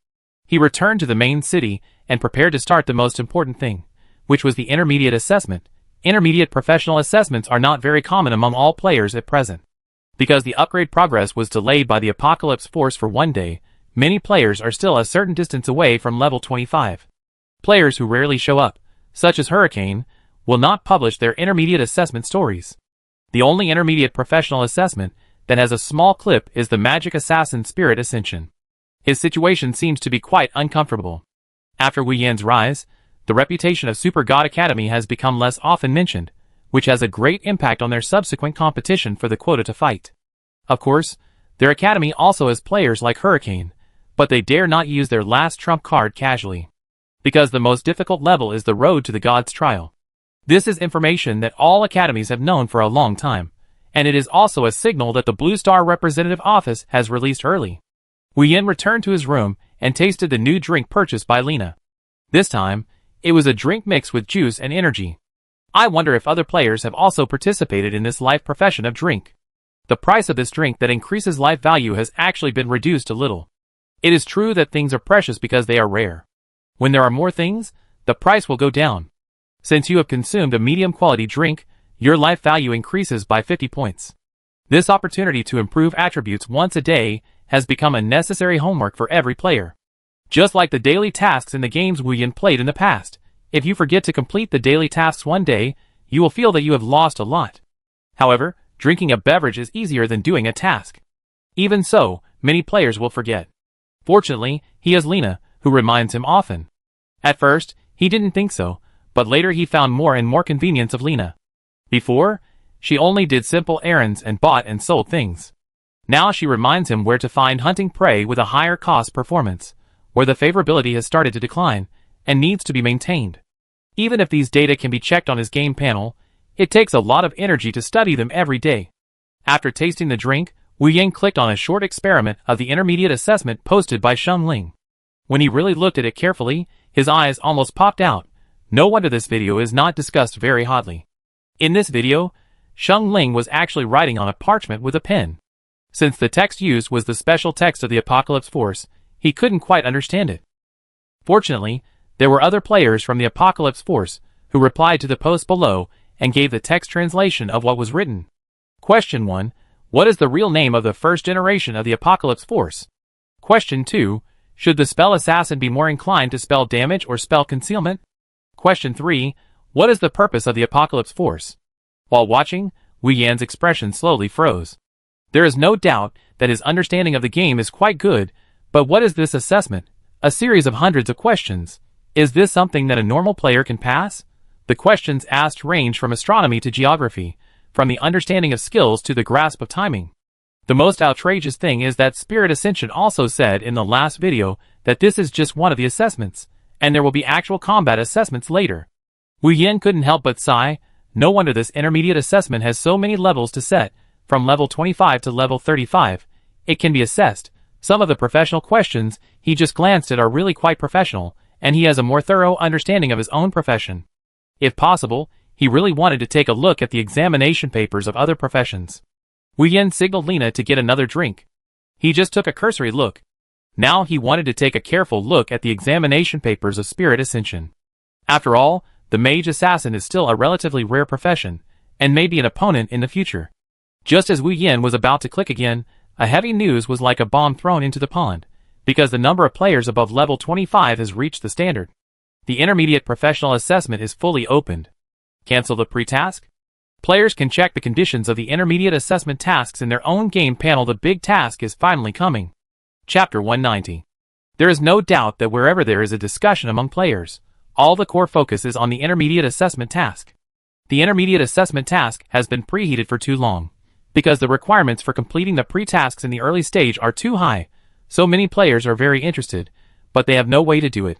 He returned to the main city and prepared to start the most important thing, which was the intermediate assessment. Intermediate professional assessments are not very common among all players at present. Because the upgrade progress was delayed by the Apocalypse Force for 1 day, many players are still a certain distance away from level 25. Players who rarely show up, such as Hurricane, will not publish their intermediate assessment stories. The only intermediate professional assessment that has a small clip is the Magic Assassin Spirit Ascension. His situation seems to be quite uncomfortable. After Wu Yan's rise, the reputation of Super God Academy has become less often mentioned, which has a great impact on their subsequent competition for the quota to fight. Of course, their academy also has players like Hurricane, but they dare not use their last trump card casually. Because the most difficult level is the road to the God's Trial. This is information that all academies have known for a long time, and it is also a signal that the Blue Star Representative Office has released early. Wu Yan returned to his room and tasted the new drink purchased by Lena. This time, it was a drink mixed with juice and energy. I wonder if other players have also participated in this life profession of drink. The price of this drink that increases life value has actually been reduced a little. It is true that things are precious because they are rare. When there are more things, the price will go down. Since you have consumed a medium quality drink, your life value increases by 50 points. This opportunity to improve attributes once a day has become a necessary homework for every player. Just like the daily tasks in the games Wu Yin played in the past, if you forget to complete the daily tasks one day, you will feel that you have lost a lot. However, drinking a beverage is easier than doing a task. Even so, many players will forget. Fortunately, he has Lena, who reminds him often. At first, he didn't think so, but later he found more and more convenience of Lena. Before, she only did simple errands and bought and sold things. Now she reminds him where to find hunting prey with a higher cost performance, where the favorability has started to decline, and needs to be maintained. Even if these data can be checked on his game panel, it takes a lot of energy to study them every day. After tasting the drink, Wu Yin clicked on a short experiment of the intermediate assessment posted by Sheng Ling. When he really looked at it carefully, his eyes almost popped out. No wonder this video is not discussed very hotly. In this video, Sheng Ling was actually writing on a parchment with a pen. Since the text used was the special text of the Apocalypse Force, he couldn't quite understand it. Fortunately, there were other players from the Apocalypse Force who replied to the post below and gave the text translation of what was written. Question 1. What is the real name of the first generation of the Apocalypse Force? Question 2. Should the spell assassin be more inclined to spell damage or spell concealment? Question 3. What is the purpose of the Apocalypse Force? While watching, Wu Yan's expression slowly froze. There is no doubt that his understanding of the game is quite good, but what is this assessment? A series of hundreds of questions. Is this something that a normal player can pass? The questions asked range from astronomy to geography, from the understanding of skills to the grasp of timing. The most outrageous thing is that Spirit Ascension also said in the last video that this is just one of the assessments, and there will be actual combat assessments later. Wu Yan couldn't help but sigh. No wonder this intermediate assessment has so many levels to set, from level 25 to level 35. It can be assessed. Some of the professional questions he just glanced at are really quite professional, and he has a more thorough understanding of his own profession. If possible, he really wanted to take a look at the examination papers of other professions. Wu Yan signaled Lena to get another drink. He just took a cursory look. Now he wanted to take a careful look at the examination papers of Spirit Ascension. After all, the mage assassin is still a relatively rare profession, and may be an opponent in the future. Just as Wu Yan was about to click again, a heavy news was like a bomb thrown into the pond, because the number of players above level 25 has reached the standard. The intermediate professional assessment is fully opened. Cancel the pre-task? Players can check the conditions of the intermediate assessment tasks in their own game panel. The big task is finally coming. Chapter 190. There is no doubt that wherever there is a discussion among players, all the core focus is on the intermediate assessment task. The intermediate assessment task has been preheated for too long, because the requirements for completing the pre-tasks in the early stage are too high, so many players are very interested, but they have no way to do it.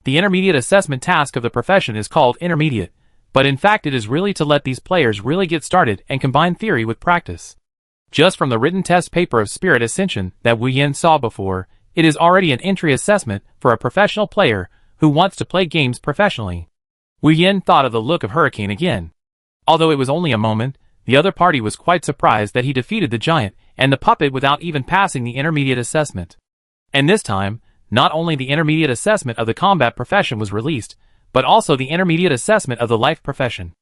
The intermediate assessment task of the profession is called intermediate, but in fact it is really to let these players really get started and combine theory with practice. Just from the written test paper of Spirit Ascension that Wu Yan saw before, it is already an entry assessment for a professional player who wants to play games professionally. Wu Yan thought of the look of Hurricane again. Although it was only a moment, the other party was quite surprised that he defeated the giant and the puppet without even passing the intermediate assessment. And this time, not only the intermediate assessment of the combat profession was released, but also the intermediate assessment of the life profession.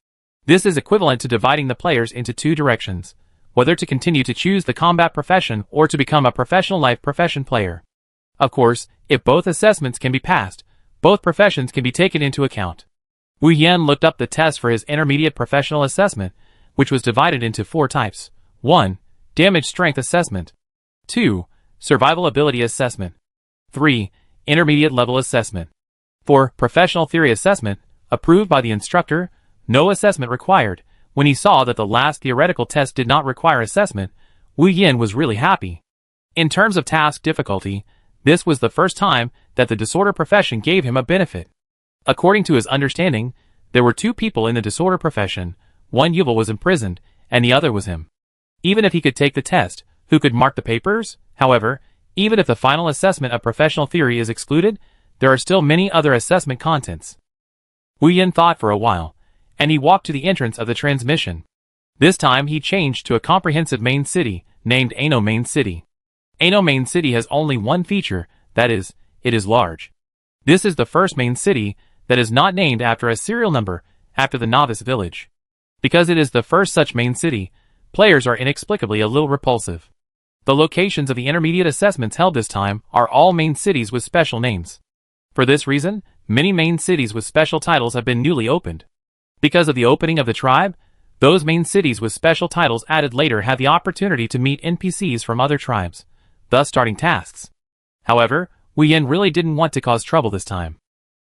This is equivalent to dividing the players into two directions, whether to continue to choose the combat profession or to become a professional life profession player. Of course, if both assessments can be passed, both professions can be taken into account. Wu Yan looked up the test for his intermediate professional assessment, which was divided into 4 types. 1. Damage strength assessment. 2. Survival ability assessment. 3. Intermediate level assessment. 4. Professional theory assessment, approved by the instructor, no assessment required. When he saw that the last theoretical test did not require assessment, Wu Yan was really happy. In terms of task difficulty, this was the first time that the disorder profession gave him a benefit. According to his understanding, there were 2 people in the disorder profession. One Yuval was imprisoned, and the other was him. Even if he could take the test, who could mark the papers? However, even if the final assessment of professional theory is excluded, there are still many other assessment contents. Wu Yan thought for a while, and he walked to the entrance of the transmission. This time he changed to a comprehensive main city, named Ano Main City. Ano Main City has only one feature, that is, it is large. This is the first main city that is not named after a serial number, after the novice village. Because it is the first such main city, players are inexplicably a little repulsive. The locations of the intermediate assessments held this time are all main cities with special names. For this reason, many main cities with special titles have been newly opened. Because of the opening of the tribe, those main cities with special titles added later had the opportunity to meet NPCs from other tribes, thus starting tasks. However, Wu Yin really didn't want to cause trouble this time.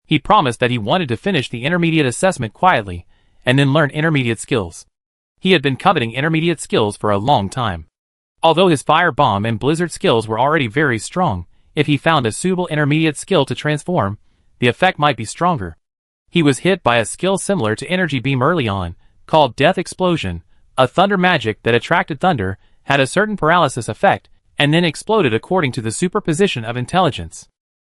He promised that he wanted to finish the intermediate assessment quietly, and then learn intermediate skills. He had been coveting intermediate skills for a long time. Although his fire bomb and blizzard skills were already very strong, if he found a suitable intermediate skill to transform, the effect might be stronger. He was hit by a skill similar to energy beam early on, called Death Explosion, a thunder magic that attracted thunder, had a certain paralysis effect, and then exploded according to the superposition of intelligence.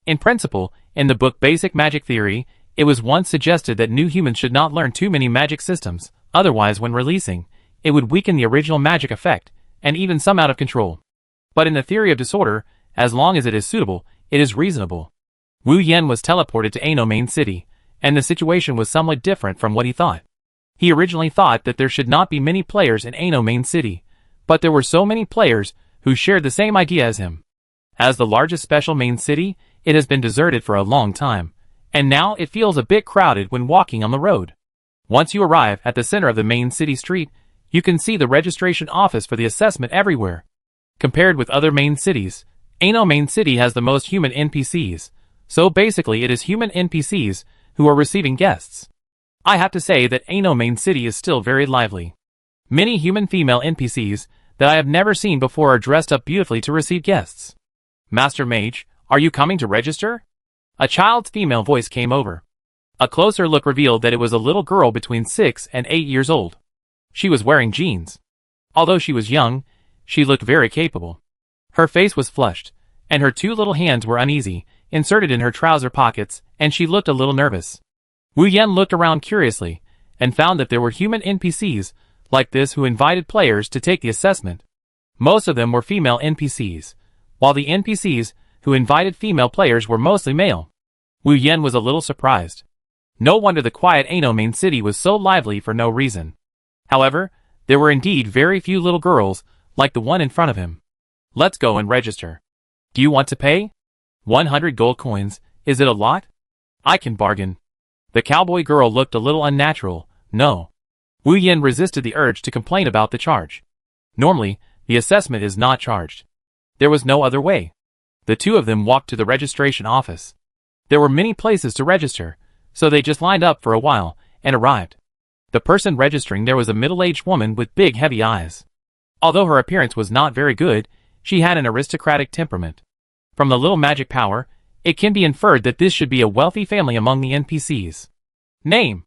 In principle, in the book Basic Magic Theory, it was once suggested that new humans should not learn too many magic systems, otherwise when releasing, it would weaken the original magic effect, and even some out of control. But in the theory of disorder, as long as it is suitable, it is reasonable. Wu Yen was teleported to Ano main city, and the situation was somewhat different from what he thought. He originally thought that there should not be many players in Ano main city, but there were so many players who shared the same idea as him. As the largest special main city, it has been deserted for a long time, and now it feels a bit crowded when walking on the road. Once you arrive at the center of the main city street, you can see the registration office for the assessment everywhere. Compared with other main cities, Ano main city has the most human NPCs, so basically it is human NPCs who are receiving guests. I have to say that Ano main city is still very lively. Many human female NPCs that I have never seen before are dressed up beautifully to receive guests. Master Mage, are you coming to register? A child's female voice came over. A closer look revealed that it was a little girl between 6 and 8 years old. She was wearing jeans. Although she was young, she looked very capable. Her face was flushed, and her 2 little hands were uneasy, inserted in her trouser pockets, and she looked a little nervous. Wu Yen looked around curiously, and found that there were human NPCs like this who invited players to take the assessment. Most of them were female NPCs, while the NPCs who invited female players were mostly male. Wu Yen was a little surprised. No wonder the quiet Ano main city was so lively for no reason. However, there were indeed very few little girls, like the one in front of him. Let's go and register. Do you want to pay? 100 gold coins, is it a lot? I can bargain. The cowboy girl looked a little unnatural. No. Wu Yen resisted the urge to complain about the charge. Normally, the assessment is not charged. There was no other way. The two of them walked to the registration office. There were many places to register, so they just lined up for a while, and arrived. The person registering there was a middle-aged woman with big heavy eyes. Although her appearance was not very good, she had an aristocratic temperament. From the little magic power, it can be inferred that this should be a wealthy family among the NPCs. Name.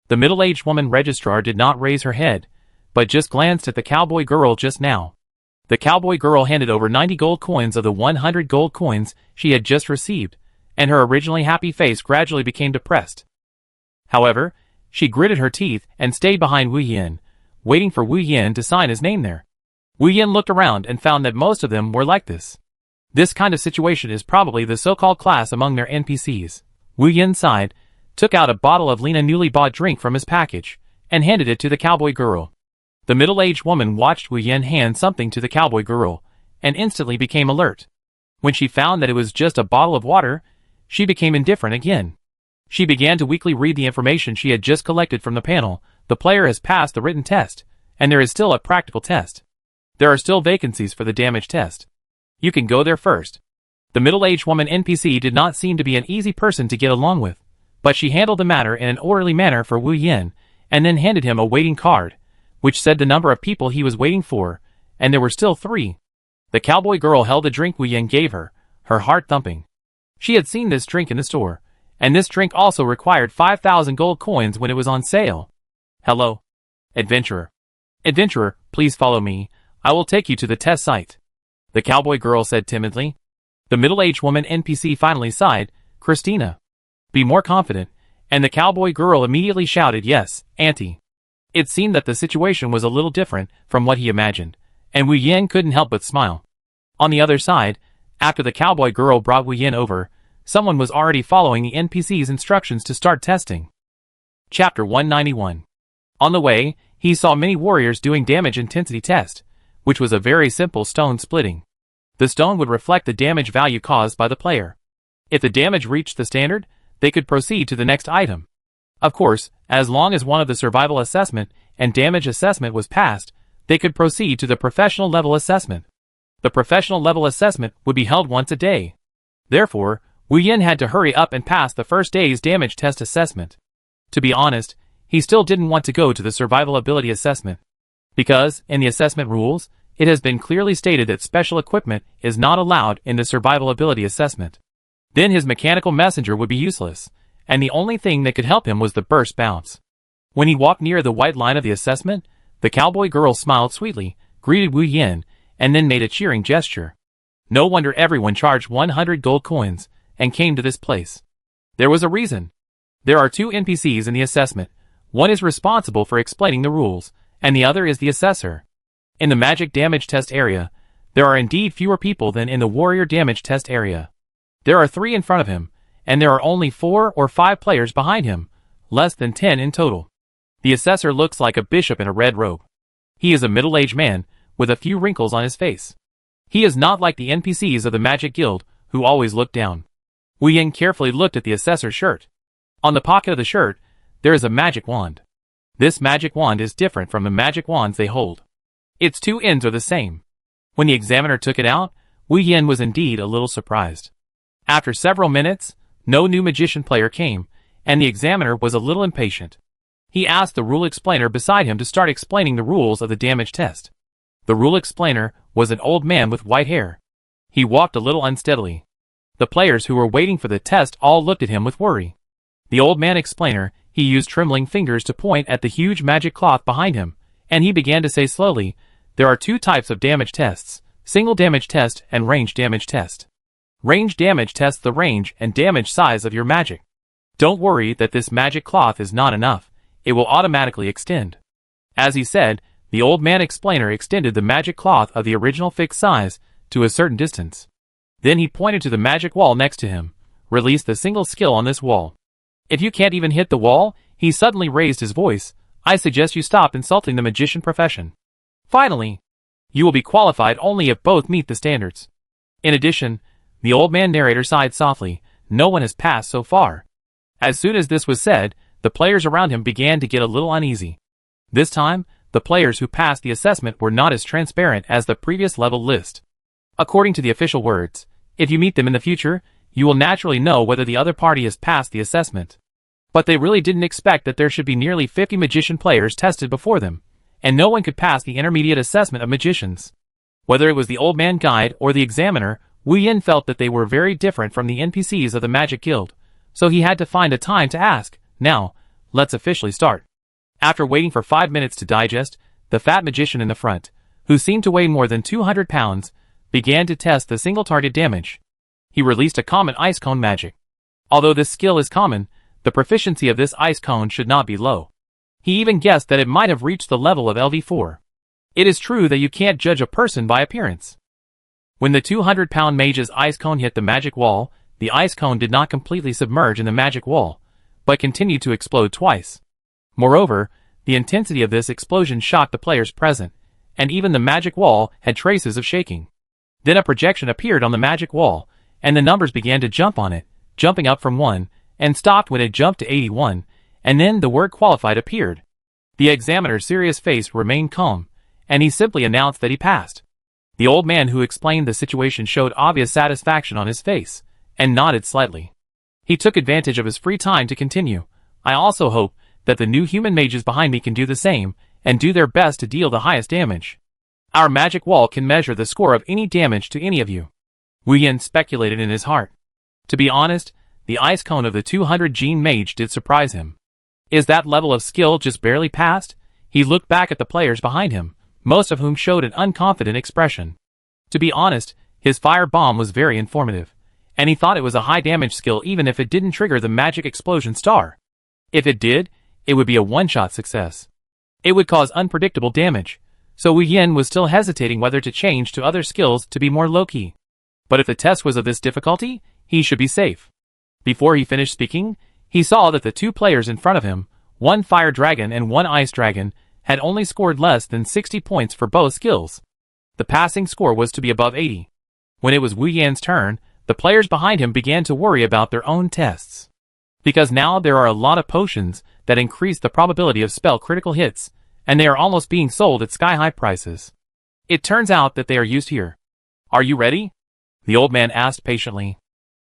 The middle-aged woman registrar did not raise her head, but just glanced at the cowboy girl just now. The cowboy girl handed over 90 gold coins of the 100 gold coins she had just received, and her originally happy face gradually became depressed. However, she gritted her teeth and stayed behind Wu Yen, waiting for Wu Yen to sign his name there. Wu Yen looked around and found that most of them were like this. This kind of situation is probably the so-called class among their NPCs. Wu Yen sighed, took out a bottle of Lena newly bought drink from his package, and handed it to the cowboy girl. The middle-aged woman watched Wu Yen hand something to the cowboy girl, and instantly became alert. When she found that it was just a bottle of water, she became indifferent again. She began to weakly read the information she had just collected from the panel. The player has passed the written test, and there is still a practical test. There are still vacancies for the damage test. You can go there first. The middle-aged woman NPC did not seem to be an easy person to get along with, but she handled the matter in an orderly manner for Wu Yen, and then handed him a waiting card, which said the number of people he was waiting for, and there were still 3. The cowboy girl held the drink Wu Yen gave her, her heart thumping. She had seen this drink in the store, and this drink also required 5,000 gold coins when it was on sale. Hello. Adventurer. Adventurer, please follow me. I will take you to the test site. The cowboy girl said timidly. The middle-aged woman NPC finally sighed, Christina. Be more confident, and the cowboy girl immediately shouted, yes, Auntie. It seemed that the situation was a little different from what he imagined, and Wu Yen couldn't help but smile. On the other side, after the cowboy girl brought Wu Yen over, someone was already following the NPC's instructions to start testing. Chapter 191. On the way, he saw many warriors doing damage intensity test, which was a very simple stone splitting. The stone would reflect the damage value caused by the player. If the damage reached the standard, they could proceed to the next item. Of course, as long as one of the survival assessment and damage assessment was passed, they could proceed to the professional level assessment. The professional level assessment would be held once a day. Therefore, Wu Yin had to hurry up and pass the first day's damage test assessment. To be honest, he still didn't want to go to the survival ability assessment. Because, in the assessment rules, it has been clearly stated that special equipment is not allowed in the survival ability assessment. Then his mechanical messenger would be useless, and the only thing that could help him was the burst bounce. When he walked near the white line of the assessment, the cowboy girl smiled sweetly, greeted Wu Yin, and then made a cheering gesture. No wonder everyone charged 100 gold coins and came to this place. There was a reason. There are 2 NPCs in the assessment. One is responsible for explaining the rules, and the other is the assessor. In the magic damage test area, there are indeed fewer people than in the warrior damage test area. There are 3 in front of him, and there are only 4 or 5 players behind him, less than 10 in total. The assessor looks like a bishop in a red robe. He is a middle-aged man, with a few wrinkles on his face. He is not like the NPCs of the Magic Guild, who always look down. Wu Yin carefully looked at the assessor's shirt. On the pocket of the shirt, there is a magic wand. This magic wand is different from the magic wands they hold. Its 2 ends are the same. When the examiner took it out, Wu Yin was indeed a little surprised. After several minutes, no new magician player came, and the examiner was a little impatient. He asked the rule explainer beside him to start explaining the rules of the damage test. The rule explainer was an old man with white hair. He walked a little unsteadily. The players who were waiting for the test all looked at him with worry. The old man explainer, he used trembling fingers to point at the huge magic cloth behind him, and he began to say slowly, "There are 2 types of damage tests, single damage test and range damage test. Range damage tests the range and damage size of your magic. Don't worry that this magic cloth is not enough, it will automatically extend." As he said, the old man explainer extended the magic cloth of the original fixed size to a certain distance. Then he pointed to the magic wall next to him. "Release the single skill on this wall. If you can't even hit the wall," he suddenly raised his voice, "I suggest you stop insulting the magician profession. Finally, you will be qualified only if both meet the standards." In addition, the old man narrator sighed softly, "No one has passed so far." As soon as this was said, the players around him began to get a little uneasy. This time, the players who passed the assessment were not as transparent as the previous level list. According to the official words, if you meet them in the future, you will naturally know whether the other party has passed the assessment. But they really didn't expect that there should be nearly 50 magician players tested before them, and no one could pass the intermediate assessment of magicians. Whether it was the old man guide or the examiner, Wu Yin felt that they were very different from the NPCs of the Magic Guild, so he had to find a time to ask, "Now, let's officially start." After waiting for 5 minutes to digest, the fat magician in the front, who seemed to weigh more than 200 pounds, began to test the single target damage. He released a common ice cone magic. Although this skill is common, the proficiency of this ice cone should not be low. He even guessed that it might have reached the level of LV4. It is true that you can't judge a person by appearance. When the 200-pound mage's ice cone hit the magic wall, the ice cone did not completely submerge in the magic wall, but continued to explode twice. Moreover, the intensity of this explosion shocked the players present, and even the magic wall had traces of shaking. Then a projection appeared on the magic wall, and the numbers began to jump on it, jumping up from 1, and stopped when it jumped to 81, and then the word qualified appeared. The examiner's serious face remained calm, and he simply announced that he passed. The old man who explained the situation showed obvious satisfaction on his face, and nodded slightly. He took advantage of his free time to continue, "I also hope that the new human mages behind me can do the same, and do their best to deal the highest damage. Our magic wall can measure the score of any damage to any of you." Wu Yin speculated in his heart. To be honest, the ice cone of the 200 gene mage did surprise him. Is that level of skill just barely passed? He looked back at the players behind him, most of whom showed an unconfident expression. To be honest, his fire bomb was very informative, and he thought it was a high damage skill even if it didn't trigger the magic explosion star. If it did, it would be a one-shot success. It would cause unpredictable damage, so Wu Yin was still hesitating whether to change to other skills to be more low-key. But if the test was of this difficulty, he should be safe. Before he finished speaking, he saw that the 2 players in front of him, 1 fire dragon and 1 ice dragon, had only scored less than 60 points for both skills. The passing score was to be above 80. When it was Wu Yan's turn, the players behind him began to worry about their own tests. Because now there are a lot of potions that increase the probability of spell critical hits, and they are almost being sold at sky-high prices. It turns out that they are used here. Are you ready? The old man asked patiently.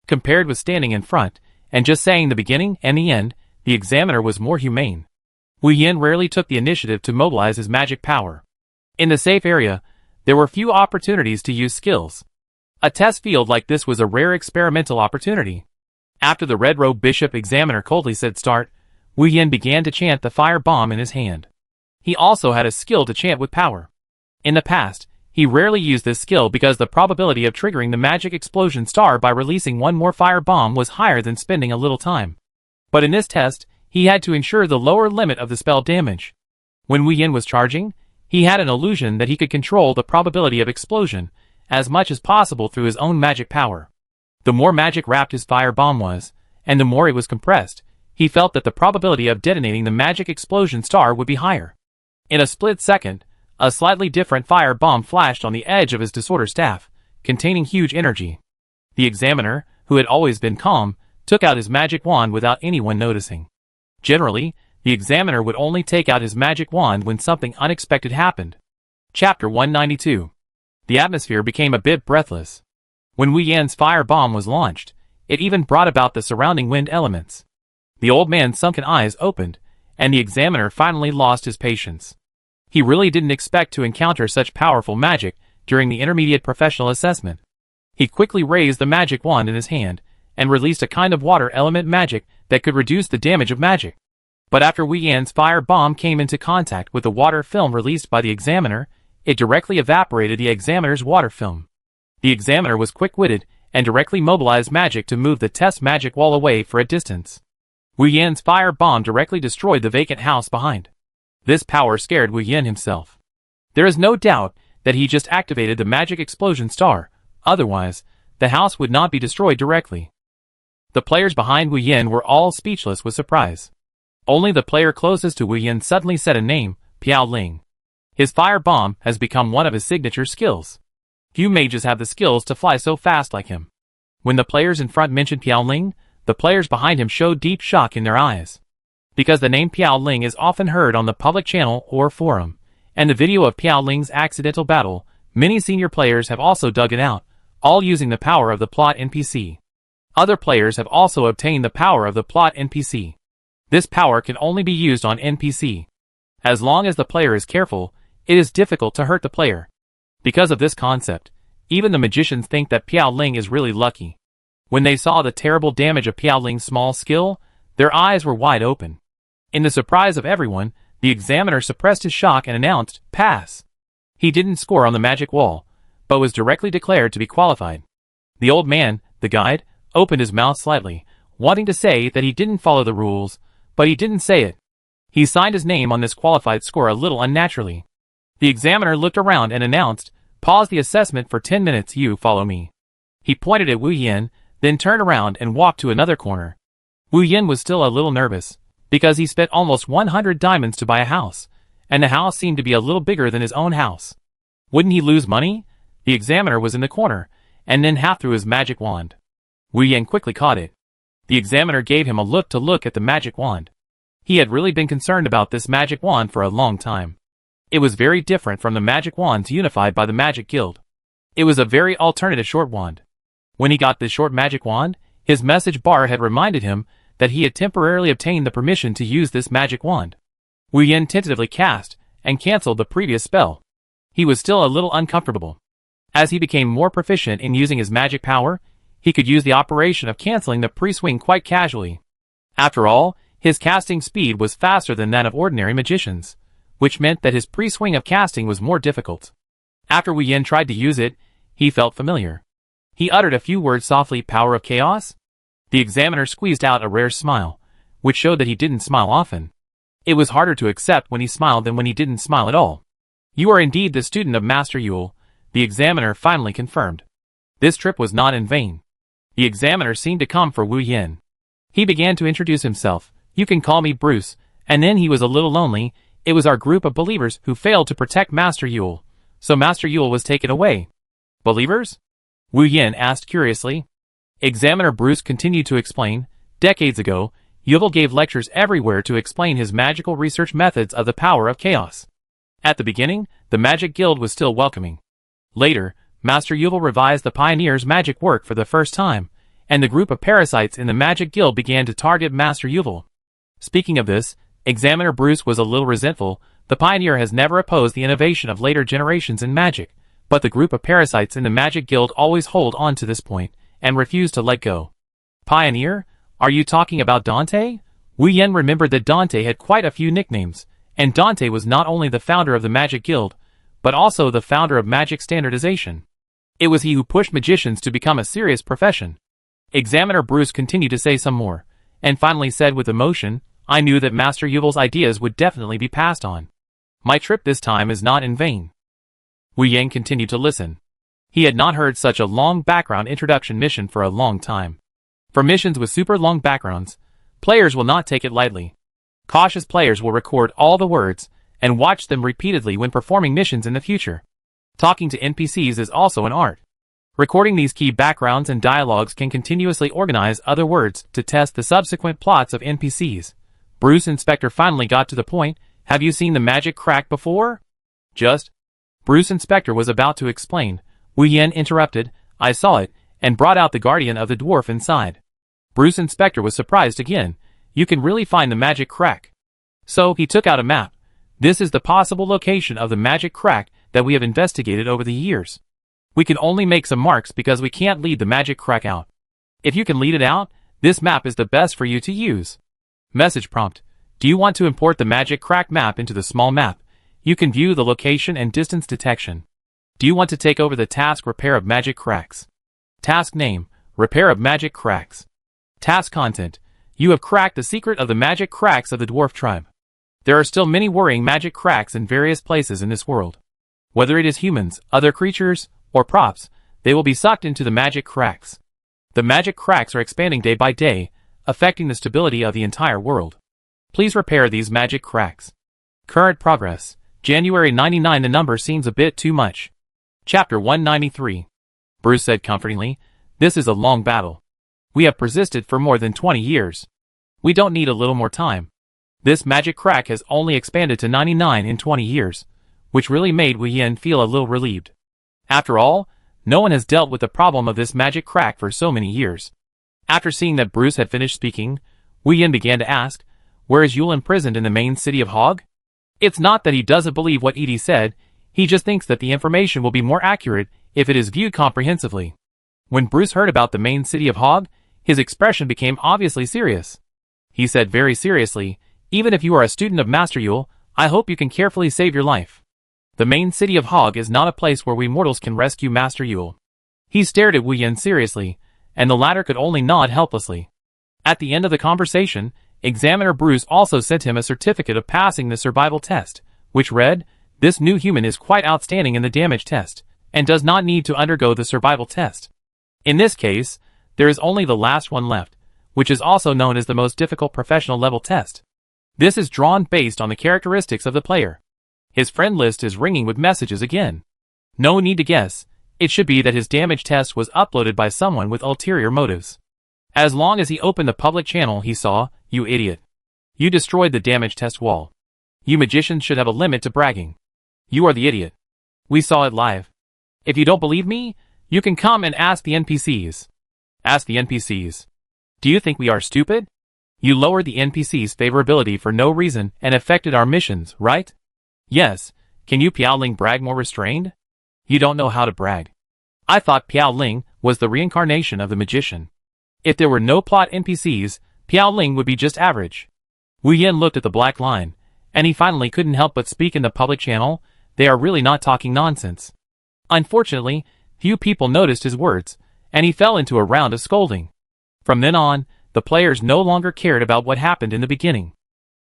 Compared with standing in front, and just saying the beginning and the end, the examiner was more humane. Wu Yan rarely took the initiative to mobilize his magic power. In the safe area, there were few opportunities to use skills. A test field like this was a rare experimental opportunity. After the red-robed bishop examiner coldly said start, Wu Yan began to chant the fire bomb in his hand. He also had a skill to chant with power. In the past, he rarely used this skill because the probability of triggering the magic explosion star by releasing one more fire bomb was higher than spending a little time. But in this test, he had to ensure the lower limit of the spell damage. When Wu Yan was charging, he had an illusion that he could control the probability of explosion as much as possible through his own magic power. The more magic-wrapped his fire bomb was, and the more it was compressed, he felt that the probability of detonating the magic explosion star would be higher. In a split second, a slightly different fire bomb flashed on the edge of his disorder staff, containing huge energy. The examiner, who had always been calm, took out his magic wand without anyone noticing. Generally, the examiner would only take out his magic wand when something unexpected happened. Chapter 192. The atmosphere became a bit breathless. When Wu Yan's fire bomb was launched, it even brought about the surrounding wind elements. The old man's sunken eyes opened, and the examiner finally lost his patience. He really didn't expect to encounter such powerful magic during the intermediate professional assessment. He quickly raised the magic wand in his hand, and released a kind of water element magic that could reduce the damage of magic. But after Wu Yan's fire bomb came into contact with the water film released by the examiner, it directly evaporated the examiner's water film. The examiner was quick-witted and directly mobilized magic to move the test magic wall away for a distance. Wu Yan's fire bomb directly destroyed the vacant house behind. This power scared Wu Yan himself. There is no doubt that he just activated the magic explosion star, otherwise, the house would not be destroyed directly. The players behind Wu Yan were all speechless with surprise. Only the player closest to Wu Yan suddenly said a name, Piao Ling. His fire bomb has become one of his signature skills. Few mages have the skills to fly so fast like him. When the players in front mentioned Piao Ling, the players behind him showed deep shock in their eyes. Because the name Piao Ling is often heard on the public channel or forum, and the video of Piao Ling's accidental battle, many senior players have also dug it out, all using the power of the plot NPC. Other players have also obtained the power of the plot NPC. This power can only be used on NPC. As long as the player is careful, it is difficult to hurt the player. Because of this concept, even the magicians think that Piao Ling is really lucky. When they saw the terrible damage of Piao Ling's small skill, their eyes were wide open. In the surprise of everyone, the examiner suppressed his shock and announced, "Pass." He didn't score on the magic wall, but was directly declared to be qualified. The old man, the guide, opened his mouth slightly, wanting to say that he didn't follow the rules, but he didn't say it. He signed his name on this qualified score a little unnaturally. The examiner looked around and announced, "Pause the assessment for 10 minutes, you follow me." He pointed at Wu Yan, then turned around and walked to another corner. Wu Yan was still a little nervous, because he spent almost 100 diamonds to buy a house, and the house seemed to be a little bigger than his own house. Wouldn't he lose money? The examiner was in the corner, and then half threw his magic wand. Wu Yan quickly caught it. The examiner gave him a look to look at the magic wand. He had really been concerned about this magic wand for a long time. It was very different from the magic wands unified by the Magic Guild. It was a very alternative short wand. When he got this short magic wand, his message bar had reminded him that he had temporarily obtained the permission to use this magic wand. Wu Yan tentatively cast and cancelled the previous spell. He was still a little uncomfortable. As he became more proficient in using his magic power, he could use the operation of cancelling the pre-swing quite casually. After all, his casting speed was faster than that of ordinary magicians, which meant that his pre-swing of casting was more difficult. After Wu Yan tried to use it, he felt familiar. He uttered a few words softly, "Power of Chaos?" The examiner squeezed out a rare smile, which showed that he didn't smile often. It was harder to accept when he smiled than when he didn't smile at all. "You are indeed the student of Master Yule," the examiner finally confirmed. This trip was not in vain. The examiner seemed to come for Wu Yan. He began to introduce himself. "You can call me Bruce," and then he was a little lonely. "It was our group of believers who failed to protect Master Yule, so Master Yule was taken away." "Believers?" Wu Yin asked curiously. Examiner Bruce continued to explain. Decades ago, Yuval gave lectures everywhere to explain his magical research methods of the power of chaos. At the beginning, the Magic Guild was still welcoming. Later, Master Yuval revised the pioneer's magic work for the first time, and the group of parasites in the Magic Guild began to target Master Yuval. Speaking of this, Examiner Bruce was a little resentful. The pioneer has never opposed the innovation of later generations in magic, but the group of parasites in the Magic Guild always hold on to this point, and refuse to let go. Pioneer? Are you talking about Dante? Wu Yen remembered that Dante had quite a few nicknames, and Dante was not only the founder of the Magic Guild, but also the founder of magic standardization. It was he who pushed magicians to become a serious profession. Examiner Bruce continued to say some more, and finally said with emotion, I knew that Master Yuval's ideas would definitely be passed on. My trip this time is not in vain. Wu Yen continued to listen. He had not heard such a long background introduction mission for a long time. For missions with super long backgrounds, players will not take it lightly. Cautious players will record all the words, and watch them repeatedly when performing missions in the future. Talking to NPCs is also an art. Recording these key backgrounds and dialogues can continuously organize other words to test the subsequent plots of NPCs. Bruce Inspector finally got to the point. Have you seen the magic crack before? Bruce Inspector was about to explain. Wu Yen interrupted. I saw it, and brought out the guardian of the dwarf inside. Bruce Inspector was surprised again. You can really find the magic crack. So, he took out a map. This is the possible location of the magic crack that we have investigated over the years. We can only make some marks because we can't lead the magic crack out. If you can lead it out, this map is the best for you to use. Message prompt. Do you want to import the magic crack map into the small map? You can view the location and distance detection. Do you want to take over the task Repair of Magic Cracks? Task name, Repair of Magic Cracks. Task content. You have cracked the secret of the magic cracks of the dwarf tribe. There are still many worrying magic cracks in various places in this world. Whether it is humans, other creatures, or props, they will be sucked into the magic cracks. The magic cracks are expanding day by day, affecting the stability of the entire world. Please repair these magic cracks. Current progress. January 99. The number seems a bit too much. Chapter 193. Bruce said comfortingly, this is a long battle. We have persisted for more than 20 years. We don't need a little more time. This magic crack has only expanded to 99 in 20 years, which really made Wu Yen feel a little relieved. After all, no one has dealt with the problem of this magic crack for so many years. After seeing that Bruce had finished speaking, Wu Yen began to ask, where is Yule imprisoned in the main city of Hog? It's not that he doesn't believe what Edie said, he just thinks that the information will be more accurate if it is viewed comprehensively. When Bruce heard about the main city of Hog, his expression became obviously serious. He said very seriously, even if you are a student of Master Yule, I hope you can carefully save your life. The main city of Hog is not a place where we mortals can rescue Master Yule. He stared at Wu Yen seriously, and the latter could only nod helplessly. At the end of the conversation, Examiner Bruce also sent him a certificate of passing the survival test, which read, this new human is quite outstanding in the damage test, and does not need to undergo the survival test. In this case, there is only the last one left, which is also known as the most difficult professional level test. This is drawn based on the characteristics of the player. His friend list is ringing with messages again. No need to guess, it should be that his damage test was uploaded by someone with ulterior motives. As long as he opened the public channel he saw, you idiot. You destroyed the damage test wall. You magicians should have a limit to bragging. You are the idiot. We saw it live. If you don't believe me, you can come and ask the NPCs. Ask the NPCs. Do you think we are stupid? You lowered the NPCs' favorability for no reason and affected our missions, right? Yes, can you Piaoling brag more restrained? You don't know how to brag. I thought Piaoling was the reincarnation of the magician. If there were no plot NPCs, Piaoling would be just average. Wu Yen looked at the black line, and he finally couldn't help but speak in the public channel. They are really not talking nonsense. Unfortunately, few people noticed his words, and he fell into a round of scolding. From then on, the players no longer cared about what happened in the beginning.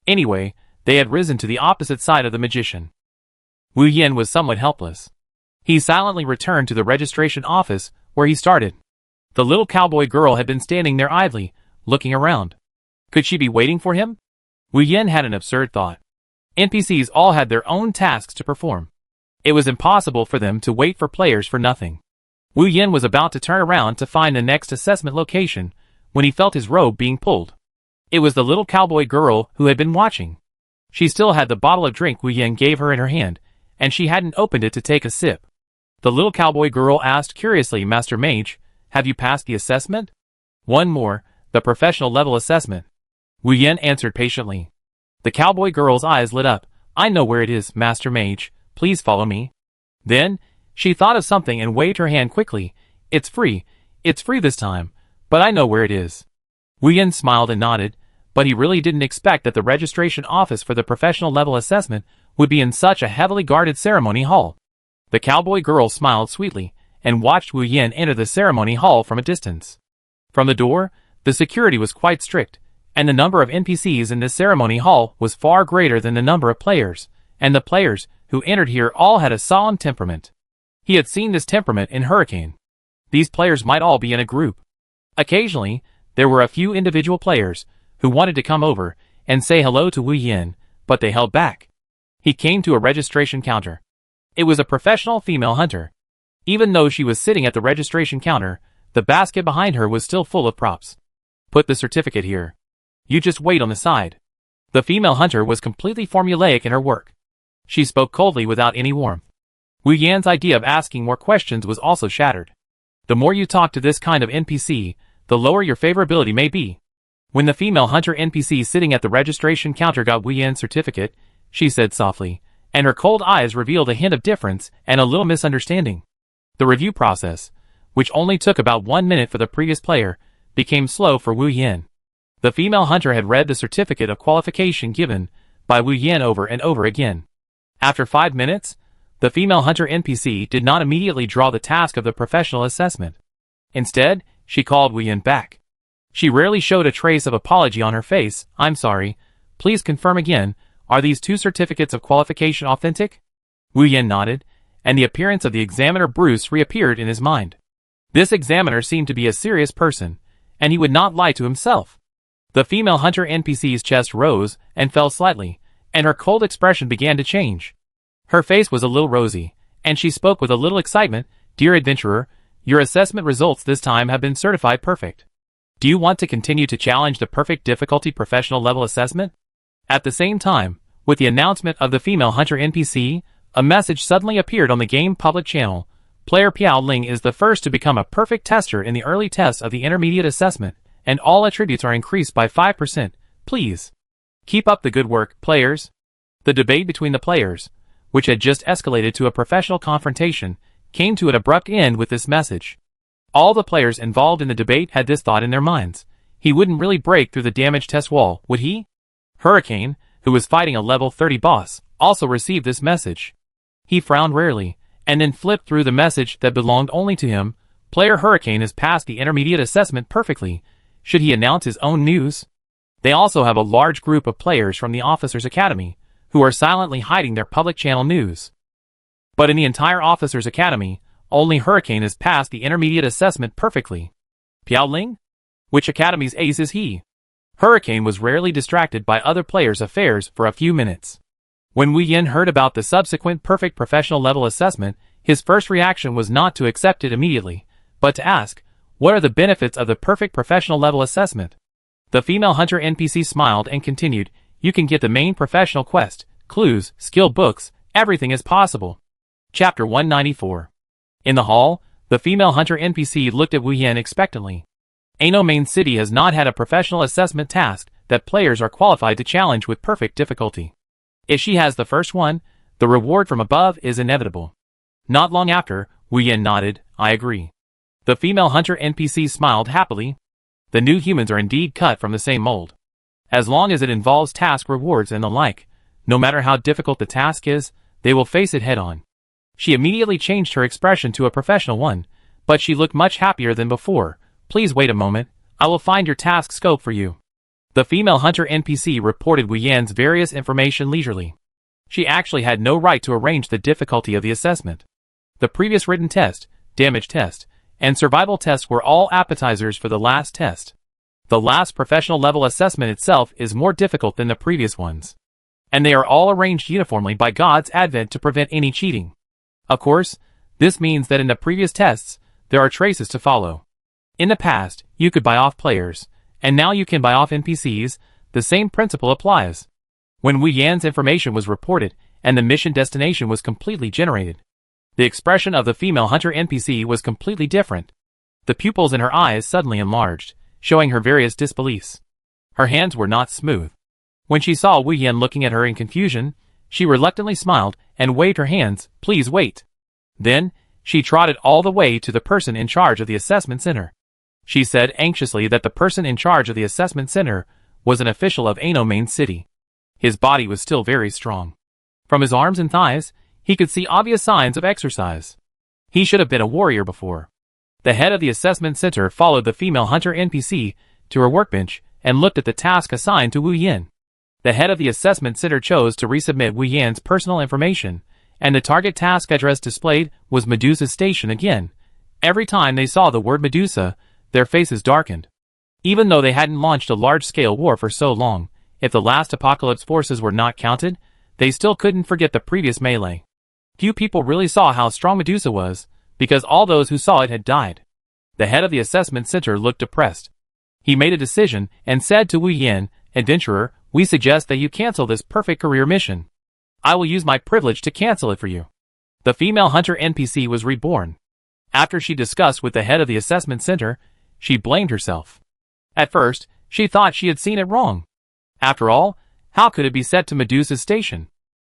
Anyway, they had risen to the opposite side of the magician. Wu Yen was somewhat helpless. He silently returned to the registration office, where he started. The little cowboy girl had been standing there idly, looking around. Could she be waiting for him? Wu Yen had an absurd thought. NPCs all had their own tasks to perform. It was impossible for them to wait for players for nothing. Wu Yin was about to turn around to find the next assessment location when he felt his robe being pulled. It was the little cowboy girl who had been watching. She still had the bottle of drink Wu Yin gave her in her hand, and she hadn't opened it to take a sip. The little cowboy girl asked curiously, "Master Mage, have you passed the assessment?" "One more, the professional level assessment." Wu Yin answered patiently. The cowboy girl's eyes lit up. "I know where it is, Master Mage. Please follow me." Then, she thought of something and waved her hand quickly. It's free this time, but I know where it is." Wu Yin smiled and nodded, but he really didn't expect that the registration office for the professional level assessment would be in such a heavily guarded ceremony hall. The cowboy girl smiled sweetly and watched Wu Yin enter the ceremony hall from a distance. From the door, the security was quite strict, and the number of NPCs in this ceremony hall was far greater than the number of players, and the players who entered here all had a solemn temperament. He had seen this temperament in Hurricane. These players might all be in a group. Occasionally, there were a few individual players who wanted to come over and say hello to Wu Yin, but they held back. He came to a registration counter. It was a professional female hunter. Even though she was sitting at the registration counter, the basket behind her was still full of props. "Put the certificate here. You just wait on the side." The female hunter was completely formulaic in her work. She spoke coldly without any warmth. Wu Yan's idea of asking more questions was also shattered. The more you talk to this kind of NPC, the lower your favorability may be. When the female hunter NPC sitting at the registration counter got Wu Yan's certificate, she said softly, and her cold eyes revealed a hint of difference and a little misunderstanding. The review process, which only took about 1 minute for the previous player, became slow for Wu Yin. The female hunter had read the certificate of qualification given by Wu Yin over and over again. After 5 minutes, the female hunter NPC did not immediately draw the task of the professional assessment. Instead, she called Wu Yin back. She rarely showed a trace of apology on her face. "I'm sorry. Please confirm again, are these 2 certificates of qualification authentic?" Wu Yin nodded, and the appearance of the examiner Bruce reappeared in his mind. This examiner seemed to be a serious person, and he would not lie to himself. The female hunter NPC's chest rose and fell slightly, and her cold expression began to change. Her face was a little rosy, and she spoke with a little excitement. "Dear adventurer, your assessment results this time have been certified perfect. Do you want to continue to challenge the perfect difficulty professional level assessment?" At the same time, with the announcement of the female hunter NPC, a message suddenly appeared on the game public channel. "Player Piao Ling is the first to become a perfect tester in the early tests of the intermediate assessment, and all attributes are increased by 5%. Please keep up the good work, players." The debate between the players, which had just escalated to a professional confrontation, came to an abrupt end with this message. All the players involved in the debate had this thought in their minds: he wouldn't really break through the damage test wall, would he? Hurricane, who was fighting a level 30 boss, also received this message. He frowned rarely, and then flipped through the message that belonged only to him. Player Hurricane has passed the intermediate assessment perfectly. Should he announce his own news? They also have a large group of players from the Officers Academy, who are silently hiding their public channel news. But in the entire Officers Academy, only Hurricane has passed the intermediate assessment perfectly. Piao Ling? Which academy's ace is he? Hurricane was rarely distracted by other players' affairs for a few minutes. When Wu Yin heard about the subsequent perfect professional level assessment, his first reaction was not to accept it immediately, but to ask, what are the benefits of the perfect professional level assessment? The female hunter NPC smiled and continued, "You can get the main professional quest, clues, skill books, everything is possible." Chapter 194. In the hall, the female hunter NPC looked at Wu Yin expectantly. Ano Main City has not had a professional assessment task that players are qualified to challenge with perfect difficulty. If she has the first one, the reward from above is inevitable. Not long after, Wu Yin nodded, "I agree." The female hunter NPC smiled happily. The new humans are indeed cut from the same mold. As long as it involves task rewards and the like, no matter how difficult the task is, they will face it head-on. She immediately changed her expression to a professional one, but she looked much happier than before. "Please wait a moment, I will find your task scope for you." The female hunter NPC reported Wu Yan's various information leisurely. She actually had no right to arrange the difficulty of the assessment. The previous written test, damage test, and survival test were all appetizers for the last test. The last professional level assessment itself is more difficult than the previous ones. And they are all arranged uniformly by God's advent to prevent any cheating. Of course, this means that in the previous tests, there are traces to follow. In the past, you could buy off players, and now you can buy off NPCs. The same principle applies. When Wu Yan's information was reported, and the mission destination was completely generated, the expression of the female hunter NPC was completely different. The pupils in her eyes suddenly enlarged, showing her various disbeliefs. Her hands were not smooth. When she saw Wu Yan looking at her in confusion, she reluctantly smiled and waved her hands. Please wait. Then, she trotted all the way to the person in charge of the assessment center. She said anxiously that the person in charge of the assessment center was an official of Ano main city. His body was still very strong. From his arms and thighs, he could see obvious signs of exercise. He should have been a warrior before. The head of the assessment center followed the female hunter NPC to her workbench and looked at the task assigned to Wu Yan. The head of the assessment center chose to resubmit Wu Yan's personal information, and the target task address displayed was Medusa Station again. Every time they saw the word Medusa, their faces darkened. Even though they hadn't launched a large-scale war for so long, if the last apocalypse forces were not counted, they still couldn't forget the previous melee. Few people really saw how strong Medusa was, because all those who saw it had died. The head of the assessment center looked depressed. He made a decision and said to Wu Yan, "Adventurer, we suggest that you cancel this perfect career mission. I will use my privilege to cancel it for you." The female hunter NPC was reborn. After she discussed with the head of the assessment center, she blamed herself. At first, she thought she had seen it wrong. After all, how could it be set to Medusa's station?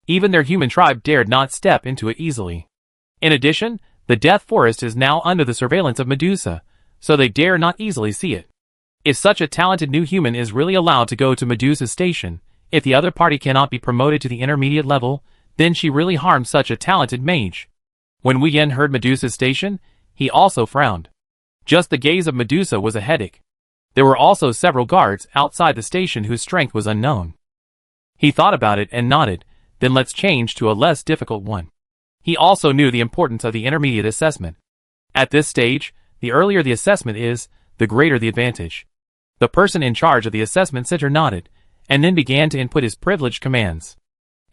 Even their human tribe dared not step into it easily. In addition, the Death Forest is now under the surveillance of Medusa, so they dare not easily see it. If such a talented new human is really allowed to go to Medusa's station, if the other party cannot be promoted to the intermediate level, then she really harmed such a talented mage. When Wu Yan heard Medusa's station, he also frowned. Just the gaze of Medusa was a headache. There were also several guards outside the station whose strength was unknown. He thought about it and nodded. Then let's change to a less difficult one. He also knew the importance of the intermediate assessment. At this stage, the earlier the assessment is, the greater the advantage. The person in charge of the assessment center nodded, and then began to input his privileged commands.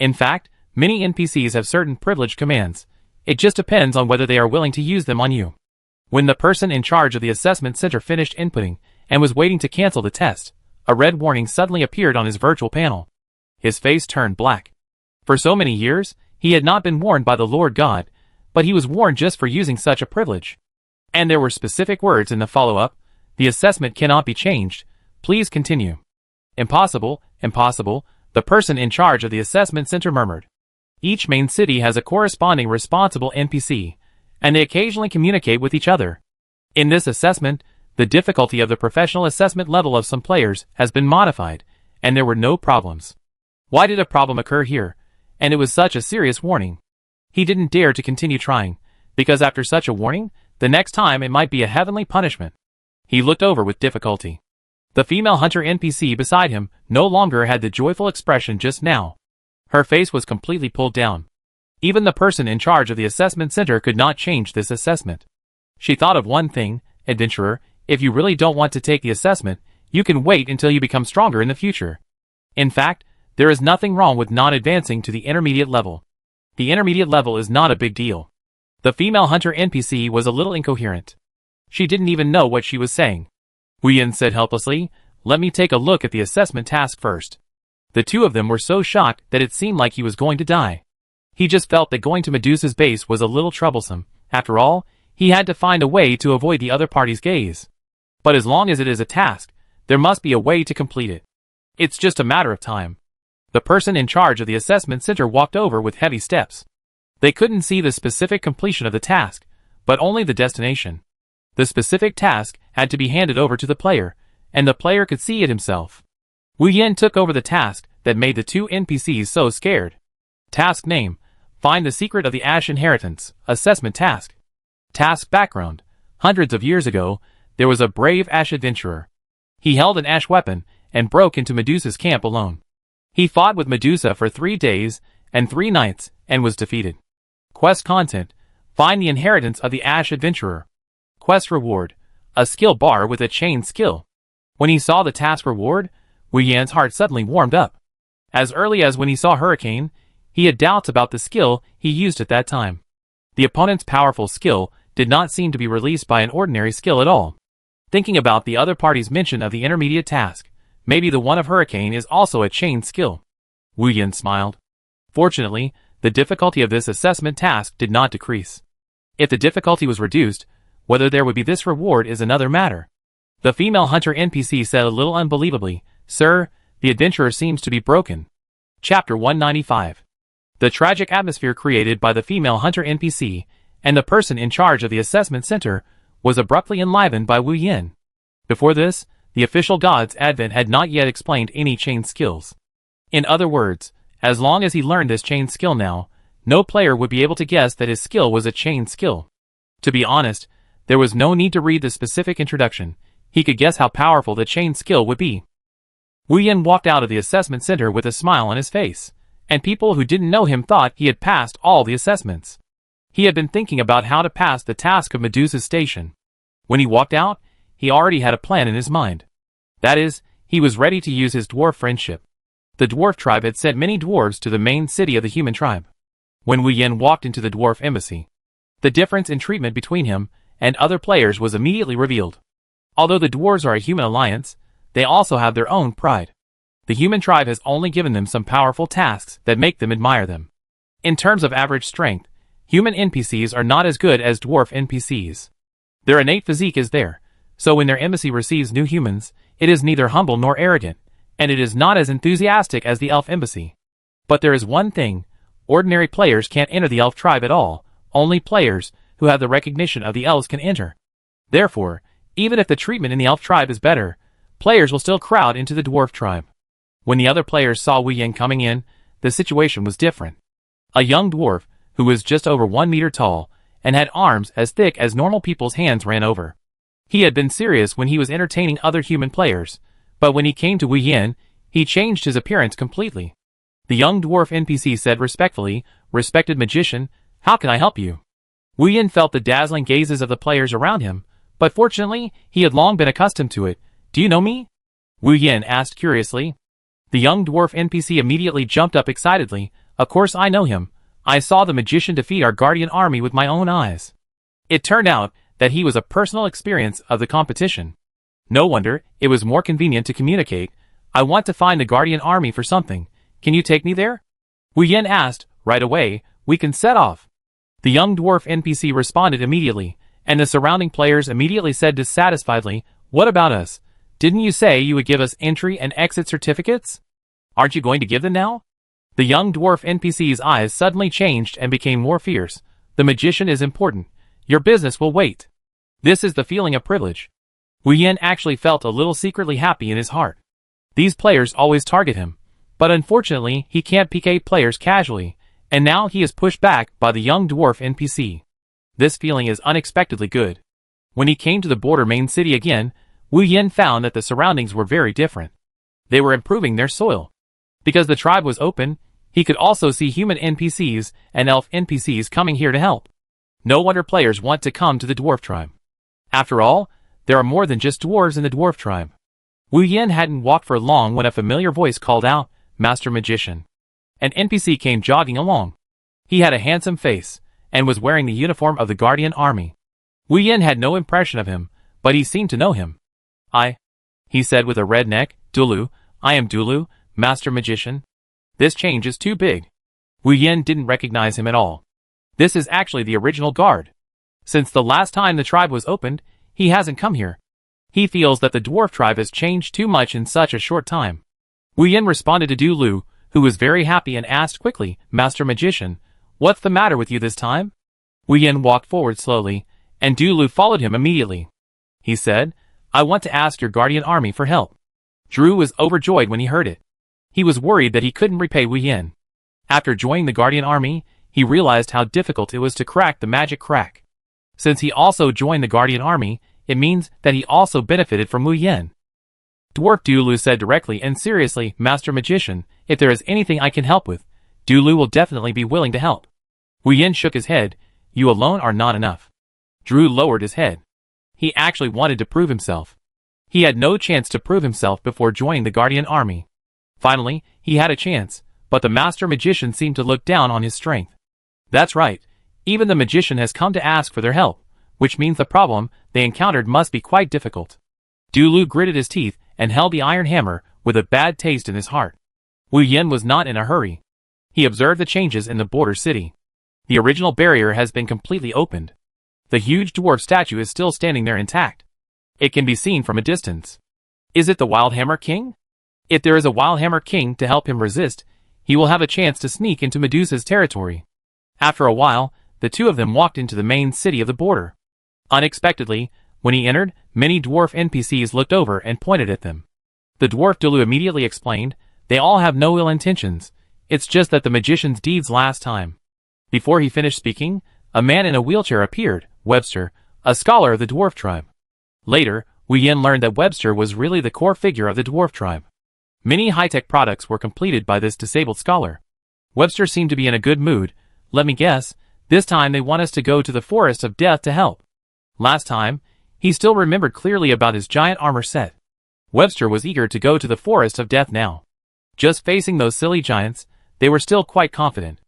In fact, many NPCs have certain privileged commands. It just depends on whether they are willing to use them on you. When the person in charge of the assessment center finished inputting and was waiting to cancel the test, a red warning suddenly appeared on his virtual panel. His face turned black. For so many years, he had not been warned by the Lord God, but he was warned just for using such a privilege. And there were specific words in the follow-up. The assessment cannot be changed. Please continue. Impossible, impossible, the person in charge of the assessment center murmured. Each main city has a corresponding responsible NPC, and they occasionally communicate with each other. In this assessment, the difficulty of the professional assessment level of some players has been modified, and there were no problems. Why did a problem occur here? And it was such a serious warning. He didn't dare to continue trying, because after such a warning, the next time it might be a heavenly punishment. He looked over with difficulty. The female hunter NPC beside him no longer had the joyful expression just now. Her face was completely pulled down. Even the person in charge of the assessment center could not change this assessment. She thought of one thing, adventurer, if you really don't want to take the assessment, you can wait until you become stronger in the future. In fact, there is nothing wrong with not advancing to the intermediate level. The intermediate level is not a big deal. The female hunter NPC was a little incoherent. She didn't even know what she was saying. Wu Yan said helplessly, "Let me take a look at the assessment task first." The two of them were so shocked that it seemed like he was going to die. He just felt that going to Medusa's base was a little troublesome. After all, he had to find a way to avoid the other party's gaze. But as long as it is a task, there must be a way to complete it. It's just a matter of time. The person in charge of the assessment center walked over with heavy steps. They couldn't see the specific completion of the task, but only the destination. The specific task had to be handed over to the player, and the player could see it himself. Wu Yan took over the task that made the two NPCs so scared. Task name: Find the secret of the Ash inheritance. Assessment task. Task background: Hundreds of years ago, there was a brave Ash adventurer. He held an Ash weapon and broke into Medusa's camp alone. He fought with Medusa for 3 days and 3 nights and was defeated. Quest content: Find the inheritance of the Ash adventurer. Quest reward: A skill bar with a chain skill. When he saw the task reward, Wu Yan's heart suddenly warmed up. As early as when he saw Hurricane, he had doubts about the skill he used at that time. The opponent's powerful skill did not seem to be released by an ordinary skill at all. Thinking about the other party's mention of the intermediate task, maybe the one of Hurricane is also a chain skill. Wu Yin smiled. Fortunately, the difficulty of this assessment task did not decrease. If the difficulty was reduced, whether there would be this reward is another matter. The female hunter NPC said a little unbelievably, "Sir, the adventurer seems to be broken." Chapter 195. The tragic atmosphere created by the female hunter NPC and the person in charge of the assessment center was abruptly enlivened by Wu Yin. Before this, the official god's advent had not yet explained any chain skills. In other words, as long as he learned this chain skill now, no player would be able to guess that his skill was a chain skill. To be honest, there was no need to read the specific introduction. He could guess how powerful the chain skill would be. Wu Yin walked out of the assessment center with a smile on his face, and people who didn't know him thought he had passed all the assessments. He had been thinking about how to pass the task of Medusa's station. When he walked out, he already had a plan in his mind. That is, he was ready to use his dwarf friendship. The dwarf tribe had sent many dwarves to the main city of the human tribe. When Wu Yin walked into the dwarf embassy, the difference in treatment between him and other players was immediately revealed. Although the dwarves are a human alliance, they also have their own pride. The human tribe has only given them some powerful tasks that make them admire them. In terms of average strength, human NPCs are not as good as dwarf NPCs. Their innate physique is there, so when their embassy receives new humans, it is neither humble nor arrogant, and it is not as enthusiastic as the elf embassy. But there is one thing: ordinary players can't enter the elf tribe at all. Only players who have the recognition of the elves can enter. Therefore, even if the treatment in the elf tribe is better, players will still crowd into the dwarf tribe. When the other players saw Wu Yin coming in, the situation was different. A young dwarf, who was just over 1 meter tall, and had arms as thick as normal people's hands ran over. He had been serious when he was entertaining other human players, but when he came to Wu Yin, he changed his appearance completely. The young dwarf NPC said respectfully, "Respected magician, how can I help you?" Wu Yin felt the dazzling gazes of the players around him, but fortunately, he had long been accustomed to it. "Do you know me?" Wu Yin asked curiously. The young dwarf NPC immediately jumped up excitedly. "Of course I know him. I saw the magician defeat our guardian army with my own eyes." It turned out that he was a personal experience of the competition. No wonder, it was more convenient to communicate. "I want to find the guardian army for something. Can you take me there?" Wu Yin asked. "Right away, we can set off." The young dwarf NPC responded immediately, and the surrounding players immediately said dissatisfiedly, "What about us? Didn't you say you would give us entry and exit certificates? Aren't you going to give them now?" The young dwarf NPC's eyes suddenly changed and became more fierce. "The magician is important. Your business will wait." This is the feeling of privilege. Wu Yin actually felt a little secretly happy in his heart. These players always target him, but unfortunately he can't PK players casually, and now he is pushed back by the young dwarf NPC. This feeling is unexpectedly good. When he came to the border main city again, Wu Yin found that the surroundings were very different. They were improving their soil. Because the tribe was open, he could also see human NPCs and elf NPCs coming here to help. No wonder players want to come to the dwarf tribe. After all, there are more than just dwarves in the dwarf tribe. Wu Yin hadn't walked for long when a familiar voice called out, "Master Magician." An NPC came jogging along. He had a handsome face, and was wearing the uniform of the Guardian Army. Wu Yin had no impression of him, but he seemed to know him. He said with a red neck, "Dulu, I am Dulu, Master Magician." This change is too big. Wu Yin didn't recognize him at all. This is actually the original guard. Since the last time the tribe was opened, he hasn't come here. He feels that the dwarf tribe has changed too much in such a short time. Wu Yin responded to Dulu, who was very happy, and asked quickly, "Master Magician, what's the matter with you this time?" Wu Yin walked forward slowly, and Dulu followed him immediately. He said, "I want to ask your guardian army for help." Drew was overjoyed when he heard it. He was worried that he couldn't repay Wu Yin. After joining the guardian army, he realized how difficult it was to crack the magic crack. Since he also joined the guardian army, it means that he also benefited from Wu Yin. Dwarf Dulu said directly and seriously, "Master Magician, if there is anything I can help with, Dulu will definitely be willing to help." Wu Yin shook his head. "You alone are not enough." Drew lowered his head. He actually wanted to prove himself. He had no chance to prove himself before joining the Guardian Army. Finally, he had a chance, but the Master Magician seemed to look down on his strength. That's right, even the Magician has come to ask for their help, which means the problem they encountered must be quite difficult. Dulu gritted his teeth and held the iron hammer with a bad taste in his heart. Wu Yin was not in a hurry. He observed the changes in the border city. The original barrier has been completely opened. The huge dwarf statue is still standing there intact. It can be seen from a distance. Is it the Wild Hammer King? If there is a Wild Hammer King to help him resist, he will have a chance to sneak into Medusa's territory. After a while, the two of them walked into the main city of the border. Unexpectedly, when he entered, many dwarf NPCs looked over and pointed at them. The dwarf Dulu immediately explained, "They all have no ill intentions, it's just that the magician's deeds last time." Before he finished speaking, a man in a wheelchair appeared, Webster, a scholar of the dwarf tribe. Later, Wu Yin learned that Webster was really the core figure of the dwarf tribe. Many high-tech products were completed by this disabled scholar. Webster seemed to be in a good mood. "Let me guess, this time they want us to go to the Forest of Death to help." Last time, he still remembered clearly about his giant armor set. Webster was eager to go to the Forest of Death now. Just facing those silly giants, they were still quite confident.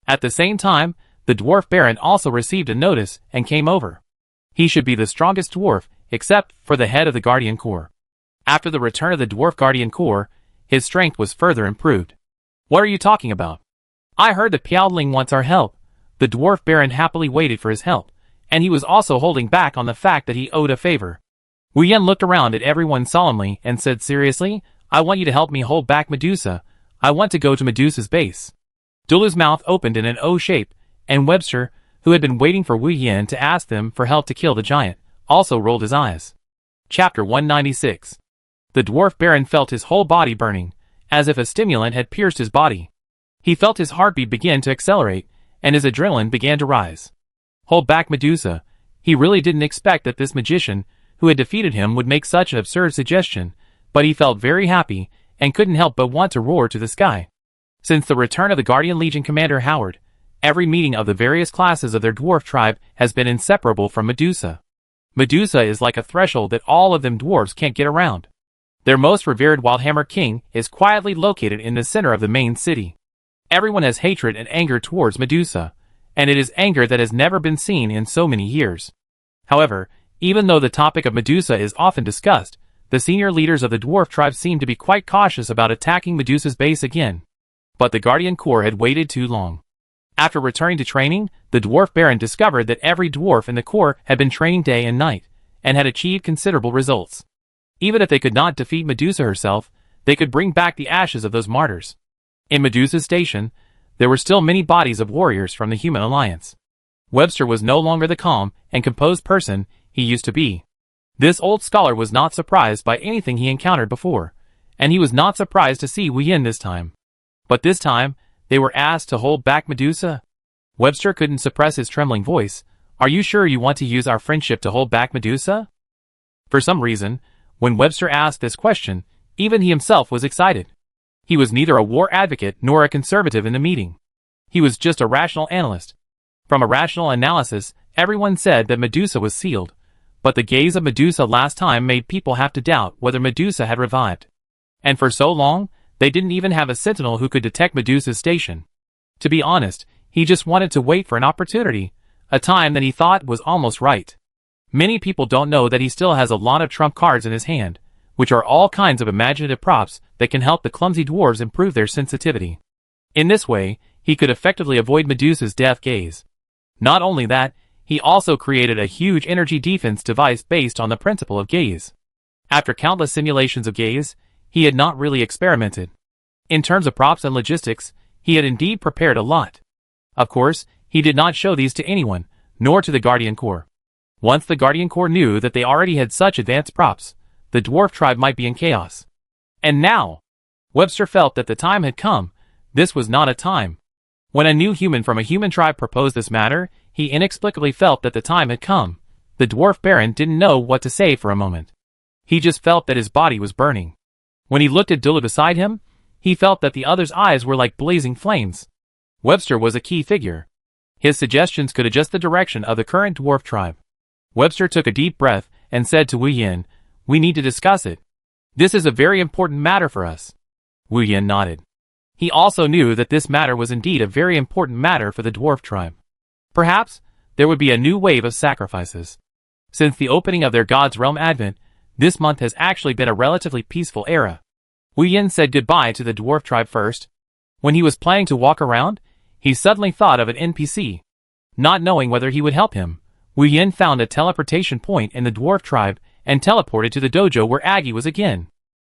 At the same time, the dwarf Baron also received a notice and came over. He should be the strongest dwarf, except for the head of the Guardian Corps. After the return of the dwarf Guardian Corps, his strength was further improved. "What are you talking about? I heard that Piaoling wants our help." The dwarf Baron happily waited for his help, and he was also holding back on the fact that he owed a favor. Wu Yen looked around at everyone solemnly and said seriously, "I want you to help me hold back Medusa. I want to go to Medusa's base." Dulu's mouth opened in an O shape, and Webster, who had been waiting for Wu Yen to ask them for help to kill the giant, also rolled his eyes. Chapter 196. The dwarf Baron felt his whole body burning, as if a stimulant had pierced his body. He felt his heartbeat begin to accelerate, and his adrenaline began to rise. Hold back Medusa. He really didn't expect that this magician, who had defeated him, would make such an absurd suggestion, but he felt very happy, and couldn't help but want to roar to the sky. Since the return of the Guardian Legion Commander Howard, every meeting of the various classes of their dwarf tribe has been inseparable from Medusa. Medusa is like a threshold that all of them dwarves can't get around. Their most revered Wildhammer King is quietly located in the center of the main city. Everyone has hatred and anger towards Medusa, and it is anger that has never been seen in so many years. However, even though the topic of Medusa is often discussed, the senior leaders of the dwarf tribe seem to be quite cautious about attacking Medusa's base again. But the Guardian Corps had waited too long. After returning to training, the dwarf Baron discovered that every dwarf in the Corps had been training day and night, and had achieved considerable results. Even if they could not defeat Medusa herself, they could bring back the ashes of those martyrs. In Medusa's station, there were still many bodies of warriors from the Human Alliance. Webster was no longer the calm and composed person he used to be. This old scholar was not surprised by anything he encountered before, and he was not surprised to see Wu Yin this time. But this time, they were asked to hold back Medusa? Webster couldn't suppress his trembling voice. "Are you sure you want to use our friendship to hold back Medusa?" For some reason, when Webster asked this question, even he himself was excited. He was neither a war advocate nor a conservative in the meeting. He was just a rational analyst. From a rational analysis, everyone said that Medusa was sealed, but the gaze of Medusa last time made people have to doubt whether Medusa had revived. And for so long, they didn't even have a sentinel who could detect Medusa's station. To be honest, he just wanted to wait for an opportunity, a time that he thought was almost right. Many people don't know that he still has a lot of trump cards in his hand, which are all kinds of imaginative props that can help the clumsy dwarves improve their sensitivity. In this way, he could effectively avoid Medusa's death gaze. Not only that, he also created a huge energy defense device based on the principle of gaze. After countless simulations of gaze, he had not really experimented. In terms of props and logistics, he had indeed prepared a lot. Of course, he did not show these to anyone, nor to the Guardian Corps. Once the Guardian Corps knew that they already had such advanced props, the dwarf tribe might be in chaos. And now, Webster felt that the time had come. This was not a time. When a new human from a human tribe proposed this matter, he inexplicably felt that the time had come. The dwarf Baron didn't know what to say for a moment. He just felt that his body was burning. When he looked at Dulu beside him, he felt that the other's eyes were like blazing flames. Webster was a key figure. His suggestions could adjust the direction of the current dwarf tribe. Webster took a deep breath and said to Wu Yin, "We need to discuss it. This is a very important matter for us." Wu Yin nodded. He also knew that this matter was indeed a very important matter for the dwarf tribe. Perhaps, there would be a new wave of sacrifices. Since the opening of their God's Realm Advent, this month has actually been a relatively peaceful era. Wu Yin said goodbye to the dwarf tribe first. When he was planning to walk around, he suddenly thought of an NPC. Not knowing whether he would help him, Wu Yin found a teleportation point in the dwarf tribe and teleported to the dojo where Aggie was again.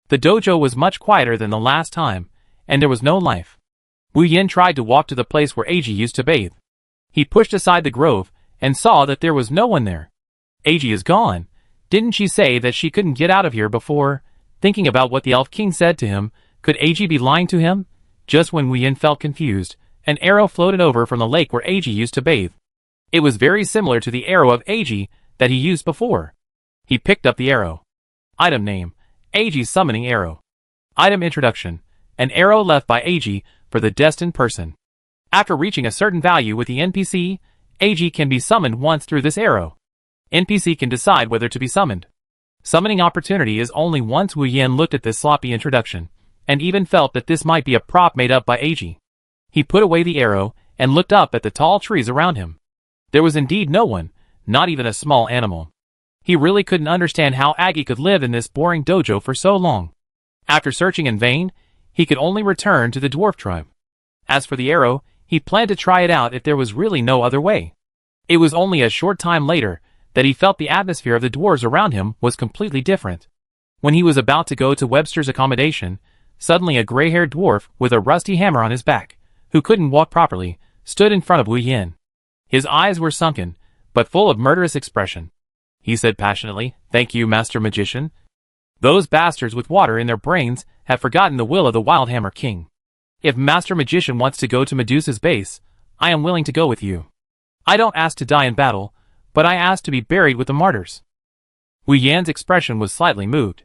The dojo was much quieter than the last time, and there was no life. Wu Yin tried to walk to the place where Aggie used to bathe. He pushed aside the grove and saw that there was no one there. Aggie is gone. Didn't she say that she couldn't get out of here before? Thinking about what the Elf King said to him, could Aggie be lying to him? Just when Wu Yin felt confused, an arrow floated over from the lake where Aggie used to bathe. It was very similar to the arrow of Aggie that he used before. He picked up the arrow. Item name: Aggie's Summoning Arrow. Item introduction: an arrow left by Aggie for the destined person. After reaching a certain value with the NPC, Aggie can be summoned once through this arrow. NPC can decide whether to be summoned. Summoning opportunity is only once. Wu Yin looked at this sloppy introduction, and even felt that this might be a prop made up by Aggie. He put away the arrow, and looked up at the tall trees around him. There was indeed no one, not even a small animal. He really couldn't understand how Aggie could live in this boring dojo for so long. After searching in vain, he could only return to the dwarf tribe. As for the arrow, he planned to try it out if there was really no other way. It was only a short time later that he felt the atmosphere of the dwarves around him was completely different. When he was about to go to Webster's accommodation, suddenly a gray-haired dwarf with a rusty hammer on his back, who couldn't walk properly, stood in front of Wu Yin. His eyes were sunken, but full of murderous expression. He said passionately, "Thank you, Master Magician. Those bastards with water in their brains have forgotten the will of the Wild Hammer King. If Master Magician wants to go to Medusa's base, I am willing to go with you. I don't ask to die in battle, but I ask to be buried with the martyrs." Wu Yan's expression was slightly moved.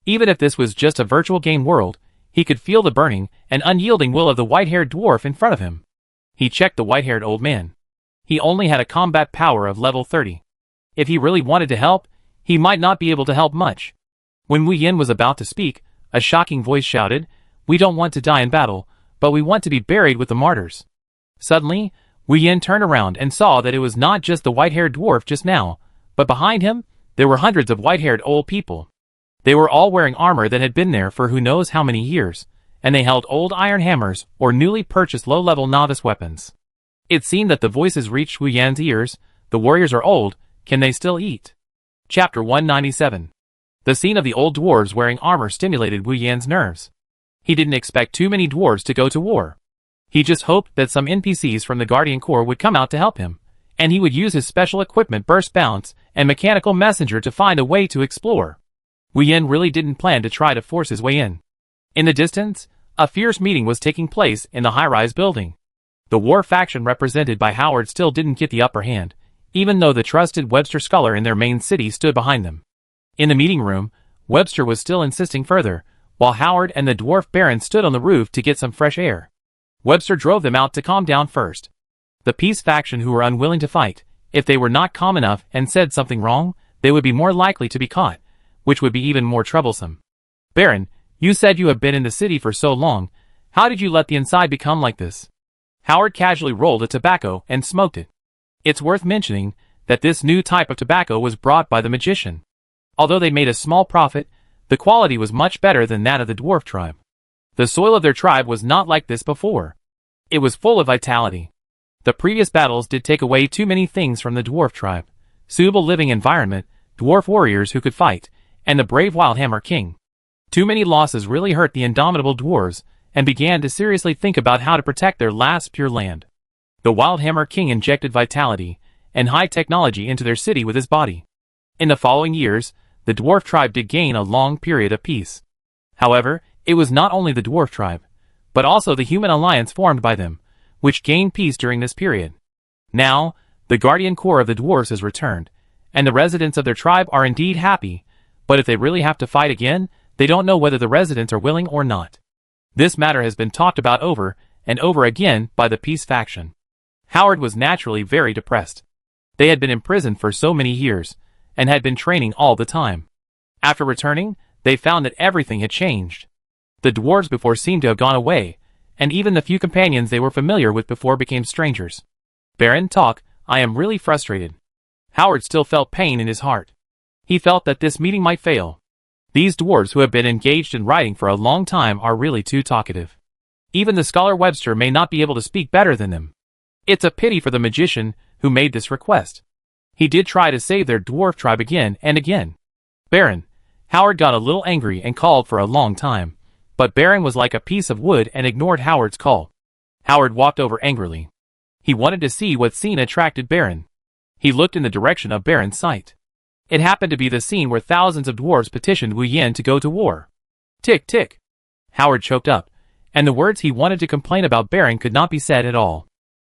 Even if this was just a virtual game world, he could feel the burning and unyielding will of the white-haired dwarf in front of him. He checked the white-haired old man. He only had a combat power of level 30. If he really wanted to help, he might not be able to help much. When Wu Yin was about to speak, a shocking voice shouted, "We don't want to die in battle, but we want to be buried with the martyrs." Suddenly, Wu Yin turned around and saw that it was not just the white-haired dwarf just now, but behind him, there were hundreds of white-haired old people. They were all wearing armor that had been there for who knows how many years, and they held old iron hammers or newly purchased low-level novice weapons. It seemed that the voices reached Wu Yan's ears. The warriors are old, can they still eat? Chapter 197. The scene of the old dwarves wearing armor stimulated Wu Yan's nerves. He didn't expect too many dwarves to go to war. He just hoped that some NPCs from the Guardian Corps would come out to help him, and he would use his special equipment Burst Bounce and Mechanical Messenger to find a way to explore. Wu Yin really didn't plan to try to force his way in. In the distance, a fierce meeting was taking place in the high-rise building. The war faction represented by Howard still didn't get the upper hand, even though the trusted Webster scholar in their main city stood behind them. In the meeting room, Webster was still insisting further, while Howard and the dwarf baron stood on the roof to get some fresh air. Webster drove them out to calm down first. The peace faction who were unwilling to fight, if they were not calm enough and said something wrong, they would be more likely to be caught, which would be even more troublesome. "Baron, you said you have been in the city for so long. How did you let the inside become like this?" Howard casually rolled a tobacco and smoked it. It's worth mentioning that this new type of tobacco was brought by the magician. Although they made a small profit, the quality was much better than that of the dwarf tribe. The soil of their tribe was not like this before. It was full of vitality. The previous battles did take away too many things from the dwarf tribe: suitable living environment, dwarf warriors who could fight, and the brave Wildhammer King. Too many losses really hurt the indomitable dwarves, and began to seriously think about how to protect their last pure land. The Wildhammer King injected vitality and high technology into their city with his body. In the following years, the dwarf tribe did gain a long period of peace. However, it was not only the dwarf tribe, but also the human alliance formed by them, which gained peace during this period. Now, the Guardian Corps of the dwarves has returned, and the residents of their tribe are indeed happy, but if they really have to fight again, they don't know whether the residents are willing or not. This matter has been talked about over and over again by the peace faction. Howard was naturally very depressed. They had been imprisoned for so many years, and had been training all the time. After returning, they found that everything had changed. The dwarves before seemed to have gone away, and even the few companions they were familiar with before became strangers. "Baron, talk, I am really frustrated. Howard still felt pain in his heart. He felt that this meeting might fail. These dwarves who have been engaged in writing for a long time are really too talkative. Even the scholar Webster may not be able to speak better than them. It's a pity for the magician who made this request. He did try to save their dwarf tribe again and again. Baron, Howard got a little angry and called for a long time, but Baron was like a piece of wood and ignored Howard's call. Howard walked over angrily. He wanted to see what scene attracted Baron. He looked in the direction of Baron's sight. It happened to be the scene where thousands of dwarves petitioned Wu Yen to go to war. Tick, tick. Howard choked up, and the words he wanted to complain about Baron could not be said at all.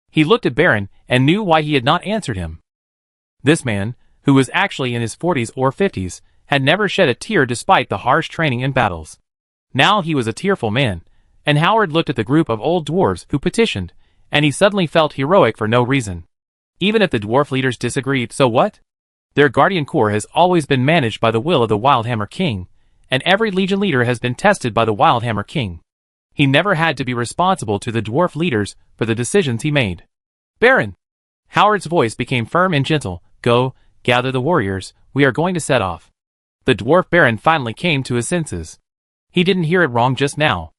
He looked at Baron and knew why he had not answered him. This man, who was actually in his 40s or 50s, had never shed a tear despite the harsh training in battles. Now he was a tearful man, and Howard looked at the group of old dwarves who petitioned, and he suddenly felt heroic for no reason. Even if the dwarf leaders disagreed, so what? Their guardian corps has always been managed by the will of the Wildhammer King, and every legion leader has been tested by the Wildhammer King. He never had to be responsible to the dwarf leaders for the decisions he made. Baron! Howard's voice became firm and gentle. Go, gather the warriors, we are going to set off. The dwarf Baron finally came to his senses. He didn't hear it wrong just now.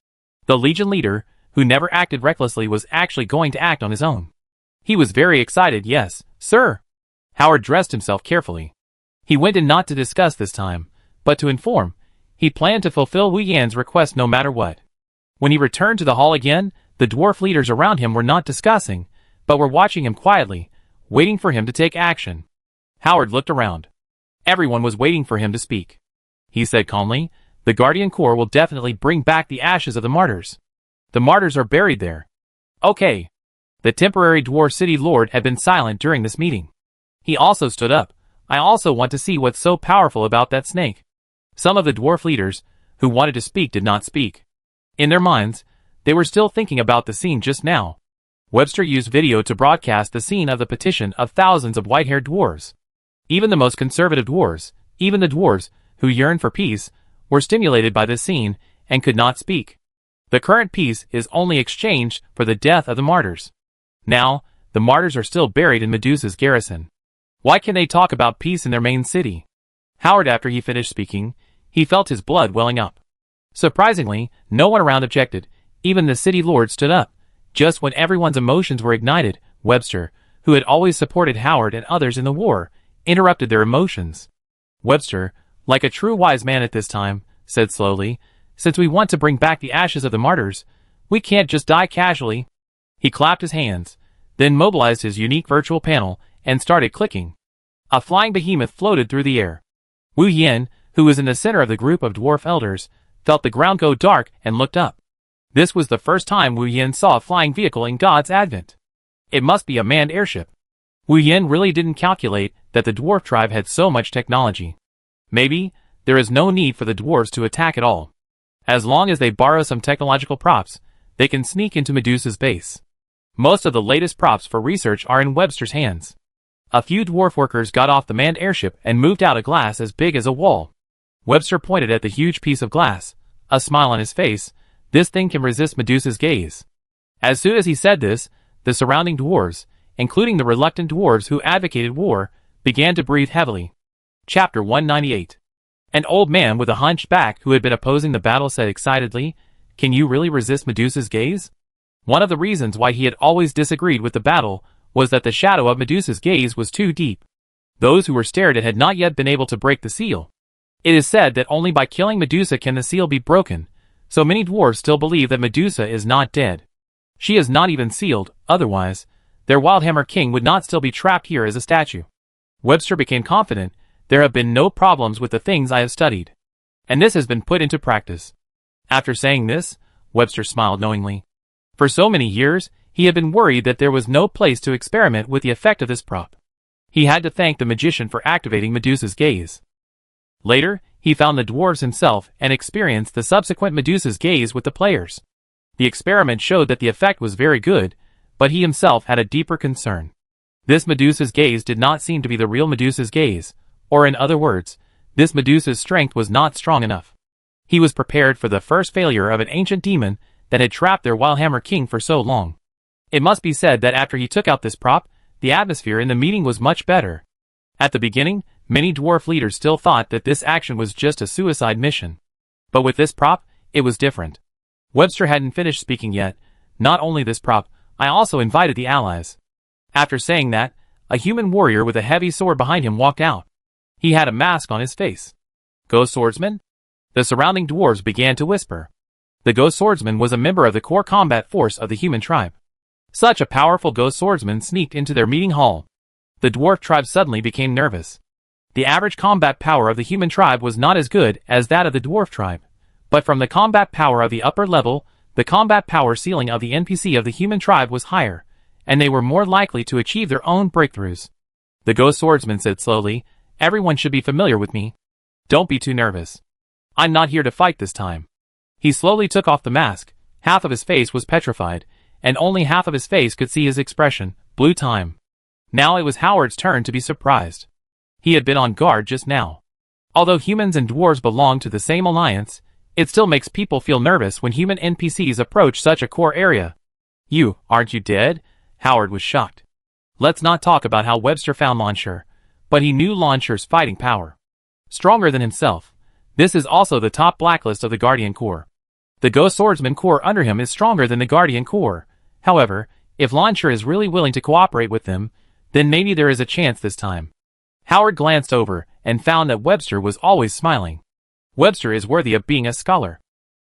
The legion leader, who never acted recklessly, was actually going to act on his own. He was very excited. Yes, sir. Howard dressed himself carefully. He went in not to discuss this time, but to inform. He planned to fulfill Wu Yan's request no matter what. When he returned to the hall again, the dwarf leaders around him were not discussing, but were watching him quietly, waiting for him to take action. Howard looked around. Everyone was waiting for him to speak. He said calmly, the Guardian Corps will definitely bring back the ashes of the martyrs. The martyrs are buried there. Okay. The temporary dwarf city lord had been silent during this meeting. He also stood up. I also want to see what's so powerful about that snake. Some of the dwarf leaders, who wanted to speak, did not speak. In their minds, they were still thinking about the scene just now. Webster used video to broadcast the scene of the petition of thousands of white-haired dwarves. Even the most conservative dwarves, even the dwarves who yearned for peace, were stimulated by this scene and could not speak. The current peace is only exchanged for the death of the martyrs. Now, the martyrs are still buried in Medusa's garrison. Why can they talk about peace in their main city? Howard, after he finished speaking, he felt his blood welling up. Surprisingly, no one around objected. Even the city lord stood up. Just when everyone's emotions were ignited, Webster, who had always supported Howard and others in the war, interrupted their emotions. Webster, like a true wise man at this time, said slowly, since we want to bring back the ashes of the martyrs, we can't just die casually. He clapped his hands, then mobilized his unique virtual panel and started clicking. A flying behemoth floated through the air. Wu Yen, who was in the center of the group of dwarf elders, felt the ground go dark and looked up. This was the first time Wu Yen saw a flying vehicle in God's advent. It must be a manned airship. Wu Yen really didn't calculate that the dwarf tribe had so much technology. Maybe there is no need for the dwarves to attack at all. As long as they borrow some technological props, they can sneak into Medusa's base. Most of the latest props for research are in Webster's hands. A few dwarf workers got off the manned airship and moved out a glass as big as a wall. Webster pointed at the huge piece of glass, a smile on his face. This thing can resist Medusa's gaze. As soon as he said this, the surrounding dwarves, including the reluctant dwarves who advocated war, began to breathe heavily. Chapter 198. An old man with a hunched back who had been opposing the battle said excitedly, "Can you really resist Medusa's gaze?" One of the reasons why he had always disagreed with the battle was that the shadow of Medusa's gaze was too deep. Those who were stared at had not yet been able to break the seal. It is said that only by killing Medusa can the seal be broken, so many dwarves still believe that Medusa is not dead. She is not even sealed, otherwise, their Wildhammer King would not still be trapped here as a statue. Webster became confident. There have been no problems with the things I have studied. And this has been put into practice. After saying this, Webster smiled knowingly. For so many years, he had been worried that there was no place to experiment with the effect of this prop. He had to thank the magician for activating Medusa's gaze. Later, he found the dwarves himself and experienced the subsequent Medusa's gaze with the players. The experiment showed that the effect was very good, but he himself had a deeper concern. This Medusa's gaze did not seem to be the real Medusa's gaze, or in other words, this Medusa's strength was not strong enough. He was prepared for the first failure of an ancient demon that had trapped their Wildhammer King for so long. It must be said that after he took out this prop, the atmosphere in the meeting was much better. At the beginning, many dwarf leaders still thought that this action was just a suicide mission. But with this prop, it was different. Webster hadn't finished speaking yet. Not only this prop, I also invited the allies. After saying that, a human warrior with a heavy sword behind him walked out. He had a mask on his face. Ghost Swordsman? The surrounding dwarves began to whisper. The Ghost Swordsman was a member of the core combat force of the human tribe. Such a powerful Ghost Swordsman sneaked into their meeting hall. The dwarf tribe suddenly became nervous. The average combat power of the human tribe was not as good as that of the dwarf tribe. But from the combat power of the upper level, the combat power ceiling of the NPC of the human tribe was higher, and they were more likely to achieve their own breakthroughs. The Ghost Swordsman said slowly, "Everyone should be familiar with me. Don't be too nervous. I'm not here to fight this time." He slowly took off the mask. Half of his face was petrified, and only half of his face could see his expression, blue time. Now it was Howard's turn to be surprised. He had been on guard just now. Although humans and dwarves belong to the same alliance, it still makes people feel nervous when human NPCs approach such a core area. Aren't you dead? Howard was shocked. Let's not talk about how Webster found Launcher, but he knew Launcher's fighting power. Stronger than himself. This is also the top blacklist of the Guardian Corps. The Ghost Swordsman Corps under him is stronger than the Guardian Corps. However, if Launcher is really willing to cooperate with them, then maybe there is a chance this time. Howard glanced over and found that Webster was always smiling. Webster is worthy of being a scholar.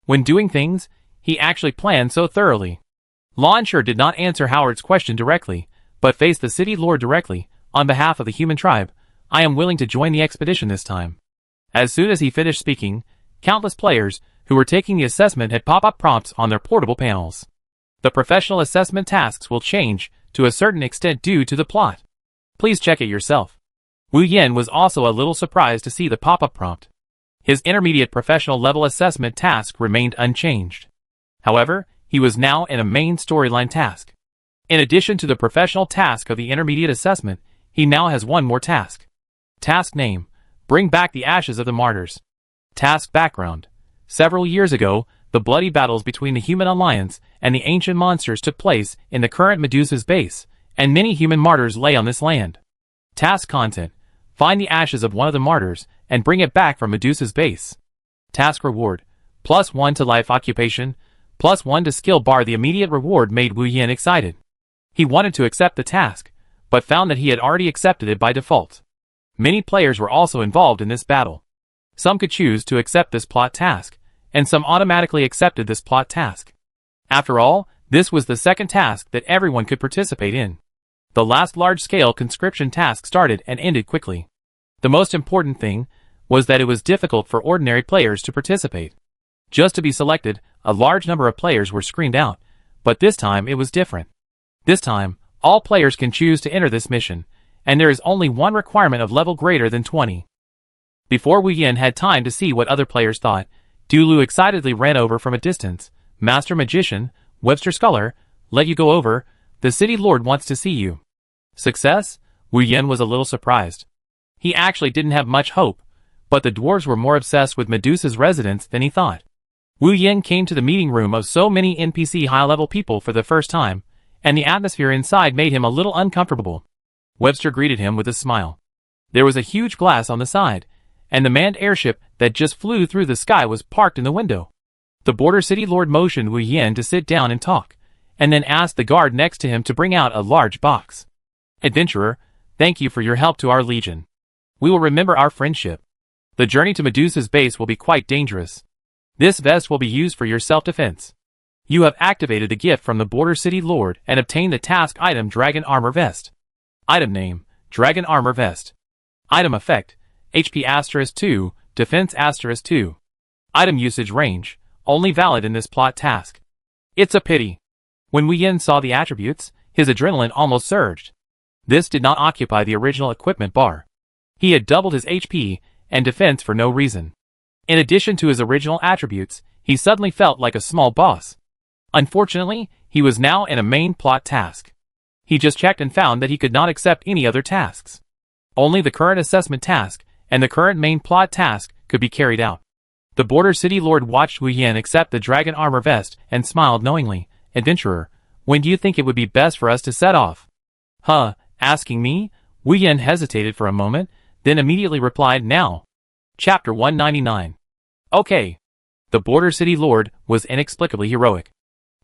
When doing things, he actually planned so thoroughly. Launcher did not answer Howard's question directly, but faced the city lord directly. On behalf of the human tribe, I am willing to join the expedition this time. As soon as he finished speaking, countless players who were taking the assessment had pop-up prompts on their portable panels. The professional assessment tasks will change to a certain extent due to the plot. Please check it yourself. Wu Yen was also a little surprised to see the pop-up prompt. His intermediate professional level assessment task remained unchanged. However, he was now in a main storyline task. In addition to the professional task of the intermediate assessment, he now has one more task. Task name: Bring back the ashes of the martyrs. Task background: Several years ago, the bloody battles between the human alliance and the ancient monsters took place in the current Medusa's base, and many human martyrs lay on this land. Task content: Find the ashes of one of the martyrs and bring it back from Medusa's base. Task reward: +1 to life occupation, +1 to skill bar. The immediate reward made Wu Yen excited. He wanted to accept the task, but found that he had already accepted it by default. Many players were also involved in this battle. Some could choose to accept this plot task, and some automatically accepted this plot task. After all, this was the second task that everyone could participate in. The last large-scale conscription task started and ended quickly. The most important thing was that it was difficult for ordinary players to participate. Just to be selected, a large number of players were screened out, but this time it was different. This time, all players can choose to enter this mission, and there is only one requirement of level greater than 20. Before Wu Yen had time to see what other players thought, Dulu excitedly ran over from a distance. Master Magician, Webster Scholar, let you go over. The city lord wants to see you. Success? Wu Yen was a little surprised. He actually didn't have much hope, but the dwarves were more obsessed with Medusa's residence than he thought. Wu Yen came to the meeting room of so many NPC high-level people for the first time, and the atmosphere inside made him a little uncomfortable. Webster greeted him with a smile. There was a huge glass on the side, and the manned airship that just flew through the sky was parked in the window. The border city lord motioned Wu Yen to sit down and talk, and then asked the guard next to him to bring out a large box. Adventurer, thank you for your help to our legion. We will remember our friendship. The journey to Medusa's base will be quite dangerous. This vest will be used for your self-defense. You have activated the gift from the border city lord and obtained the task item Dragon Armor Vest. Item name: Dragon Armor Vest. Item effect: HP *2, Defense *2. Item usage range: only valid in this plot task. It's a pity. When Wu Yen saw the attributes, his adrenaline almost surged. This did not occupy the original equipment bar. He had doubled his HP and defense for no reason. In addition to his original attributes, he suddenly felt like a small boss. Unfortunately, he was now in a main plot task. He just checked and found that he could not accept any other tasks. Only the current assessment task and the current main plot task could be carried out. The border city lord watched Wu Yen accept the Dragon Armor Vest and smiled knowingly. Adventurer, when do you think it would be best for us to set off? Asking me? Wu Yin hesitated for a moment, then immediately replied, now. Chapter 199. Okay. The Border City Lord was inexplicably heroic.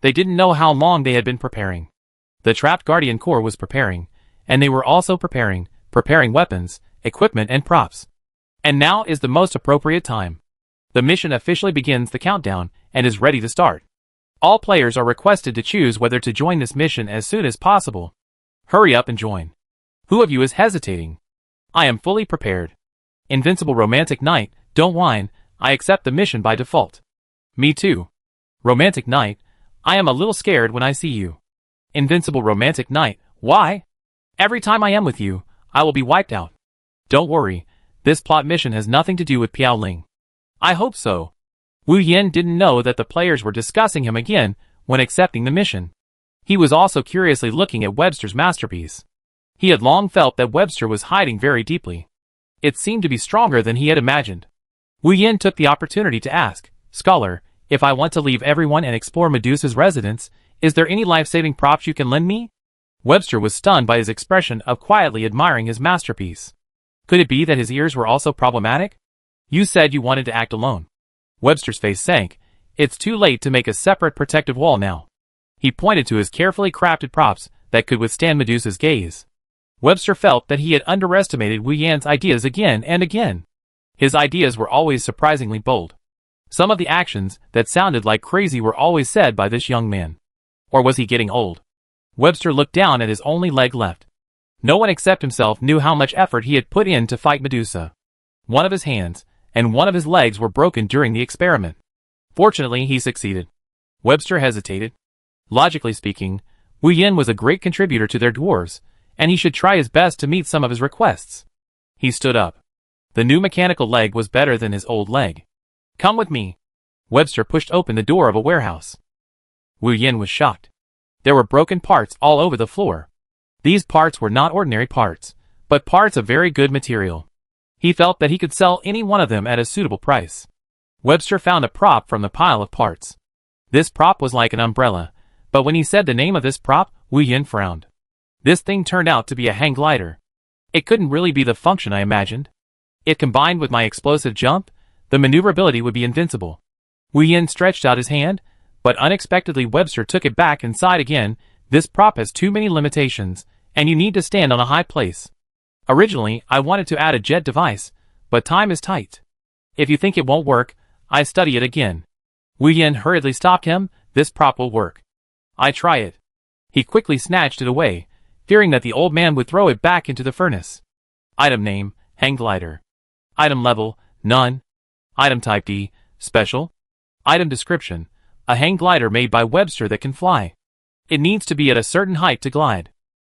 They didn't know how long they had been preparing. The trapped Guardian Corps was preparing, and they were also preparing weapons, equipment and props. And now is the most appropriate time. The mission officially begins the countdown and is ready to start. All players are requested to choose whether to join this mission as soon as possible. Hurry up and join. Who of you is hesitating? I am fully prepared. Invincible Romantic Knight, don't whine, I accept the mission by default. Me too. Romantic Knight, I am a little scared when I see you. Invincible Romantic Knight, why? Every time I am with you, I will be wiped out. Don't worry, this plot mission has nothing to do with Piao Ling. I hope so. Wu Yin didn't know that the players were discussing him again when accepting the mission. He was also curiously looking at Webster's masterpiece. He had long felt that Webster was hiding very deeply. It seemed to be stronger than he had imagined. Wu Yin took the opportunity to ask, Scholar, if I want to leave everyone and explore Medusa's residence, is there any life-saving props you can lend me? Webster was stunned by his expression of quietly admiring his masterpiece. Could it be that his ears were also problematic? You said you wanted to act alone. Webster's face sank. It's too late to make a separate protective wall now. He pointed to his carefully crafted props that could withstand Medusa's gaze. Webster felt that he had underestimated Wu Yan's ideas again and again. His ideas were always surprisingly bold. Some of the actions that sounded like crazy were always said by this young man. Or was he getting old? Webster looked down at his only leg left. No one except himself knew how much effort he had put in to fight Medusa. One of his hands and one of his legs were broken during the experiment. Fortunately, he succeeded. Webster hesitated. Logically speaking, Wu Yin was a great contributor to their dwarves, and he should try his best to meet some of his requests. He stood up. The new mechanical leg was better than his old leg. Come with me. Webster pushed open the door of a warehouse. Wu Yin was shocked. There were broken parts all over the floor. These parts were not ordinary parts, but parts of very good material. He felt that he could sell any one of them at a suitable price. Webster found a prop from the pile of parts. This prop was like an umbrella, but when he said the name of this prop, Wu Yin frowned. This thing turned out to be a hang glider. It couldn't really be the function I imagined. It combined with my explosive jump, the maneuverability would be invincible. Wu Yin stretched out his hand, but unexpectedly Webster took it back inside again. This prop has too many limitations, and you need to stand on a high place. Originally, I wanted to add a jet device, but time is tight. If you think it won't work, I study it again. Wu Yin hurriedly stopped him. This prop will work. I try it. He quickly snatched it away, fearing that the old man would throw it back into the furnace. Item name, hang glider. Item level, none. Item type D, special. Item description, a hang glider made by Webster that can fly. It needs to be at a certain height to glide.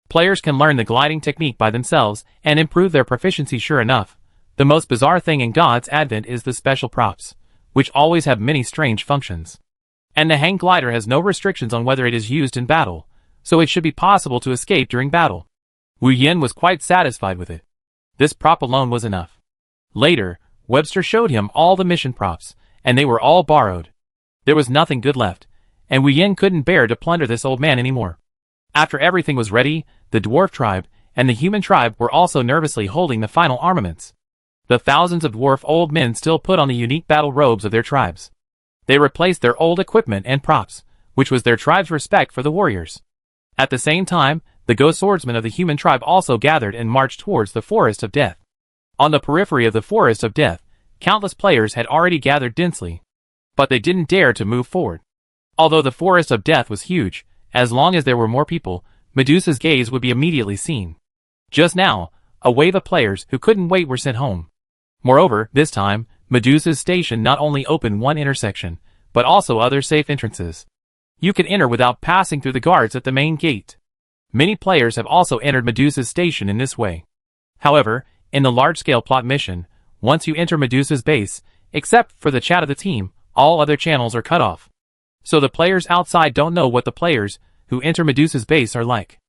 Players can learn the gliding technique by themselves and improve their proficiency. Sure enough, the most bizarre thing in God's Advent is the special props, which always have many strange functions. And the hang glider has no restrictions on whether it is used in battle, so it should be possible to escape during battle. Wu Yin was quite satisfied with it. This prop alone was enough. Later, Webster showed him all the mission props, and they were all borrowed. There was nothing good left, and Wu Yin couldn't bear to plunder this old man anymore. After everything was ready, the dwarf tribe and the human tribe were also nervously holding the final armaments. The thousands of dwarf old men still put on the unique battle robes of their tribes. They replaced their old equipment and props, which was their tribe's respect for the warriors. At the same time, the ghost swordsmen of the human tribe also gathered and marched towards the Forest of Death. On the periphery of the Forest of Death, countless players had already gathered densely, but they didn't dare to move forward. Although the Forest of Death was huge, as long as there were more people, Medusa's gaze would be immediately seen. Just now, a wave of players who couldn't wait were sent home. Moreover, this time, Medusa's station not only opened one intersection, but also other safe entrances. You could enter without passing through the guards at the main gate. Many players have also entered Medusa's station in this way. However, in the large-scale plot mission, once you enter Medusa's base, except for the chat of the team, all other channels are cut off. So the players outside don't know what the players who enter Medusa's base are like.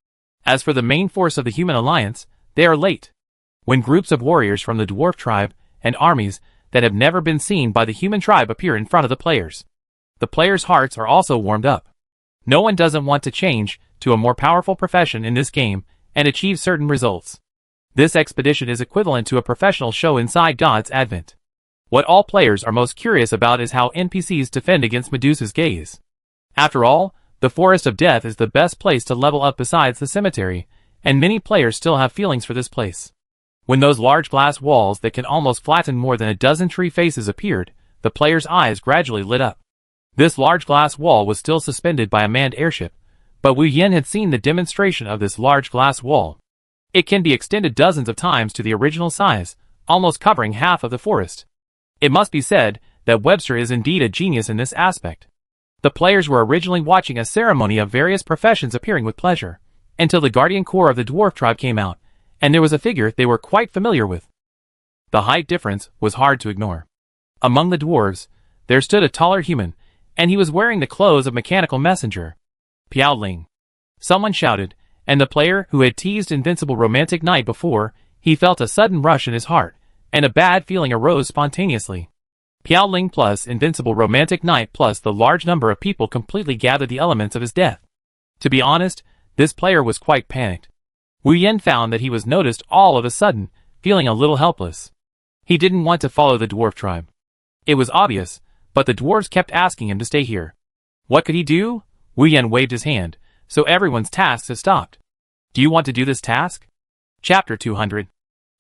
As for the main force of the human alliance, they are late. When groups of warriors from the dwarf tribe and armies that have never been seen by the human tribe appear in front of the players hearts are also warmed up. No one doesn't want to change to a more powerful profession in this game, and achieve certain results. This expedition is equivalent to a professional show inside God's Advent. What all players are most curious about is how NPCs defend against Medusa's gaze. After all, the Forest of Death is the best place to level up besides the cemetery, and many players still have feelings for this place. When those large glass walls that can almost flatten more than a dozen tree faces appeared, the player's eyes gradually lit up. This large glass wall was still suspended by a manned airship, but Wu Yin had seen the demonstration of this large glass wall. It can be extended dozens of times to the original size, almost covering half of the forest. It must be said that Webster is indeed a genius in this aspect. The players were originally watching a ceremony of various professions appearing with pleasure, until the guardian core of the dwarf tribe came out, and there was a figure they were quite familiar with. The height difference was hard to ignore. Among the dwarves, there stood a taller human, and he was wearing the clothes of mechanical messenger. Piao Ling. Someone shouted, and the player who had teased Invincible Romantic Knight before, he felt a sudden rush in his heart, and a bad feeling arose spontaneously. Piao Ling plus Invincible Romantic Knight plus the large number of people completely gathered the elements of his death. To be honest, this player was quite panicked. Wu Yen found that he was noticed all of a sudden, feeling a little helpless. He didn't want to follow the dwarf tribe. It was obvious, but the dwarves kept asking him to stay here. What could he do? Wu Yen waved his hand, so everyone's tasks had stopped. Do you want to do this task? Chapter 200.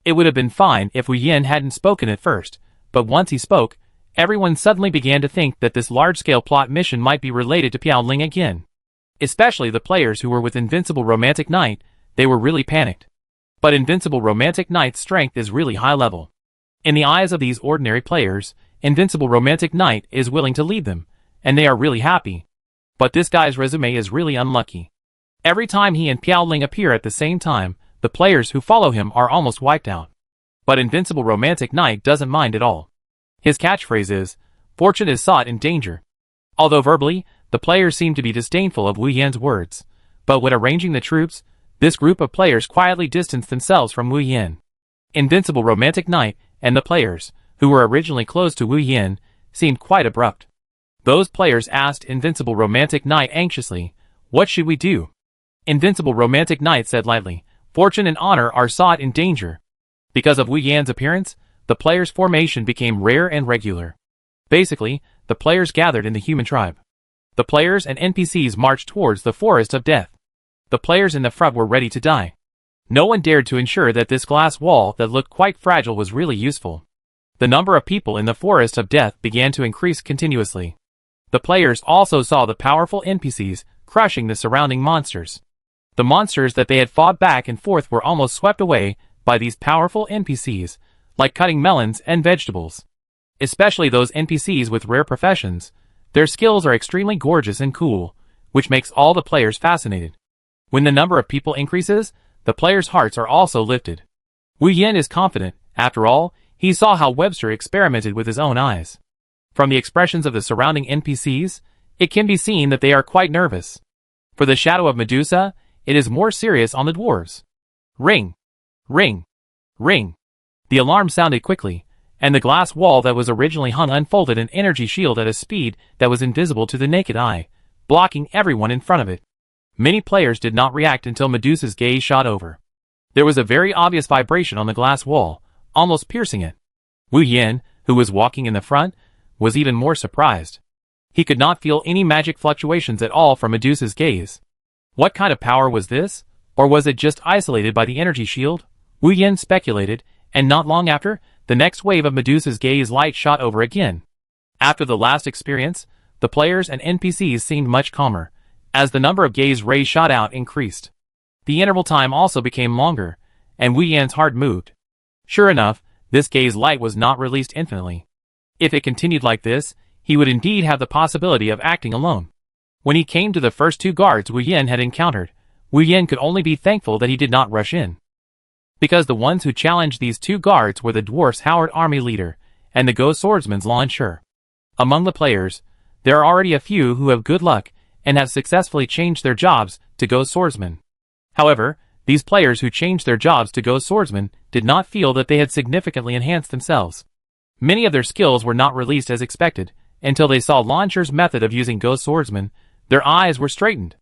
It would have been fine if Wu Yen hadn't spoken at first, but once he spoke, everyone suddenly began to think that this large-scale plot mission might be related to Piao Ling again. Especially the players who were with Invincible Romantic Knight, they were really panicked. But Invincible Romantic Knight's strength is really high level. In the eyes of these ordinary players, Invincible Romantic Knight is willing to lead them, and they are really happy. But this guy's resume is really unlucky. Every time he and Piao Ling appear at the same time, the players who follow him are almost wiped out. But Invincible Romantic Knight doesn't mind at all. His catchphrase is, "Fortune is sought in danger." Although verbally, the players seem to be disdainful of Wu Yan's words, but when arranging the troops, this group of players quietly distanced themselves from Wu Yan. Invincible Romantic Knight and the players, who were originally close to Wu Yan, seemed quite abrupt. Those players asked Invincible Romantic Knight anxiously, "What should we do?" Invincible Romantic Knight said lightly, "Fortune and honor are sought in danger." Because of Wu Yan's appearance, the players' formation became rare and regular. Basically, the players gathered in the human tribe. The players and NPCs marched towards the Forest of Death. The players in the front were ready to die. No one dared to ensure that this glass wall that looked quite fragile was really useful. The number of people in the Forest of Death began to increase continuously. The players also saw the powerful NPCs crushing the surrounding monsters. The monsters that they had fought back and forth were almost swept away by these powerful NPCs, like cutting melons and vegetables. Especially those NPCs with rare professions, their skills are extremely gorgeous and cool, which makes all the players fascinated. When the number of people increases, the players' hearts are also lifted. Wu Yen is confident, after all, he saw how Webster experimented with his own eyes. From the expressions of the surrounding NPCs, it can be seen that they are quite nervous. For the shadow of Medusa, it is more serious on the dwarves. Ring! Ring! Ring! The alarm sounded quickly, and the glass wall that was originally hung unfolded an energy shield at a speed that was invisible to the naked eye, blocking everyone in front of it. Many players did not react until Medusa's gaze shot over. There was a very obvious vibration on the glass wall, almost piercing it. Wu Yen, who was walking in the front, was even more surprised. He could not feel any magic fluctuations at all from Medusa's gaze. What kind of power was this, or was it just isolated by the energy shield? Wu Yen speculated, and not long after, the next wave of Medusa's gaze light shot over again. After the last experience, the players and NPCs seemed much calmer, as the number of gaze rays shot out increased. The interval time also became longer, and Wu Yan's heart moved. Sure enough, this gaze light was not released infinitely. If it continued like this, he would indeed have the possibility of acting alone. When he came to the first two guards Wu Yen had encountered, Wu Yen could only be thankful that he did not rush in. Because the ones who challenged these two guards were the dwarf's Howard army leader, and the ghost swordsman's Lan Shur. Among the players, there are already a few who have good luck, and have successfully changed their jobs to ghost swordsmen. However, these players who changed their jobs to ghost swordsmen did not feel that they had significantly enhanced themselves. Many of their skills were not released as expected, until they saw Lan Shur's method of using ghost swordsmen. Their eyes were straightened.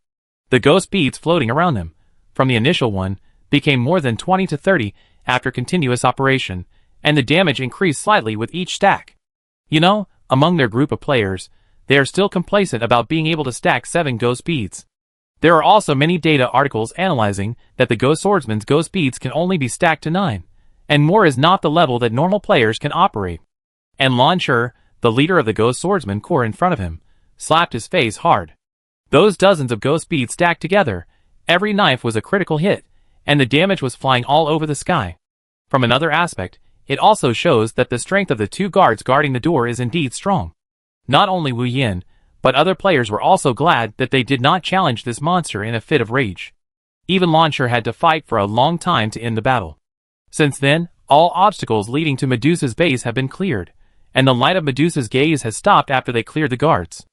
The ghost beads floating around them. From the initial one, became more than 20 to 30 after continuous operation, and the damage increased slightly with each stack. You know, among their group of players, they are still complacent about being able to stack 7 go speeds. There are also many data articles analyzing that the Go Swordsman's go speeds can only be stacked to 9, and more is not the level that normal players can operate. And Lan Shi, the leader of the Go Swordsman Corps in front of him, slapped his face hard. Those dozens of go speeds stacked together, every knife was a critical hit, and the damage was flying all over the sky. From another aspect, it also shows that the strength of the 2 guards guarding the door is indeed strong. Not only Wu Yin, but other players were also glad that they did not challenge this monster in a fit of rage. Even Lan Shi had to fight for a long time to end the battle. Since then, all obstacles leading to Medusa's base have been cleared, and the light of Medusa's gaze has stopped after they cleared the guards.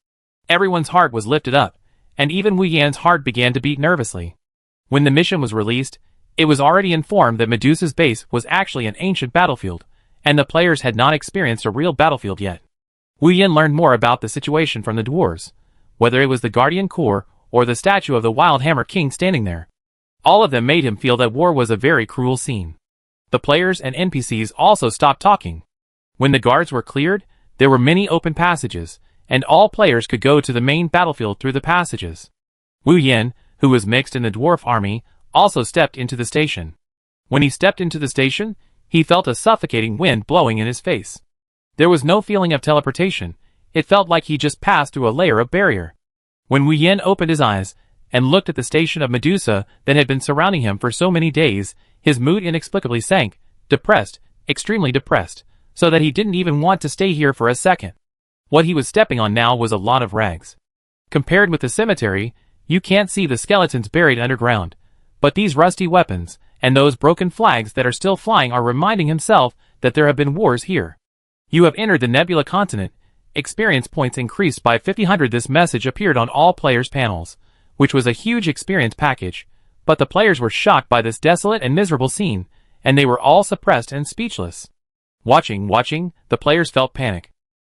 Everyone's heart was lifted up, and even Wu Yan's heart began to beat nervously. When the mission was released, it was already informed that Medusa's base was actually an ancient battlefield, and the players had not experienced a real battlefield yet. Wu Yan learned more about the situation from the dwarves, whether it was the Guardian Corps or the statue of the Wild Hammer King standing there. All of them made him feel that war was a very cruel scene. The players and NPCs also stopped talking. When the guards were cleared, there were many open passages, and all players could go to the main battlefield through the passages. Wu Yan, who was mixed in the dwarf army, also stepped into the station. When he stepped into the station, he felt a suffocating wind blowing in his face. There was no feeling of teleportation, it felt like he just passed through a layer of barrier. When Wu Yan opened his eyes and looked at the station of Medusa that had been surrounding him for so many days, his mood inexplicably sank, depressed, extremely depressed, so that he didn't even want to stay here for a second. What he was stepping on now was a lot of rags. Compared with the cemetery, you can't see the skeletons buried underground, but these rusty weapons and those broken flags that are still flying are reminding himself that there have been wars here. You have entered the Nebula continent. Experience points increased by 500. This message appeared on all players' panels, which was a huge experience package, but the players were shocked by this desolate and miserable scene, and they were all suppressed and speechless. Watching, the players felt panic.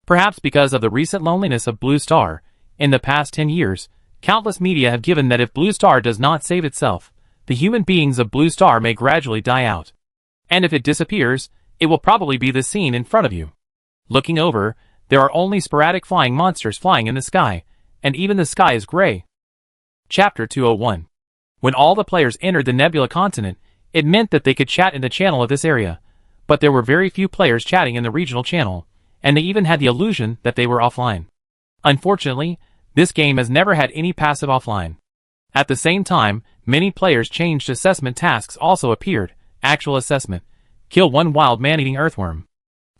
Perhaps because of the recent loneliness of Blue Star, in the past 10 years, countless media have given that if Blue Star does not save itself, the human beings of Blue Star may gradually die out. And if it disappears, it will probably be the scene in front of you. Looking over, there are only sporadic flying monsters flying in the sky, and even the sky is gray. Chapter 201. When all the players entered the Nebula continent, it meant that they could chat in the channel of this area, but there were very few players chatting in the regional channel, and they even had the illusion that they were offline. Unfortunately, this game has never had any passive offline. At the same time, many players changed assessment tasks also appeared. Actual assessment. Kill 1 wild man-eating earthworm.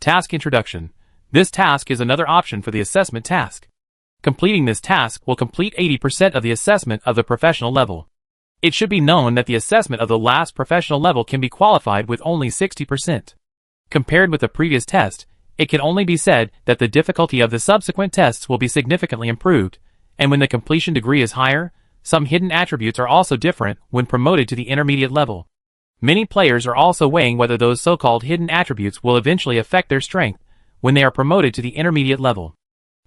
Task introduction. This task is another option for the assessment task. Completing this task will complete 80% of the assessment of the professional level. It should be known that the assessment of the last professional level can be qualified with only 60%. Compared with the previous test, it can only be said that the difficulty of the subsequent tests will be significantly improved, and when the completion degree is higher, some hidden attributes are also different when promoted to the intermediate level. Many players are also weighing whether those so-called hidden attributes will eventually affect their strength when they are promoted to the intermediate level.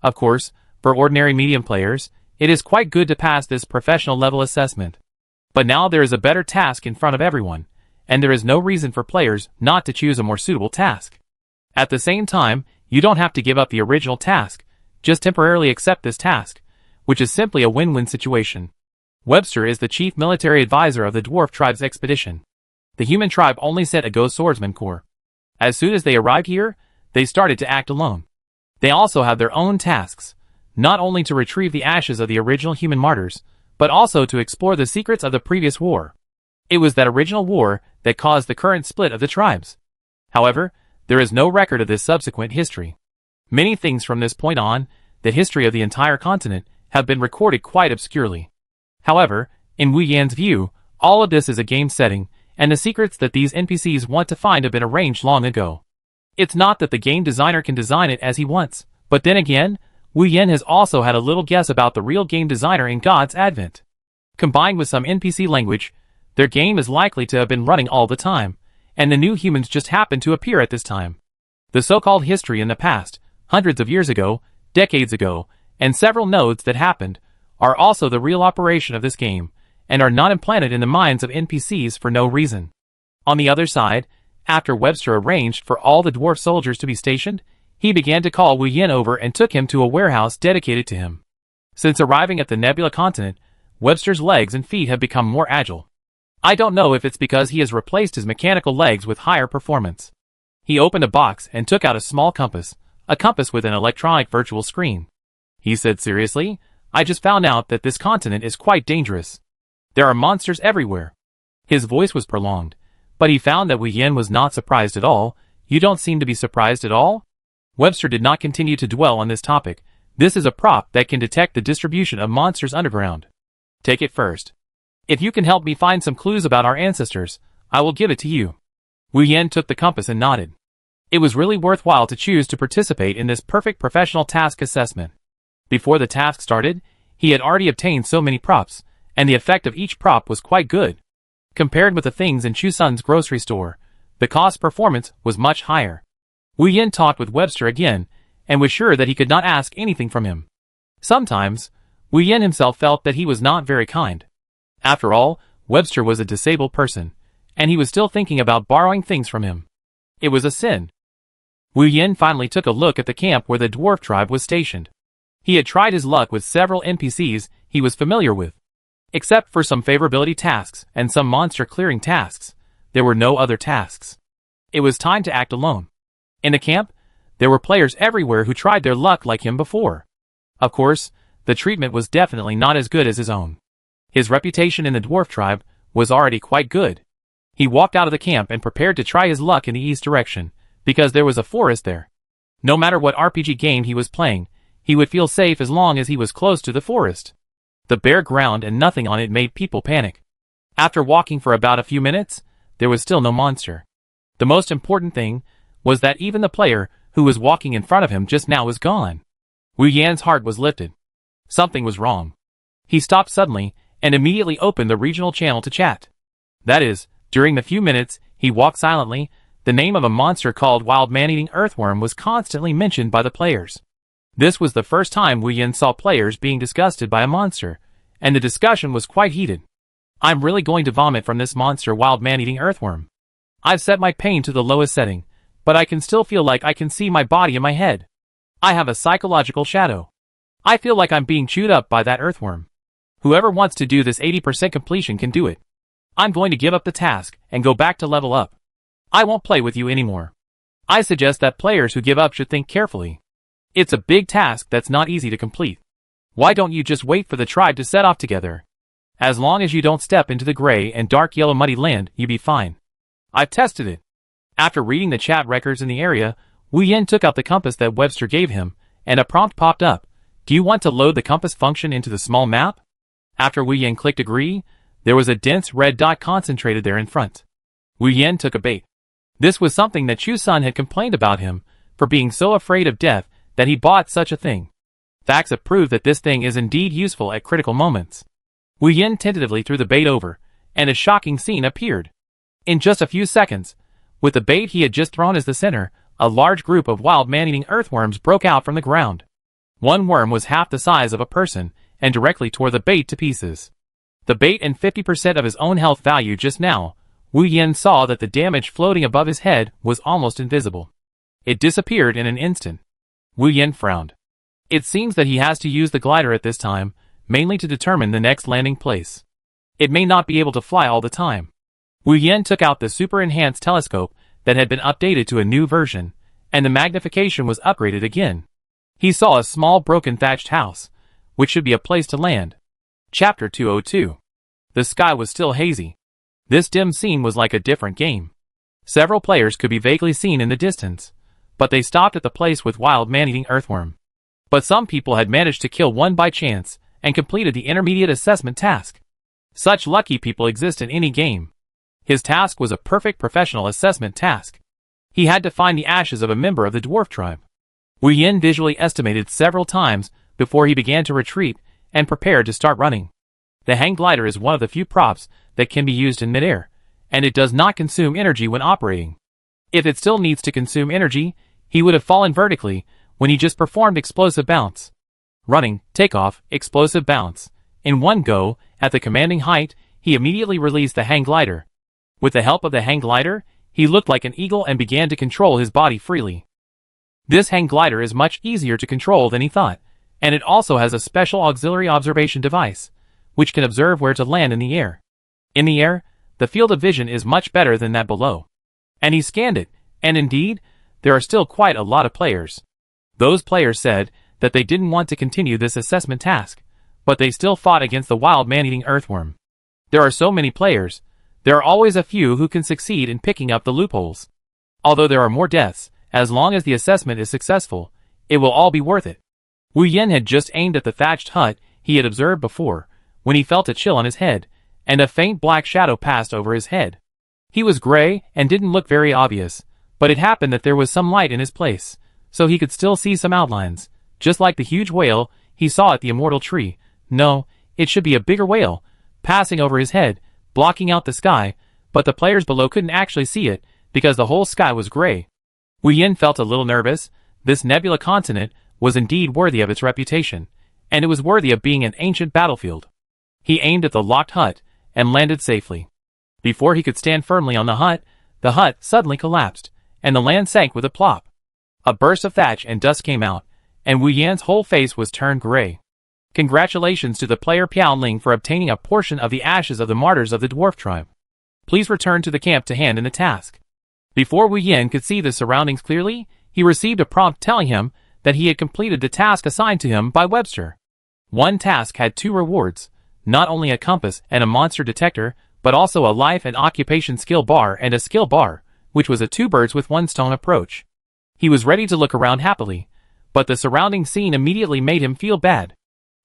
Of course, for ordinary medium players, it is quite good to pass this professional level assessment. But now there is a better task in front of everyone, and there is no reason for players not to choose a more suitable task. At the same time, you don't have to give up the original task, just temporarily accept this task, which is simply a win-win situation. Webster is the chief military advisor of the dwarf tribe's expedition. The human tribe only sent a Go Swordsman Corps. As soon as they arrived here, they started to act alone. They also have their own tasks, not only to retrieve the ashes of the original human martyrs, but also to explore the secrets of the previous war. It was that original war that caused the current split of the tribes. However, there is no record of this subsequent history. Many things from this point on, the history of the entire continent, have been recorded quite obscurely. However, in Wu Yan's view, all of this is a game setting, and the secrets that these NPCs want to find have been arranged long ago. It's not that the game designer can design it as he wants, but then again, Wu Yan has also had a little guess about the real game designer in God's Advent. Combined with some NPC language, their game is likely to have been running all the time, and the new humans just happened to appear at this time. The so-called history in the past, hundreds of years ago, decades ago, and several nodes that happened, are also the real operation of this game, and are not implanted in the minds of NPCs for no reason. On the other side, after Webster arranged for all the dwarf soldiers to be stationed, he began to call Wu Yin over and took him to a warehouse dedicated to him. Since arriving at the Nebula continent, Webster's legs and feet have become more agile. I don't know if it's because he has replaced his mechanical legs with higher performance. He opened a box and took out a small compass, a compass with an electronic virtual screen. He said seriously, "I just found out that this continent is quite dangerous. There are monsters everywhere." His voice was prolonged, but he found that Wu Yin was not surprised at all. "You don't seem to be surprised at all?" Webster did not continue to dwell on this topic. "This is a prop that can detect the distribution of monsters underground. Take it first. If you can help me find some clues about our ancestors, I will give it to you." Wu Yin took the compass and nodded. It was really worthwhile to choose to participate in this perfect professional task assessment. Before the task started, he had already obtained so many props, and the effect of each prop was quite good. Compared with the things in Chusun's grocery store, the cost performance was much higher. Wu Yin talked with Webster again, and was sure that he could not ask anything from him. Sometimes, Wu Yin himself felt that he was not very kind. After all, Webster was a disabled person, and he was still thinking about borrowing things from him. It was a sin. Wu Yin finally took a look at the camp where the dwarf tribe was stationed. He had tried his luck with several NPCs he was familiar with. Except for some favorability tasks and some monster clearing tasks, there were no other tasks. It was time to act alone. In the camp, there were players everywhere who tried their luck like him before. Of course, the treatment was definitely not as good as his own. His reputation in the dwarf tribe was already quite good. He walked out of the camp and prepared to try his luck in the east direction, because there was a forest there. No matter what RPG game he was playing, he would feel safe as long as he was close to the forest. The bare ground and nothing on it made people panic. After walking for about a few minutes, there was still no monster. The most important thing was that even the player who was walking in front of him just now was gone. Wu Yan's heart was lifted. Something was wrong. He stopped suddenly and immediately opened the regional channel to chat. That is, during the few minutes he walked silently, the name of a monster called wild man-eating earthworm was constantly mentioned by the players. This was the first time Wu Yin saw players being disgusted by a monster, and the discussion was quite heated. "I'm really going to vomit from this monster wild man-eating earthworm. I've set my pain to the lowest setting, but I can still feel like I can see my body in my head. I have a psychological shadow. I feel like I'm being chewed up by that earthworm. Whoever wants to do this 80% completion can do it. I'm going to give up the task and go back to level up. I won't play with you anymore. I suggest that players who give up should think carefully. It's a big task that's not easy to complete. Why don't you just wait for the tribe to set off together? As long as you don't step into the gray and dark yellow muddy land, you'll be fine. I've tested it." After reading the chat records in the area, Wu Yin took out the compass that Webster gave him, and a prompt popped up. "Do you want to load the compass function into the small map?" After Wu Yin clicked agree, there was a dense red dot concentrated there in front. Wu Yin took a bait. This was something that Chusun had complained about him, for being so afraid of death that he bought such a thing. Facts have proved that this thing is indeed useful at critical moments. Wu Yin tentatively threw the bait over, and a shocking scene appeared. In just a few seconds, with the bait he had just thrown as the center, a large group of wild man-eating earthworms broke out from the ground. One worm was half the size of a person, and directly tore the bait to pieces. The bait and 50% of his own health value just now, Wu Yin saw that the damage floating above his head was almost invisible. It disappeared in an instant. Wu Yin frowned. It seems that he has to use the glider at this time, mainly to determine the next landing place. It may not be able to fly all the time. Wu Yin took out the super-enhanced telescope that had been updated to a new version, and the magnification was upgraded again. He saw a small broken thatched house, which should be a place to land. Chapter 202. The sky was still hazy. This dim scene was like a different game. Several players could be vaguely seen in the distance, but they stopped at the place with wild man-eating earthworm. But some people had managed to kill one by chance and completed the intermediate assessment task. Such lucky people exist in any game. His task was a perfect professional assessment task. He had to find the ashes of a member of the dwarf tribe. Wu Yin visually estimated several times before he began to retreat and prepared to start running. The hang glider is one of the few props that can be used in midair, and it does not consume energy when operating. If it still needs to consume energy, he would have fallen vertically when he just performed explosive bounce. Running, takeoff, explosive bounce, in one go, At the commanding height, he immediately released the hang glider. With the help of the hang glider, he looked like an eagle and began to control his body freely. This hang glider is much easier to control than he thought, and it also has a special auxiliary observation device, which can observe where to land in the air. In the air, the field of vision is much better than that below. And he scanned it, and indeed, there are still quite a lot of players. Those players said that they didn't want to continue this assessment task, but they still fought against the wild man-eating earthworm. There are so many players, there are always a few who can succeed in picking up the loopholes. Although there are more deaths, as long as the assessment is successful, it will all be worth it. Wu Yen had just aimed at the thatched hut he had observed before, when he felt a chill on his head, and a faint black shadow passed over his head. He was gray and didn't look very obvious, but it happened that there was some light in his place, so he could still see some outlines, just like the huge whale he saw at the immortal tree. No, it should be a bigger whale, passing over his head, blocking out the sky, but the players below couldn't actually see it, because the whole sky was gray. Wu Yen felt a little nervous. This nebula continent was indeed worthy of its reputation, and it was worthy of being an ancient battlefield. He aimed at the locked hut, and landed safely. Before he could stand firmly on the hut suddenly collapsed, and the land sank with a plop. A burst of thatch and dust came out, and Wu Yan's whole face was turned gray. Congratulations to the player Piao Ling for obtaining a portion of the ashes of the martyrs of the dwarf tribe. Please return to the camp to hand in the task. Before Wu Yen could see the surroundings clearly, he received a prompt telling him that he had completed the task assigned to him by Webster. One task had 2 rewards, not only a compass and a monster detector, but also a life and occupation skill bar and a skill bar, which was a 2 birds with 1 stone approach. He was ready to look around happily, but the surrounding scene immediately made him feel bad.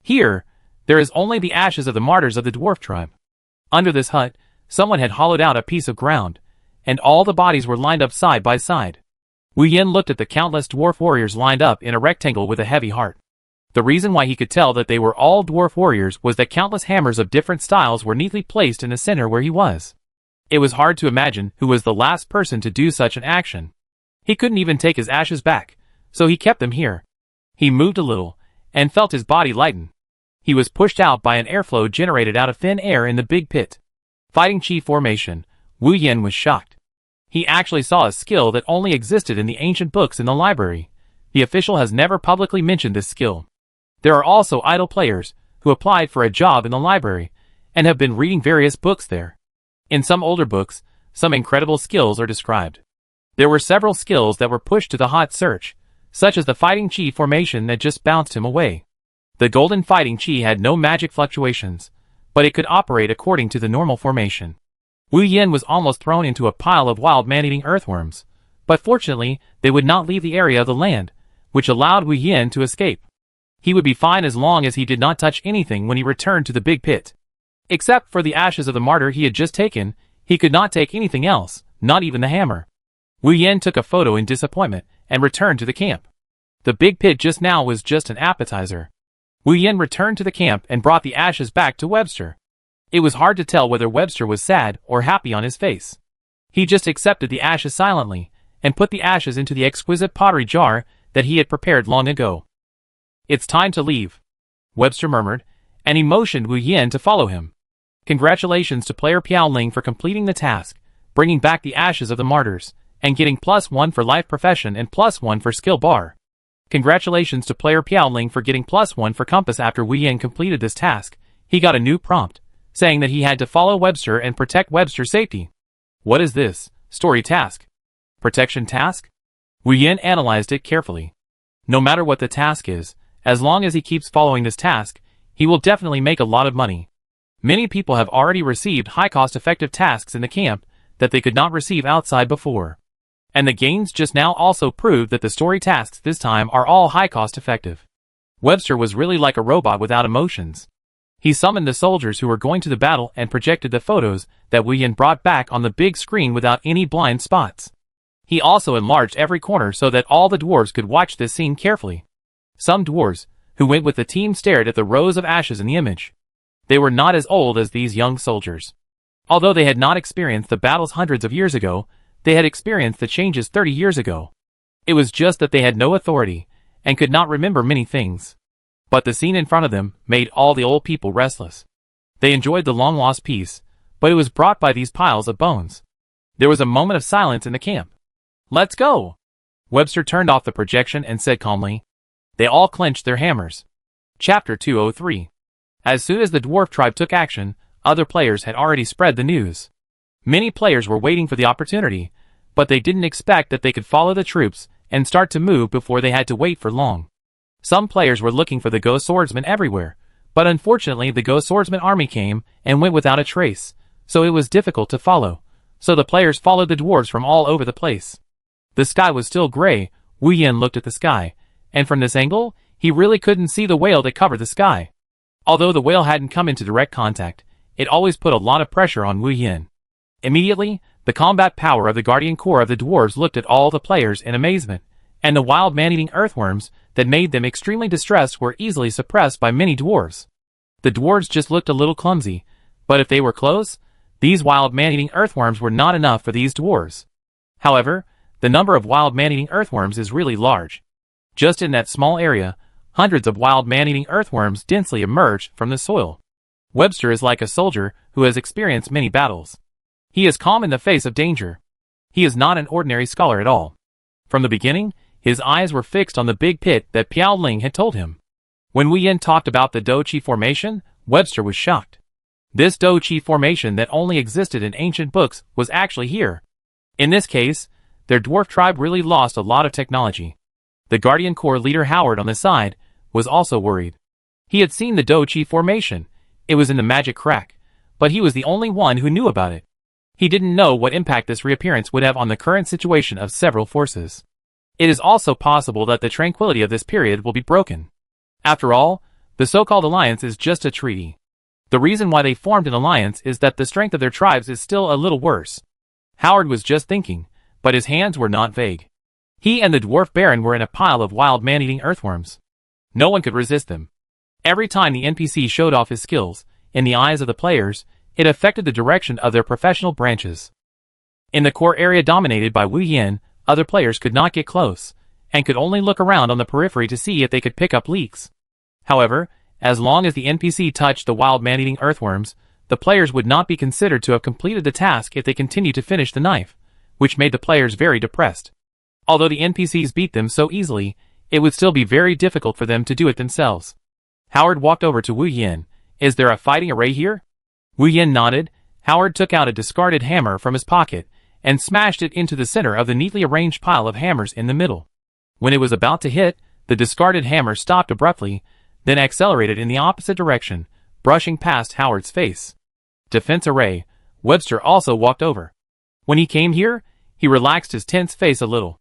Here, there is only the ashes of the martyrs of the dwarf tribe. Under this hut, someone had hollowed out a piece of ground, and all the bodies were lined up side by side. Wu Yen looked at the countless dwarf warriors lined up in a rectangle with a heavy heart. The reason why he could tell that they were all dwarf warriors was that countless hammers of different styles were neatly placed in the center where he was. It was hard to imagine who was the last person to do such an action. He couldn't even take his ashes back, so he kept them here. He moved a little, and felt his body lighten. He was pushed out by an airflow generated out of thin air in the big pit. Fighting Chi formation, Wu Yen was shocked. He actually saw a skill that only existed in the ancient books in the library. The official has never publicly mentioned this skill. There are also idle players who applied for a job in the library and have been reading various books there. In some older books, some incredible skills are described. There were several skills that were pushed to the hot search, such as the Fighting Chi formation that just bounced him away. The Golden Fighting Chi had no magic fluctuations, but it could operate according to the normal formation. Wu Yen was almost thrown into a pile of wild man-eating earthworms, but fortunately they would not leave the area of the land, which allowed Wu Yen to escape. He would be fine as long as he did not touch anything when he returned to the big pit. Except for the ashes of the martyr he had just taken, he could not take anything else, not even the hammer. Wu Yen took a photo in disappointment and returned to the camp. The big pit just now was just an appetizer. Wu Yen returned to the camp and brought the ashes back to Webster. It was hard to tell whether Webster was sad or happy on his face. He just accepted the ashes silently, and put the ashes into the exquisite pottery jar that he had prepared long ago. "It's time to leave," Webster murmured, and he motioned Wu Yen to follow him. Congratulations to player Piao Ling for completing the task, bringing back the ashes of the martyrs, and getting +1 for life profession and +1 for skill bar. Congratulations to player Piao Ling for getting +1 for compass. After Wu Yen completed this task, he got a new prompt, saying that he had to follow Webster and protect Webster's safety. What is this? Story task? Protection task? Wu Yen analyzed it carefully. No matter what the task is, as long as he keeps following this task, he will definitely make a lot of money. Many people have already received high cost-effective tasks in the camp that they could not receive outside before. And the gains just now also proved that the story tasks this time are all high cost-effective. Webster was really like a robot without emotions. He summoned the soldiers who were going to the battle and projected the photos that Wu Yen brought back on the big screen without any blind spots. He also enlarged every corner so that all the dwarves could watch this scene carefully. Some dwarves, who went with the team, stared at the rows of ashes in the image. They were not as old as these young soldiers. Although they had not experienced the battles hundreds of years ago, they had experienced the changes 30 years ago. It was just that they had no authority, and could not remember many things. But the scene in front of them made all the old people restless. They enjoyed the long-lost peace, but it was brought by these piles of bones. There was a moment of silence in the camp. "Let's go!" Webster turned off the projection and said calmly. They all clenched their hammers. Chapter 203. As soon as the dwarf tribe took action, other players had already spread the news. Many players were waiting for the opportunity, but they didn't expect that they could follow the troops and start to move before they had to wait for long. Some players were looking for the ghost swordsman everywhere, but unfortunately the ghost swordsman army came and went without a trace, so it was difficult to follow. So the players followed the dwarves from all over the place. The sky was still gray. Wu Yin looked at the sky, and from this angle, he really couldn't see the whale that covered the sky. Although the whale hadn't come into direct contact, it always put a lot of pressure on Wu Yin. Immediately, the combat power of the Guardian Corps of the dwarves looked at all the players in amazement, and the wild man-eating earthworms that made them extremely distressed were easily suppressed by many dwarves. The dwarves just looked a little clumsy, but if they were close, these wild man-eating earthworms were not enough for these dwarves. However, the number of wild man-eating earthworms is really large. Just in that small area, hundreds of wild man-eating earthworms densely emerged from the soil. Webster is like a soldier who has experienced many battles. He is calm in the face of danger. He is not an ordinary scholar at all. From the beginning, his eyes were fixed on the big pit that Piao Ling had told him. When Wu Yin talked about the Do-Chi formation, Webster was shocked. This Do-Chi formation that only existed in ancient books was actually here. In this case, their dwarf tribe really lost a lot of technology. The Guardian Corps leader Howard on the side was also worried. He had seen the Do-Chi formation. It was in the magic crack, but he was the only one who knew about it. He didn't know what impact this reappearance would have on the current situation of several forces. It is also possible that the tranquility of this period will be broken. After all, the so-called alliance is just a treaty. The reason why they formed an alliance is that the strength of their tribes is still a little worse. Howard was just thinking, but his hands were not vague. He and the dwarf baron were in a pile of wild man-eating earthworms. No one could resist them. Every time the NPC showed off his skills, in the eyes of the players, it affected the direction of their professional branches. In the core area dominated by Wu Yin, other players could not get close, and could only look around on the periphery to see if they could pick up leaks. However, as long as the NPC touched the wild man-eating earthworms, the players would not be considered to have completed the task if they continued to finish the knife, which made the players very depressed. Although the NPCs beat them so easily, it would still be very difficult for them to do it themselves. Howard walked over to Wu Yin. "Is there a fighting array here?" Wu Yin nodded. Howard took out a discarded hammer from his pocket and smashed it into the center of the neatly arranged pile of hammers in the middle. When it was about to hit, the discarded hammer stopped abruptly, then accelerated in the opposite direction, brushing past Howard's face. Defense array. Webster also walked over. When he came here, he relaxed his tense face a little.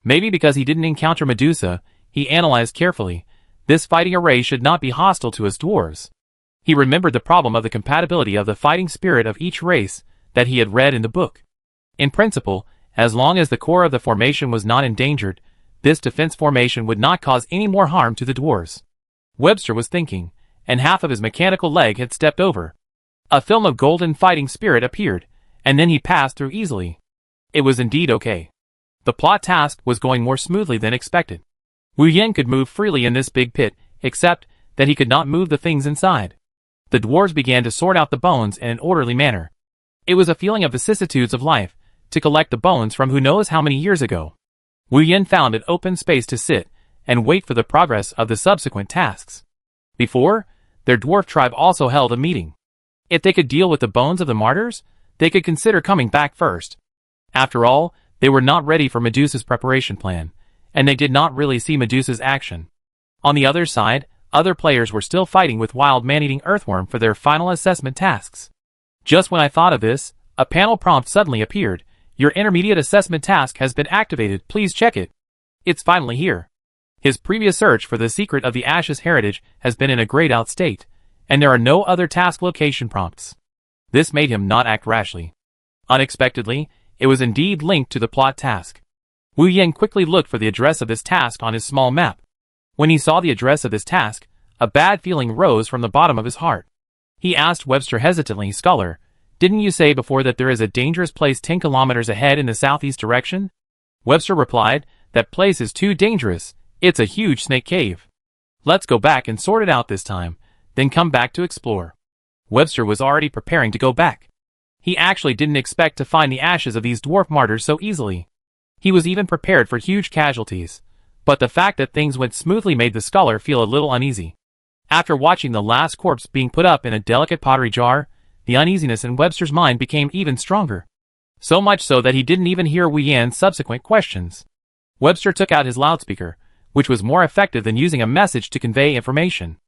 Maybe because he didn't encounter Medusa, he analyzed carefully. This fighting array should not be hostile to his dwarves. He remembered the problem of the compatibility of the fighting spirit of each race that he had read in the book. In principle, as long as the core of the formation was not endangered, this defense formation would not cause any more harm to the dwarves. Webster was thinking, and half of his mechanical leg had stepped over. A film of golden fighting spirit appeared, and then he passed through easily. It was indeed okay. The plot task was going more smoothly than expected. Wu Yin could move freely in this big pit, except that he could not move the things inside. The dwarves began to sort out the bones in an orderly manner. It was a feeling of vicissitudes of life, to collect the bones from who knows how many years ago. Wu Yin found an open space to sit and wait for the progress of the subsequent tasks. Before, their dwarf tribe also held a meeting. If they could deal with the bones of the martyrs, they could consider coming back first. After all, they were not ready for Medusa's preparation plan, and they did not really see Medusa's action. On the other side, other players were still fighting with wild man-eating earthworm for their final assessment tasks. Just when I thought of this, a panel prompt suddenly appeared. "Your intermediate assessment task has been activated, please check it." It's finally here. His previous search for the secret of the Ashes heritage has been in a grayed out state, and there are no other task location prompts. This made him not act rashly. Unexpectedly, it was indeed linked to the plot task. Wu Yin quickly looked for the address of this task on his small map. When he saw the address of this task, a bad feeling rose from the bottom of his heart. He asked Webster hesitantly, "Scholar, didn't you say before that there is a dangerous place 10 kilometers ahead in the southeast direction?" Webster replied, "That place is too dangerous. It's a huge snake cave. Let's go back and sort it out this time, then come back to explore." Webster was already preparing to go back. He actually didn't expect to find the ashes of these dwarf martyrs so easily. He was even prepared for huge casualties, but the fact that things went smoothly made the scholar feel a little uneasy. After watching the last corpse being put up in a delicate pottery jar, the uneasiness in Webster's mind became even stronger. So much so that he didn't even hear Wu Yan's subsequent questions. Webster took out his loudspeaker, which was more effective than using a message to convey information.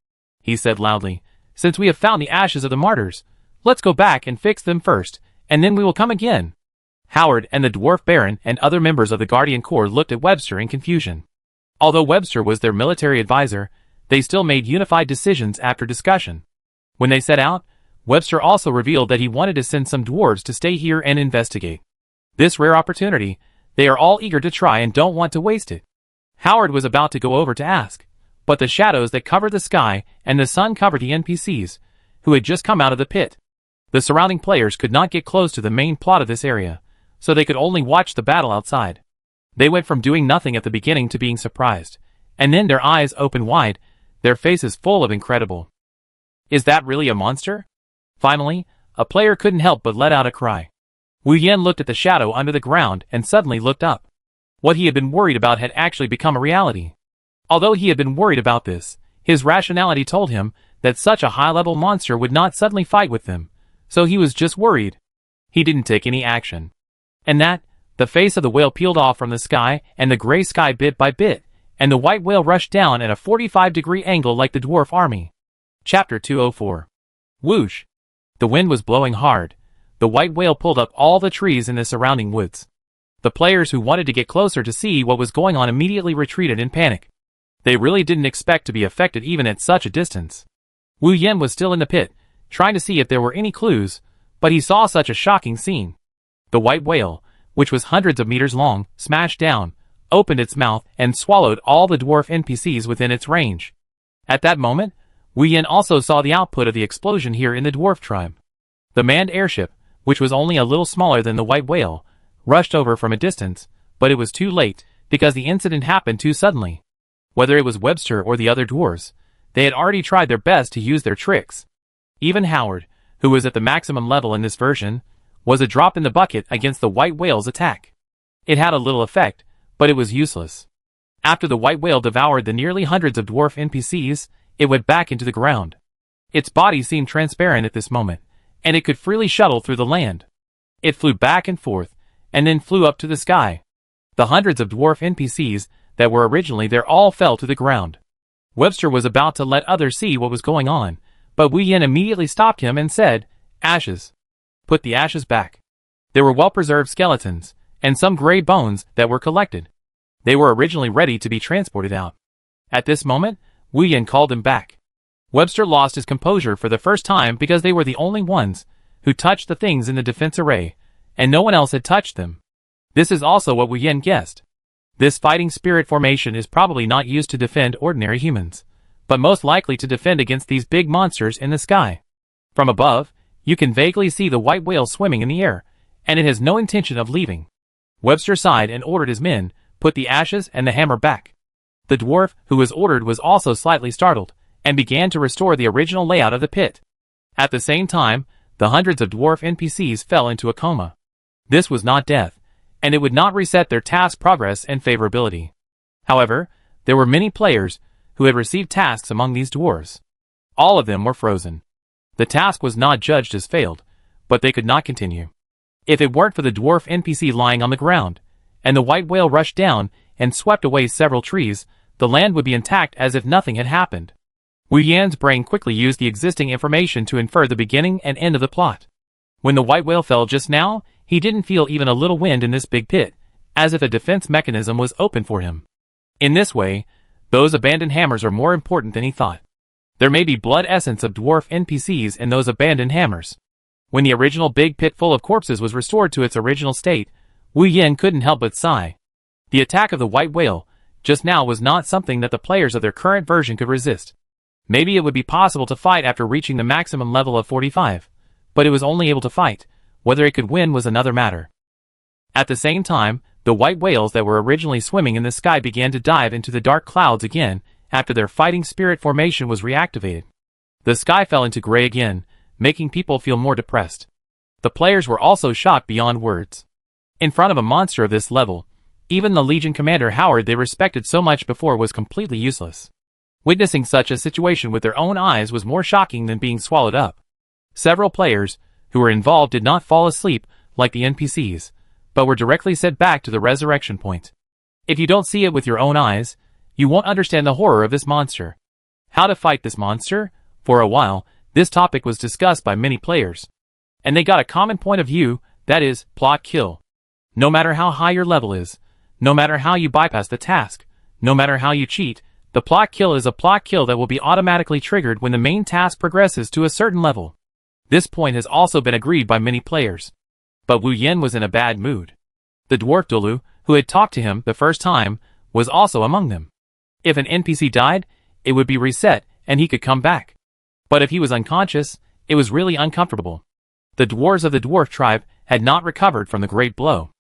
He said loudly, "Since we have found the ashes of the martyrs, let's go back and fix them first, and then we will come again." Howard and the Dwarf Baron and other members of the Guardian Corps looked at Webster in confusion. Although Webster was their military advisor, they still made unified decisions after discussion. When they set out, Webster also revealed that he wanted to send some dwarves to stay here and investigate. This rare opportunity, they are all eager to try and don't want to waste it. Howard was about to go over to ask, but the shadows that covered the sky and the sun covered the NPCs, who had just come out of the pit. The surrounding players could not get close to the main plot of this area, so they could only watch the battle outside. They went from doing nothing at the beginning to being surprised, and then their eyes opened wide, their faces full of incredible. "Is that really a monster?" Finally, a player couldn't help but let out a cry. Wu Yan looked at the shadow under the ground and suddenly looked up. What he had been worried about had actually become a reality. Although he had been worried about this, his rationality told him that such a high-level monster would not suddenly fight with them, so he was just worried. He didn't take any action. And that, the face of the whale peeled off from the sky and the gray sky bit by bit, and the white whale rushed down at a 45-degree angle like the dwarf army. Chapter 204. Whoosh! The wind was blowing hard. The white whale pulled up all the trees in the surrounding woods. The players who wanted to get closer to see what was going on immediately retreated in panic. They really didn't expect to be affected even at such a distance. Wu Yan was still in the pit, trying to see if there were any clues, but he saw such a shocking scene. The white whale, which was hundreds of meters long, smashed down, opened its mouth, and swallowed all the dwarf NPCs within its range. At that moment, Wu Yan also saw the output of the explosion here in the dwarf tribe. The manned airship, which was only a little smaller than the white whale, rushed over from a distance, but it was too late, because the incident happened too suddenly. Whether it was Webster or the other dwarves, they had already tried their best to use their tricks. Even Howard, who was at the maximum level in this version, was a drop in the bucket against the white whale's attack. It had a little effect, but it was useless. After the white whale devoured the nearly hundreds of dwarf NPCs, it went back into the ground. Its body seemed transparent at this moment, and it could freely shuttle through the land. It flew back and forth, and then flew up to the sky. The hundreds of dwarf NPCs that were originally there all fell to the ground. Webster was about to let others see what was going on, but Wu Yan immediately stopped him and said, "Ashes. Put the ashes back." There were well-preserved skeletons, and some gray bones that were collected. They were originally ready to be transported out. At this moment, Wu Yan called him back. Webster lost his composure for the first time because they were the only ones who touched the things in the defense array, and no one else had touched them. This is also what Wu Yan guessed. This fighting spirit formation is probably not used to defend ordinary humans, but most likely to defend against these big monsters in the sky. From above, you can vaguely see the white whale swimming in the air, and it has no intention of leaving. Webster sighed and ordered his men, put the ashes and the hammer back. The dwarf who was ordered was also slightly startled, and began to restore the original layout of the pit. At the same time, the hundreds of dwarf NPCs fell into a coma. This was not death, and it would not reset their task progress and favorability. However, there were many players who had received tasks among these dwarves. All of them were frozen. The task was not judged as failed, but they could not continue. If it weren't for the dwarf NPC lying on the ground, and the white whale rushed down and swept away several trees, the land would be intact as if nothing had happened. Wu Yan's brain quickly used the existing information to infer the beginning and end of the plot. When the white whale fell just now, he didn't feel even a little wind in this big pit, as if a defense mechanism was open for him. In this way, those abandoned hammers are more important than he thought. There may be blood essence of dwarf NPCs in those abandoned hammers. When the original big pit full of corpses was restored to its original state, Wu Yan couldn't help but sigh. The attack of the white whale, just now, was not something that the players of their current version could resist. Maybe it would be possible to fight after reaching the maximum level of 45, but it was only able to fight. Whether it could win was another matter. At the same time, the white whales that were originally swimming in the sky began to dive into the dark clouds again after their fighting spirit formation was reactivated. The sky fell into gray again, making people feel more depressed. The players were also shocked beyond words. In front of a monster of this level, even the Legion commander Howard they respected so much before was completely useless. Witnessing such a situation with their own eyes was more shocking than being swallowed up. Several players who were involved did not fall asleep like the NPCs, but were directly sent back to the resurrection point. If you don't see it with your own eyes, you won't understand the horror of this monster. How to fight this monster? For a while, this topic was discussed by many players. And they got a common point of view, that is, plot kill. No matter how high your level is, no matter how you bypass the task, no matter how you cheat, the plot kill is a plot kill that will be automatically triggered when the main task progresses to a certain level. This point has also been agreed by many players. But Wu Yin was in a bad mood. The dwarf Dolu, who had talked to him the first time, was also among them. If an NPC died, it would be reset and he could come back. But if he was unconscious, it was really uncomfortable. The dwarves of the dwarf tribe had not recovered from the great blow.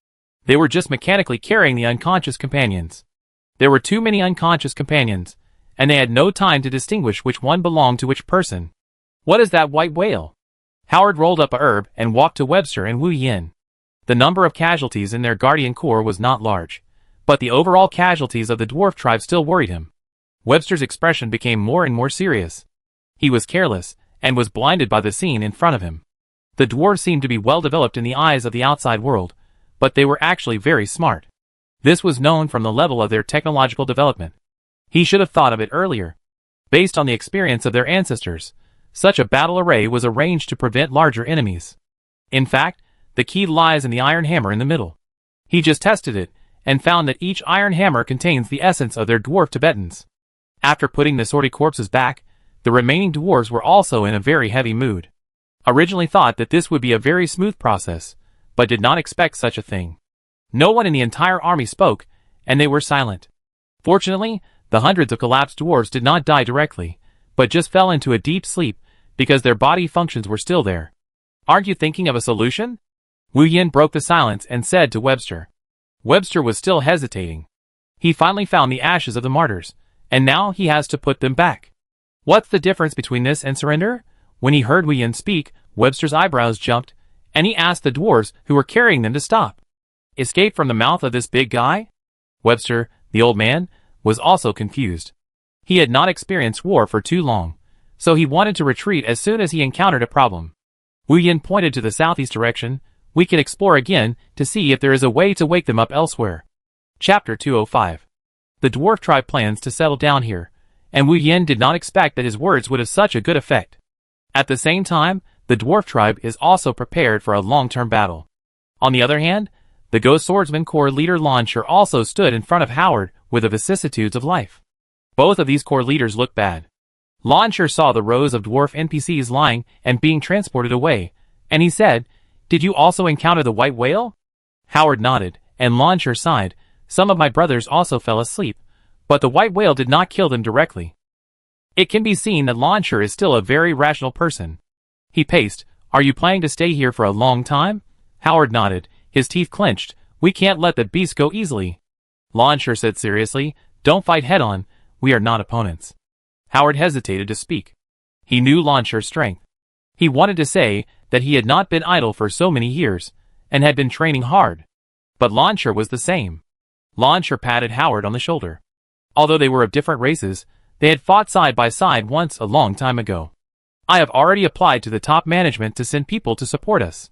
They were just mechanically carrying the unconscious companions. There were too many unconscious companions, and they had no time to distinguish which one belonged to which person. What is that white whale? Howard rolled up a herb and walked to Webster and Wu Yin. The number of casualties in their Guardian Corps was not large, but the overall casualties of the dwarf tribe still worried him. Webster's expression became more and more serious. He was careless, and was blinded by the scene in front of him. The dwarves seemed to be well developed in the eyes of the outside world, but they were actually very smart. This was known from the level of their technological development. He should have thought of it earlier. Based on the experience of their ancestors, such a battle array was arranged to prevent larger enemies. In fact, the key lies in the iron hammer in the middle. He just tested it, and found that each iron hammer contains the essence of their dwarf Tibetans. After putting the sortie corpses back, the remaining dwarves were also in a very heavy mood. Originally thought that this would be a very smooth process, but did not expect such a thing. No one in the entire army spoke, and they were silent. Fortunately, the hundreds of collapsed dwarves did not die directly, but just fell into a deep sleep because their body functions were still there. Aren't you thinking of a solution? Wu Yin broke the silence and said to Webster. Webster was still hesitating. He finally found the ashes of the martyrs, and now he has to put them back. What's the difference between this and surrender? When he heard Wu Yin speak, Webster's eyebrows jumped, and he asked the dwarves who were carrying them to stop. Escape from the mouth of this big guy? Webster, the old man, was also confused. He had not experienced war for too long, so he wanted to retreat as soon as he encountered a problem. Wu Yin pointed to the southeast direction. We can explore again to see if there is a way to wake them up elsewhere. Chapter 205. The dwarf tribe plans to settle down here, and Wu Yin did not expect that his words would have such a good effect. At the same time, the dwarf tribe is also prepared for a long-term battle. On the other hand, the Ghost Swordsman Corps leader Launcher also stood in front of Howard with the vicissitudes of life. Both of these corps leaders looked bad. Launcher saw the rows of dwarf NPCs lying and being transported away, and he said, "Did you also encounter the white whale?" Howard nodded, and Launcher sighed. "Some of my brothers also fell asleep, but the white whale did not kill them directly." It can be seen that Launcher is still a very rational person. He paced. "Are you planning to stay here for a long time?" Howard nodded, his teeth clenched. "We can't let the beast go easily." Launcher said seriously, "Don't fight head-on, we are not opponents." Howard hesitated to speak. He knew Launcher's strength. He wanted to say that he had not been idle for so many years, and had been training hard. But Launcher was the same. Launcher patted Howard on the shoulder. Although they were of different races, they had fought side by side once a long time ago. "I have already applied to the top management to send people to support us.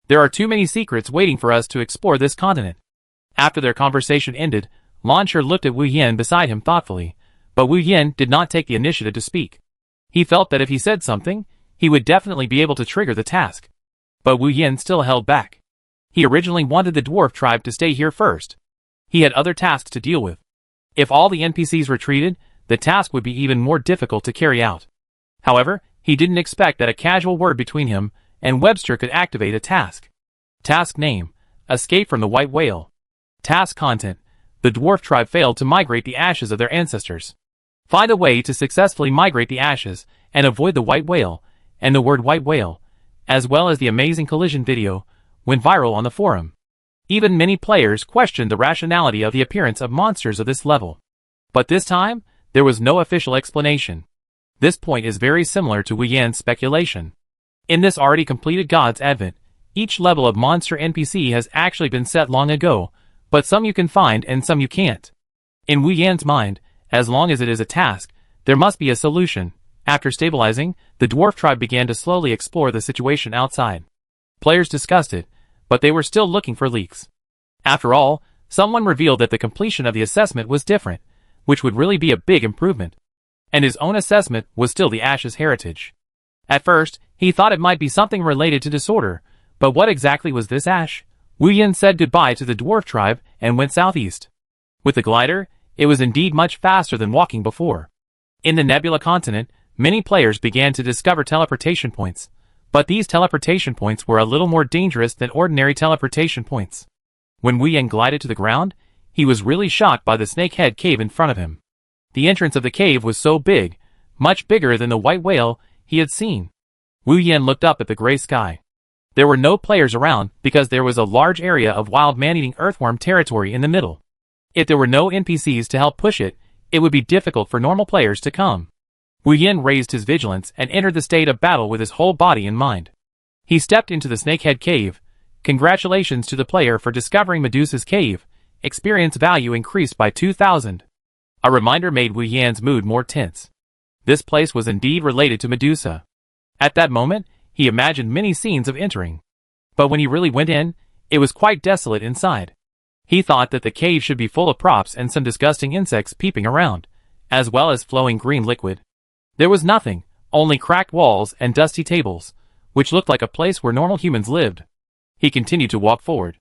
There are too many secrets waiting for us to explore this continent." After their conversation ended, Launcher looked at Wu Yin beside him thoughtfully, but Wu Yin did not take the initiative to speak. He felt that if he said something, he would definitely be able to trigger the task. But Wu Yin still held back. He originally wanted the dwarf tribe to stay here first. He had other tasks to deal with. If all the NPCs retreated, the task would be even more difficult to carry out. However, he didn't expect that a casual word between him and Webster could activate a task. Task name: Escape from the White Whale. Task content: The dwarf tribe failed to migrate the ashes of their ancestors. Find a way to successfully migrate the ashes and avoid the white whale, and the word white whale, as well as the amazing collision video, went viral on the forum. Even many players questioned the rationality of the appearance of monsters of this level. But this time, there was no official explanation. This point is very similar to Wu Yan's speculation. In this already completed God's Advent, each level of monster NPC has actually been set long ago, but some you can find and some you can't. In Wu Yan's mind, as long as it is a task, there must be a solution. After stabilizing, the dwarf tribe began to slowly explore the situation outside. Players discussed it, but they were still looking for leaks. After all, someone revealed that the completion of the assessment was different, which would really be a big improvement. And his own assessment was still the Ash's heritage. At first, he thought it might be something related to disorder, but what exactly was this Ash? Wu Yan said goodbye to the dwarf tribe and went southeast. With the glider, it was indeed much faster than walking before. In the Nebula continent, many players began to discover teleportation points, but these teleportation points were a little more dangerous than ordinary teleportation points. When Wu Yan glided to the ground, he was really shocked by the snakehead cave in front of him. The entrance of the cave was so big, much bigger than the white whale he had seen. Wu Yan looked up at the gray sky. There were no players around because there was a large area of wild man-eating earthworm territory in the middle. If there were no NPCs to help push it, it would be difficult for normal players to come. Wu Yan raised his vigilance and entered the state of battle with his whole body in mind. He stepped into the snakehead cave. Congratulations to the player for discovering Medusa's cave. Experience value increased by 2,000. A reminder made Wu Yan's mood more tense. This place was indeed related to Medusa. At that moment, he imagined many scenes of entering. But when he really went in, it was quite desolate inside. He thought that the cave should be full of props and some disgusting insects peeping around, as well as flowing green liquid. There was nothing, only cracked walls and dusty tables, which looked like a place where normal humans lived. He continued to walk forward.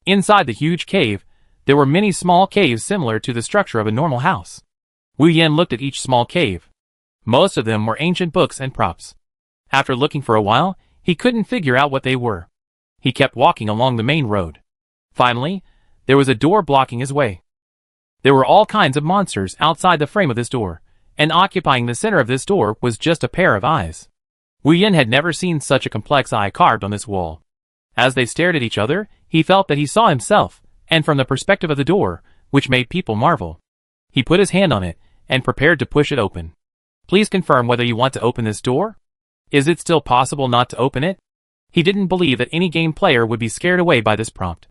Inside the huge cave, there were many small caves similar to the structure of a normal house. Wu Yan looked at each small cave. Most of them were ancient books and props. After looking for a while, he couldn't figure out what they were. He kept walking along the main road. Finally, there was a door blocking his way. There were all kinds of monsters outside the frame of this door, and occupying the center of this door was just a pair of eyes. Wu Yan had never seen such a complex eye carved on this wall. As they stared at each other, he felt that he saw himself, and from the perspective of the door, which made people marvel. He put his hand on it, and prepared to push it open. Please confirm whether you want to open this door? Is it still possible not to open it? He didn't believe that any game player would be scared away by this prompt.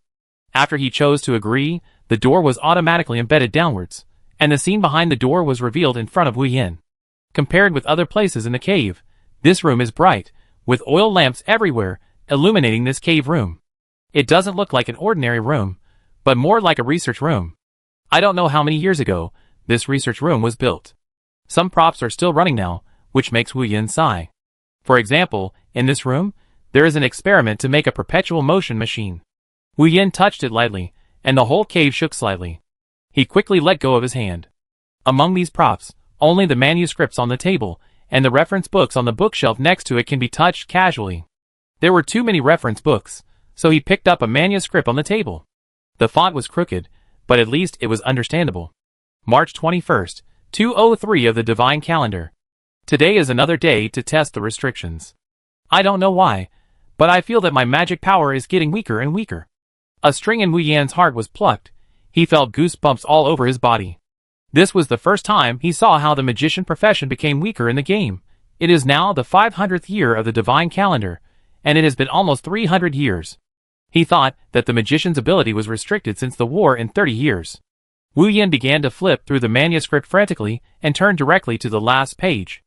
After he chose to agree, the door was automatically embedded downwards, and the scene behind the door was revealed in front of Wu Yan. Compared with other places in the cave, this room is bright, with oil lamps everywhere, illuminating this cave room. It doesn't look like an ordinary room, but more like a research room. I don't know how many years ago this research room was built. Some props are still running now, which makes Wu Yan sigh. For example, in this room, there is an experiment to make a perpetual motion machine. Wu Yan touched it lightly, and the whole cave shook slightly. He quickly let go of his hand. Among these props, only the manuscripts on the table and the reference books on the bookshelf next to it can be touched casually. There were too many reference books, so he picked up a manuscript on the table. The font was crooked, but at least it was understandable. March 21st, 2003 of the Divine Calendar. Today is another day to test the restrictions. I don't know why, but I feel that my magic power is getting weaker and weaker. A string in Wu Yan's heart was plucked. He felt goosebumps all over his body. This was the first time he saw how the magician profession became weaker in the game. It is now the 500th year of the Divine Calendar, and it has been almost 300 years. He thought that the magician's ability was restricted since the war in 30 years. Wu Yan began to flip through the manuscript frantically and turned directly to the last page.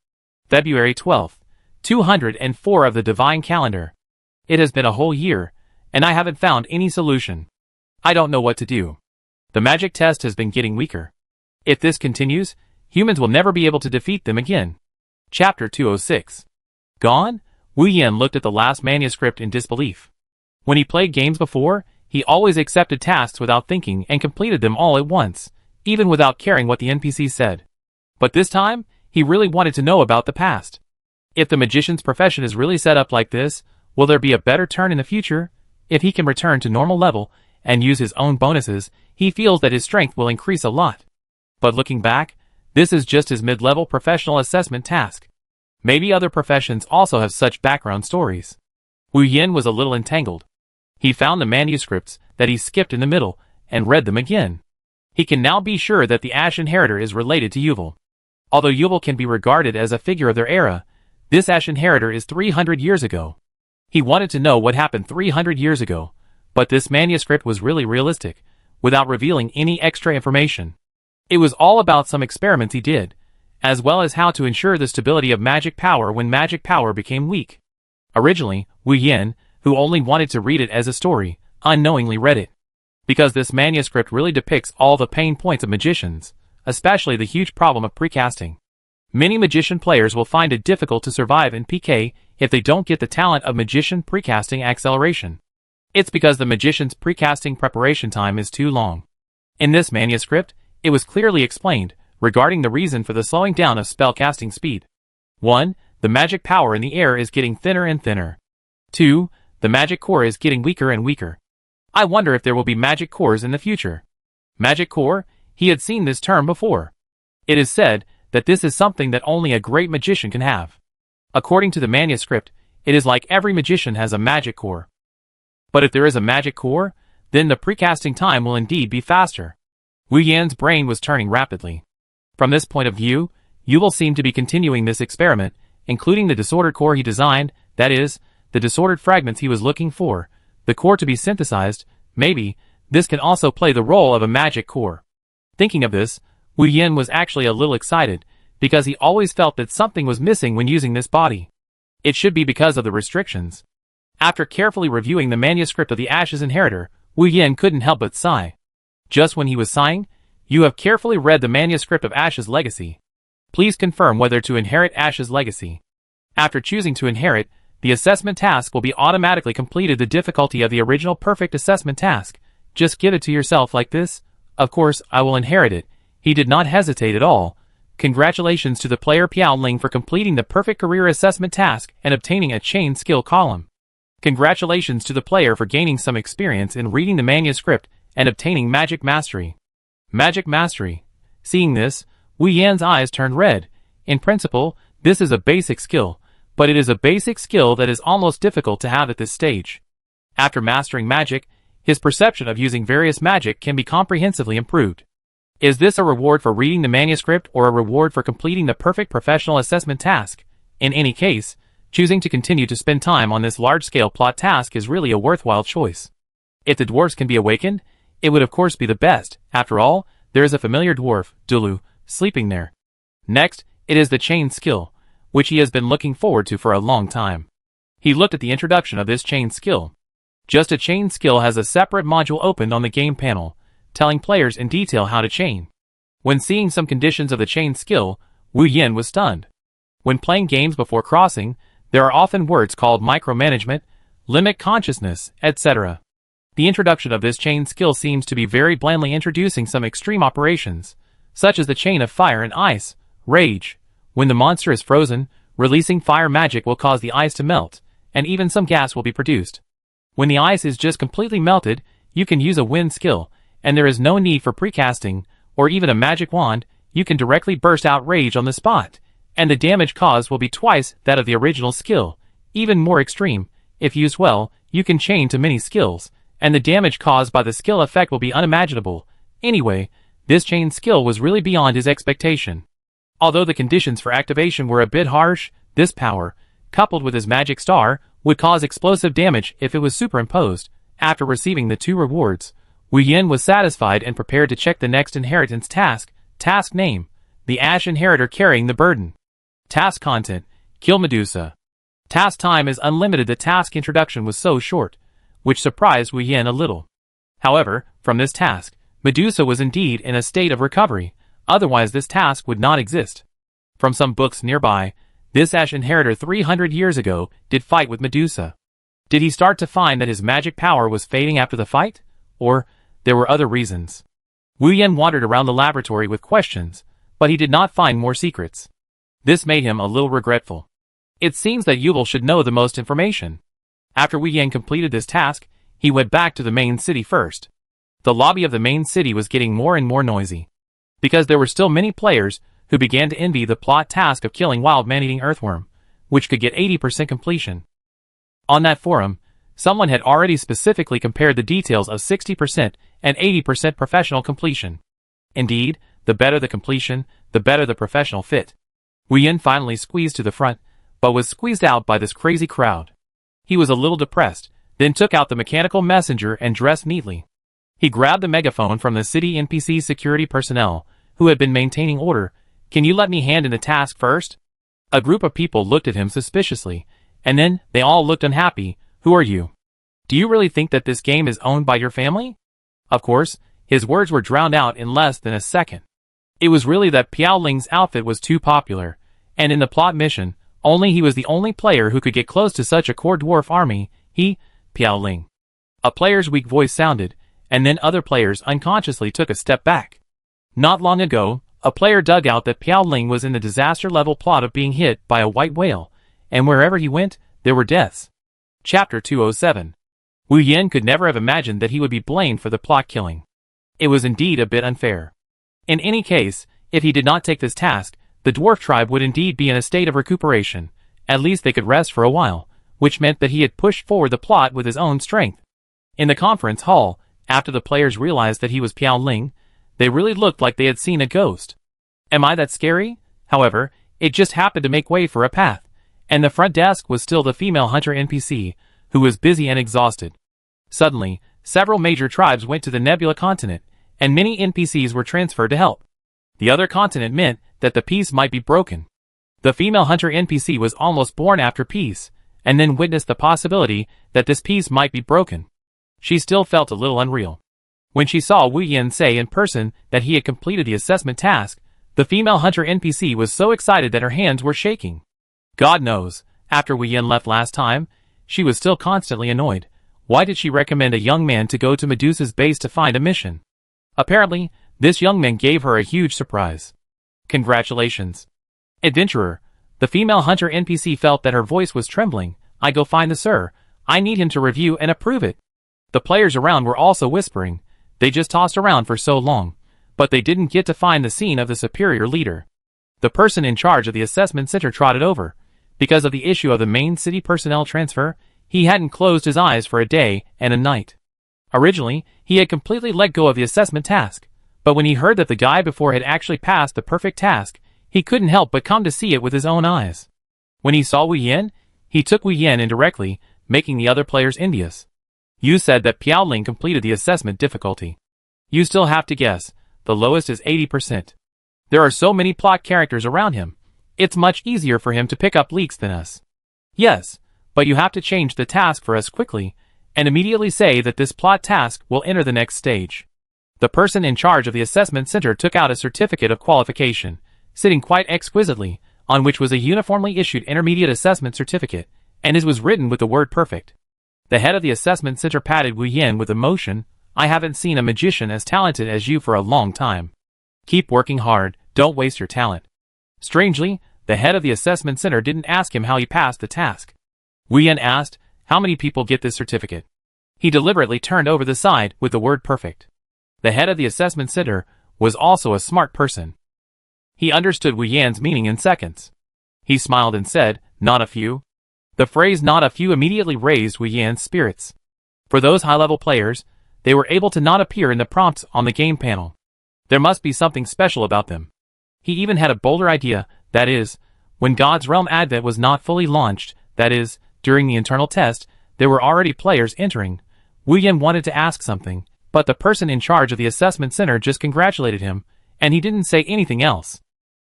February 12th, 204 of the Divine Calendar. It has been a whole year, and I haven't found any solution. I don't know what to do. The magic test has been getting weaker. If this continues, humans will never be able to defeat them again. Chapter 206. Gone? Wu Yan looked at the last manuscript in disbelief. When he played games before, he always accepted tasks without thinking and completed them all at once, even without caring what the NPC said. But this time, he really wanted to know about the past. If the magician's profession is really set up like this, will there be a better turn in the future? If he can return to normal level and use his own bonuses, he feels that his strength will increase a lot. But looking back, this is just his mid-level professional assessment task. Maybe other professions also have such background stories. Wu Yan was a little entangled. He found the manuscripts that he skipped in the middle and read them again. He can now be sure that the Ash Inheritor is related to Yuval. Although Yuval can be regarded as a figure of their era, This Ash Inheritor is 300 years ago. He wanted to know what happened 300 years ago, but this manuscript was really realistic, without revealing any extra information. It was all about some experiments he did, as well as how to ensure the stability of magic power when magic power became weak. Originally, Wu Yin, who only wanted to read it as a story, unknowingly read it. Because this manuscript really depicts all the pain points of magicians, especially the huge problem of precasting. Many magician players will find it difficult to survive in PK if they don't get the talent of magician precasting acceleration. It's because the magician's precasting preparation time is too long. In this manuscript, it was clearly explained regarding the reason for the slowing down of spellcasting speed. 1. The magic power in the air is getting thinner and thinner. 2. The magic core is getting weaker and weaker. I wonder if there will be magic cores in the future. Magic core? He had seen this term before. It is said that this is something that only a great magician can have. According to the manuscript, it is like every magician has a magic core. But if there is a magic core, then the precasting time will indeed be faster. Wu Yan's brain was turning rapidly. From this point of view, you will seem to be continuing this experiment, including the disordered core he designed, that is, the disordered fragments he was looking for, the core to be synthesized. Maybe this can also play the role of a magic core. Thinking of this, Wu Yan was actually a little excited, because he always felt that something was missing when using this body. It should be because of the restrictions. After carefully reviewing the manuscript of the Ash's Inheritor, Wu Yan couldn't help but sigh. Just when he was sighing, "You have carefully read the manuscript of Ash's Legacy. Please confirm whether to inherit Ash's Legacy." After choosing to inherit, the assessment task will be automatically completed. The difficulty of the original perfect assessment task. Just give it to yourself like this. Of course, I will inherit it. He did not hesitate at all. Congratulations to the player Piao Ling for completing the perfect career assessment task and obtaining a chain skill column. Congratulations to the player for gaining some experience in reading the manuscript and obtaining magic mastery. Magic mastery. Seeing this, Wu Yan's eyes turned red. In principle, this is a basic skill, but it is a basic skill that is almost difficult to have at this stage. After mastering magic, his perception of using various magic can be comprehensively improved. Is this a reward for reading the manuscript or a reward for completing the perfect professional assessment task? In any case, choosing to continue to spend time on this large-scale plot task is really a worthwhile choice. If the dwarves can be awakened, it would of course be the best. After all, there is a familiar dwarf, Dulu, sleeping there. Next, it is the chain skill, which he has been looking forward to for a long time. He looked at the introduction of this chain skill. Just a chain skill has a separate module opened on the game panel, telling players in detail how to chain. When seeing some conditions of the chain skill, Wu Yan was stunned. When playing games before crossing, there are often words called micromanagement, limit consciousness, etc. The introduction of this chain skill seems to be very blandly introducing some extreme operations, such as the chain of fire and ice, rage. When the monster is frozen, releasing fire magic will cause the ice to melt, and even some gas will be produced. When the ice is just completely melted, you can use a wind skill, and there is no need for precasting, or even a magic wand. You can directly burst out rage on the spot, and the damage caused will be twice that of the original skill. Even more extreme, if used well, you can chain to many skills, and the damage caused by the skill effect will be unimaginable. Anyway, this chain skill was really beyond his expectation. Although the conditions for activation were a bit harsh, this power, coupled with his magic star, would cause explosive damage if it was superimposed. After receiving the two rewards, Wu Yan was satisfied and prepared to check the next inheritance task. Task name: the Ash Inheritor carrying the burden. Task content: kill Medusa. Task time is unlimited. The task introduction was so short, which surprised Wu Yan a little. However, from this task, Medusa was indeed in a state of recovery, otherwise this task would not exist. From some books nearby, this Ash Inheritor 300 years ago did fight with Medusa. Did he start to find that his magic power was fading after the fight? Or there were other reasons? Wu Yan wandered around the laboratory with questions, but he did not find more secrets. This made him a little regretful. It seems that Yubel should know the most information. After Wu Yan completed this task, he went back to the main city first. The lobby of the main city was getting more and more noisy, because there were still many players who began to envy the plot task of killing wild man-eating earthworm, which could get 80% completion. On that forum, someone had already specifically compared the details of 60% and 80% professional completion. Indeed, the better the completion, the better the professional fit. Wu Yan finally squeezed to the front, but was squeezed out by this crazy crowd. He was a little depressed, then took out the mechanical messenger and dressed neatly. He grabbed the megaphone from the city NPC security personnel, who had been maintaining order. "Can you let me hand in the task first?" A group of people looked at him suspiciously, and then they all looked unhappy. "Who are you? Do you really think that this game is owned by your family?" Of course, his words were drowned out in less than a second. It was really that Piao Ling's outfit was too popular, and in the plot mission, only he was the only player who could get close to such a core dwarf army. Piao Ling. A player's weak voice sounded, and then other players unconsciously took a step back. Not long ago, a player dug out that Piao Ling was in the disaster-level plot of being hit by a white whale, and wherever he went, there were deaths. Chapter 207. Wu Yin could never have imagined that he would be blamed for the plot killing. It was indeed a bit unfair. In any case, if he did not take this task, the dwarf tribe would indeed be in a state of recuperation. At least they could rest for a while, which meant that he had pushed forward the plot with his own strength. In the conference hall, after the players realized that he was Piao Ling, they really looked like they had seen a ghost. Am I that scary? However, it just happened to make way for a path, and the front desk was still the female hunter NPC, who was busy and exhausted. Suddenly, several major tribes went to the Nebula continent, and many NPCs were transferred to help. The other continent meant that the peace might be broken. The female hunter NPC was almost born after peace, and then witnessed the possibility that this peace might be broken. She still felt a little unreal. When she saw Wu Yin say in person that he had completed the assessment task, the female hunter NPC was so excited that her hands were shaking. God knows, after Wu Yin left last time, she was still constantly annoyed. Why did she recommend a young man to go to Medusa's base to find a mission? Apparently, this young man gave her a huge surprise. Congratulations. Adventurer. The female hunter NPC felt that her voice was trembling. "I go find the sir. I need him to review and approve it." The players around were also whispering. They just tossed around for so long, but they didn't get to find the scene of the superior leader. The person in charge of the assessment center trotted over. Because of the issue of the main city personnel transfer, he hadn't closed his eyes for a day and a night. Originally, he had completely let go of the assessment task, but when he heard that the guy before had actually passed the perfect task, he couldn't help but come to see it with his own eyes. When he saw Wu Yin, he took Wu Yin indirectly, making the other players envious. "You said that Piao Ling completed the assessment difficulty. You still have to guess. The lowest is 80%. There are so many plot characters around him. It's much easier for him to pick up leaks than us." "Yes, but you have to change the task for us quickly, and immediately say that this plot task will enter the next stage." The person in charge of the assessment center took out a certificate of qualification, sitting quite exquisitely, on which was a uniformly issued intermediate assessment certificate, and it was written with the word perfect. The head of the assessment center patted Wu Yin with emotion. "I haven't seen a magician as talented as you for a long time. Keep working hard, don't waste your talent." Strangely, the head of the assessment center didn't ask him how he passed the task. Wu Yin asked, "How many people get this certificate?" He deliberately turned over the side with the word perfect. The head of the assessment center was also a smart person. He understood Wu Yin's meaning in seconds. He smiled and said, "Not a few?" The phrase "not a few" immediately raised Wu Yin's spirits. For those high-level players, they were able to not appear in the prompts on the game panel. There must be something special about them. He even had a bolder idea, that is, when God's Realm Advent was not fully launched, that is, during the internal test, there were already players entering. Wu Yin wanted to ask something, but the person in charge of the assessment center just congratulated him, and he didn't say anything else.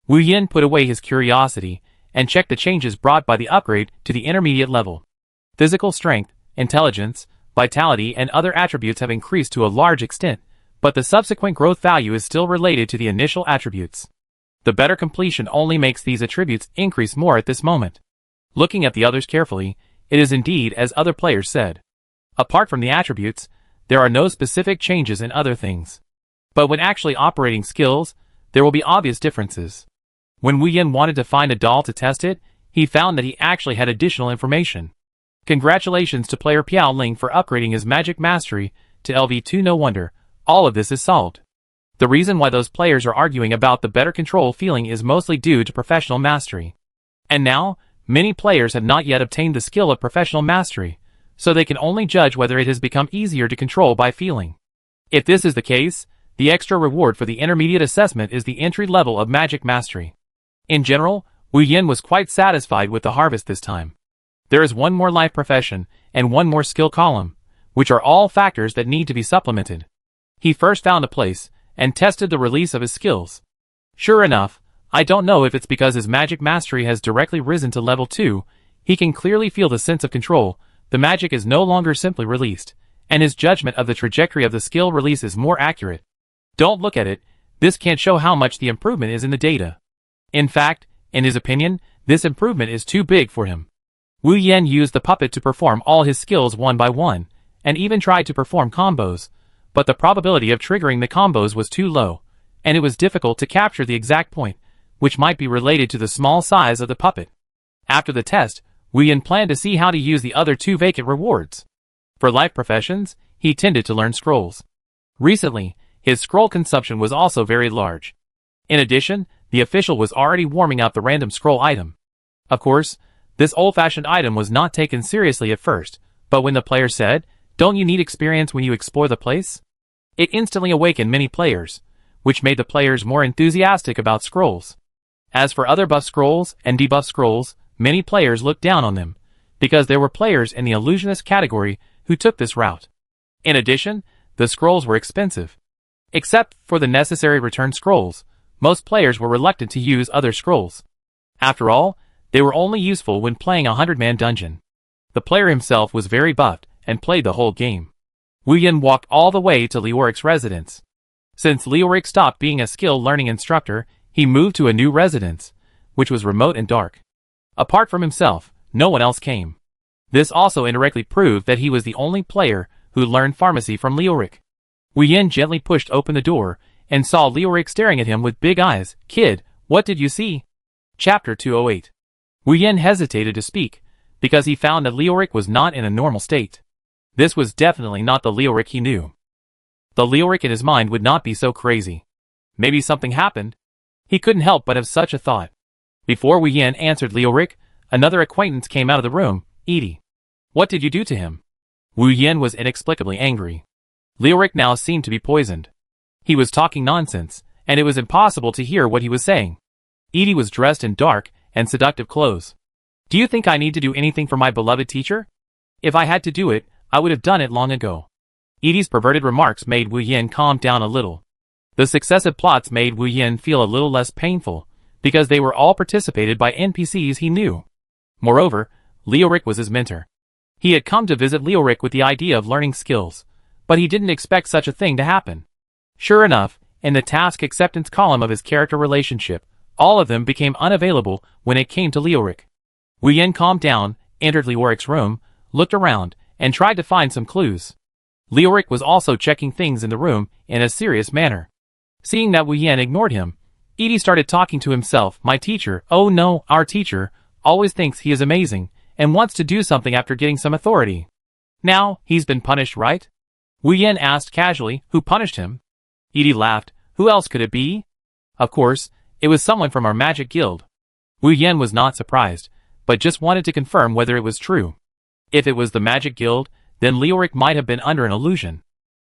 Wu Yin put away his curiosity, and checked the changes brought by the upgrade to the intermediate level. Physical strength, intelligence, vitality and other attributes have increased to a large extent, but the subsequent growth value is still related to the initial attributes. The better completion only makes these attributes increase more at this moment. Looking at the others carefully, it is indeed as other players said. Apart from the attributes, there are no specific changes in other things. But when actually operating skills, there will be obvious differences. When Wu Yin wanted to find a doll to test it, he found that he actually had additional information. Congratulations to player Piao Ling for upgrading his magic mastery to LV2. No wonder, all of this is solved. The reason why those players are arguing about the better control feeling is mostly due to professional mastery. And now, many players have not yet obtained the skill of professional mastery, so they can only judge whether it has become easier to control by feeling. If this is the case, the extra reward for the intermediate assessment is the entry level of magic mastery. In general, Wu Yin was quite satisfied with the harvest this time. There is one more life profession and one more skill column, which are all factors that need to be supplemented. He first found a place and tested the release of his skills. Sure enough, I don't know if it's because his magic mastery has directly risen to level 2, he can clearly feel the sense of control, the magic is no longer simply released, and his judgment of the trajectory of the skill release is more accurate. Don't look at it, this can't show how much the improvement is in the data. In fact, in his opinion, this improvement is too big for him. Wu Yen used the puppet to perform all his skills one by one, and even tried to perform combos, but the probability of triggering the combos was too low, and it was difficult to capture the exact point, which might be related to the small size of the puppet. After the test, Wu Yen planned to see how to use the other 2 vacant rewards. For life professions, he tended to learn scrolls. Recently, his scroll consumption was also very large. In addition, the official was already warming up the random scroll item. Of course, this old-fashioned item was not taken seriously at first, but when the player said, "Don't you need experience when you explore the place?" it instantly awakened many players, which made the players more enthusiastic about scrolls. As for other buff scrolls and debuff scrolls, many players looked down on them, because there were players in the illusionist category who took this route. In addition, the scrolls were expensive. Except for the necessary return scrolls, most players were reluctant to use other scrolls. After all, they were only useful when playing a 100-man dungeon. The player himself was very buffed and played the whole game. Wu Yen walked all the way to Lioric's residence. Since Lioric stopped being a skill learning instructor, he moved to a new residence, which was remote and dark. Apart from himself, no one else came. This also indirectly proved that he was the only player who learned pharmacy from Lioric. Wu Yen gently pushed open the door and saw Lioric staring at him with big eyes. "Kid, what did you see?" Chapter 208. Wu Yen hesitated to speak, because he found that Lioric was not in a normal state. This was definitely not the Lioric he knew. The Lioric in his mind would not be so crazy. Maybe something happened. He couldn't help but have such a thought. Before Wu Yen answered Lioric, another acquaintance came out of the room. "Edie. What did you do to him?" Wu Yen was inexplicably angry. Lioric now seemed to be poisoned. He was talking nonsense, and it was impossible to hear what he was saying. Edie was dressed in dark and seductive clothes. "Do you think I need to do anything for my beloved teacher? If I had to do it, I would have done it long ago." Edie's perverted remarks made Wu Yen calm down a little. The successive plots made Wu Yen feel a little less painful, because they were all participated by NPCs he knew. Moreover, Lioric was his mentor. He had come to visit Lioric with the idea of learning skills, but he didn't expect such a thing to happen. Sure enough, in the task acceptance column of his character relationship, all of them became unavailable when it came to Lioric. Wu Yen calmed down, entered Lioric's room, looked around, and tried to find some clues. Lioric was also checking things in the room in a serious manner. Seeing that Wu Yen ignored him, Edie started talking to himself. "My teacher, oh no, our teacher, always thinks he is amazing, and wants to do something after getting some authority. Now, he's been punished, right?" Wu Yen asked casually. "Who punished him?" Edie laughed. "Who else could it be? Of course, it was someone from our magic guild." Wu Yen was not surprised, but just wanted to confirm whether it was true. If it was the magic guild, then Lioric might have been under an illusion.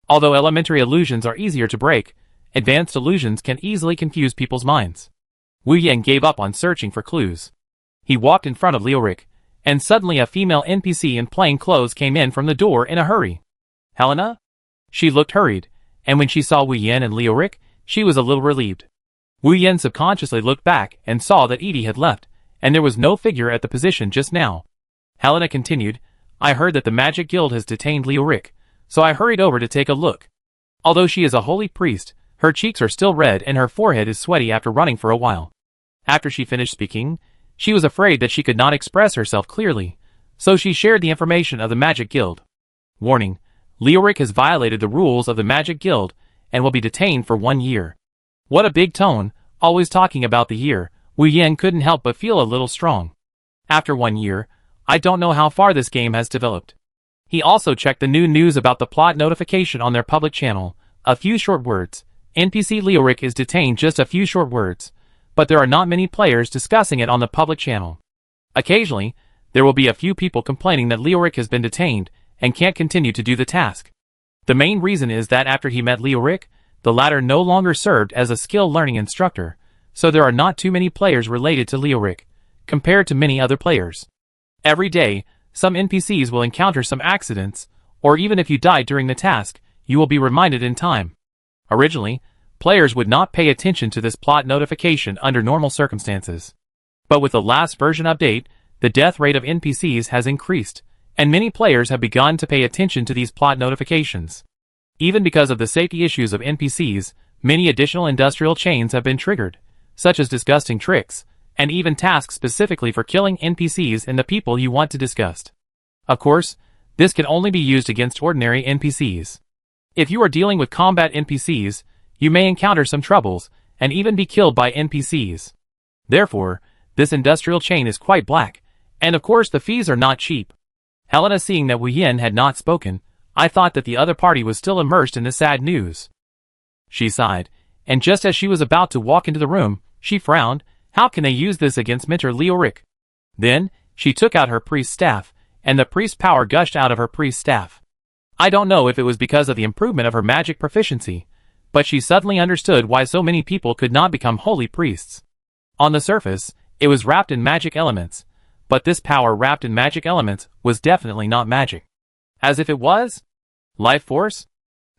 Although elementary illusions are easier to break, advanced illusions can easily confuse people's minds. Wu Yen gave up on searching for clues. He walked in front of Lioric, and suddenly a female NPC in plain clothes came in from the door in a hurry. "Helena?" She looked hurried, and when she saw Wu Yen and Lioric, she was a little relieved. Wu Yen subconsciously looked back and saw that Edie had left, and there was no figure at the position just now. Helena continued, "I heard that the Magic Guild has detained Lioric, so I hurried over to take a look. Although she is a holy priest, her cheeks are still red and her forehead is sweaty after running for a while." After she finished speaking, she was afraid that she could not express herself clearly, so she shared the information of the Magic Guild. Warning: Lioric has violated the rules of the Magic Guild and will be detained for 1 year. What a big tone, always talking about the year. Wu Yen couldn't help but feel a little strong. After 1 year, I don't know how far this game has developed. He also checked the new news about the plot notification on their public channel. A few short words. NPC Lioric is detained. Just a few short words. But there are not many players discussing it on the public channel. Occasionally, there will be a few people complaining that Lioric has been detained and can't continue to do the task. The main reason is that after he met Lioric, the latter no longer served as a skill learning instructor, so there are not too many players related to Lioric, compared to many other players. Every day, some NPCs will encounter some accidents, or even if you die during the task, you will be reminded in time. Originally, players would not pay attention to this plot notification under normal circumstances. But with the last version update, the death rate of NPCs has increased, and many players have begun to pay attention to these plot notifications. Even because of the safety issues of NPCs, many additional industrial chains have been triggered, such as disgusting tricks, and even tasks specifically for killing NPCs and the people you want to disgust. Of course, this can only be used against ordinary NPCs. If you are dealing with combat NPCs, you may encounter some troubles, and even be killed by NPCs. Therefore, this industrial chain is quite black, and of course the fees are not cheap. Helena, seeing that Wu Yin had not spoken, I thought that the other party was still immersed in the sad news. She sighed, and just as she was about to walk into the room, she frowned. How can they use this against Mentor Leoric? Then, she took out her priest staff, and the priest power gushed out of her priest staff. I don't know if it was because of the improvement of her magic proficiency, but she suddenly understood why so many people could not become holy priests. On the surface, it was wrapped in magic elements, but this power wrapped in magic elements was definitely not magic. As if it was? Life force?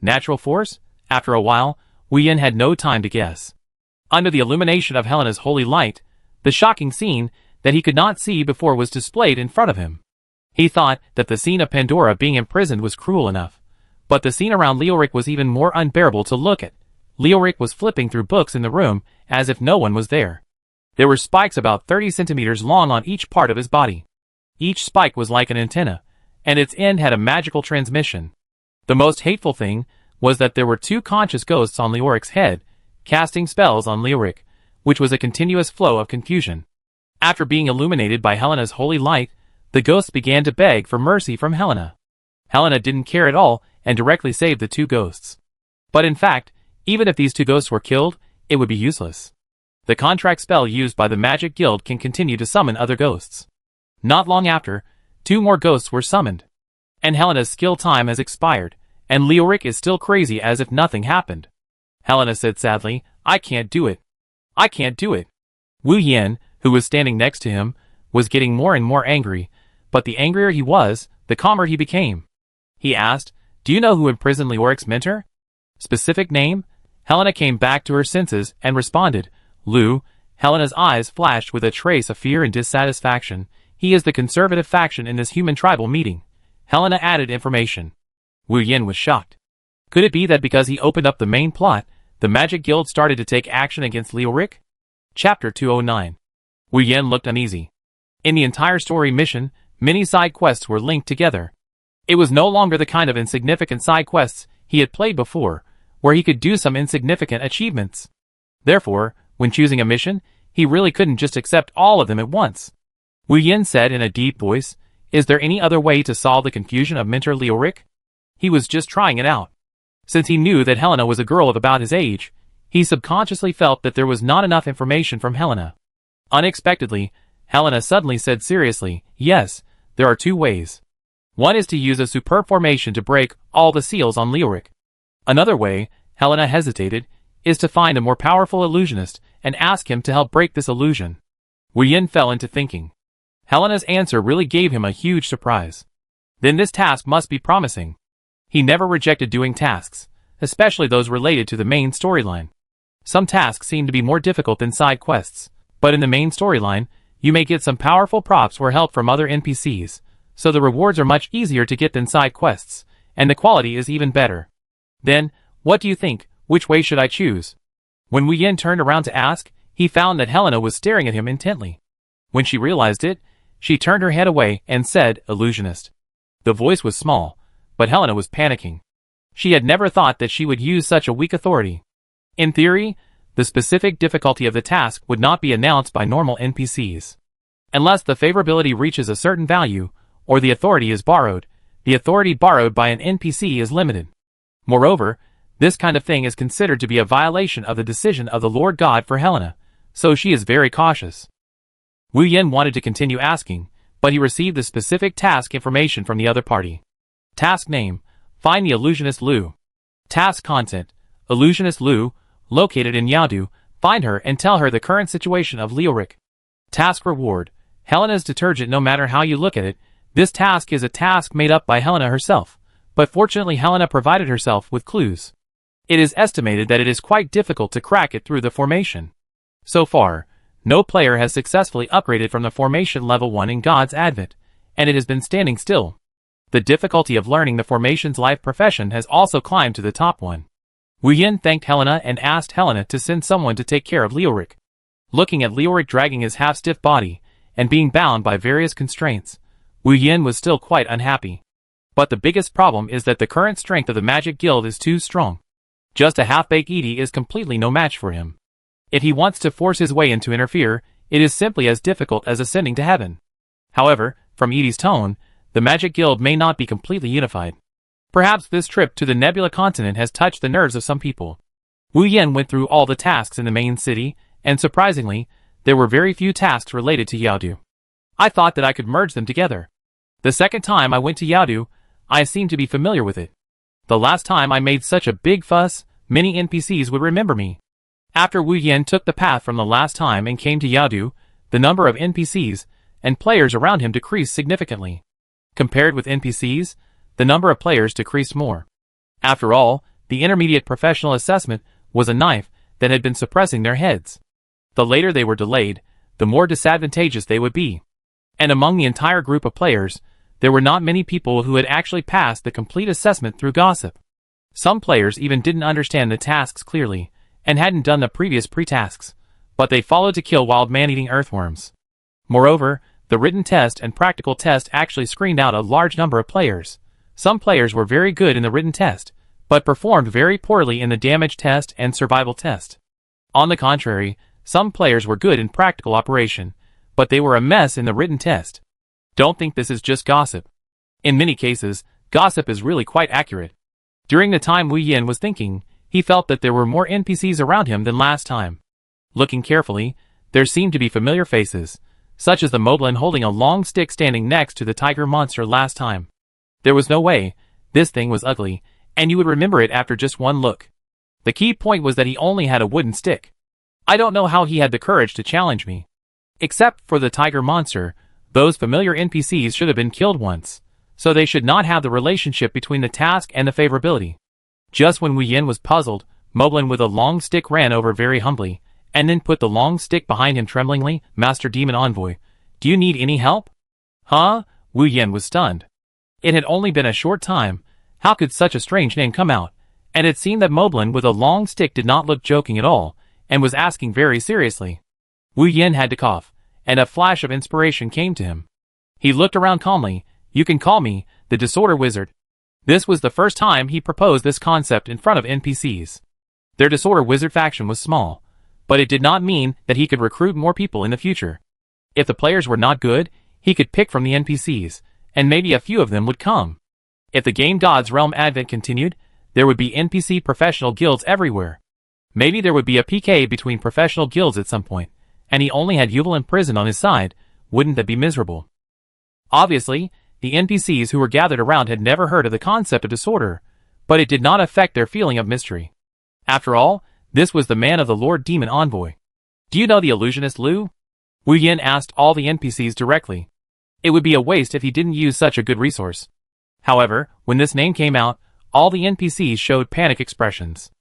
Natural force? After a while, Wu Yin had no time to guess. Under the illumination of Helena's holy light, the shocking scene that he could not see before was displayed in front of him. He thought that the scene of Pandora being imprisoned was cruel enough, but the scene around Leoric was even more unbearable to look at. Leoric was flipping through books in the room as if no one was there. There were spikes about 30 centimeters long on each part of his body. Each spike was like an antenna, and its end had a magical transmission. The most hateful thing was that there were two conscious ghosts on Leoric's head, casting spells on Leoric, which was a continuous flow of confusion. After being illuminated by Helena's holy light, the ghosts began to beg for mercy from Helena. Helena didn't care at all and directly saved the two ghosts. But in fact, even if these two ghosts were killed, it would be useless. The contract spell used by the Magic Guild can continue to summon other ghosts. Not long after, two more ghosts were summoned. And Helena's skill time has expired, and Leoric is still crazy as if nothing happened. Helena said sadly, I can't do it. I can't do it. Wu Yin, who was standing next to him, was getting more and more angry, but the angrier he was, the calmer he became. He asked, do you know who imprisoned Leoric's mentor? Specific name? Helena came back to her senses and responded, Lu. Helena's eyes flashed with a trace of fear and dissatisfaction. He is the conservative faction in this human tribal meeting. Helena added information. Wu Yin was shocked. Could it be that because he opened up the main plot, the Magic Guild started to take action against Leoric? Chapter 209. Wu Yin looked uneasy. In the entire story mission, many side quests were linked together. It was no longer the kind of insignificant side quests he had played before, where he could do some insignificant achievements. Therefore, when choosing a mission, he really couldn't just accept all of them at once. Wu Yin said in a deep voice, is there any other way to solve the confusion of Mentor Leoric? He was just trying it out. Since he knew that Helena was a girl of about his age, he subconsciously felt that there was not enough information from Helena. Unexpectedly, Helena suddenly said seriously, yes, there are two ways. One is to use a superb formation to break all the seals on Leoric. Another way, Helena hesitated, is to find a more powerful illusionist and ask him to help break this illusion. Wu Yin fell into thinking. Helena's answer really gave him a huge surprise. Then this task must be promising. He never rejected doing tasks, especially those related to the main storyline. Some tasks seem to be more difficult than side quests, but in the main storyline, you may get some powerful props or help from other NPCs, so the rewards are much easier to get than side quests, and the quality is even better. Then, what do you think, which way should I choose? When Wu Yin turned around to ask, he found that Helena was staring at him intently. When she realized it, she turned her head away and said, illusionist. The voice was small, but Helena was panicking. She had never thought that she would use such a weak authority. In theory, the specific difficulty of the task would not be announced by normal NPCs. Unless the favorability reaches a certain value, or the authority is borrowed, the authority borrowed by an NPC is limited. Moreover, this kind of thing is considered to be a violation of the decision of the Lord God for Helena, so she is very cautious. Wu Yin wanted to continue asking, but he received the specific task information from the other party. Task name, find the illusionist Lu. Task content, illusionist Lu, located in Yaodu, find her and tell her the current situation of Leoric. Task reward, Helena's detergent. No matter how you look at it, this task is a task made up by Helena herself, but fortunately Helena provided herself with clues. It is estimated that it is quite difficult to crack it through the formation. So far, no player has successfully upgraded from the formation level 1 in God's Advent, and it has been standing still. The difficulty of learning the formation's life profession has also climbed to the top 1. Wu Yin thanked Helena and asked Helena to send someone to take care of Leoric. Looking at Leoric dragging his half-stiff body, and being bound by various constraints, Wu Yin was still quite unhappy. But the biggest problem is that the current strength of the Magic Guild is too strong. Just a half-baked Edie is completely no match for him. If he wants to force his way in to interfere, it is simply as difficult as ascending to heaven. However, from Edie's tone, the Magic Guild may not be completely unified. Perhaps this trip to the Nebula continent has touched the nerves of some people. Wu Yin went through all the tasks in the main city, and surprisingly, there were very few tasks related to Yaodu. I thought that I could merge them together. The second time I went to Yaodu, I seemed to be familiar with it. The last time I made such a big fuss, many NPCs would remember me. After Wu Yin took the path from the last time and came to Yaodu, the number of NPCs and players around him decreased significantly. Compared with NPCs, the number of players decreased more. After all, the intermediate professional assessment was a knife that had been suppressing their heads. The later they were delayed, the more disadvantageous they would be. And among the entire group of players, there were not many people who had actually passed the complete assessment through gossip. Some players even didn't understand the tasks clearly, and hadn't done the previous pre-tasks, but they followed to kill wild man-eating earthworms. Moreover, the written test and practical test actually screened out a large number of players. Some players were very good in the written test, but performed very poorly in the damage test and survival test. On the contrary, some players were good in practical operation, but they were a mess in the written test. Don't think this is just gossip. In many cases, gossip is really quite accurate. During the time Wu Yin was thinking, he felt that there were more NPCs around him than last time. Looking carefully, there seemed to be familiar faces, such as the moblin holding a long stick standing next to the tiger monster last time. There was no way, this thing was ugly, and you would remember it after just one look. The key point was that he only had a wooden stick. I don't know how he had the courage to challenge me. Except for the tiger monster, those familiar NPCs should have been killed once, so they should not have the relationship between the task and the favorability. Just when Wu Yin was puzzled, Moblin with a long stick ran over very humbly, and then put the long stick behind him tremblingly. Master Demon Envoy, do you need any help? Huh? Wu Yin was stunned. It had only been a short time. How could such a strange name come out? And it seemed that Moblin with a long stick did not look joking at all, and was asking very seriously. Wu Yin had to cough, and a flash of inspiration came to him. He looked around calmly. You can call me the Disorder Wizard. This was the first time he proposed this concept in front of NPCs. Their Disorder Wizard faction was small, but it did not mean that he could recruit more people in the future. If the players were not good, he could pick from the NPCs, and maybe a few of them would come. If the game God's Realm Advent continued, there would be NPC professional guilds everywhere. Maybe there would be a PK between professional guilds at some point, and he only had Yuval in prison on his side. Wouldn't that be miserable? Obviously, the NPCs who were gathered around had never heard of the concept of disorder, but it did not affect their feeling of mystery. After all, this was the man of the Lord Demon Envoy. Do you know the illusionist Liu? Wu Yin asked all the NPCs directly. It would be a waste if he didn't use such a good resource. However, when this name came out, all the NPCs showed panic expressions.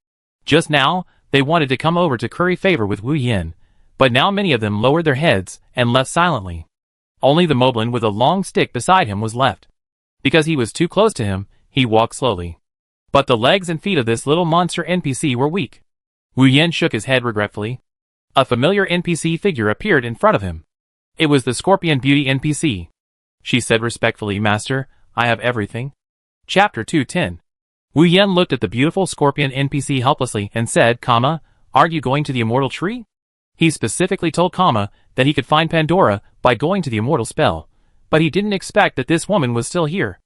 Just now, they wanted to come over to curry favor with Wu Yin, but now many of them lowered their heads and left silently. Only the Moblin with a long stick beside him was left. Because he was too close to him, he walked slowly. But the legs and feet of this little monster NPC were weak. Wu Yin shook his head regretfully. A familiar NPC figure appeared in front of him. It was the Scorpion Beauty NPC. She said respectfully, Master, I have everything. Chapter 210. Wu Yin looked at the beautiful Scorpion NPC helplessly and said, aren't you going to the Immortal Tree? He specifically told that he could find Pandora by going to the Immortal Spell, but he didn't expect that this woman was still here.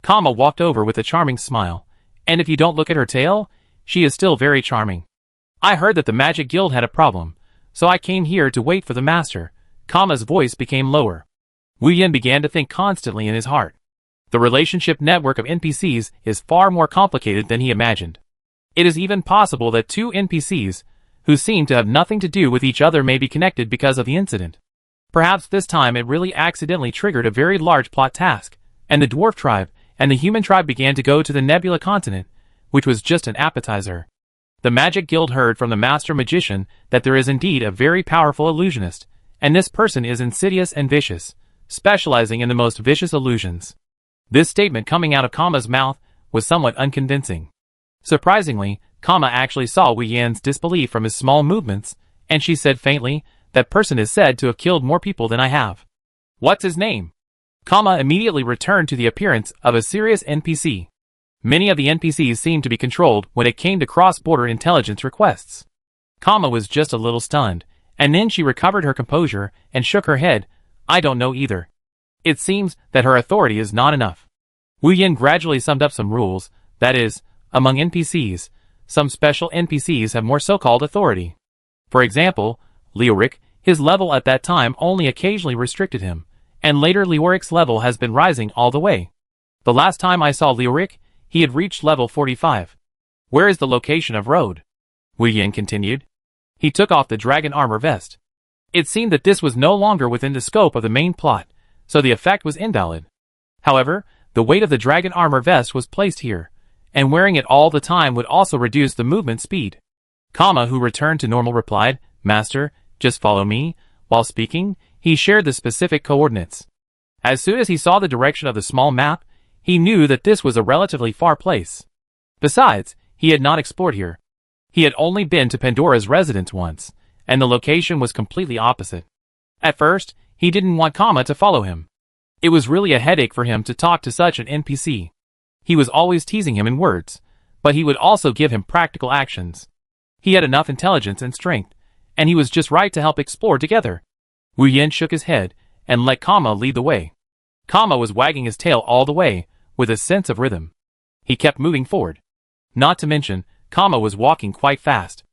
Walked over with a charming smile, and if you don't look at her tail, she is still very charming. I heard that the Magic Guild had a problem, so I came here to wait for the Master. Kama's voice became lower. Wu Yin began to think constantly in his heart. The relationship network of NPCs is far more complicated than he imagined. It is even possible that two NPCs, who seem to have nothing to do with each other, may be connected because of the incident. Perhaps this time it really accidentally triggered a very large plot task, and the dwarf tribe and the human tribe began to go to the Nebula continent, which was just an appetizer. The Magic Guild heard from the Master Magician that there is indeed a very powerful illusionist, and this person is insidious and vicious, specializing in the most vicious illusions. This statement coming out of Kama's mouth was somewhat unconvincing. Surprisingly, Kama actually saw Wu Yan's disbelief from his small movements, and she said faintly, "That person is said to have killed more people than I have." "What's his name?" Kama immediately returned to the appearance of a serious NPC. Many of the NPCs seemed to be controlled when it came to cross-border intelligence requests. Kama was just a little stunned, and then she recovered her composure and shook her head. "I don't know either. It seems that her authority is not enough." Wu Yan gradually summed up some rules, that is, among NPCs, some special NPCs have more so-called authority. For example, Leoric, his level at that time only occasionally restricted him, and later Leoric's level has been rising all the way. The last time I saw Leoric, he had reached level 45. "Where is the location of Road?" Wu Yan continued. He took off the dragon armor vest. It seemed that this was no longer within the scope of the main plot, so the effect was invalid. However, the weight of the dragon armor vest was placed here, and wearing it all the time would also reduce the movement speed. Kama, who returned to normal, replied, "Master, just follow me." While speaking, he shared the specific coordinates. As soon as he saw the direction of the small map, he knew that this was a relatively far place. Besides, he had not explored here. He had only been to Pandora's residence once, and the location was completely opposite. At first, he didn't want Kama to follow him. It was really a headache for him to talk to such an NPC. He was always teasing him in words, but he would also give him practical actions. He had enough intelligence and strength, and he was just right to help explore together. Wu Yan shook his head and let Kama lead the way. Kama was wagging his tail all the way, with a sense of rhythm. He kept moving forward. Not to mention, Kama was walking quite fast.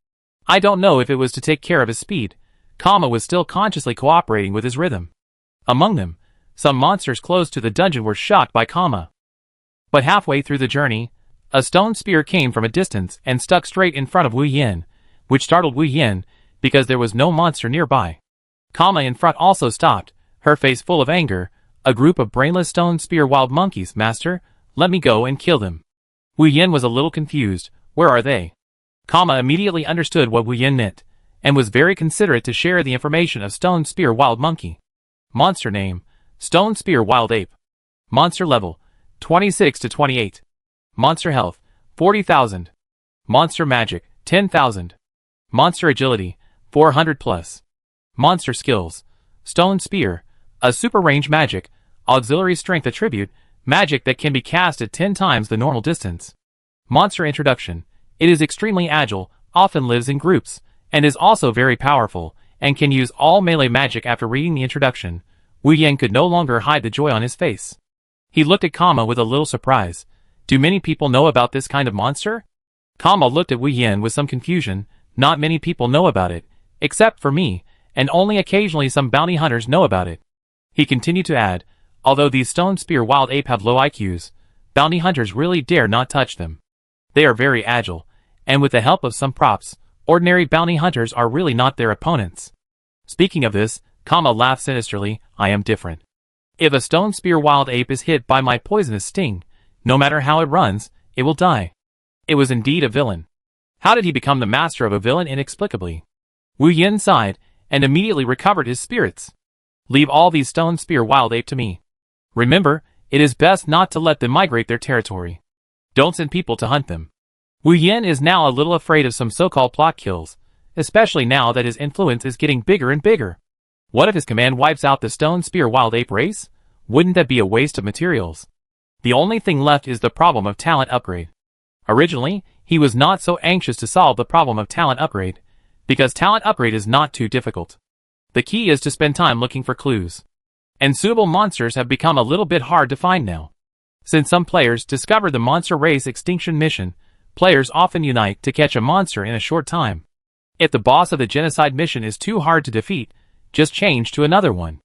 I don't know if it was to take care of his speed. Kama was still consciously cooperating with his rhythm. Among them, some monsters close to the dungeon were shocked by Kama. But halfway through the journey, a stone spear came from a distance and stuck straight in front of Wu Yan, which startled Wu Yan because there was no monster nearby. Kama in front also stopped, her face full of anger. "A group of brainless stone spear wild monkeys, master. Let me go and kill them." Wu Yan was a little confused. "Where are they?" Kama immediately understood what Wu Yan meant, and was very considerate to share the information of Stone Spear Wild Monkey. Monster name, Stone Spear Wild Ape. Monster level, 26 to 28. Monster health, 40,000. Monster magic, 10,000. Monster agility, 400 plus. Monster skills, Stone Spear, a super range magic, auxiliary strength attribute, magic that can be cast at 10 times the normal distance. Monster introduction, it is extremely agile, often lives in groups, and is also very powerful, and can use all melee magic. After reading the introduction, Wu Yan could no longer hide the joy on his face. He looked at Kama with a little surprise. "Do many people know about this kind of monster?" Kama looked at Wu Yan with some confusion. "Not many people know about it, except for me, and only occasionally some bounty hunters know about it." He continued to add, "Although these Stone Spear Wild Ape have low IQs, bounty hunters really dare not touch them. They are very agile, and with the help of some props, ordinary bounty hunters are really not their opponents." Speaking of this, Kama laughed sinisterly. "I am different. If a Stone Spear Wild Ape is hit by my poisonous sting, no matter how it runs, it will die." It was indeed a villain. How did he become the master of a villain inexplicably? Wu Yan sighed, and immediately recovered his spirits. "Leave all these Stone Spear Wild Ape to me. Remember, it is best not to let them migrate their territory. Don't send people to hunt them." Wu Yan is now a little afraid of some so-called plot kills, especially now that his influence is getting bigger and bigger. What if his command wipes out the Stone Spear Wild Ape race? Wouldn't that be a waste of materials? The only thing left is the problem of talent upgrade. Originally, he was not so anxious to solve the problem of talent upgrade, because talent upgrade is not too difficult. The key is to spend time looking for clues. And suitable monsters have become a little bit hard to find now. Since some players discovered the monster race extinction mission, players often unite to catch a monster in a short time. If the boss of the genocide mission is too hard to defeat, just change to another one.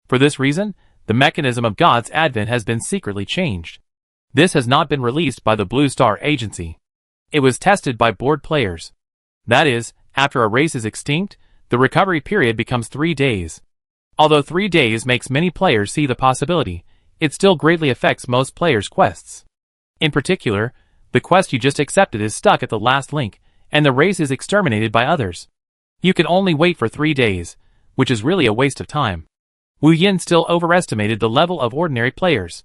For this reason, the mechanism of God's advent has been secretly changed. This has not been released by the Blue Star Agency. It was tested by board players. That is, after a race is extinct, the recovery period becomes 3 days. Although 3 days makes many players see the possibility, it still greatly affects most players' quests. In particular, the quest you just accepted is stuck at the last link, and the race is exterminated by others. You can only wait for 3 days, which is really a waste of time. Wu Yin still overestimated the level of ordinary players.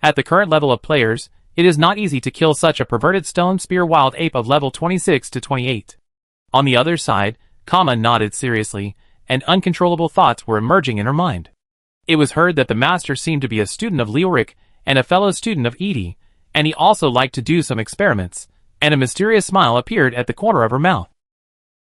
At the current level of players, it is not easy to kill such a perverted stone spear wild ape of level 26 to 28. On the other side, Kama nodded seriously, and uncontrollable thoughts were emerging in her mind. It was heard that the master seemed to be a student of Lyric and a fellow student of Edie, and he also liked to do some experiments, and a mysterious smile appeared at the corner of her mouth.